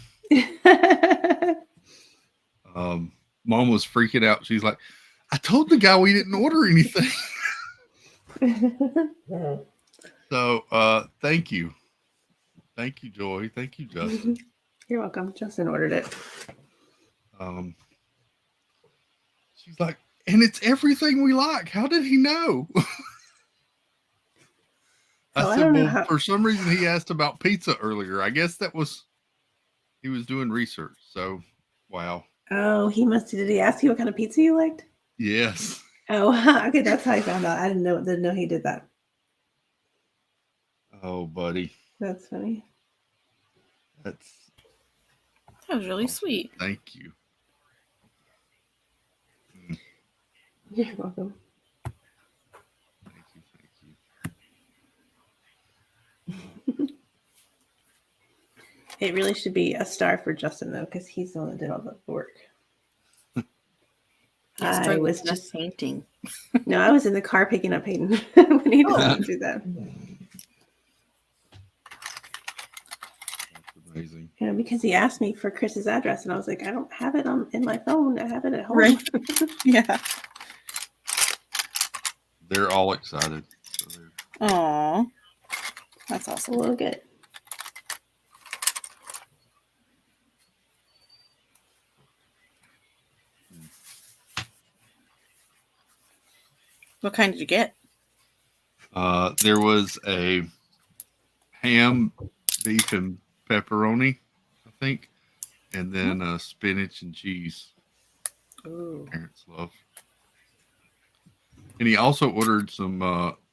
Mom was freaking out. She's like, I told the guy we didn't order anything. So thank you. Thank you, Joy. Thank you, Justin. You're welcome. Justin ordered it. She's like, and it's everything we like. How did he know? I said, well, for some reason he asked about pizza earlier. I guess he was doing research. So, wow. Oh, did he ask you what kind of pizza you liked? Yes. Oh, okay. That's how I found out. I didn't know he did that. Oh, buddy. That's funny. That was really sweet. Thank you. You're welcome. It really should be a star for Justin though, because he's the one that did all the work. Yes, I was just painting. No, I was in the car picking up Hayden when he decided to do that. That's amazing. Yeah, because he asked me for Chris's address, and I was like, I don't have it in my phone. I have it at home. Right. Yeah. They're all excited. Aw, that's awesome. Look at. What kind did you get? There was a ham, beef, and pepperoni, I think, and then spinach and cheese. Ooh. Parents love. And he also ordered some.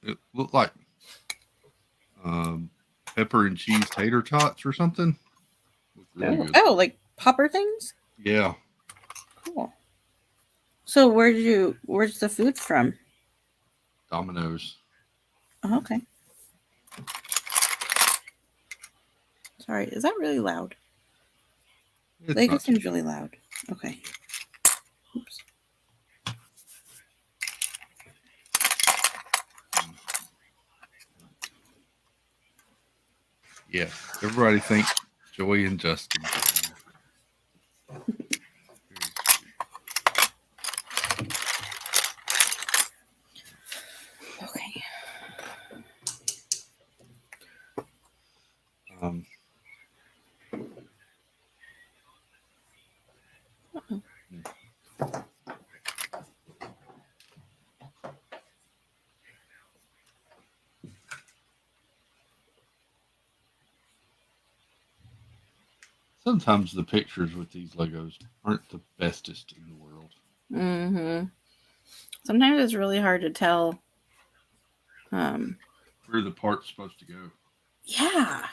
It looked like pepper and cheese tater tots or something. Really good. Oh, like popper things? Yeah. Cool. So where's the food from? Domino's. Oh, okay. Sorry, is that really loud? Lego seems really loud. Okay. Oops. Yeah. Everybody thanks Joy and Justin. Okay. Sometimes the pictures with these Legos aren't the bestest in the world. Mm-hmm. Sometimes it's really hard to tell. Where the part's supposed to go. Yeah.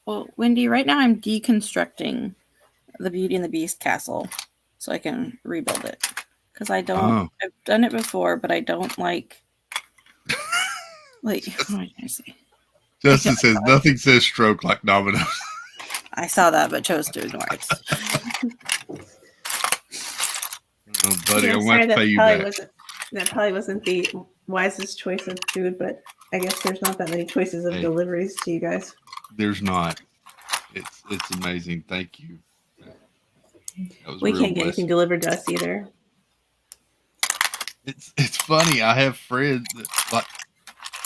Well, Wendy, right now I'm deconstructing the Beauty and the Beast castle so I can rebuild it. Because I don't, I've done it before, but I don't like, what am I trying to say? Justin says, nothing says stroke like dominoes. I saw that, but chose to ignore it. Oh, buddy, Yeah, I'm sorry, going to pay you back. That probably wasn't the wisest choice of food, but I guess there's not that many choices of deliveries to you guys. There's not. It's amazing. Thank you. We can't get anything delivered to us either. It's funny. I have friends that like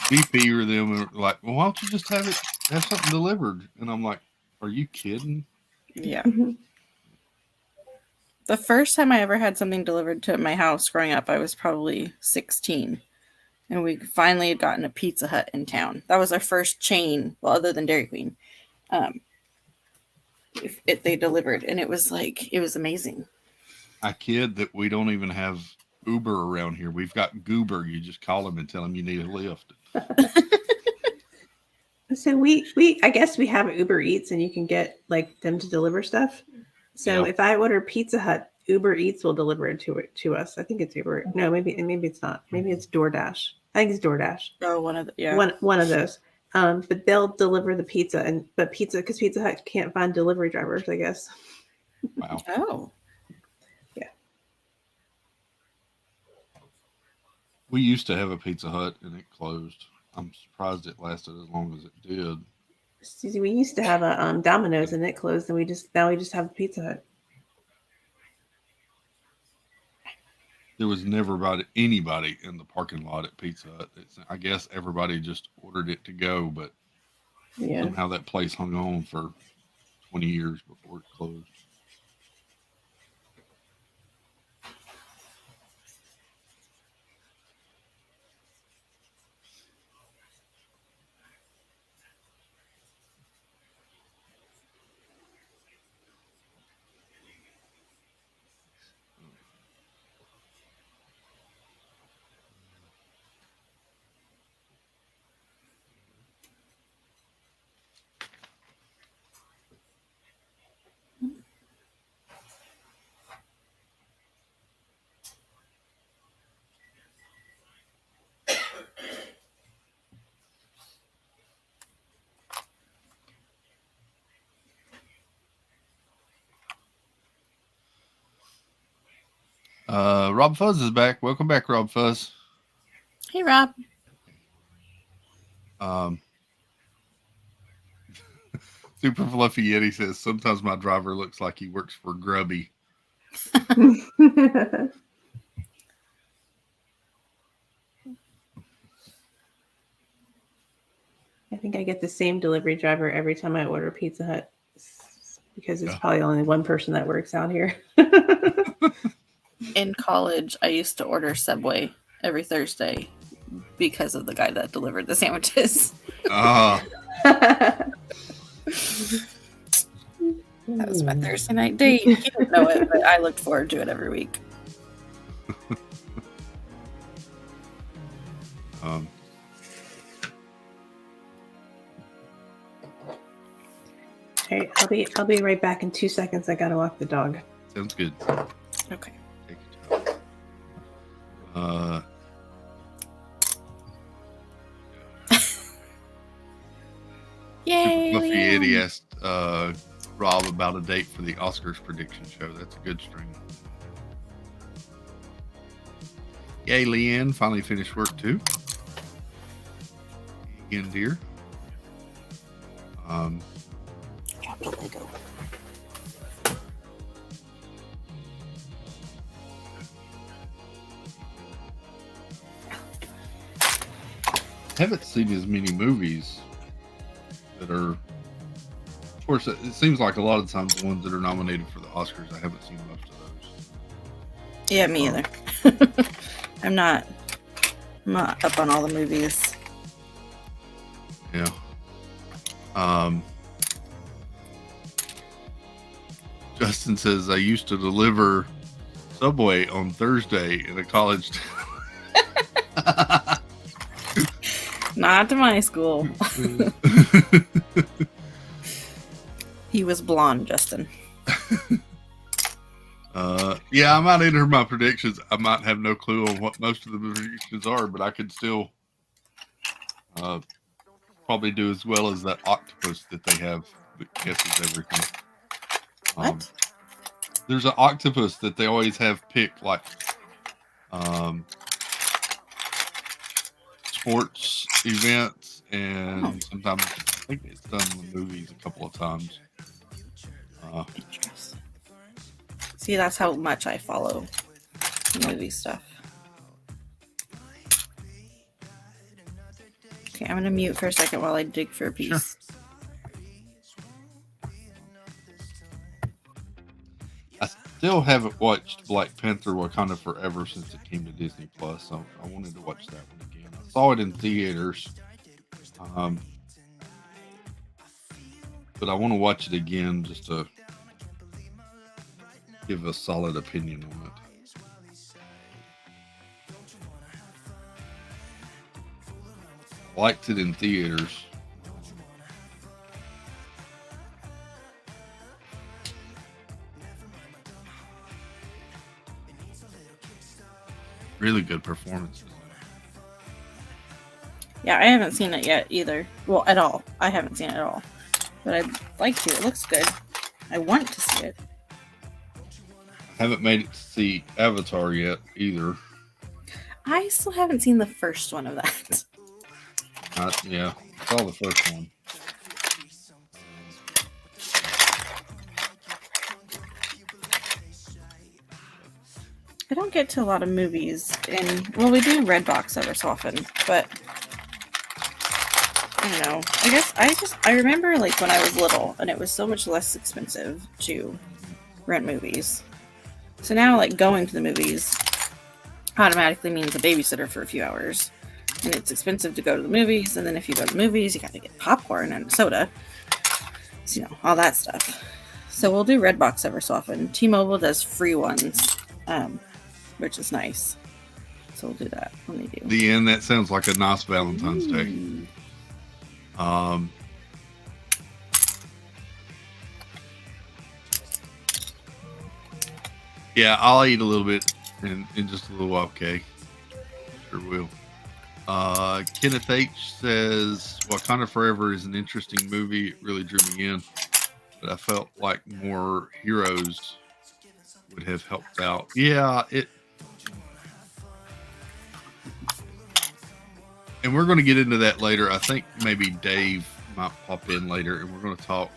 VP or them are like, well, why don't you just have something delivered? And I'm like, are you kidding? Yeah. The first time I ever had something delivered to my house growing up, I was probably 16. And we finally had gotten a Pizza Hut in town. That was our first chain, well, other than Dairy Queen. They delivered, and it was amazing. I kid that we don't even have Uber around here. We've got Goober. You just call them and tell them you need a lift. So I guess we have Uber Eats, and you can get like them to deliver stuff. So if I order Pizza Hut, Uber Eats will deliver it to us. I think it's Uber. No, maybe it's not. Maybe it's DoorDash. I think it's DoorDash. Oh, one of those. But they'll deliver the pizza, because Pizza Hut can't find delivery drivers, I guess. Wow. Oh. Yeah. We used to have a Pizza Hut and it closed. I'm surprised it lasted as long as it did. See, we used to have a Domino's and it closed, and now we just have a Pizza Hut. There was never anybody in the parking lot at Pizza Hut. I guess everybody just ordered it to go, but somehow that place hung on for 20 years before it closed. Rob Fuzz is back. Welcome back, Rob Fuzz. Hey, Rob. Super Fluffy Yeti says, sometimes my driver looks like he works for Grubby. I think I get the same delivery driver every time I order Pizza Hut, because it's probably only one person that works out here. In college, I used to order Subway every Thursday because of the guy that delivered the sandwiches. That was my Thursday night date. He didn't know it, but I looked forward to it every week. Hey, I'll be right back in 2 seconds. I gotta walk the dog. Sounds good. Okay. Yay! Fluffy Yeti asked Rob about a date for the Oscars prediction show. That's a good string. Yay, Leanne finally finished work too. Again, dear. Dropped a Lego. Haven't seen as many movies that are. Of course, it seems like a lot of times the ones that are nominated for the Oscars, I haven't seen most of those. Yeah, me either. I'm not up on all the movies. Yeah. Justin says, I used to deliver Subway on Thursday in a college town. Not to my school. He was blonde, Justin. Yeah, I might enter my predictions. I might have no clue on what most of the predictions are, but I could still probably do as well as that octopus that they have that guesses everything. What? There's an octopus that they always have pick, like sports events, and sometimes I think it's done in the movies a couple of times. Interesting. See, that's how much I follow movie stuff. Okay, I'm gonna mute for a second while I dig for a piece. Sure. I still haven't watched Black Panther: Wakanda Forever since it came to Disney Plus, so I wanted to watch that one again. I saw it in theaters, but I want to watch it again just to give a solid opinion on it. Liked it in theaters. Really good performances. Yeah, I haven't seen it yet either. Well, at all. I haven't seen it at all. But I'd like to. It looks good. I want to see it. I haven't made it to see Avatar yet either. I still haven't seen the first one of that. Yeah, I saw the first one. I don't get to a lot of movies, and well, we do Redbox ever so often, but I don't know. I guess I remember like when I was little, and it was so much less expensive to rent movies. So now, like going to the movies automatically means a babysitter for a few hours, and it's expensive to go to the movies. And then if you go to the movies, you got to get popcorn and soda, so, you know, all that stuff. So we'll do Redbox ever so often. T-Mobile does free ones. Which is nice. So we'll do that when they do. The end, that sounds like a nice Valentine's Day. Yeah, I'll eat a little bit in just a little while, okay? Sure will. Kenneth H says, Wakanda Forever is an interesting movie. It really drew me in. But I felt like more heroes would have helped out. Yeah, and we're going to get into that later. I think maybe Dave might pop in later, and we're going to talk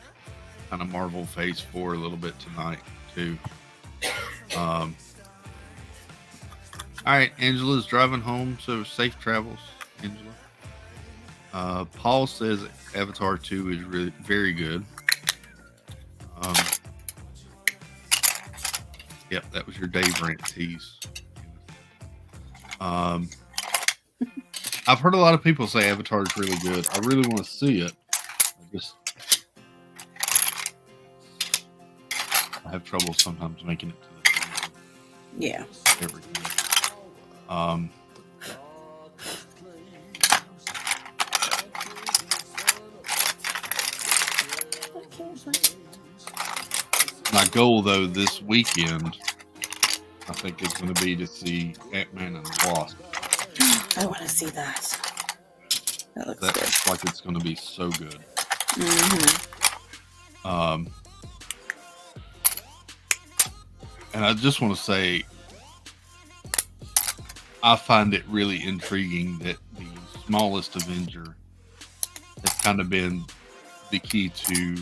kind of Marvel Phase 4 a little bit tonight, too. All right, Angela's driving home, so safe travels, Angela. Paul says Avatar 2 is really very good. Yep, that was your Dave rant tease. I've heard a lot of people say Avatar is really good. I really want to see it. I have trouble sometimes making it to the yeah. Everything. My goal, though, this weekend, I think is going to be to see Ant-Man and the Wasp. I want to see that. That looks good. Looks like it's going to be so good. Mm-hmm. And I just want to say, I find it really intriguing that the smallest Avenger has kind of been the key to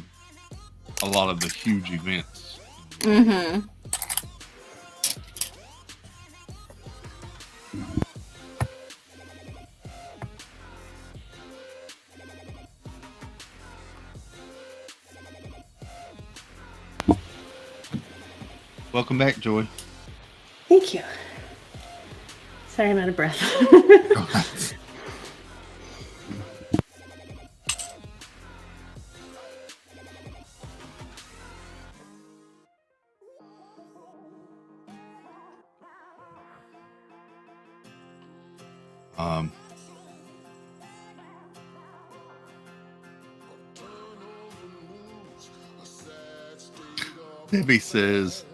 a lot of the huge events. Mm-hmm. Welcome back, Joy. Thank you. Sorry, I'm out of breath. Um, Debbie says,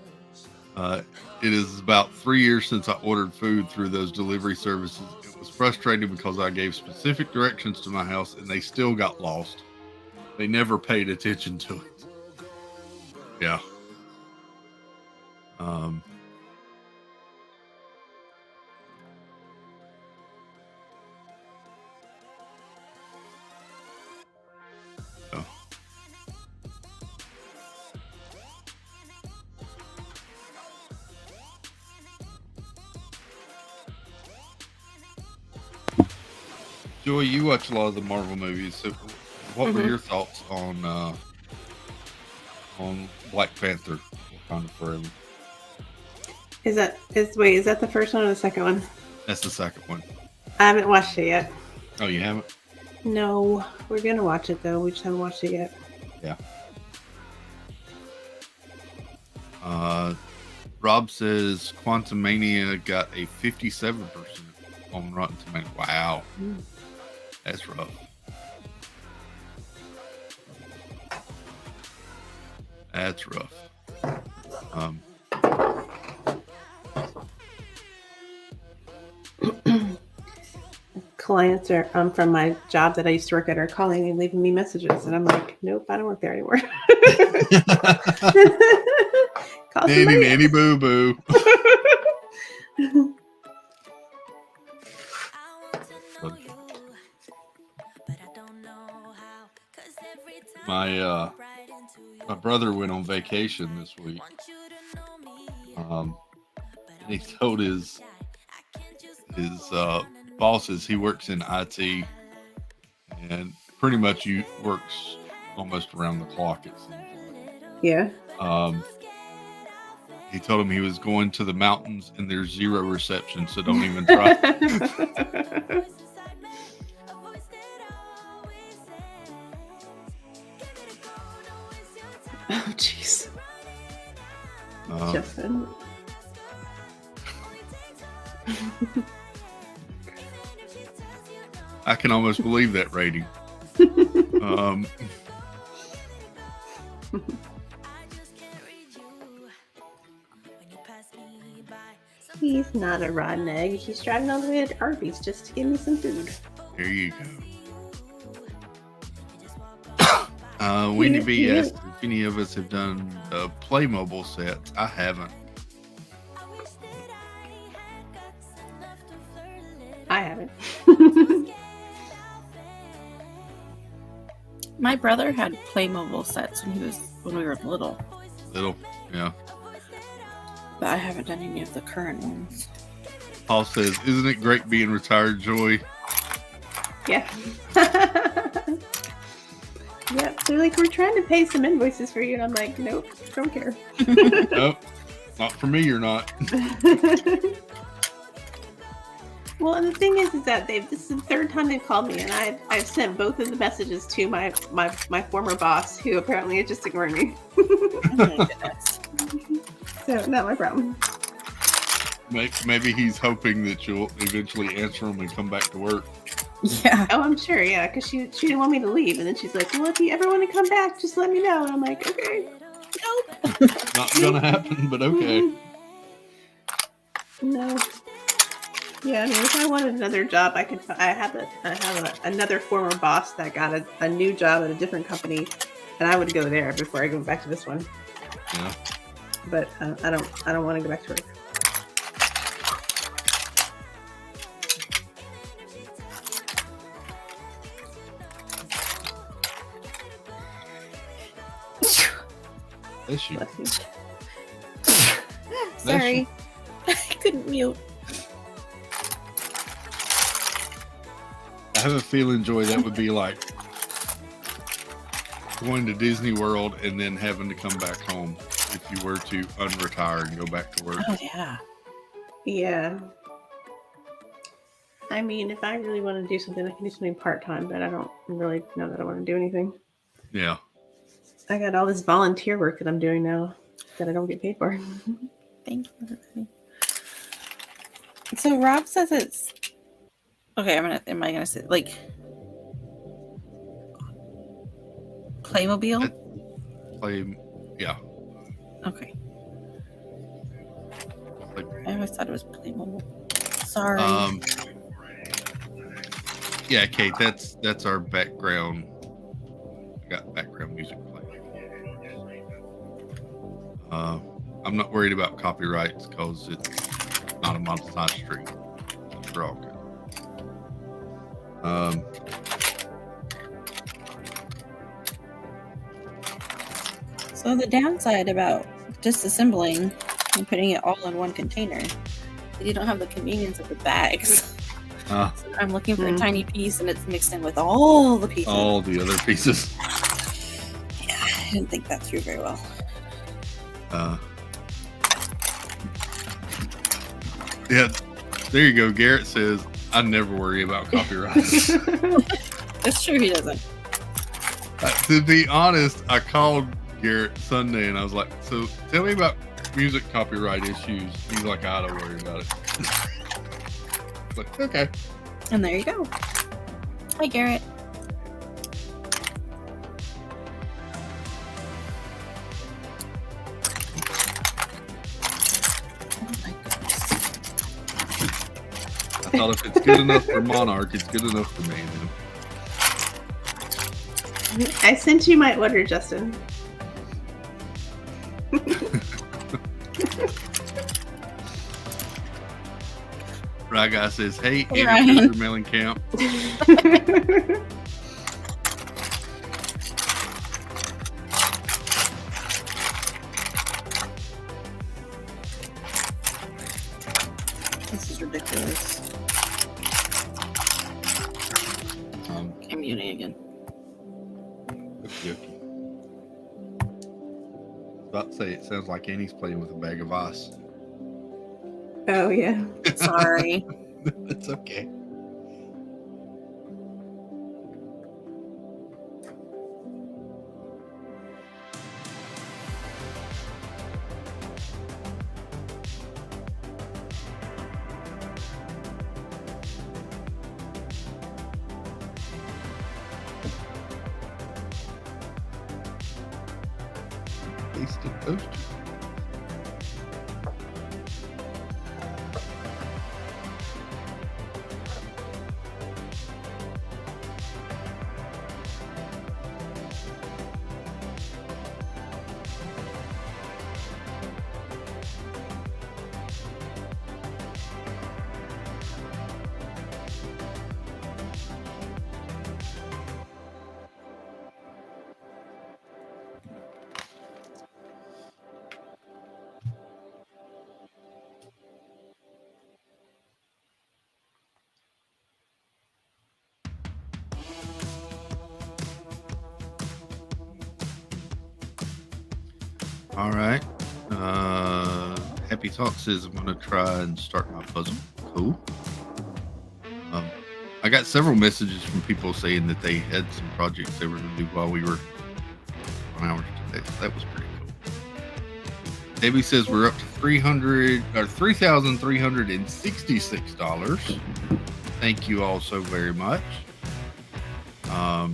it is about 3 years since I ordered food through those delivery services. It was frustrating because I gave specific directions to my house and they still got lost. They never paid attention to it. Yeah. So. Joy, you watch a lot of the Marvel movies. So what were your thoughts on Black Panther? Wakanda Forever. Is that the first one or the second one? That's the second one. I haven't watched it yet. Oh, you haven't? No, we're gonna watch it though. We just haven't watched it yet. Yeah. Rob says Quantumania got a 57% on Rotten Tomatoes. Wow. That's rough. That's rough. Clients are from my job that I used to work at are calling and leaving me messages, and I'm like, nope, I don't work there anymore. Nanny boo boo. My brother went on vacation this week. And he told his bosses he works in IT, and pretty much he works almost around the clock, it seems like. Yeah. He told him he was going to the mountains and there's zero reception, so don't even try. Oh, jeez. Justin. I can almost believe that rating. He's not a rotten egg. He's driving all the way to Arby's just to give me some food. There you go. Wendy B asked if any of us have done the Playmobil sets. I haven't. I haven't. My brother had Playmobil sets when we were little. Little, yeah. But I haven't done any of the current ones. Paul says, "Isn't it great being retired, Joy?" Yeah. Yep. They're like, we're trying to pay some invoices for you, and I'm like, nope, don't care. Nope, not for me. You're not. Well, and the thing is that this is the third time they've called me, and I've sent both of the messages to my former boss, who apparently is just ignoring me. Oh my goodness. So not my problem. Maybe he's hoping that you'll eventually answer him and come back to work. Yeah. Oh, I'm sure. Yeah, because she didn't want me to leave, and then she's like, "Well, if you ever want to come back, just let me know." And I'm like, "Okay." Nope. Not gonna happen, but okay. No. Yeah, I mean, if I wanted another job, I have another former boss that got a new job at a different company, and I would go there before I go back to this one. Yeah. But I don't want to go back to work. Bless you. Sorry. I couldn't mute. I have a feeling, Joy, that would be like going to Disney World and then having to come back home if you were to unretire and go back to work. Oh, yeah. Yeah. I mean, if I really want to do something, I can do something part-time, but I don't really know that I want to do anything. Yeah. I got all this volunteer work that I'm doing now that I don't get paid for. Thank you, everybody. So Rob says it's Okay, am I gonna say like Playmobil? Yeah. Okay. Like, I always thought it was Playmobil. Sorry. Yeah, Kate, that's our background. We got background music playing. I'm not worried about copyrights because it's not a monetized stream. We're all good. So the downside about disassembling and putting it all in one container is you don't have the convenience of the bags. So I'm looking for a tiny piece and it's mixed in with all the pieces. All the other pieces. Yeah, I didn't think that through very well. Yeah, there you go. Garrett says, I never worry about copyrights. That's true, he doesn't. To be honest, I called Garrett Sunday and I was like, so tell me about music copyright issues. He's like, I don't worry about it. Like, okay. And there you go. Hi, Garrett. I thought if it's good enough for Monarch, it's good enough for me. Then. I sent you my order, Justin. Right guy says, hey, Hey, Mr. Mellencamp. This is ridiculous. I'm muting again. Okay. About to say, it sounds like Annie's playing with a bag of ice. Oh, yeah. Sorry. It's okay. Taste of toast. All right. Happy Talk says I'm going to try and start my puzzle. Cool. I got several messages from people saying that they had some projects they were going to do while we were on hours today. So that was pretty cool. Debbie says we're up to $3,366. Thank you all so very much. I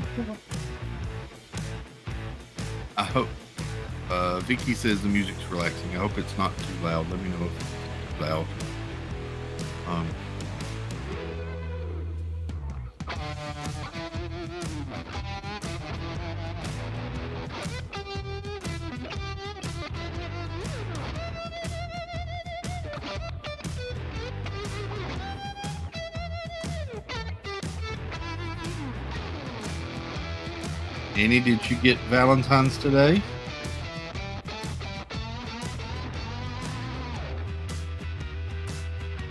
hope. Vicky says the music's relaxing. I hope it's not too loud. Let me know if it's too loud. Annie, did you get Valentine's today?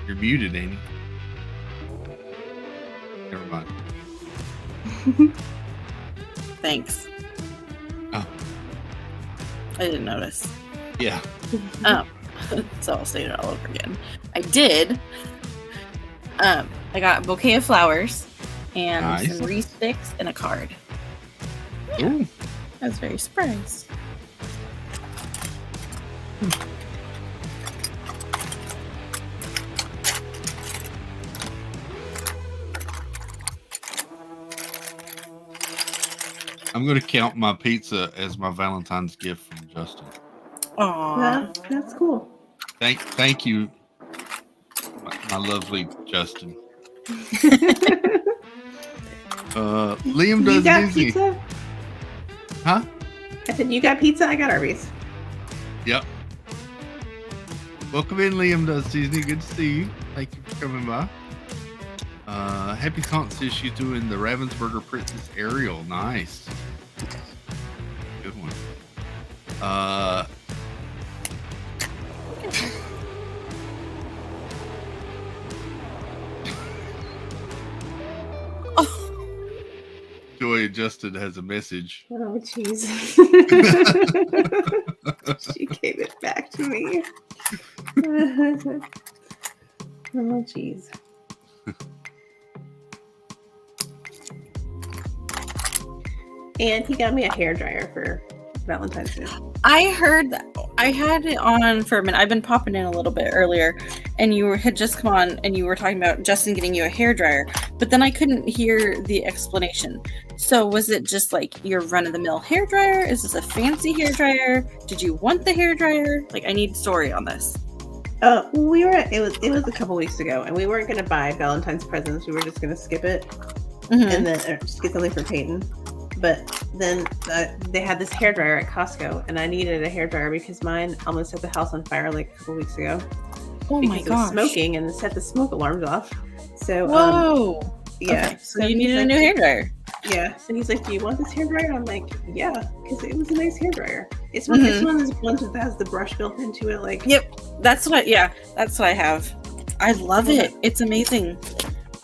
You're muted, Annie. Never mind. Thanks. Oh. I didn't notice. Yeah. So I'll say it all over again. I did. I got a bouquet of flowers and Nice. some wreath sticks and a card. Ooh. I was very surprised. I'm going to count my pizza as my Valentine's gift from Justin. Aww. That's cool. Thank you, my lovely Justin. Liam does You got Disney. pizza? Huh? I said, you got pizza? I got Arby's. Yep. Welcome in, Liam does Disney. Good to see you. Thank you for coming by. Happy Taunt says she's doing the Ravensburger Princess Ariel. Nice. Good one. Joy Justin has a message. Oh, jeez. She gave it back to me. Oh, jeez. And he got me a hairdryer for Valentine's Day. I heard that. I had it on for a minute. I've been popping in a little bit earlier, and you had just come on and you were talking about Justin getting you a hairdryer, but then I couldn't hear the explanation. So was it just like your run-of-the-mill hairdryer? Is this a fancy hairdryer? Did you want the hairdryer? Like, I need story on this. It was a couple weeks ago, and we weren't going to buy Valentine's presents. We were just going to skip it, and then just get something for Peyton. But then they had this hairdryer at Costco, and I needed a hairdryer because mine almost set the house on fire like a couple weeks ago. Oh my because it was gosh! smoking and it set the smoke alarms off. So whoa, yeah. Okay. So you needed a new hairdryer. Yeah. So he's like, "Do you want this hairdryer?" I'm like, "Yeah," because it was a nice hairdryer. It's one of those ones that has the brush built into it. Like, yep, that's what I have. I love it. It's amazing.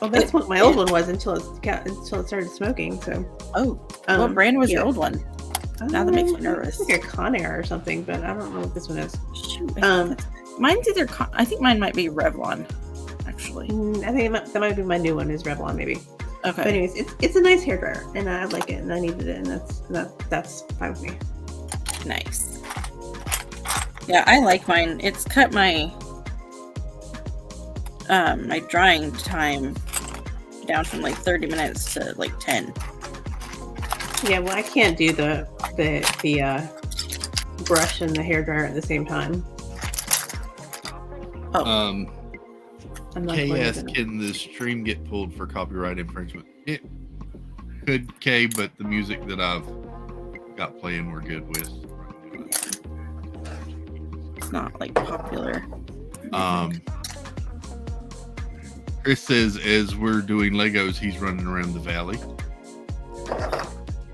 Well, that's what my old one was until it started smoking. So, what brand was your old one? Now that makes me nervous. It's like a Conair or something, but I don't know what this one is. Shoot, mine's either. I think mine might be Revlon, actually. I think that might be my new one. Is Revlon maybe? Okay. But anyways, it's a nice hairdryer, and I like it, and I needed it, and that's fine with me. Nice. Yeah, I like mine. It's cut my my drying time down from like 30 minutes to like 10. Yeah, well, I can't do the brush and the hairdryer at the same time. KS, can the stream get pulled for copyright infringement? It could, K, but the music that I've got playing we're good with. It's not like popular. Chris says as we're doing Legos, he's running around the valley.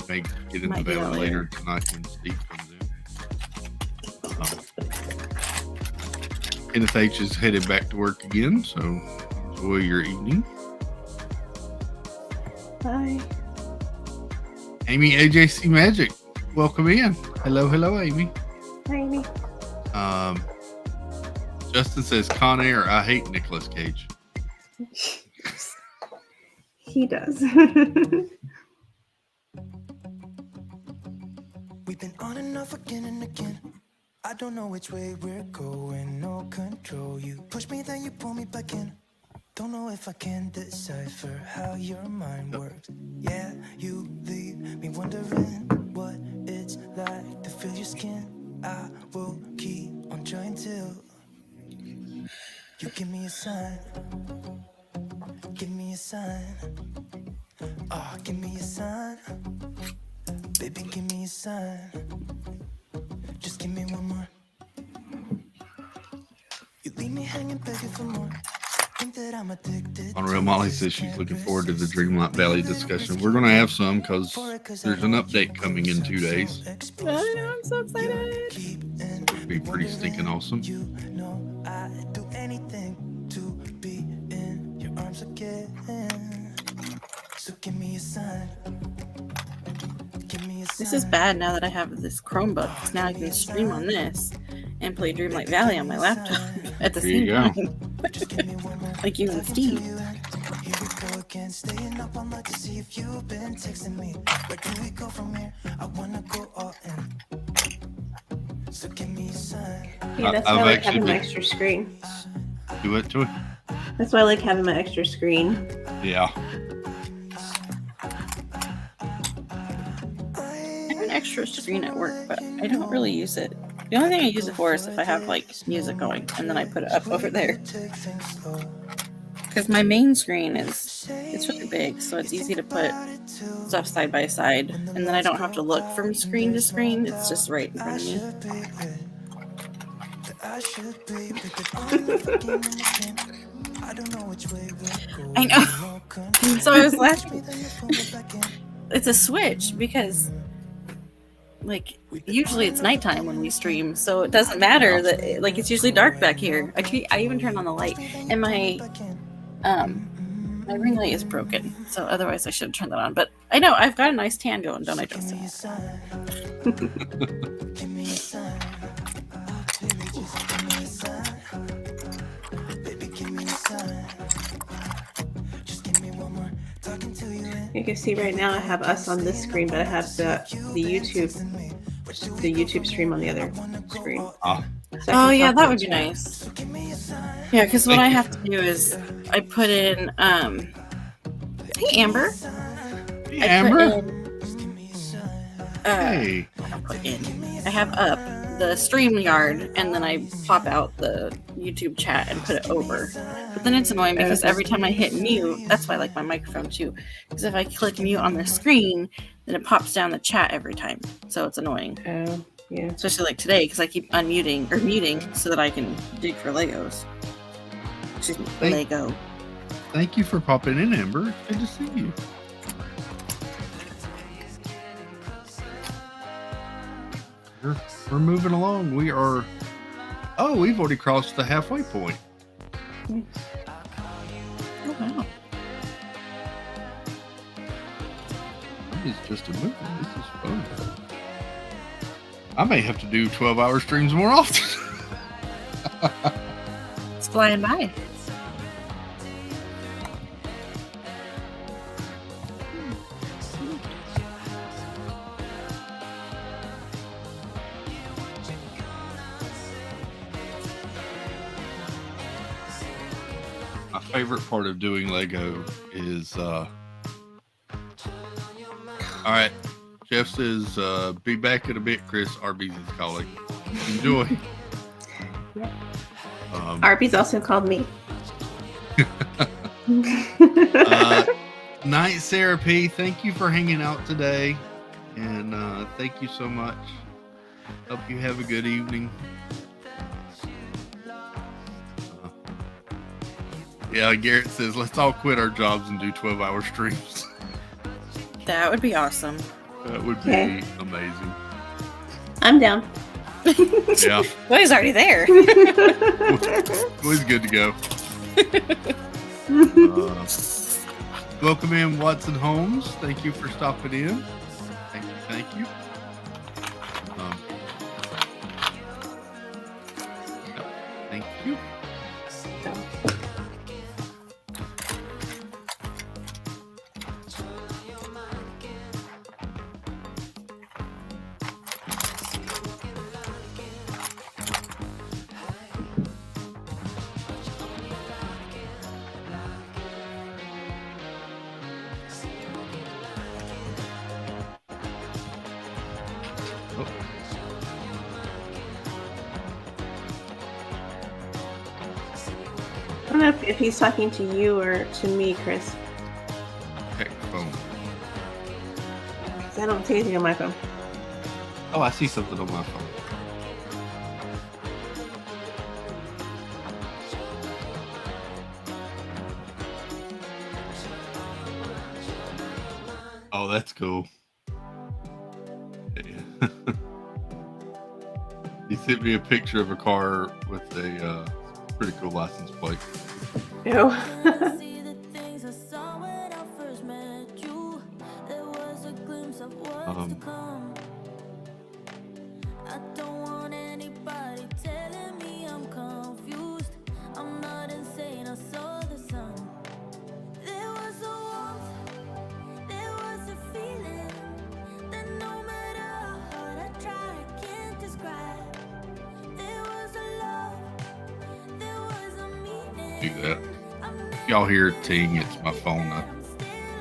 May get in the valley later tonight when Steve comes in. Kenneth H is headed back to work again, so enjoy your evening. Bye. Amy AJC Magic, welcome in. Hello, Amy. Hi, Amy. Justin says Conair. I hate Nicolas Cage. He does. We've been on and off again and again. I don't know which way we're going, no control. You push me, then you pull me back in. Don't know if I can decipher how your mind works. Yeah, you leave me wondering what it's like to feel your skin. I will keep on trying till you give me a sign. Give me a sign. Oh, give me a sign. Baby, give me a sign. Just give me one more. You leave me hanging, begging for more. Think that I'm addicted. Unreal Molly says she's looking forward to the Dreamlight Valley discussion. We're going to have some because there's an update coming in 2 days. I know, I'm so excited. It'll be pretty stinking awesome. You know I'd do anything to be in your arms again. So give me a sign. Give me a sign. This is bad now that I have this Chromebook. 'Cause now I can stream on this and play Dreamlight Valley on my laptop at the same time. Like you and Steve. Here we go again, staying up all night to see if you've been texting me. Where do we go from here? I wanna go all in. So give me a sign. Yeah, that's why I like having my extra screen. Do it to it. That's why I like having my extra screen. Yeah. an extra screen at work, but I don't really use it. The only thing I use it for is if I have like music going, and then I put it up over there. Because my main screen it's really big, so it's easy to put stuff side by side, and then I don't have to look from screen to screen. It's just right in front of me. I know. So I was laughing. It's a switch because, like, usually it's nighttime when we stream, so it doesn't matter that like it's usually dark back here. I even turned on the light, and my ring light is broken, so otherwise I should have turned that on. But I know I've got a nice tan going, don't I, Justin? You can see right now I have us on this screen, but I have the YouTube stream on the other screen. So oh yeah, that would be nice. Yeah, because what I have to do is I put in hey Amber. Hey, Amber. Hey. I have up the StreamYard, and then I pop out the YouTube chat and put it over. But then it's annoying because every time I hit mute, that's why I like my microphone too. Because if I click mute on the screen, then it pops down the chat every time. So it's annoying. Oh, yeah. Especially like today, because I keep unmuting or muting so that I can dig for Legos. Excuse me, Lego. Thank you for popping in, Amber. Good to see you. We're moving along. We've already crossed the halfway point. Oh, wow. This is just a movie. This is fun. I may have to do 12-hour streams more often. It's flying by. My favorite part of doing Lego is all right, Jeff says be back in a bit, Chris. Arby's is calling. Enjoy. Arby's also called me. Night Sarah P, thank you for hanging out today, and thank you so much. Hope you have a good evening. Yeah, Garrett says, let's all quit our jobs and do 12-hour streams. That would be awesome. That would be amazing. I'm down. Yeah. Well, he's already there. Always good to go. Welcome in, Watson Holmes. Thank you for stopping in. Thank you. Thank you. I don't know if he's talking to you or to me, Chris. Okay, phone. 'Cause I don't see anything on my phone. Oh, I see something on my phone. Oh, that's cool. Yeah. He sent me a picture of a car with a pretty cool license plate. Ew. Do that. If y'all hear it ting, it's my phone.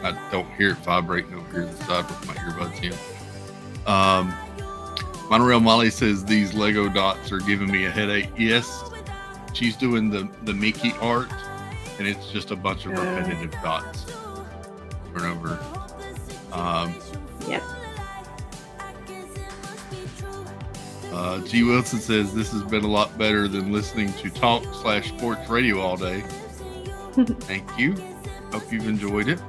I don't hear it vibrating over here to the side with my earbuds in. Monorail Molly says these Lego dots are giving me a headache. Yes, she's doing the Mickey art, and it's just a bunch of repetitive dots over and over. Yep. G. Wilson says this has been a lot better than listening to talk/sports radio all day. Thank you. Hope you've enjoyed it.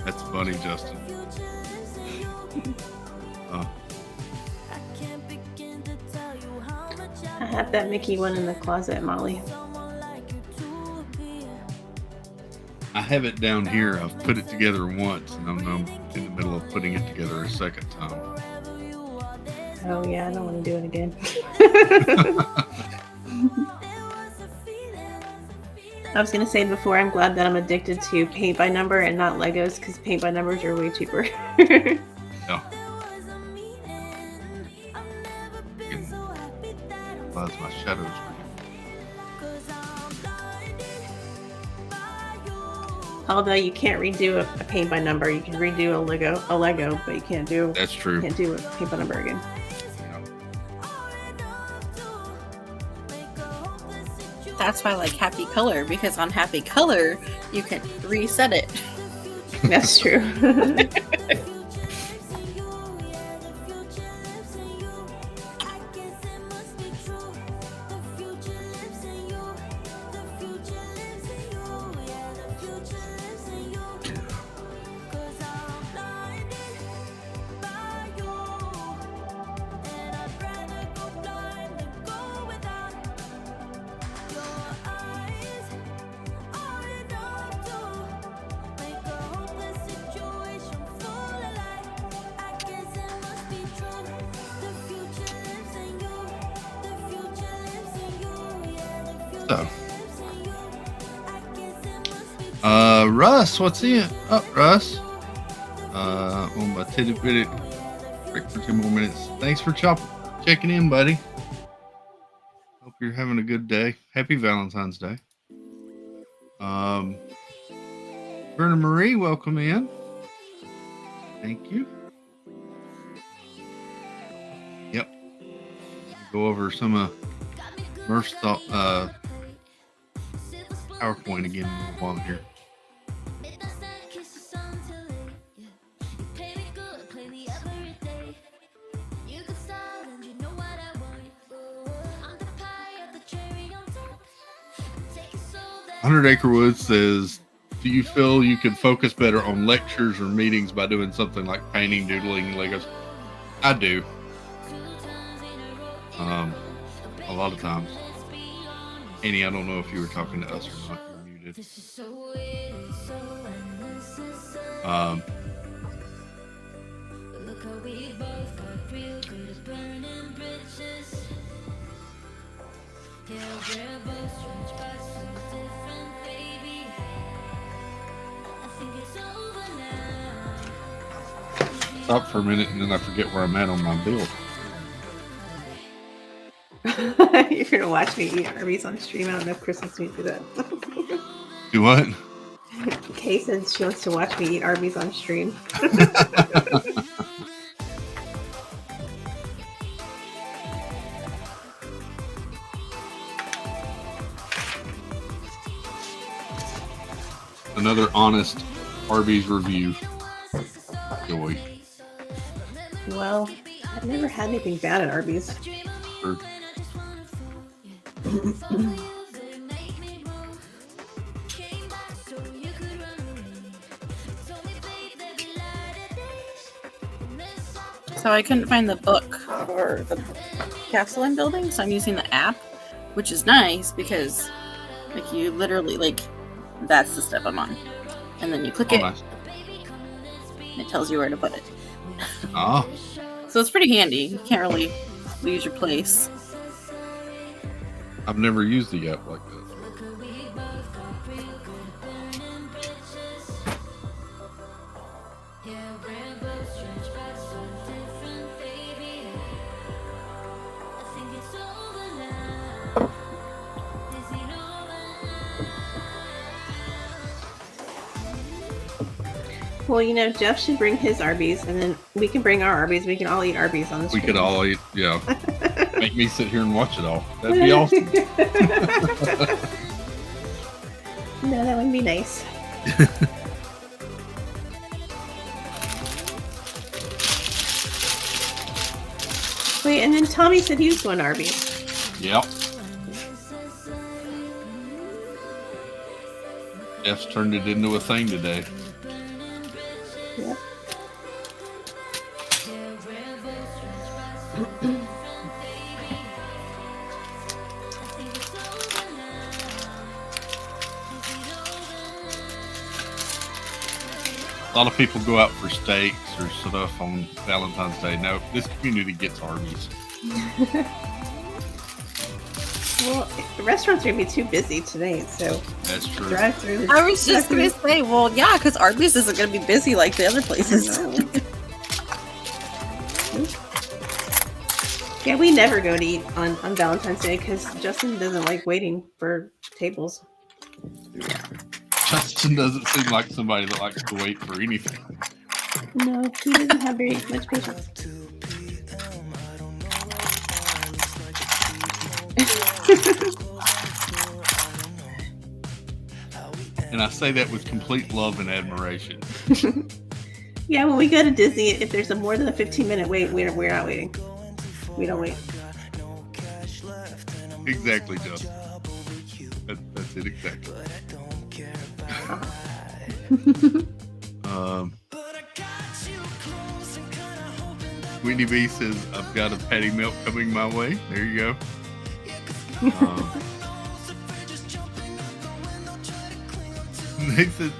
That's funny, Justin. I have that Mickey one in the closet, Molly. I have it down here. I've put it together once, and I'm in the middle of putting it together a second time. Oh yeah, I don't want to do it again. I was gonna say before, I'm glad that I'm addicted to paint by number and not Legos, because paint by numbers are way cheaper. Yeah. That's my shadows. Although you can't redo a paint by number, you can redo a Lego, but you can't do. That's true. Can't do a paint by number again. That's why I like Happy Color, because on Happy Color you can reset it. That's true. Russ, what's up, Russ? On my titty-bitty break for 2 more minutes. Thanks for checking in, buddy. Hope you're having a good day. Happy Valentine's Day. Verna Marie, welcome in. Thank you. Yep. Go over some of Murph's PowerPoint again while I'm here. Hundred Acre Woods says, do you feel you could focus better on lectures or meetings by doing something like painting, doodling, Legos? I do. A lot of times. Annie, I don't know if you were talking to us or not. You're muted. Stop for a minute and then I forget where I'm at on my bill. You're gonna watch me eat Arby's on stream. I don't know if Chris wants me to do that. Do what? Kay said she wants to watch me eat Arby's on stream. Another honest Arby's review. Joy. Well, I've never had anything bad at Arby's. Sure. So I couldn't find the book for the castle I'm building, so I'm using the app, which is nice because like you literally like that's the step I'm on. And then you click it. Nice. It tells you where to put it. Ah. So it's pretty handy. You can't really lose your place. I've never used the app like that. Well, you know, Jeff should bring his Arby's, and then we can bring our Arby's. We can all eat Arby's on the We stream. could all eat, yeah. Make me sit here and watch it all. That'd be awesome. No, that would be nice. Wait, and then Tommy said he was going to Arby's. Yep. Jeff's turned it into a thing today. Yep. A lot of people go out for steaks or stuff on Valentine's Day. No, this community gets Arby's. Well, the restaurants are going to be too busy today, so That's true. drive through. I was just going to say, well, yeah, because Arby's isn't going to be busy like the other places. Yeah, we never go to eat on Valentine's Day because Justin doesn't like waiting for tables. Justin doesn't seem like somebody that likes to wait for anything. No, he doesn't have very much patience. And I say that with complete love and admiration. Yeah, when we go to Disney, if there's a more than a 15-minute wait, we're not waiting. We don't wait. Exactly, Justin. That's it, exactly. Whitney B says, I've got a patty melt coming my way. There you go.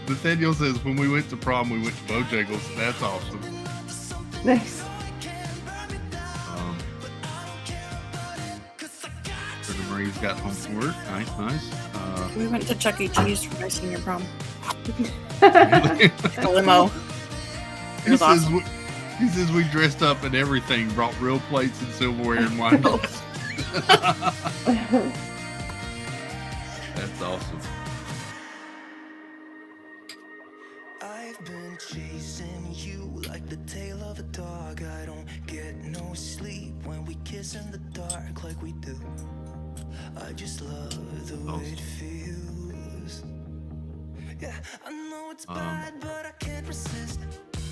Nathaniel says, when we went to prom, we went to Bojangles. That's awesome. Nice. Marie's got home from work. Nice. We went to Chuck E. Cheese for my senior prom. A limo. It was awesome. He says we dressed up and everything, brought real plates and silverware and wine bottles. That's awesome. I've been chasing you like the tail of a dog. I don't get no sleep when we kiss in the dark like we do. I just love the way it feels. Yeah, I know it's bad, but I can't resist.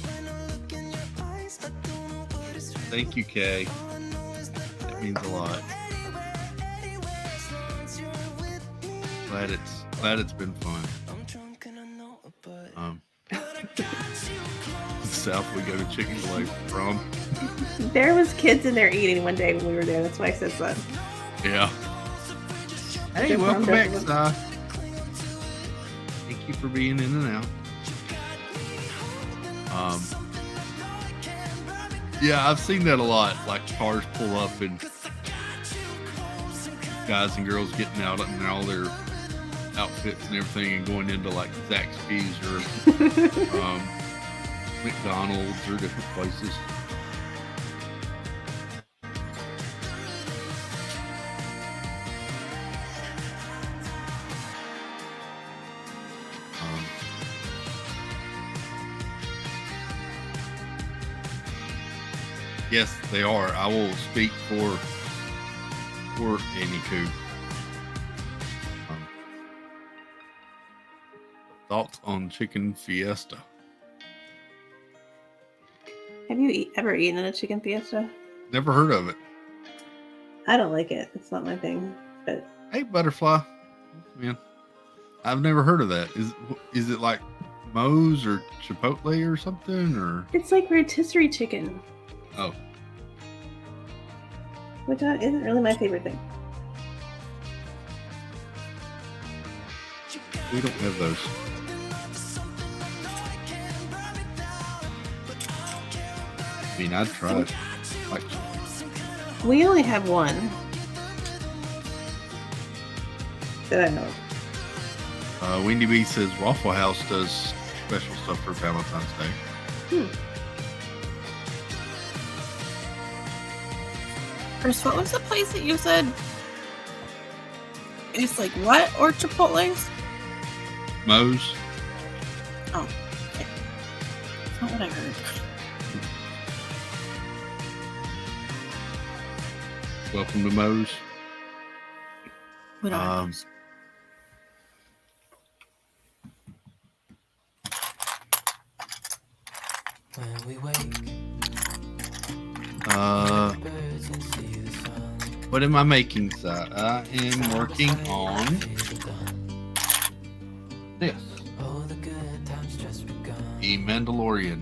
When I look in your eyes, I don't know what it's really. Thank you, Kay. That means a lot. Glad it's been fun. South we go to Chick-fil-A from. There was kids in there eating one day when we were there. That's why I said so. Yeah. Hey, welcome back, Si. Thank you for being in and out. Yeah, I've seen that a lot. Like cars pull up and guys and girls getting out in all their outfits and everything and going into like Zaxby's or McDonald's or different places. Yes, they are. I will speak for Annie Coo. Thoughts on chicken fiesta? Have you ever eaten a chicken fiesta? Never heard of it. I don't like it. It's not my thing. But hey, butterfly, man, I've never heard of that. Is it like Moe's or Chipotle or something, or it's like rotisserie chicken. Oh, which isn't really my favorite thing. We don't have those. I mean, I'd try it. We only have one that I know of. Wendy B says Waffle House does special stuff for Valentine's Day. Chris, what was the place that you said? It's like what or Chipotle's? Moe's. Oh, okay. not what I heard. Welcome to Moe's. We don't have those. What am I making, Si? I am working on this. The Mandalorian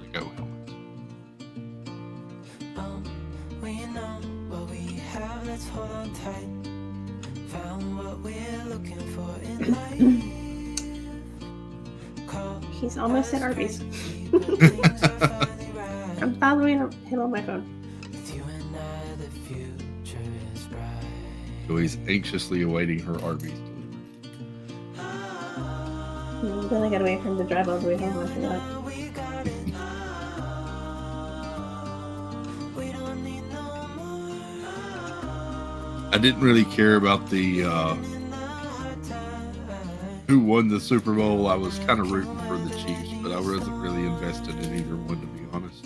Lego helmet. He's almost at Arby's. I'm following him on my phone. So he's anxiously awaiting her Arby's. Then I gotta wait for him to drive all the way home after that. I didn't really care about the who won the Super Bowl. I was kind of rooting for the Chiefs, but I wasn't really invested in either one, to be honest.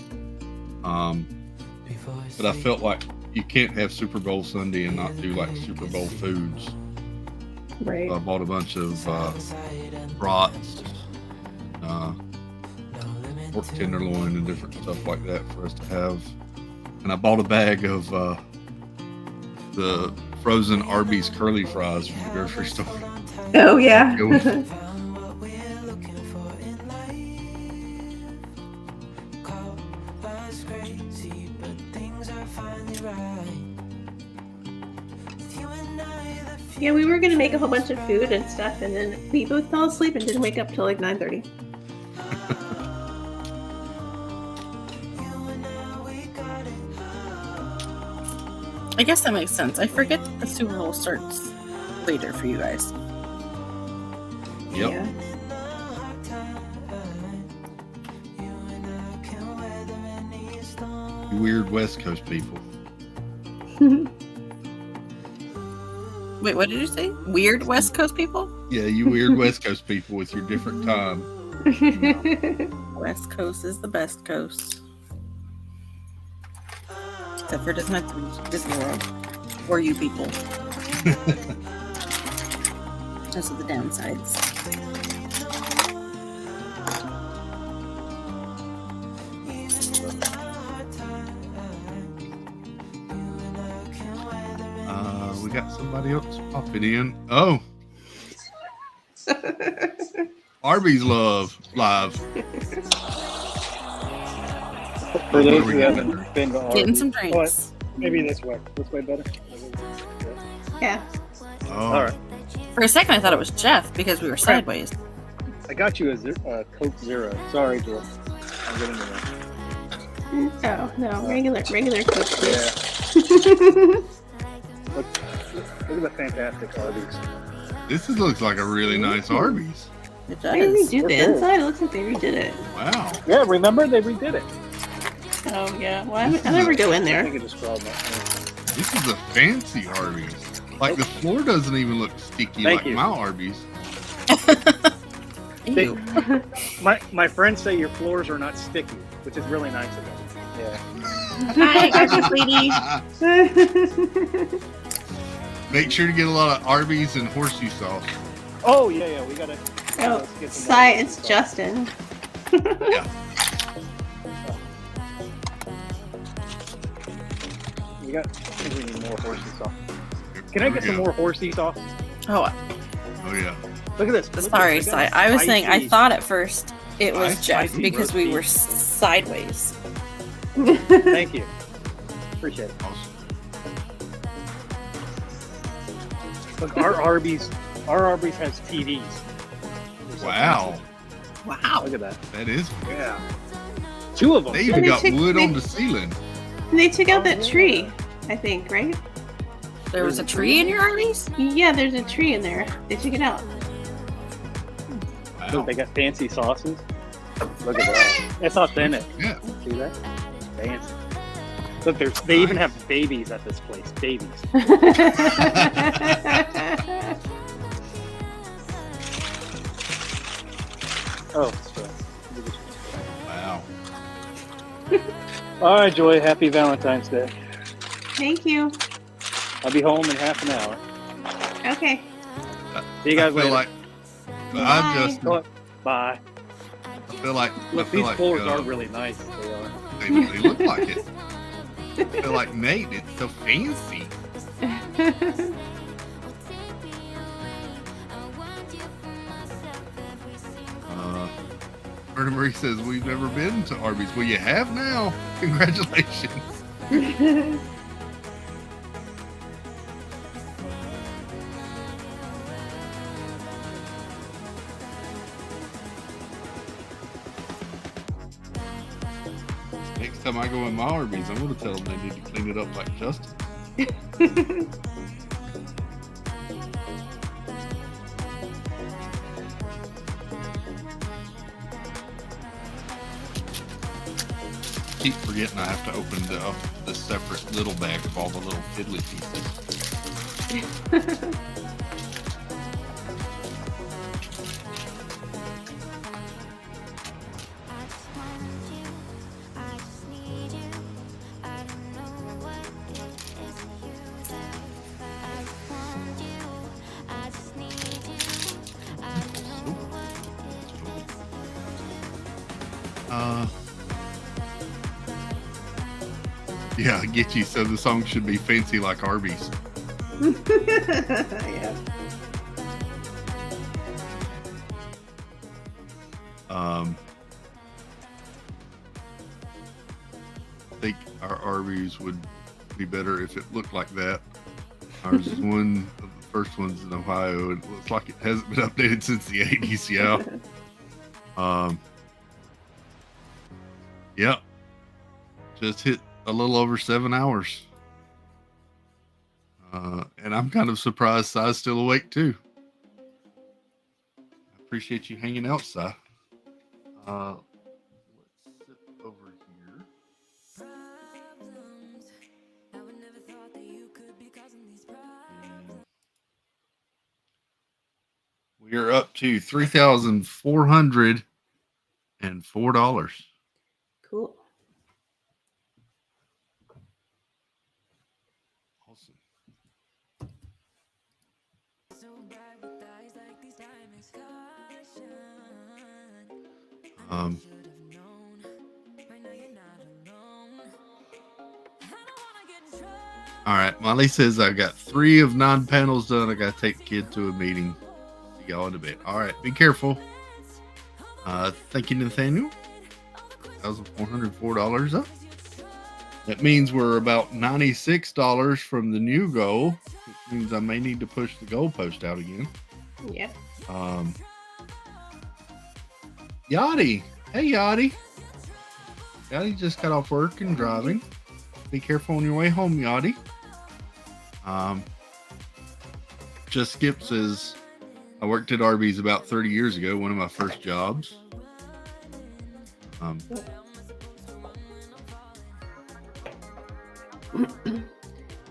But I felt like you can't have Super Bowl Sunday and not do like Super Bowl foods. Right. So I bought a bunch of brats, pork tenderloin, and different stuff like that for us to have. And I bought a bag of the frozen Arby's curly fries from the grocery store. Oh yeah. Yeah, we were gonna make a whole bunch of food and stuff, and then we both fell asleep and didn't wake up till like 9:30. I guess that makes sense. I forget that the Super Bowl starts later for you guys. Yep. Yeah. You weird West Coast people. Wait, what did you say? Weird West Coast people? Yeah, you weird West Coast people with your different time. West Coast is the best coast. Except for Disney World. Or you people. Those are the downsides. We got somebody else popping in. Oh. Arby's Love Live. For those who haven't been to Getting Arby's, some drinks. maybe this way. This way better. Yeah. Oh. All right. For a second, I thought it was Jeff because we were sideways. I got you a Coke Zero. Sorry, Joel. I'm getting that. Oh no, regular Coke. Yeah. Look at the fantastic Arby's. This looks like a really nice Arby's. It They does. redid the inside. It looks like they redid it. Wow. Yeah, remember they redid it. Oh yeah. Well, I never go in I there. think it just crawled my phone. This is a fancy Arby's. Like the floor doesn't even look sticky Thank like you. my Arby's. Ew. My friends say your floors are not sticky, which is really nice of them. Yeah. Hi, Arby's lady. Make sure to get a lot of Arby's and horseshoe sauce. Oh yeah, we gotta. Oh, let's get some more it's sauce. Justin. Yeah. We got. I think we need more horsey sauce. Can I There we get some go. more horsey sauce? Oh, Oh yeah. Look at this. Look at sorry, this. Si. I was saying I spicy- thought at first it was Spicy Jeff roast because we beef. were sideways. Thank you. Appreciate it. Awesome. Look, our Arby's has TVs. Wow. Wow. Look at that. That is. Yeah. Two of them. They even And they got took- wood they- on the ceiling. They took out Oh, that yeah. tree, I think, right? There was a tree in your Arby's? Yeah, there's a tree in there. They took it out. Wow. Look, they got fancy sauces. Look at that. It's authentic. Yeah. See that? Fancy. Look, they even have babies at this place. Babies. Oh, stress. All right, Joy. Happy Valentine's Day. Thank you. I'll be home in half an hour. Okay. See you guys later. Like Bye. Justin. Bye. I feel like Look, these floors are really nice. They are. They look like it. I feel like Nate. It's so fancy. Berta Marie says we've never been to Arby's. Well, you have now. Congratulations. Next time I go in my Arby's, I'm going to tell them they need to clean it up like Justin. Keep forgetting I have to open the separate little bag of all the little fiddly pieces. Yeah, get you. So the song should be fancy like Arby's. Yeah. I think our Arby's would be better if it looked like that. Ours is one of the first ones in Ohio. It looks like it hasn't been updated since the 80s. Yeah. Yeah. Just hit a little over 7 hours. And I'm kind of surprised Si's still awake too. I appreciate you hanging out, Si. Let's sit over here. We are up to $3,404. Cool. All right, Molly says I got 3 of 9 panels done. I got to take the kid to a meeting. See y'all in a bit. All right, be careful. Thank you, Nathaniel. $1,404 up. That means we're about $96 from the new goal, which means I may need to push the goalpost out again. Yep. Yachty. Hey, Yachty. Yachty just got off work and driving. Be careful on your way home, Yachty. Just Skip says, I worked at Arby's about 30 years ago, one of my first jobs.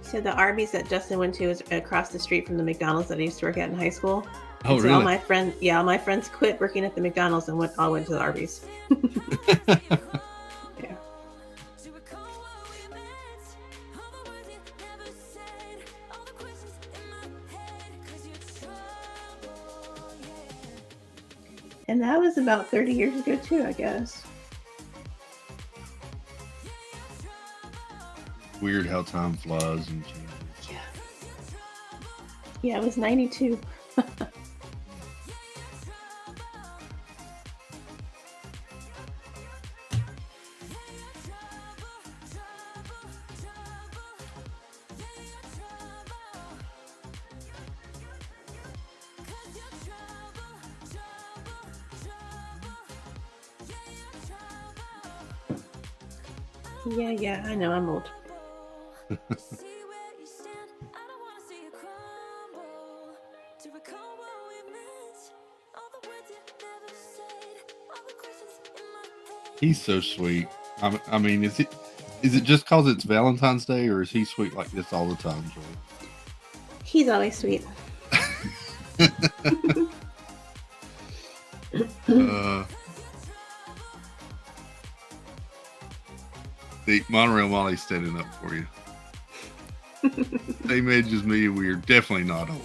So the Arby's that Justin went to is across the street from the McDonald's that I used to work at in high school. Oh, so really? all my friends quit working at the McDonald's and all went to the Arby's. Yeah. And that was about 30 years ago too, I guess. Weird how time flies and changes. Yeah, it was 92. Yeah, I know, I'm old. He's so sweet. I mean, is it just because it's Valentine's Day, or is he sweet like this all the time, Joy? He's always sweet. The Monorail Molly's standing up for you. Same age as me. We are definitely not old.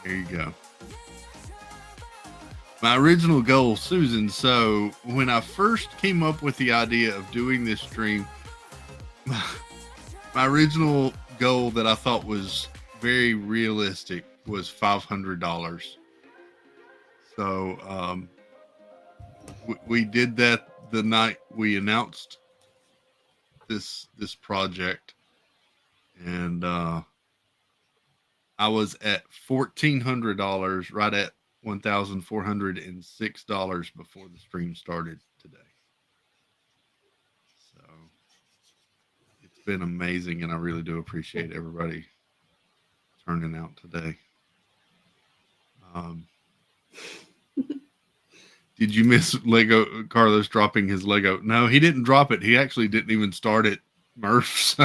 There you go. My original goal, Susan. So when I first came up with the idea of doing this stream, my original goal that I thought was very realistic was $500. So we did that the night we announced this project, and I was at $1,400, right at $1,406 before the stream started today. So it's been amazing, and I really do appreciate everybody turning out today. Did you miss Lego Carlos dropping his Lego? No, he didn't drop it. He actually didn't even start it, Murph.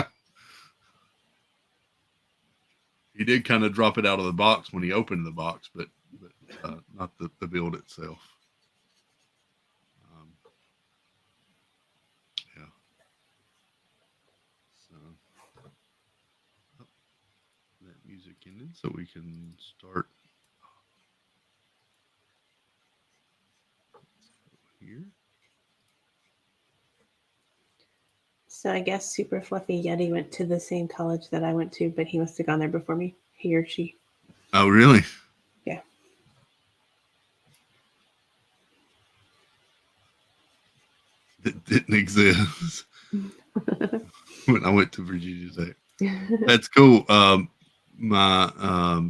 He did kind of drop it out of the box when he opened the box, but not the build itself. Yeah. So that music ended, so we can start here. So I guess Super Fluffy Yeti went to the same college that I went to, but he must have gone there before me. He or she. Oh, really? Yeah. That didn't exist when I went to Virginia Tech. That's cool. My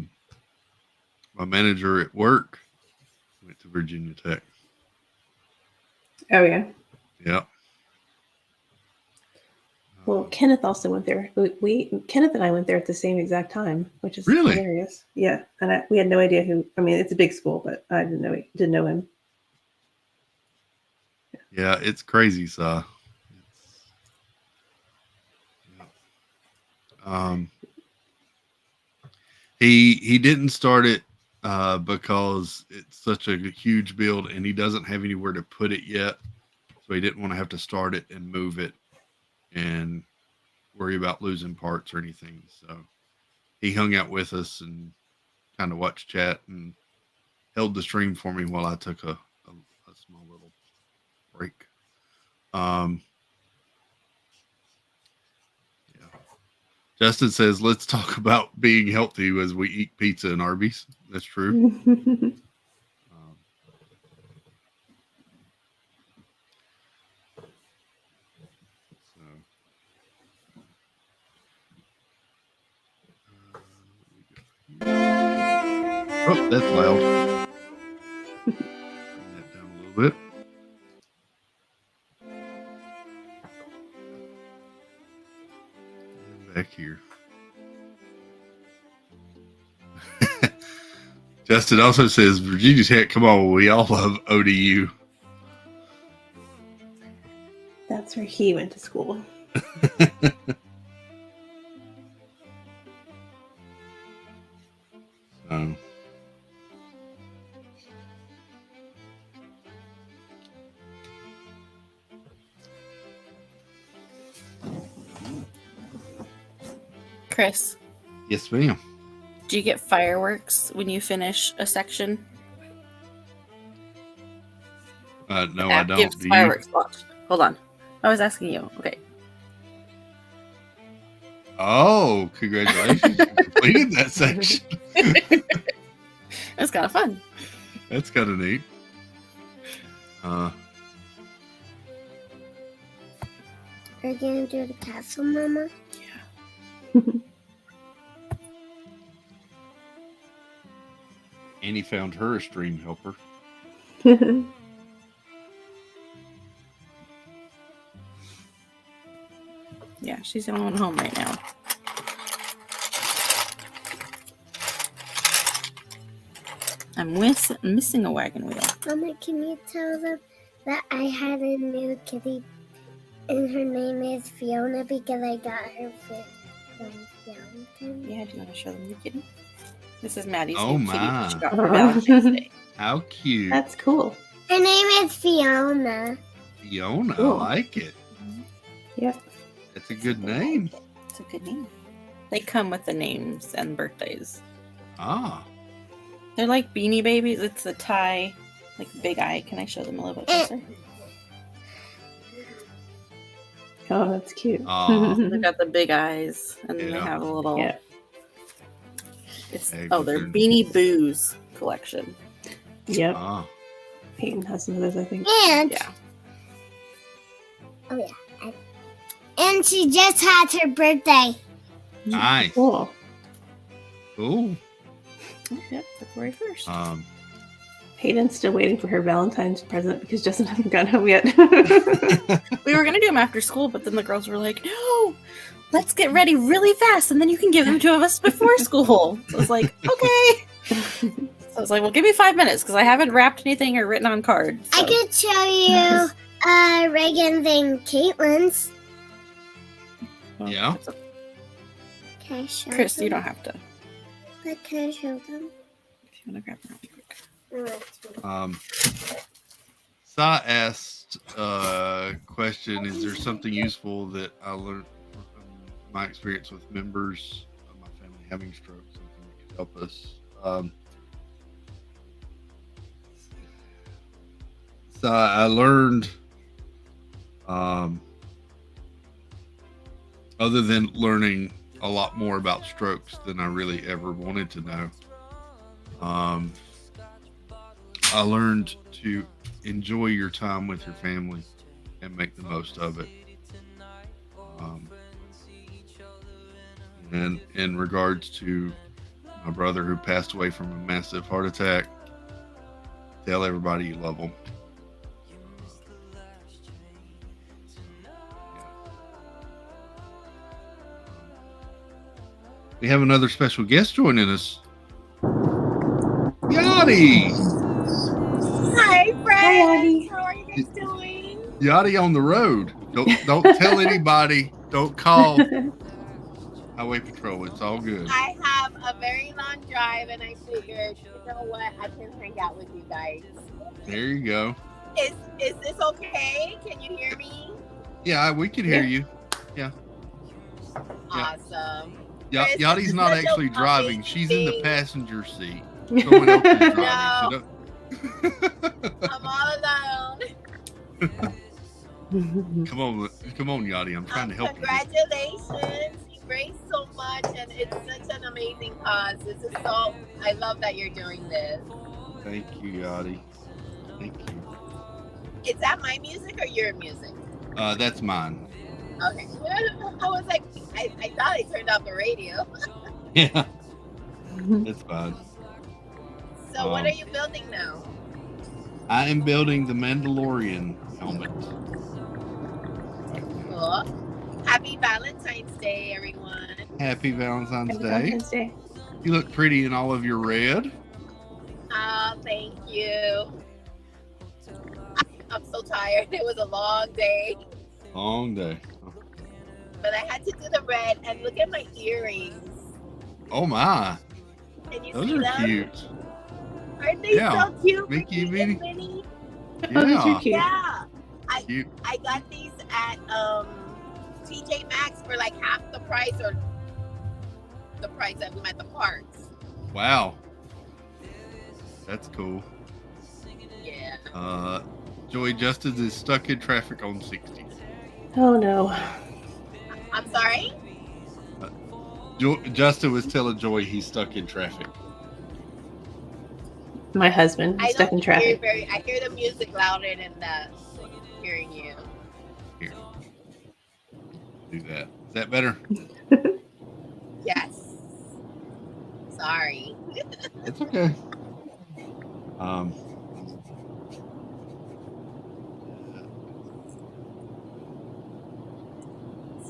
manager at work went to Virginia Tech. Oh yeah. Yeah. Well, Kenneth also went there. Kenneth and I went there at the same exact time, which is really hilarious. Yeah, and we had no idea who. I mean, it's a big school, but I didn't know him. Yeah, it's crazy. So, he didn't start it because it's such a huge build, and he doesn't have anywhere to put it yet, so he didn't want to have to start it and move it and worry about losing parts or anything. So he hung out with us and kind of watched chat and held the stream for me while I took a small little break. Yeah. Justin says, let's talk about being healthy as we eat pizza and Arby's. That's true. Oh, that's loud. Bring that down a little bit. And back here. Justin also says, Virginia Tech, come on, we all love ODU. That's where he went to school. Chris. Yes, ma'am. Do you get fireworks when you finish a section? No, I don't. Gives Do fireworks. Watch. Hold on. I was asking you. Okay. Oh, congratulations. You completed that section. It's kind of fun. That's kind of neat. Are you gonna do the castle, Mama? Yeah. Annie found her a stream helper. Yeah, she's the only one home right now. I'm missing a wagon wheel. Mama, can you tell them that I had a new kitty and her name is Fiona because I got her from Valentines? Yeah, do you want to show them the kitty? This is Maddie's Oh new kitty my. she got for Valentine's Day. How cute. That's cool. Her name is Fiona. Fiona, Cool. I like it. Yep. It's a good name. It's a good name. They come with the names and birthdays. Ah. They're like Beanie Babies. It's a tie, like big eye. Can I show them a little bit closer? Oh, that's cute. They've got the big eyes, and they Yeah. have a little. Yeah. It's Hey, their good. Beanie Boos collection. Yep. Ah. Peyton has some of those, I think. And Yeah. oh yeah, and she just had her birthday. Nice. Cool. Cool. Yep, February 1st. Peyton's still waiting for her Valentine's present because Justin hasn't gotten home yet. We were gonna do them after school, but then the girls were like, "No, let's get ready really fast, and then you can give them to us before school." So I was like, "Okay." So I was like, "Well, give me 5 minutes because I haven't wrapped anything or written on cards." I could show you Reagan's and Caitlin's. Yeah. Can I show Chris, them? you don't have to. But can I show them? If you want to grab them really quick. Sa asked question, is there something useful that I learned from my experience with members of my family having strokes, something that could help us? So I learned, other than learning a lot more about strokes than I really ever wanted to know, I learned to enjoy your time with your family and make the most of it. And in regards to my brother who passed away from a massive heart attack, tell everybody you love them. We have another special guest joining us. Yachty! Hi, friends. Hi, How are you guys doing? Yachty on the road. Don't tell anybody. Don't call Highway Patrol. It's all good. I have a very long drive, and I figured, you know what? I can hang out with you guys. There you go. Is this okay? Can you hear me? Yeah, we can hear you. Yeah. Awesome. Yachty's not such a actually lovely driving. She's in the thing. passenger seat. Someone else is driving. No. I'm all alone. Come on, Yachty. I'm trying to help you. Congratulations. You raised so much, and it's such an amazing cause. This is so, I love that you're doing this. Thank you, Yachty. Thank you. Is that my music or your music? That's mine. Okay. I was like, I thought I turned off the radio. Yeah. That's fine. So what are you building now? I am building the Mandalorian helmet. Cool. Happy Valentine's Day, everyone. Happy Valentine's Happy Day. Valentine's Day. You look pretty in all of your red. Oh, thank you. I'm so tired. It was a long day. Long day. But I had to do the red, and look at my earrings. Oh my. Can you Those see are them? cute. Aren't they Yeah. so cute? Mickey and and Minnie. Minnie? Oh, those Yeah. are cute. Yeah. Cute. I got these at TJ Maxx for like half the price, or the price of them at the parks. Wow. That's cool. Yeah. Joey Justice is stuck in traffic on 60. Oh no. I'm sorry? Justin was telling Joey he's stuck in traffic. My husband is stuck in traffic. I hear the music louder than hearing you. Here. Do that. Is that better? Yes. Sorry. It's okay.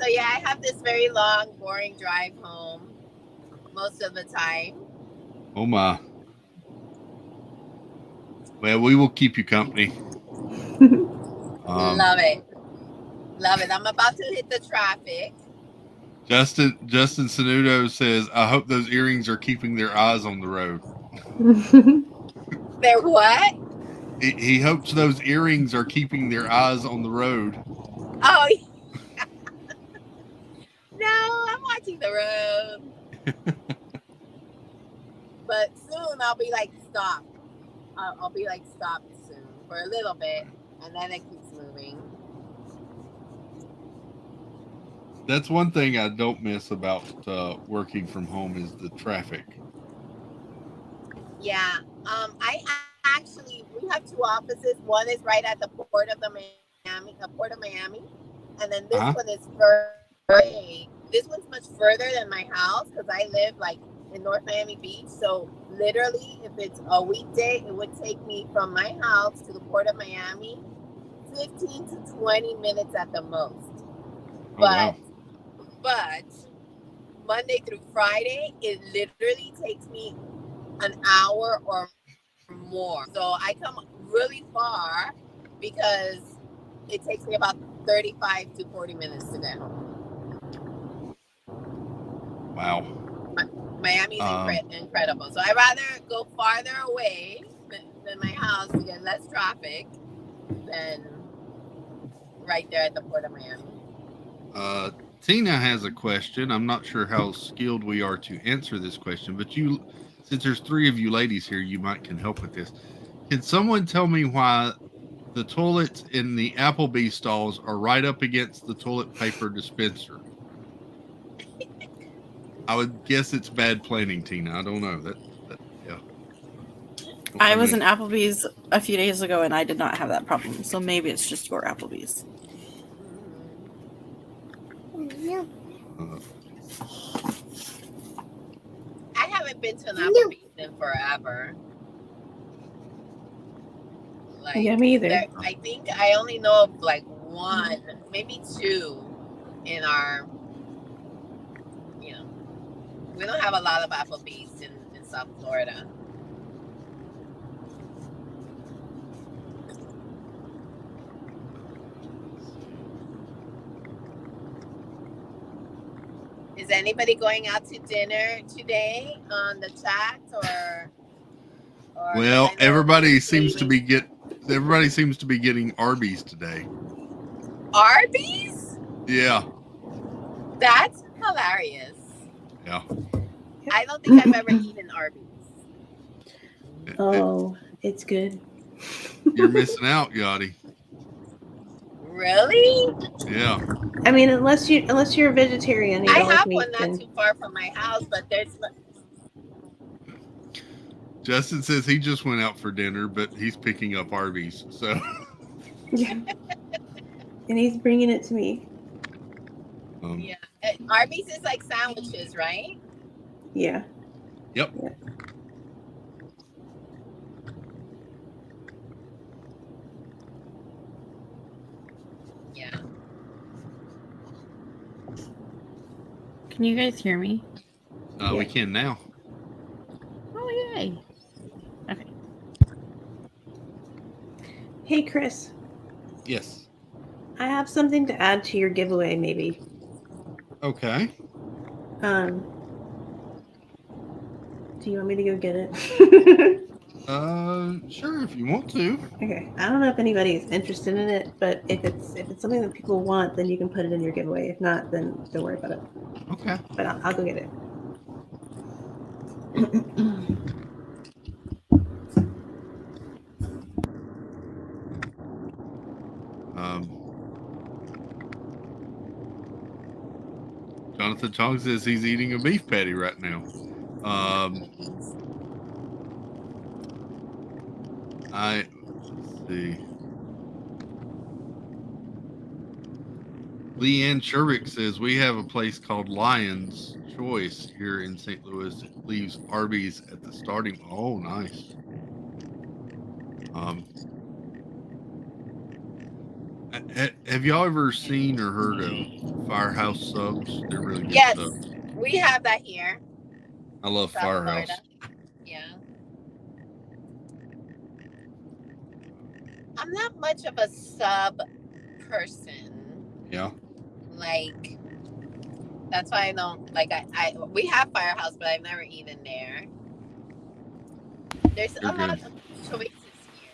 So yeah, I have this very long, boring drive home most of the time. Oh my. Well, we will keep you company. Love it. Love it. I'm about to hit the traffic. Justin Sanudo says, I hope those earrings are keeping their eyes on the road. They're what? He hopes those earrings are keeping their eyes on the road. Oh, no, I'm watching the road. But soon I'll be like, stop. I'll be like, stop soon for a little bit, and then it keeps moving. That's one thing I don't miss about working from home is the traffic. Yeah. I actually, we have two offices. One is right at the port of Miami, and then this one is further away. This one's much further than my house because I live like in North Miami Beach. So literally, if it's a weekday, it would take me from my house to the port of Miami 15 to 20 minutes at the most. But Monday through Friday, it literally takes me an hour or more. So I come really far because it takes me about 35 to 40 minutes to get home. Wow. Miami's incredible. So I'd rather go farther away than my house to get less traffic than right there at the port of Miami. Tina has a question. I'm not sure how skilled we are to answer this question, but since there's three of you ladies here, you can help with this. Can someone tell me why the toilets in the Applebee's stalls are right up against the toilet paper dispenser? I would guess it's bad planning, Tina. I don't know. Yeah. I was in Applebee's a few days ago and I did not have that problem. So maybe it's just your Applebee's. I haven't been to an Applebee's in forever. Yeah, me either. I think I only know of like one, maybe two in our, we don't have a lot of Applebee's in South Florida. Is anybody going out to dinner today on the chat or well, everybody seems to be getting Arby's today. Arby's? Yeah. That's hilarious. Yeah. I don't think I've ever eaten Arby's. Oh, it's good. You're missing out, Yachty. Really? Yeah. I mean, unless you're a vegetarian, you I don't have like meat, one not too far from my house, but there's. Justin says he just went out for dinner, but he's picking up Arby's. So. Yeah. And he's bringing it to me. Yeah, Arby's is like sandwiches, right? Yeah. Yep. Yeah. Yeah. Can you guys hear me? We can now. Oh, yay. Okay. Hey, Chris. Yes. I have something to add to your giveaway, maybe. Okay. Do you want me to go get it? Sure, if you want to. Okay. I don't know if anybody's interested in it, but if it's something that people want, then you can put it in your giveaway. If not, then don't worry about it. Okay. But I'll go get it. Jonathan Chong says he's eating a beef patty right now. Let's see. Leanne Sherrick says we have a place called Lion's Choice here in St. Louis. It leaves Arby's at the starting. Oh, nice. Have y'all ever seen or heard of Firehouse subs? They're really good subs. We have that here. I love South Firehouse. Florida. Yeah. I'm not much of a sub person. Yeah. Like, that's why I don't like. We have Firehouse, but I've never eaten there. There's a lot of choices here.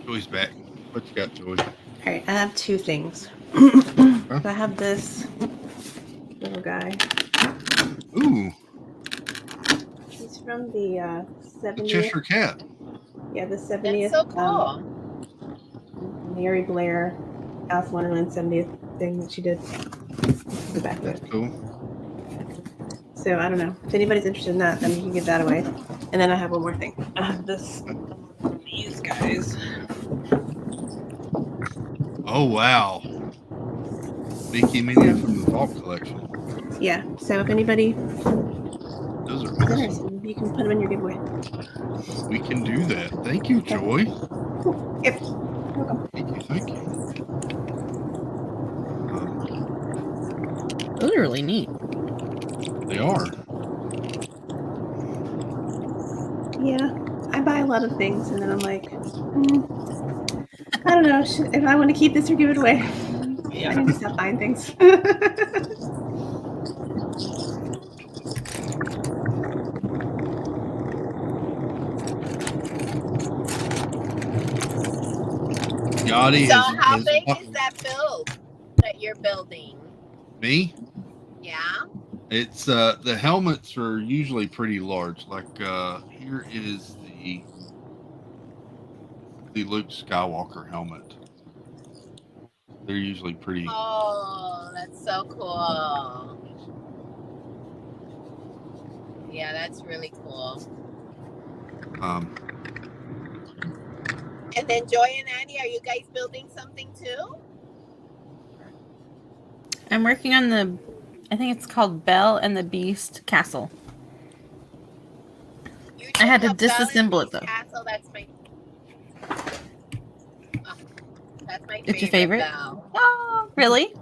Joy's back. What you got, Joy? All right, I have two things. I have this little guy. Ooh. He's from the 70th. The Cheshire Cat. Yeah, the 70th. That's so cool. Mary Blair, Alice in Wonderland 70th thing that she did. The back of it. Cool. So I don't know. If anybody's interested in that, then you can give that away. And then I have one more thing. I have these guys. Oh wow. Mickey Minnie from the Vault collection. Yeah. So if anybody Those are is awesome. interested, you can put them in your giveaway. We can do that. Thank you, Joy. Cool. Yep. Welcome. Thank you. Those are really neat. They are. Yeah. I buy a lot of things and then I'm like, I don't know if I want to keep this or give it away. I need to stop buying things. Yachty So has, how has big is that build that you're building? me. Yeah. It's the helmets are usually pretty large. Like here is the Luke Skywalker helmet. They're usually pretty. Oh, that's so cool. Yeah, that's really cool. And then Joy and Annie, are you guys building something too? I'm working on I think it's called Belle and the Beast Castle. I had to disassemble it though. Castle, that's my It's your favorite? Belle. Oh, really?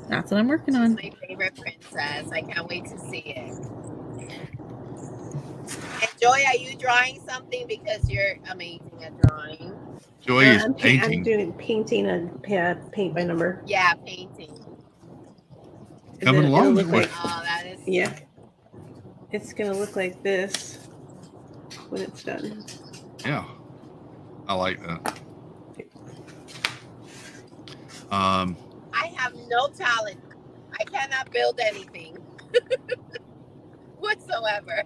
That's what I'm working on. My favorite princess. I can't wait to see it. And Joy, are you drawing something because you're amazing at drawing? Joy is I'm painting. I'm doing painting and paint by number. Yeah, painting. Coming along. Look like, oh, that is. Yeah. It's gonna look like this when it's done. Yeah, I like that. I have no talent. I cannot build anything whatsoever.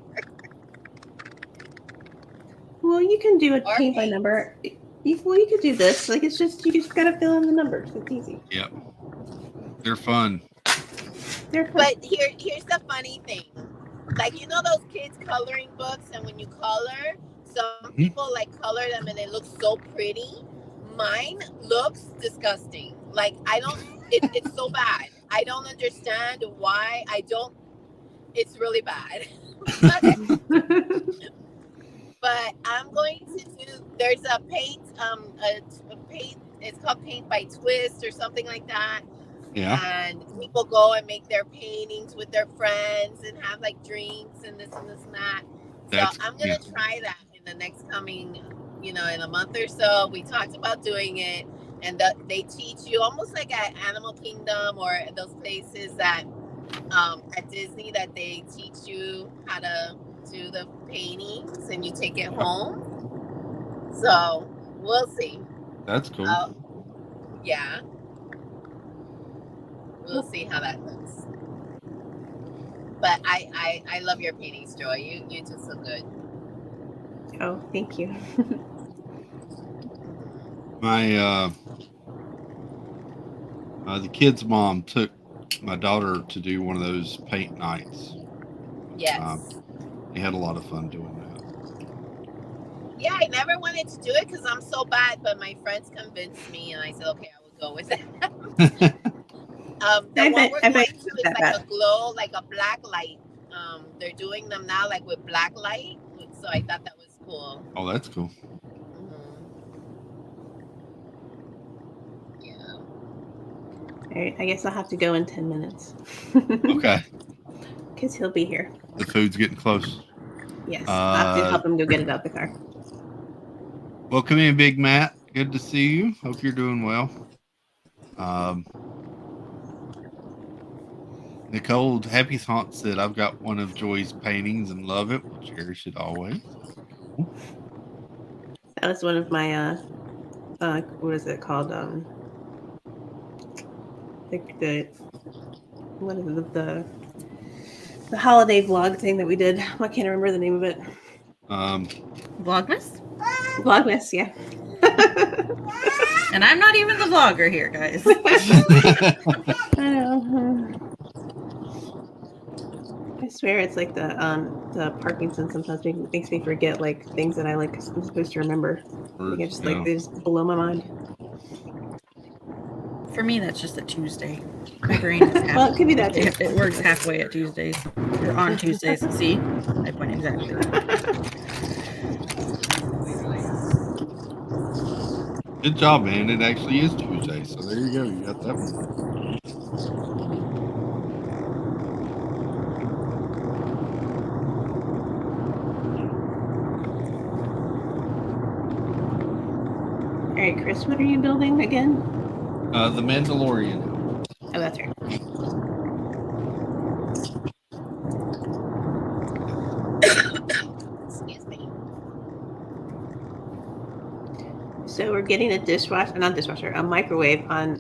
Well, you can do a paint by number. You could do this. Like it's just you just gotta fill in the numbers. It's easy. Yep. They're fun. They're fun. But here's the funny thing. Like you know those kids coloring books, and when you color, some people like color them and they look so pretty. Mine looks disgusting. Like I don't. It's so bad. I don't understand why. It's really bad. But I'm going to do. There's a paint. A paint. It's called Paint by Twist or something like that. Yeah. And people go and make their paintings with their friends and have like drinks and this and this and that. So I'm gonna try that in the next coming, in a month or so. We talked about doing it, and they teach you almost like at Animal Kingdom or those places that at Disney that they teach you how to do the paintings and you take it home. So we'll see. That's cool. Yeah. We'll see how that looks. But I love your paintings, Joy. You do so good. Oh, thank you. My the kid's mom took my daughter to do one of those paint nights. Yes. They had a lot of fun doing that. Yeah, I never wanted to do it because I'm so bad, but my friends convinced me, and I said, okay, I will go with it. The one we're going to is like a glow, like a black light. They're doing them now like with black light, so I thought that was cool. Oh, that's cool. Yeah. All right, I guess I'll have to go in 10 minutes. Okay. Because he'll be here. The food's getting close. Yes, I'll have to help him go get it out the car. Welcome in, Big Matt. Good to see you. Hope you're doing well. Nicole Happy Thought said, I've got one of Joy's paintings and love it. We'll cherish it always. That was one of my what is it called? What is it, the holiday vlog thing that we did. I can't remember the name of it. Vlogmas? Vlogmas, yeah. And I'm not even the vlogger here, guys. I know. I swear it's like the Parkinson sometimes makes me forget like things that I like I'm supposed to remember. Like I just like they just blow my mind. For me, that's just a Tuesday. My brain is half. Well, it could be that too. It works halfway at Tuesdays. Or on Tuesdays. See? I point exactly. Good job, man. It actually is Tuesday. So there you go. You got that one. All right, Chris, what are you building again? The Mandalorian. Oh, that's right. Excuse me. So we're getting a microwave on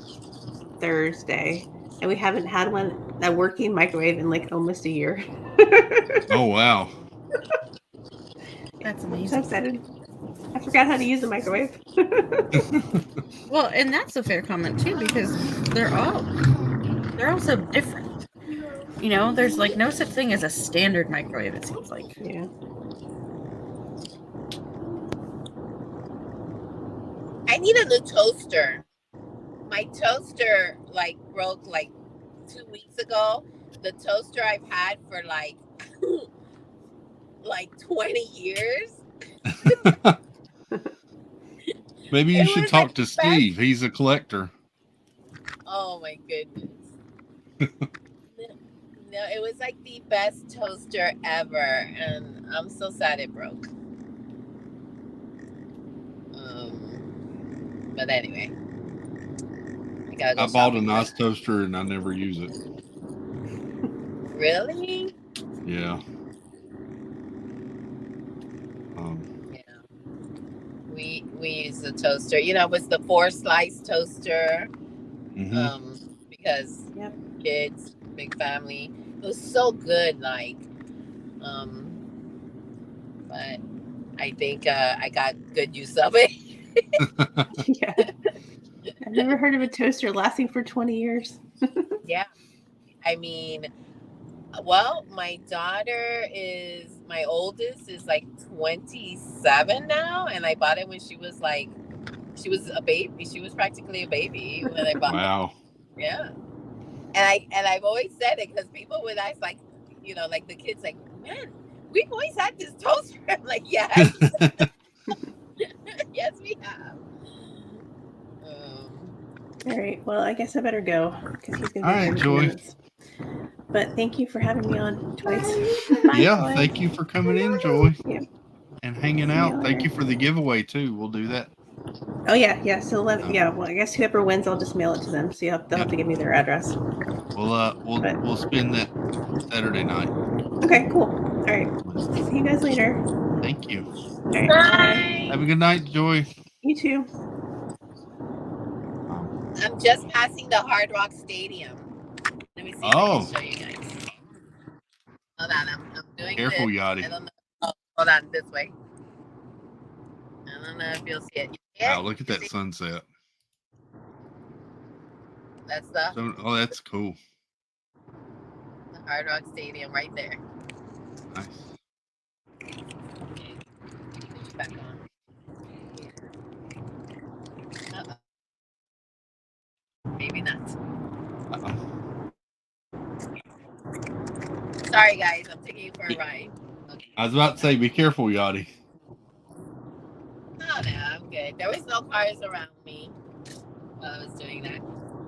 Thursday, and we haven't had a working microwave in like almost a year. Oh wow! That's amazing. I'm so excited. I forgot how to use the microwave. Well, and that's a fair comment too, because they're all so different. You know, there's like no such thing as a standard microwave, it seems like. Yeah. I need a new toaster. My toaster like broke like 2 weeks ago. The toaster I've had for like 20 years. Maybe you should talk to Steve. He's a collector. Oh my goodness. No, it was like the best toaster ever, and I'm so sad it broke. But anyway, I bought a nice toaster and I never use it. Really? Yeah. Yeah. We use the toaster. You know, it was the 4-slice toaster. Because kids, big family. It was so good, like, but I think I got good use of it. Yeah. I've never heard of a toaster lasting for 20 years. Yeah. I mean, well, my oldest is like 27 now, and I bought it when she was a baby. She was practically a baby when I bought it. Yeah. And I've always said it because people would ask, like, you know, like the kids, like, man, we've always had this toaster. I'm like, yes. Yes, we have. All right. Well, I guess I better go because he's going to be here in a few Joy. minutes. But thank you for having me on twice. Yeah, thank you for coming in, Joy. Yeah. And hanging out. Thank you for the giveaway too. We'll do that. Oh yeah. So well, I guess whoever wins, I'll just mail it to them. So they'll have to give me their address. We'll spend that Saturday night. Okay, cool. All right. See you guys later. Thank you. All right. Bye. Have a good night, Joy. You too. I'm just passing the Hard Rock Stadium. Let me see if I can show you guys. Hold on, I'm doing Careful, this. Yachty. I don't know. Oh, hold on, this way. I don't know if you'll see it. Wow, look at that sunset. That's that's cool. The Hard Rock Stadium right there. Nice. Okay. Back on. Uh-oh. Maybe not. Sorry, guys. I'm taking you for a ride. Okay. I was about to say, be careful, Yachty. No, I'm good. There was no cars around me while I was doing that.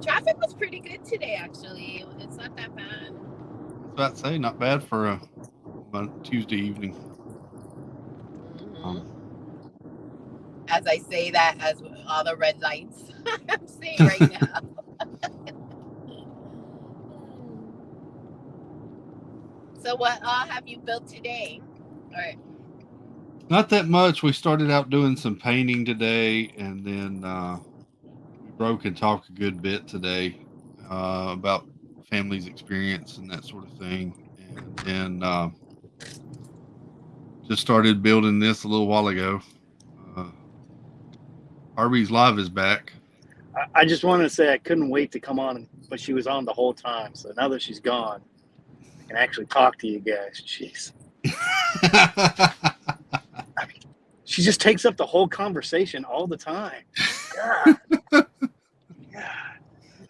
Traffic was pretty good today, actually. It's not that bad. I was about to say, not bad for a Tuesday evening. As I say that, as all the red lights I'm seeing right now. So what all have you built today? Or Not that much. We started out doing some painting today, and then we broke and talked a good bit today about family's experience and that sort of thing. And then just started building this a little while ago. Harvey's Live is back. I just wanted to say I couldn't wait to come on, but she was on the whole time. So now that she's gone, I can actually talk to you guys. Jeez. I mean, she just takes up the whole conversation all the time. God.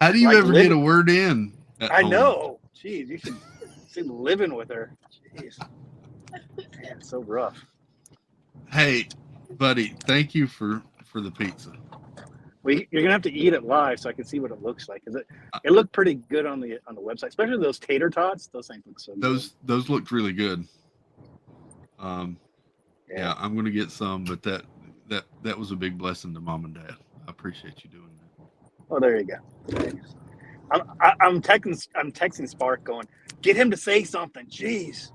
How do you Like ever get a word in? I know. Jeez, you should see living with her. Jeez. Man, it's so rough. Hey, buddy, thank you for the pizza. Well, you're gonna have to eat it live so I can see what it looks like. Cause it looked pretty good on the website, especially those tater tots. Those things look so good. Those looked really good. Yeah, I'm gonna get some, but that was a big blessing to Mom and Dad. I appreciate you doing that. Oh, there you go. I'm texting Spark, going, get him to say something. Jeez.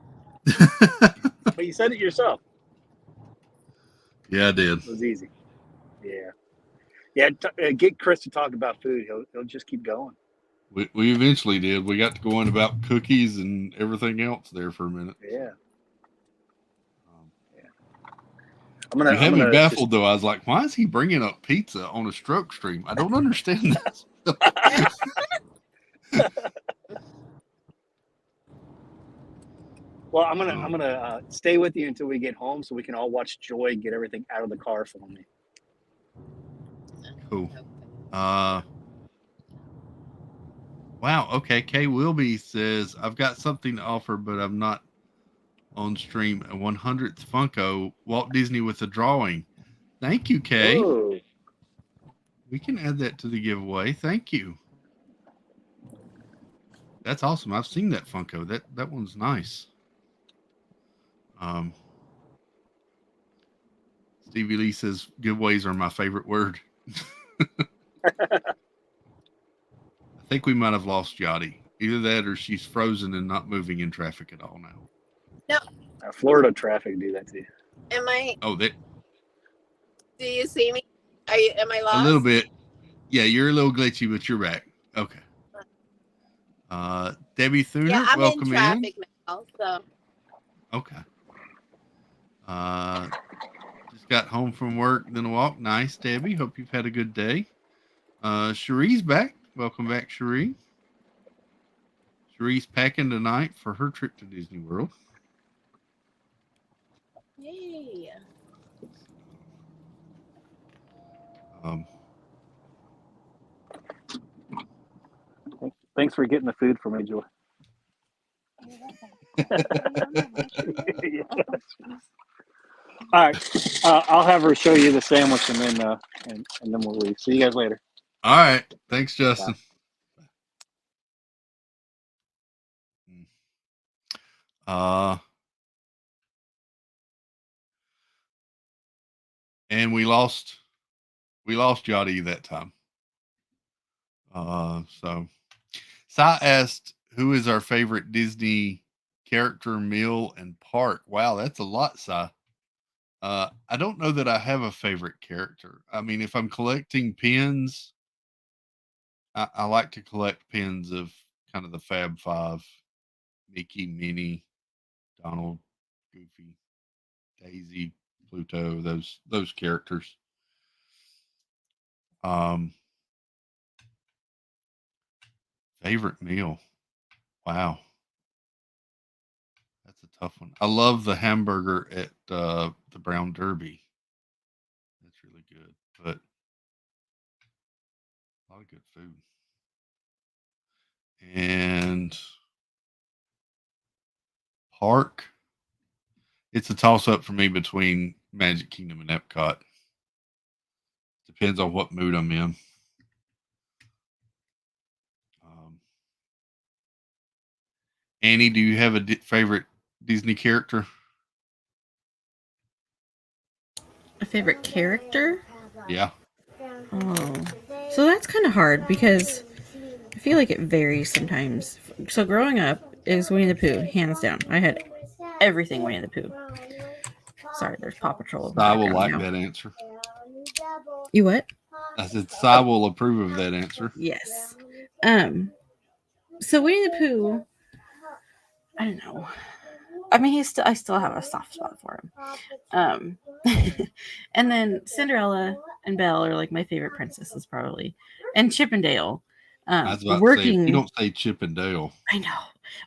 But you said it yourself. Yeah, I did. It was easy. Yeah. Get Chris to talk about food. He'll just keep going. We eventually did. We got to go on about cookies and everything else there for a minute. Yeah. You had me baffled though. I was like, why is he bringing up pizza on a stroke stream? I don't understand this. Well, I'm gonna stay with you until we get home, so we can all watch Joy get everything out of the car for me. Cool. Wow. Okay. Kay Wilby says, I've got something to offer, but I'm not on stream. A 100th Funko Walt Disney with a drawing. Thank you, Kay. Oh. We can add that to the giveaway. Thank you. That's awesome. I've seen that Funko. That one's nice. Stevie Lee says giveaways are my favorite word. I think we might have lost Yachty. Either that or she's frozen and not moving in traffic at all now. No. Florida traffic do that to you. Am I? Oh, that. Do you see me? Am I lost? A little bit. Yeah, you're a little glitchy, but you're back. Okay. Debbie Thuner, yeah, I'm welcome in traffic now. So. Okay. Just got home from work, then a walk. Nice, Debbie. Hope you've had a good day. Cherie's back. Welcome back, Cherie. Cherie's packing tonight for her trip to Disney World. Yay. Thanks for getting the food for me, Joy. Yes. All right, I'll have her show you the sandwich, and then we'll leave. See you guys later. All right, thanks, Justin. And we lost Yachty that time. So Sai asked, who is our favorite Disney character, meal, and park? Wow, that's a lot, Sai. I don't know that I have a favorite character. I mean, if I'm collecting pins, I like to collect pins of kind of the Fab Five: Mickey, Minnie, Donald, Goofy, Daisy, Pluto. Those characters. Favorite meal? Wow, that's a tough one. I love the hamburger at the Brown Derby. That's really good, but a lot of good food. And park, it's a toss up for me between Magic Kingdom and Epcot. Depends on what mood I'm in. Annie, do you have a favorite Disney character? A favorite character? Yeah. Oh, so that's kind of hard because I feel like it varies sometimes. So growing up is Winnie the Pooh, hands down. I had everything Winnie the Pooh. Sorry, there's Paw Patrol. In the I will background like now. that answer. You what? I said Cy will approve of that answer. Yes. So Winnie the Pooh, I don't know. I mean, I still have a soft spot for him. And then Cinderella and Belle are like my favorite princesses, probably, and Chip and Dale. I was about to say, if you don't say Chip and Dale. I know.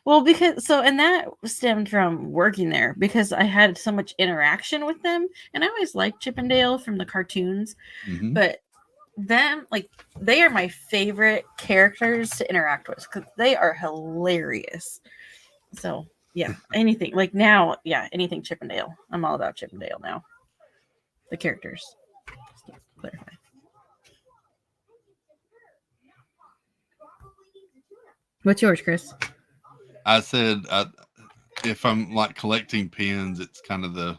Well, and that stemmed from working there because I had so much interaction with them, and I always liked Chip and Dale from the cartoons, but them, like, they are my favorite characters to interact with because they are hilarious. So yeah, anything like now, anything Chip and Dale. I'm all about Chip and Dale now. The characters. Just to clarify. What's yours, Chris? I said if I'm like collecting pins, it's kind of the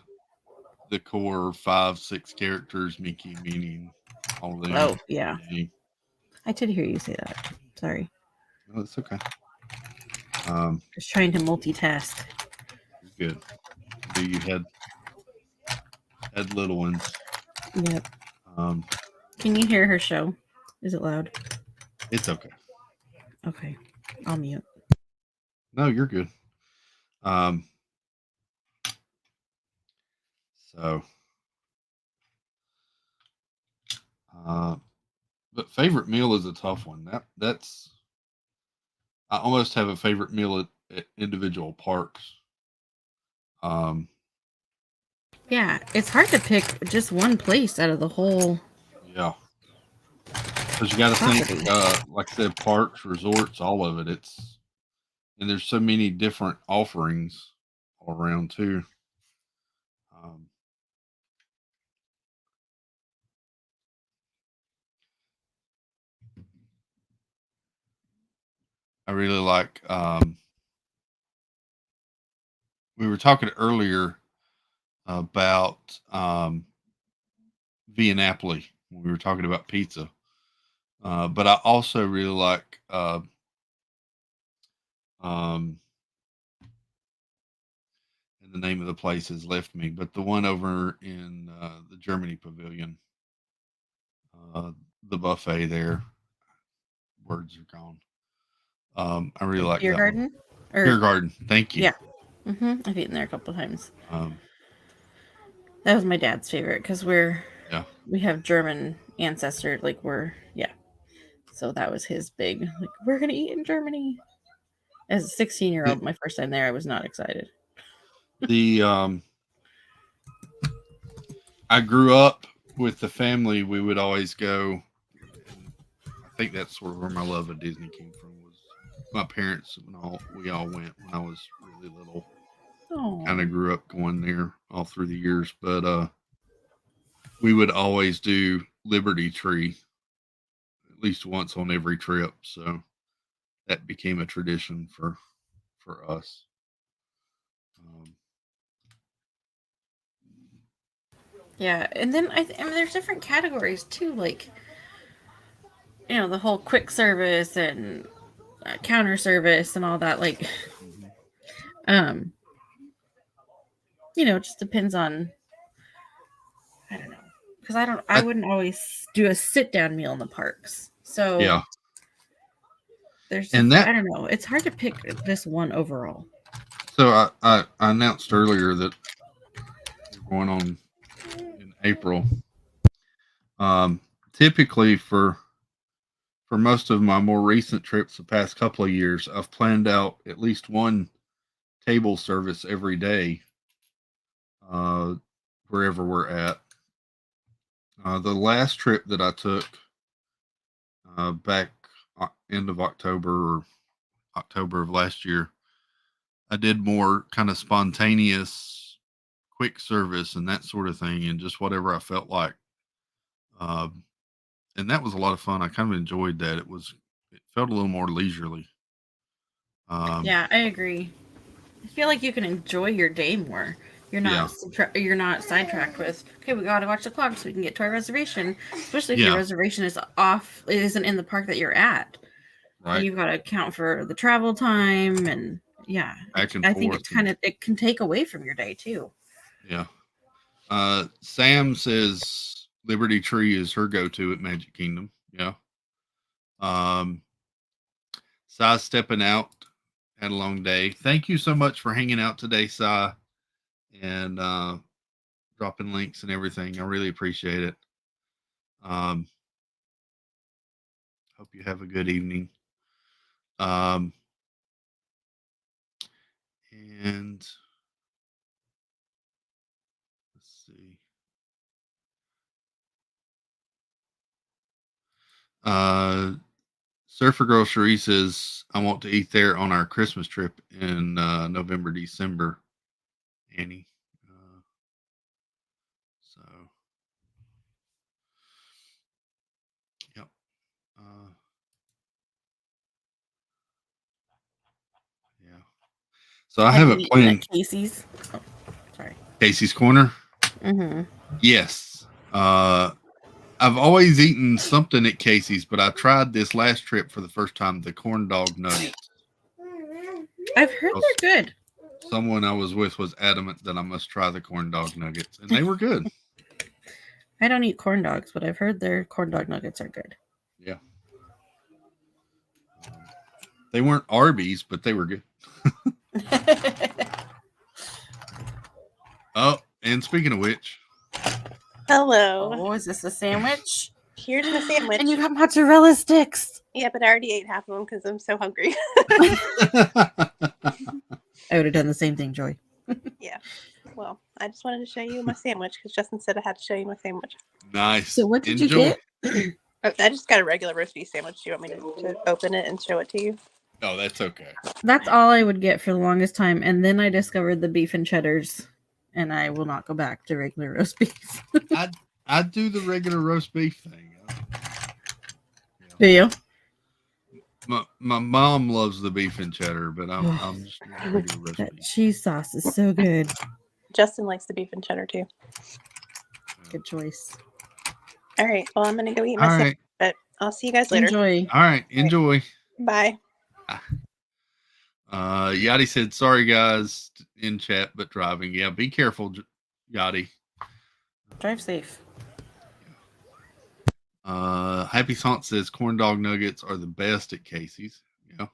core 5-6 characters, Mickey, Minnie, all of them. Oh yeah. I did hear you say that. Sorry. No, it's okay. Just trying to multitask. Good. You had little ones. Yep. Can you hear her show? Is it loud? It's okay. Okay. I'll mute. No, you're good. But favorite meal is a tough one. That's I almost have a favorite meal at individual parks. Yeah, it's hard to pick just one place out of the whole. Yeah. Because you got to think, like I said, parks, resorts, all of it. And there's so many different offerings all around too. I really like. We were talking earlier about Via Napoli when we were talking about pizza, but I also really like. And the name of the place has left me, but the one over in the Germany Pavilion, the buffet there. Words are gone. I really like Beer that Garden. One. Beer Garden. Thank you. Yeah. I've eaten there a couple of times. That was my dad's favorite because we have German ancestor. Like so that was his big. Like, we're gonna eat in Germany. As a 16-year-old, my first time there, I was not excited. I grew up with the family. We would always go. I think that's sort of where my love of Disney came from. Was my parents we all went when I was really little. Kind of grew up going there all through the years, but we would always do Liberty Tree at least once on every trip. So that became a tradition for us. Yeah, and then I mean, there's different categories too, like the whole quick service and counter service and all that. Like, it just depends on. I don't know, because I wouldn't always do a sit down meal in the parks. So yeah, there's I don't know. It's hard to pick this one overall. So I announced earlier that we're going on in April. Typically for most of my more recent trips the past couple of years, I've planned out at least one table service every day wherever we're at. The last trip that I took back end of October or October of last year, I did more kind of spontaneous quick service and that sort of thing, and just whatever I felt like. And that was a lot of fun. I kind of enjoyed that. It felt a little more leisurely. Yeah, I agree. I feel like you can enjoy your day more. You're not sidetracked with, okay, we got to watch the clock so we can get to our reservation. Especially if your reservation is off, it isn't in the park that you're at. Right. You've got to account for the travel time and I think it's it can take away from your day too. Yeah. Sam says Liberty Tree is her go-to at Magic Kingdom. Yeah. Sai stepping out. Had a long day. Thank you so much for hanging out today, Sai, and dropping links and everything. I really appreciate it. Hope you have a good evening. And let's see. Surfer Girl Cherie says, I want to eat there on our Christmas trip in November, December. Annie. So, yep. Yeah. So I have a plan. Casey's. Oh, sorry. Casey's Corner. Mm-hmm. Yes. I've always eaten something at Casey's, but I tried this last trip for the first time, the corn dog nuggets. I've heard they're good. Someone I was with was adamant that I must try the corn dog nuggets, and they were good. I don't eat corn dogs, but I've heard their corn dog nuggets are good. Yeah. They weren't Arby's, but they were good. Oh, and speaking of which. Hello. Oh, is this a sandwich? Here's the sandwich. And you got mozzarella sticks. Yeah, but I already ate half of them because I'm so hungry. I would have done the same thing, Joy. Yeah. Well, I just wanted to show you my sandwich because Justin said I had to show you my sandwich. Nice. So what did you get? I just got a regular roast beef sandwich. Do you want me to open it and show it to you? Oh, that's okay. That's all I would get for the longest time. And then I discovered the beef and cheddars. And I will not go back to regular roast beef. I do the regular roast beef thing. Do you? My mom loves the beef and cheddar, but I'm just regular roast That beef. cheese sauce is so good. Justin likes the beef and cheddar too. Good choice. All right. Well, I'm gonna go eat my All sandwich, right. but I'll see you guys later. Enjoy. All right. Enjoy. Bye. Yachty said, sorry guys in chat, but driving. Yeah, be careful, Yachty. Drive safe. Happy Saunt says corn dog nuggets are the best at Casey's. Yeah.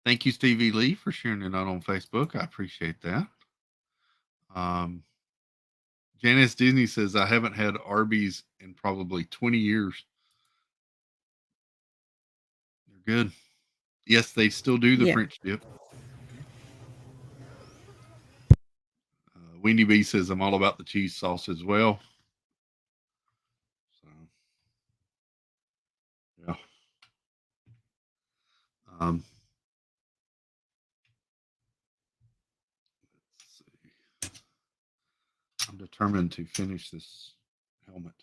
Thank you, Stevie Lee, for sharing it out on Facebook. I appreciate that. Janice Disney says, I haven't had Arby's in probably 20 years. They're good. Yes, they still do the French dip. Weenie B says, I'm all about the cheese sauce as well. So, yeah. Let's see. I'm determined to finish this helmet.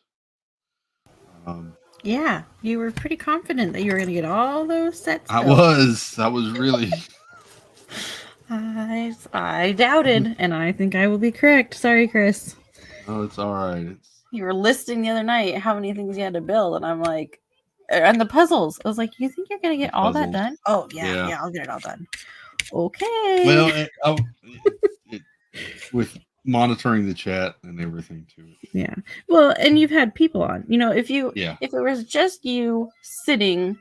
Yeah, you were pretty confident that you were going to get all those sets. I was really. I doubted, and I think I will be correct. Sorry, Chris. Oh, it's all right. You were listing the other night how many things you had to build, and I'm like, and the puzzles. I was like, you think you're going to get all that done? Oh, yeah, I'll get it all done. Okay. Well, with monitoring the chat and everything too. Yeah. Well, and you've had people on. You know, if it was just you sitting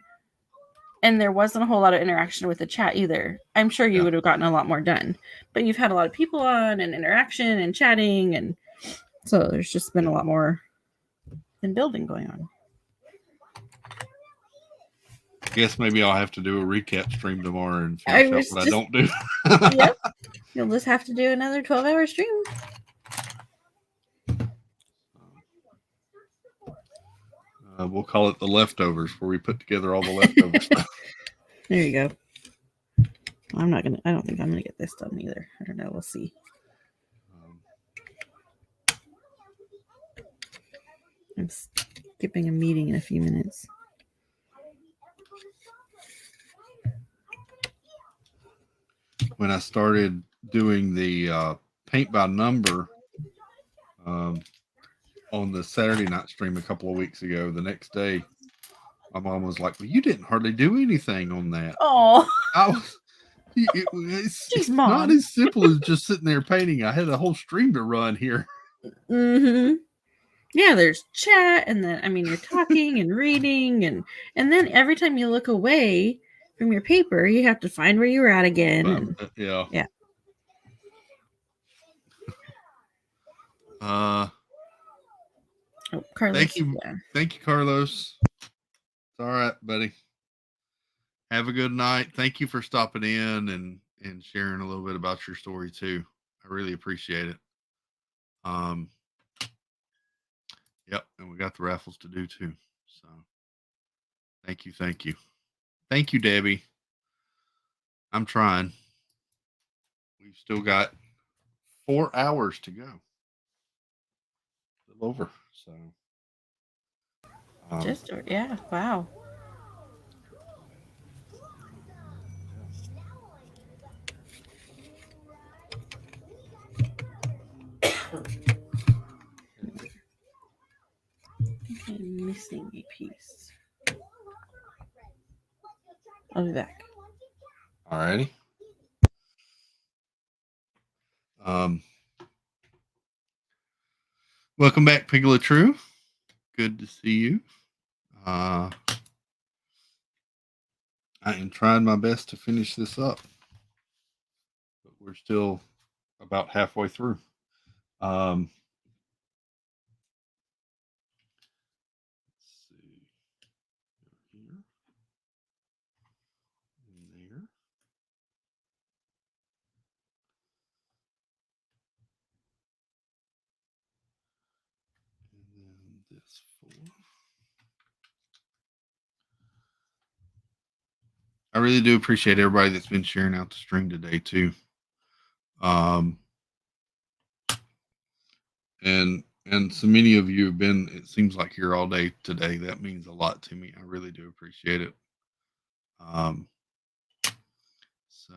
and there wasn't a whole lot of interaction with the chat either, I'm sure you would have gotten a lot more done. But you've had a lot of people on and interaction and chatting, and so there's just been a lot more than building going on. I guess maybe I'll have to do a recap stream tomorrow and finish out what I don't do. Yep. You'll just have to do another 12-hour stream. We'll call it the leftovers, where we put together all the leftover stuff. There you go. I don't think I'm gonna get this done either. I don't know. We'll see. I'm skipping a meeting in a few minutes. When I started doing the paint by number on the Saturday night stream a couple of weeks ago, the next day, my mom was like, well, you didn't hardly do anything on that. Oh, It's not as simple as just sitting there painting. I had a whole stream to run here. Mm-hmm. Yeah, there's chat, and then you're talking and reading, and then every time you look away from your paper, you have to find where you were at again. And, yeah. Carlos. Thank you, Carlos. It's all right, buddy. Have a good night. Thank you for stopping in and sharing a little bit about your story too. I really appreciate it. Yep, and we got the raffles to do too. So thank you, Debbie. I'm trying. We've still got 4 hours to go. A little over. So wow. I'm missing a piece. I'll be back. Alrighty. Welcome back, Piglet True. Good to see you. I am trying my best to finish this up, but we're still about halfway through. Let's see. Here. And there. And then this 4. I really do appreciate everybody that's been sharing out the stream today too. And so many of you have been, it seems like, here all day today. That means a lot to me. I really do appreciate it. So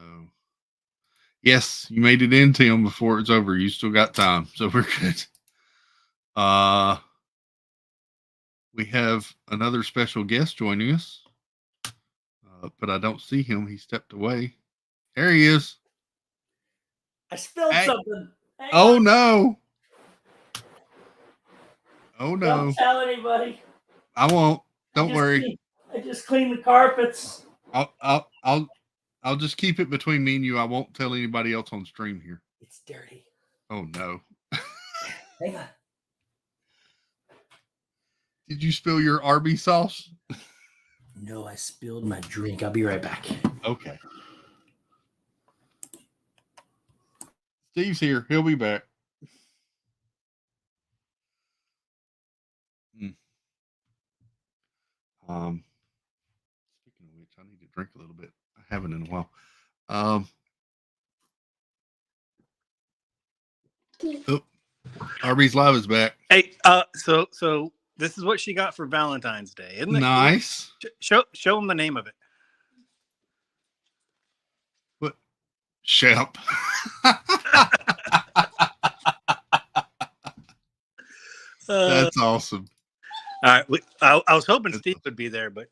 yes, you made it in, Tim, before it's over. You still got time, so we're good. We have another special guest joining us, but I don't see him. He stepped away. There he is. I spilled something. Hang Oh on. no! Oh no! Don't tell anybody. I won't. Don't worry. I just cleaned the carpets. I'll just keep it between me and you. I won't tell anybody else on stream here. It's dirty. Oh no! Hang on. Did you spill your Arby's sauce? No, I spilled my drink. I'll be right back. Okay. Steve's here. He'll be back. Speaking of which, I need to drink a little bit. I haven't in a while. Oh, Arby's Live is back. Hey, so this is what she got for Valentine's Day, isn't it? Nice. Show them the name of it. What? Shep. That's awesome. All right, I was hoping Steve would be there, but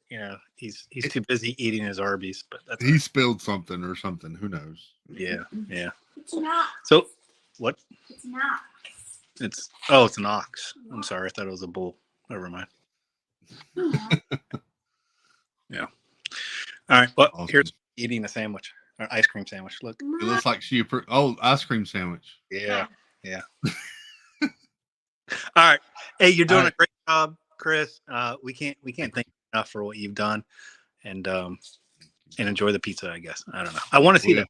he's too busy eating his Arby's. But he spilled something or something. Who knows? Yeah. It's not. So what? It's not. It's an ox. I'm sorry, I thought it was a bull. Never mind. Yeah. All right. Well, awesome. Here's eating a sandwich, or ice cream sandwich. Look. It looks like she ice cream sandwich. Yeah. All right. Hey, you're doing a great job, Chris. We can't thank you enough for what you've done, and enjoy the pizza. I guess I don't know. I want to see that.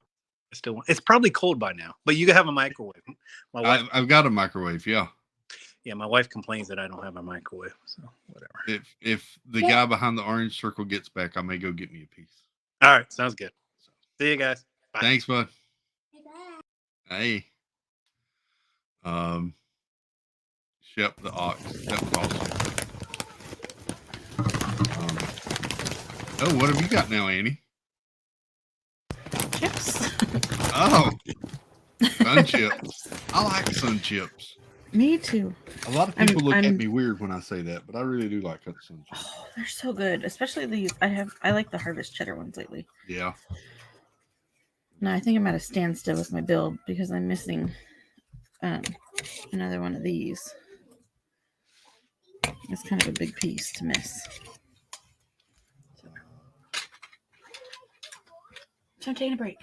I still want. It's probably cold by now, but you have a microwave. My wife, I've got a microwave. Yeah. Yeah, my wife complains that I don't have a microwave, so whatever. If the guy behind the orange circle gets back, I may go get me a piece. All right, sounds good. See you guys. Bye. Thanks, bud. Hey. Shep the ox. That was awesome. Oh, what have you got now, Annie? Chips. Oh, sun chips. I like sun chips. Me too. A lot of people look at me weird when I say that, but I really do like sun chips. Oh, they're so good, especially these. I like the Harvest cheddar ones lately. Yeah. No, I think I'm at a standstill with my build because I'm missing another one of these. It's kind of a big piece to miss. So I'm taking a break.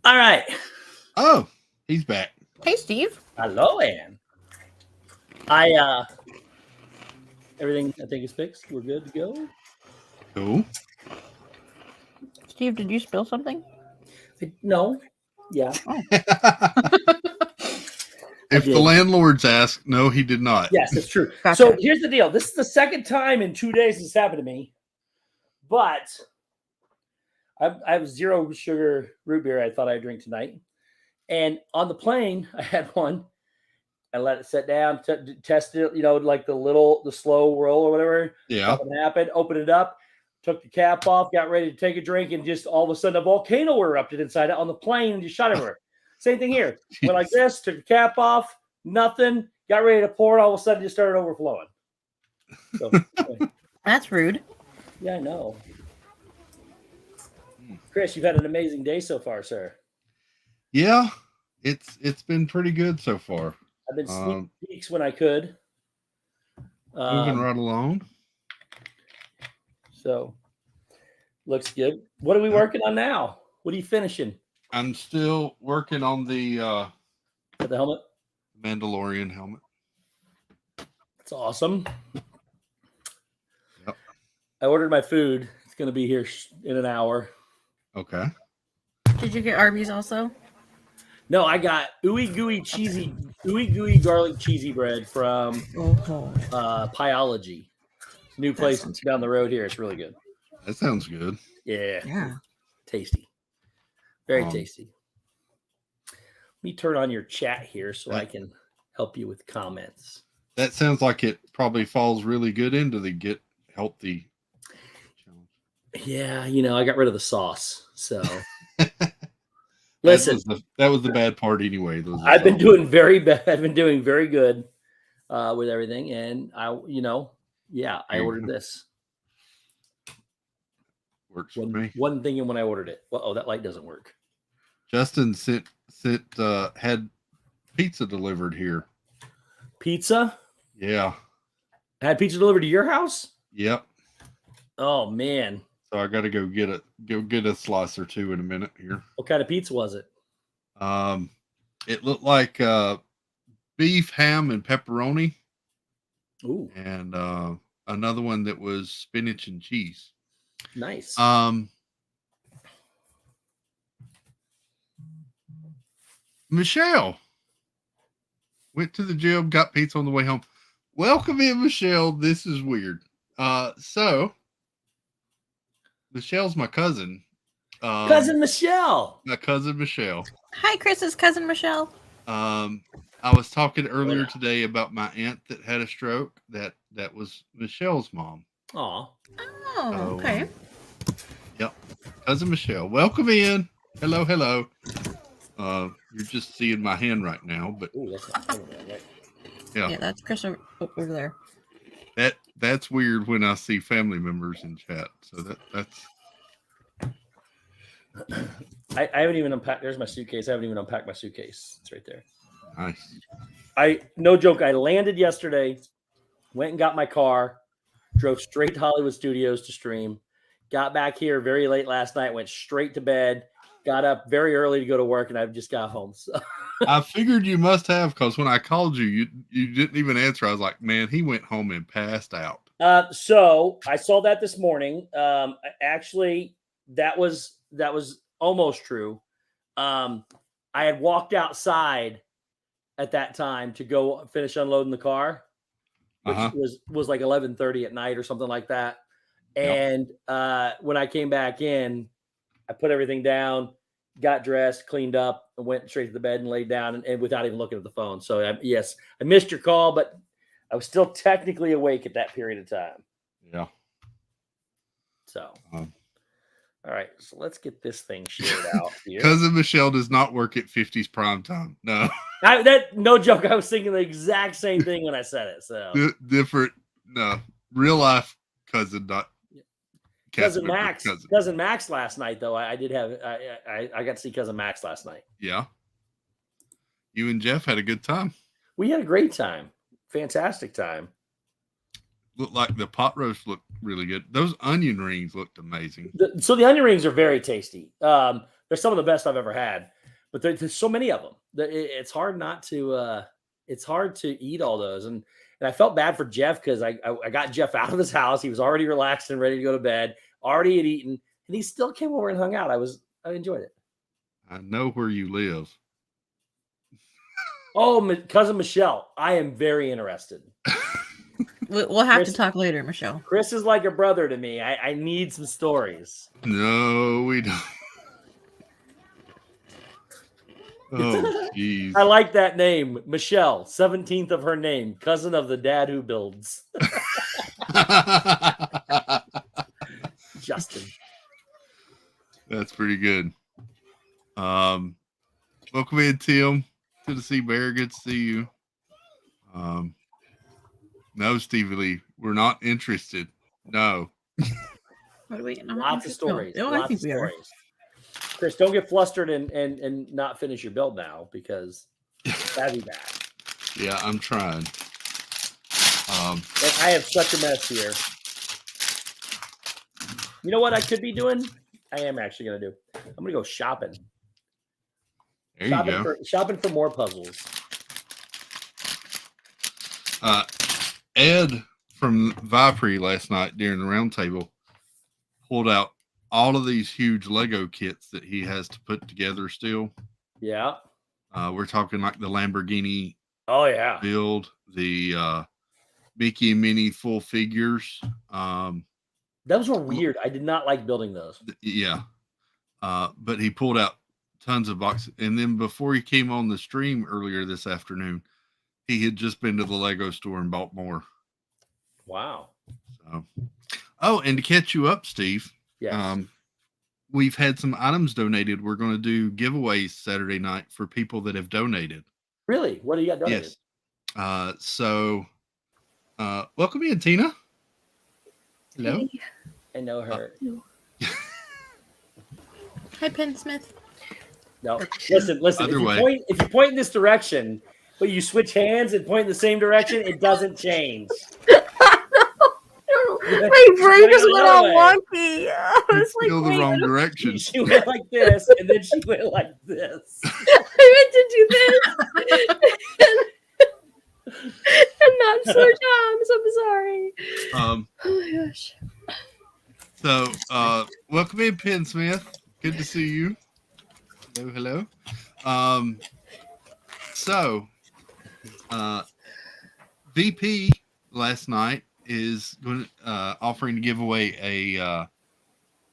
All right. Oh, he's back. Hey, Steve. Hello, Ann. Everything I think is fixed. We're good to go. Cool. Steve, did you spill something? No. Yeah. Oh. If the landlords ask, no, he did not. Yes, it's true. Gotcha. So here's the deal. This is the second time in 2 days this happened to me, but I have zero sugar root beer I thought I'd drink tonight. And on the plane, I had one. I let it sit down, tested it, like the slow roll or whatever. Yeah. Nothing happened. Opened it up, took the cap off, got ready to take a drink, and just all of a sudden a volcano erupted inside it on the plane and just shot everywhere. Same thing here. Went like this, took the cap off, nothing, got ready to pour it, all of a sudden it just started overflowing. So, That's rude. yeah, I know. Chris, you've had an amazing day so far, sir. Yeah, it's been pretty good so far. I've been sneak peeks when I could. Moving right along. So, looks good. What are we working on now? What are you finishing? I'm still working on the helmet? Mandalorian helmet. That's awesome. Yep. I ordered my food. It's going to be here in an hour. Okay. Did you get Arby's also? No, I got ooey gooey garlic cheesy bread from Pieology. New place down the road here. It's really good. That sounds good. Yeah. Tasty. Very tasty. Let me turn on your chat here so I can help you with comments. That sounds like it probably falls really good into the get healthy. Yeah, I got rid of the sauce. So listen, that was the bad part anyway. I've been doing very bad. I've been doing very good with everything, and I ordered this. Works for me. One thing, and when I ordered it, that light doesn't work. Justin had pizza delivered here. Pizza? Yeah. Had pizza delivered to your house? Yep. Oh man. So I got to go get a slice or two in a minute here. What kind of pizza was it? It looked like beef, ham, and pepperoni. Ooh. And another one that was spinach and cheese. Nice. Michelle went to the gym, got pizza on the way home. Welcome in, Michelle. This is weird. So Michelle's my cousin. Cousin Michelle. My cousin Michelle. Hi, Chris's cousin Michelle. I was talking earlier today about my aunt that had a stroke. That was Michelle's mom. Aw. Oh, okay. Yep. Cousin Michelle. Welcome in. Hello. You're just seeing my hand right now, but yeah, that's Chris over there. That's weird when I see family members in chat. So that's. I haven't even unpacked. There's my suitcase. I haven't even unpacked my suitcase. It's right there. Nice. No joke. I landed yesterday, went and got my car, drove straight to Hollywood Studios to stream, got back here very late last night, went straight to bed, got up very early to go to work, and I've just got home. So. I figured you must have, because when I called you didn't even answer. I was like, man, he went home and passed out. So I saw that this morning. Actually, that was almost true. I had walked outside at that time to go finish unloading the car, which was like 11:30 at night or something like that. And when I came back in, I put everything down, got dressed, cleaned up, and went straight to the bed and laid down and without even looking at the phone. So yes, I missed your call, but I was still technically awake at that period of time. Yeah. So, all right, so let's get this thing shared out here. Cousin Michelle does not work at 50s prime time. No. No joke. I was thinking the exact same thing when I said it. So different. No, real life cousin, not cousin member, Max. Cousin Max last night, though. I did have I got to see cousin Max last night. Yeah. You and Jeff had a good time. We had a great time. Fantastic time. Looked like the pot roast looked really good. Those onion rings looked amazing. So the onion rings are very tasty. They're some of the best I've ever had, but there's so many of them. It's hard not to. It's hard to eat all those, and I felt bad for Jeff because I got Jeff out of his house. He was already relaxed and ready to go to bed. Already had eaten, and he still came over and hung out. I enjoyed it. I know where you live. Oh, cousin Michelle, I am very interested. We'll have to talk later, Michelle. Chris is like a brother to me. I need some stories. No, we don't. Oh, jeez. I like that name, Michelle, 17th of her name, cousin of the dad who builds. Justin. That's pretty good. Welcome in, Tim. Good to see Bear. Good to see you. No, Stevie Lee, we're not interested. No. What do we? Lots of stories. No, Lots I think of we are. stories. Chris, don't get flustered and not finish your build now because that'd be bad. Yeah, I'm trying. And I have such a mess here. You know what I could be doing? I am actually going to do. I'm going to go shopping. There you go. Shopping for more puzzles. Ed from Vipre last night during the round table pulled out all of these huge Lego kits that he has to put together still. Yeah. We're talking like the Lamborghini Oh, yeah. build, the Mickey and Minnie full figures. Those were weird. I did not like building those. Yeah. But he pulled out tons of boxes. And then before he came on the stream earlier this afternoon, he had just been to the Lego store and bought more. Wow. So, oh, and to catch you up, Steve. Yes. We've had some items donated. We're going to do giveaways Saturday night for people that have donated. Really? What do you got donated? Yes. So, welcome in, Tina. Hello. Hey. I know her. Hi, Penn Smith. No, listen. If you point in this direction, but you switch hands and point in the same direction, it doesn't change. My brain just went all wonky. I was like, still the wrong direction. She went like this, and then she went like this. I meant to do this. and not so jobs. I'm sorry. Oh my gosh. So, welcome in, Penn Smith. Good to see you. Hello. VP last night is going to offering to give away a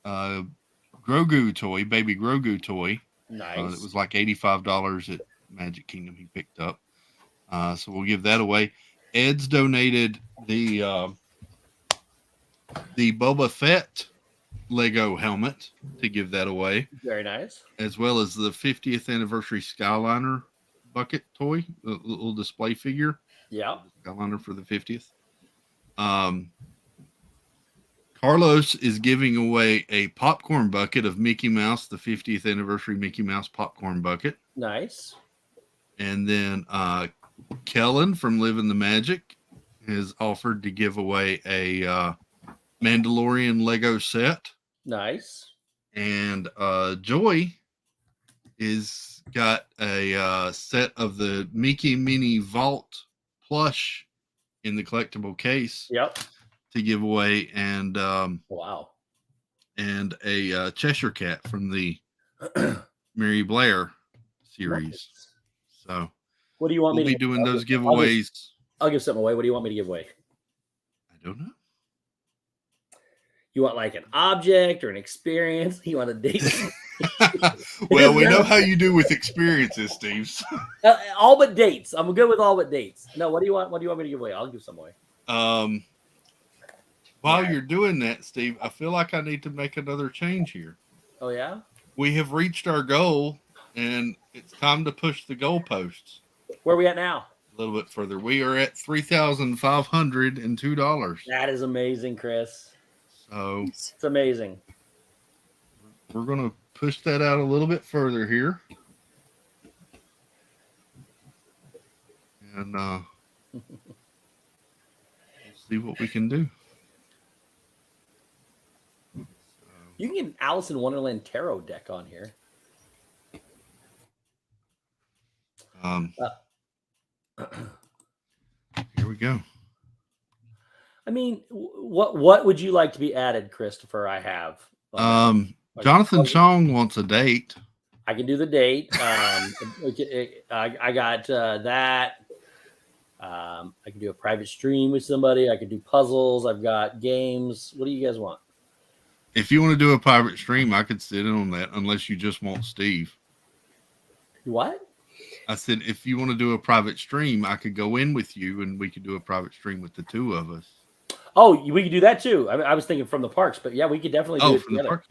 Grogu toy, baby Grogu toy. Nice. It was like $85 at Magic Kingdom. He picked up. So we'll give that away. Ed's donated the Boba Fett Lego helmet to give that away. Very nice. As well as the 50th anniversary Skyliner bucket toy, the little display figure. Yeah. Skyliner for the 50th. Carlos is giving away a popcorn bucket of Mickey Mouse, the 50th anniversary Mickey Mouse popcorn bucket. Nice. And then Kellen from Living the Magic has offered to give away a Mandalorian Lego set. Nice. And Joy is got a set of the Mickey Mini Vault plush in the collectible case. Yep. To give away, and wow, and a Cheshire Cat from the Mary Blair series. Nice. So, what do you want me to be doing those giveaways? I'll give something away. What do you want me to give away? I don't know. You want like an object or an experience? You want a date? Well, we know how you do with experiences, Steve. All but dates. I'm good with all but dates. No, what do you want? What do you want me to give away? I'll give some away. While you're doing that, Steve, I feel like I need to make another change here. Oh, yeah? We have reached our goal, and it's time to push the goalposts. Where are we at now? A little bit further. We are at $3,502. That is amazing, Chris. So it's amazing. We're going to push that out a little bit further here. And we'll see what we can do. You can get an Alice in Wonderland tarot deck on here. Here we go. I mean, what would you like to be added, Christopher? I have. Jonathan Chong wants a date. I can do the date. I got that. I can do a private stream with somebody. I can do puzzles. I've got games. What do you guys want? If you want to do a private stream, I could sit in on that unless you just want Steve. What? I said, if you want to do a private stream, I could go in with you and we could do a private stream with the two of us. Oh, we could do that too. I was thinking from the parks, but yeah, we could definitely do it from together.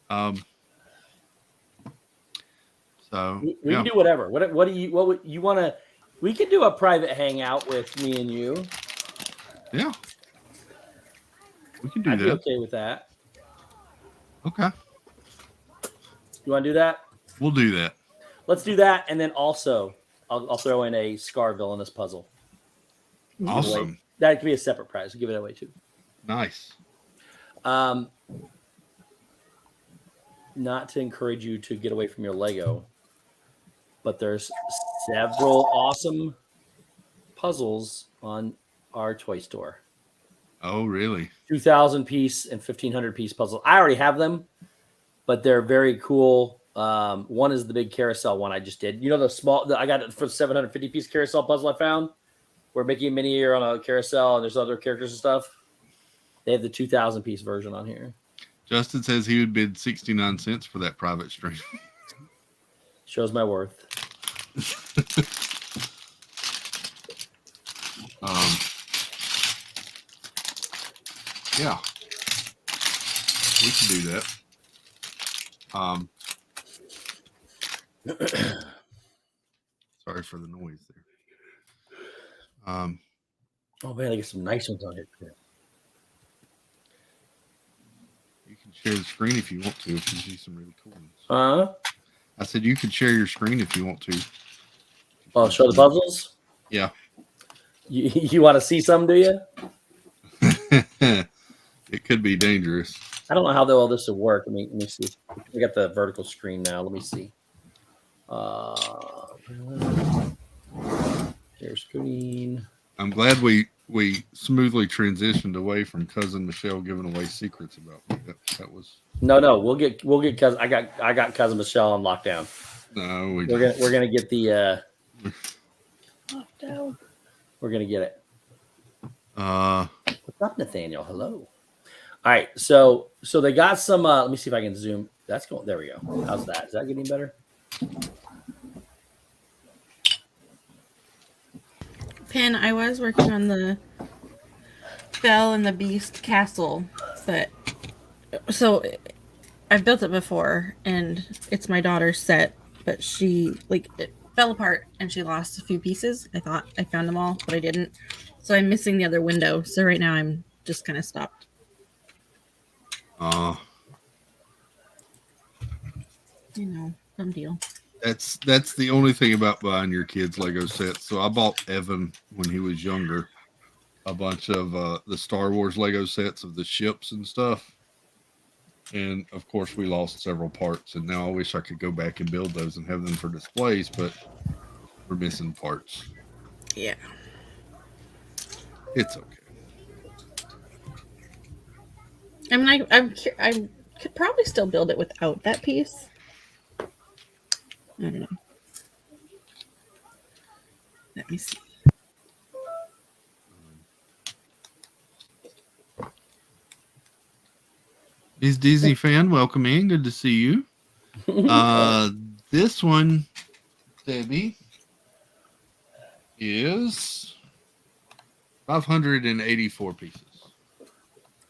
The parks. So we can do whatever. What would you want to? We could do a private hangout with me and you. Yeah, we can do I'd that. be okay with that. Okay. You want to do that? We'll do that. Let's do that, and then also I'll throw in a Scar Villainous puzzle. Awesome. That could be a separate prize. We'll give it away too. Nice. Not to encourage you to get away from your Lego, but there's several awesome puzzles on our toy store. Oh, really? 2,000 piece and 1,500 piece puzzles. I already have them, but they're very cool. One is the big carousel one I just did. You know, I got it for the 750 piece carousel puzzle I found. We're making a mini here on a carousel, and there's other characters and stuff. They have the 2,000 piece version on here. Justin says he would bid 69 cents for that private stream. Shows my worth. Yeah, we can do that. Sorry for the noise there. Oh man, I get some nice ones on here. You can share the screen if you want to. If you see some really cool ones. I said you could share your screen if you want to. Oh, show the puzzles. Yeah. You want to see some? Do you? It could be dangerous. I don't know how all this will work. Let me see. We got the vertical screen now. Let me see. Share screen. I'm glad we smoothly transitioned away from cousin Michelle giving away secrets about me. That was no. We'll get cousin. I got cousin Michelle on lockdown. No, we're gonna get the lockdown. We're gonna get it. What's up, Nathaniel? Hello. All right, so they got some. Let me see if I can zoom. That's going. There we go. How's that? Is that getting better? Pin, I was working on the Belle and the Beast castle, but so I've built it before, and it's my daughter's set, but she it fell apart and she lost a few pieces. I thought I found them all, but I didn't. So I'm missing the other window. So right now I'm just kind of stopped. You know, some deal. That's the only thing about buying your kids Lego sets. So I bought Evan when he was younger a bunch of the Star Wars Lego sets of the ships and stuff. And of course we lost several parts, and now I wish I could go back and build those and have them for displays, but we're missing parts. Yeah. It's okay. I mean, I could probably still build it without that piece. I don't know. Let me see. He's Disney fan. Welcome in. Good to see you. This one, Debbie, is 584 pieces.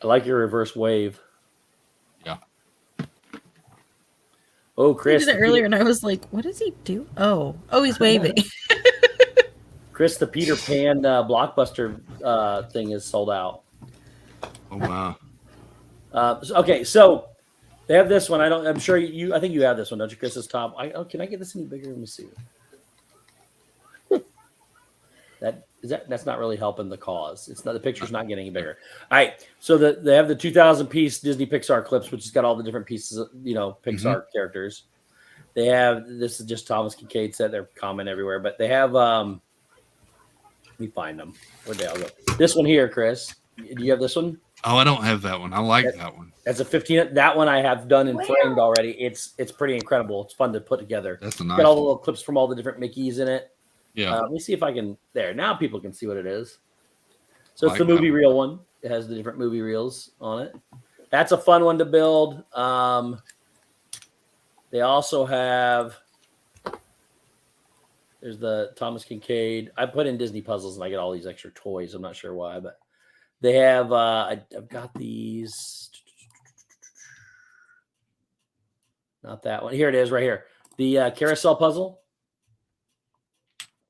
I like your reverse wave. Yeah. Oh, Chris. I did it earlier, and I was like, "What does he do?" Oh, he's waving. Chris, the Peter Pan Blockbuster thing is sold out. Oh, Oh wow. Okay, so they have this one. I'm sure you. I think you have this one, don't you, Chris? This top. Can I get this any bigger? Let me see. That's not really helping the cause. It's not, the picture's not getting any bigger. All right. So they have the 2,000 piece Disney Pixar clips, which has got all the different pieces of, Pixar characters. They have, this is just Thomas Kincaid set. They're common everywhere, but they have, let me find them. Where'd they all go? This one here, Chris. Do you have this one? Oh, I don't have that one. I like that one. That's a 15. That one I have done and framed already. It's pretty incredible. It's fun to put together. That's a nice got all one. the little clips from all the different Mickeys in it. Yeah. Let me see if I can. There. Now people can see what it is. So it's Like the movie that reel one. It has the different movie reels on it. That's a fun one to build. They also have. There's the Thomas Kincaid. I put in Disney puzzles and I get all these extra toys. I'm not sure why, but they have. I've got these. Not that one. Here it is, right here. The carousel puzzle.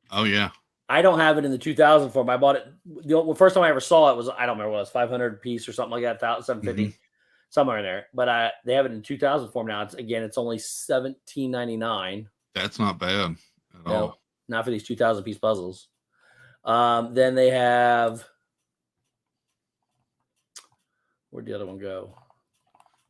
Oh yeah. I don't have it in the 2000 form. I bought it. The first time I ever saw it was, I don't remember what it was, 500 piece or something like that, 750, somewhere in there. But they have it in 2000 form now. It's only $17.99. That's not bad at all. Not for these 2,000 piece puzzles. Then they have. Where'd the other one go?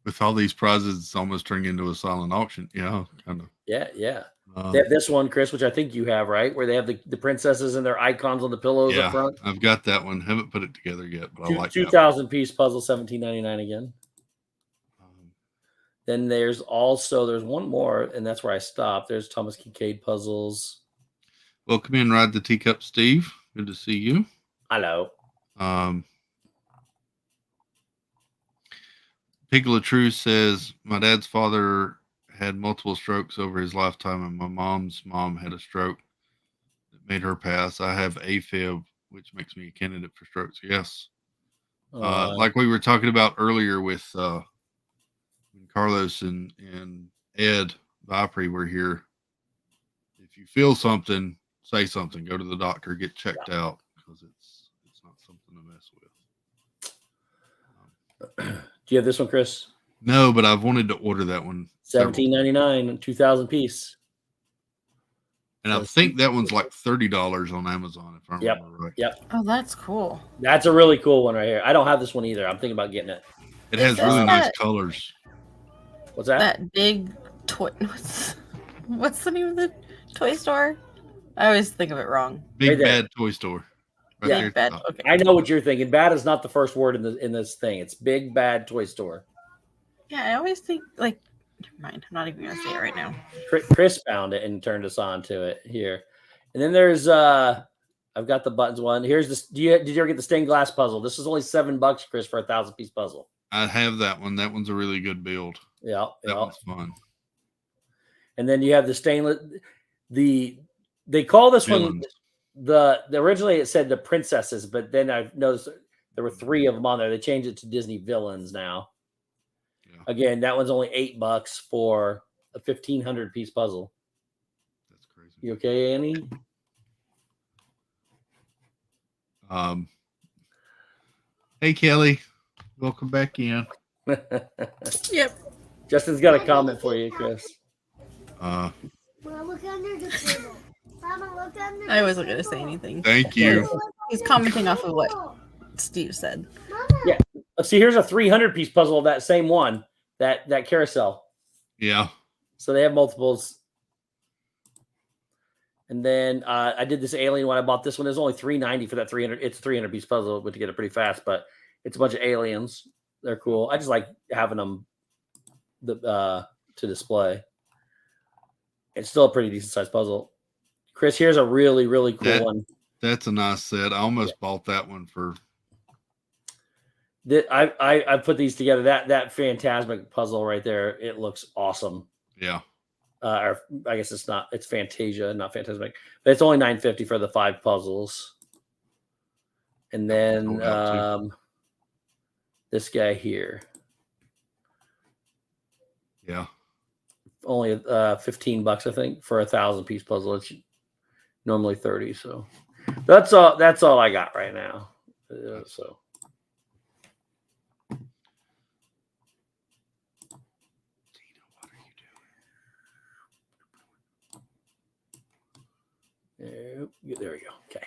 With all these prizes, it's almost turning into a silent auction. Yeah, kind of. Yeah. They have this one, Chris, which I think you have, right? Where they have the princesses and their icons on the pillows up front. I've got that one. Haven't put it together yet, but I like 2,000 piece puzzle, $17.99 again. Then there's one more, and that's where I stopped. There's Thomas Kincaid puzzles. Welcome in, Ride the Teacup, Steve. Good to see you. Hello. Piglet True says, my dad's father had multiple strokes over his lifetime, and my mom's mom had a stroke that made her pass. I have AFib, which makes me a candidate for strokes. Yes. Like we were talking about earlier with Carlos and Ed Vipri were here. If you feel something, say something. Go to the doctor, get checked out, because it's not something to mess with. Do you have this one, Chris? No, but I've wanted to order that one. $17.99, 2,000 piece. And I think that one's like $30 on Amazon, if I remember right. Yep. Oh, that's cool. That's a really cool one right here. I don't have this one either. I'm thinking about getting it. It has really nice colors. What's that? That big toy. What's the name of the toy store? I always think of it wrong. Big Bad Toy Store. Right Big Bad. Okay. I know what you're thinking. Bad is not the first word in this thing. It's Big Bad Toy Store. Yeah, I always think like. Never mind. I'm not even gonna say it right now. Chris found it and turned us on to it here. And then there's I've got the buttons one. Here's this. Did you ever get the stained glass puzzle? This is only $7, Chris, for a 1,000 piece puzzle. I have that one. That one's a really good build. Yeah, that one's fun. And then you have the stainless. They call this Villains. one originally it said the princesses, but then I've noticed there were 3 of them on there. They changed it to Disney villains now. Yeah. Again, that one's only $8 for a 1,500 piece puzzle. That's crazy. You okay, Annie? Hey, Kelly. Welcome back in. Yep. Justin's got a comment for you, Chris. Mama, look under the table. Mama, look under. I wasn't going to say anything. Thank you. He's commenting off of what Steve said. Yeah. See, here's a 300 piece puzzle of that same one, that carousel. Yeah. So they have multiples. And then I did this alien one. I bought this one. It's only $3.90 for that 300. It's a 300 piece puzzle, but to get it pretty fast. But it's a bunch of aliens. They're cool. I just like having them to display. It's still a pretty decent sized puzzle. Chris, here's a really, really cool one. That's a nice set. I almost bought that one for. I put these together. That Phantasmic puzzle right there. It looks awesome. Yeah. Or I guess it's not. It's Fantasia, not Phantasmic. But it's only $9.50 for the 5 puzzles. And then this guy here. Yeah. Only $15, I think, for a 1,000 piece puzzle. It's normally 30. So that's all I got right now. So There we go. Okay.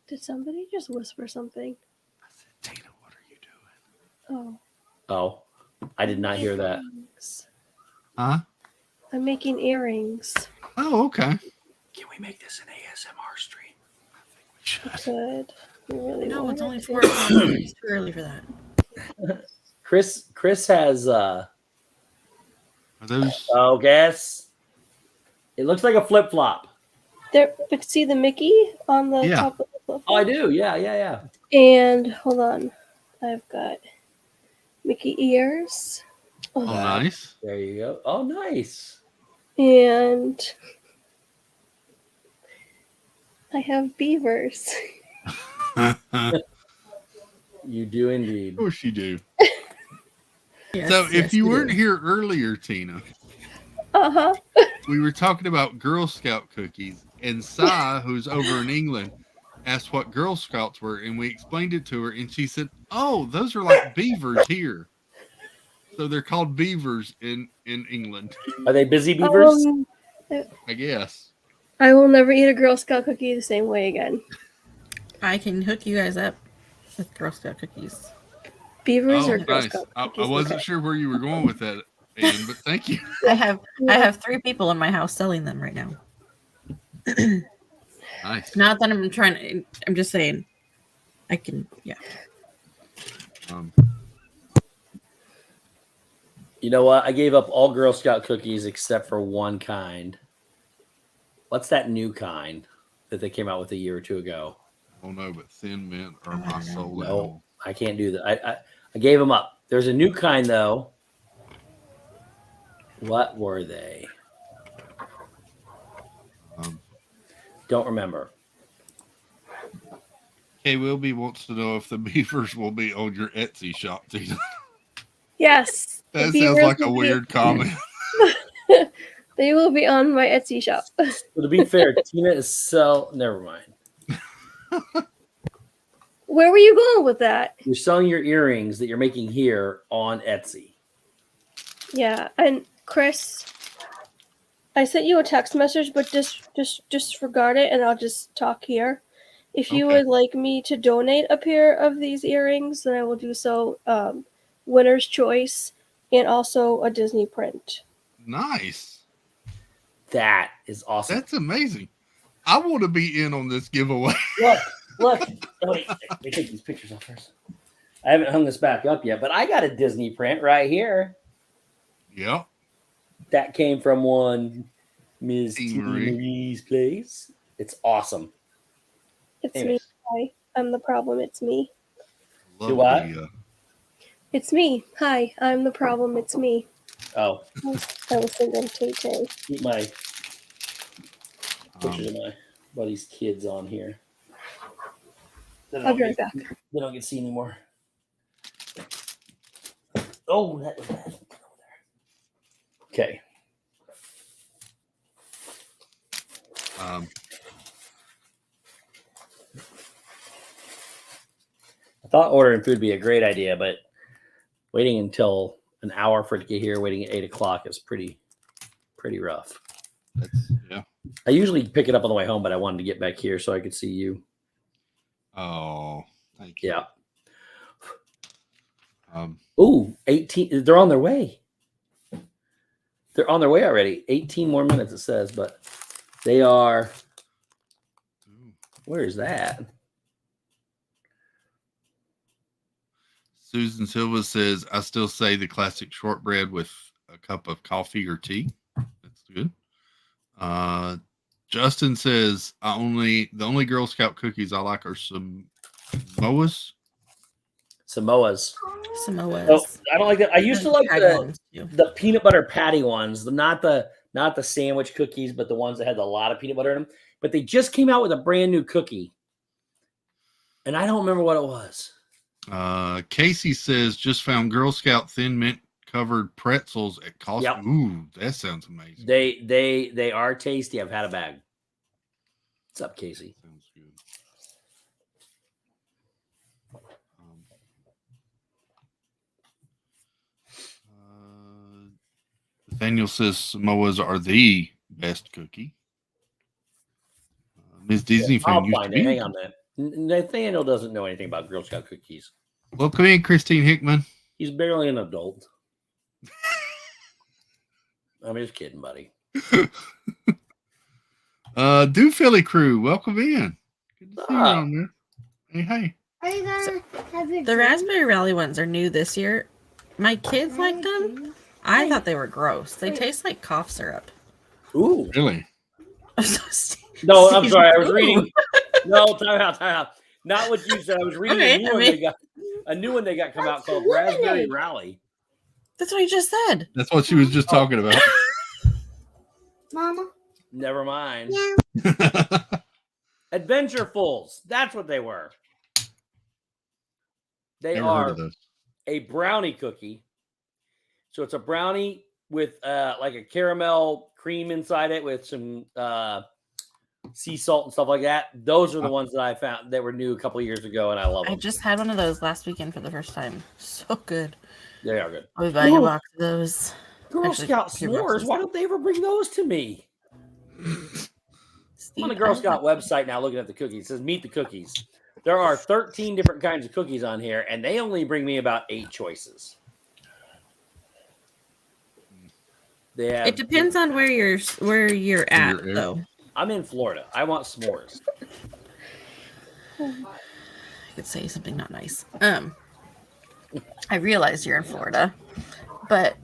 Did somebody just whisper something? Tina, what are you doing? Oh. Oh, I did not hear that. Earrings. Huh? I'm making earrings. Oh, okay. Can we make this an ASMR stream? I could. I really No, it's wanted only to. 4 o'clock. It's too early for that. Chris has Are those? Oh, guess it looks like a flip flop. There, but see the Mickey on the Yeah. top of the flip. Oh, I do. Yeah. And hold on, I've got Mickey ears. Oh, nice. There you go. Oh, nice. And I have beavers. You do indeed. Of course you do. Yes, So if yes, you you weren't do. here earlier, Tina, Uh-huh. we were talking about Girl Scout cookies, and Sai, who's over in England, asked what Girl Scouts were, and we explained it to her, and she said, "Oh, those are like beavers here." So they're called beavers in England. Are they busy beavers? I guess. I will never eat a Girl Scout cookie the same way again. I can hook you guys up with Girl Scout cookies. Beavers Oh, or Girl nice. Scout I cookies? wasn't Okay. sure where you were going with that, Ian, but thank you. I have 3 people in my house selling them right now. Nice. Not that I'm trying to. I'm just saying. I can. Yeah. You know what? I gave up all Girl Scout cookies except for one kind. What's that new kind that they came out with a year or two ago? Oh no, but Thin Mint are my soul. No, I can't do that. I gave them up. There's a new kind though. What were they? Don't remember. Kay Wilby wants to know if the beavers will be on your Etsy shop, Tina. Yes. the That sounds beavers like a will be- weird comment. They will be on my Etsy shop. But to be fair, Tina is so. Never mind. Where were you going with that? You're selling your earrings that you're making here on Etsy. Yeah, and Chris, I sent you a text message, but just disregard it, and I'll just talk here. If you would like me to donate a pair of these earrings, then I will do so. Winner's choice, and also a Disney print. Nice. That is awesome. That's amazing. I want to be in on this giveaway. Look. Oh, wait, let me take these pictures off first. I haven't hung this back up yet, but I got a Disney print right here. Yep. That came from one Ms. T. Marie. Marie's place. It's awesome. It's Anyways. me. Hi, I'm the problem. It's me. Do what? It's me. Hi, I'm the problem. It's me. Oh, I was thinking Tay-Tay. keep my pictures of my buddy's kids on here. I'll be right back. They don't get to see anymore. Oh, that was bad. Okay. I thought ordering food would be a great idea, but waiting until an hour for it to get here, waiting at 8 o'clock is pretty rough. Yeah. I usually pick it up on the way home, but I wanted to get back here so I could see you. Oh, thank you. Yeah. Ooh, 18. They're on their way. They're on their way already. 18 more minutes, it says, but they are. Where is that? Susan Silva says, I still say the classic shortbread with a cup of coffee or tea. That's good. Justin says, the only Girl Scout cookies I like are Samoas. Samoas. Samoas. Oh, I don't like that. I used to like I've had ones, too. the peanut butter patty ones, not the sandwich cookies, but the ones that had a lot of peanut butter in them. But they just came out with a brand new cookie, and I don't remember what it was. Casey says, just found Girl Scout Thin Mint covered pretzels at Costco. Yep. Ooh, that sounds amazing. They are tasty. I've had a bag. What's up, Casey? Sounds good. Nathaniel says Samoas are the best cookie. Ms. Disney fan I'll used to find be. it. Hang on a minute. Nathaniel doesn't know anything about Girl Scout cookies. Welcome in, Christine Hickman. He's barely an adult. I'm just kidding, buddy. Do Philly crew, welcome in. Good to see you on there. Hey. Are you gonna have your The Raspberry Rally ones are new this year. My kids liked them. I thought they were gross. They taste like cough syrup. Ooh. Really? No, I'm sorry. I was reading. No, time out. Not what you said. I was reading Okay, a new one they got come out called Raspberry Rally. That's what I just said. That's what she was just talking about. Mama? Never mind. Adventurefuls. That's what they were. They Never heard are of those. a brownie cookie. So it's a brownie with like a caramel cream inside it with some sea salt and stuff like that. Those are the ones that I found that were new a couple of years ago, and I love them. I just had one of those last weekend for the first time. So good. They are good. I'll be buying a box of those. Girl Actually, Scout 2 s'mores. boxes. Why don't they ever bring those to me? I'm on the Girl Scout website now looking at the cookies. It says meet the cookies. There are 13 different kinds of cookies on here, and they only bring me about 8 choices. It depends on where you're at, though. I'm in Florida. I want s'mores. I could say something not nice. I realize you're in Florida, but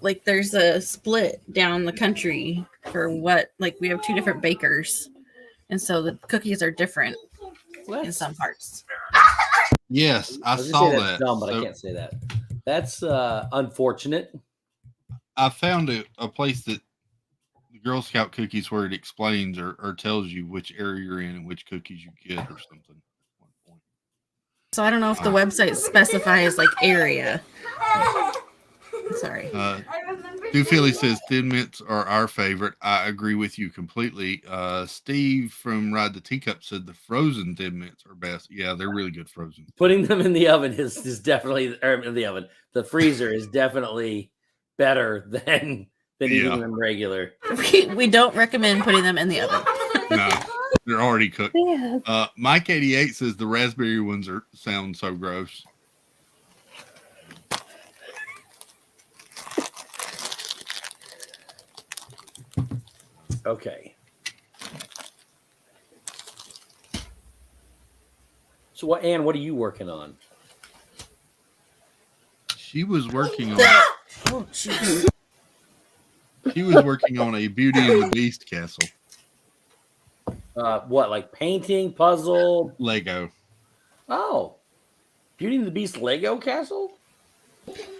like there's a split down the country for what, like we have 2 different bakers, and so the cookies are different in some parts. Yes, I was gonna saw say that's that. dumb, but I So can't say that. That's unfortunate. I found a place that the Girl Scout cookies where it explains or tells you which area you're in and which cookies you get or something. So I don't know if the website specifies like area. Sorry. Do Philly says Thin Mints are our favorite. I agree with you completely. Steve from Ride the Teacup said the frozen Thin Mints are best. Yeah, they're really good frozen. Putting them in the oven is definitely, or in the oven, the freezer is definitely better than eating them regular. We don't recommend putting them in the oven. No, they're already cooked. Yeah. Mike 88 says the raspberry ones sound so gross. Okay. So what, Ann, what are you working on? She was working on Oh, jeez. she was working on a Beauty and the Beast castle. What, like painting, puzzle? Lego. Oh. Beauty and the Beast Lego castle?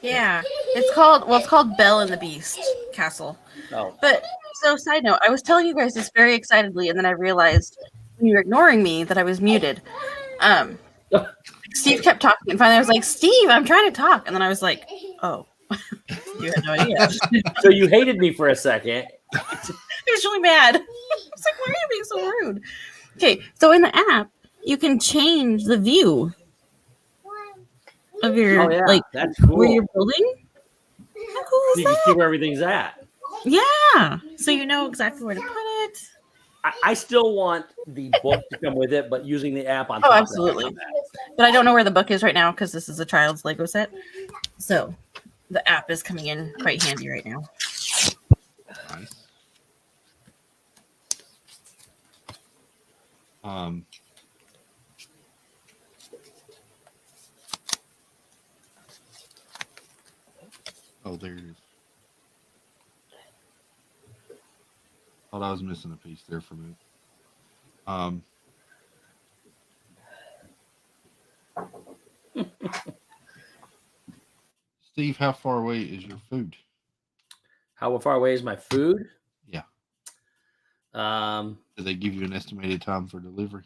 Yeah. It's called Belle and the Beast Castle. Oh. But so side note, I was telling you guys this very excitedly, and then I realized when you were ignoring me that I was muted. Steve kept talking, and finally I was like, Steve, I'm trying to talk. And then I was like, oh. You had no idea. So you hated me for a second. I was really mad. I was like, why are you being so rude? Okay, so in the app, you can change the view of your that's cool. where you're building. How cool is You can that? see where everything's at. Yeah. So you know exactly where to put it. I still want the book to come with it, but using the app on Oh, top absolutely. of that. But I don't know where the book is right now because this is a child's Lego set. So the app is coming in quite handy right now. Nice. Oh, there it is. Thought I was missing a piece there for me. Steve, how far away is your food? How far away is my food? Yeah. Did they give you an estimated time for delivery?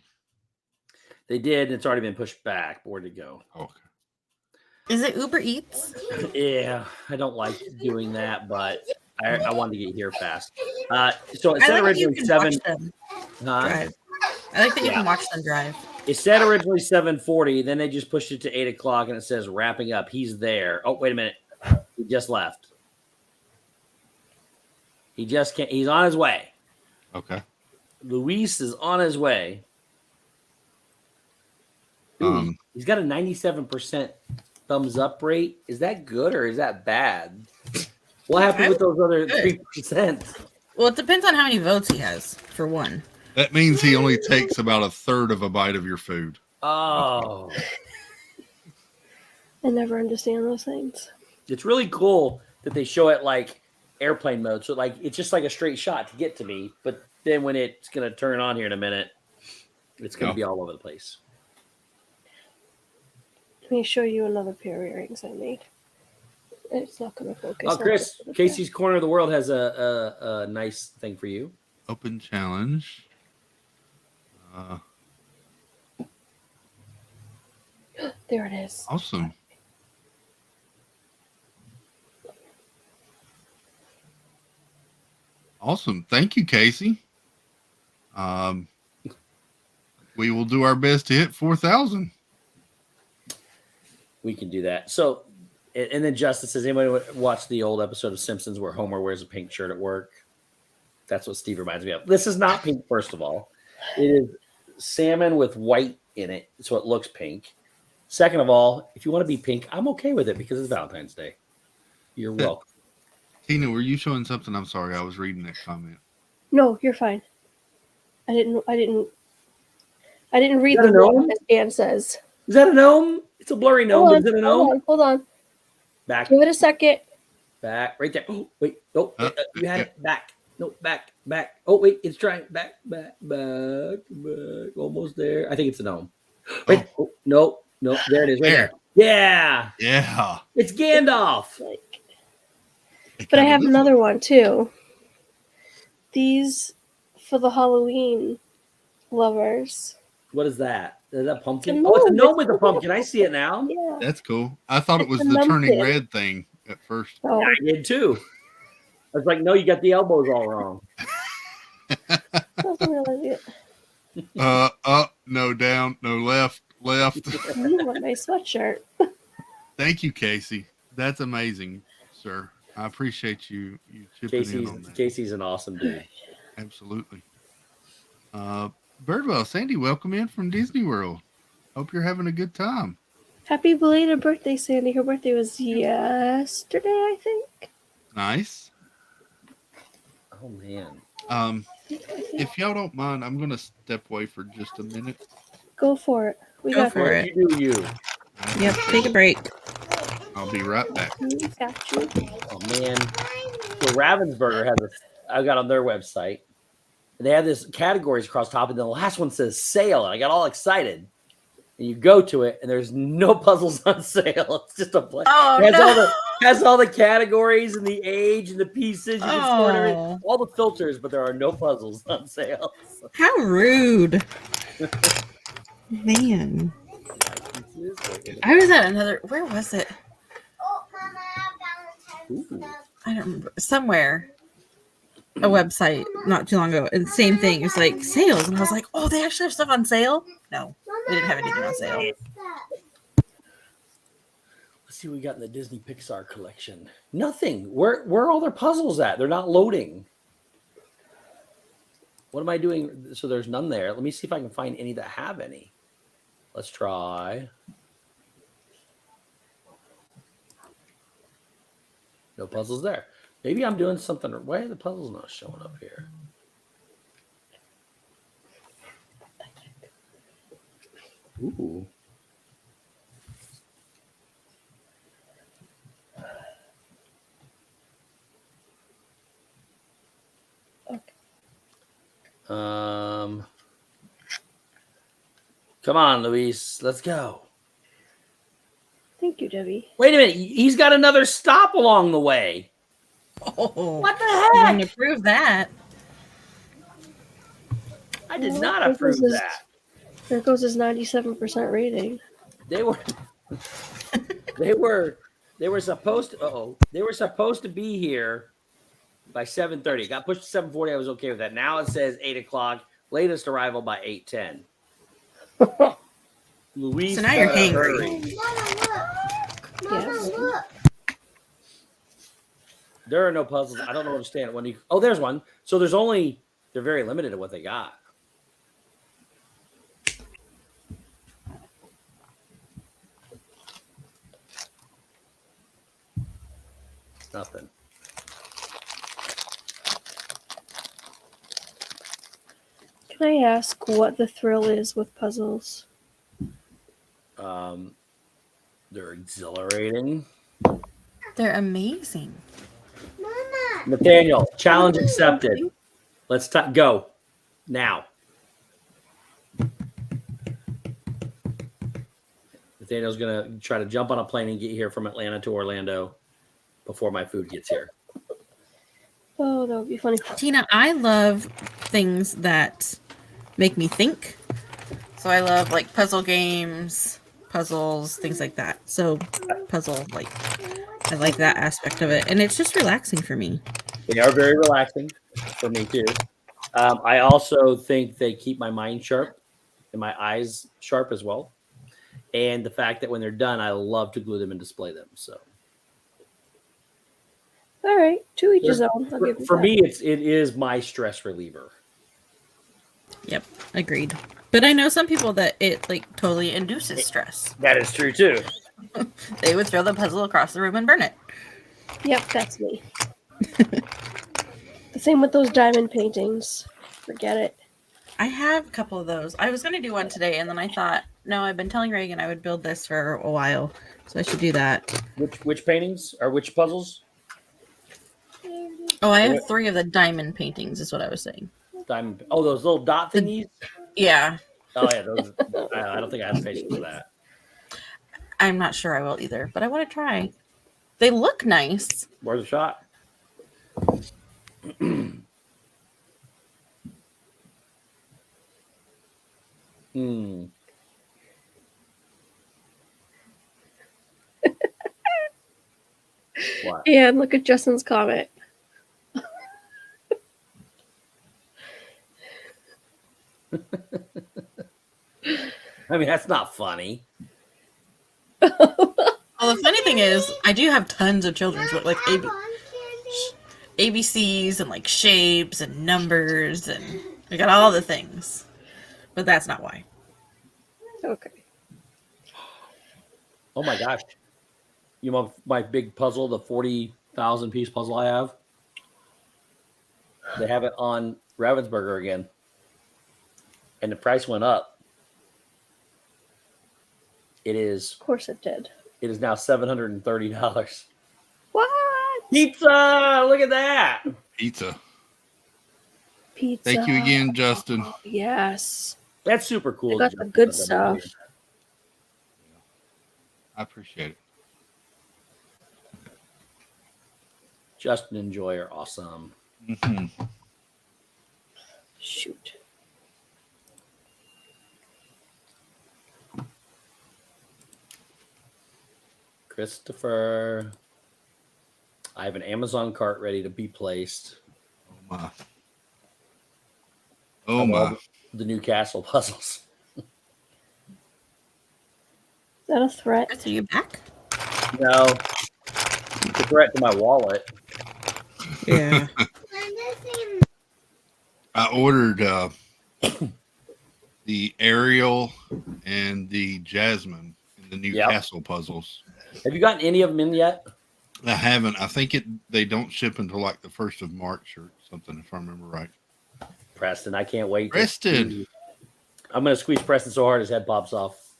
They did. It's already been pushed back. Where'd it go? Okay. Is it Uber Eats? Yeah, I don't like doing that, but I wanted to get here fast. So it I said like that you originally can 7. watch them drive. I like that you can watch them drive. It said originally 7:40. Then they just pushed it to 8 o'clock, and it says wrapping up. He's there. Oh, wait a minute. He just left. He just can't. He's on his way. Okay. Luis is on his way. Ooh, he's got a 97% thumbs up rate. Is that good or is that bad? What happened with those other 3%? Well, it depends on how many votes he has, for one. That means he only takes about a third of a bite of your food. Oh. I never understand those things. It's really cool that they show it like airplane mode. So like it's just like a straight shot to get to me. But then when it's going to turn on here in a minute, it's going to be all over the place. Let me show you another pair of earrings I made. It's not going to focus. Oh, Chris, Casey's Corner of the World has a nice thing for you. Open challenge. There it is. Awesome. Awesome. Thank you, Casey. We will do our best to hit 4,000. We can do that. So, and then Justice says, anybody watch the old episode of Simpsons where Homer wears a pink shirt at work? That's what Steve reminds me of. This is not pink, first of all. It is salmon with white in it, so it looks pink. Second of all, if you want to be pink, I'm okay with it because it's Valentine's Day. You're welcome. Tina, were you showing something? I'm sorry, I was reading that comment. No, you're fine. I didn't read the one as Dan says. Is that a gnome? It's a blurry gnome. Is it a gnome? Hold on. Back. Give it a second. Back. Right there. Oh, wait. Oh, you had it. Back. No, back. Oh, wait. It's trying. Back. Almost there. I think it's a gnome. Wait. Oh, no. There it is. Right there. Yeah. Yeah. It's Gandalf. But I have another one too. These for the Halloween lovers. What is that? Is that pumpkin? It's a Oh, it's a gnome. gnome with a pumpkin. I see it now. Yeah. That's cool. I thought it was It's a the turning pumpkin. red thing at first. Oh. I did too. I was like, no, you got the elbows all wrong. Doesn't really it. Up, no down, no left. You want my sweatshirt. Thank you, Casey. That's amazing, sir. I appreciate you chipping in on that. Casey's an awesome dude. Absolutely. Birdwell, Sandy, welcome in from Disney World. Hope you're having a good time. Happy belated birthday, Sandy. Her birthday was yesterday, I think. Nice. Oh man. If y'all don't mind, I'm gonna step away for just a minute. Go for it. We Go got for this. it. You do you. Yep, take a break. I'll be right back. We got you. Oh man. So Ravensburger has I got on their website. And they have this categories across top, and the last one says sale. And I got all excited. And you go to it, and there's no puzzles on sale. It's just a blank. Oh, it no. has all the categories and the age and the pieces. You can sort Oh. all the filters, but there are no puzzles on sale. How rude. Man. I was at another, where was it? Ooh. I don't remember. Somewhere. A website not too long ago. And same thing. It was like sales. And I was like, oh, they actually have stuff on sale? No. They didn't have anything on sale. Let's see what we got in the Disney Pixar collection. Nothing. Where are all their puzzles at? They're not loading. What am I doing? So there's none there. Let me see if I can find any that have any. Let's try. No puzzles there. Maybe I'm doing something. Why are the puzzles not showing up here? Ooh. Come on, Luis. Let's go. Thank you, Debbie. Wait a minute. He's got another stop along the way. Oh, what the you heck? didn't approve that. I did Well, not there approve goes his- that. There goes his 97% rating. They were supposed to they were supposed to be here by 7:30. It got pushed to 7:40. I was okay with that. Now it says 8 o'clock. Latest arrival by 8:10. Luis, So now you're gotta hangry. hurry. There are no puzzles. I don't understand when you. Oh, there's one. So there's only they're very limited in what they got. Nothing. Can I ask what the thrill is with puzzles? They're exhilarating. They're amazing. Nathaniel, challenge accepted. Let's go now. Nathaniel's gonna try to jump on a plane and get here from Atlanta to Orlando before my food gets here. Oh, that would be funny. Tina, I love things that make me think. So I love like puzzle games, puzzles, things like that. So puzzle, like I like that aspect of it, and it's just relaxing for me. They are very relaxing for me too. I also think they keep my mind sharp and my eyes sharp as well. And the fact that when they're done, I love to glue them and display them. So, All right, to each his own. For me, it is my stress reliever. Yep, agreed. But I know some people that it like totally induces stress. That is true too. They would throw the puzzle across the room and burn it. Yep, that's me. The same with those diamond paintings. Forget it. I have a couple of those. I was going to do one today, and then I thought, no, I've been telling Reagan I would build this for a while, so I should do that. Which paintings or which puzzles? Oh, I have 3 of the diamond paintings, is what I was saying. Diamond. Oh, those little dot thingies. Yeah. Oh yeah, those. I don't think I have patience for that. I'm not sure I will either, but I want to try. They look nice. Where's the shot? What? And look at Justin's comment. I mean, that's not funny. Well, the funny thing is, I do have tons of children's with like ABCs and like shapes and numbers, and I got all the things. But that's not why. Okay. Oh my gosh. You know my big puzzle, the 40,000 piece puzzle I have? They have it on Ravensburger again. And the price went up. It is. Of course it did. It is now $730. What? Pizza! Look at that. Pizza. Pizza. Thank you again, Justin. Yes. That's super cool. They got the good stuff. I appreciate it. Justin and Joy are awesome. Mm-hmm. Shoot. Christopher. I have an Amazon cart ready to be placed. Oh my. Oh my. The new castle puzzles. Is that a threat? Are you back? No. It's a threat to my wallet. Yeah. I ordered the Ariel and the Jasmine in the new castle puzzles. Have you gotten any of them in yet? I haven't. I think they don't ship until like the 1st of March or something, if I remember right. Preston, I can't wait. Preston. I'm going to squeeze Preston so hard his head pops off.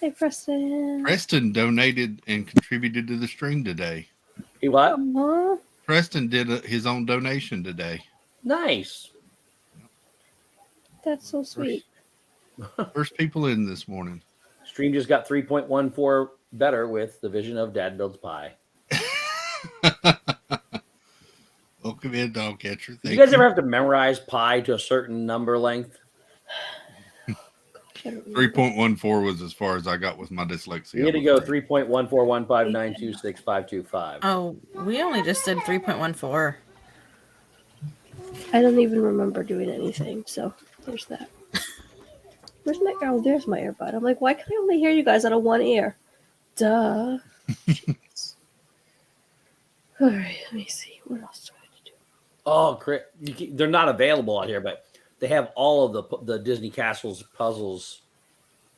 Hey, Preston. Preston donated and contributed to the stream today. He what? Aww. Preston did his own donation today. Nice. That's so sweet. First people in this morning. Stream just got 3.14 better with the vision of Dad Builds Pie. Welcome in, dog catcher. Did you guys ever have to memorize pi to a certain number length? 3.14 was as far as I got with my dyslexia. You had to go 3.14159265525. Oh, we only just did 3.14. I don't even remember doing anything, so there's that. Where's my oh? There's my earbud. I'm like, why can I only hear you guys out of one ear? Duh. All right, let me see. What else do I have to do? Oh, they're not available out here, but they have all of the Disney Castles puzzles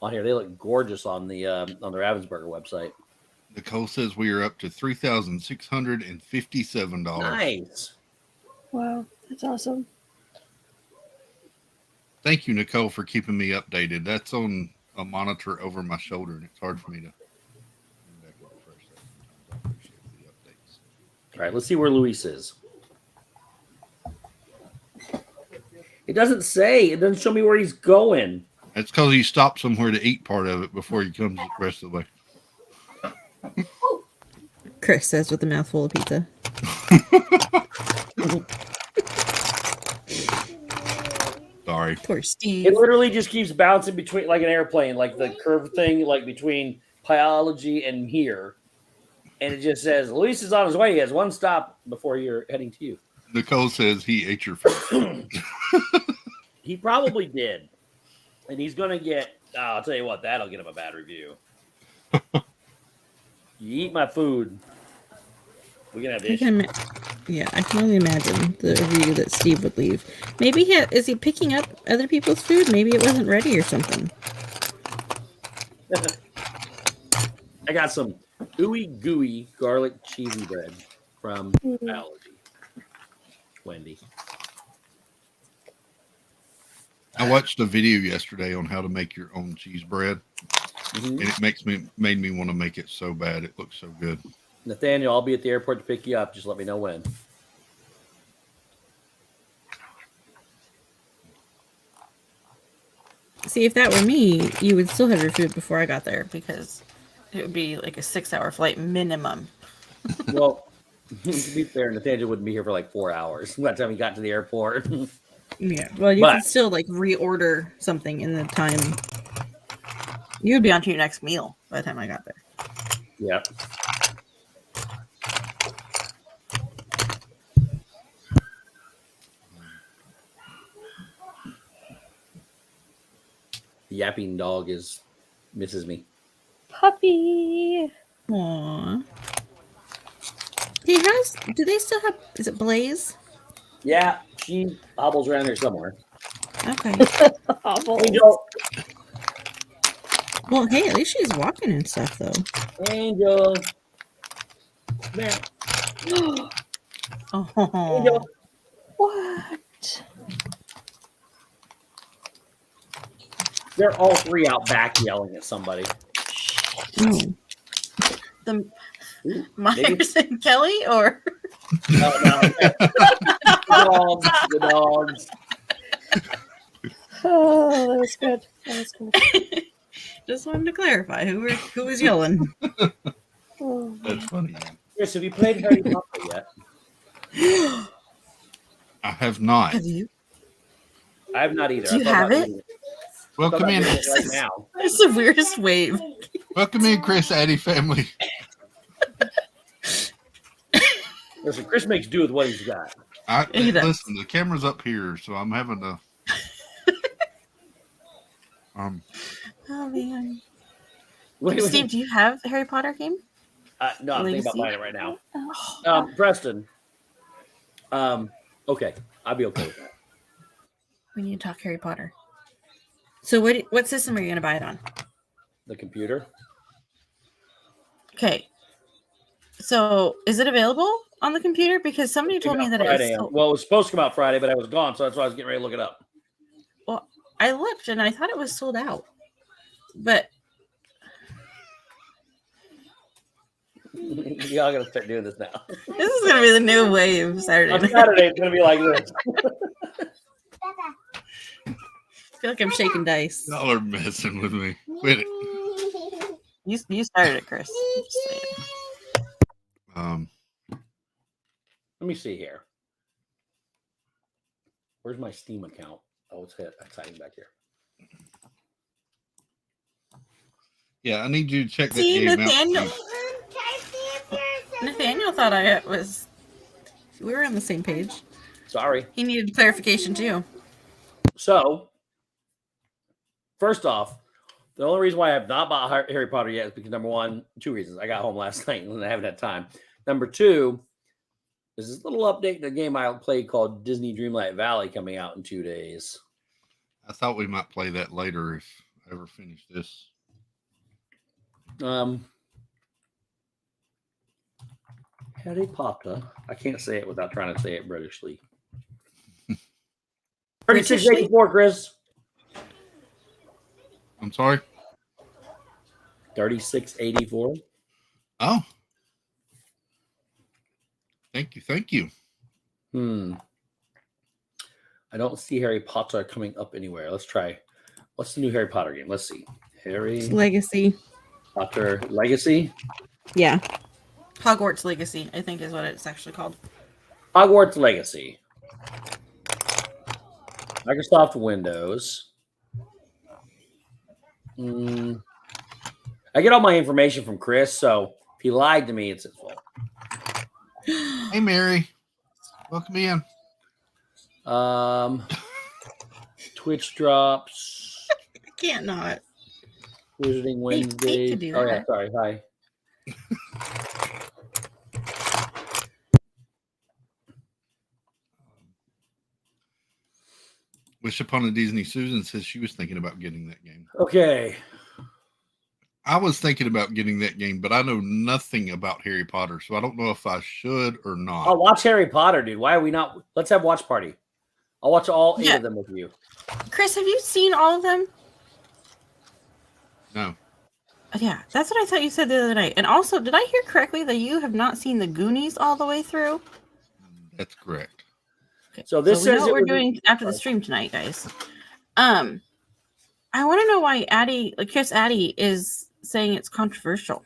on here. They look gorgeous on the on the Ravensburger website. Nicole says we are up to $3,657. Nice. Wow, that's awesome. Thank you, Nicole, for keeping me updated. That's on a monitor over my shoulder, and it's hard for me to. All right, let's see where Luis is. It doesn't say. It doesn't show me where he's going. That's because he stopped somewhere to eat part of it before he comes the rest of the way. Chris says with a mouthful of pizza. Sorry. Poor Steve. It literally just keeps bouncing between, like an airplane, like the curved thing, like between biology and here. And it just says, Luis is on his way. He has one stop before you're heading to you. Nicole says he ate your food. He probably did. And he's going to get, I'll tell you what, that'll get him a bad review. You eat my food, we can have issues. Yeah, I can only imagine the review that Steve would leave. Maybe is he picking up other people's food? Maybe it wasn't ready or something. I got some ooey gooey garlic cheesy bread from Biology. Wendy. I watched a video yesterday on how to make your own cheese bread, and it made me want to make it so bad. It looks so good. Nathaniel, I'll be at the airport to pick you up. Just let me know when. See, if that were me, you would still have your food before I got there because it would be like a 6-hour flight minimum. Well, to be fair, Nathaniel wouldn't be here for like 4 hours by the time he got to the airport. Yeah, well, you could still like reorder something in the time. You would be on to your next meal by the time I got there. Yeah. The yapping dog misses me. Puppy. Aww. Do they still have, is it Blaze? Yeah, she hobbles around here somewhere. Okay. Angel. Well, hey, at least she's walking and stuff, though. Angel. Man. Oh. Angel. What? They're all three out back yelling at somebody. The Myers and Kelly, or no. The dogs. Oh, that was good. That was good. Just wanted to clarify who was yelling. Oh. That's funny. Chris, have you played Harry Potter yet? I have not. Have you? I have not either. Do you have it? Welcome in. Right now. It's the weirdest wave. Welcome in, Chris Addy family. Listen, Chris makes do with what he's got. Listen, the camera's up here, so I'm having to. Oh man. Wait. Steve, do you have the Harry Potter game? No, I'm thinking about Legacy? buying it right now. Preston. Okay, I'll be okay with that. We need to talk Harry Potter. So what system are you going to buy it on? The computer. Okay. So is it available on the computer? Because somebody told me that Friday. it was. Well, it was supposed to come out Friday, but I was gone, so that's why I was getting ready to look it up. Well, I looked and I thought it was sold out, but Y'all gotta start doing this now. this is gonna be the new wave Saturday. On Saturday, it's gonna be like this. I feel like I'm shaking dice. Y'all are messing with me. Quit it. You started it, Chris. Let me see here. Where's my Steam account? Oh, it's hiding back here. Yeah, I need you to check that See, game Nathaniel. out. Nathaniel thought I was. We were on the same page. Sorry. He needed clarification too. So, first off, the only reason why I have not bought Harry Potter yet is because, number one, two reasons. I got home last night and I haven't had time. Number two, There's this little update in the game I played called Disney Dreamlight Valley coming out in 2 days. I thought we might play that later if I ever finish this. Harry Potter. I can't say it without trying to say it Britishly. 3684, Chris. I'm sorry? 3684. Oh. Thank you. I don't see Harry Potter coming up anywhere. Let's try. What's the new Harry Potter game? Let's see. Harry Legacy. Potter Legacy. Yeah. Hogwarts Legacy, I think is what it's actually called. Hogwarts Legacy. Microsoft Windows. I get all my information from Chris, so if he lied to me, it's his fault. Hey, Mary. Welcome in. Twitch drops. I can't not. Wizarding Wednesday. Oh, yeah, sorry. Hi. Wish Upon a Disney Susan says she was thinking about getting that game. Okay. I was thinking about getting that game, but I know nothing about Harry Potter, so I don't know if I should or not. I'll watch Harry Potter, dude. Why are we not? Let's have watch party. I'll watch all 8 of them with you. Chris, have you seen all of them? No. Yeah, that's what I thought you said the other night. And also, did I hear correctly that you have not seen the Goonies all the way through? That's correct. Okay. So this says what we're doing after the stream tonight, guys. I want to know why Chris Addy is saying it's controversial.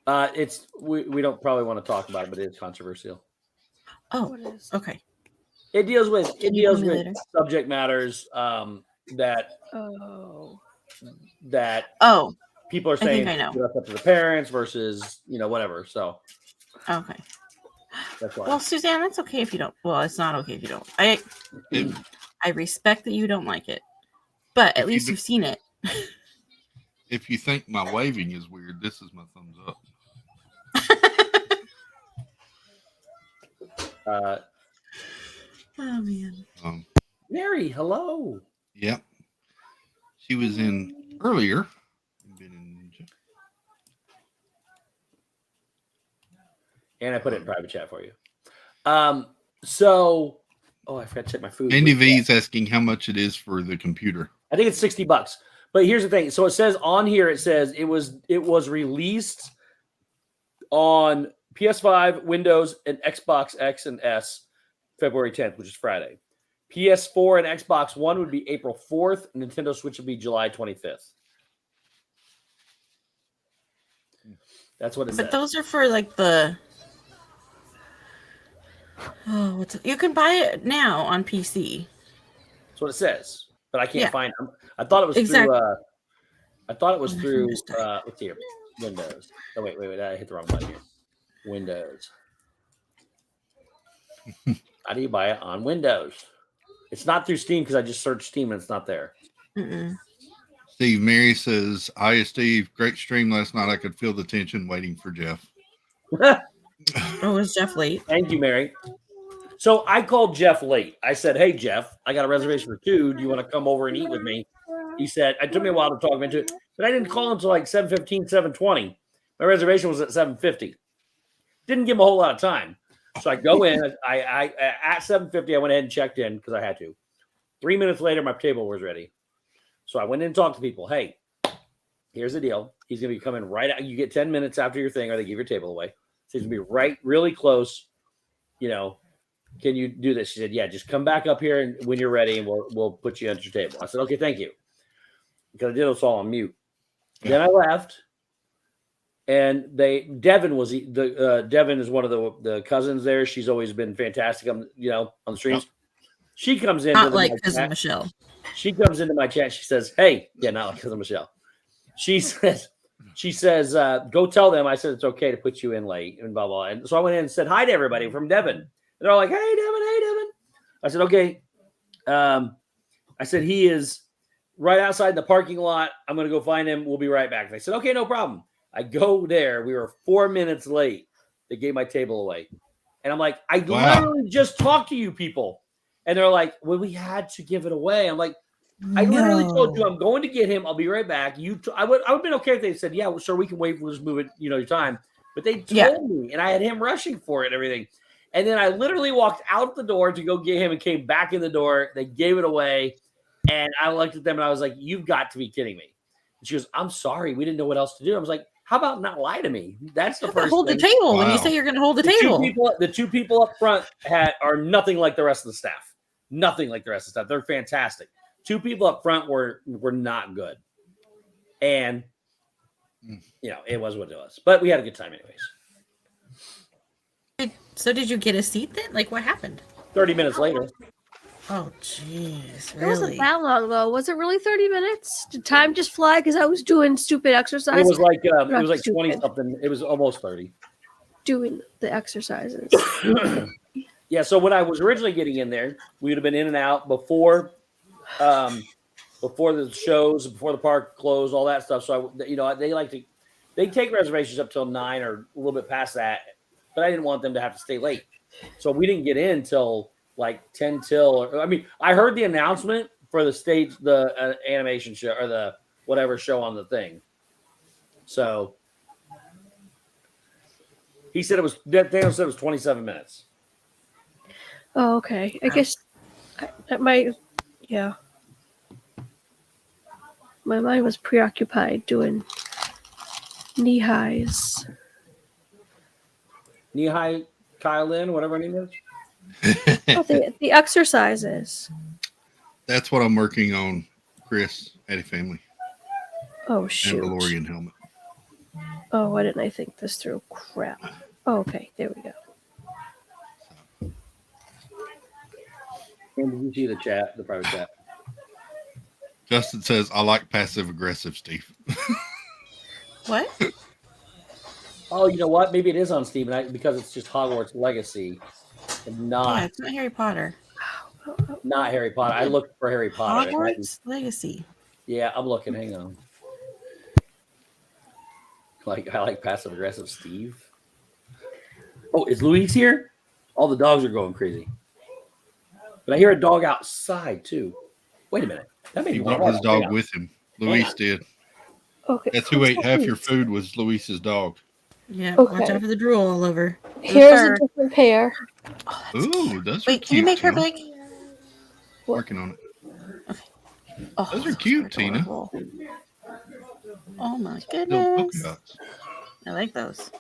It's we don't probably want to talk about it, but it's controversial. Oh, okay. It deals with subject matters that people are saying I know. that's up to the parents versus whatever. So okay, that's why. Well, Suzanne, that's okay if you don't. Well, it's not okay if you don't. I respect that you don't like it, but at least you've seen it. If you think my waving is weird, this is my thumbs up. Oh man. Mary, hello. Yep. She was in earlier. And I put it in private chat for you. I forgot to check my food. Andy V's asking how much it is for the computer. I think it's $60. But here's the thing. So it says on here, it says it was released on PS5, Windows, and Xbox X and S February 10th, which is Friday. PS4 and Xbox One would be April 4th. And Nintendo Switch would be July 25th. That's what it says. But those are for like the... you can buy it now on PC. That's what it says. But I can't find them. I thought it was through. I thought it was through. Let's see here. Windows. Oh wait! I hit the wrong button here. Windows. How do you buy it on Windows? It's not through Steam because I just searched Steam and it's not there. Steve Mary says, "Hiya, Steve. Great stream last night. I could feel the tension waiting for Jeff." Oh, was Jeff late? Thank you, Mary. So I called Jeff late. I said, "Hey, Jeff, I got a reservation for 2. Do you want to come over and eat with me?" He said, it took me a while to talk him into it, but I didn't call him until like 7:15, 7:20. My reservation was at 7:50. Didn't give him a whole lot of time. So I go in. I at 7:50, I went ahead and checked in because I had to. 3 minutes later, my table was ready. So I went in and talked to people. Hey, here's the deal. He's going to be coming right out. You get 10 minutes after your thing or they give your table away. So he's going to be right, really close, Can you do this? She said, yeah, just come back up here and when you're ready and we'll put you at your table. I said, okay, thank you. Because I did this all on mute. Yeah. Then I left. And Devin Devin is one of the cousins there. She's always been fantastic on the streams. She comes in. Not like cousin Michelle. She comes into my chat. She says, hey, not like cousin Michelle. She says, go tell them I said it's okay to put you in late and blah, blah. And so I went in and said hi to everybody from Devin. They're all like, hey, Devin. I said, okay. I said, he is right outside the parking lot. I'm going to go find him. We'll be right back. They said, okay, no problem. I go there. We were 4 minutes late. They gave my table away. And I'm like, I Wow. literally just talked to you people. And they're like, well, we had to give it away. I'm like, I literally told you I'm going to get him. I'll be right back. I would have been okay if they said, yeah, well, sure, we can wait. We'll just move it, your time. But they told me, and I had him rushing for it and everything. And then I literally walked out the door to go get him and came back in the door. They gave it away. And I looked at them and I was like, you've got to be kidding me. And she goes, I'm sorry. We didn't know what else to do. I was like, how about not lie to me? That's the first hold thing. the table when you say you're going to hold the table. The two people up front are nothing like the rest of the staff. Nothing like the rest of the staff. They're fantastic. Two people up front were not good. And, it was what it was. But we had a good time anyways. So did you get a seat then? Like, what happened? 30 minutes later. Oh, jeez. It wasn't Really? that long though. Was it really 30 minutes? Did time just fly because I was doing stupid exercises? It was like Not 20 stupid. something. It was almost 30. Doing the exercises. Yeah, so when I was originally getting in there, we would have been in and out before the shows, before the park closed, all that stuff. So they take reservations up till 9 or a little bit past that, but I didn't want them to have to stay late. So we didn't get in till like 10 till. I heard the announcement for the animation show or the whatever show on the thing. So he said Daniel said it was 27 minutes. Oh, okay. I guess my mind was preoccupied doing knee highs. Knee high Kylin, whatever her name is. Oh, the exercises. That's what I'm working on, Chris, Eddie Family. Oh, shoot. Mandalorian helmet. Oh, why didn't I think this through? Crap. Oh, okay, there we go. And did you see the chat, the private chat? Justin says, I like passive aggressive, Steve. What? Oh, you know what? Maybe it is on Steam because it's just Hogwarts Legacy and not. Yeah, it's not Harry Potter. Not Harry Potter. I looked for Harry Potter. Hogwarts Legacy. Yeah, I'm looking. Hang on. I like passive aggressive Steve. Oh, is Louise here? All the dogs are going crazy. But I hear a dog outside too. Wait a minute. That made He me brought want his to dog hang on. with him. Luis did. Okay. That's who ate half your food was Luis's dog. Yeah, Okay. watch out for the drool all over. Here's a different pair. Ooh, those Wait, are can you cute, make her Tina. big? Working on it. Oh, Those are cute, Tina. adorable. Oh my Little polka goodness. dots. I like those.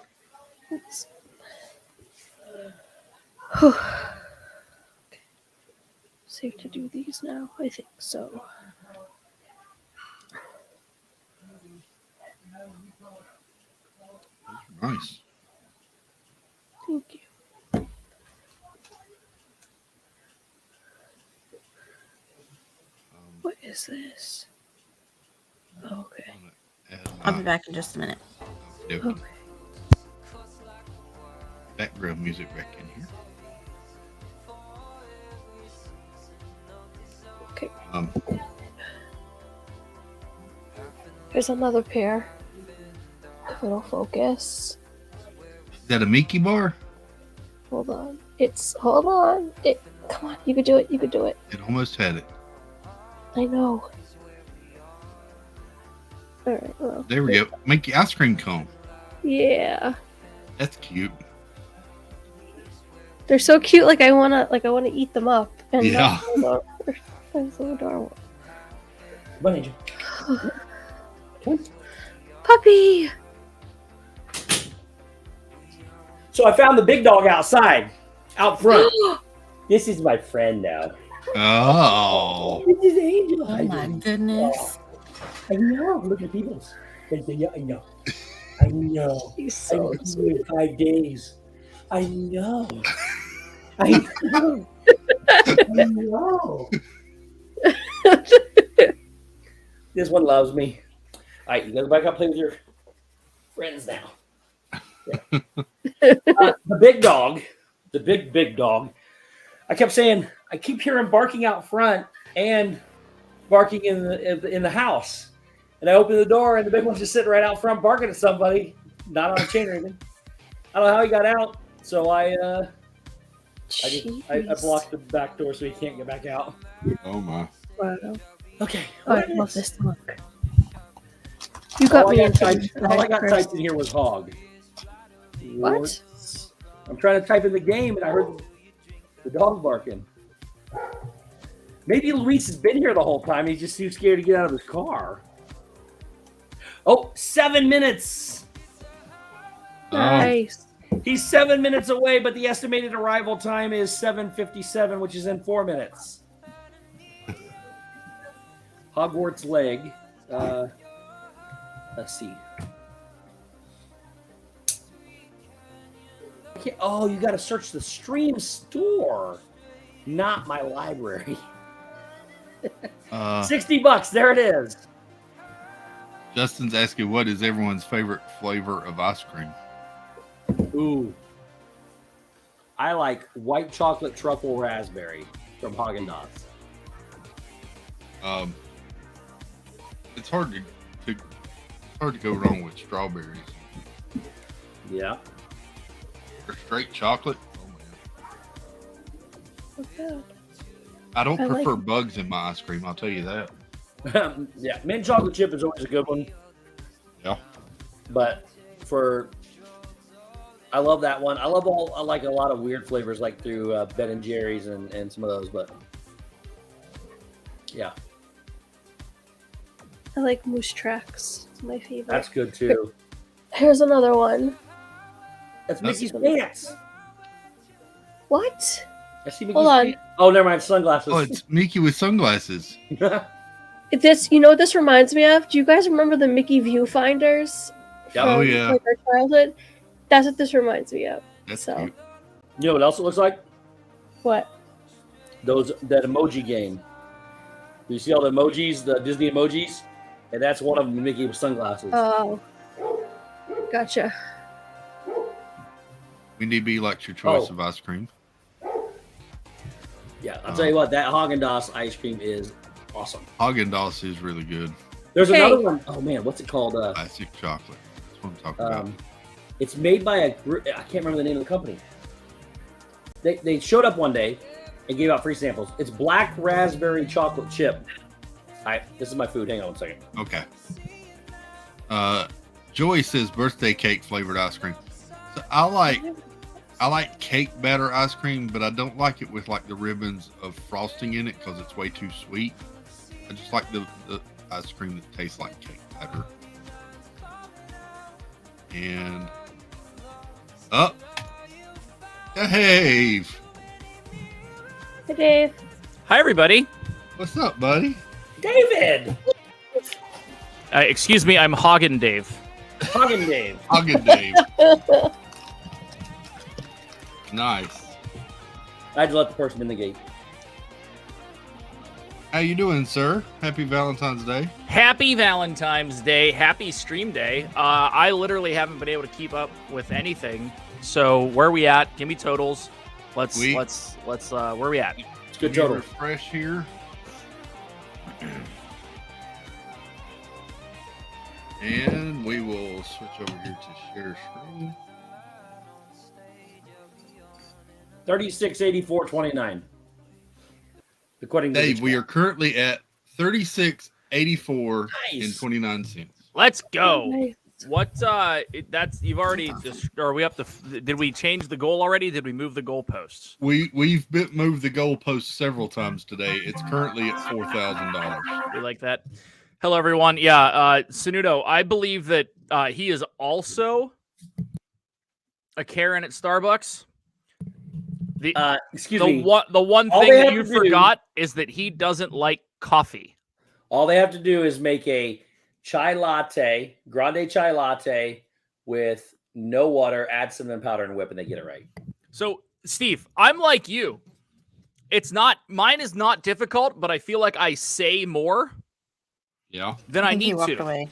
Whew. Safe to do these now? I think so. Nice. Thank you. What is this? Okay. I'll be back in just a minute. Okay. Background music back in here. Okay. Here's another pair. If it'll focus. Is that a Mickey bar? Hold on. Hold on. Come on. You could do it. You could do it. It almost had it. I know. All right. Well. There we go. Mickey ice cream cone. Yeah. That's cute. They're so cute. Like I wanna eat them up. And Yeah. They're so adorable. What did you? Puppy. So I found the big dog outside, out front. This is my friend now. Oh. This is Angel. Oh my goodness. I know. Look at people's. I know. I know. He's so I sweet. 5 days. I know. I know. I know. This one loves me. All right, you gotta back up, play with your friends now. Yeah. The big dog, the big dog. I kept saying, I keep hearing barking out front and barking in the house. And I opened the door, and the big one's just sitting right out front, barking at somebody, not on a chain or anything. I don't know how he got out, so I I blocked the back door so he can't get back out. Oh my. Wow. Okay. Oh, I love this look. You got me into all I got typed in here was hog. What? I'm trying to type in the game and I heard the dog barking. Maybe Luis has been here the whole time. He's just too scared to get out of his car. Oh, 7 minutes. Nice. He's 7 minutes away, but the estimated arrival time is 7:57, which is in 4 minutes. Hogwarts leg. Let's see. Okay. Oh, you got to search the stream store, not my library. $60. There it is. Justin's asking, what is everyone's favorite flavor of ice cream? Ooh. I like white chocolate truffle raspberry from Haagen-Dazs. It's hard to go wrong with strawberries. Yeah. Or straight chocolate. Okay. I don't I like prefer it. bugs in my ice cream. I'll tell you that. Yeah, mint chocolate chip is always a good one. Yeah. But I love that one. I like a lot of weird flavors, like through Ben and Jerry's and some of those. But yeah, I like Moose Tracks. It's my favorite. that's good too. Here's another one. That's Mickey's pants. What? I see Mickey's Hold on. pants. Oh, never mind. Sunglasses. Oh, it's Mickey with sunglasses. This, you know what this reminds me of? Do you guys remember the Mickey viewfinders? Yep. Oh, from, yeah. like, our childhood? That's what this reminds me of. That's so. cute. You know what else it looks like? What? That emoji game. You see all the emojis, the Disney emojis, and that's one of them. Mickey with sunglasses. Oh. Gotcha. Wendy B likes your choice Oh. of ice cream. Yeah, I'll tell you what. That Haagen-Dazs ice cream is awesome. Haagen-Dazs is really good. There's another one. Oh man, what's it called? Classic chocolate. That's what I'm talking about. It's made by a group. I can't remember the name of the company. They showed up one day and gave out free samples. It's black raspberry chocolate chip. All right, this is my food. Hang on one second. Okay. Joey says birthday cake flavored ice cream. So I like cake batter ice cream, but I don't like it with like the ribbons of frosting in it because it's way too sweet. I just like the ice cream that tastes like cake batter. And up, Dave. Hey, Dave. Hi, everybody. What's up, buddy? David. Excuse me, I'm Hagen Dave. Hagen Dave. Hagen Dave. Nice. I had to let the person in the gate. How you doing, sir? Happy Valentine's Day. Happy Valentine's Day. Happy stream day. I literally haven't been able to keep up with anything. So where are we at? Give me totals. Let's where are we at? It's good total. total. Refresh here. And we will switch over here to share screen. 36.84.29. According to Dave, we are currently at 36.84 and 29 cents. Let's go. What that's you've already just are we up to did we change the goal already? Did we move the goalposts? We've moved the goalpost several times today. It's currently at $4,000. We like that. Hello everyone. Yeah, Sanudo, I believe that he is also a Karen at Starbucks. Excuse me. The one All thing they that have you to do- forgot is that he doesn't like coffee. All they have to do is make a chai latte, grande chai latte with no water, add cinnamon powder and whip, and they get it right. So, Steve, I'm like you. Mine is not difficult, but I feel like I say more Yeah. than I think he need walked to. away.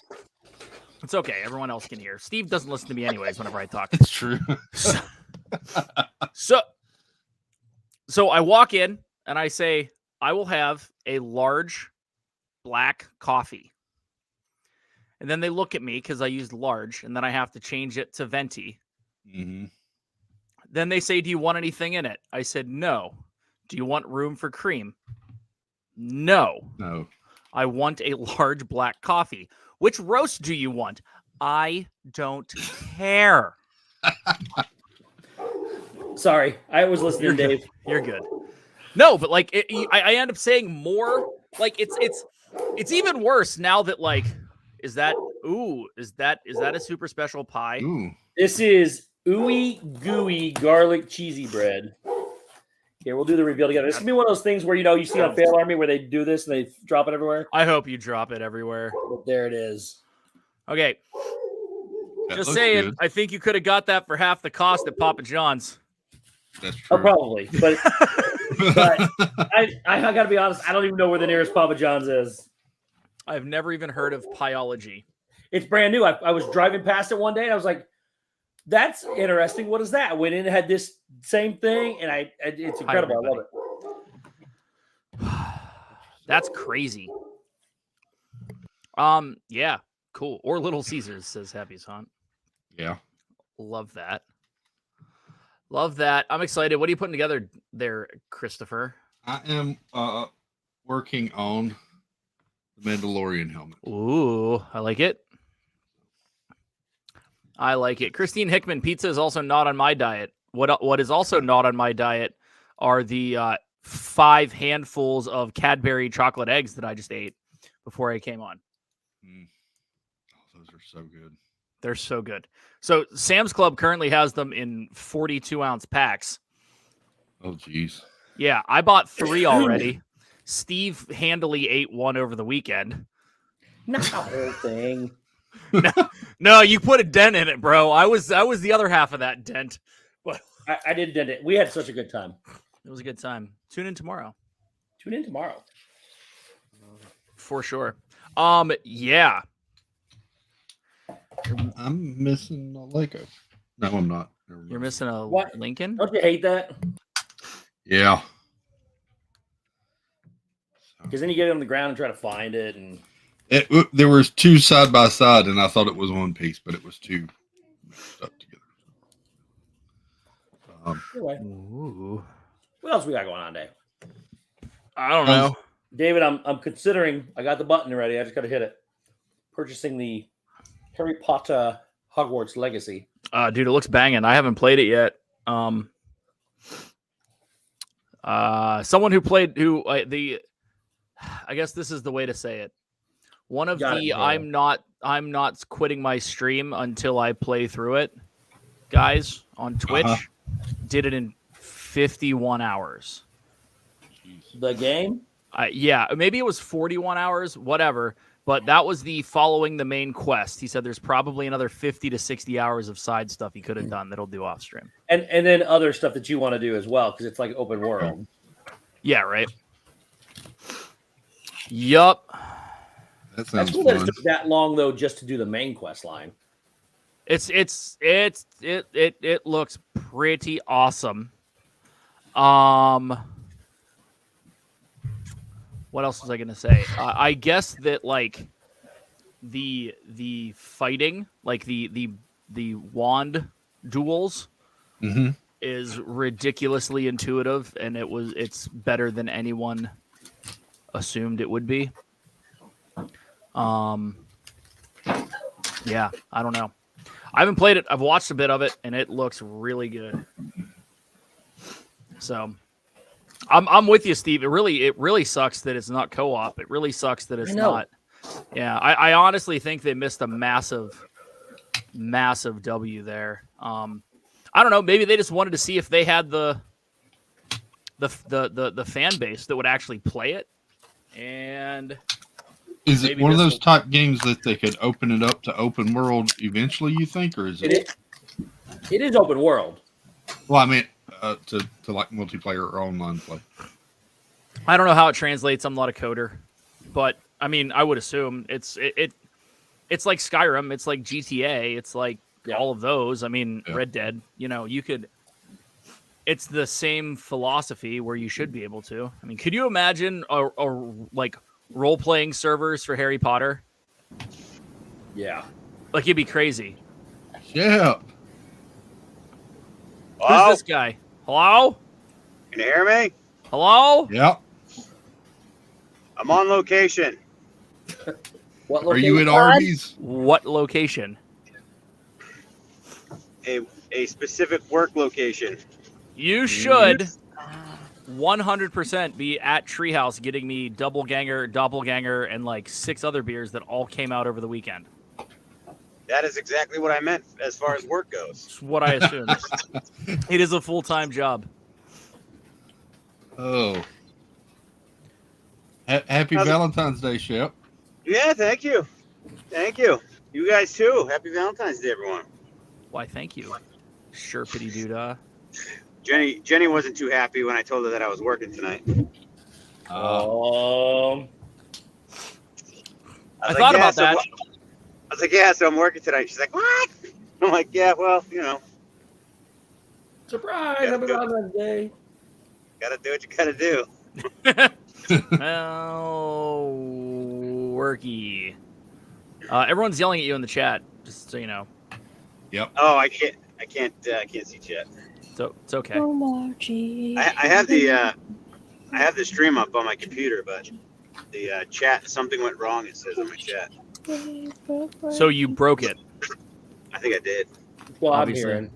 It's okay. Everyone else can hear. Steve doesn't listen to me anyways whenever I talk. It's true. So I walk in and I say, I will have a large black coffee. And then they look at me because I used large, and then I have to change it to venti. Mm-hmm. Then they say, do you want anything in it? I said, no. Do you want room for cream? No. No. I want a large black coffee. Which roast do you want? I don't care. Sorry, I was listening, You're Dave. Good. You're good. No, but like I end up saying more. Like it's even worse now that like is that a super special pie? Ooh. This is ooey gooey garlic cheesy bread. Here, we'll do the reveal together. This is gonna be one of those things where you see on Fail Army where they do this and they drop it everywhere. I hope you drop it everywhere. But there it is. Okay. That Just looks saying, good. I think you could have got that for half the cost at Papa John's. That's true. Oh, probably. But I got to be honest, I don't even know where the nearest Papa John's is. I've never even heard of Pieology. It's brand new. I was driving past it one day and I was like, that's interesting. What is that? I went in and had this same thing, and it's incredible. I love it. That's crazy. Yeah, cool. Or Little Caesars, says Happy Son. Yeah. Love that. Love that. I'm excited. What are you putting together there, Christopher? I am working on the Mandalorian helmet. Ooh, I like it. I like it. Christine Hickman, pizza is also not on my diet. What is also not on my diet are the 5 handfuls of Cadbury chocolate eggs that I just ate before I came on. Oh, those are so good. They're so good. So Sam's Club currently has them in 42-ounce packs. Oh, geez. Yeah, I bought 3 already. Steve handily ate 1 over the weekend. Not the whole thing. No, you put a dent in it, bro. I was the other half of that dent. But I did dent it. We had such a good time. It was a good time. Tune in tomorrow. For sure. Yeah. I'm missing a Lego. No, I'm not. You're missing a What? Lincoln? Don't you hate that? Yeah. Because then you get it on the ground and try to find it, and There was 2 side by side, and I thought it was one piece, but it was 2 mixed up together. anyway. Ooh. What else we got going on, Dave? I don't know. David, I'm considering. I got the button ready. I just got to hit it. Purchasing the Harry Potter Hogwarts Legacy. Dude, it looks banging. I haven't played it yet. Someone who played I guess this is the way to say it. One of I'm not quitting my stream until I play through it. Guys on Twitch did it in 51 hours. The game? Yeah, maybe it was 41 hours, whatever. But that was the following the main quest. He said there's probably another 50 to 60 hours of side stuff he could have done that'll do off stream. And then other stuff that you want to do as well, because it's like open world. Yeah, right. Yup. That That's cool that it took that long though, just to do the main quest line. It looks pretty awesome. What else was I gonna say? I guess that like the fighting, like the wand duels, is ridiculously intuitive, and it's better than anyone assumed it would be. Yeah, I don't know. I haven't played it. I've watched a bit of it, and it looks really good. So, I'm with you, Steve. It really sucks that it's not co-op. It really sucks that it's not. Yeah, I honestly think they missed a massive W there. I don't know. Maybe they just wanted to see if they had the fan base that would actually play it. And is it one of those type games that they could open it up to open world eventually? You think, or is it? It is open world. Well, I mean, to like multiplayer or online play. I don't know how it translates. I'm not a coder, but I mean, I would assume it's like Skyrim. It's like GTA. It's like all of those. I mean, Red Dead. You could. It's the same philosophy where you should be able to. I mean, could you imagine a like role-playing servers for Harry Potter? Yeah, like it'd be crazy. Yeah. Who's this guy? Hello? Can you hear me? Hello? Yep. I'm on location. What Are you at Arby's? What location? A specific work location. You should 100% be at Treehouse getting me doppelganger, and like 6 other beers that all came out over the weekend. That is exactly what I meant as far as work goes. It's what I assumed. It is a full-time job. Oh. Happy Valentine's Day, Shep. Yeah, thank you. Thank you. You guys too. Happy Valentine's Day, everyone. Why, thank you. Sherpity doodah. Jenny wasn't too happy when I told her that I was working tonight. I was thought like, about that. I was like, yeah, so I'm working tonight. She's like, what? I'm like, yeah, well, you know. Surprise! Happy Valentine's Day. Gotta do what you gotta do. Oh, worky. Everyone's yelling at you in the chat, just so you know. Yep. Oh, I can't see chat. So it's okay. I have the stream up on my computer, but the chat, something went wrong, it says on my chat. So you broke it. I think I did. Well, Obviously. I'm hearing.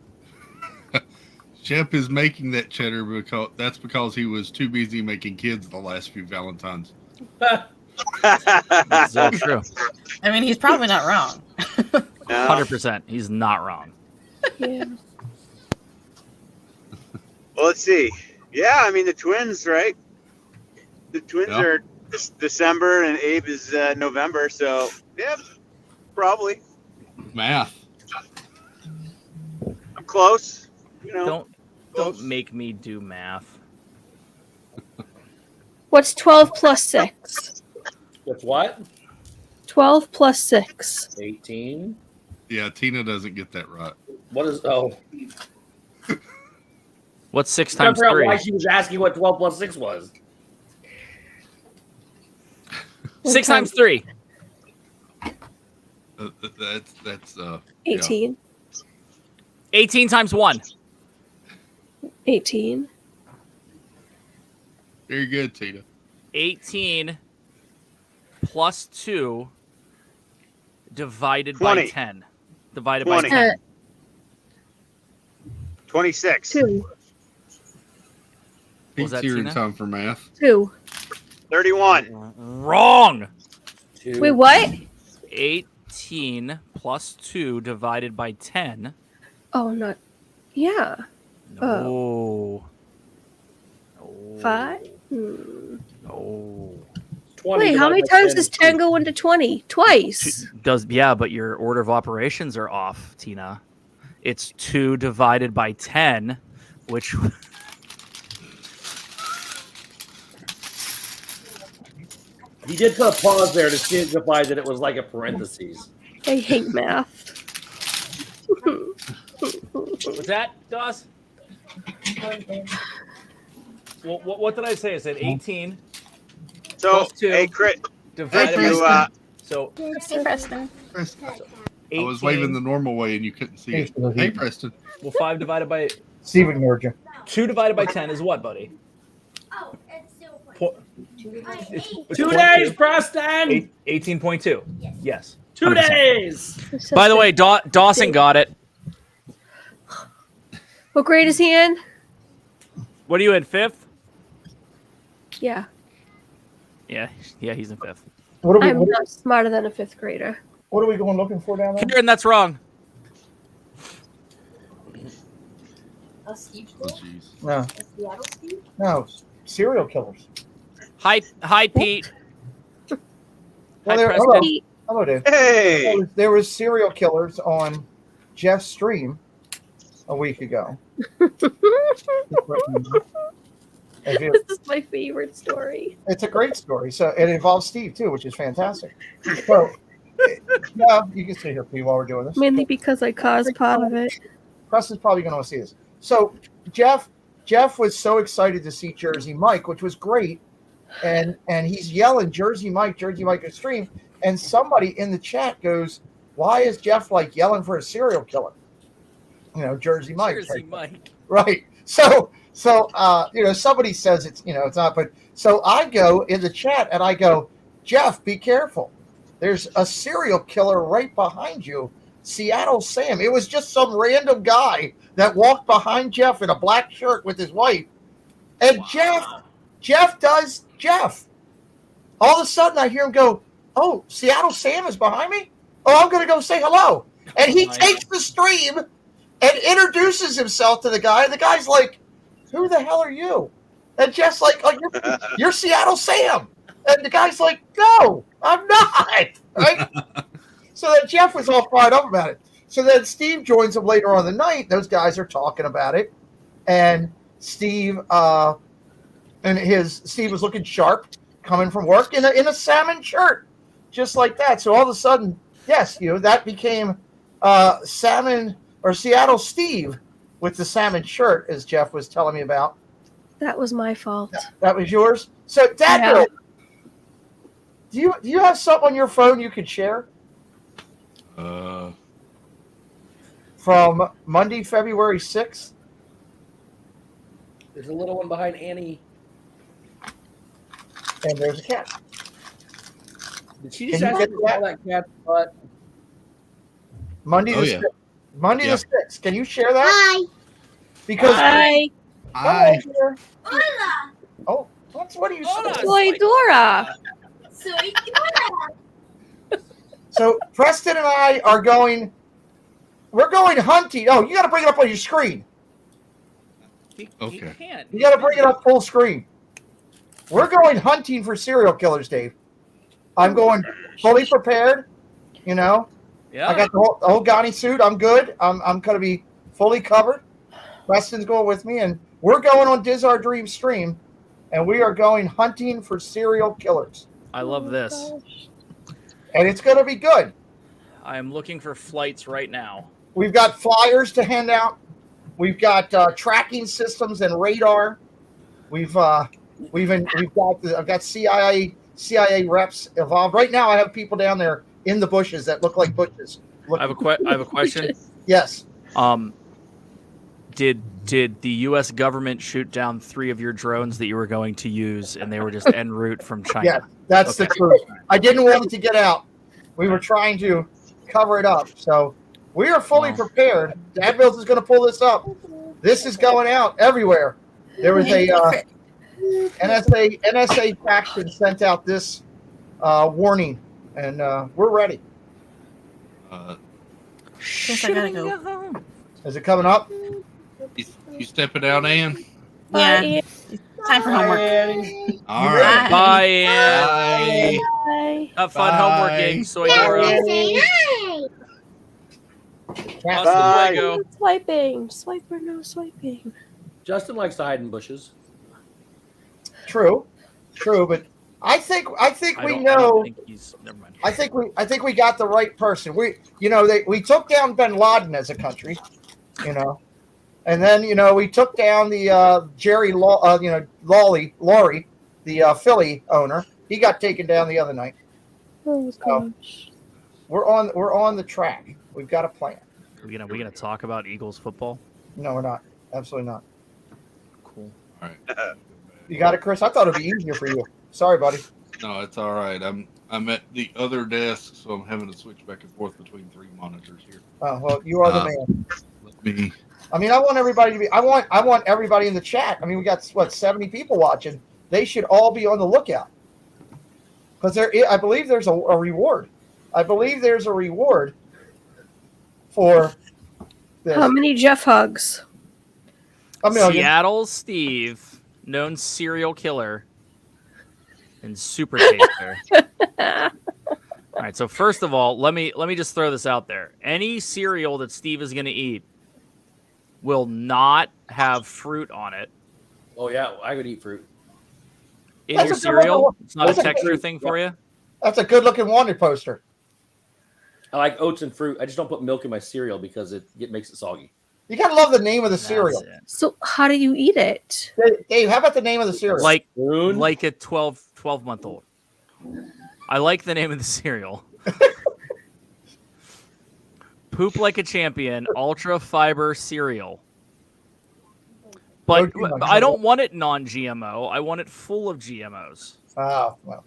Shep is making that cheddar because he was too busy making kids the last few Valentines. That's all true. I mean, he's probably not wrong. 100%. He's not wrong. Yeah. Well, let's see. Yeah, I mean the twins, right? The twins Yeah. are December and Abe is November, so yeah, probably. Math. I'm close. You know. Don't make me do math. What's 12 plus 6? With what? 12 plus 6. 18. Yeah, Tina doesn't get that right. What is? Oh, What's 6 I times forgot 3? why she was asking what 12 plus 6 was. 6 times 3. That's 18. 18 times 1. 18. Very good, Tina. 18 plus 2 divided by 20. 10. Divided 20. by 10. 26. 2. Pete's that, here in Tina? time for math. 2. 31. Wrong. Wait, what? 18 plus 2 divided by 10. Oh, not. Yeah. Oh. No. 5? No. 20 Wait, how divided many by times 10 does is 10 go into 20? Twice. Yeah, but your order of operations are off, Tina. It's 2 divided by 10, which He did put a pause there to signify that it was like a parentheses. I hate math. What's that, Doss? Well, what did I say? I said 18 So, plus 2 hey, Chris, divided you, by 10. So Hey, Preston. I was waving the normal way and you couldn't see it. Hey, Preston. Well, 5 divided by Steve ignored you. 2 divided by 10 is what, buddy? Oh, it's 2 days, Preston. 18.2. Yes. 2 100%. days. By the way, Dawson got it. What grade is he in? What are you in, 5th? Yeah. Yeah, he's in 5th. What are we? I'm What, not smarter than a 5th grader. what are we going looking for down there? Karen, that's wrong. A Steve Oh, school? jeez. No, A Seattle Steve? no, serial killers. Hi, Pete. Well, Hi, there, Preston. hello, hello, Dave. Hey. There was serial killers on Jeff's stream a week ago. If you- This is my favorite story. It's a great story. So it involves Steve too, which is fantastic. So yeah, you can stay here, P, while we're doing this. Mainly because I caused part of it. Preston's probably going to want to see this. So Jeff was so excited to see Jersey Mike, which was great, and he's yelling Jersey Mike at stream, and somebody in the chat goes, "Why is Jeff like yelling for a serial killer?" You know, Jersey Mike. Jersey Mike. Right. Somebody says it's not, but so I go in the chat and I go, Jeff, be careful. There's a serial killer right behind you. Seattle Sam. It was just some random guy that walked behind Jeff in a black shirt with his wife. And Jeff does Jeff. All of a sudden I hear him go, oh, Seattle Sam is behind me? Oh, I'm going to go say hello. And he takes the stream and introduces himself to the guy. And the guy's like, who the hell are you? And Jeff's like, oh, you're Seattle Sam. And the guy's like, no, I'm not. Right? So then Jeff was all fired up about it. So then Steve joins him later on in the night. Those guys are talking about it. And Steve was looking sharp coming from work in a salmon shirt, just like that. So all of a sudden, yes, that became salmon or Seattle Steve with the salmon shirt, as Jeff was telling me about. That was my fault. That was yours. So, Dad, do you have something on your phone you could share? From Monday, February 6th? There's a little one behind Annie. And there's a cat. Did she just ask you all that cat's butt? Monday the 6th. Monday the 6th. Can you share that? Hi. Because Hi. Hi. Hola. Oh, what are you saying? Soy Dora. Soy Dora. So Preston and I are going. We're going hunting. Oh, you got to bring it up on your screen. Okay. You got to bring it up full screen. We're going hunting for serial killers, Dave. I'm going fully prepared. Yeah. I got the whole Ghani suit. I'm good. I'm going to be fully covered. Preston's going with me, and we're going on Diz Our Dream stream, and we are going hunting for serial killers. I love this. And it's going to be good. I am looking for flights right now. We've got flyers to hand out. We've got tracking systems and radar. I've got CIA reps involved. Right now I have people down there in the bushes that look like bushes. I have a question. Yes. Did the U.S. government shoot down 3 of your drones that you were going to use, and they were just en route from China? Yeah, that's the truth. I didn't want it to get out. We were trying to cover it up. So we are fully prepared. Dad Mills is going to pull this up. This is going out everywhere. There was a NSA faction sent out this warning, and we're ready. Guess I gotta go. Is it coming up? You stepping out, Ann? Yeah. Time for homework. All right. Bye, Ann. Bye. Have fun homeworking, Soy Dora. Hasta luego. Swiping. Swipe or no swiping. Justin likes to hide in bushes. True, but I think we know. I think we got the right person. We took down Bin Laden as a country, and then we took down the Jerry Lawley, the Philly owner. He got taken down the other night. Oh gosh. We're on the track. We've got a plan. We gonna talk about Eagles football? No, we're not. Absolutely not. Cool. All right. You got it, Chris? I thought it'd be easier for you. Sorry, buddy. No, it's all right. I'm at the other desk, so I'm having to switch back and forth between 3 monitors here. Oh well, you are the man. Let me. I mean, I want everybody to be. I want everybody in the chat. I mean, we got 70 people watching. They should all be on the lookout because I believe there's a reward. I believe there's a reward for this. How many Jeff hugs? A million. Seattle Steve, known serial killer and super taster. All right, so first of all, let me just throw this out there. Any cereal that Steve is going to eat will not have fruit on it. Oh yeah, I could eat fruit. In your cereal, it's not a texture thing for you? That's a good-looking wanted poster. I like oats and fruit. I just don't put milk in my cereal because it makes it soggy. You gotta love the name of the cereal. So how do you eat it? Dave, how about the name of the cereal? Like a 12-month-old. I like the name of the cereal. Poop Like a Champion Ultra Fiber Cereal. But No GMO. I don't want it non-GMO. I want it full of GMOs. Oh, well.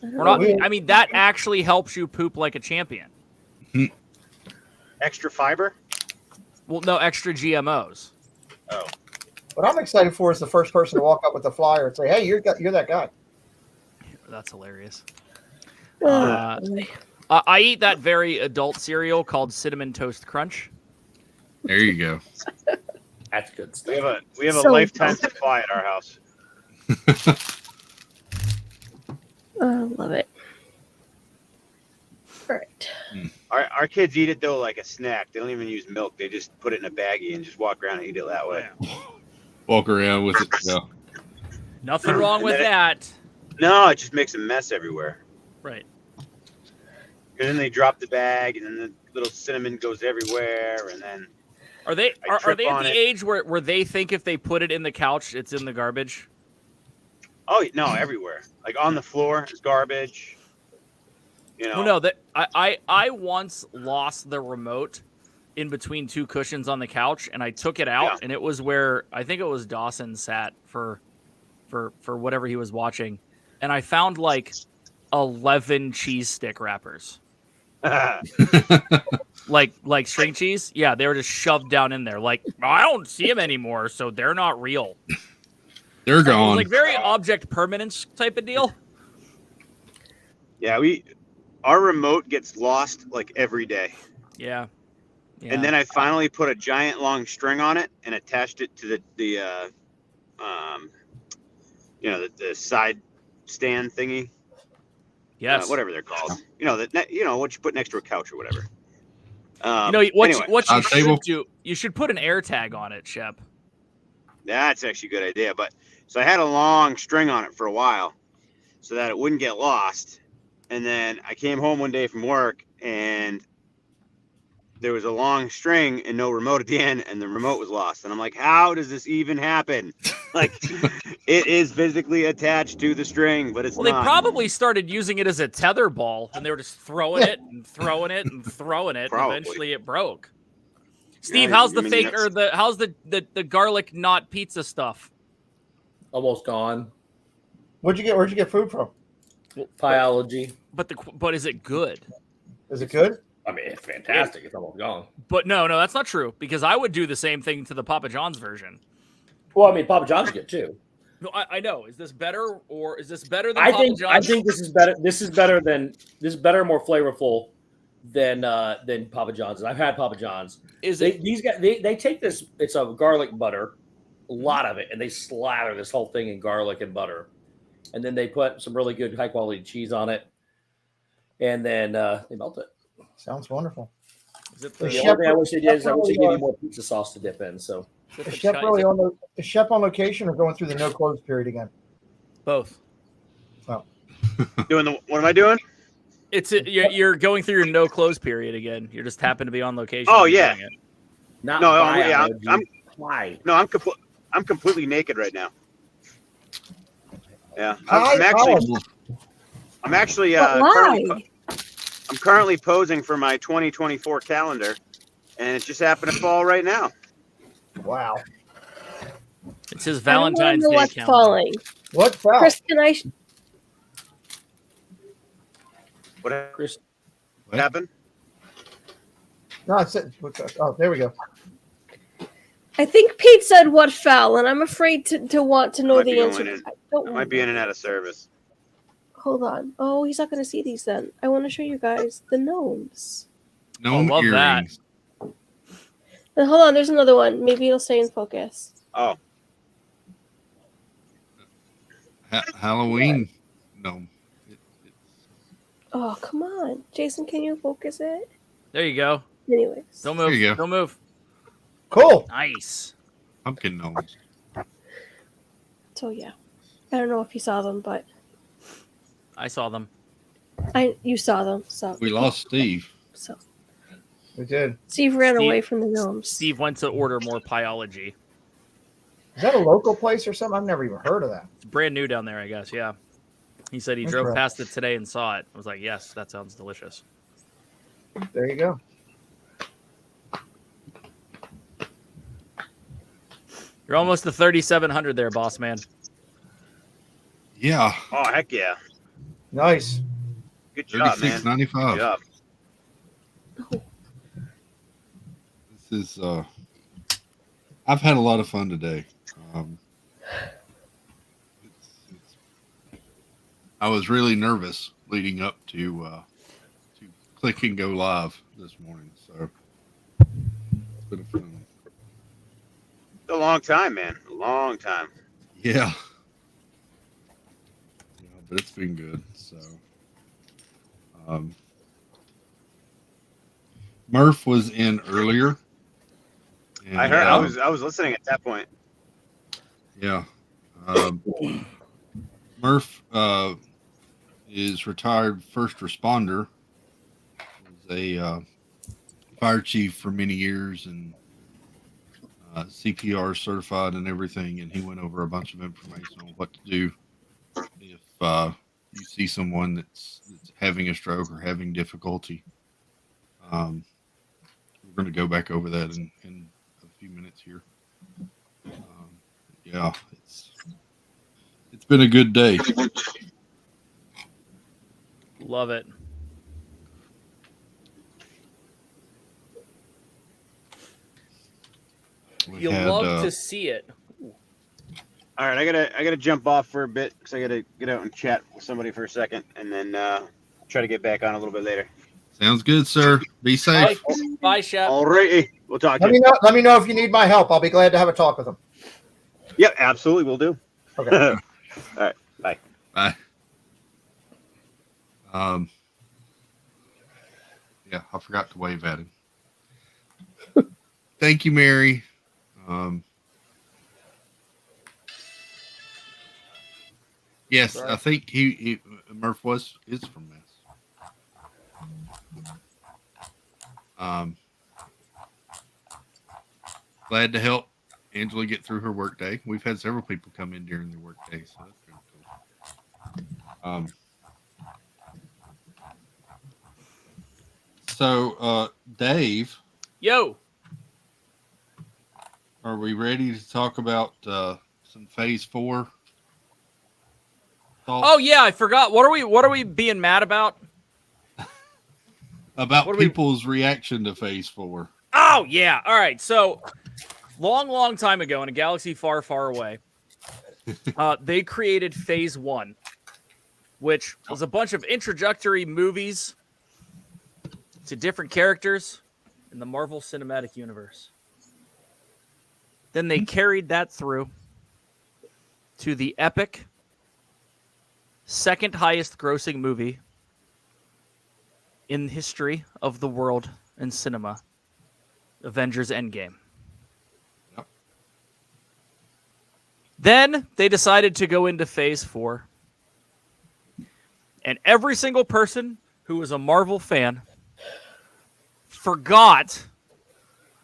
We're not. I mean, that actually helps you poop like a champion. Extra fiber? Well, no extra GMOs. Oh. What I'm excited for is the first person to walk up with the flyer and say, "Hey, you're that guy." That's hilarious. Oh, I eat that very adult cereal called Cinnamon Toast Crunch. There you go. That's good stuff. We have a So lifetime dumb. supply at our house. I love it. All right. Our kids eat it though like a snack. They don't even use milk. They just put it in a baggie and just walk around and eat it that way. Walk around with it. Yeah. Nothing wrong with that. No, it just makes a mess everywhere. Right. And then they drop the bag, and then the little cinnamon goes everywhere, and then Are they I are trip they at on the it. age where they think if they put it in the couch, it's in the garbage? Oh no, everywhere. Like on the floor, it's garbage. You know. Well, no, that I once lost the remote in between two cushions on the couch, and I took it out, and it was where I think it was Dawson sat for whatever he was watching, and I found like 11 cheese stick wrappers. like string cheese. Yeah, they were just shoved down in there. Like, I don't see them anymore, so they're not real. They're It was gone. like very object permanence type of deal. Yeah, our remote gets lost like every day. Yeah. And then I finally put a giant long string on it and attached it to the side stand thingy. Yes. Whatever they're called. What you put next to a couch or whatever. What you anyway. should do? You should put an air tag on it, Shep. That's actually a good idea. But so I had a long string on it for a while so that it wouldn't get lost. And then I came home one day from work and there was a long string and no remote at the end, and the remote was lost. And I'm like, how does this even happen? Like, it is physically attached to the string, but it's Well, not. they probably started using it as a tether ball, and they were just throwing it and throwing it and throwing it. And eventually, it broke. Steve, how's the fake or how's the garlic knot pizza stuff? Almost gone. Where'd you get food from? Biology. But is it good? Is it good? I mean, it's fantastic. It's almost gone. But no, that's not true, because I would do the same thing to the Papa John's version. Well, I mean, Papa John's good too. No, I know. Is this better, or is this better than I Papa think John's? this is better. This is better, more flavorful than Papa John's. I've had Papa John's. These guys they take this? It's a garlic butter, a lot of it, and they slather this whole thing in garlic and butter, and then they put some really good high quality cheese on it, and then they melt it. Sounds wonderful. Is it The only thing I wish they did is I wish they gave you more pizza sauce to dip in. So is Shep on location or going through the no close period again? Both. Oh. What am I doing? You're going through your no close period again. You're just happen to be on location. Oh and yeah. doing it. I'm completely naked right now. Yeah, Why? I'm actually I'm currently posing for my 2024 calendar, and it just happened to fall right now. Wow. It's his Valentine's Day calendar. Falling. What fell? Chris, can I? What happened? No, it's oh, there we go. I think Pete said what fell, and I'm afraid to want to know the answer. I might be in and out of service. Hold on. Oh, he's not going to see these then. I want to show you guys the gnomes. Gnome love earrings. Then hold on. There's another one. Maybe it'll stay in focus. Oh. Halloween gnome. Oh, come on. Jason, can you focus it? There you go. Anyways. Don't move. There you go. Don't move. Cool. Nice. Pumpkin gnomes. So, yeah. I don't know if you saw them, but I saw them. you saw them. So We lost Steve. So We did. Steve ran away from the gnomes. Steve went to order more Pyology. Is that a local place or something? I've never even heard of that. It's brand new down there, I guess. Yeah. He said he drove past it today and saw it. I was like, yes, that sounds delicious. There you go. You're almost to 3,700 there, boss man. Yeah. Oh, heck yeah. Nice. Good job, man. 36.95. Good job. This is I've had a lot of fun today. I was really nervous leading up to click and go live this morning, so it's been a fun one. It's a long time, man. A long time. Yeah, but it's been good. So, Murph was in earlier. And, I heard. I was listening at that point. Yeah, Murph is retired first responder. Was a fire chief for many years and CPR certified and everything. And he went over a bunch of information on what to do if you see someone that's having a stroke or having difficulty. We're going to go back over that in a few minutes here. Yeah, it's been a good day. Love it. You'll love to see it. Ooh. All right, I gotta jump off for a bit because I gotta get out and chat with somebody for a second, and then try to get back on a little bit later. Sounds good, sir. Be safe. Bye, Shep. All righty, we'll talk to Let you. me know if you need my help. I'll be glad to have a talk with him. Yep, absolutely, we'll do. Okay. All right, bye. Bye. Yeah, I forgot to wave at him. Thank you, Mary. Yes, sorry. I think he Murph is from Mass. Glad to help Angela get through her workday. We've had several people come in during their workday, so that's pretty cool. So, Dave. Yo. Are we ready to talk about some Phase 4? Thoughts? Oh yeah, I forgot. What are we being mad about? About people's reaction to Phase 4. Oh yeah. All right. So, long time ago in a galaxy far, far away, they created Phase 1, which was a bunch of introductory movies to different characters in the Marvel Cinematic Universe. Then they carried that through to the epic, second highest grossing movie in history of the world and cinema, Avengers Endgame. Yep. Then they decided to go into Phase 4. And every single person who was a Marvel fan forgot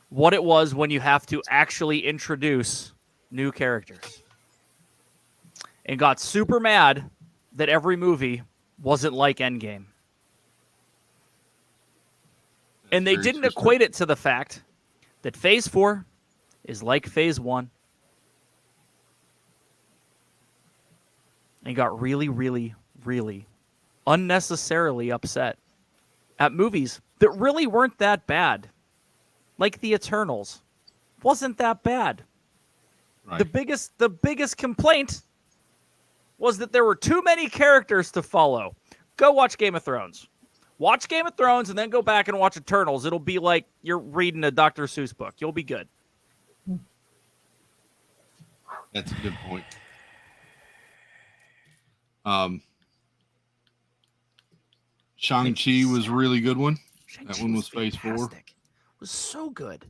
what it was when you have to actually introduce new characters. And got super mad that every movie wasn't like Endgame. And they didn't equate it to the fact that Phase 4 is like Phase 1. And got really, really, really unnecessarily upset at movies that really weren't that bad. Like The Eternals. Wasn't that bad. Right. The biggest complaint was that there were too many characters to follow. Go watch Game of Thrones. Watch Game of Thrones and then go back and watch Eternals. It'll be like you're reading a Dr. Seuss book. You'll be good. That's a good point. Shang-Chi was a really good one. That one was Phase 4. It was so good.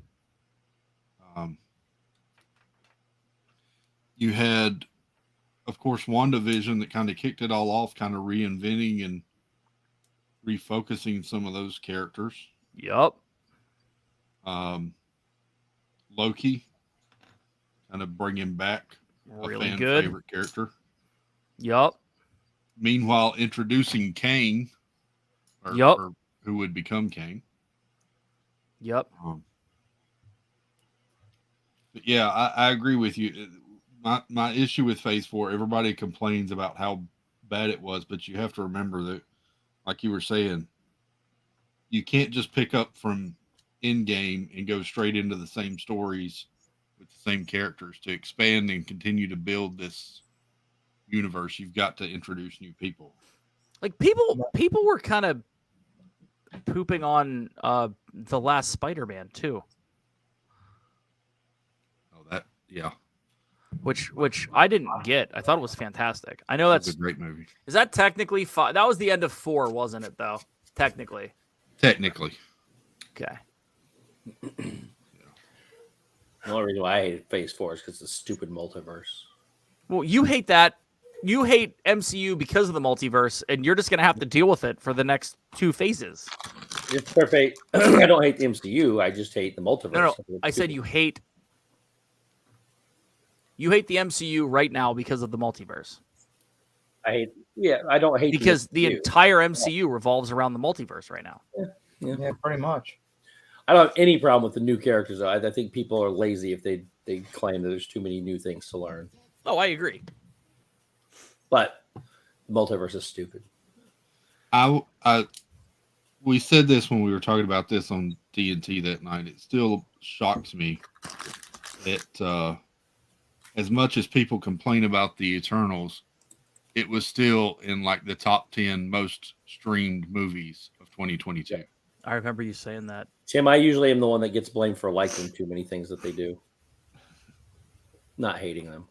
You had, of course, WandaVision that kind of kicked it all off, kind of reinventing and refocusing some of those characters. Yup. Loki, kind of bringing back really a fan good favorite character. Yup. Meanwhile, introducing Kang, or who would become Kang. Yup. But yeah, I agree with you. My issue with Phase 4, everybody complains about how bad it was, but you have to remember that, like you were saying, you can't just pick up from Endgame and go straight into the same stories with the same characters. To expand and continue to build this universe, you've got to introduce new people. Like people were kind of pooping on the last Spider-Man too. Oh, that yeah. Which I didn't get. I thought it was fantastic. I know that's a great movie. Is that technically that was the end of 4, wasn't it? Though technically. Technically. Okay. The only reason why I hated Phase 4 is because the stupid multiverse. Well, you hate that. You hate MCU because of the multiverse, and you're just going to have to deal with it for the next 2 phases. It's perfect. I don't hate the MCU. I just hate the multiverse. No, I said you hate the MCU right now because of the multiverse. I don't hate because the entire MCU revolves around the multiverse right now. Yeah, pretty much. I don't have any problem with the new characters, though. I think people are lazy if they claim that there's too many new things to learn. Oh, I agree. But the multiverse is stupid. We said this when we were talking about this on TNT that night. It still shocks me that as much as people complain about the Eternals, it was still in like the top 10 most streamed movies of 2022. I remember you saying that. Tim, I usually am the one that gets blamed for liking too many things that they do. Not hating them.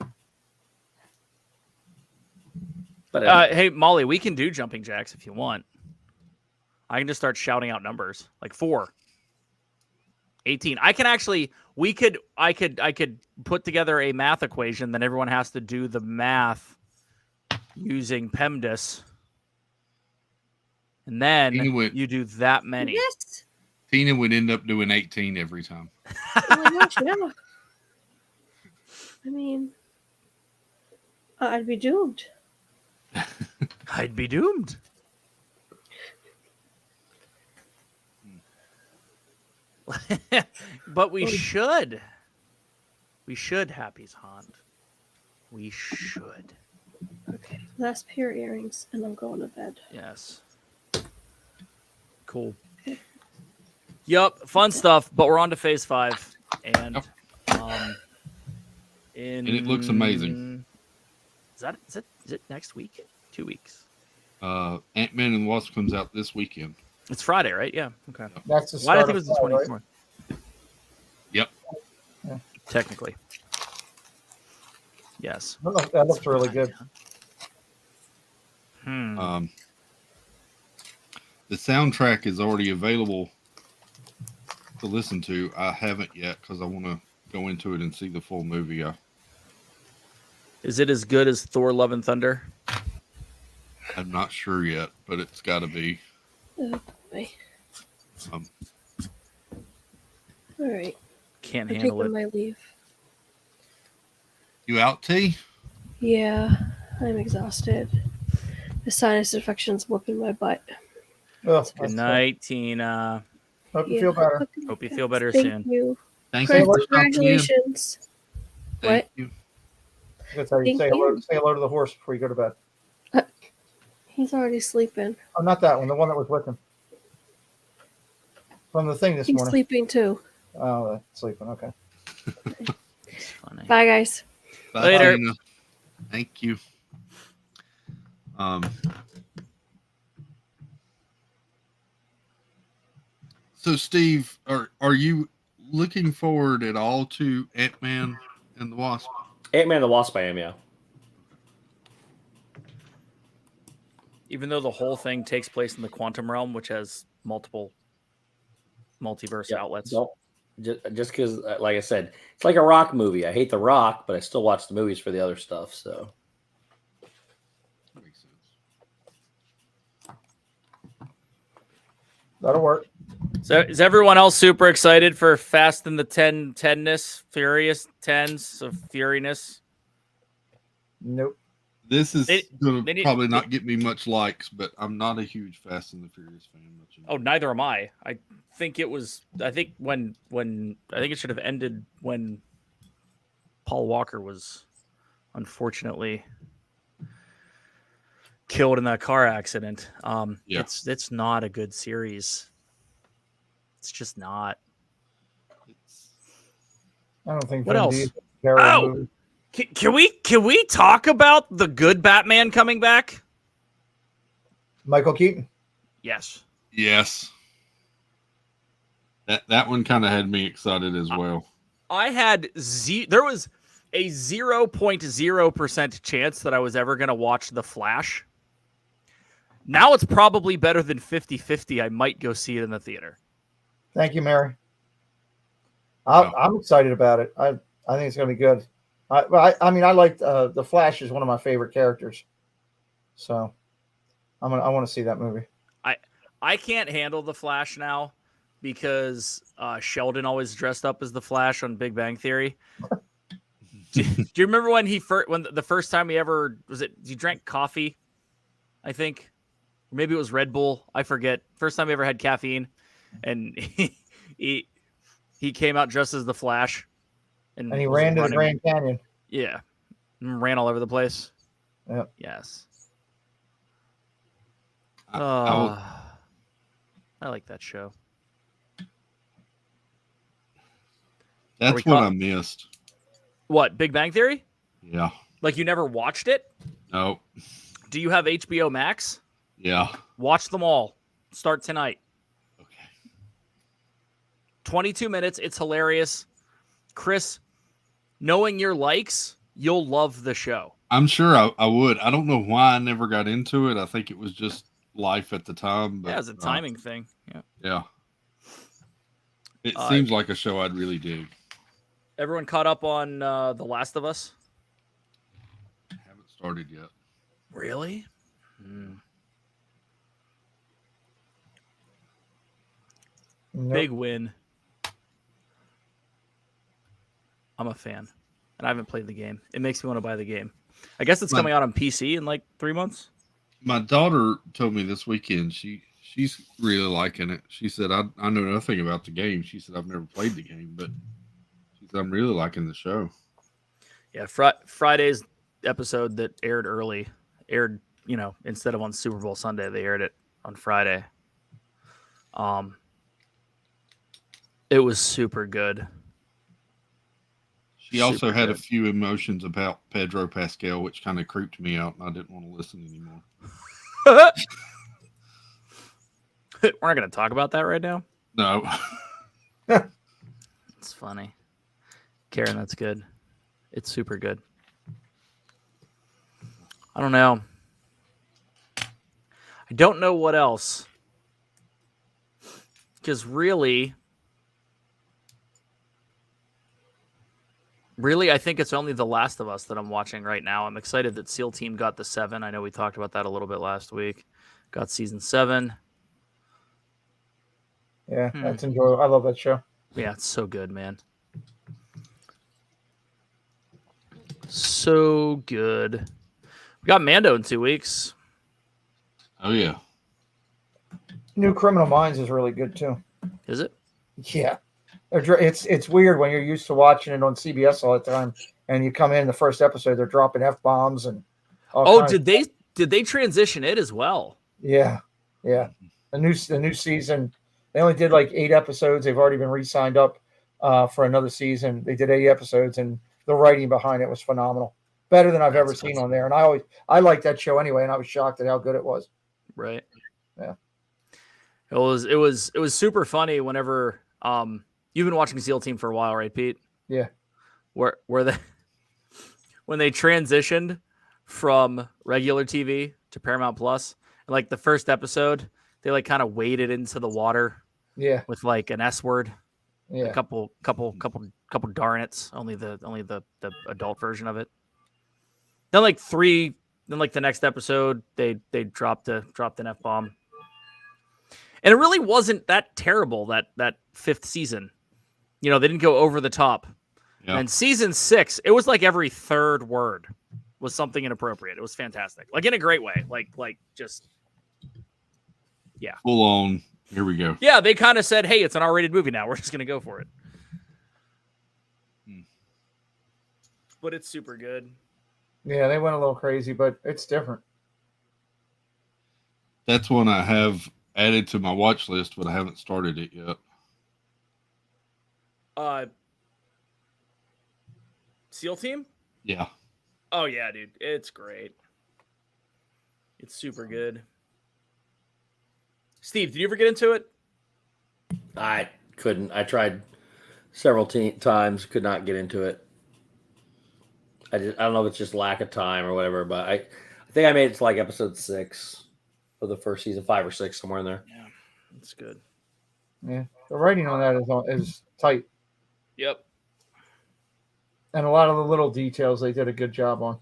But hey, Molly, we can do jumping jacks if you want. I can just start shouting out numbers like 4, 18. I could put together a math equation. Then everyone has to do the math using PEMDAS. And then you do that many. Yes. Tina would end up doing 18 every time. Oh my gosh, yeah. I mean, I'd be doomed. I'd be doomed. But we should. We should, Happy's Haunt. We should. Okay, last pair of earrings, and I'm going to bed. Yes. Cool. Okay. Yep, fun stuff. But we're on to Phase 5, and and it looks amazing. Is it next week? 2 weeks. Ant-Man and the Wasp comes out this weekend. It's Friday, right? Yeah. Okay. That's the Why did I start think it was the of fall, 24th? right? Yep. Yeah. Technically. Yes. That looks really good. The soundtrack is already available to listen to. I haven't yet because I want to go into it and see the full movie. Is it as good as Thor: Love and Thunder? I'm not sure yet, but it's got to be. Oh, boy. All right. Can't I'm handle taking it. my leave. You out, T? Yeah, I'm exhausted. The sinus infection's whooping my butt. Oh, Good night, Tina. Hope you feel better. Hope you feel better Thank soon. you. Thank Chris, you for stopping in. congratulations. Thank What? you. That's how you Thank say you. hello. Say hello to the horse before you go to bed. He's already sleeping. Oh, not that one. The one that was with him. From the thing this He's morning. sleeping too. Oh, sleeping. Okay. Bye, guys. Bye, Later. Tina. Thank you. So, Steve, are you looking forward at all to Ant-Man and the Wasp? Ant-Man and the Wasp, I am, yeah. Even though the whole thing takes place in the quantum realm, which has multiple multiverse outlets. No, just because, like I said, it's like a Rock movie. I hate the Rock, but I still watch the movies for the other stuff. So Makes sense. That'll work. So is everyone else super excited for Fast and the 10-ness, Furious 10s of Furiness? Nope. This is going to they probably not get me much likes, but I'm not a huge Fast and the Furious fan. Oh, neither am I. I think it was. I think when I think it should have ended when Paul Walker was unfortunately killed in that car accident. It's not a good series. It's just not. I don't think What Vin else? Diesel is a terrible movie. Can we talk about the good Batman coming back? Michael Keaton. Yes. Yes. That one kind of had me excited as well. I had there was a 0.0% chance that I was ever going to watch The Flash. Now it's probably better than 50-50. I might go see it in the theater. Thank you, Mary. I'm excited about it. I think it's going to be good. I mean, I like the Flash is one of my favorite characters, so I want to see that movie. I can't handle The Flash now because Sheldon always dressed up as the Flash on Big Bang Theory. Do you remember when the first time he ever he drank coffee? I think maybe it was Red Bull. I forget. First time he ever had caffeine, and he came out dressed as the Flash, and he ran to the Grand Canyon. Yeah, and ran all over the place. Yep. Yes. I like that show. That's what I missed. What, Big Bang Theory? Yeah. Like you never watched it? No. Do you have HBO Max? Yeah. Watch them all. Start tonight. Okay. 22 minutes. It's hilarious. Chris, knowing your likes, you'll love the show. I'm sure I would. I don't know why I never got into it. I think it was just life at the time. But, yeah, it's a timing thing. Yeah. Yeah. It seems like a show I'd really dig. Everyone caught up on The Last of Us? Haven't started yet. Really? Nope. Big win. I'm a fan. And I haven't played the game. It makes me want to buy the game. I guess it's coming out on PC in like 3 months. My daughter told me this weekend she's really liking it. She said, I know nothing about the game. She said, I've never played the game, but she said, I'm really liking the show. Yeah, Friday's episode that aired early, instead of on Super Bowl Sunday, they aired it on Friday. It was super good. She also had a few emotions about Pedro Pascal, which kind of creeped me out, and I didn't want to listen anymore. We're not going to talk about that right now? No. It's funny. Karen, that's good. It's super good. I don't know. I don't know what else. Because really, I think it's only The Last of Us that I'm watching right now. I'm excited that SEAL Team got the 7. I know we talked about that a little bit last week. Got season 7. Yeah, that's enjoyable. I love that show. Yeah, it's so good, man. So good. We got Mando in 2 weeks. Oh, yeah. New Criminal Minds is really good, too. Is it? Yeah. It's weird when you're used to watching it on CBS all the time, and you come in the first episode, they're dropping F-bombs and did they transition it as well? Yeah. Yeah. The new season, they only did like 8 episodes. They've already been re-signed up for another season. They did 8 episodes, and the writing behind it was phenomenal. Better than I've ever seen on there. And I like that show anyway, and I was shocked at how good it was. Right. Yeah. It was super funny whenever you've been watching SEAL Team for a while, right, Pete? Yeah. Where when they transitioned from regular TV to Paramount Plus, like the first episode, they like kind of waded into the water. Yeah. With like an S word. Yeah. A couple darnets, only the adult version of it. Then the next episode they dropped an F-bomb. And it really wasn't that terrible, that 5th season. They didn't go over the top. Yeah. And season 6, it was like every 3rd word was something inappropriate. It was fantastic. Like in a great way. Like just yeah. Full on. Here we go. Yeah, they kind of said, hey, it's an R-rated movie now. We're just going to go for it. but it's super good. Yeah, they went a little crazy, but it's different. That's one I have added to my watch list, but I haven't started it yet. SEAL Team? Yeah. Oh yeah, dude. It's great. It's super good. Steve, did you ever get into it? I couldn't. I tried several times, could not get into it. I don't know if it's just lack of time or whatever, but I think I made it to like episode 6 of the first season, 5 or 6, somewhere in there. Yeah, it's good. Yeah, the writing on that is tight. Yep. And a lot of the little details they did a good job on.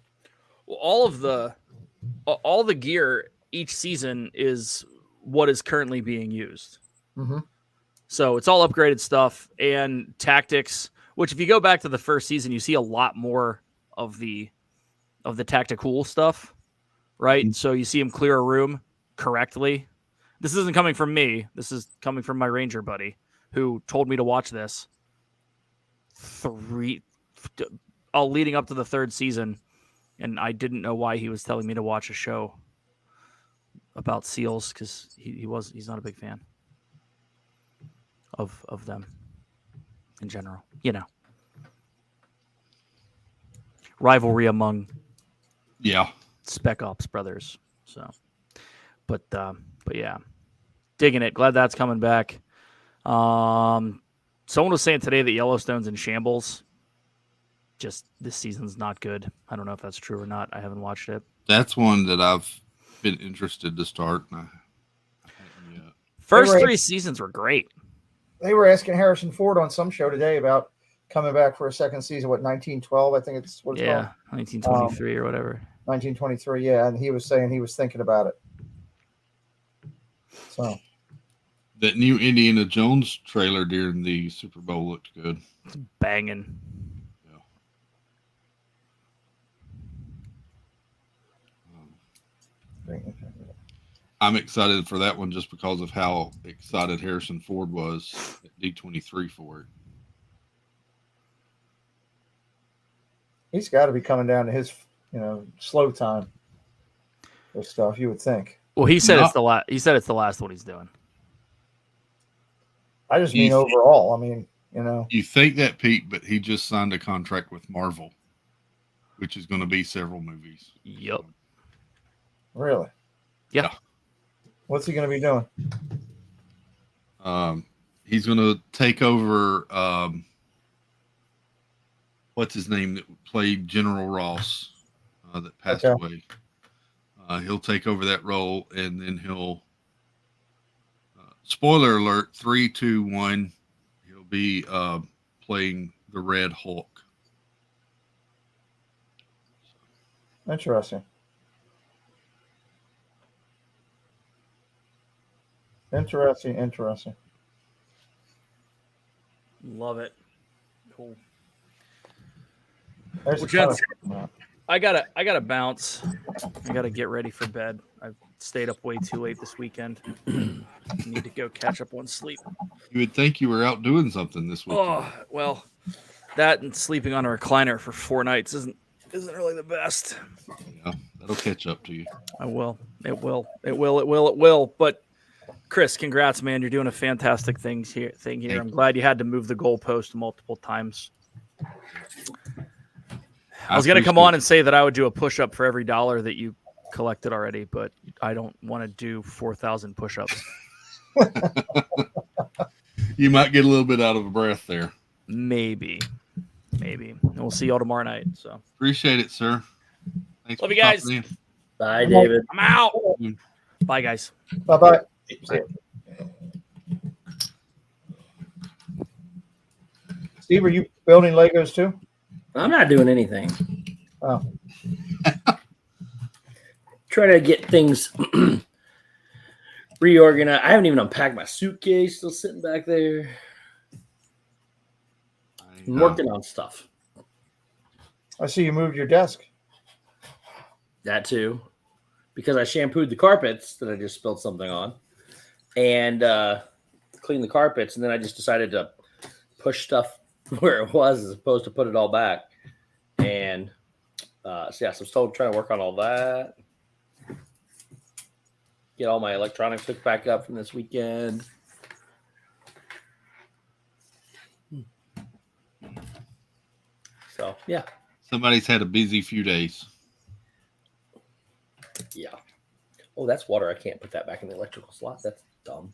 Well, all the gear each season is what is currently being used. Mm-hmm. So it's all upgraded stuff and tactics, which if you go back to the first season, you see a lot more of the tactical stuff, right? Mm-hmm. So you see him clear a room correctly. This isn't coming from me. This is coming from my Ranger buddy who told me to watch this leading up to the 3rd season. And I didn't know why he was telling me to watch a show about SEALs because he's not a big fan of them in general. You know, rivalry among Spec Ops brothers. So, but yeah, digging it. Glad that's coming back. Someone was saying today that Yellowstone's in shambles. Just this season's not good. I don't know if that's true or not. I haven't watched it. That's one that I've been interested to start. First 3 seasons were great. They were asking Harrison Ford on some show today about coming back for a 2nd season. What, 1912? I think it's what it's called. 1923 or whatever. 1923. Yeah, and he was saying he was thinking about it. So that new Indiana Jones trailer during the Super Bowl looked good. It's banging. I'm excited for that one just because of how excited Harrison Ford was at D23 for it. He's got to be coming down to his, slow time with stuff. You would think. Well, he said it's the last. He said it's the last one he's doing. I just mean overall. I mean, You think that, Pete, but he just signed a contract with Marvel, which is going to be several movies. Yep. Really? Yeah. What's he going to be doing? He's going to take over. What's his name that played General Ross that passed away? He'll take over that role, and then he'll. Spoiler alert: 3, 2, 1. He'll be playing the Red Hulk. Interesting. Interesting. Love it. Cool. Well, gents, I gotta bounce. I gotta get ready for bed. I've stayed up way too late this weekend. Need to go catch up on sleep. You would think you were out doing something this weekend. Oh well, that and sleeping on a recliner for 4 nights isn't really the best. Yeah, that'll catch up to you. I will. It will. But Chris, congrats, man! You're doing a fantastic thing here. I'm glad you had to move the goalpost multiple times. I was going to come on and say that I would do a push-up for every dollar that you collected already, but I don't want to do 4,000 push-ups. You might get a little bit out of breath there. Maybe. And we'll see y'all tomorrow night. So appreciate it, sir. Thanks. Love you guys. Bye, David. I'm out. Bye, guys. Bye-bye. Steve, are you building Legos too? I'm not doing anything. Oh. Trying to get things reorganized. I haven't even unpacked my suitcase. Still sitting back there. I'm working on stuff. I see you moved your desk. That too. Because I shampooed the carpets that I just spilled something on. And cleaned the carpets. And then I just decided to push stuff where it was as opposed to put it all back. And so yeah, so I'm still trying to work on all that. Get all my electronics hooked back up from this weekend. So yeah. Somebody's had a busy few days. Yeah. Oh, that's water. I can't put that back in the electrical slot. That's dumb.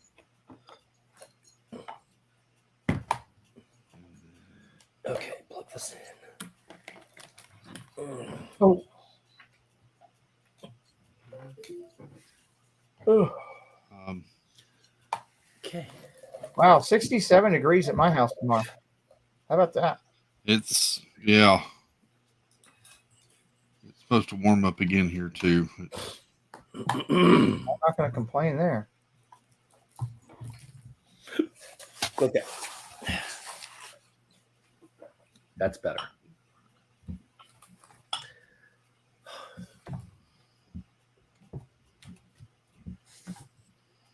Okay, plug this in. Oh. Oh. Okay. Wow, 67 degrees at my house tomorrow. How about that? It's supposed to warm up again here too. I'm not going to complain there. Okay. That's better.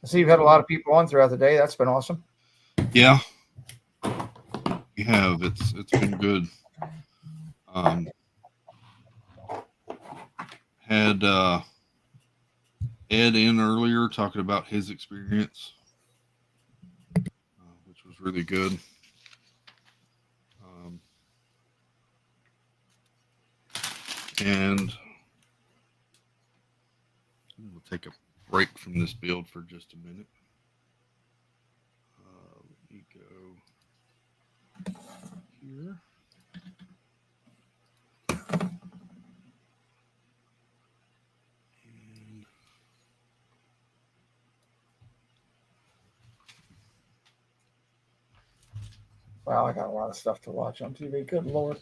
I see you've had a lot of people on throughout the day. That's been awesome. Yeah, we have. It's been good. Had Ed in earlier talking about his experience, which was really good. And we'll take a break from this build for just a minute. Let me go here. Wow, I got a lot of stuff to watch on TV. Good Lord.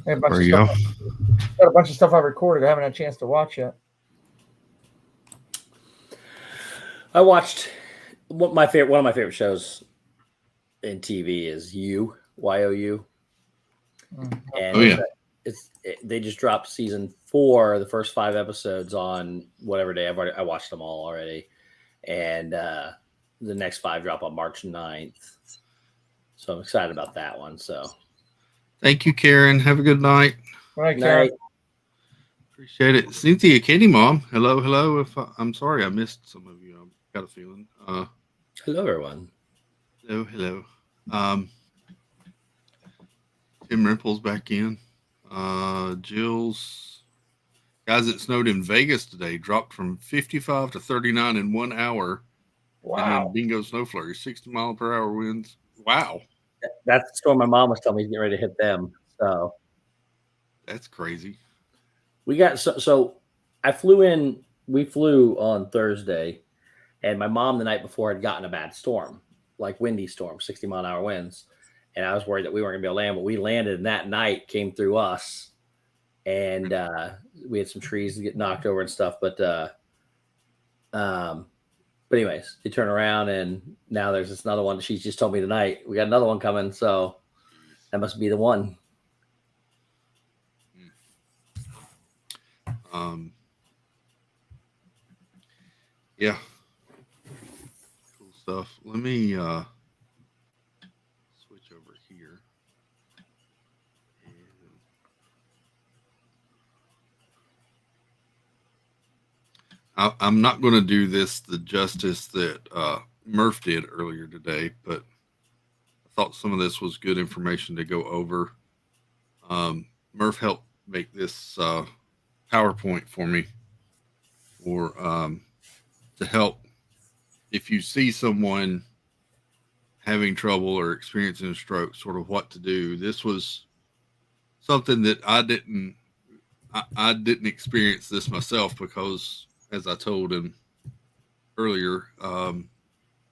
There you go. Got a bunch of stuff I recorded. I haven't had a chance to watch yet. I watched one of my favorite shows in TV is You, Y-O-U. And they just dropped season 4, the first 5 episodes on whatever day. I watched them all already. And the next 5 drop on March 9th. So I'm excited about that one. So thank you, Karen. Have a good night. All right, Karen. Appreciate it. Cynthia, Katie Mom. Hello. I'm sorry I missed some of you. I've got a feeling. Hello, everyone. Hello. Tim Ripple's back in. Jill's guys, it snowed in Vegas today, dropped from 55 to 39 in 1 hour. Wow. And then bingo snow flurry, 60-mile-per-hour winds. Wow. That's the storm my mom was telling me he's getting ready to hit them. So that's crazy. We got so I flew in. We flew on Thursday, and my mom the night before had gotten a bad storm, like windy storm, 60-mile-an-hour winds, and I was worried that we weren't gonna be able to land. But we landed, and that night came through us, and we had some trees get knocked over and stuff. But anyways, they turn around, and now there's this another one. She just told me tonight we got another one coming, so that must be the one. Yeah, cool stuff. Let me switch over here. I'm not going to do this the justice that Murph did earlier today, but I thought some of this was good information to go over. Murph helped make this PowerPoint for me to help if you see someone having trouble or experiencing a stroke, sort of what to do. This was something that I didn't experience this myself because, as I told him earlier,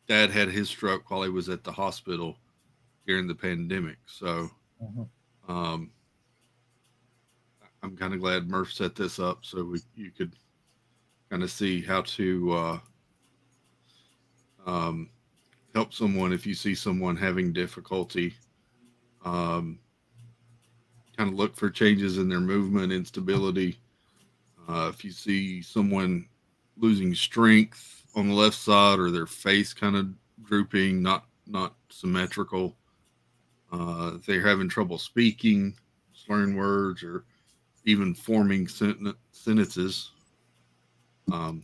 Dad had his stroke while he was at the hospital during the pandemic. So I'm kind of glad Murph set this up so you could kind of see how to help someone if you see someone having difficulty. Kind of look for changes in their movement, instability. If you see someone losing strength on the left side, or their face kind of drooping, not symmetrical. If they're having trouble speaking, slurring words, or even forming sentences. If I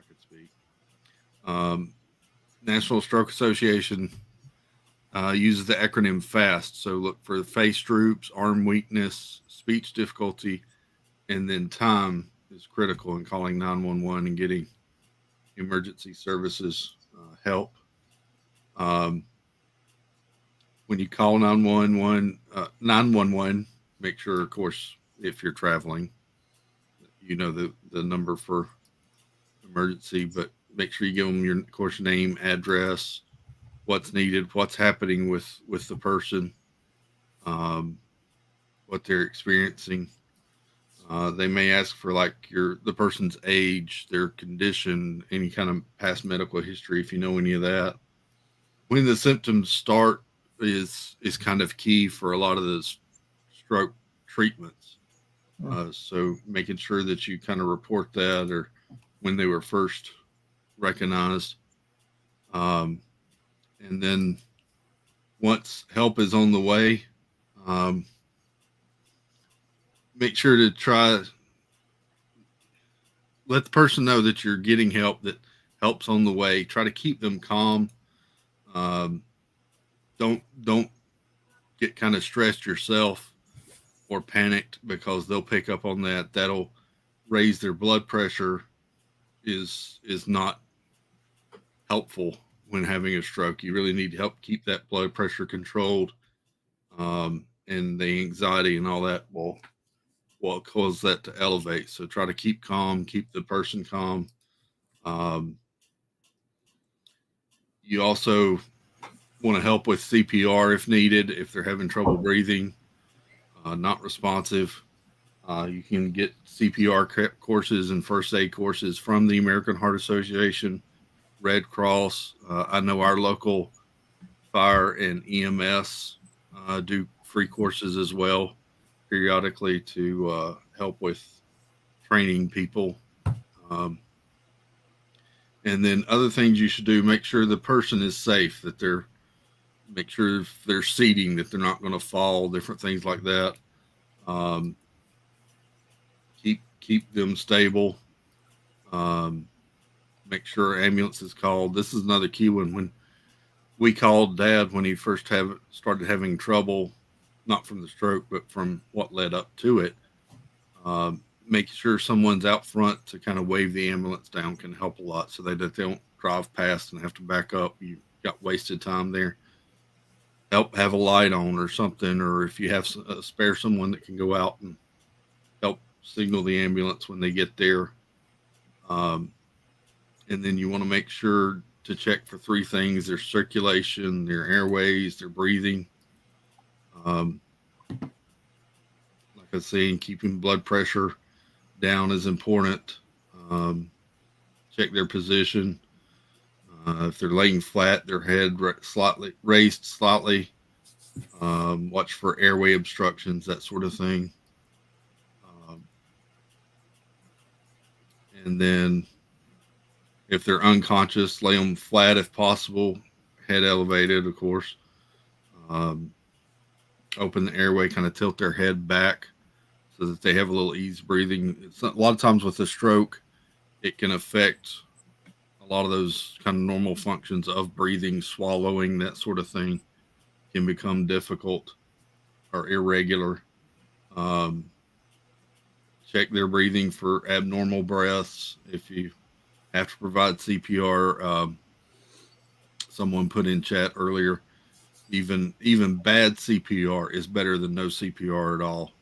could speak. National Stroke Association uses the acronym FAST. So look for face droops, arm weakness, speech difficulty, and then time is critical in calling 911 and getting emergency services help. When you call 911, make sure, of course, if you're traveling, you know the number for emergency, but make sure you give them your, of course, name, address, what's needed, what's happening with the person, what they're experiencing. They may ask for like the person's age, their condition, any kind of past medical history, if you know any of that. When the symptoms start is kind of key for a lot of the stroke treatments. So making sure that you kind of report that, or when they were first recognized. And then once help is on the way, make sure to let the person know that you're getting help, that help's on the way. Try to keep them calm. Don't get kind of stressed yourself or panicked, because they'll pick up on that. That'll raise their blood pressure. Is not helpful when having a stroke. You really need to help keep that blood pressure controlled, and the anxiety and all that will cause that to elevate. So try to keep calm, keep the person calm. You also want to help with CPR if needed, if they're having trouble breathing, not responsive. You can get CPR courses and first aid courses from the American Heart Association, Red Cross. I know our local fire and EMS do free courses as well periodically to help with training people. And then other things you should do, make sure the person is safe, that make sure if they're seating, that they're not going to fall, different things like that. Keep them stable. Make sure ambulance is called. This is another key one. When we called Dad when he first started having trouble, not from the stroke, but from what led up to it, making sure someone's out front to kind of wave the ambulance down can help a lot, so that they don't drive past and have to back up. You got wasted time there. Help have a light on or something, or if you have spare someone that can go out and help signal the ambulance when they get there. And then you want to make sure to check for three things: their circulation, their airways, their breathing. Like I was saying, keeping blood pressure down is important. Check their position. If they're laying flat, their head raised slightly. Watch for airway obstructions, that sort of thing. And then if they're unconscious, lay them flat if possible, head elevated, of course. Open the airway, kind of tilt their head back so that they have a little ease breathing. A lot of times with a stroke, it can affect a lot of those kind of normal functions of breathing, swallowing, that sort of thing can become difficult or irregular. Check their breathing for abnormal breaths. If you have to provide CPR, someone put in chat earlier, even bad CPR is better than no CPR at all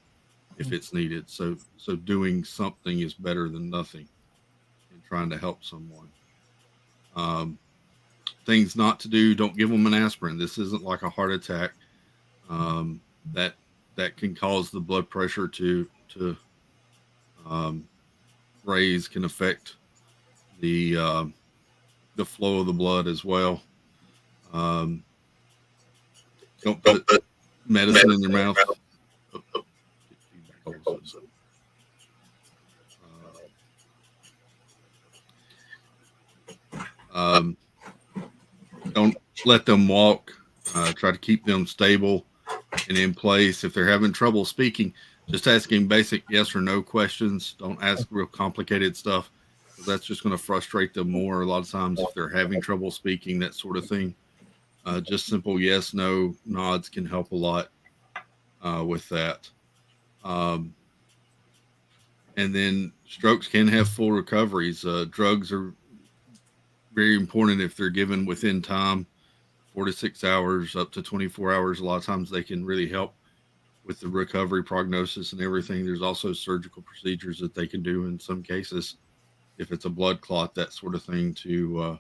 if it's needed. So doing something is better than nothing in trying to help someone. Things not to do: don't give them an aspirin. This isn't like a heart attack. That can cause the blood pressure to raise, can affect the flow of the blood as well. Don't put medicine in their mouth. Don't let them walk. Try to keep them stable and in place. If they're having trouble speaking, just asking basic yes or no questions. Don't ask real complicated stuff, because that's just going to frustrate them more. A lot of times, if they're having trouble speaking, that sort of thing, just simple yes, no nods can help a lot with that. And then strokes can have full recoveries. Drugs are very important if they're given within time, 4 to 6 hours, up to 24 hours. A lot of times they can really help with the recovery prognosis and everything. There's also surgical procedures that they can do in some cases, if it's a blood clot, that sort of thing, to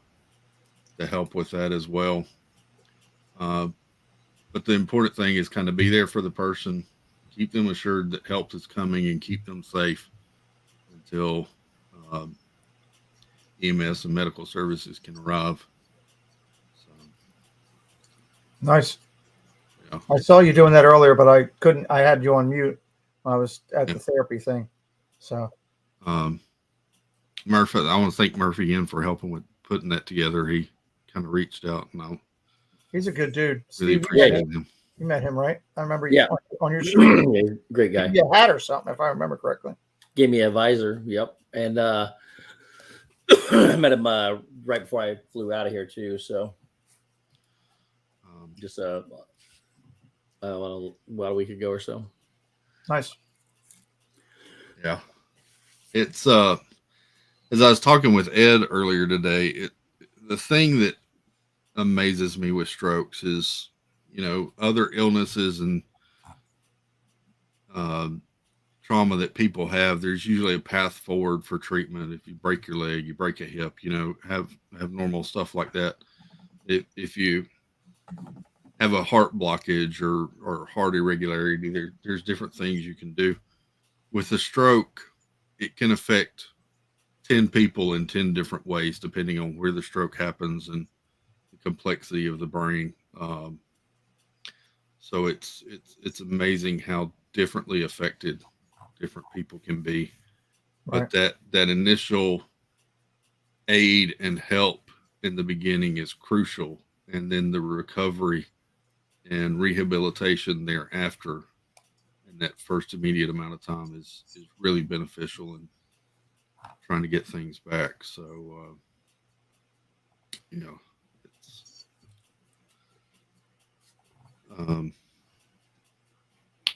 help with that as well. But the important thing is kind of be there for the person, keep them assured that help is coming, and keep them safe until EMS and medical services can arrive. Nice. Yeah. I saw you doing that earlier, but I couldn't. I had you on mute when I was at the therapy thing. So, Murphy, I want to thank Murphy again for helping with putting that together. He kind of reached out, and he's a good dude. really Steve, appreciate him. You met him, right? I remember Yeah. you on your stream. Yeah, great guy. You had a hat or something, if I remember correctly. Gave me a visor. Yep. And I met him right before I flew out of here too. So just about a week ago or so. Nice. Yeah. It's as I was talking with Ed earlier today, the thing that amazes me with strokes is, other illnesses and trauma that people have. There's usually a path forward for treatment. If you break your leg, you break a hip, have normal stuff like that. If you have a heart blockage or heart irregularity, there's different things you can do. With a stroke, it can affect 10 people in 10 different ways, depending on where the stroke happens and the complexity of the brain. So it's amazing how differently affected different people can be. Right. But that initial aid and help in the beginning is crucial, and then the recovery and rehabilitation thereafter, and that first immediate amount of time is really beneficial in trying to get things back. So it's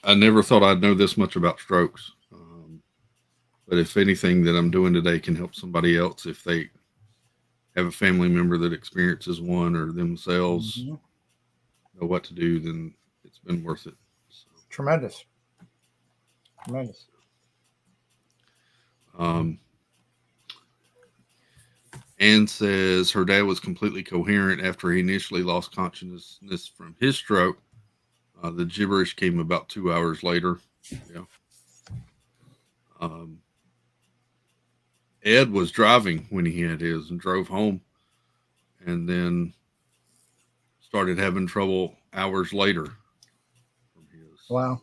I never thought I'd know this much about strokes, but if anything that I'm doing today can help somebody else, if they have a family member that experiences one or themselves know what to do, then it's been worth it. So. Tremendous. Anne says her dad was completely coherent after he initially lost consciousness from his stroke. The gibberish came about 2 hours later. Yeah. Ed was driving when he had his and drove home, and then started having trouble hours later from his. Wow.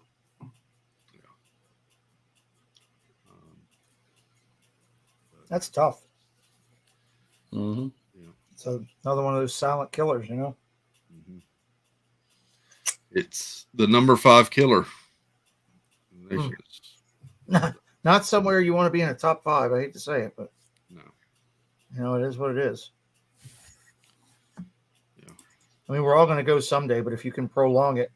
That's tough. Mm-hmm. Yeah. So another one of those silent killers, Mm-hmm. It's the number 5 killer. Not somewhere you want to be in the top 5. I hate to say it, but no, it is what it is. Yeah. I mean, we're all going to go someday, but if you can prolong it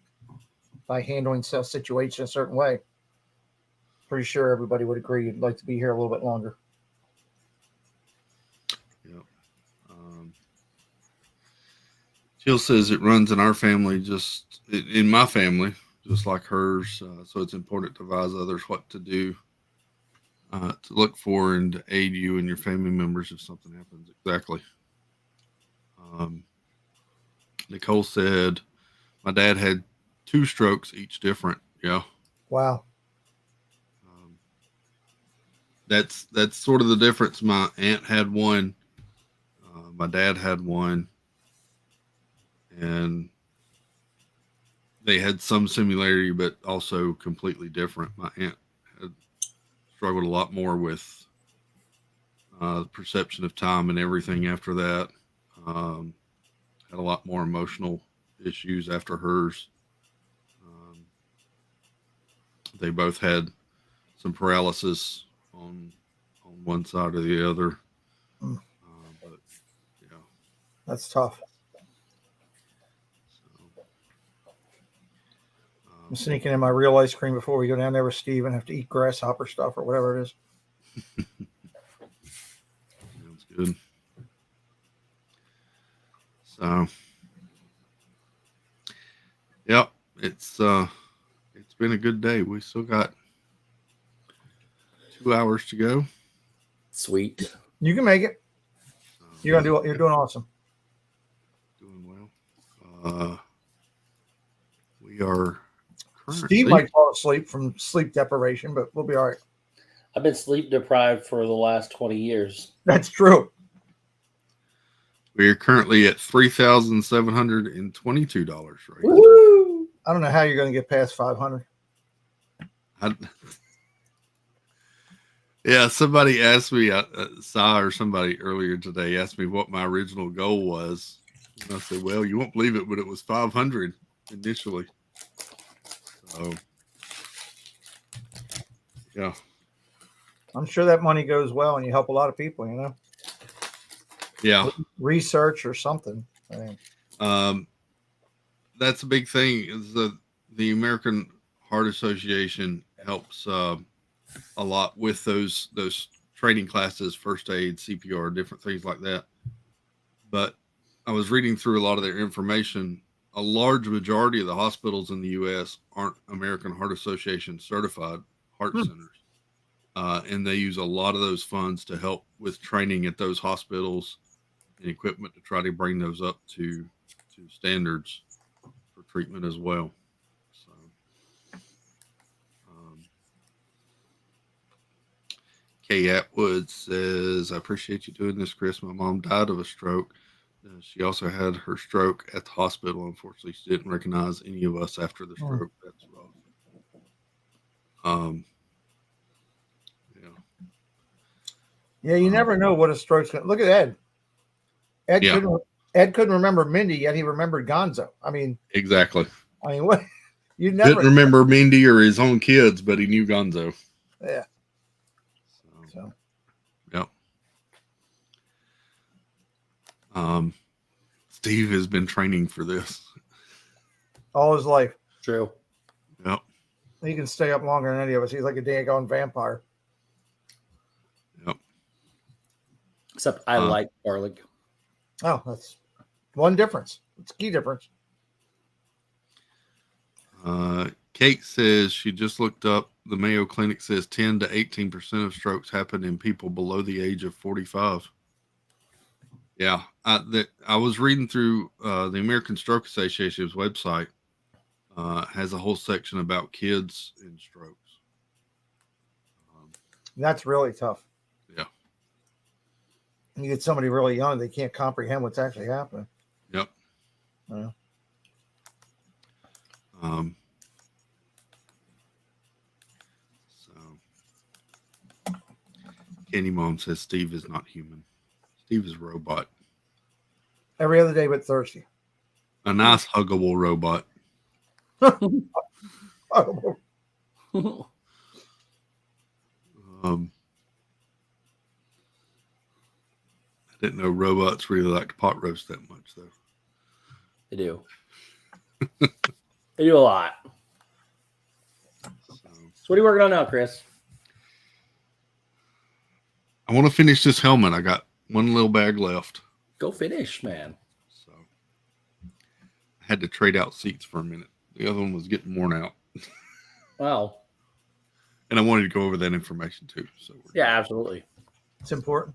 by handling a situation a certain way, pretty sure everybody would agree you'd like to be here a little bit longer. Yep. Jill says it runs in our family, in my family, just like hers. So it's important to advise others what to do, to look for, and to aid you and your family members if something happens. Exactly. Nicole said, my dad had 2 strokes, each different. Yeah. Wow. That's sort of the difference. My aunt had one. My dad had one. And they had some similarity, but also completely different. My aunt had struggled a lot more with perception of time and everything after that. Had a lot more emotional issues after hers. They both had some paralysis on one side or the other. But yeah, That's tough. I'm sneaking in my real ice cream before we go down there with Steve and have to eat grasshopper stuff or whatever it is. Sounds good. So, yep, it's been a good day. We still got 2 hours to go. Sweet. You can make it. You're doing awesome. Doing well. We are. Steve might fall asleep from sleep deprivation, but we'll be all right. I've been sleep deprived for the last 20 years. That's true. We are currently at $3,722. Right? Woo! I don't know how you're going to get past 500. Yeah, somebody asked me, Sai or somebody earlier today asked me what my original goal was. And I said, well, you won't believe it, but it was 500 initially. So, yeah. I'm sure that money goes well and you help a lot of people, you know? Yeah. Research or something. I mean, that's a big thing is the American Heart Association helps a lot with those training classes, first aid, CPR, different things like that. But I was reading through a lot of their information. A large majority of the hospitals in the U.S. aren't American Heart Association certified heart centers. And they use a lot of those funds to help with training at those hospitals and equipment to try to bring those up to standards for treatment as well. So, Kay Atwood says, I appreciate you doing this, Chris. My mom died of a stroke. She also had her stroke at the hospital. Unfortunately, she didn't recognize any of us after the stroke. That's rough. yeah, you never know what a stroke's going to look at Ed. Ed couldn't remember Mindy, yet he remembered Gonzo. I mean, exactly. I mean, what you never didn't remember Mindy or his own kids, but he knew Gonzo. Yeah. So. Yep. Steve has been training for this all his life. True. Yep. He can stay up longer than any of us. He's like a daggone vampire. Yep. Except I like garlic. Oh, that's one difference. It's a key difference. Kate says she just looked up. The Mayo Clinic says 10 to 18% of strokes happen in people below the age of 45. Yeah, I was reading through the American Stroke Association's website. Has a whole section about kids and strokes. That's really tough. Yeah. You get somebody really young, they can't comprehend what's actually happening. Yep. Yeah. So Kenny Mom says Steve is not human. Steve is a robot. Every other day but Thursday. A nice huggable robot. I didn't know robots really like to pot roast that much, though. They do. They do a lot. So what are you working on now, Chris? I want to finish this helmet. I got one little bag left. Go finish, man. So I had to trade out seats for a minute. The other one was getting worn out. Wow. And I wanted to go over that information too. So yeah, absolutely. It's important.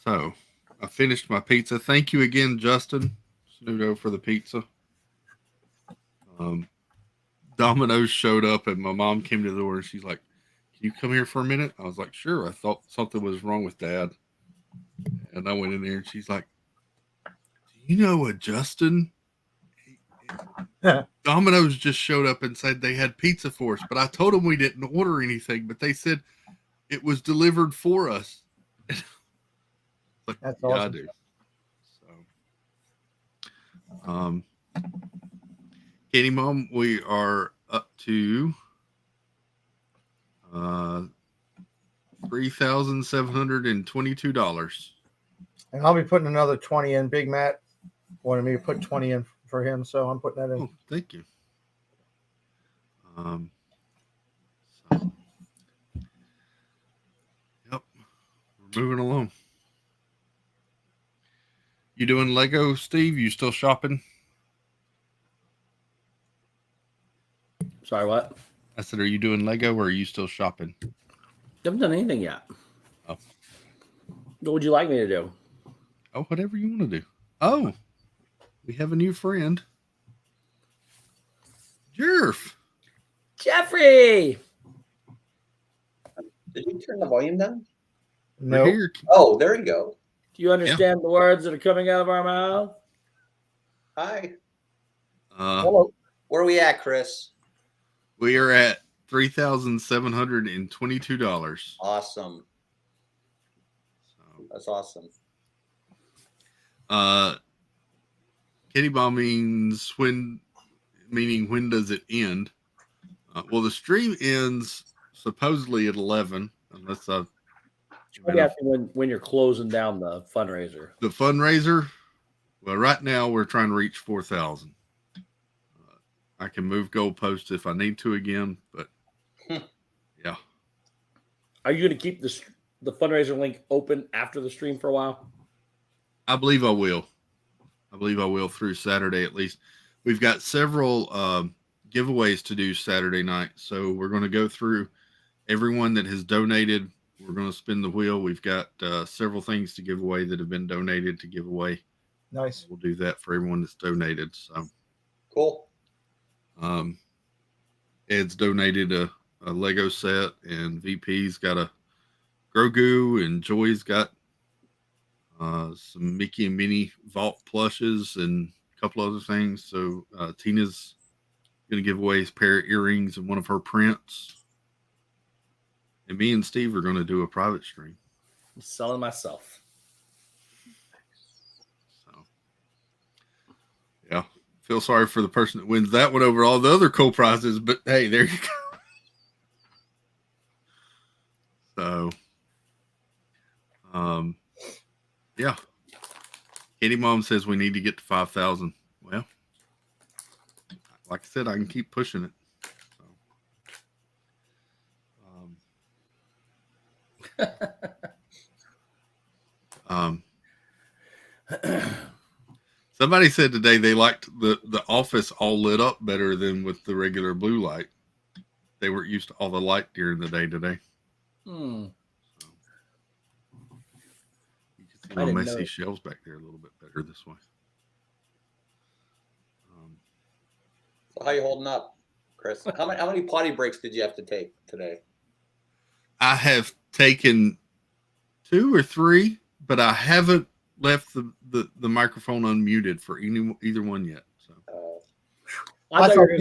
So I finished my pizza. Thank you again, Justin Snudo, for the pizza. Domino's showed up and my mom came to the door and she's like, "Can you come here for a minute?" I was like, "Sure." I thought something was wrong with Dad. And I went in there and she's like, "Do you know what, Justin? Domino's just showed up and said they had pizza for us, but I told them we didn't order anything, but they said it was delivered for us." That's Yeah, I awesome. do. Katie Mom, we are up to $3,722. And I'll be putting another 20 in. Big Matt wanted me to put 20 in for him, so I'm putting that in. Oh, thank you. Yep, we're moving along. You doing Lego, Steve? You still shopping? Sorry, what? I said, are you doing Lego or are you still shopping? Haven't done anything yet. Oh. What would you like me to do? Oh, whatever you want to do. Oh, we have a new friend. Jerf. Jeffrey! Did you turn the volume down? No. Here. Oh, there you go. Do you understand the words that are coming out of our mouth? Hi. Hello. Where are we at, Chris? We are at $3,722. Awesome. That's awesome. Kitty Ball means when does it end? Well, the stream ends supposedly at 11, unless I. When you're closing down the fundraiser. The fundraiser. Well, right now we're trying to reach 4,000. I can move goalposts if I need to again, but yeah. Are you going to keep the fundraiser link open after the stream for a while? I believe I will. I believe I will through Saturday at least. We've got several giveaways to do Saturday night, so we're going to go through everyone that has donated. We're going to spin the wheel. We've got several things to give away that have been donated to give away. Nice. We'll do that for everyone that's donated. So cool. Ed's donated a Lego set, and VP's got a Grogu, and Joy's got some Mickey and Minnie Vault plushes and a couple other things. So Tina's going to give away a pair of earrings and one of her prints. And me and Steve are going to do a private stream. I'm selling myself. So, yeah. Feel sorry for the person that wins that one over all the other cool prizes, but hey, there you go. So, yeah. Katie Mom says we need to get to 5,000. Well, like I said, I can keep pushing it. Somebody said today they liked the office all lit up better than with the regular blue light. They weren't used to all the light during the day today. You can see my messy shelves back there a little bit better this way. So how you holding up, Chris? How many potty breaks did you have to take today? I have taken 2 or 3, but I haven't left the microphone unmuted for either one yet. So I thought he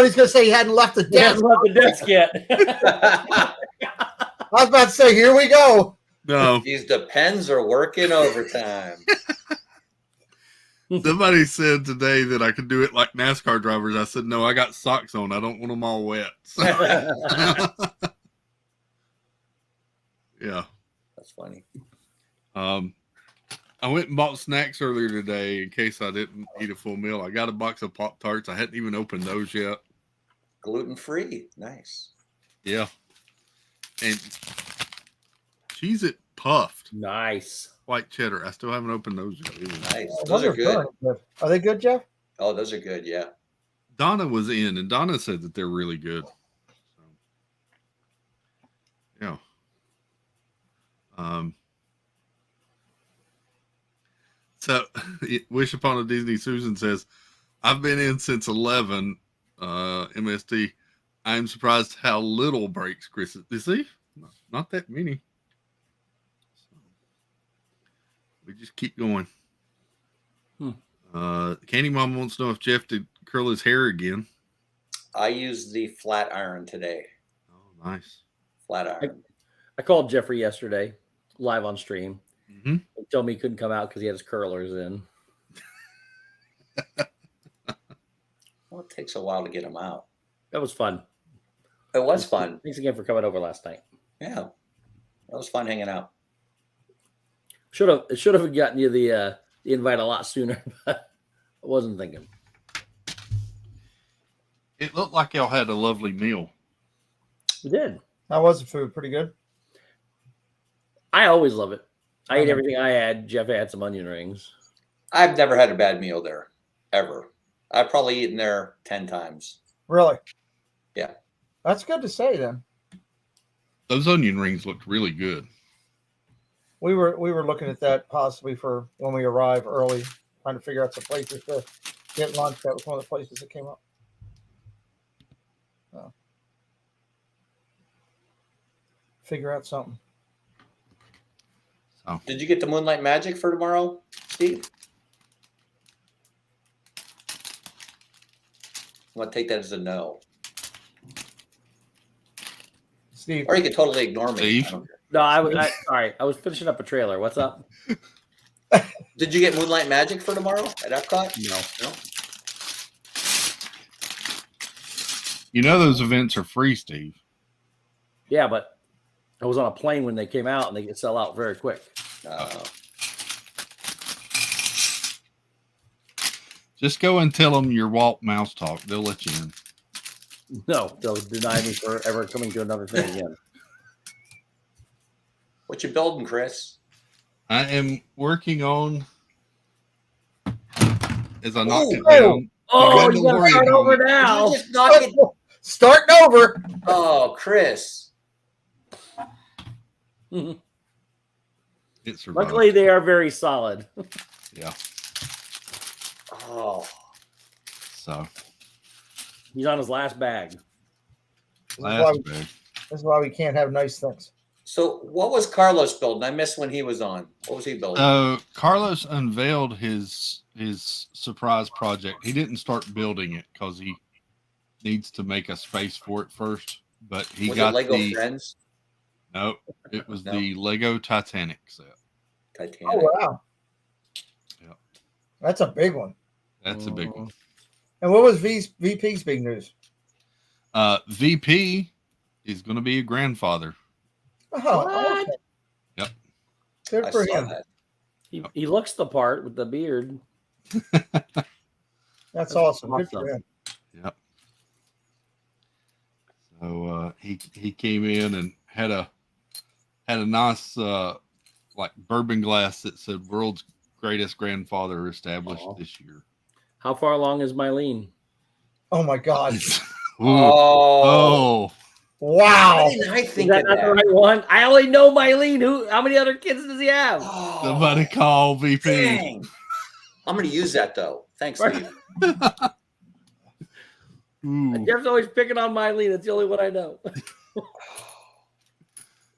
was going to say he hadn't left the desk. He hasn't left the desk yet. I was about to say, here we go. No, these depends are working overtime. Somebody said today that I could do it like NASCAR drivers. I said, no, I got socks on. I don't want them all wet. So. Yeah. That's funny. I went and bought snacks earlier today in case I didn't eat a full meal. I got a box of Pop-Tarts. I hadn't even opened those yet. Gluten-free. Nice. Yeah. And Cheez-It puffed. Nice. White cheddar. I still haven't opened those yet either. Nice. Those are good. Are they good, Jeff? Oh, those are good. Yeah. Donna was in, and Donna said that they're really good. So, yeah. So, Wish Upon a Disney Susan says, I've been in since 11, MST. I'm surprised how little breaks Chris. You see? Not that many. So, we just keep going. Candy Mom wants to know if Jeff did curl his hair again. I used the flat iron today. Oh, nice. Flat iron. I called Jeffrey yesterday, live on stream, Mm-hmm. He told me he couldn't come out because he had his curlers in. Well, it takes a while to get them out. That was fun. It was fun. Thanks again for coming over last night. Yeah, that was fun hanging out. Should have gotten you the invite a lot sooner, but I wasn't thinking. It looked like y'all had a lovely meal. We did. How was the food? Pretty good. I always love it. I ate everything I had. Jeff had some onion rings. I've never had a bad meal there, ever. I've probably eaten there 10 times. Really? Yeah. That's good to say then. Those onion rings looked really good. We were looking at that possibly for when we arrive early, trying to figure out some places to get lunch. That was one of the places that came up. Figure out something. So. Did you get the Moonlight Magic for tomorrow, Steve? I'm going to take that as a no. Steve. Or you could totally ignore me. Steve? No, I was finishing up a trailer. What's up? Did you get Moonlight Magic for tomorrow at Epcot? No. You know those events are free, Steve. Yeah, but I was on a plane when they came out, and they get sell out very quick. Just go and tell them your Walt Mouse Talk. They'll let you in. No, they'll deny me for ever coming to another thing again. What you building, Chris? I am working on, as I knock it Oh, down. Oh, you got to start over now. Did you just knock it? Starting over. Oh, Chris. It survived. Luckily, they are very solid. Yeah. Oh. So. He's on his last bag. This is why we can't have nice things. So what was Carlos building? I missed when he was on. What was he building? Carlos unveiled his surprise project. He didn't start building it because he needs to make a space for it first. But he Was got it Lego the Friends? No, it was the Lego Titanic set. Titanic. Oh wow. Yeah. That's a big one. That's a big one. And what was VP's big news? VP is going to be a grandfather. Oh, What? okay. Yep. Good for him. He looks the part with the beard. That's awesome. Good for him. Yep. So he came in and had a nice like bourbon glass that said "World's Greatest Grandfather Established this year." How far along is Mylene? Oh my God. Oh. Wow. Why didn't I think Is of that not that? the right one? I only know Mylene. How many other kids does he have? Somebody call VP. Dang. I'm going to use that though. Thanks, Steve. Jeff's always picking on Mylene. That's the only one I know.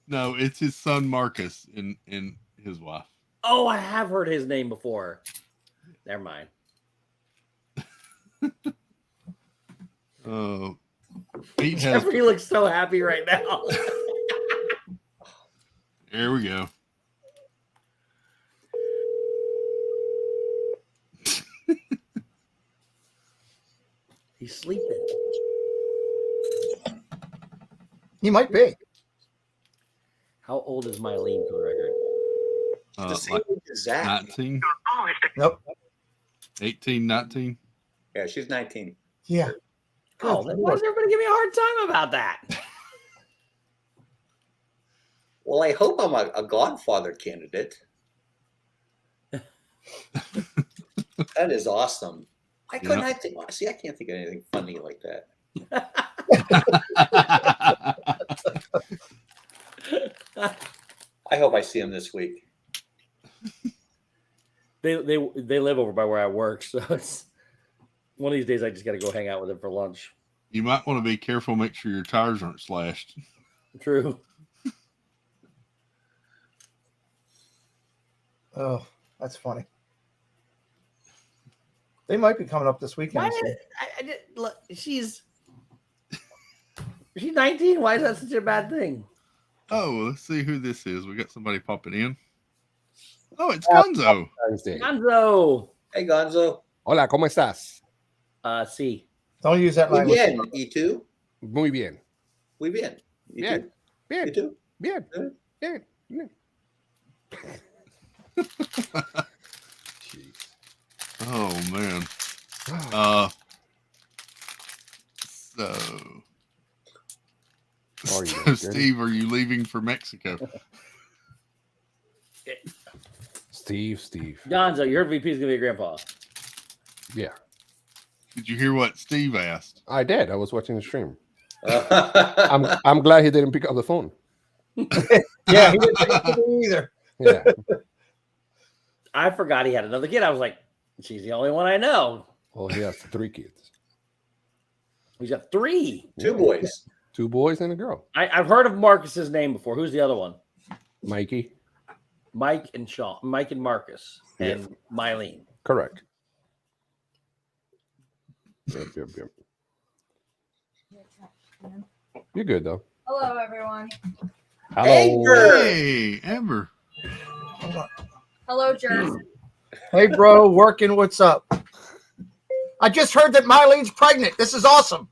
No, it's his son Marcus and his wife. Oh, I have heard his name before. Never mind. Oh, Pete has. Jeffrey looks so happy right now. There we go. He's sleeping. He might be. How old is Mylene, for the record? The same Like age as Zach. 19, Nope. 18, 19. Yeah, she's 19. Yeah. Oh, then why is everybody giving me a hard time about that? Well, I hope I'm a Godfather candidate. That is awesome. I couldn't. I think. See, I can't think of anything funny like that. I hope I see him this week. They live over by where I work, so it's one of these days I just got to go hang out with them for lunch. You might want to be careful. Make sure your tires aren't slashed. True. Oh, that's funny. They might be coming up this weekend. Look, she's 19. Why is that such a bad thing? Oh, let's see who this is. We got somebody popping in. Oh, it's Gonzo. Gonzo. Hey, Gonzo. Hola, ¿cómo estás? Sí. Don't use that Muy language. bien. ¿Y tú? Muy bien. Muy bien. ¿Y Bien. tú? Bien. ¿Y tú? Bien. Bien. Bien. Oh man. So, Are you so guys Steve, are you leaving for Mexico? Steve. Gonzo, your VP is gonna be a grandpa. Yeah. Did you hear what Steve asked? I did. I was watching the stream. I'm glad he didn't pick up the phone. Yeah, he didn't pick up the phone either. Yeah. I forgot he had another kid. I was like, she's the only one I know. Well, he has 3 kids. He's got 3. 2 boys. 2 boys and a girl. I've heard of Marcus's name before. Who's the other one? Mikey. Mike and Sean. Mike and Marcus. And Mylene. Correct. Yep. You're good though. Hello, everyone. Hello. Hey, Amber. Hello, Jersey. Hey, bro, working. What's up? I just heard that Mylene's pregnant. This is awesome.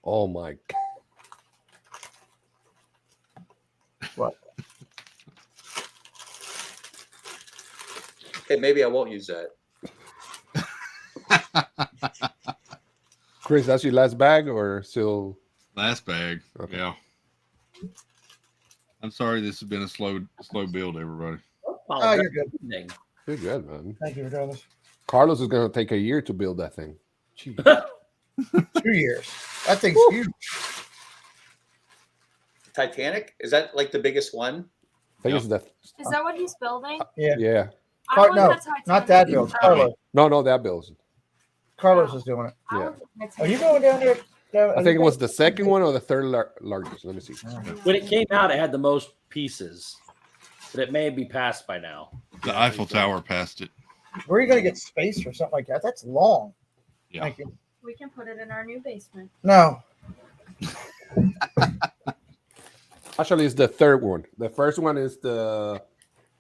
Oh my. What? Okay, maybe I won't use that. Chris, that's your last bag or still? Last bag. Okay. Yeah. I'm sorry this has been a slow build, everybody. Oh, you're good. You're good, man. Thank you for doing this. Carlos is going to take a year to build that thing. 2 years. That thing's huge. Titanic? Is that like the biggest one? I think it's the. Is that what he's building? Yeah. Yeah. I want No, that Titanic. not that build. Carlos. No, that builds. Carlos is doing it. Yeah. Are you going down there? I think it was the second one or the third largest. Let me see. When it came out, it had the most pieces, but it may be passed by now. The Eiffel Tower passed it. Where are you going to get space or something like that? That's long. Yeah. Thank you. We can put it in our new basement. No. Actually, it's the third one. The first one is the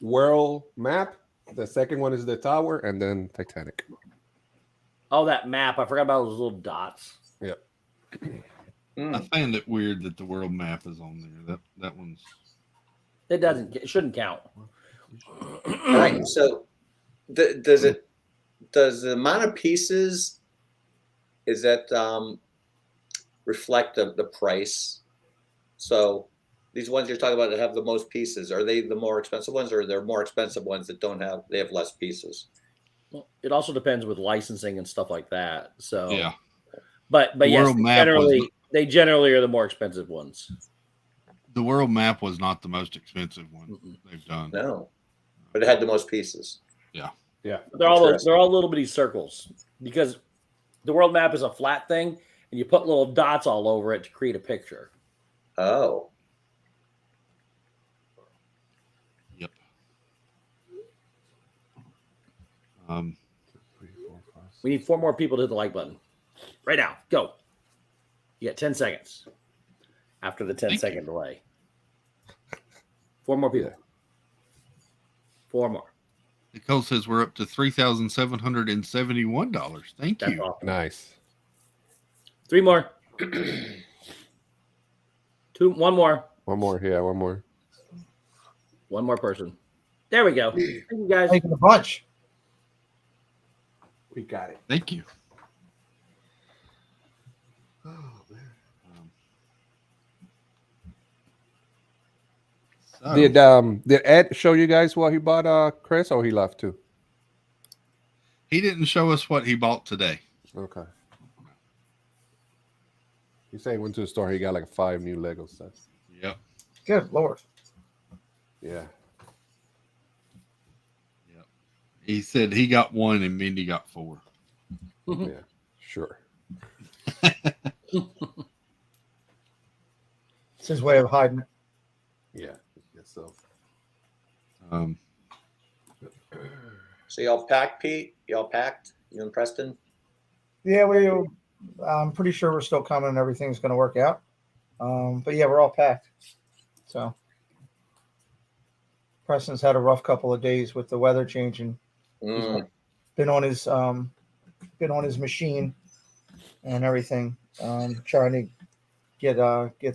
world map. The second one is the tower, and then Titanic. Oh, that map. I forgot about those little dots. Yep. I find it weird that the world map is on there. That one's. It shouldn't count. All right. So, does the amount of pieces is that reflect the price? So, these ones you're talking about that have the most pieces, are they the more expensive ones, or are there more expensive ones that they have less pieces? Well, it also depends with licensing and stuff like that. So yeah. But yes, world map they generally are the more expensive ones. The world map was not the most expensive one they've done. No, but it had the most pieces. Yeah. Yeah. They're all little bitty circles because the world map is a flat thing, and you put little dots all over it to create a picture. Oh. Yep. We need 4 more people to hit the like button. Right now. Go. You got 10 seconds after the 10-second delay. 4 more people. 4 more. Nicole says we're up to $3,771. Thank you. Awesome. Nice. 3 more. 1 more. One more. Yeah, one more. 1 more person. There we go. Thank you guys. Making a bunch. We got it. Thank you. Oh, man. Did Ed show you guys what he bought, Chris, or he left too? He didn't show us what he bought today. Okay. He said he went to the store. He got like 5 new Lego sets. Yep. Good Lord. Yeah. Yep. He said he got 1 and Mindy got 4. Yeah. Sure. It's his way of hiding it. Yeah. I guess so. So y'all packed, Pete? Y'all packed? You and Preston? Yeah, I'm pretty sure we're still coming and everything's going to work out. But yeah, we're all packed. So Preston's had a rough couple of days with the weather changing. He's been on his machine and everything, trying to get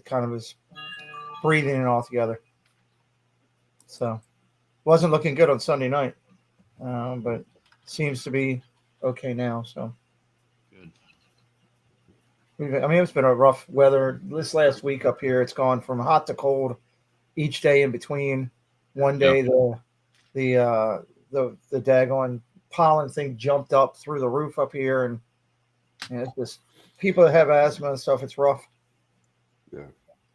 kind of his breathing all together. So wasn't looking good on Sunday night, but seems to be okay now. So good. It's been a rough weather this last week up here. It's gone from hot to cold each day in between. One day the daggone pollen thing jumped up through the roof up here, and it's just people that have asthma and stuff. It's rough. Yeah.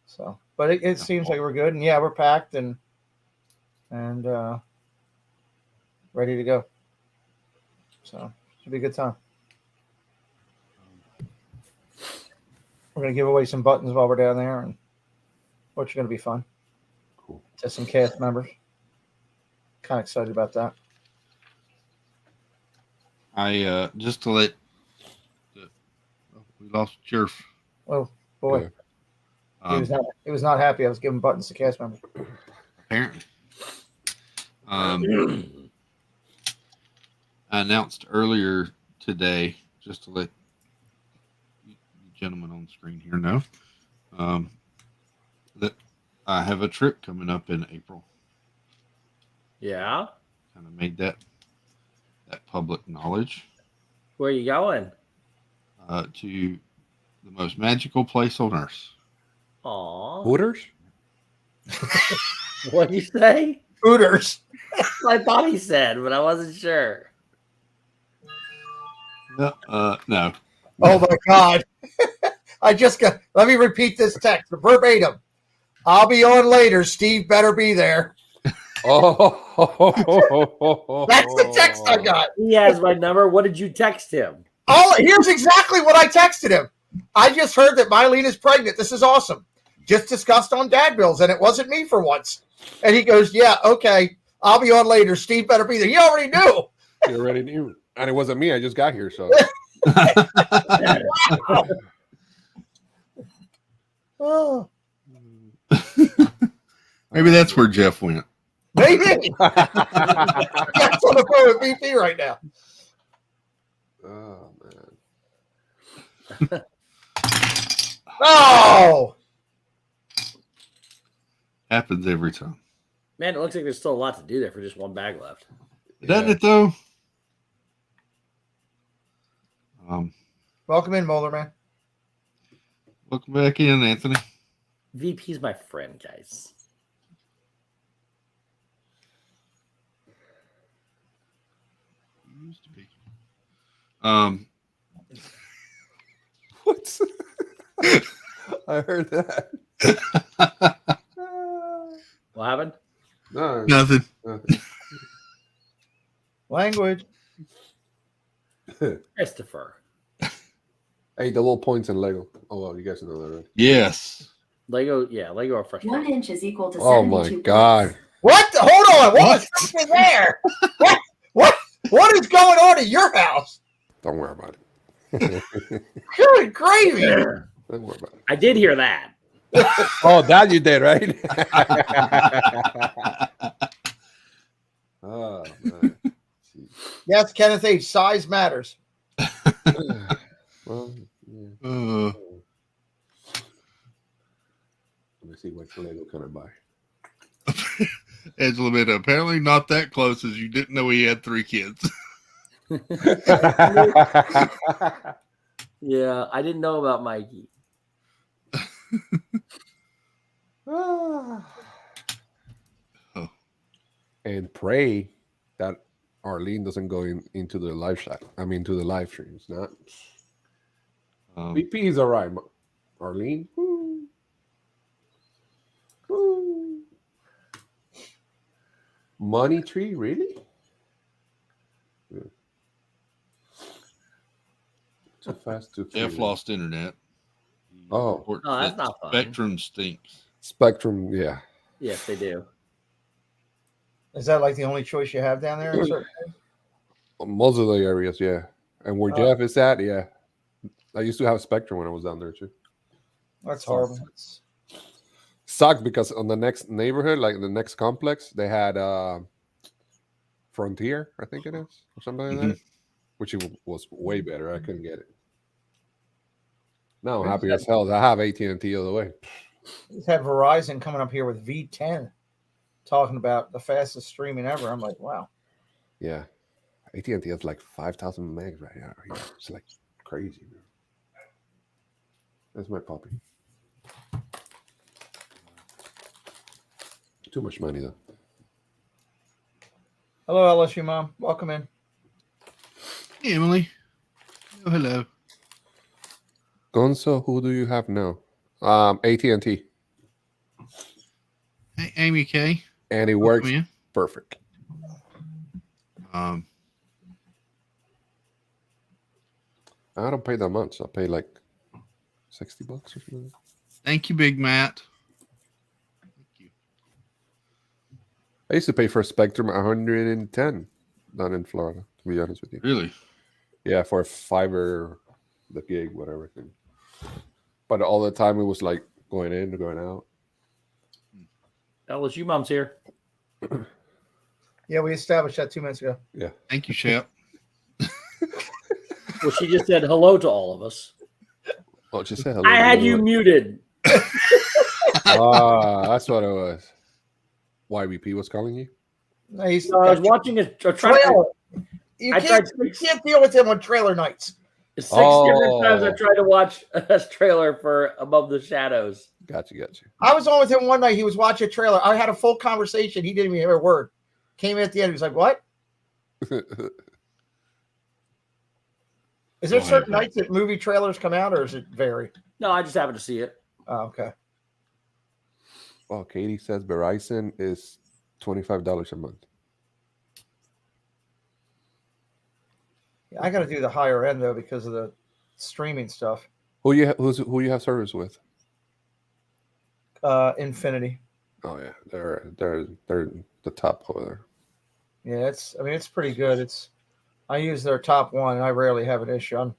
So, but it seems like we're good, and yeah, we're packed and ready to go. So should be a good time. We're gonna give away some buttons while we're down there, and which is gonna be fun. Cool. To some cast members. Kind of excited about that. I just to let we lost Jerf. Oh boy, Yeah. he was not happy. I was giving buttons to cast members. Apparently, I announced earlier today, just to let you gentlemen on the screen here know, that I have a trip coming up in April. Yeah. Kind of made that public knowledge. Where are you going? To the most magical place on earth. Aw. Hooters? What did you say? Hooters. I thought he said, but I wasn't sure. No. Oh my God. Let me repeat this text verbatim. I'll be on later. Steve better be there. Oh, that's the text I got. He has my number. What did you text him? Oh, here's exactly what I texted him. I just heard that Mylene is pregnant. This is awesome. Just discussed on Dad Bills, and it wasn't me for once. And he goes, yeah, okay. I'll be on later. Steve better be there. He already knew. You already knew. And it wasn't me. I just got here, so. Oh. Maybe that's where Jeff went. Maybe. That's on the phone with BP right now. Oh, man. Oh! Happens every time. Man, it looks like there's still a lot to do there for just one bag left. Doesn't it, though? Welcome in, Molar Man. Welcome back in, Anthony. VP's my friend, guys. Used to be. What? I heard that. What happened? No, Nothing. Language. Christopher. Hey, the little points in Lego. Oh, well, you guys know that, right? Yes. Lego are frustrating. 1 inch is equal to Oh, my 72 God. What? Hold on. What was happening there? What is going on at your house? Don't worry about it. Good gravy. Don't worry about it. I did hear that. Oh, that you did, right? Oh, man. Yes, Kenneth H. Size matters. Well, yeah. Let me see which Lego can I buy. Angela been apparently not that close as you didn't know he had 3 kids. Yeah, I didn't know about Mikey. And pray that Arlene doesn't go into the live chat. I mean, to the live streams. Not. VP is all right. Arlene. Woo. Woo. Money tree, really? Yeah. Too fast to. Jeff lost internet. Oh, that's not fun. Spectrum stinks. Spectrum, yeah. Yes, they do. Is that like the only choice you have down there? Most of the areas, yeah. And where Jeff is at, yeah. I used to have Spectrum when I was down there too. That's horrible. sucked because on the next neighborhood, like the next complex, they had Frontier, I think it is, or something like that, which was way better. I couldn't get it. Now I'm happy as hell. I have AT&T all the way. Just had Verizon coming up here with V10, talking about the fastest streaming ever. I'm like, wow. Yeah, AT&T has like 5,000 megs right now. It's like crazy, bro. That's my puppy. Too much money though. Hello, LSU mom. Welcome in. Hey, Emily. Oh, hello. Gonzo, who do you have now? AT&T. Hey, Amy K. And it works perfect. I don't pay that much. I pay like $60 or something. Thank you, Big Matt. I used to pay for Spectrum 110 down in Florida, to be honest with you. Really? Yeah, for a fiber, the gig, whatever thing. But all the time it was like going in and going out. LSU mom's here. Yeah, we established that 2 minutes ago. Yeah. Thank you, Shep. Well, she just said hello to all of us. Oh, she said hello. I had you muted. That's what it was. YBP was calling you? No, he's I was watching a trailer. I tried You can't deal with him on trailer nights. 6 different times I tried to watch a trailer for Above the Shadows. Gotcha. I was on with him one night. He was watching a trailer. I had a full conversation. He didn't even hear a word. Came in at the end. He was like, "What?" Is there certain nights that movie trailers come out, or does it vary? No, I just happened to see it. Oh, okay. Well, Katie says Verizon is $25 a month. Yeah, I got to do the higher end though because of the streaming stuff. Who you have service with? Infinity. Oh yeah, they're the top over there. Yeah, it's pretty good. I use their top one, and I rarely have an issue.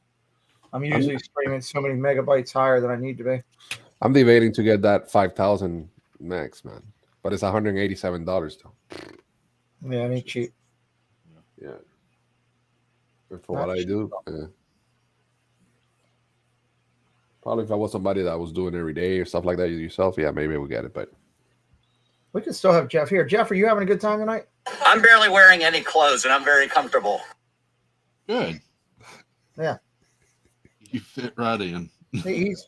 I'm usually streaming so many megabytes higher than I need to be. I'm debating to get that 5,000 max, man, but it's $187 though. Yeah, it ain't cheap. Yeah. And for what I do, yeah. Probably if I was somebody that was doing every day or stuff like that yourself, yeah, maybe we'll get it. But we can still have Jeff here. Jeff, are you having a good time tonight? I'm barely wearing any clothes, and I'm very comfortable. Good. Yeah. You fit right in. He's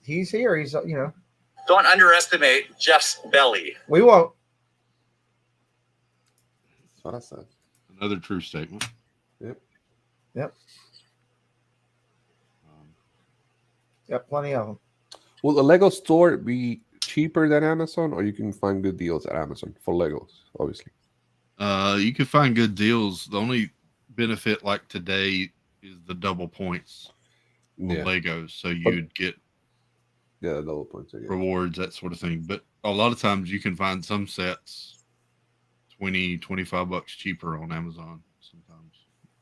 here. He's Don't underestimate Jeff's belly. We won't. That's what I said. Another true statement. Yep. Got plenty of them. Will the Lego store be cheaper than Amazon, or you can find good deals at Amazon for Legos, obviously? You can find good deals. The only benefit like today is the double points on Legos. So you'd get the double points, rewards, that sort of thing. But a lot of times you can find some sets $20-25 cheaper on Amazon sometimes.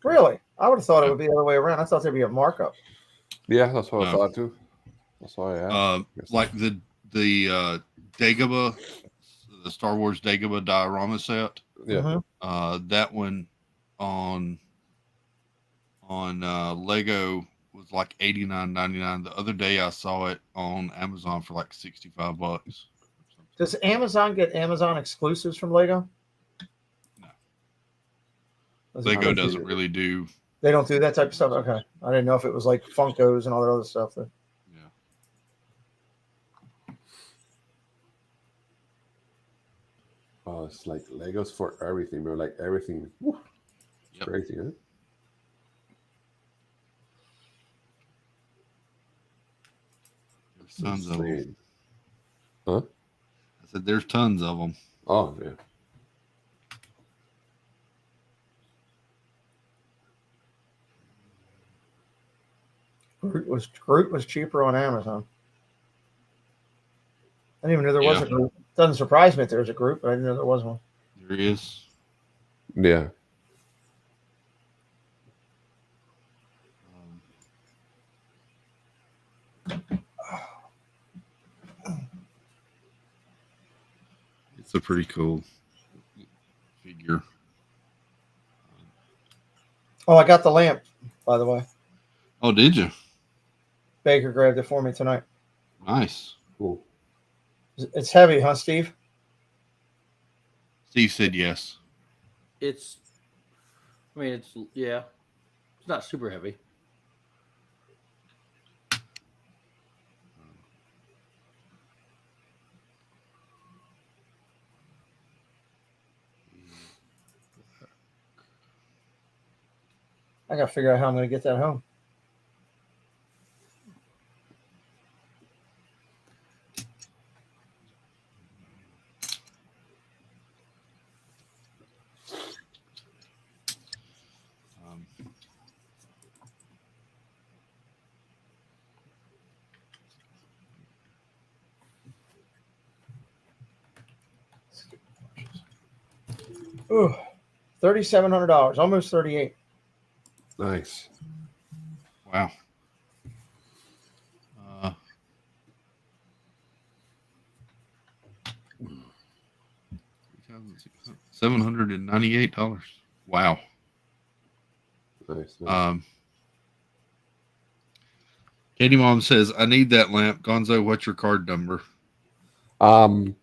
Really? I would have thought it would be the other way around. I thought there'd be a markup. Yeah, that's what I thought too. That's why I asked. Like the Dagobah, the Star Wars Dagobah diorama set. Yeah. That one on Lego was like $89.99. The other day I saw it on Amazon for like $65. Does Amazon get Amazon exclusives from Lego? No. Lego doesn't really do. They don't do that type of stuff. Okay, I didn't know if it was like Funkos and all that other stuff. Oh, it's like Legos for everything, bro. Like everything. Woo. It's crazy, huh? There's tons of them. Huh? I said there's tons of them. Oh, yeah. Groot was cheaper on Amazon. I didn't even know there was a Groot. Doesn't surprise me if there's a Groot, but I didn't know there was one. There is. Yeah. a pretty cool figure. Oh, I got the lamp, by the way. Oh, did you? Baker grabbed it for me tonight. Nice. Cool. It's heavy, huh, Steve? Steve said yes. It's not super heavy. I got to figure out how I'm going to get that home. Ooh, $3,700, almost 38. Nice. Wow. 798. Wow. Nice. Katie Mom says, I need that lamp. Gonzo, what's your card number? 4.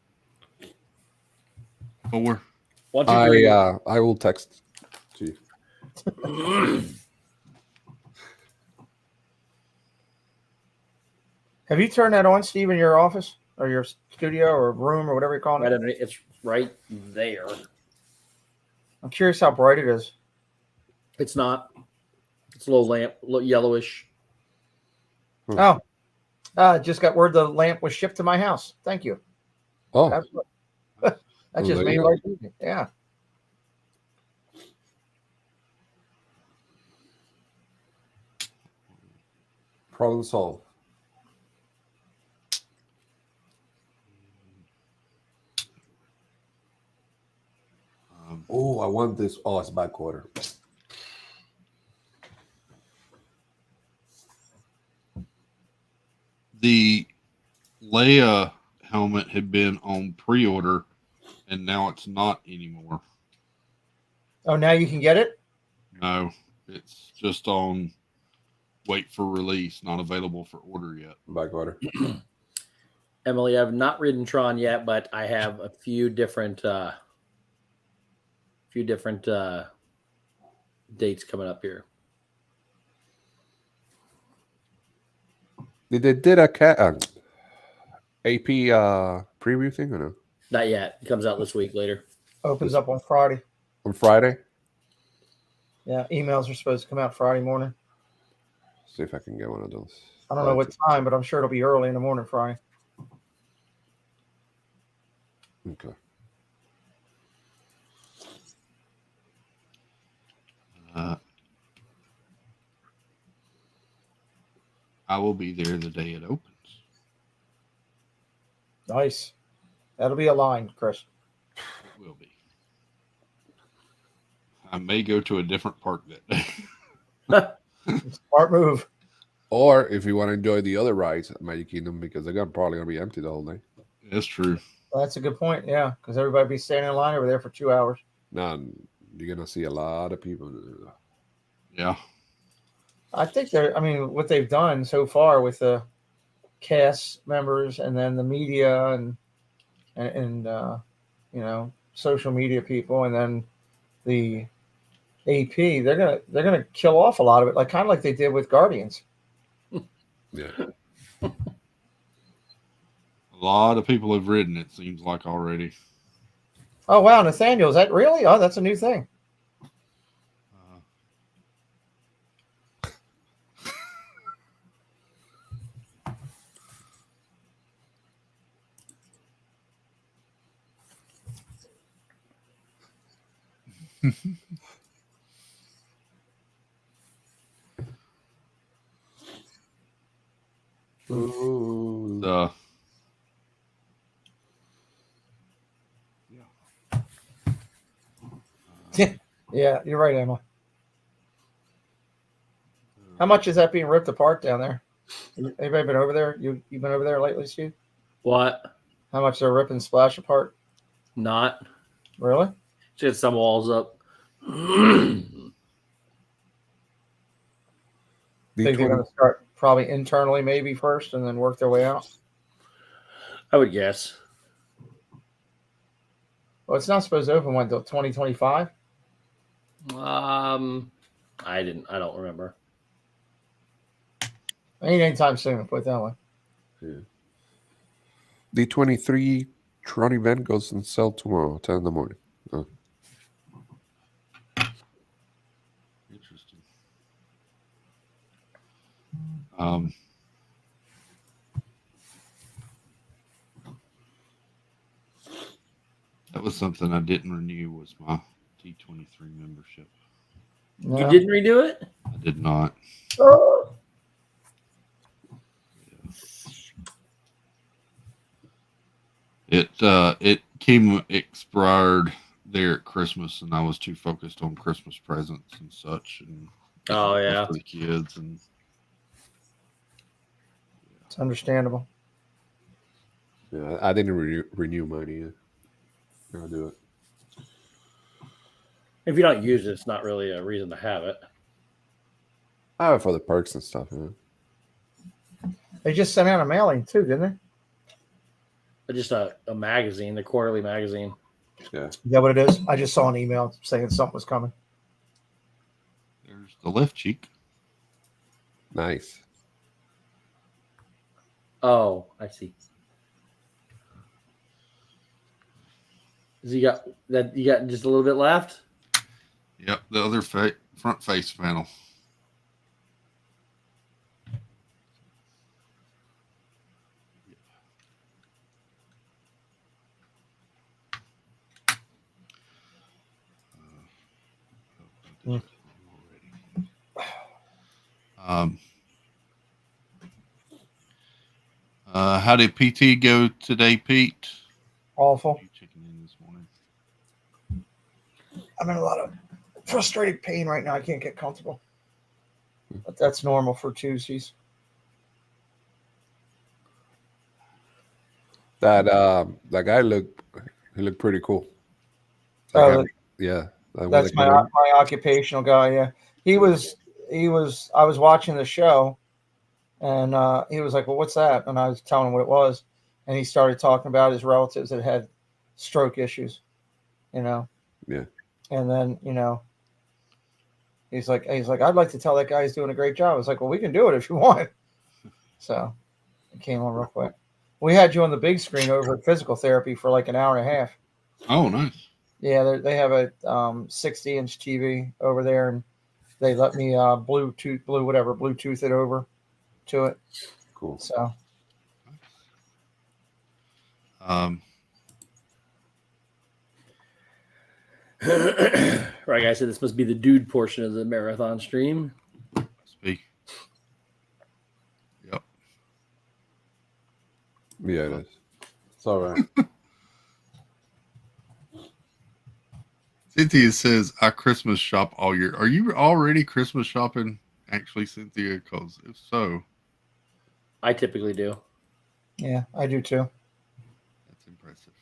1, 2, 3. I will text to you. Have you turned that on, Steve, in your office or your studio or room or whatever you call it? It's right there. I'm curious how bright it is. It's not. It's a little lamp, a little yellowish. Oh, just got word the lamp was shipped to my house. Thank you. Oh, that just made life easy. Yeah. problem solved. Oh, I want this. Oh, it's back quarter. The Leia helmet had been on pre-order, and now it's not anymore. Oh, now you can get it? No, it's just on wait for release, not available for order yet. Back order. Emily, I've not ridden Tron yet, but I have a few different dates coming up here. Did they did a AP preview thing or no? Not yet. It comes out this week later. Opens up on Friday. On Friday? Yeah, emails are supposed to come out Friday morning. See if I can get one of those. I don't know what time, but I'm sure it'll be early in the morning Friday. Okay. I will be there the day it opens. Nice. That'll be a line, Chris. It will be. I may go to a different park that day. Smart move. Or if you want to enjoy the other rides at Magic Kingdom, because they're probably going to be empty the whole day. That's true. Well, that's a good point. Yeah, because everybody be standing in line over there for 2 hours. No, you're going to see a lot of people. Yeah. I think what they've done so far with the cast members and then the media and social media people and then the AP, they're gonna kill off a lot of it, like kind of like they did with Guardians. Yeah. A lot of people have ridden it, seems like already. Oh wow, Nathaniel, is that really? Oh, that's a new thing. Yeah, you're right, Emma. How much is that being ripped apart down there? Anybody been over there? You've been over there lately, Steve? What? How much they're ripping Splash apart? Not Really? she had some walls up. Think they're going to start probably internally maybe first and then work their way out? I would guess. Well, it's not supposed to open until 2025. I don't remember. Ain't anytime soon, put it that way. Yeah. The 23 Tron event goes on sale tomorrow, 10 in the morning. Oh. Interesting. That was something I didn't renew, was my T23 membership. No. You didn't redo it? I did not. Oh. It came expired there at Christmas, and I was too focused on Christmas presents and such, and Oh yeah, for the kids, and It's understandable. Yeah, I didn't renew mine either. I'll do it. if you don't use it, it's not really a reason to have it. I have it for the perks and stuff. Yeah. They just sent out a mailing too, didn't they? Just a magazine, the quarterly magazine. Yeah. Is that what it is? I just saw an email saying something was coming. there's the left cheek. Nice. Oh, I see. Has you got that? You got just a little bit left. Yep, the other front face panel. How did PT go today, Pete? Awful. Checking in this morning. I'm in a lot of frustrated pain right now. I can't get comfortable. But that's normal for Tuesdays. That guy looked pretty cool. Yeah. That's my occupational guy. Yeah, he was. I was watching the show, and he was like, "Well, what's that?" And I was telling him what it was, and he started talking about his relatives that had stroke issues. Yeah. And then he's like, "I'd like to tell that guy he's doing a great job." I was like, "Well, we can do it if you want." So it came on real quick. We had you on the big screen over at physical therapy for like an hour and a half. Oh, nice. Yeah, they have a 60-inch TV over there, and they let me Bluetooth it over to it. Cool. So, Right, guys. So this must be the dude portion of the marathon stream. Speak. Yep. Yeah, it is. It's all right. Cynthia says, I Christmas shop all year. Are you already Christmas shopping, actually, Cynthia? Because if so, I typically do. yeah, I do too. That's impressive.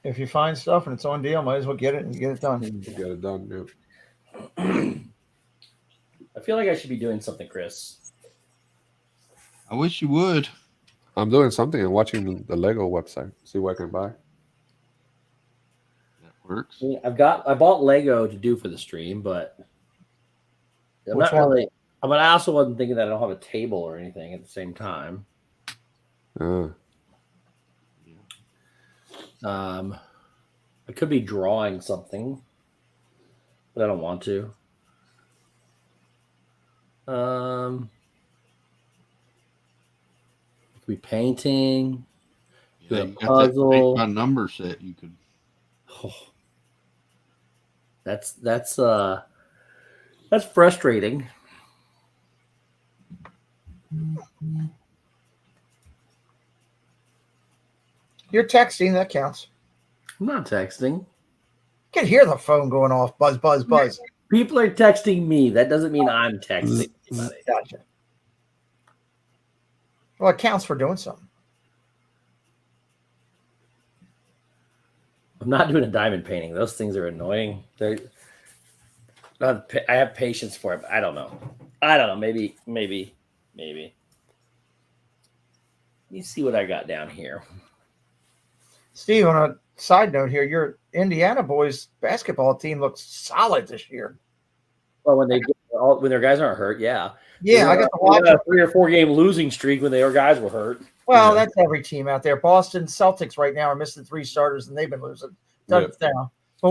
If you find stuff and it's on deal, might as well get it and get it done. Get it done, dude. I feel like I should be doing something, Chris. I wish you would. I'm doing something and watching the Lego website. See what I can buy. Works. Yeah, I bought Lego to do for the stream, but I'm Which not one? really. But I also wasn't thinking that I don't have a table or anything at the same time. I could be drawing something, but I don't want to. Could be painting. Yeah, do you a got that puzzle. paint by number set you could. Oh, that's frustrating. You're texting, that counts. I'm not texting. You can hear the phone going off, buzz, buzz, buzz. People are texting me. That doesn't mean I'm texting anybody. Gotcha. Well, it counts for doing something. I'm not doing a diamond painting. Those things are annoying. I have patience for it, but I don't know. Maybe. You see what I got down here. Steve, on a side note here, your Indiana boys basketball team looks solid this year. Well, when their guys aren't hurt, yeah. Yeah, I got to watch a 3 or 4 game losing streak when their guys were hurt. Well, that's every team out there. Boston Celtics right now are missing 3 starters, and they've been losing. Down. But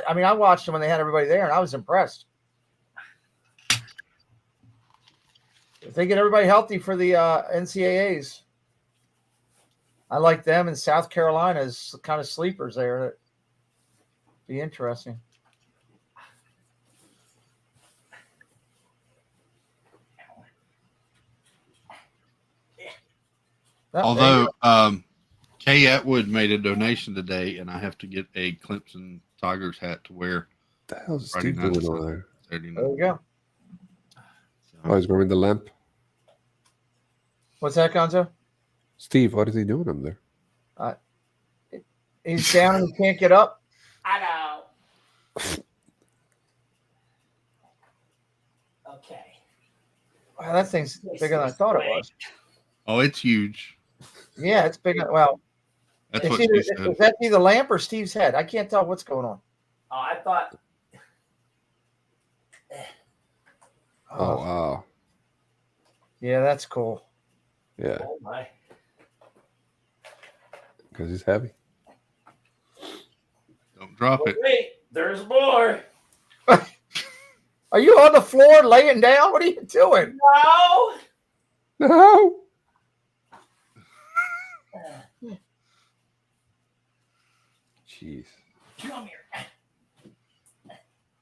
I watched them when they had everybody there, and I was impressed. If they get everybody healthy for the NCAAs, I like them, and South Carolina is kind of sleepers there. That'd be interesting. Although Kay Atwood made a donation today, and I have to get a Clemson Tigers hat to wear. The hell's Friday Steve night doing and over there? Saturday night. There you go. Oh, he's wearing the lamp. What's that, Gonzo? Steve, what is he doing up there? He's down and he can't get up. I know. Okay. Wow, that thing's bigger than I thought it was. Oh, it's huge. Yeah, it's bigger. Well, That's it's what either, she said. is that either lamp or Steve's head? I can't tell what's going on. Oh, I thought. Oh, wow. Yeah, that's cool. Yeah. Oh my. Because he's heavy. Don't drop it. Wait, there's more. Are you on the floor laying down? What are you doing? No. No. Jeez. Come here.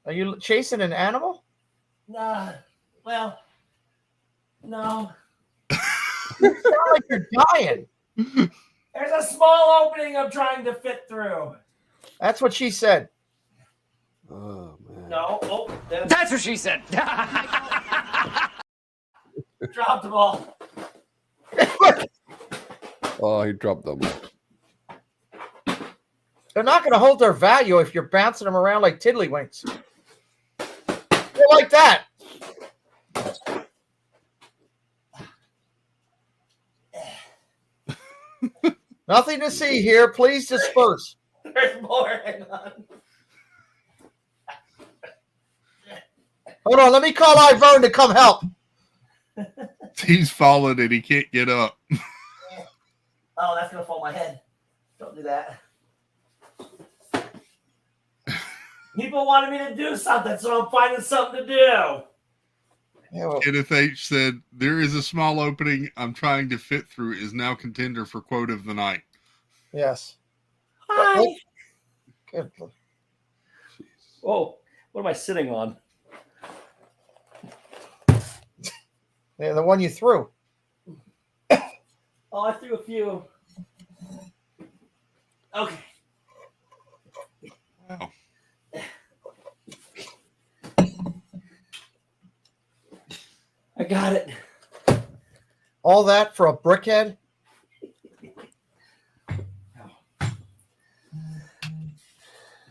Are you chasing an animal? Nah. Well, no. You sound like you're dying. There's a small opening I'm trying to fit through. That's what she said. Oh, man. No. Oh, That's what she said. Dropped the ball. Oh, he dropped them. They're not going to hold their value if you're bouncing them around like tiddlywinks. They're like that. Nothing to see here. Please disperse. There's more. Hang on. Hold on. Let me call Ivern to come help. He's fallen and he can't get up. Oh, that's going to fall on my head. Don't do that. People wanted me to do something, so I'm finding something to do. Kenneth H. said, there is a small opening I'm trying to fit through is now contender for quote of the night. Yes. Hi. Good. Whoa, what am I sitting on? Yeah, the one you threw. Oh, I threw a few. Okay. Wow. I got it. All that for a brickhead?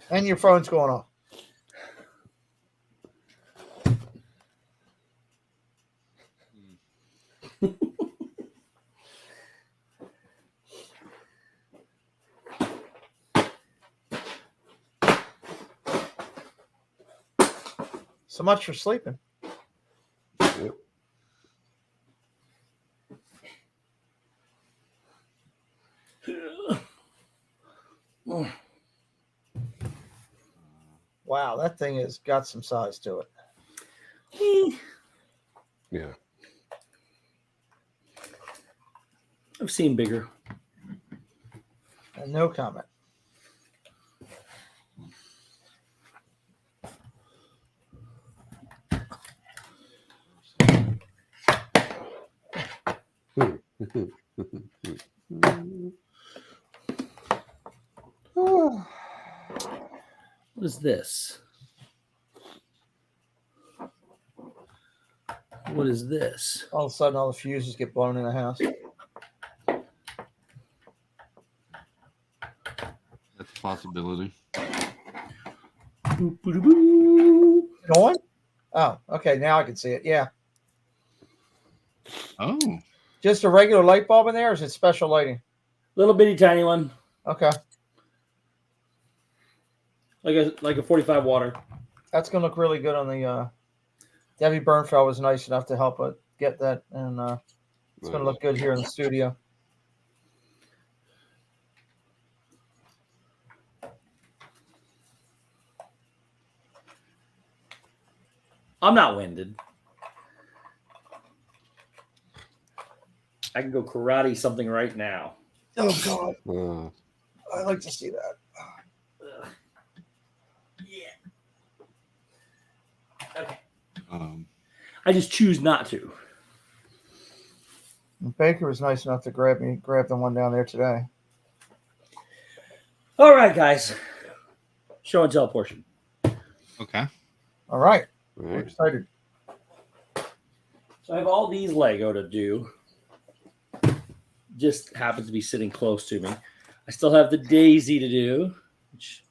And your phone's going off. So much for sleeping. Yep. Wow, that thing has got some size to it. Yeah. I've seen bigger. And no comment. What is this? What is this? All of a sudden, all the fuses get blown in the house. That's possibility. Going? Oh, okay. Now I can see it. Yeah. Oh. Just a regular light bulb in there, or is it special lighting? Little bitty tiny one. Okay. Like a 45 water. That's gonna look really good on the. Debbie Bernfeld was nice enough to help get that, and it's gonna look good here in the studio. I'm not winded. I can go karate something right now. Oh God! I'd like to see that. Okay. I just choose not to. Baker was nice enough to grab the one down there today. All right, guys. Show and tell portion. Okay. All right. We're excited. So I have all these Lego to do. Just happens to be sitting close to me. I still have the Daisy to do, which,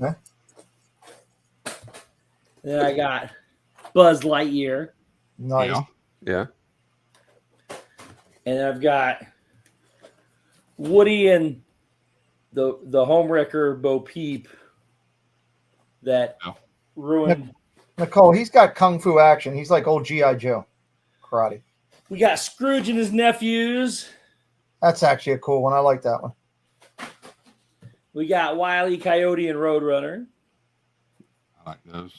Huh? Then I got Buzz Lightyear. Nice. Yeah. And I've got Woody and the Homewrecker Bo Peep that ruined. Nicole, he's got kung fu action. He's like old G.I. Joe karate. We got Scrooge and his nephews. That's actually a cool one. I like that one. We got Wile E. Coyote and Roadrunner. I like those.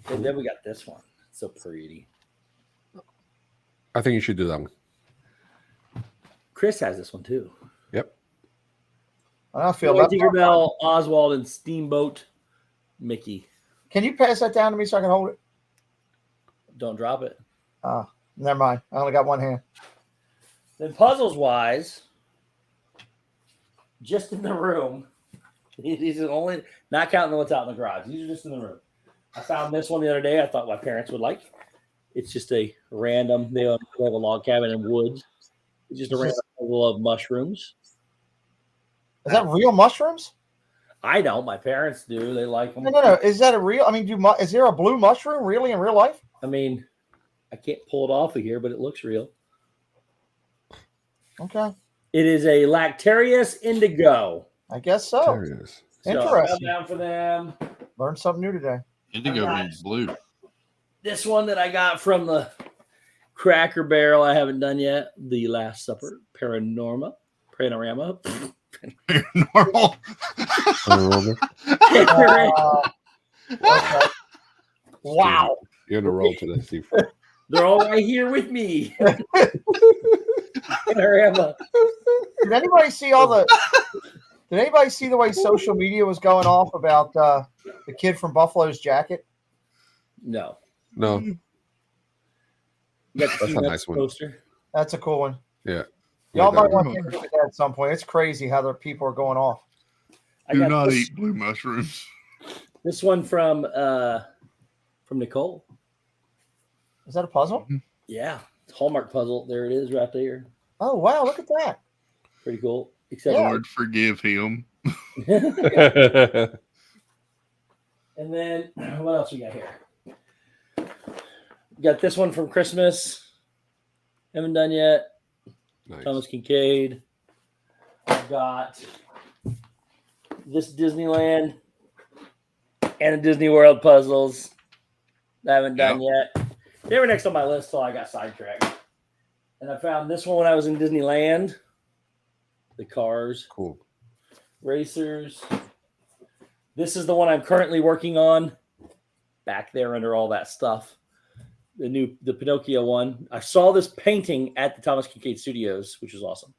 And then we got this one. So pretty. I think you should do that one. Chris has this one too. Yep. I feel Boy, that. Tinkerbell, Oswald, and Steamboat Mickey. Can you pass that down to me so I can hold it? Don't drop it. Never mind. I only got one hand. Then puzzles wise, just in the room. These are only not counting what's out in the garage. These are just in the room. I found this one the other day. I thought my parents would like. It's just a random. They have a log cabin in woods. It's just a random puzzle of mushrooms. Is that real mushrooms? I don't. My parents do. They like them. No. Is that a real? I mean, is there a blue mushroom really in real life? I mean, I can't pull it off of here, but it looks real. Okay. It is a Lactarius indigo. I guess so. Interesting. I'm down for them. Learned something new today. Indigo means blue. This one that I got from the Cracker Barrel, I haven't done yet. The Last Supper, Panorama. Normal. Okay. Wow. You're in a roll today, Steve. They're all right here with me. Panorama. Did anybody see Did anybody see the way social media was going off about the kid from Buffalo's jacket? No. No. That's a nice one. Poster. That's a cool one. Yeah. Y'all might want to look at that at some point. It's crazy how the people are going off. Do not eat blue mushrooms. This one from Nicole. Is that a puzzle? Yeah. Hallmark puzzle. There it is right there. Oh, wow. Look at that. Pretty cool. Except Lord, forgive him. And then what else we got here? We got this one from Christmas. Haven't done yet. Nice. Thomas Kincaid. I've got this Disneyland and a Disney World puzzles. I haven't done yet. They were next on my list till I got sidetracked. And I found this one when I was in Disneyland. The Cars. Cool. Racers. This is the one I'm currently working on. Back there under all that stuff. The Pinocchio one. I saw this painting at the Thomas Kincaid Studios, which was awesome.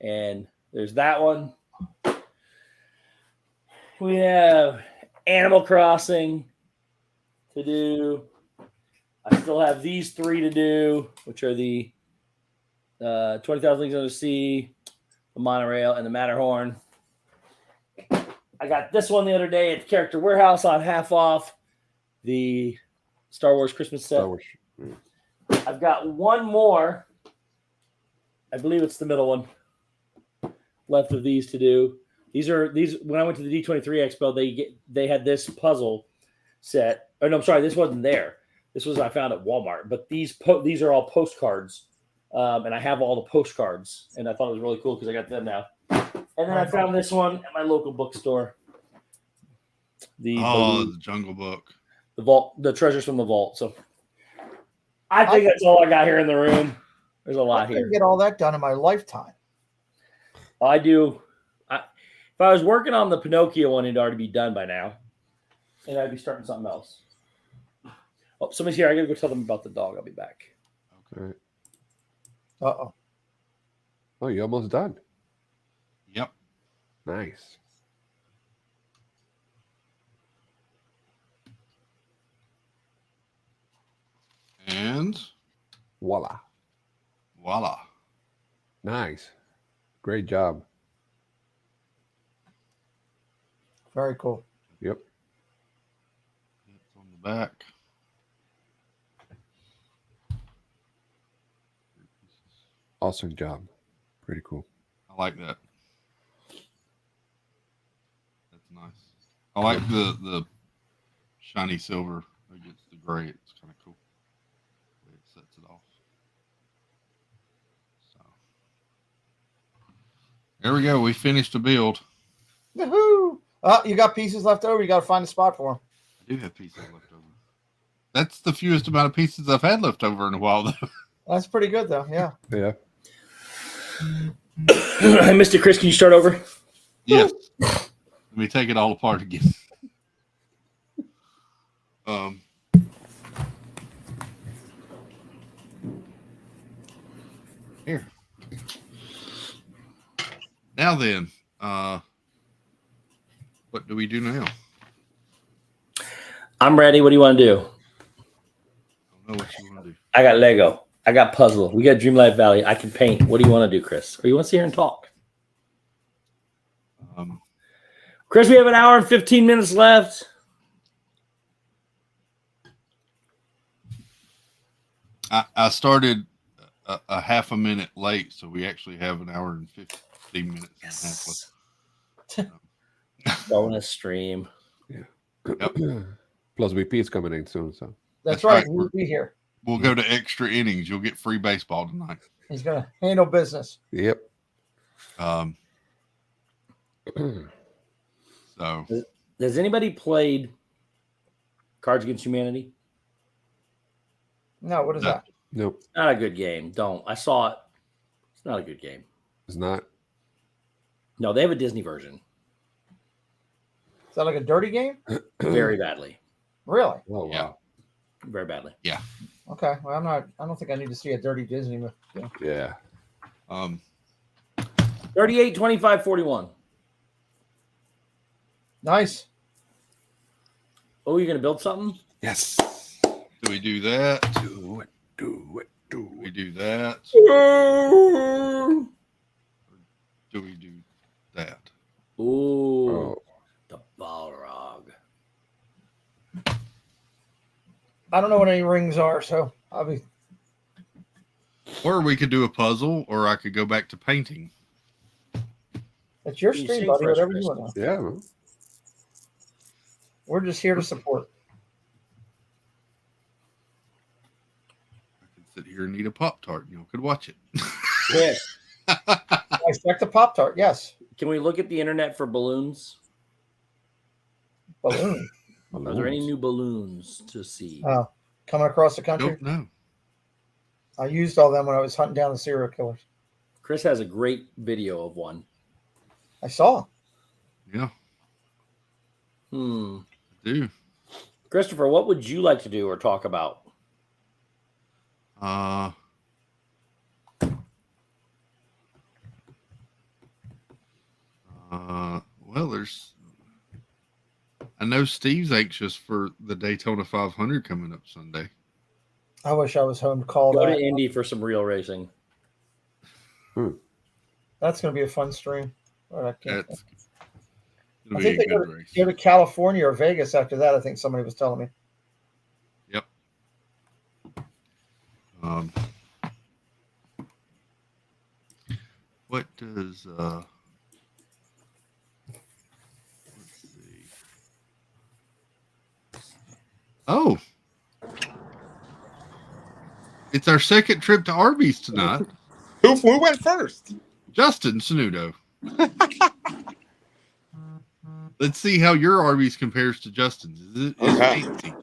And there's that one. We have Animal Crossing to do. I still have these three to do, which are the 20,000 Leagues Under the Sea, the Monorail, and the Matterhorn. I got this one the other day at the Character Warehouse on half off. The Star Wars Christmas set. I've got one more. I believe it's the middle one left of these to do. These when I went to the D23 Expo, they had this puzzle set. Oh no, I'm sorry, this wasn't there. This was I found at Walmart. But these are all postcards, and I have all the postcards, and I thought it was really cool because I got them now. And then I found this one at my local bookstore. The Jungle Book, the vault, the treasures from the vault. So I think that's all I got here in the room. There's a lot I here. didn't get all that done in my lifetime. I do. If I was working on the Pinocchio one, it'd already be done by now. And I'd be starting something else. Oh, somebody's here. I gotta go tell them about the dog. I'll be back. Okay. Uh-oh. Oh, you're almost done. Yep. Nice. And voila. Voila. Nice. Great job. Very cool. Yep. It's on the back. Awesome job. Pretty cool. I like that. That's nice. I like the shiny silver against the gray. It's kind of cool. The way it sets it off. So there we go. We finished the build. Woohoo! You got pieces left over. You got to find a spot for them. I do have pieces left over. That's the fewest amount of pieces I've had left over in a while, though. That's pretty good, though. Yeah. Yeah. Mr. Chris, can you start over? Yes. Let me take it all apart again. Here. Now then, what do we do now? I'm ready. What do you want to do? I don't know what you want to do. I got Lego. I got puzzle. We got Dreamlight Valley. I can paint. What do you want to do, Chris? Or you want to sit here and talk? Chris, we have an hour and 15 minutes left. I started a half a minute late, so we actually have an hour and 15 minutes and a half left. Bonus stream. Yeah. Yep. Plus VP is coming in soon, so That's right. We'll be here. We'll go to extra innings. You'll get free baseball tonight. He's gonna handle business. Yep. So has anybody played Cards Against Humanity? No, what is that? Nope. Not a good game. Don't. I saw it. It's not a good game. It's not. No, they have a Disney version. Is that like a dirty game? Very badly. Really? Oh wow. Very badly. Yeah. Okay. Well, I don't think I need to see a dirty Disney movie. Yeah. 38, 25, 41. Nice. Oh, you're gonna build something? Yes. Do we do that? Do it. Do it. Do we do that? Do we do that? Ooh. Oh. The Balrog. I don't know what any rings are, so I'll be. Or we could do a puzzle, or I could go back to painting. It's your You stream, sing buddy. for us, Whatever you Chris. want. Yeah. Man. We're just here to support. I could sit here and eat a Pop-Tart, and you could watch it. Yes. Dissect a Pop-Tart, yes. Can we look at the internet for balloons? Balloon. Are there any new balloons to see? Coming across the country? Nope, no. I used all them when I was hunting down the serial killers. Chris has a great video of one. I saw. Yeah. I do. Christopher, what would you like to do or talk about? Well, I know Steve's anxious for the Daytona 500 coming up Sunday. I wish I was home to call Go that. to Indy for some real racing. That's going to be a fun stream. Oh, I can't. It'll I be think a they good race. go to California or Vegas after that. I think somebody was telling me. Yep. What does Oh. It's our second trip to Arby's tonight. Who went first? Justin Sanudo. Let's see how your Arby's compares to Justin's. Is fancy?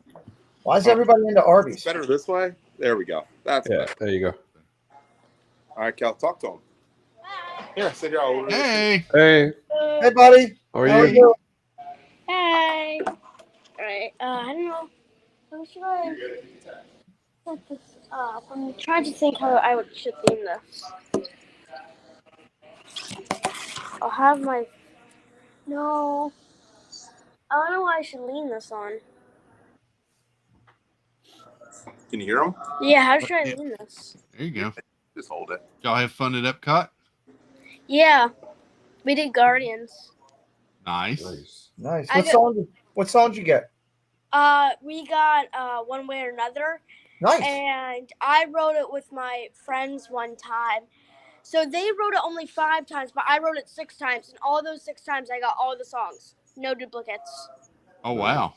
Why is everybody into Arby's? It's better this way. There we go. That's better. There you go. All right, Cal, talk to him. Here, sit here. I'll Hey. Hey. Hey, buddy. How are you? Hey. All right. I don't know. How should I set this up? I'm trying to think how I should theme this. I'll have my. No. I don't know what I should lean this on. Can you hear him? Yeah, how should I lean this? There you go. Just hold it. Y'all have fun at Epcot? Yeah. We did Guardians. Nice. Nice. I What songs you get? We got One Way or Another. Nice. And I wrote it with my friends one time. So they wrote it only 5 times, but I wrote it 6 times. And all those 6 times, I got all the songs. No duplicates. Oh, wow.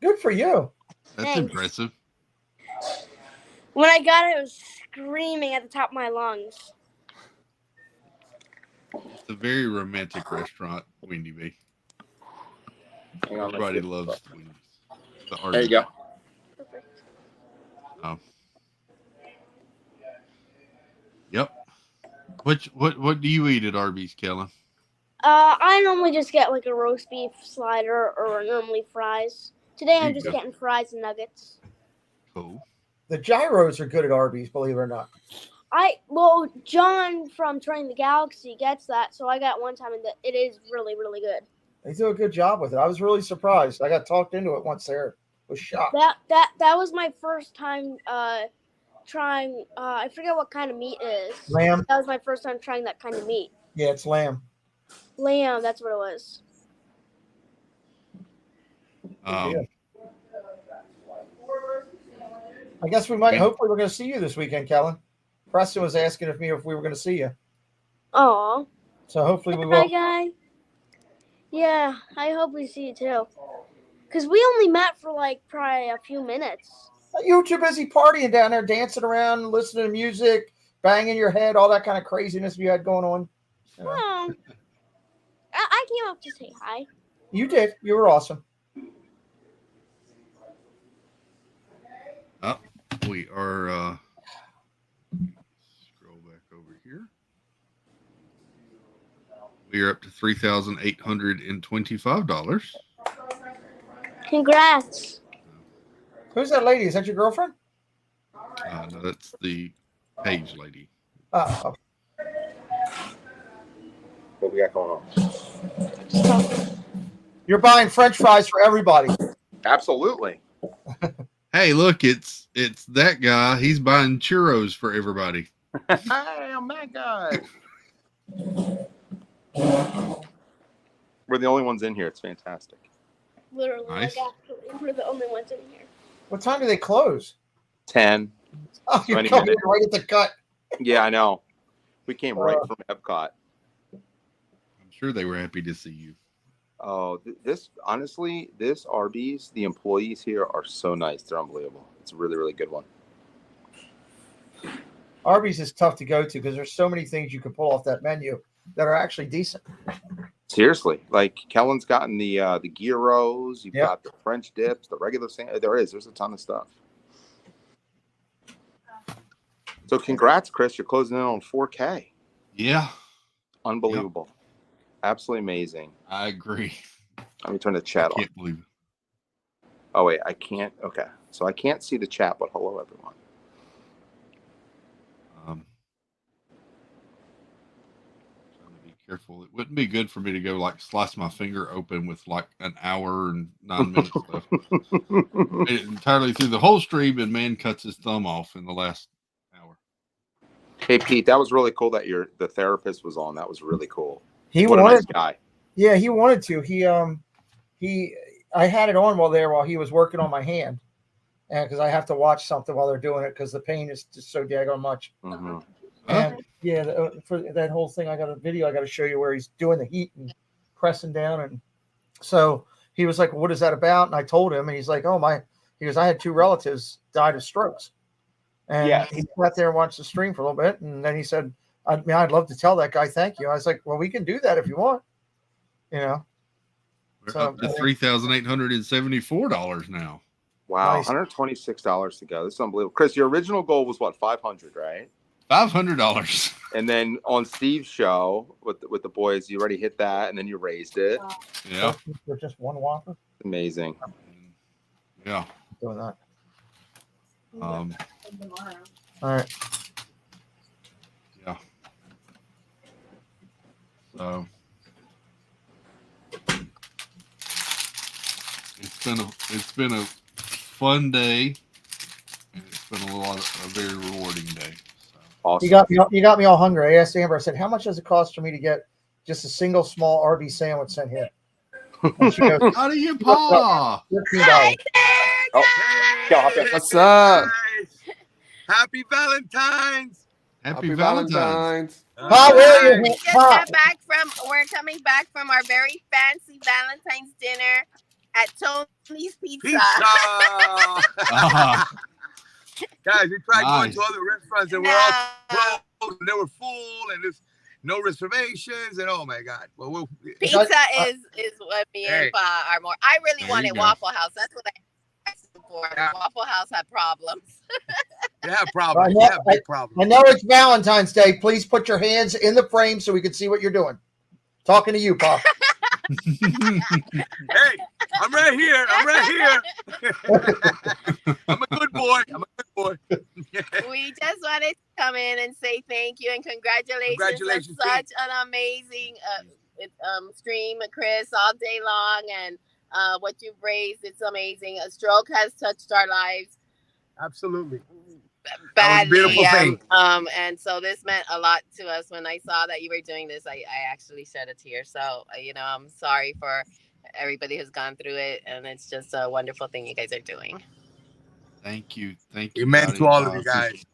Good for you. That's Thanks. impressive. When I got it, I was screaming at the top of my lungs. It's a very romantic restaurant, Windy B. Everybody loves Wendy's. There you go. Yep. What do you eat at Arby's, Kellen? I normally just get like a roast beef slider or normally fries. Today I'm just getting fries and nuggets. Cool. The gyros are good at Arby's, believe it or not. John from Train the Galaxy gets that, so I got one time and it is really, really good. They do a good job with it. I was really surprised. I got talked into it once there. I was shocked. That was my first time trying I forget what kind of meat it is. Lamb. That was my first time trying that kind of meat. Yeah, it's lamb. Lamb, that's what it was. I guess we might. Hopefully, we're going to see you this weekend, Kellen. Preston was asking if we were going to see you. Aw. So hopefully we will. Hi, guy. Yeah, I hope we see you too. Because we only met for like probably a few minutes. You were too busy partying down there, dancing around, listening to music, banging your head, all that kind of craziness you had going on. Well, I came up to say hi. You did. You were awesome. Oh, we are scroll back over here. We are up to $3,825. Congrats. Who's that lady? Is that your girlfriend? No, that's the page lady. Oh. What we got going on? You're buying French fries for everybody. Absolutely. Hey, look, it's that guy. He's buying churros for everybody. Hi, I'm that guy. We're the only ones in here. It's fantastic. Literally, Nice. like actually, we're the only ones in here. What time do they close? 10. Oh, you're 20 coming minutes. right at the cut. Yeah, I know. We came right from Epcot. I'm sure they were happy to see you. Oh, this Arby's, the employees here are so nice. They're unbelievable. It's a really, really good one. Arby's is tough to go to because there's so many things you can pull off that menu that are actually decent. Seriously, like Kellen's gotten the gyros. You've got the French dips, the regular sandwich. There's a ton of stuff. So congrats, Chris. You're closing in on 4K. Yeah. Unbelievable. Yep. Absolutely amazing. I agree. Let me turn the chat on. Can't believe it. Oh, wait. I can't. Okay. So I can't see the chat, but hello, everyone. Trying to be careful. It wouldn't be good for me to go like slice my finger open with like an hour and 9 minutes left. Made it entirely through the whole stream, and man cuts his thumb off in the last hour. Hey, Pete, that was really cool that the therapist was on. That was really cool. What a nice guy. Yeah, he wanted to. I had it on while he was working on my hand, and because I have to watch something while they're doing it because the pain is just so daggone much. Mm-hmm. And for that whole thing, I got a video I got to show you where he's doing the heat and pressing down, and so he was like, "What is that about?" And I told him, and he's like, "Oh my." He goes, I had 2 relatives died of strokes. And he sat there and watched the stream for a little bit. And then he said, I'd love to tell that guy thank you. I was like, well, we can do that if you want. We're up to $3,874 now. Wow, Nice. $126 to go. This is unbelievable. Chris, your original goal was what, $500, right? $500. And then on Steve's show with the boys, you already hit that, and then you raised it. Yeah. For just one Whopper? Amazing. Yeah. Doing that. All right. Yeah. So it's been a fun day, and it's been a very rewarding day. So. Awesome. You got me all hungry. I asked Amber. I said, "How much does it cost for me to get just a single small RB sandwich sent here?" And she goes, "Out of your paw." $15. What's up? Happy Valentines! Happy Valentines! We're coming back from our very fancy Valentine's dinner at Tony's Pizza. Guys, we tried going to other restaurants and we're all closed and they were full and there's no reservations and oh my God. Well, Pizza is what me and Pa are more. I really wanted Waffle House. That's what I asked for. Waffle House had problems. They have problems. They have big problems. I know it's Valentine's Day. Please put your hands in the frame so we can see what you're doing. Talking to you, Pa. Hey, I'm right here. I'm a good boy. We just wanted to come in and say thank you and congratulations on such an amazing stream, Chris, all day long, and what you've raised. It's amazing. A stroke has touched our lives. Absolutely. Badly, beautiful thing. And so this meant a lot to us. When I saw that you were doing this, I actually shed a tear. So I'm sorry for everybody who's gone through it, and it's just a wonderful thing you guys are doing. Thank you. It meant to all of you guys.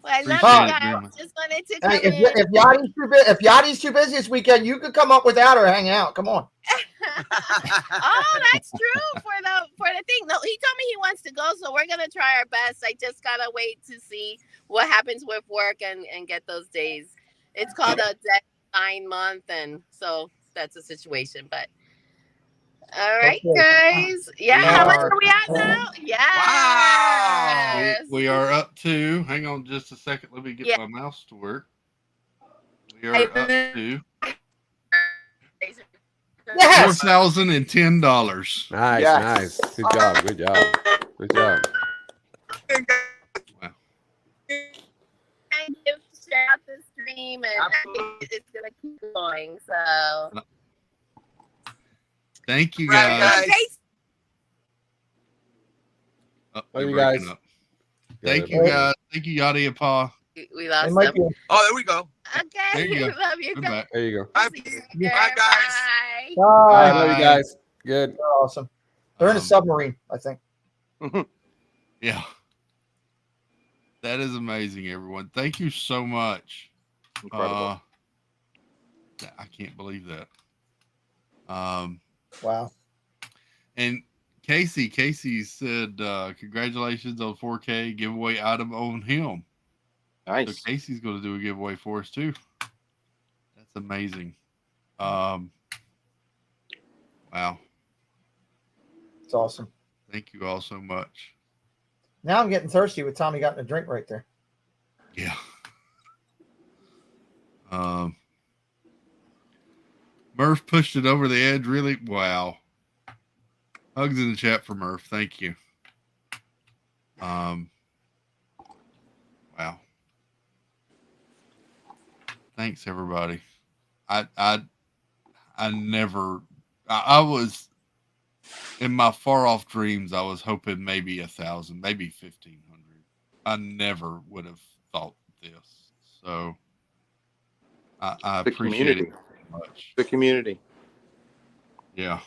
Well, I love you guys. Just wanted to come in. If Yachty's too busy this weekend, you could come up without her hanging out. Come on. Oh, that's true for the thing. No, he told me he wants to go, so we're gonna try our best. I just gotta wait to see what happens with work and get those days. It's called a deadline month, and so that's a situation. But all right, guys. Yeah, how much are we at now? Yeah. We are up to. Hang on just a second. Let me get my mouse to work. We are up to $4,010. Nice. Good job. Wow. And share out the stream, and it's gonna keep going. So. Thank you guys. You guys. Thank you guys. Thank you, Yachty and Pa. We lost them. Oh, there we go. Okay. There you go. Love you guys. There you go. Bye, guys. Bye. Love you guys. Good. They're awesome. They're in a submarine, I think. Yeah. That is amazing, everyone. Thank you so much. Incredible. I can't believe that. Wow. And Casey said, congratulations on 4K giveaway item on him. Nice. So Casey's going to do a giveaway for us too. That's amazing. Wow. It's awesome. Thank you all so much. Now I'm getting thirsty with Tommy got in a drink right there. Yeah. Murph pushed it over the edge. Really? Wow. Hugs in the chat for Murph. Thank you. Wow. Thanks, everybody. I was in my far off dreams. I was hoping maybe 1,000, maybe 1,500. I never would have thought this. So I appreciate it so much. The community. Yeah.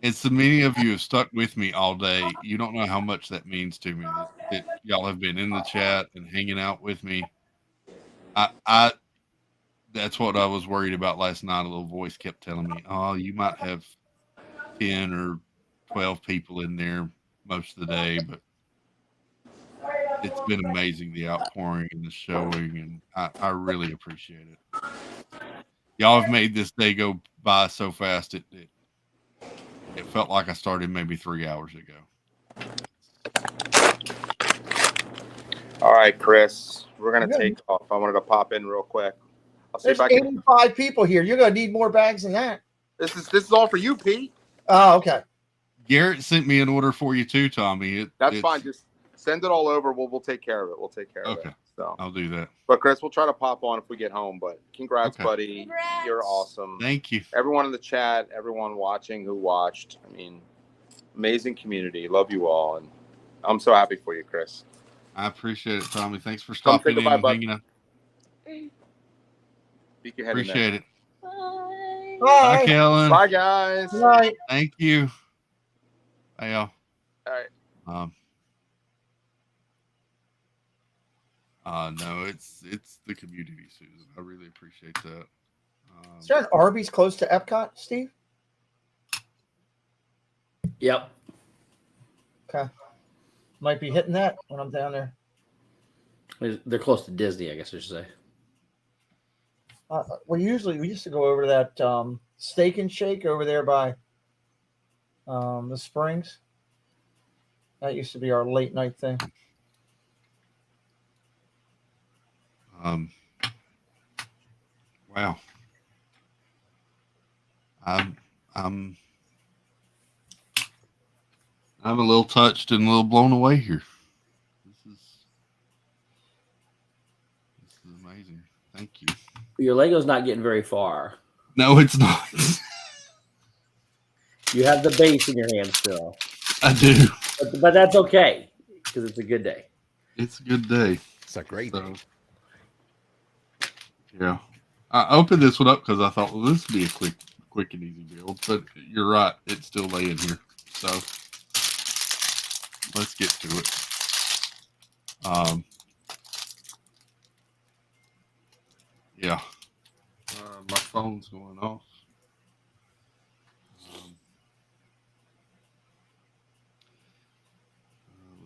It's the many of you have stuck with me all day. You don't know how much that means to me that y'all have been in the chat and hanging out with me. That's what I was worried about last night. A little voice kept telling me, "Oh, you might have 10 or 12 people in there most of the day, but it's been amazing, the outpouring and the showing, and I really appreciate it. Y'all have made this day go by so fast. It felt like I started maybe 3 hours ago. All right, Chris, we're gonna take off. I wanted to pop in real quick. I'll see There's if I can. 85 people here. You're gonna need more bags than that. This is all for you, Pete. Oh, okay. Garrett sent me an order for you too, Tommy. That's fine. Just send it all over. We'll take care of it. We'll take care of it. Okay. So I'll do that. But Chris, we'll try to pop on if we get home. But congrats, Okay. buddy. You're awesome. Thank you. Everyone in the chat, everyone watching who watched. I mean, amazing community. Love you all, and I'm so happy for you, Chris. I appreciate it, Tommy. Thanks for Come say stopping in goodbye, and bud. hanging out. Peek your head in there. Appreciate it. Bye. Bye, Kellen. Bye, guys. Good night. Thank you. Hey, y'all. All right. No, it's the community, Susan. I really appreciate that. Is there an Arby's close to Epcot, Steve? Yep. Okay. Might be hitting that when I'm down there. They're close to Disney, I guess I should say. We used to go over to that Steak and Shake over there by the Springs. That used to be our late night thing. Wow. I'm a little touched and a little blown away here. This is amazing. Thank you. Your Lego's not getting very far. No, it's not. You have the base in your hand still. I do. But that's okay because it's a good day. It's a good day. It's a great day. Yeah. I opened this one up because I thought, well, this would be a quick and easy build. But you're right. It's still laying here. So let's get to it. Yeah. My phone's going off.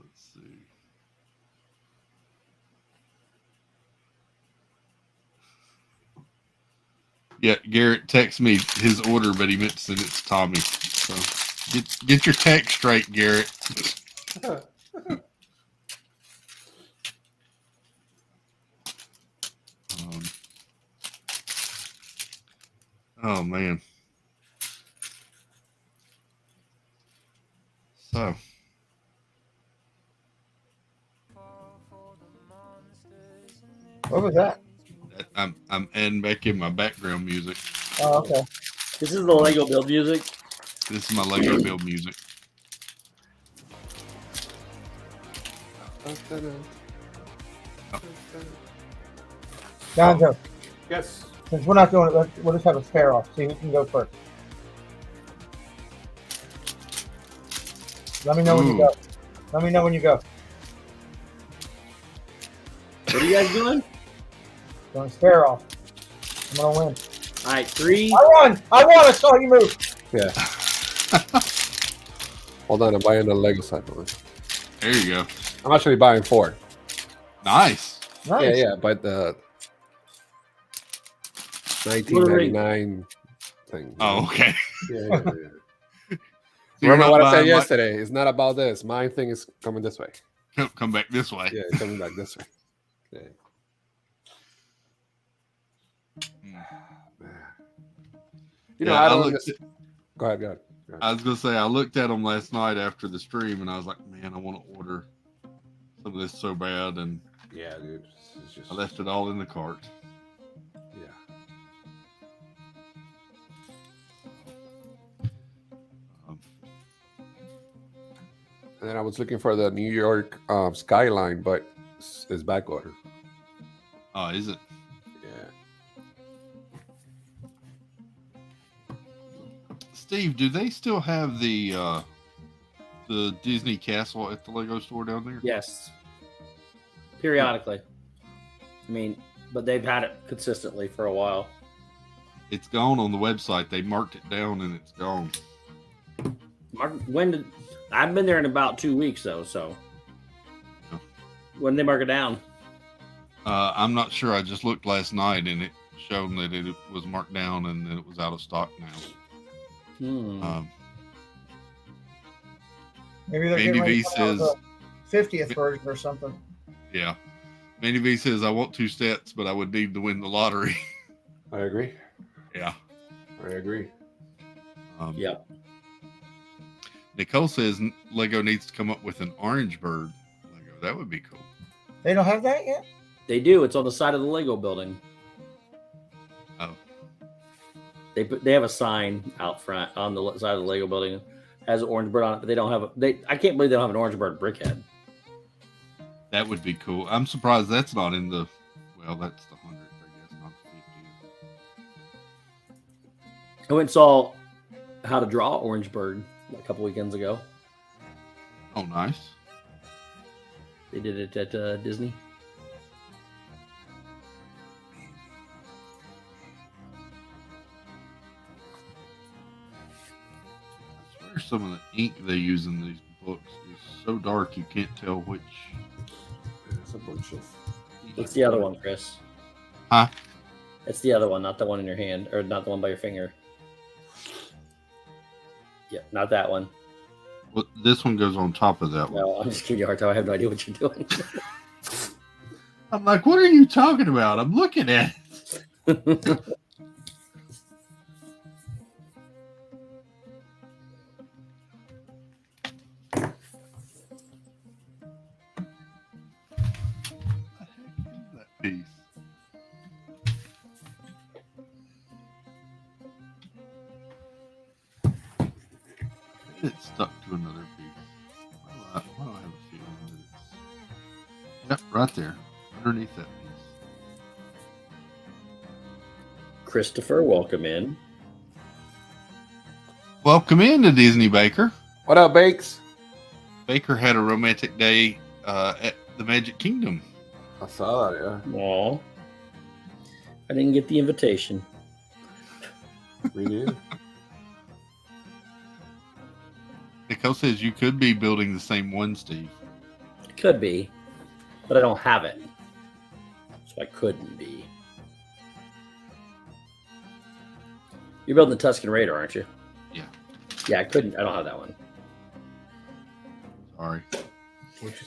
Let's see. Yeah, Garrett texted me his order, but he meant to send it to Tommy. So get your text straight, Garrett. Oh man. So What was that? I'm adding back in my background music. Oh, okay. This is the Lego build music. This is my Lego build music. Gonzo, Yes. since we're not doing it, we'll just have a pair off. See who can go first. Let me know when you go. Let me know when you go. What are you guys doing? Doing spare off. I'm gonna win. All right, 3. I won! I saw you move. Yeah. Hold on, I'm buying the Lego set. There you go. I'm actually buying 4. Nice. Yeah, but the 1999 thing. Oh, okay. Yeah. So you're Remember not what I said buying yesterday? It's not about this. My thing is coming this way. Come back this way. Yeah, it's coming back this way. Yeah. You know, Yeah, I I don't. looked Go ahead. I was gonna say I looked at them last night after the stream, and I was like, man, I want to order some of this so bad, and yeah, dude, it's just... I left it all in the cart. Yeah. And then I was looking for the New York skyline, but it's back order. Oh, is it? Yeah. Steve, do they still have the Disney castle at the Lego store down there? Yes. Periodically. I mean, but they've had it consistently for a while. It's gone on the website. They marked it down and it's gone. I've been there in about 2 weeks though, so when they mark it down? I'm not sure. I just looked last night and it showed that it was marked down and that it was out of stock now. Maybe they're Mandy getting ready V to come out with says, a 50th version or something. yeah. Mandy V says, I want 2 sets, but I would need to win the lottery. I agree. Yeah. I agree. Yeah. Nicole says Lego needs to come up with an orange bird Lego. That would be cool. They don't have that yet? They do. It's on the side of the Lego building. Oh. They have a sign out front on the side of the Lego building. Has an orange bird on it, but they don't have I can't believe they don't have an orange bird brickhead. That would be cool. I'm surprised that's not in the. Well, that's the 100th, I guess, not the 50th. I went and saw How to Draw Orange Bird a couple weekends ago. Oh, nice. They did it at Disney. I swear some of the ink they use in these books is so dark you can't tell which. It's a bunch of. It's the other one, Chris. Huh? It's the other one, not the one in your hand, or not the one by your finger. Yeah, not that one. Well, this one goes on top of that one. No, I'm just giving you a hard time. I have no idea what you're doing. I'm like, what are you talking about? I'm looking at it. That piece. It's stuck to another piece. Why do I have a feeling that it's... Yep, right there, underneath that piece. Christopher, welcome in. Welcome in to Disney Baker. What up, Bakes? Baker had a romantic day at the Magic Kingdom. I saw that, yeah. Aw. I didn't get the invitation. Me neither. Nicole says you could be building the same one, Steve. Could be, but I don't have it. So I couldn't be. You're building the Tuscan Raider, aren't you? Yeah. Yeah, I couldn't. I don't have that one. Sorry.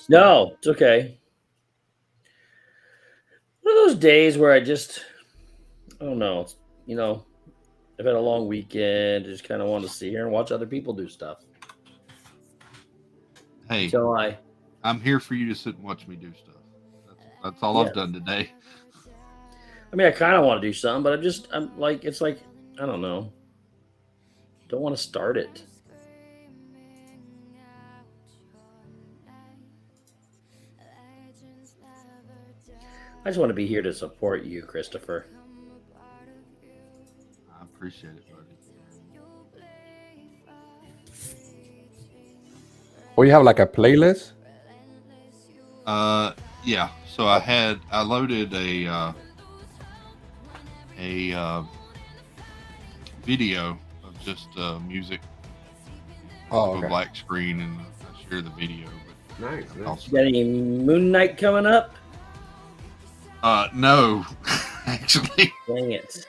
No, it's okay. One of those days where I don't know. It's, I've had a long weekend. I just kind of want to sit here and watch other people do stuff. Hey, So I'm here for you to sit and watch me do stuff. That's all I've done today. I mean, I kind of want to do something, but it's like, I don't know. Don't want to start it. I just want to be here to support you, Christopher. I appreciate it, buddy. Oh, you have like a playlist? Yeah. So I loaded a video of just music. Oh, a okay. black screen, and I share the video. But Nice. You got any Moon Knight coming up? No, actually. Dang it.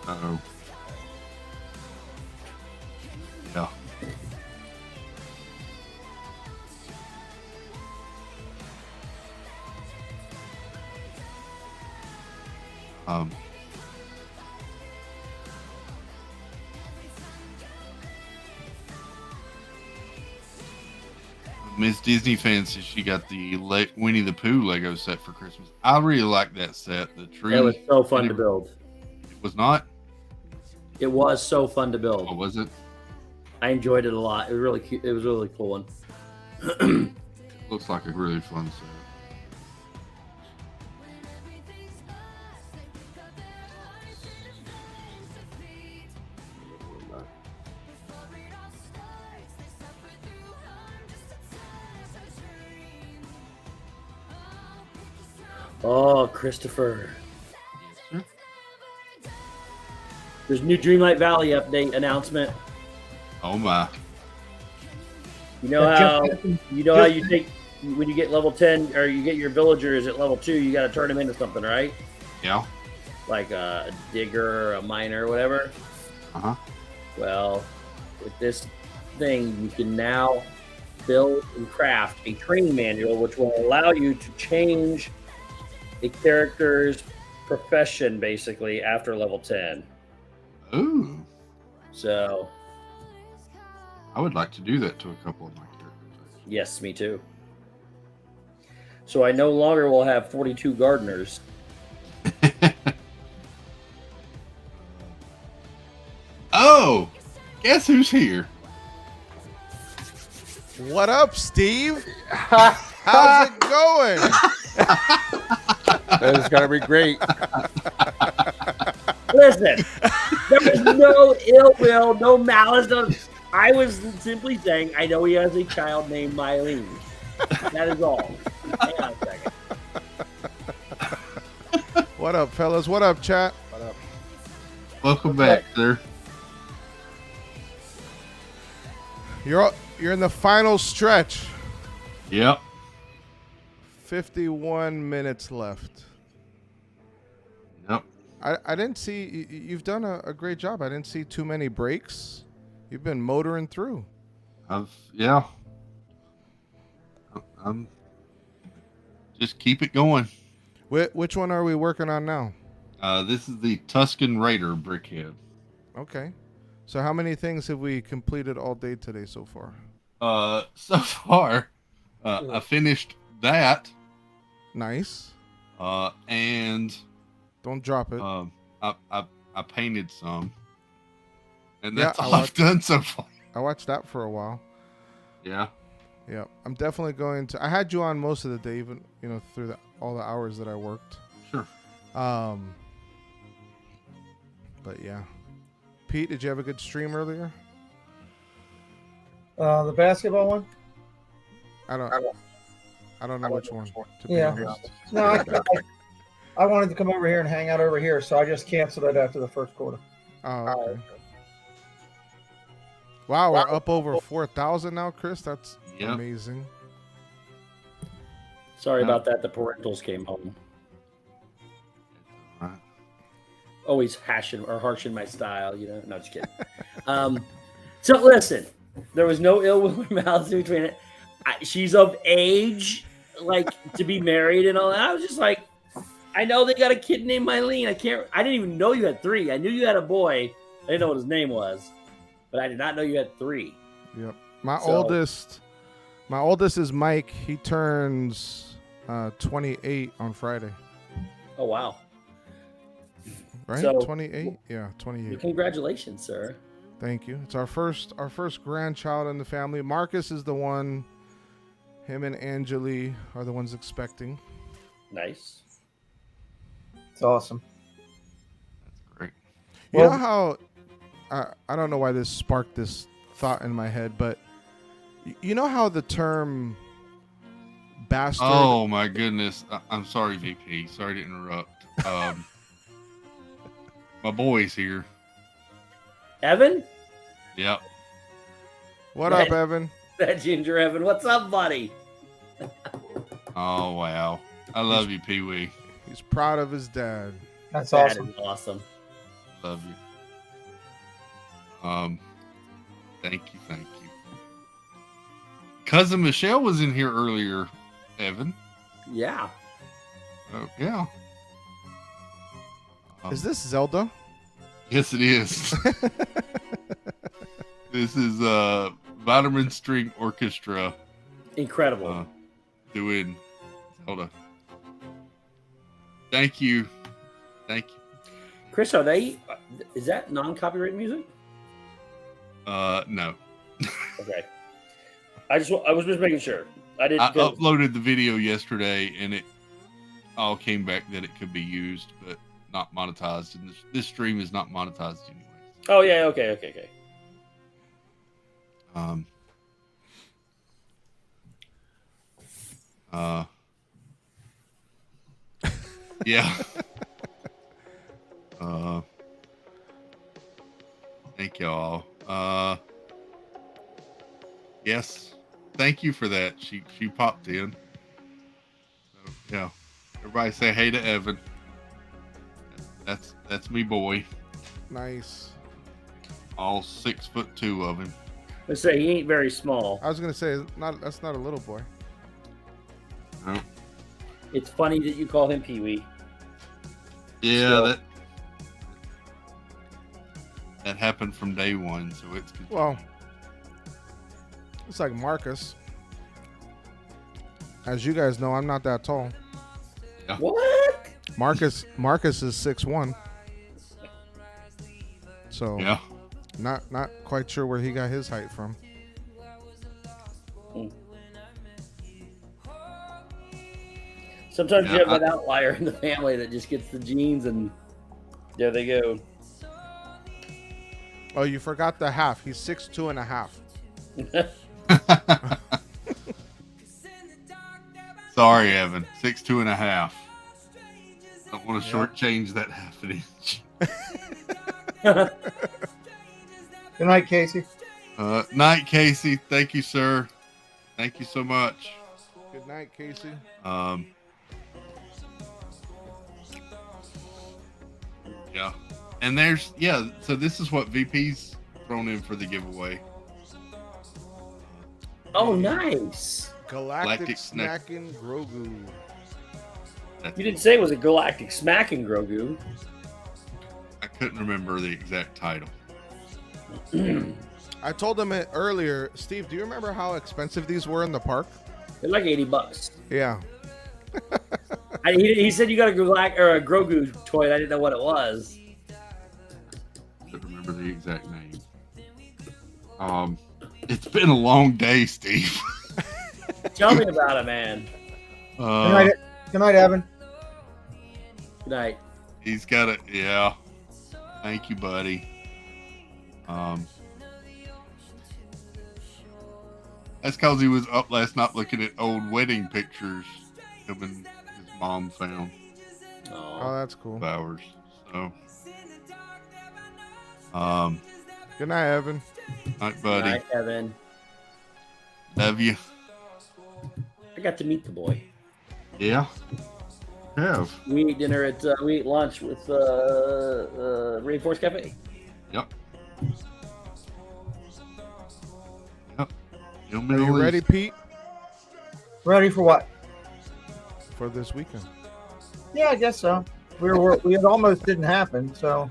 Uh-oh. Yeah. Miss Disney fan says she got the Winnie the Pooh Lego set for Christmas. I really like that set. The tree. It was so fun to build. It was not? It was so fun to build. Oh, was it? I enjoyed it a lot. It was really cute. It was a really cool one. Looks like a really fun set. Oh, Christopher. Yes, sir. There's new Dreamlight Valley update announcement. Oh my! You know how you take when you get level 10 or you get your villagers at level 2, you got to turn them into something, right? Yeah. Like a digger, or a miner, or whatever. Well, with this thing, you can now build and craft a training manual, which will allow you to change a character's profession basically after level 10. Ooh. So I would like to do that to a couple of my characters. yes, me too. So I no longer will have 42 gardeners. Oh, guess who's here? What up, Steve? How's it going? That's gonna be great. Listen, there was no ill will, no malice. I was simply saying, I know he has a child named Mylene. That is all. Hang on a second. What up, fellas? What up, chat? What up? Welcome back, sir. You're in the final stretch. Yep. 51 minutes left. Yep. I didn't see you've done a great job. I didn't see too many breaks. You've been motoring through. Yeah. I'm just keep it going. Which one are we working on now? This is the Tuscan Raider brickhead. Okay. So how many things have we completed all day today so far? So far, I finished that. Nice. And don't drop it. I painted some, and Yeah, that's all I've done so far. I watched that for a while. Yeah. Yeah, I'm definitely going to. I had you on most of the day, even through all the hours that I worked. Sure. But yeah, Pete, did you have a good stream earlier? The basketball one. I don't know which one. To be Yeah. honest. No, I wanted to come over here and hang out over here, so I just canceled it after the first quarter. Oh, okay. Wow, we're up over 4,000 now, Chris. That's amazing. Sorry about that. The parentals came home. Always harshing my style, No, just kidding. So listen, there was no ill will or malice between it. She's of age, to be married and all that. I was just like, I know they got a kid named Mylene. I didn't even know you had 3. I knew you had a boy. I didn't know what his name was, but I did not know you had 3. Yep. My oldest is Mike. He turns 28 on Friday. Oh wow. Right? So, 28? Yeah, 28. Congratulations, sir. Thank you. It's our first grandchild in the family. Marcus is the one. Him and Angeli are the ones expecting. Nice. It's awesome. That's great. You know how I don't know why this sparked this thought in my head, but you know how the term bastard. Oh my goodness! I'm sorry, VP. Sorry to interrupt. My boy's here. Evan? Yep. What up, Evan? That ginger Evan. What's up, buddy? Oh wow! I love you, Pee Wee. He's proud of his dad. That's That awesome. is awesome. Love you. Thank you. Cousin Michelle was in here earlier, Evan. Yeah. Oh yeah. Is this Zelda? Yes, it is. This is Vitamin String Orchestra. Incredible. Doing. Hold on. Thank you. Chris, is that non-copyright music? No. Okay. I was just making sure. I uploaded the video yesterday, and it all came back that it could be used, but not monetized. And this stream is not monetized anyway. Oh yeah. Okay. Yeah. Thank y'all. Yes. Thank you for that. She popped in. So, yeah. Everybody say hey to Evan. That's me boy. Nice. All 6'2" of him. Let's say he ain't very small. I was gonna say that's not a little boy. No. It's funny that you call him Pee Wee. Yeah, Still. that happened from day one, so it's good. Well, it's like Marcus. As you guys know, I'm not that tall. Yeah. What? Marcus is 6'1". So yeah, not quite sure where he got his height from. Sometimes you have that outlier in the family that just gets the genes, and there they go. Oh, you forgot the half. He's 6'2" and a half. Sorry, Evan. 6'2" and a half. Don't want to shortchange that half an inch. Good night, Casey. Night, Casey. Thank you, sir. Thank you so much. Good night, Casey. Yeah. And so this is what VP's thrown in for the giveaway. Oh, nice. Galactic Snacking Grogu. You didn't say it was a Galactic Smacking Grogu. I couldn't remember the exact title. I told him it earlier. Steve, do you remember how expensive these were in the park? They're like $80. Yeah. He said you got a Grogu toy. And I didn't know what it was. I couldn't remember the exact name. It's been a long day, Steve. Tell me about it, man. Good night, Evan. Good night. He's got it. Yeah. Thank you, buddy. That's because he was up last night looking at old wedding pictures him and his mom found. Oh, that's cool. Hours. So. Good night, Evan. Night, buddy. Good night, Evan. Love you. I got to meet the boy. Yeah. Have. We ate lunch with Rainforest Cafe. Yep. Are you ready, Pete? Ready for what? For this weekend. Yeah, I guess so. We it almost didn't happen, so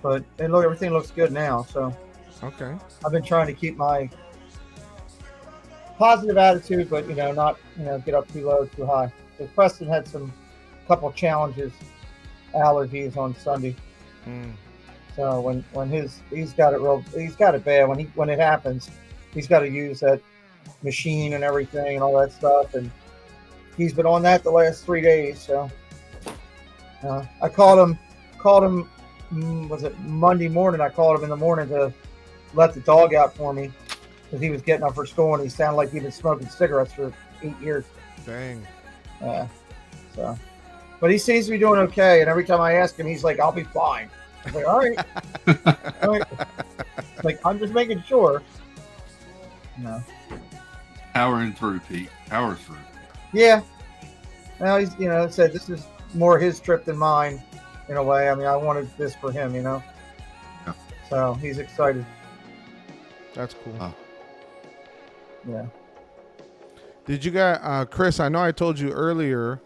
but everything looks good now, so okay. I've been trying to keep my positive attitude, but not get up too low, too high. Because Preston had couple challenges, allergies on Sunday. So when he's got it bad. When it happens, he's got to use that machine and everything and all that stuff, and he's been on that the last 3 days. So I called him. Was it Monday morning? I called him in the morning to let the dog out for me because he was getting up for school and he sounded like he'd been smoking cigarettes for 8 years. Dang. So, but he seems to be doing okay. And every time I ask him, he's like, "I'll be fine." I'm like, "All right." All right. Like, I'm just making sure. No. Powering through, Pete. Power through. Yeah. Well, he's said this is more his trip than mine, in a way. I mean, I wanted this for him, Yeah. So he's excited. That's cool. Yeah. Did you guys, Chris? I know I told you earlier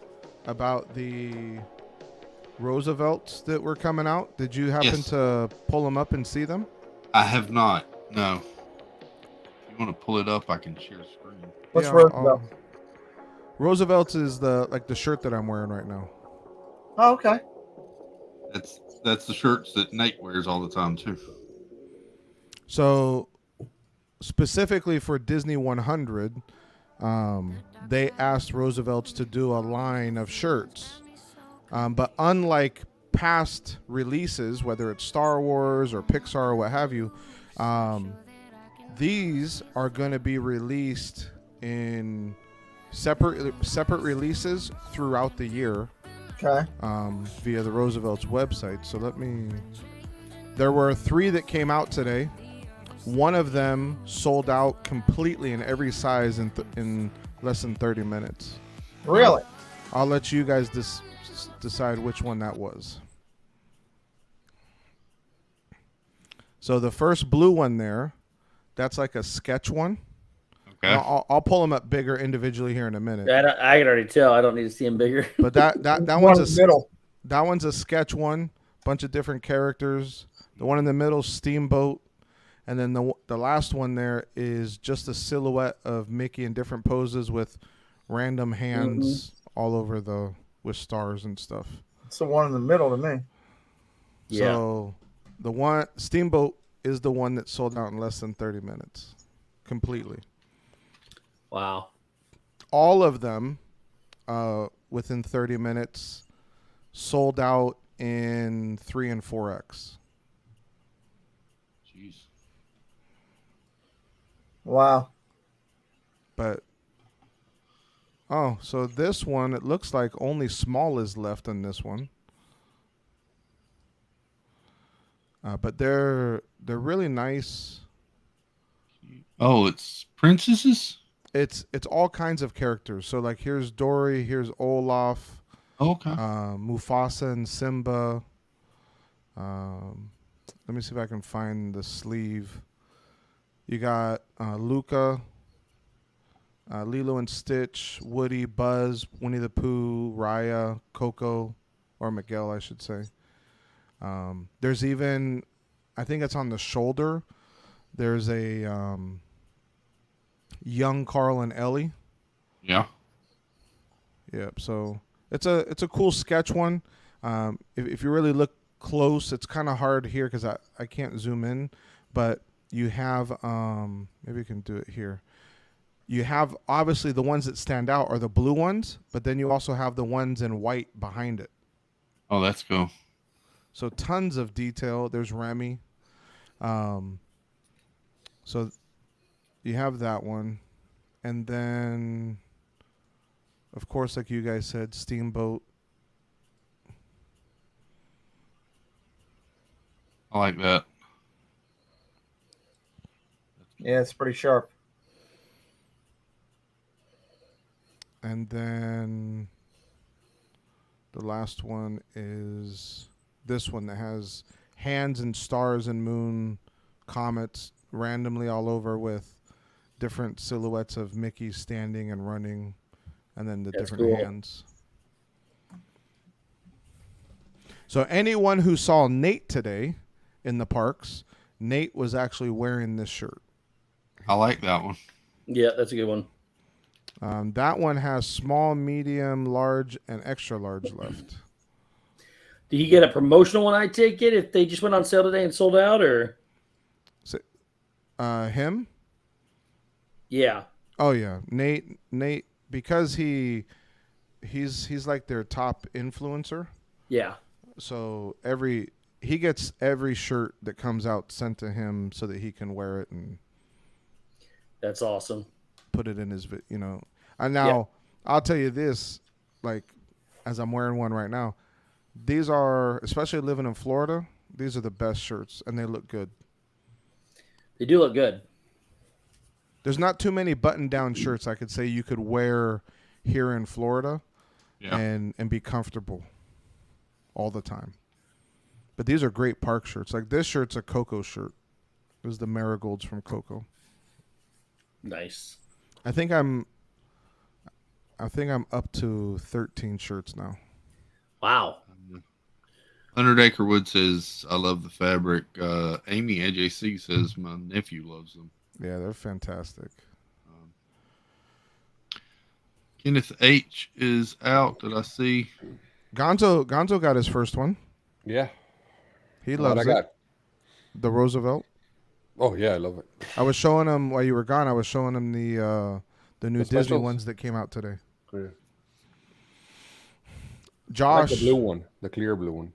about the Roosevelts that were coming out. Did you happen to pull them up and see them? I have not. No. If you want to pull it up, I can share screen. What's Roosevelt? Roosevelt's is the shirt that I'm wearing right now. Oh, okay. That's the shirts that Nate wears all the time too. So specifically for Disney 100, they asked Roosevelt's to do a line of shirts. But unlike past releases, whether it's Star Wars or Pixar or what have you, these are going to be released in separate releases throughout the year. Okay. Via the Roosevelt's website. So let me There were 3 that came out today. One of them sold out completely in every size in less than 30 minutes. Really? I'll let you guys decide which one that was. So the first blue one there, that's like a sketch one. Okay. I'll pull them up bigger individually here in a minute. I can already tell. I don't need to see them bigger. But that One one's in the middle. That one's a sketch one, bunch of different characters. The one in the middle, Steamboat, and then the last one there is just a silhouette of Mickey in different poses with random hands all over with stars and stuff. It's the one in the middle to me. So the one Steamboat is the one that sold out in less than 30 minutes, completely. Wow. All of them, within 30 minutes, sold out in 3 and 4X. Jeez. Wow. But so this one, it looks like only small is left in this one. But they're really nice. Oh, it's princesses? It's all kinds of characters. So like here's Dory, here's Olaf. Okay. Mufasa and Simba. Let me see if I can find the sleeve. You got Luca, Lilo and Stitch, Woody, Buzz, Winnie the Pooh, Raya, Coco, or Miguel, I should say. There's even, I think it's on the shoulder. There's a young Carl and Ellie. Yeah. Yep. So it's a cool sketch one. If you really look close, it's kind of hard here because I can't zoom in, but you have maybe you can do it here. You have obviously the ones that stand out are the blue ones, but then you also have the ones in white behind it. Oh, that's cool. So tons of detail. There's Remy. So you have that one, and then of course, like you guys said, Steamboat. I like that. Yeah, it's pretty sharp. And then the last one is this one that has hands and stars and moon, comets randomly all over with different silhouettes of Mickey standing and running, and then the different hands. So anyone who saw Nate today in the parks, Nate was actually wearing this shirt. I like that one. Yeah, that's a good one. That one has small, medium, large, and extra large left. Did he get a promotional one? I take it if they just went on sale today and sold out, or him? Yeah. Oh yeah, Nate, because he's like their top influencer. Yeah. So he gets every shirt that comes out sent to him so that he can wear it, and that's awesome. Put it in his, And now I'll tell you this, like as I'm wearing one right now, these are, especially living in Florida, these are the best shirts, and they look good. They do look good. There's not too many button-down shirts I could say you could wear here in Florida, and be comfortable all the time. But these are great park shirts. Like this shirt's a Coco shirt. It was the marigolds from Coco. Nice. I think I'm up to 13 shirts now. Wow. 100 Acre Wood says, I love the fabric. Amy AJC says, my nephew loves them. Yeah, they're fantastic. Kenneth H is out. Did I see? Gonzo got his first one. Yeah. He loves it. The Roosevelt. Oh, yeah, I love it. I was showing him while you were gone. I was showing him the new Disney specials? ones that came out today. Yeah. Josh, I like the blue one, the clear blue one.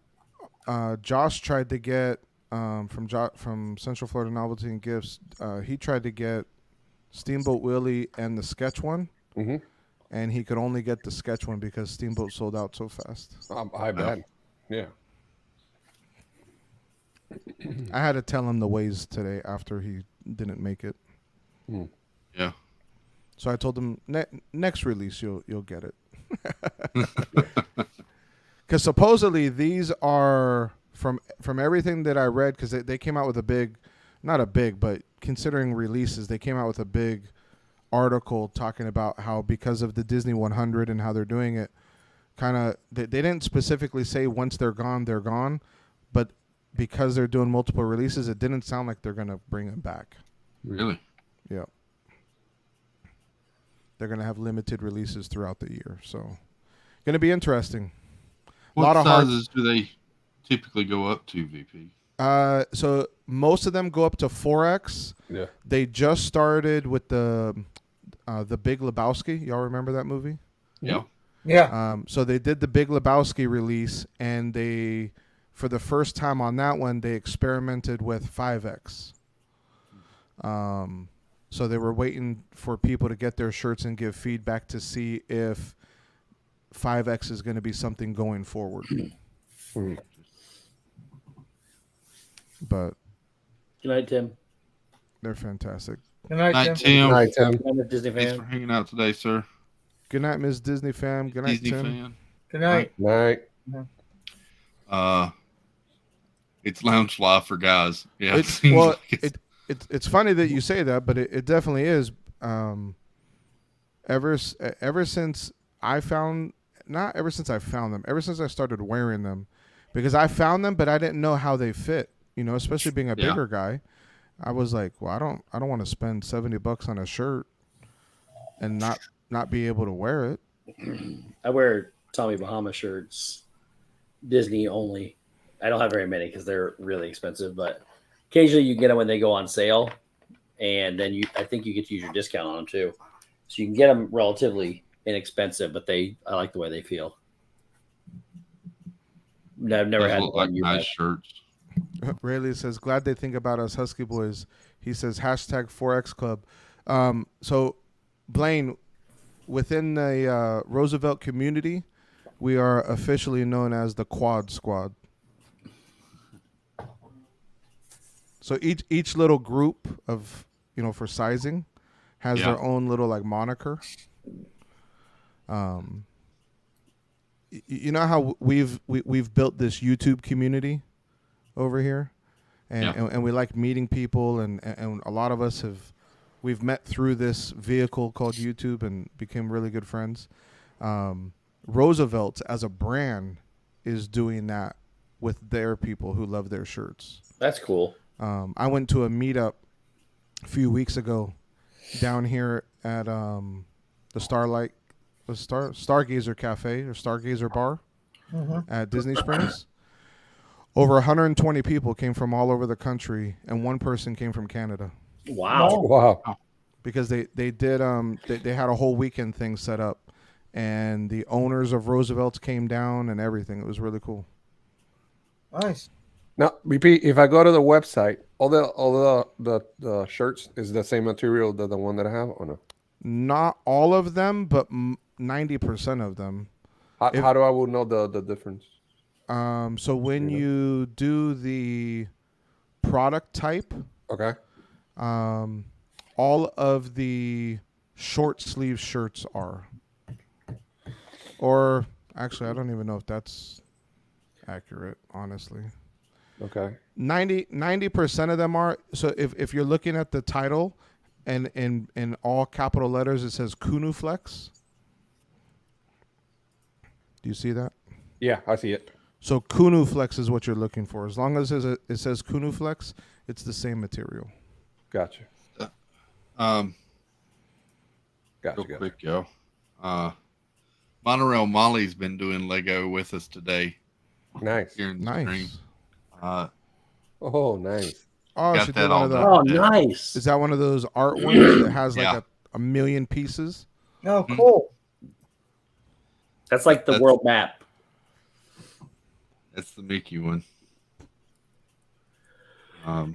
Josh tried to get from Central Florida Novelty and Gifts. He tried to get Steamboat Willie and the sketch one, and he could only get the sketch one because Steamboat sold out so fast. I bet. Yeah. I had to tell him the ways today after he didn't make it. Yeah. So I told him next release you'll get it. Because supposedly these are from everything that I read, because they came out with a big, not a big, but considering releases, they came out with a big article talking about how because of the Disney 100 and how they're doing it, kind of they didn't specifically say once they're gone, but because they're doing multiple releases, it didn't sound like they're gonna bring them back. Really? Yeah. They're gonna have limited releases throughout the year, so gonna be interesting. What sizes do they typically go up to, VP? So most of them go up to 4X. Yeah. They just started with the Big Lebowski. Y'all remember that movie? Yeah. Yeah. So they did the Big Lebowski release, and they, for the first time on that one, they experimented with 5X. So they were waiting for people to get their shirts and give feedback to see if 5X is going to be something going forward. But Good night, Tim. they're fantastic. Good night, Night, Tim. Tim. Good night, Tim. Good night, Disney Thanks fan. for hanging out today, sir. Good night, Miss Disney fam. Good night, Disney Tim. fan. Good night. Night. It's lounge fly for guys. Yeah. It, seems well, like it's funny that you say that, but it definitely is. Ever since I found, not ever since I found them, ever since I started wearing them, because I found them, but I didn't know how they fit. You know, especially being a Yeah. bigger guy, I was like, well, I don't want to spend $70 on a shirt and not be able to wear it. I wear Tommy Bahama shirts, Disney only. I don't have very many because they're really expensive, but occasionally you get them when they go on sale, and then I think you get to use your discount on them too. So you can get them relatively inexpensive, but I like the way they feel. I've never those had look one like you nice have. shirts. Rayleigh says, glad they think about us Husky boys. He says, hashtag 4X Club. So, Blaine, within the Roosevelt community, we are officially known as the Quad Squad. So each little group of, for sizing has their own little like moniker. You know how we've built this YouTube community over here, and we like meeting people, and a lot of us we've met through this vehicle called YouTube and became really good friends. Roosevelt as a brand is doing that with their people who love their shirts. That's cool. I went to a meetup a few weeks ago down here at the Stargazer Cafe or Stargazer Bar at Disney Springs. Over 120 people came from all over the country, and one person came from Canada. Wow. Because they did they had a whole weekend thing set up, and the owners of Roosevelt's came down and everything. It was really cool. Nice. Now, BP, if I go to the website, all the shirts is the same material that the one that I have, or no? Not all of them, but 90% of them. How do I will know the difference? So when you do the product type, okay, all of the short sleeve shirts are, or actually, I don't even know if that's accurate, honestly. Okay. 90% of them are. So if you're looking at the title, and in all capital letters it says Kunu Flex. Do you see that? Yeah, I see it. So Kunu Flex is what you're looking for. As long as it says Kunu Flex, it's the same material. Gotcha. Real quick, yo. Monorail Molly's been doing Lego with us today. Nice. Here in the Nice. stream. Oh, nice. Oh, Got she that did one all of done. those. Oh, nice. Is that one of those art ones that has like Yeah. a million pieces? Oh, cool. That's like the world map. That's the Mickey one. Yeah,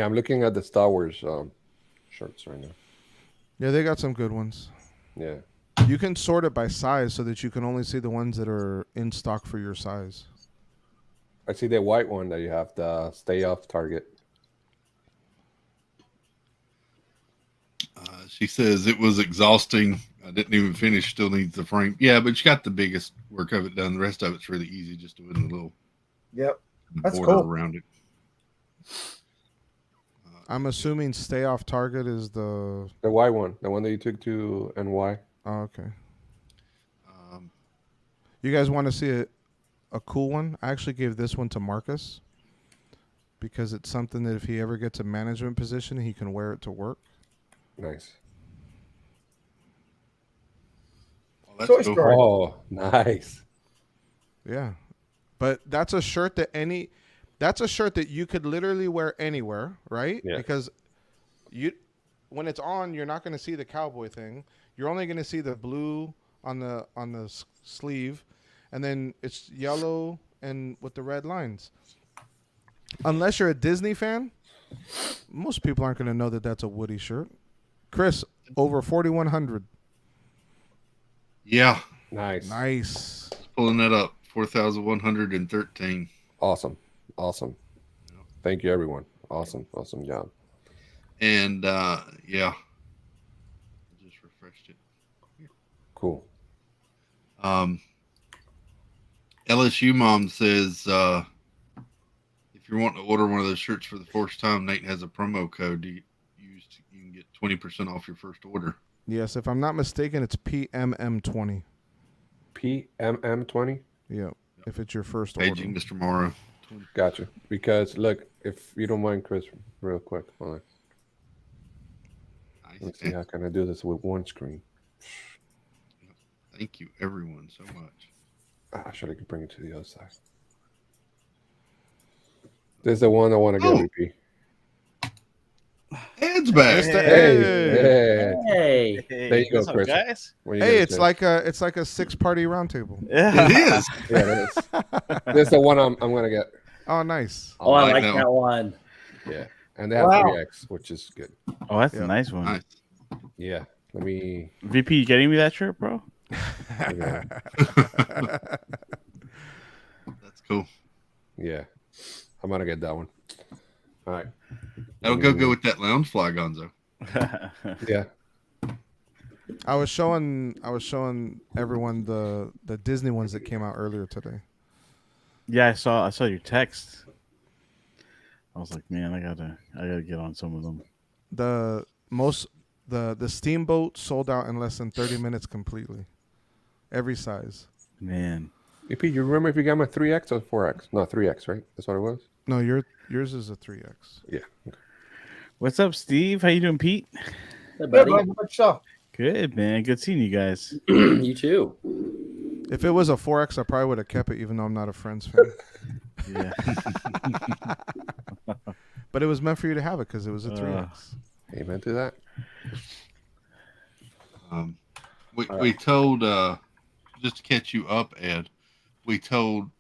I'm looking at the Star Wars shirts right now. Yeah, they got some good ones. Yeah. You can sort it by size so that you can only see the ones that are in stock for your size. I see the white one that you have, the stay off target. She says it was exhausting. I didn't even finish. Still needs the frame. Yeah, but you got the biggest work of it done. The rest of it's really easy, just doing the little Yep. That's border cool. around it. I'm assuming stay off target is the white one, the one that you took to NY. Oh, okay. You guys want to see a cool one? I actually gave this one to Marcus because it's something that if he ever gets a management position, he can wear it to work. Nice. Toy Story. Oh, nice. Yeah, but that's a shirt that you could literally wear anywhere, right? Yeah. Because when it's on, you're not going to see the cowboy thing. You're only going to see the blue on the sleeve, and then it's yellow and with the red lines. Unless you're a Disney fan, most people aren't going to know that that's a Woody shirt. Chris, over 4,100. Yeah. Nice. Pulling that up. 4,113. Awesome. Thank you, everyone. Awesome job. And yeah, I just refreshed it. Cool. LSU mom says if you're wanting to order one of those shirts for the first time, Nate has a promo code you can get 20% off your first order. Yes, if I'm not mistaken, it's PMM20. PMM20? Yeah, if it's your first Paging order. Mr. Morrow. Gotcha. Because look, if you don't mind, Chris, real quick, hold on. Let's see how can I do this with one screen. Thank you, everyone, so much. Actually, I can bring it to the other side. This is the one I want to get, VP. Ed's back. Hey. Hey. There you go, What's up, Chris. guys? When you Hey, get a it's chance. like a 6-party roundtable. It is. Yeah, it is. This is the one I'm gonna get. Oh, nice. Oh, I like that one. Yeah, and they have Wow. 3X, which is good. Oh, that's a nice one. Nice. Yeah, let me. VP, you getting me that shirt, bro? Yeah. That's cool. Yeah, I'm gonna get that one. All right. That'll go good with that lounge fly, Gonzo. Yeah. I was showing everyone the Disney ones that came out earlier today. Yeah, I saw your text. I was like, man, I gotta get on some of them. The Steamboat sold out in less than 30 minutes completely. Every size. Man. VP, you remember if you got my 3X or 4X? No, 3X, right? That's what it was. No, yours is a 3X. Yeah. What's up, Steve? How you doing, Pete? Hey, Good, buddy. man. What's up? Good, man. Good seeing you guys. You too. If it was a 4X, I probably would have kept it, even though I'm not a Friends fan. Yeah. But it was meant for you to have it because it was a 3X. Amen to that. We told just to catch you up, Ed. We told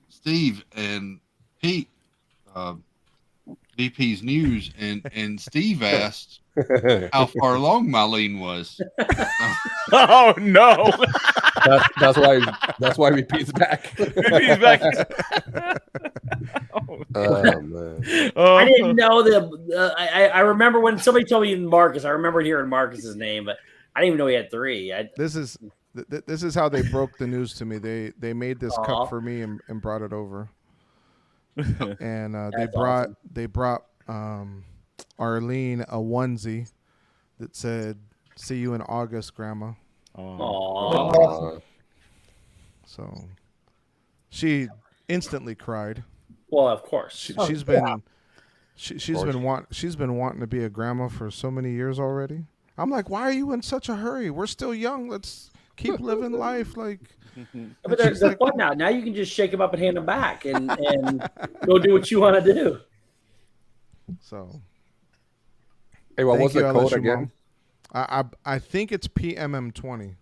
Steve and Pete VP's news, and Steve asked how far along Mylene was. Oh no! That's why VP's back. VP's back. Oh man! I didn't know that. I remember when somebody told me Marcus. I remember hearing Marcus's name, but I didn't even know he had 3. This is how they broke the news to me. They made this cup for me and brought it over. And they brought Arlene a onesie that said "See you in August, Grandma." Aww. So she instantly cried. Well, of course. She's been wanting to be a grandma for so many years already. I'm like, why are you in such a hurry? We're still young. Let's keep living life. Like, But there's the fun now. Now you can just shake them up and hand them back, and go do what you want to do. So, hey, what was the code LSU again? Mom. I think it's PMM20.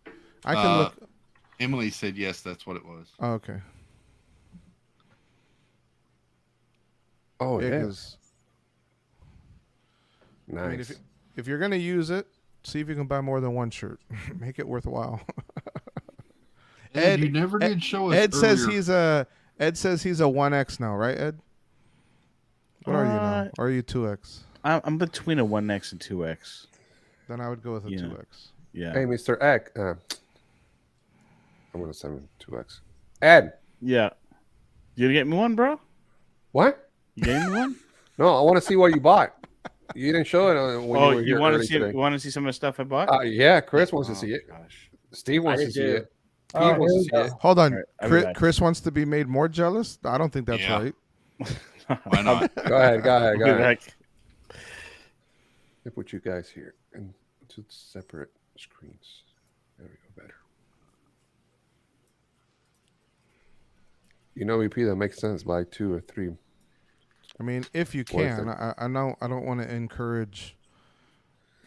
I can look. Emily said yes, that's what it was. Oh, okay. Oh, yeah. Nice. I mean, Nice. if you're gonna use it see if you can buy more than one shirt. Make it worthwhile. Ed, you never did show us. Ed says earlier. he's a 1X now, right, Ed? What are you now? Or are you 2X? I'm between a 1X and 2X. Then I would go with a 2X. Yeah. Hey, Mr. Egg. I'm gonna send him 2X. Ed. Yeah. You get me one, bro? What? You getting me one? No, I want to see what you bought. You didn't show it when you were here want to early see? today. You want to see some of the stuff I bought? Yeah, Chris wants to see it. Steve wants to see it. Pete wants to see it. Hold on. All right, I'll be back. Chris wants to be made more jealous? I don't think that's right. Why not? Go ahead. I'll be back. I put you guys here and two separate screens. There we go. Better. You know, EP, that makes sense. Buy 2 or 3. I mean, if you Worth can. it. I know I don't want to encourage,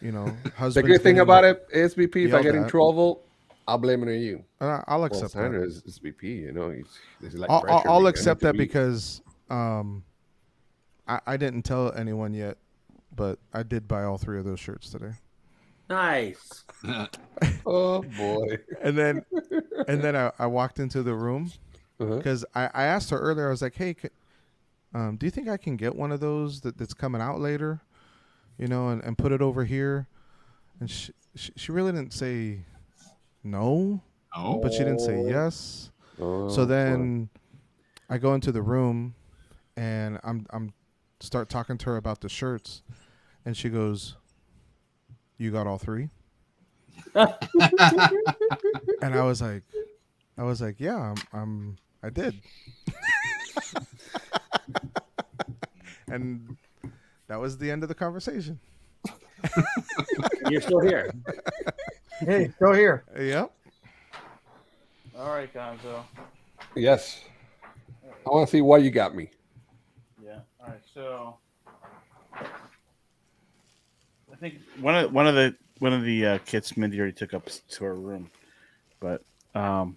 husbands. The good thing getting about it is, BP, if I yelled get in at. trouble, I'll blame it on you. I'll accept that. Sandra is BP, he's like I'll accept that because I didn't tell anyone yet, but I did buy all 3 of those shirts today. Nice. Oh boy. And then I walked into the room because I asked her earlier. I was like, "Hey, do you think I can get one of those that's coming out later, and put it over here?" And she really didn't say no, but she didn't say yes. So then I go into the room and I'm start talking to her about the shirts, and she goes, "You got all 3?" And I was like, "Yeah, I did." And that was the end of the conversation. You're still here. Hey, still here. Yep. All right, Gonzo. Yes. I want to see why you got me. Yeah. All right. So I think one of the kits Mindy already took up to her room, but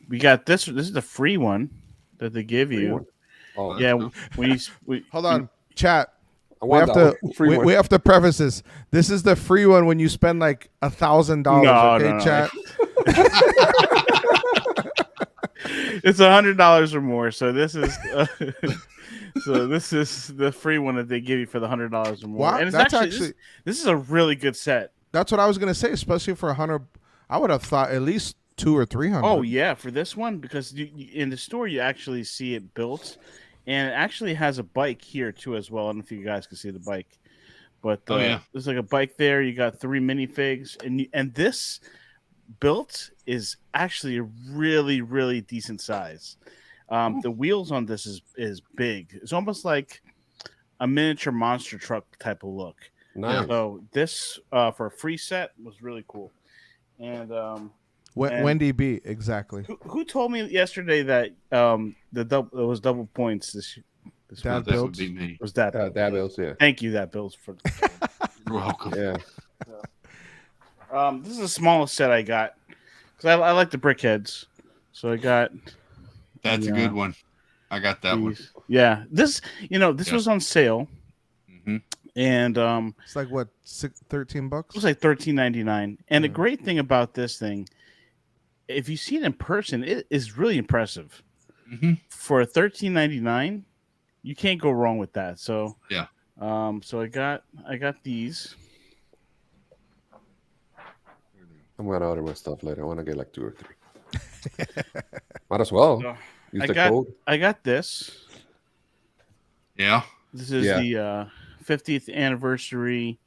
we got this. This is the free one that they give you. Oh, yeah. We Hold on, chat. We want have that to one. Free one. we have to preface this. This is the free one when you spend like $1,000. Okay, No. chat. It's $100 or more. So this is the free one that they give you for the $100 or more. Wow, and it's that's actually this is a really good set. That's what I was gonna say, especially for 100. I would have thought at least 200 or 300. Oh yeah, for this one because in the store you actually see it built, and it actually has a bike here too as well. I don't know if you guys can see the bike, but there's like a bike there. You got 3 minifigs, and this built is actually a really, really decent size. The wheels on this is big. It's almost like a miniature monster truck type of look. Nice. So this for a free set was really cool. And Wendy B, exactly. who told me yesterday that it was double points this Dad week? Builds? Would be me. Was that Dad Builds, yeah. Thank you, that Builds for. You're welcome. Yeah. This is the smallest set I got because I like the brickheads, so I got. That's a good one. I got that one. Yeah, this was on sale, and It's like what, $13? it was like $13.99. And the great thing about this thing, if you see it in person, it is really impressive. For $13.99, you can't go wrong with that. So yeah. So I got these. I'm gonna order my stuff later. I want to get like 2 or 3. Might as well. So Use I the got code. I got this. Yeah. This is the 50th anniversary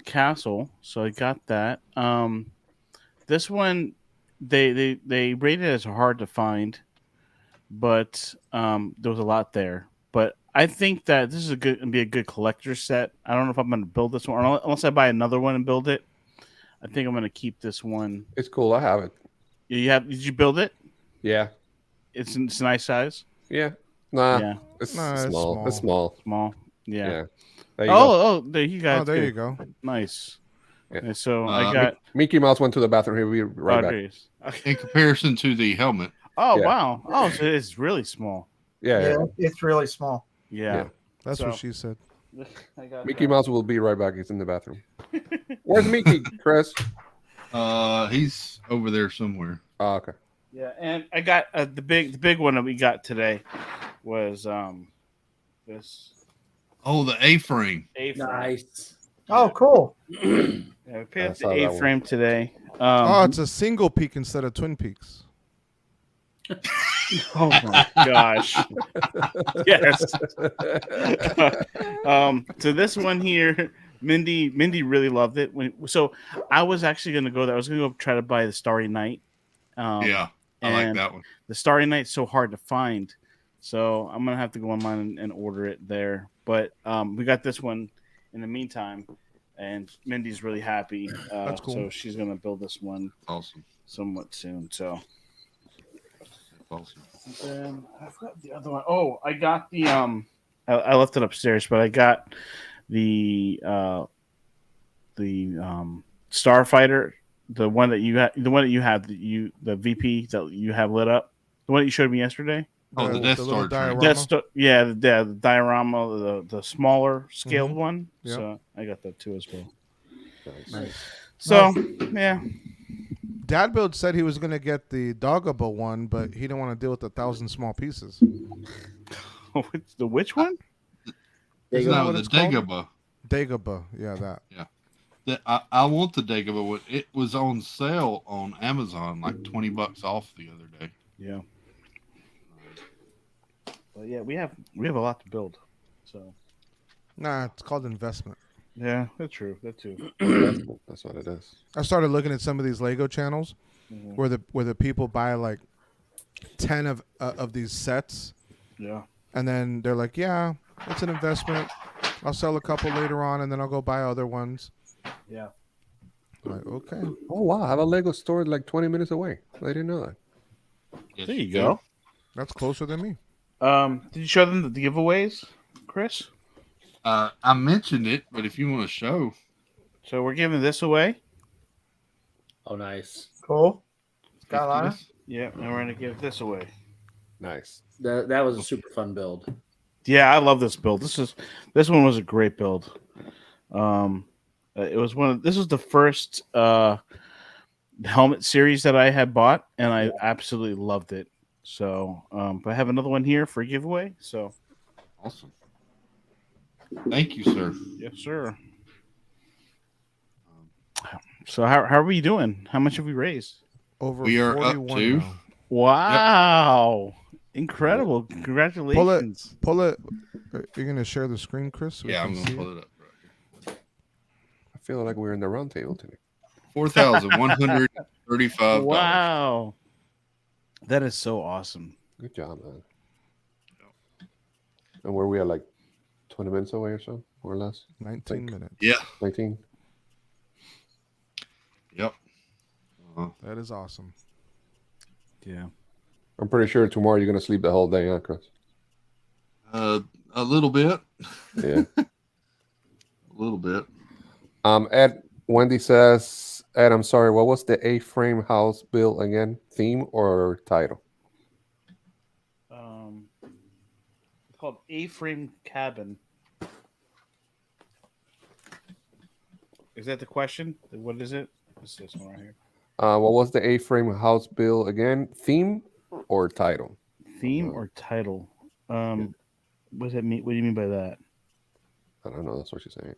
castle. So I got that. This one they rated it as hard to find, but there was a lot there. But I think that this is gonna be a good collector set. I don't know if I'm gonna build this one unless I buy another one and build it. I think I'm gonna keep this one. It's cool. I have it. Did you build it? Yeah. It's a nice size. Yeah. Nah. Yeah. It's Nah, it's small. It's small. Small. Yeah. Yeah. There you go. Oh, there you guys. Oh, there you go. Nice. Yeah. And so I got Mickey Mouse went to the bathroom. He'll be right back. there it is. In comparison to the helmet. Oh Yeah. wow. Oh, so it's really small. Yeah. Yeah, it's really small. Yeah. That's So- what she said. I got Mickey that. Mouse will be right back. He's in the bathroom. Where's Mickey, Chris? He's over there somewhere. Oh, okay. Yeah, and I got the big one that we got today was this Oh, the A-frame. A-frame. Nice. Oh, cool. Yeah, we picked up the A-frame today. Oh, it's a single peak instead of twin peaks. Oh my gosh. Yes. So this one here, Mindy really loved it. So I was actually gonna go there. I was gonna go try to buy the Starry Night. Yeah, I like and that one. The Starry Night's so hard to find. So I'm gonna have to go online and order it there. But we got this one in the meantime, and Mindy's really happy. That's cool. So she's gonna build this one Awesome. somewhat soon. So Awesome. then I forgot the other one. Oh, I got the I left it upstairs, but I got the Starfighter, the one that you have, the VP that you have lit up, the one that you showed me yesterday. Oh, the Death Star train. The diorama, the smaller scaled one. Yep. So I got that too as well. Nice. So yeah. Dad Build said he was going to get the Dogaba one, but he didn't want to deal with 1,000 small pieces. The which one? Isn't that No, what the it's called? Dagobah. Dagobah, yeah, that. Yeah. I want the Dagobah. It was on sale on Amazon, like $20 off the other day. Yeah. But yeah, we have a lot to build. So Nah, it's called investment. yeah, that's true. That too. That's what it is. I started looking at some of these Lego channels Mhm. where the people buy like 10 of these sets. Yeah. And then they're like, yeah, it's an investment. I'll sell a couple later on, and then I'll go buy other ones. Yeah. Like, okay. Oh wow, I have a Lego store like 20 minutes away. I didn't know that. There you go. That's closer than me. Did you show them the giveaways, Chris? I mentioned it, but if you want to show. So we're giving this away. Oh, nice. Cool. Carolina? Yeah, and we're gonna give this away. Nice. That was a super fun build. Yeah, I love this build. This one was a great build. It was this was the first helmet series that I had bought, and I absolutely loved it. So, but I have another one here for a giveaway. So awesome. Thank you, sir. Yes, sir. So how are we doing? How much have we raised? Over we are up 41 to. now. Wow. Incredible. Congratulations. Pull it. You're going to share the screen, Chris? So I'm going to pull it up. I feel like we're in the round table today. 4,135. Wow. That is so awesome. Good job, man. And where we are like 20 minutes away or so, more or less. 19 minutes. Yeah. 19. Yep. That is awesome. Yeah. I'm pretty sure tomorrow you're going to sleep the whole day, huh, Chris? A little bit. Yeah. A little bit. Ed, Wendy says, Ed, I'm sorry, what was the A-frame house build again? Theme or title? It's called A-frame cabin. Is that the question? What is it? What's this one right here? What was the A-frame house build again? Theme or title? Theme or title? What does that mean? What do you mean by that? I don't know. That's what she's saying.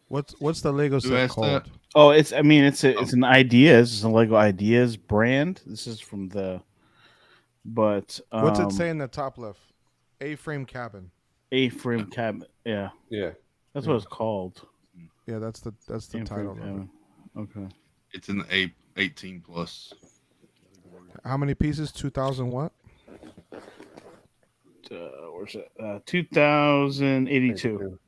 What's the Lego set called? Oh, it's an ideas. It's a Lego Ideas brand. This is from the. But what's it say in the top left? A-frame cabin. A-frame cabin. Yeah. Yeah. That's what it's called. Yeah, that's the title of it. Okay. It's in the 18 plus. How many pieces? 2,000 what? Where's it? 2,082.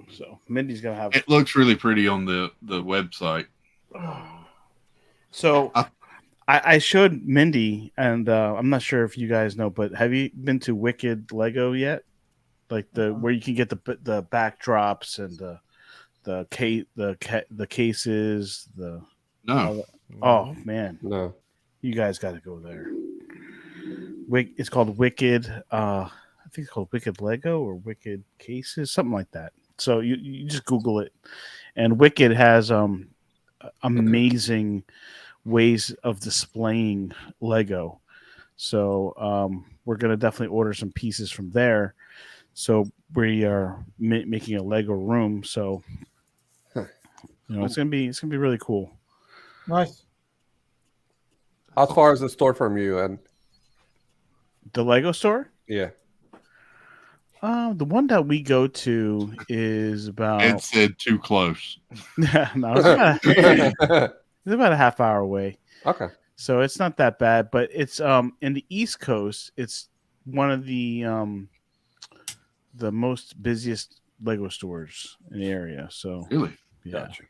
So Mindy's gonna have. It looks really pretty on the website. So I showed Mindy, and I'm not sure if you guys know, but have you been to Wicked Lego yet? Like where you can get the backdrops and the cases. No. Oh man. No. You guys got to go there. It's called Wicked. I think it's called Wicked Lego or Wicked Cases, something like that. So you just Google it, and Wicked has amazing ways of displaying Lego. So we're gonna definitely order some pieces from there. So we are making a Lego room. So it's gonna be really cool. Nice. How far is the store from you? And the Lego store? Yeah. The one that we go to is about. It said too close. No, it's about a half hour away. Okay. So it's not that bad, but it's in the East Coast. It's one of the most busiest Lego stores in the area. So really, yeah. Gotcha.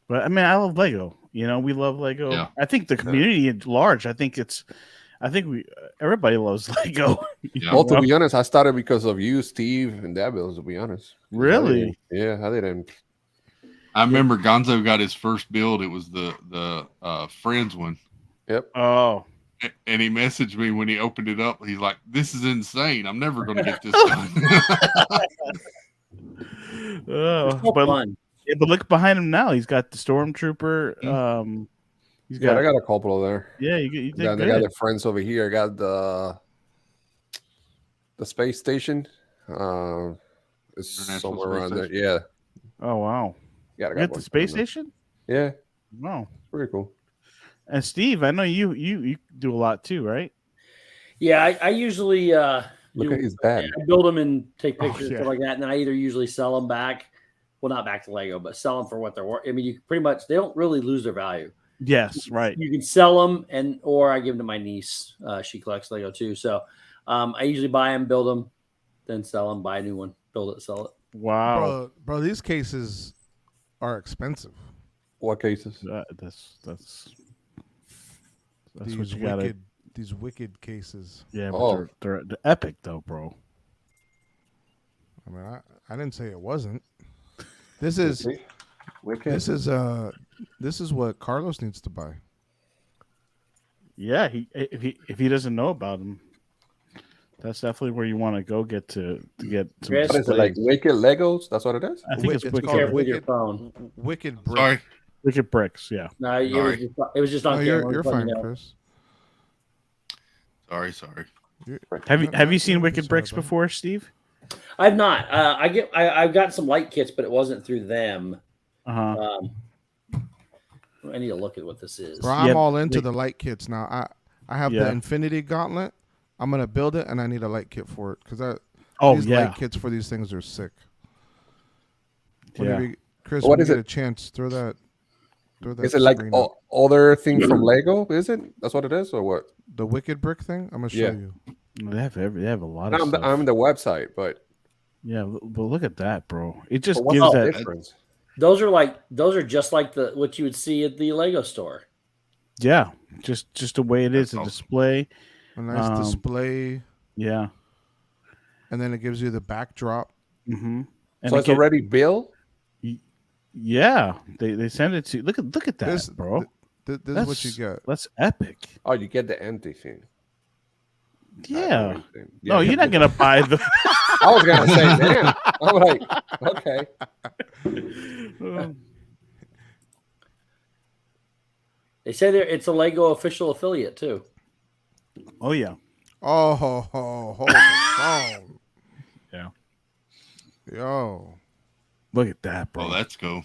But I mean, I love Lego. We love Lego. Yeah. I think the community at large. I think everybody loves Lego. Well, to be honest, I started because of you, Steve, and Devils. To be honest, Really? I didn't. I remember Gonzo got his first build. It was the Friends one. Yep. Oh. And he messaged me when he opened it up. He's like, "This is insane. I'm never going to get this done." But fun. Yeah, but look behind him now. He's got the Stormtrooper. I got a couple there. Yeah, you did They got the Friends over here. I got the space station. It's somewhere around there. Yeah. Oh wow. You got the space station? Yeah. Wow. Pretty cool. And Steve, I know you do a lot too, right? Yeah, I usually look at his bag. I build them and take pictures and stuff like that, and then I either usually sell them back. Well, not back to Lego, but sell them for what they're worth. I mean, you pretty much they don't really lose their value. Yes, right. You can sell them, or I give them to my niece. She collects Lego too, so I usually buy them, build them, then sell them, buy a new one, build it, sell it. Wow, bro, these cases are expensive. What cases? That's these what you got. These wicked cases. Yeah, but they're epic though, bro. I mean, I didn't say it wasn't. This is wicked. This is what Carlos needs to buy. Yeah, if he doesn't know about them, that's definitely where you want to go get to get some. What is it, like Wicked Legos? That's what it is? I think it's Wicked. Called with your phone. Wicked Bricks. Sorry. Wicked Bricks, yeah. No, it was just on camera. You're fine, Chris. Sorry. Have you seen Wicked Bricks before, Steve? I've not. I've got some light kits, but it wasn't through them. Uh-huh. I need to look at what this is. Bro, I'm all into the light kits now. I have the Infinity Gauntlet. I'm gonna build it, and I need a light kit for it because these light kits for these things are sick. Chris, when you get a chance, throw that. Is it like other things from Lego? Is it? That's what it is, or what? The Wicked Brick thing. I'm gonna show you. They have a lot of stuff. I'm the website, but yeah, but look at that, bro. It just what's gives the that difference. Those are just like what you would see at the Lego store. Yeah, just the way it is, a display. A nice display. Yeah. And then it gives you the backdrop. Mm-hmm. So it's already built? Yeah. They send it to you. Look at that, bro. This is what you get. That's epic. Oh, you get the empty thing. Yeah. No, you're not gonna buy the I was gonna say, damn. I'm like, okay. They say it's a Lego official affiliate too. Oh yeah. Oh, hold the phone. Yeah. Yo. Look at that, bro. Oh, that's cool.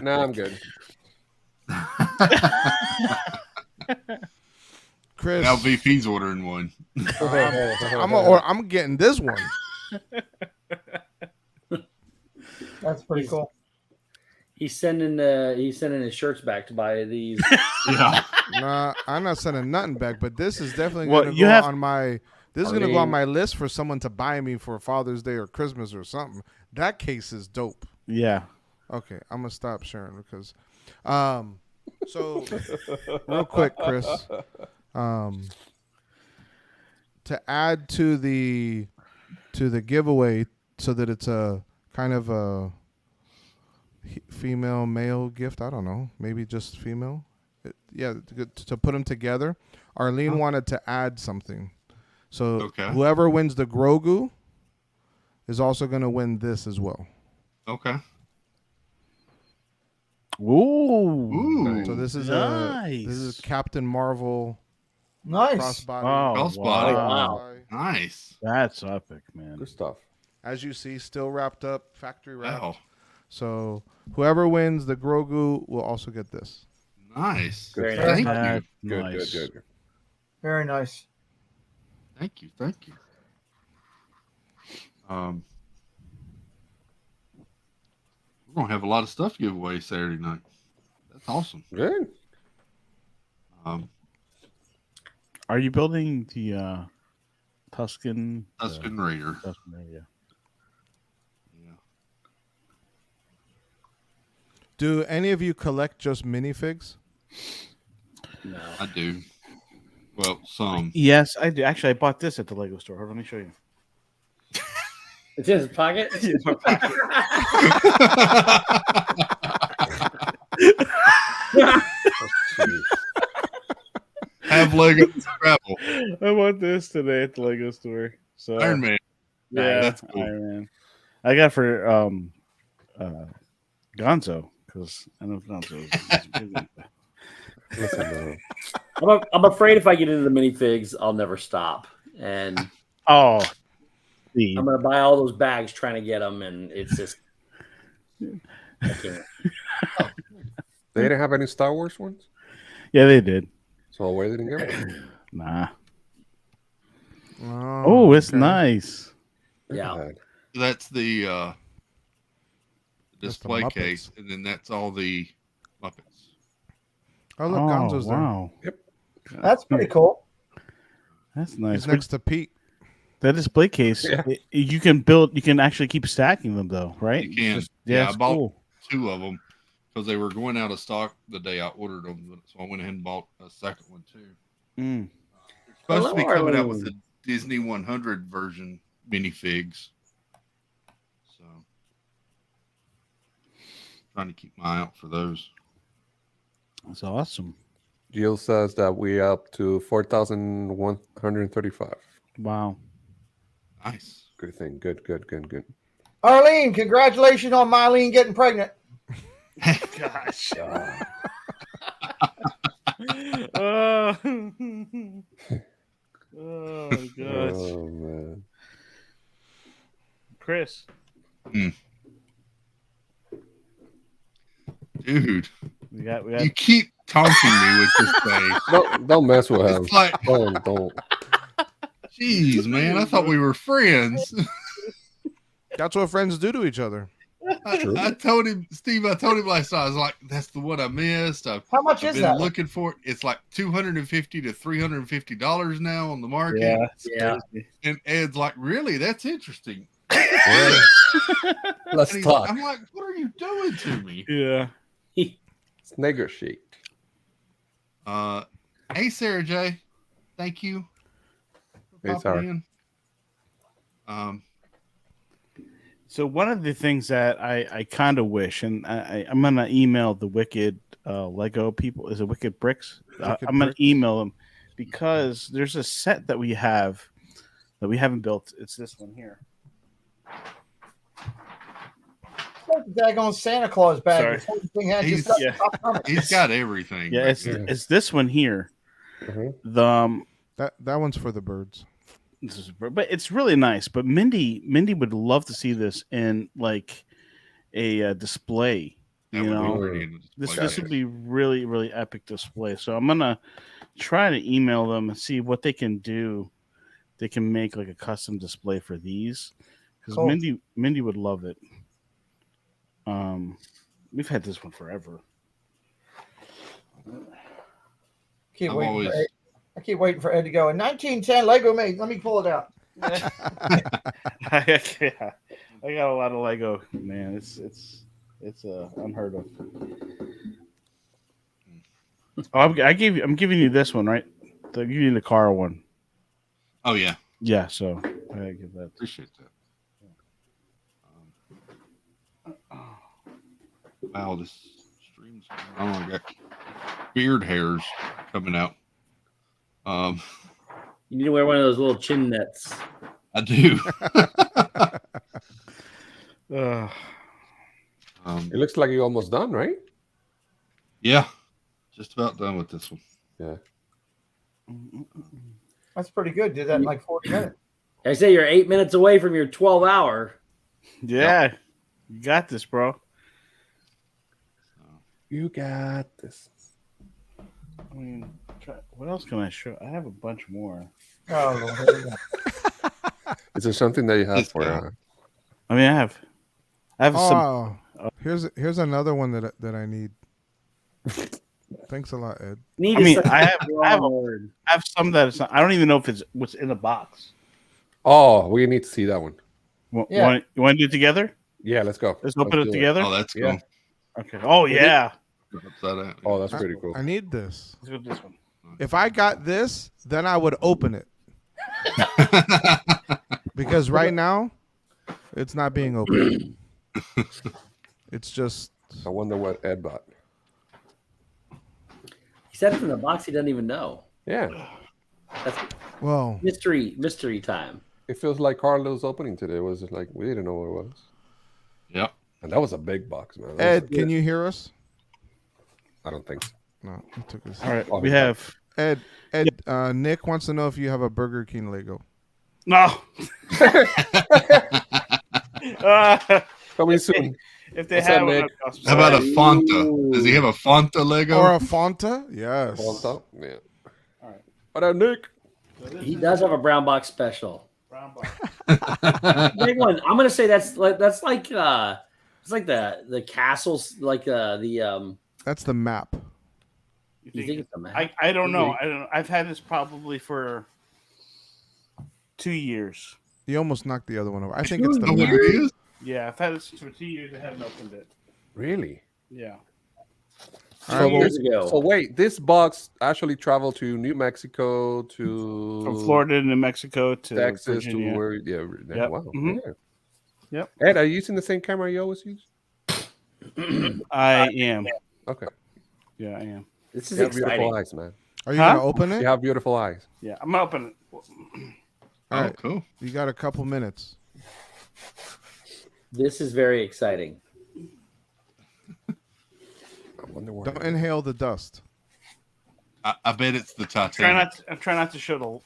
No, I'm good. Chris. Now VP's ordering one. I'm getting this one. That's pretty cool. He's sending his shirts back to buy these. Yeah. Nah, I'm not sending nothing back, but this is definitely Well, gonna you go have- on my gonna go on my list for someone to buy me for Father's Day or Christmas or something. That case is dope. Yeah. Okay, I'm gonna stop sharing because so real quick, Chris. To add to the giveaway so that it's a kind of a female male gift, I don't know, maybe just female. to put them together. Arlene wanted to add something. So whoever wins the Grogu is also going to win this as well. Okay. Ooh. So this is nice. Captain Marvel. Nice. Crossbody. Wow. Nice. That's epic, man. Good stuff. As you see, still wrapped up, factory wrapped. Wow. So whoever wins the Grogu will also get this. Nice. Good. Thank That's you. nice. Good. Very nice. Thank you. We're gonna have a lot of stuff to give away Saturday night. That's awesome. Good. Are you building the Tuscan Raider? Tuscan Raider. Do any of you collect just minifigs? No, I do. Well, some. Yes, I do. Actually, I bought this at the Lego store. Hold on, let me show you. It's in his pocket. It's in my pocket. Have Lego travel. I bought this today at the Lego store. So Iron Man. Yeah, That's cool. Iron Man. I got for Gonzo because I know Gonzo is busy. Listen, I'm afraid if I get into the minifigs, I'll never stop. And I'm gonna buy all those bags trying to get them, and it's just I can't. They didn't have any Star Wars ones? Yeah, they did. So why didn't get one? Nah. Oh, it's nice. Yeah. That's the display Muppets. case, and then that's all the Muppets. Oh, look, Gonzo's wow. Yep. That's pretty cool. That's nice. He's next to Pete. That display case, you can actually keep stacking them though, right? You can. Yeah, I bought cool. 2 of them because they were going out of stock the day I ordered them. So I went ahead and bought a second one too. Mm. They're supposed to be Hello, coming out Arlene. with the Disney 100 version minifigs. So trying to keep my eye out for those. That's awesome. Jill says that we're up to 4,135. Wow. Nice. Good thing. Good. Arlene, congratulations on Mylene getting pregnant. Gosh. Oh. Oh gosh. Oh man. Chris. Dude. We got You keep taunting me with this thing. Don't mess with him. It's like, don't. Jeez, man. I thought we were friends. That's what friends do to each other. I told him, Steve, last night, I was like, that's the one I missed. How much is been that? looking for it. It's like $250 to $350 now on the market. Yeah. And Ed's like, really? That's interesting. Let's And talk. I'm like, what are you doing to me? Yeah. It's negotiate. Hey, Sarah J. Thank you for Hey, popping Sarah. in. So one of the things that I kind of wish, and I'm gonna email the Wicked Lego people. Is it Wicked Bricks? Wicked I'm gonna Bricks. email them because there's a set that we have that we haven't built. It's this one here. Daggone Santa Claus bag. Sorry. This whole thing had He's- just yeah. He's got everything. Yeah, back there. it's this one here. The That one's for the birds. but it's really nice. But Mindy would love to see this in like a display. That You would be know, pretty in the this display would be really epic display. So I'm gonna try to email them and see what they can do. They can make like a custom display for these because Cool. Mindy would love it. We've had this one forever. Keep I'm waiting always- for Ed. I keep waiting for Ed to go. In 1910, Lego made. Let me pull it out. Yeah, I got a lot of Lego, man. It's unheard of. Oh, I'm giving you this one, right? I'm giving you the car one. Oh, yeah. Yeah, so I gotta give that. Appreciate that. Wow, this stream's. Oh my god. beard hairs coming out. You need to wear one of those little chin nets. I do. It looks like you're almost done, right? Yeah, just about done with this one. Yeah. That's pretty good. Did that in like 40 minutes. I say you're 8 minutes away from your 12-hour. Yeah, you got this, bro. You got this. I mean, what else can I show? I have a bunch more. Oh, Is there something that you have for? I mean, I have some. Here's another one that I need. Thanks a lot, Ed. I have some that it's not, I don't even know if it's what's in the box. Oh, we need to see that one. You want to do it together? Yeah, let's go. Let's open it together. Oh, that's cool. Yeah. Okay. Oh yeah. Oh, that's pretty cool. I need this. Let's go with this one. If I got this, then I would open it. Because right now, it's not being opened. It's just. I wonder what Ed bought. He said it in the box. He doesn't even know. Yeah. That's mystery time. It feels like Carlos' opening today was like we didn't know what it was. Yeah. And that was a big box, man. Ed, can you hear us? I don't think so. No, it took us. All right, we have Ed. Nick wants to know if you have a Burger King Lego. No. Coming soon. If they have, how about a Fanta? Does he have a Fanta Lego or a Fanta? Yes. Fanta, yeah. All right. What up, Nick? He does have a brown box special. Brown box. Big one. I'm gonna say that's like it's like the castles, like the. That's the map. You think it's a map? I don't know. I don't know. I've had this probably for 2 years. You almost knocked the other one over. I think it's the what map. it is? Yeah, I've had this for 2 years. I haven't opened it. Really? Yeah. So wait, this box actually traveled to New Mexico, to from Florida to New Mexico to Texas Virginia. to where? Yeah. Yep. Wow. Mhm. Yeah. Yep. Ed, are you using the same camera you always use? I am. Okay. Yeah, I am. This is You have exciting. beautiful eyes, man. Are you gonna open it? You have beautiful eyes. Yeah, I'm gonna open it. All right, cool. You got a couple minutes. This is very exciting. I wonder where. Don't inhale the dust. I bet it's the Titanic. I'm trying not to show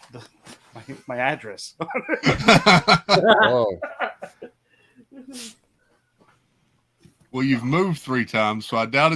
my address. Oh. Well, you've moved 3 times, so I doubt it's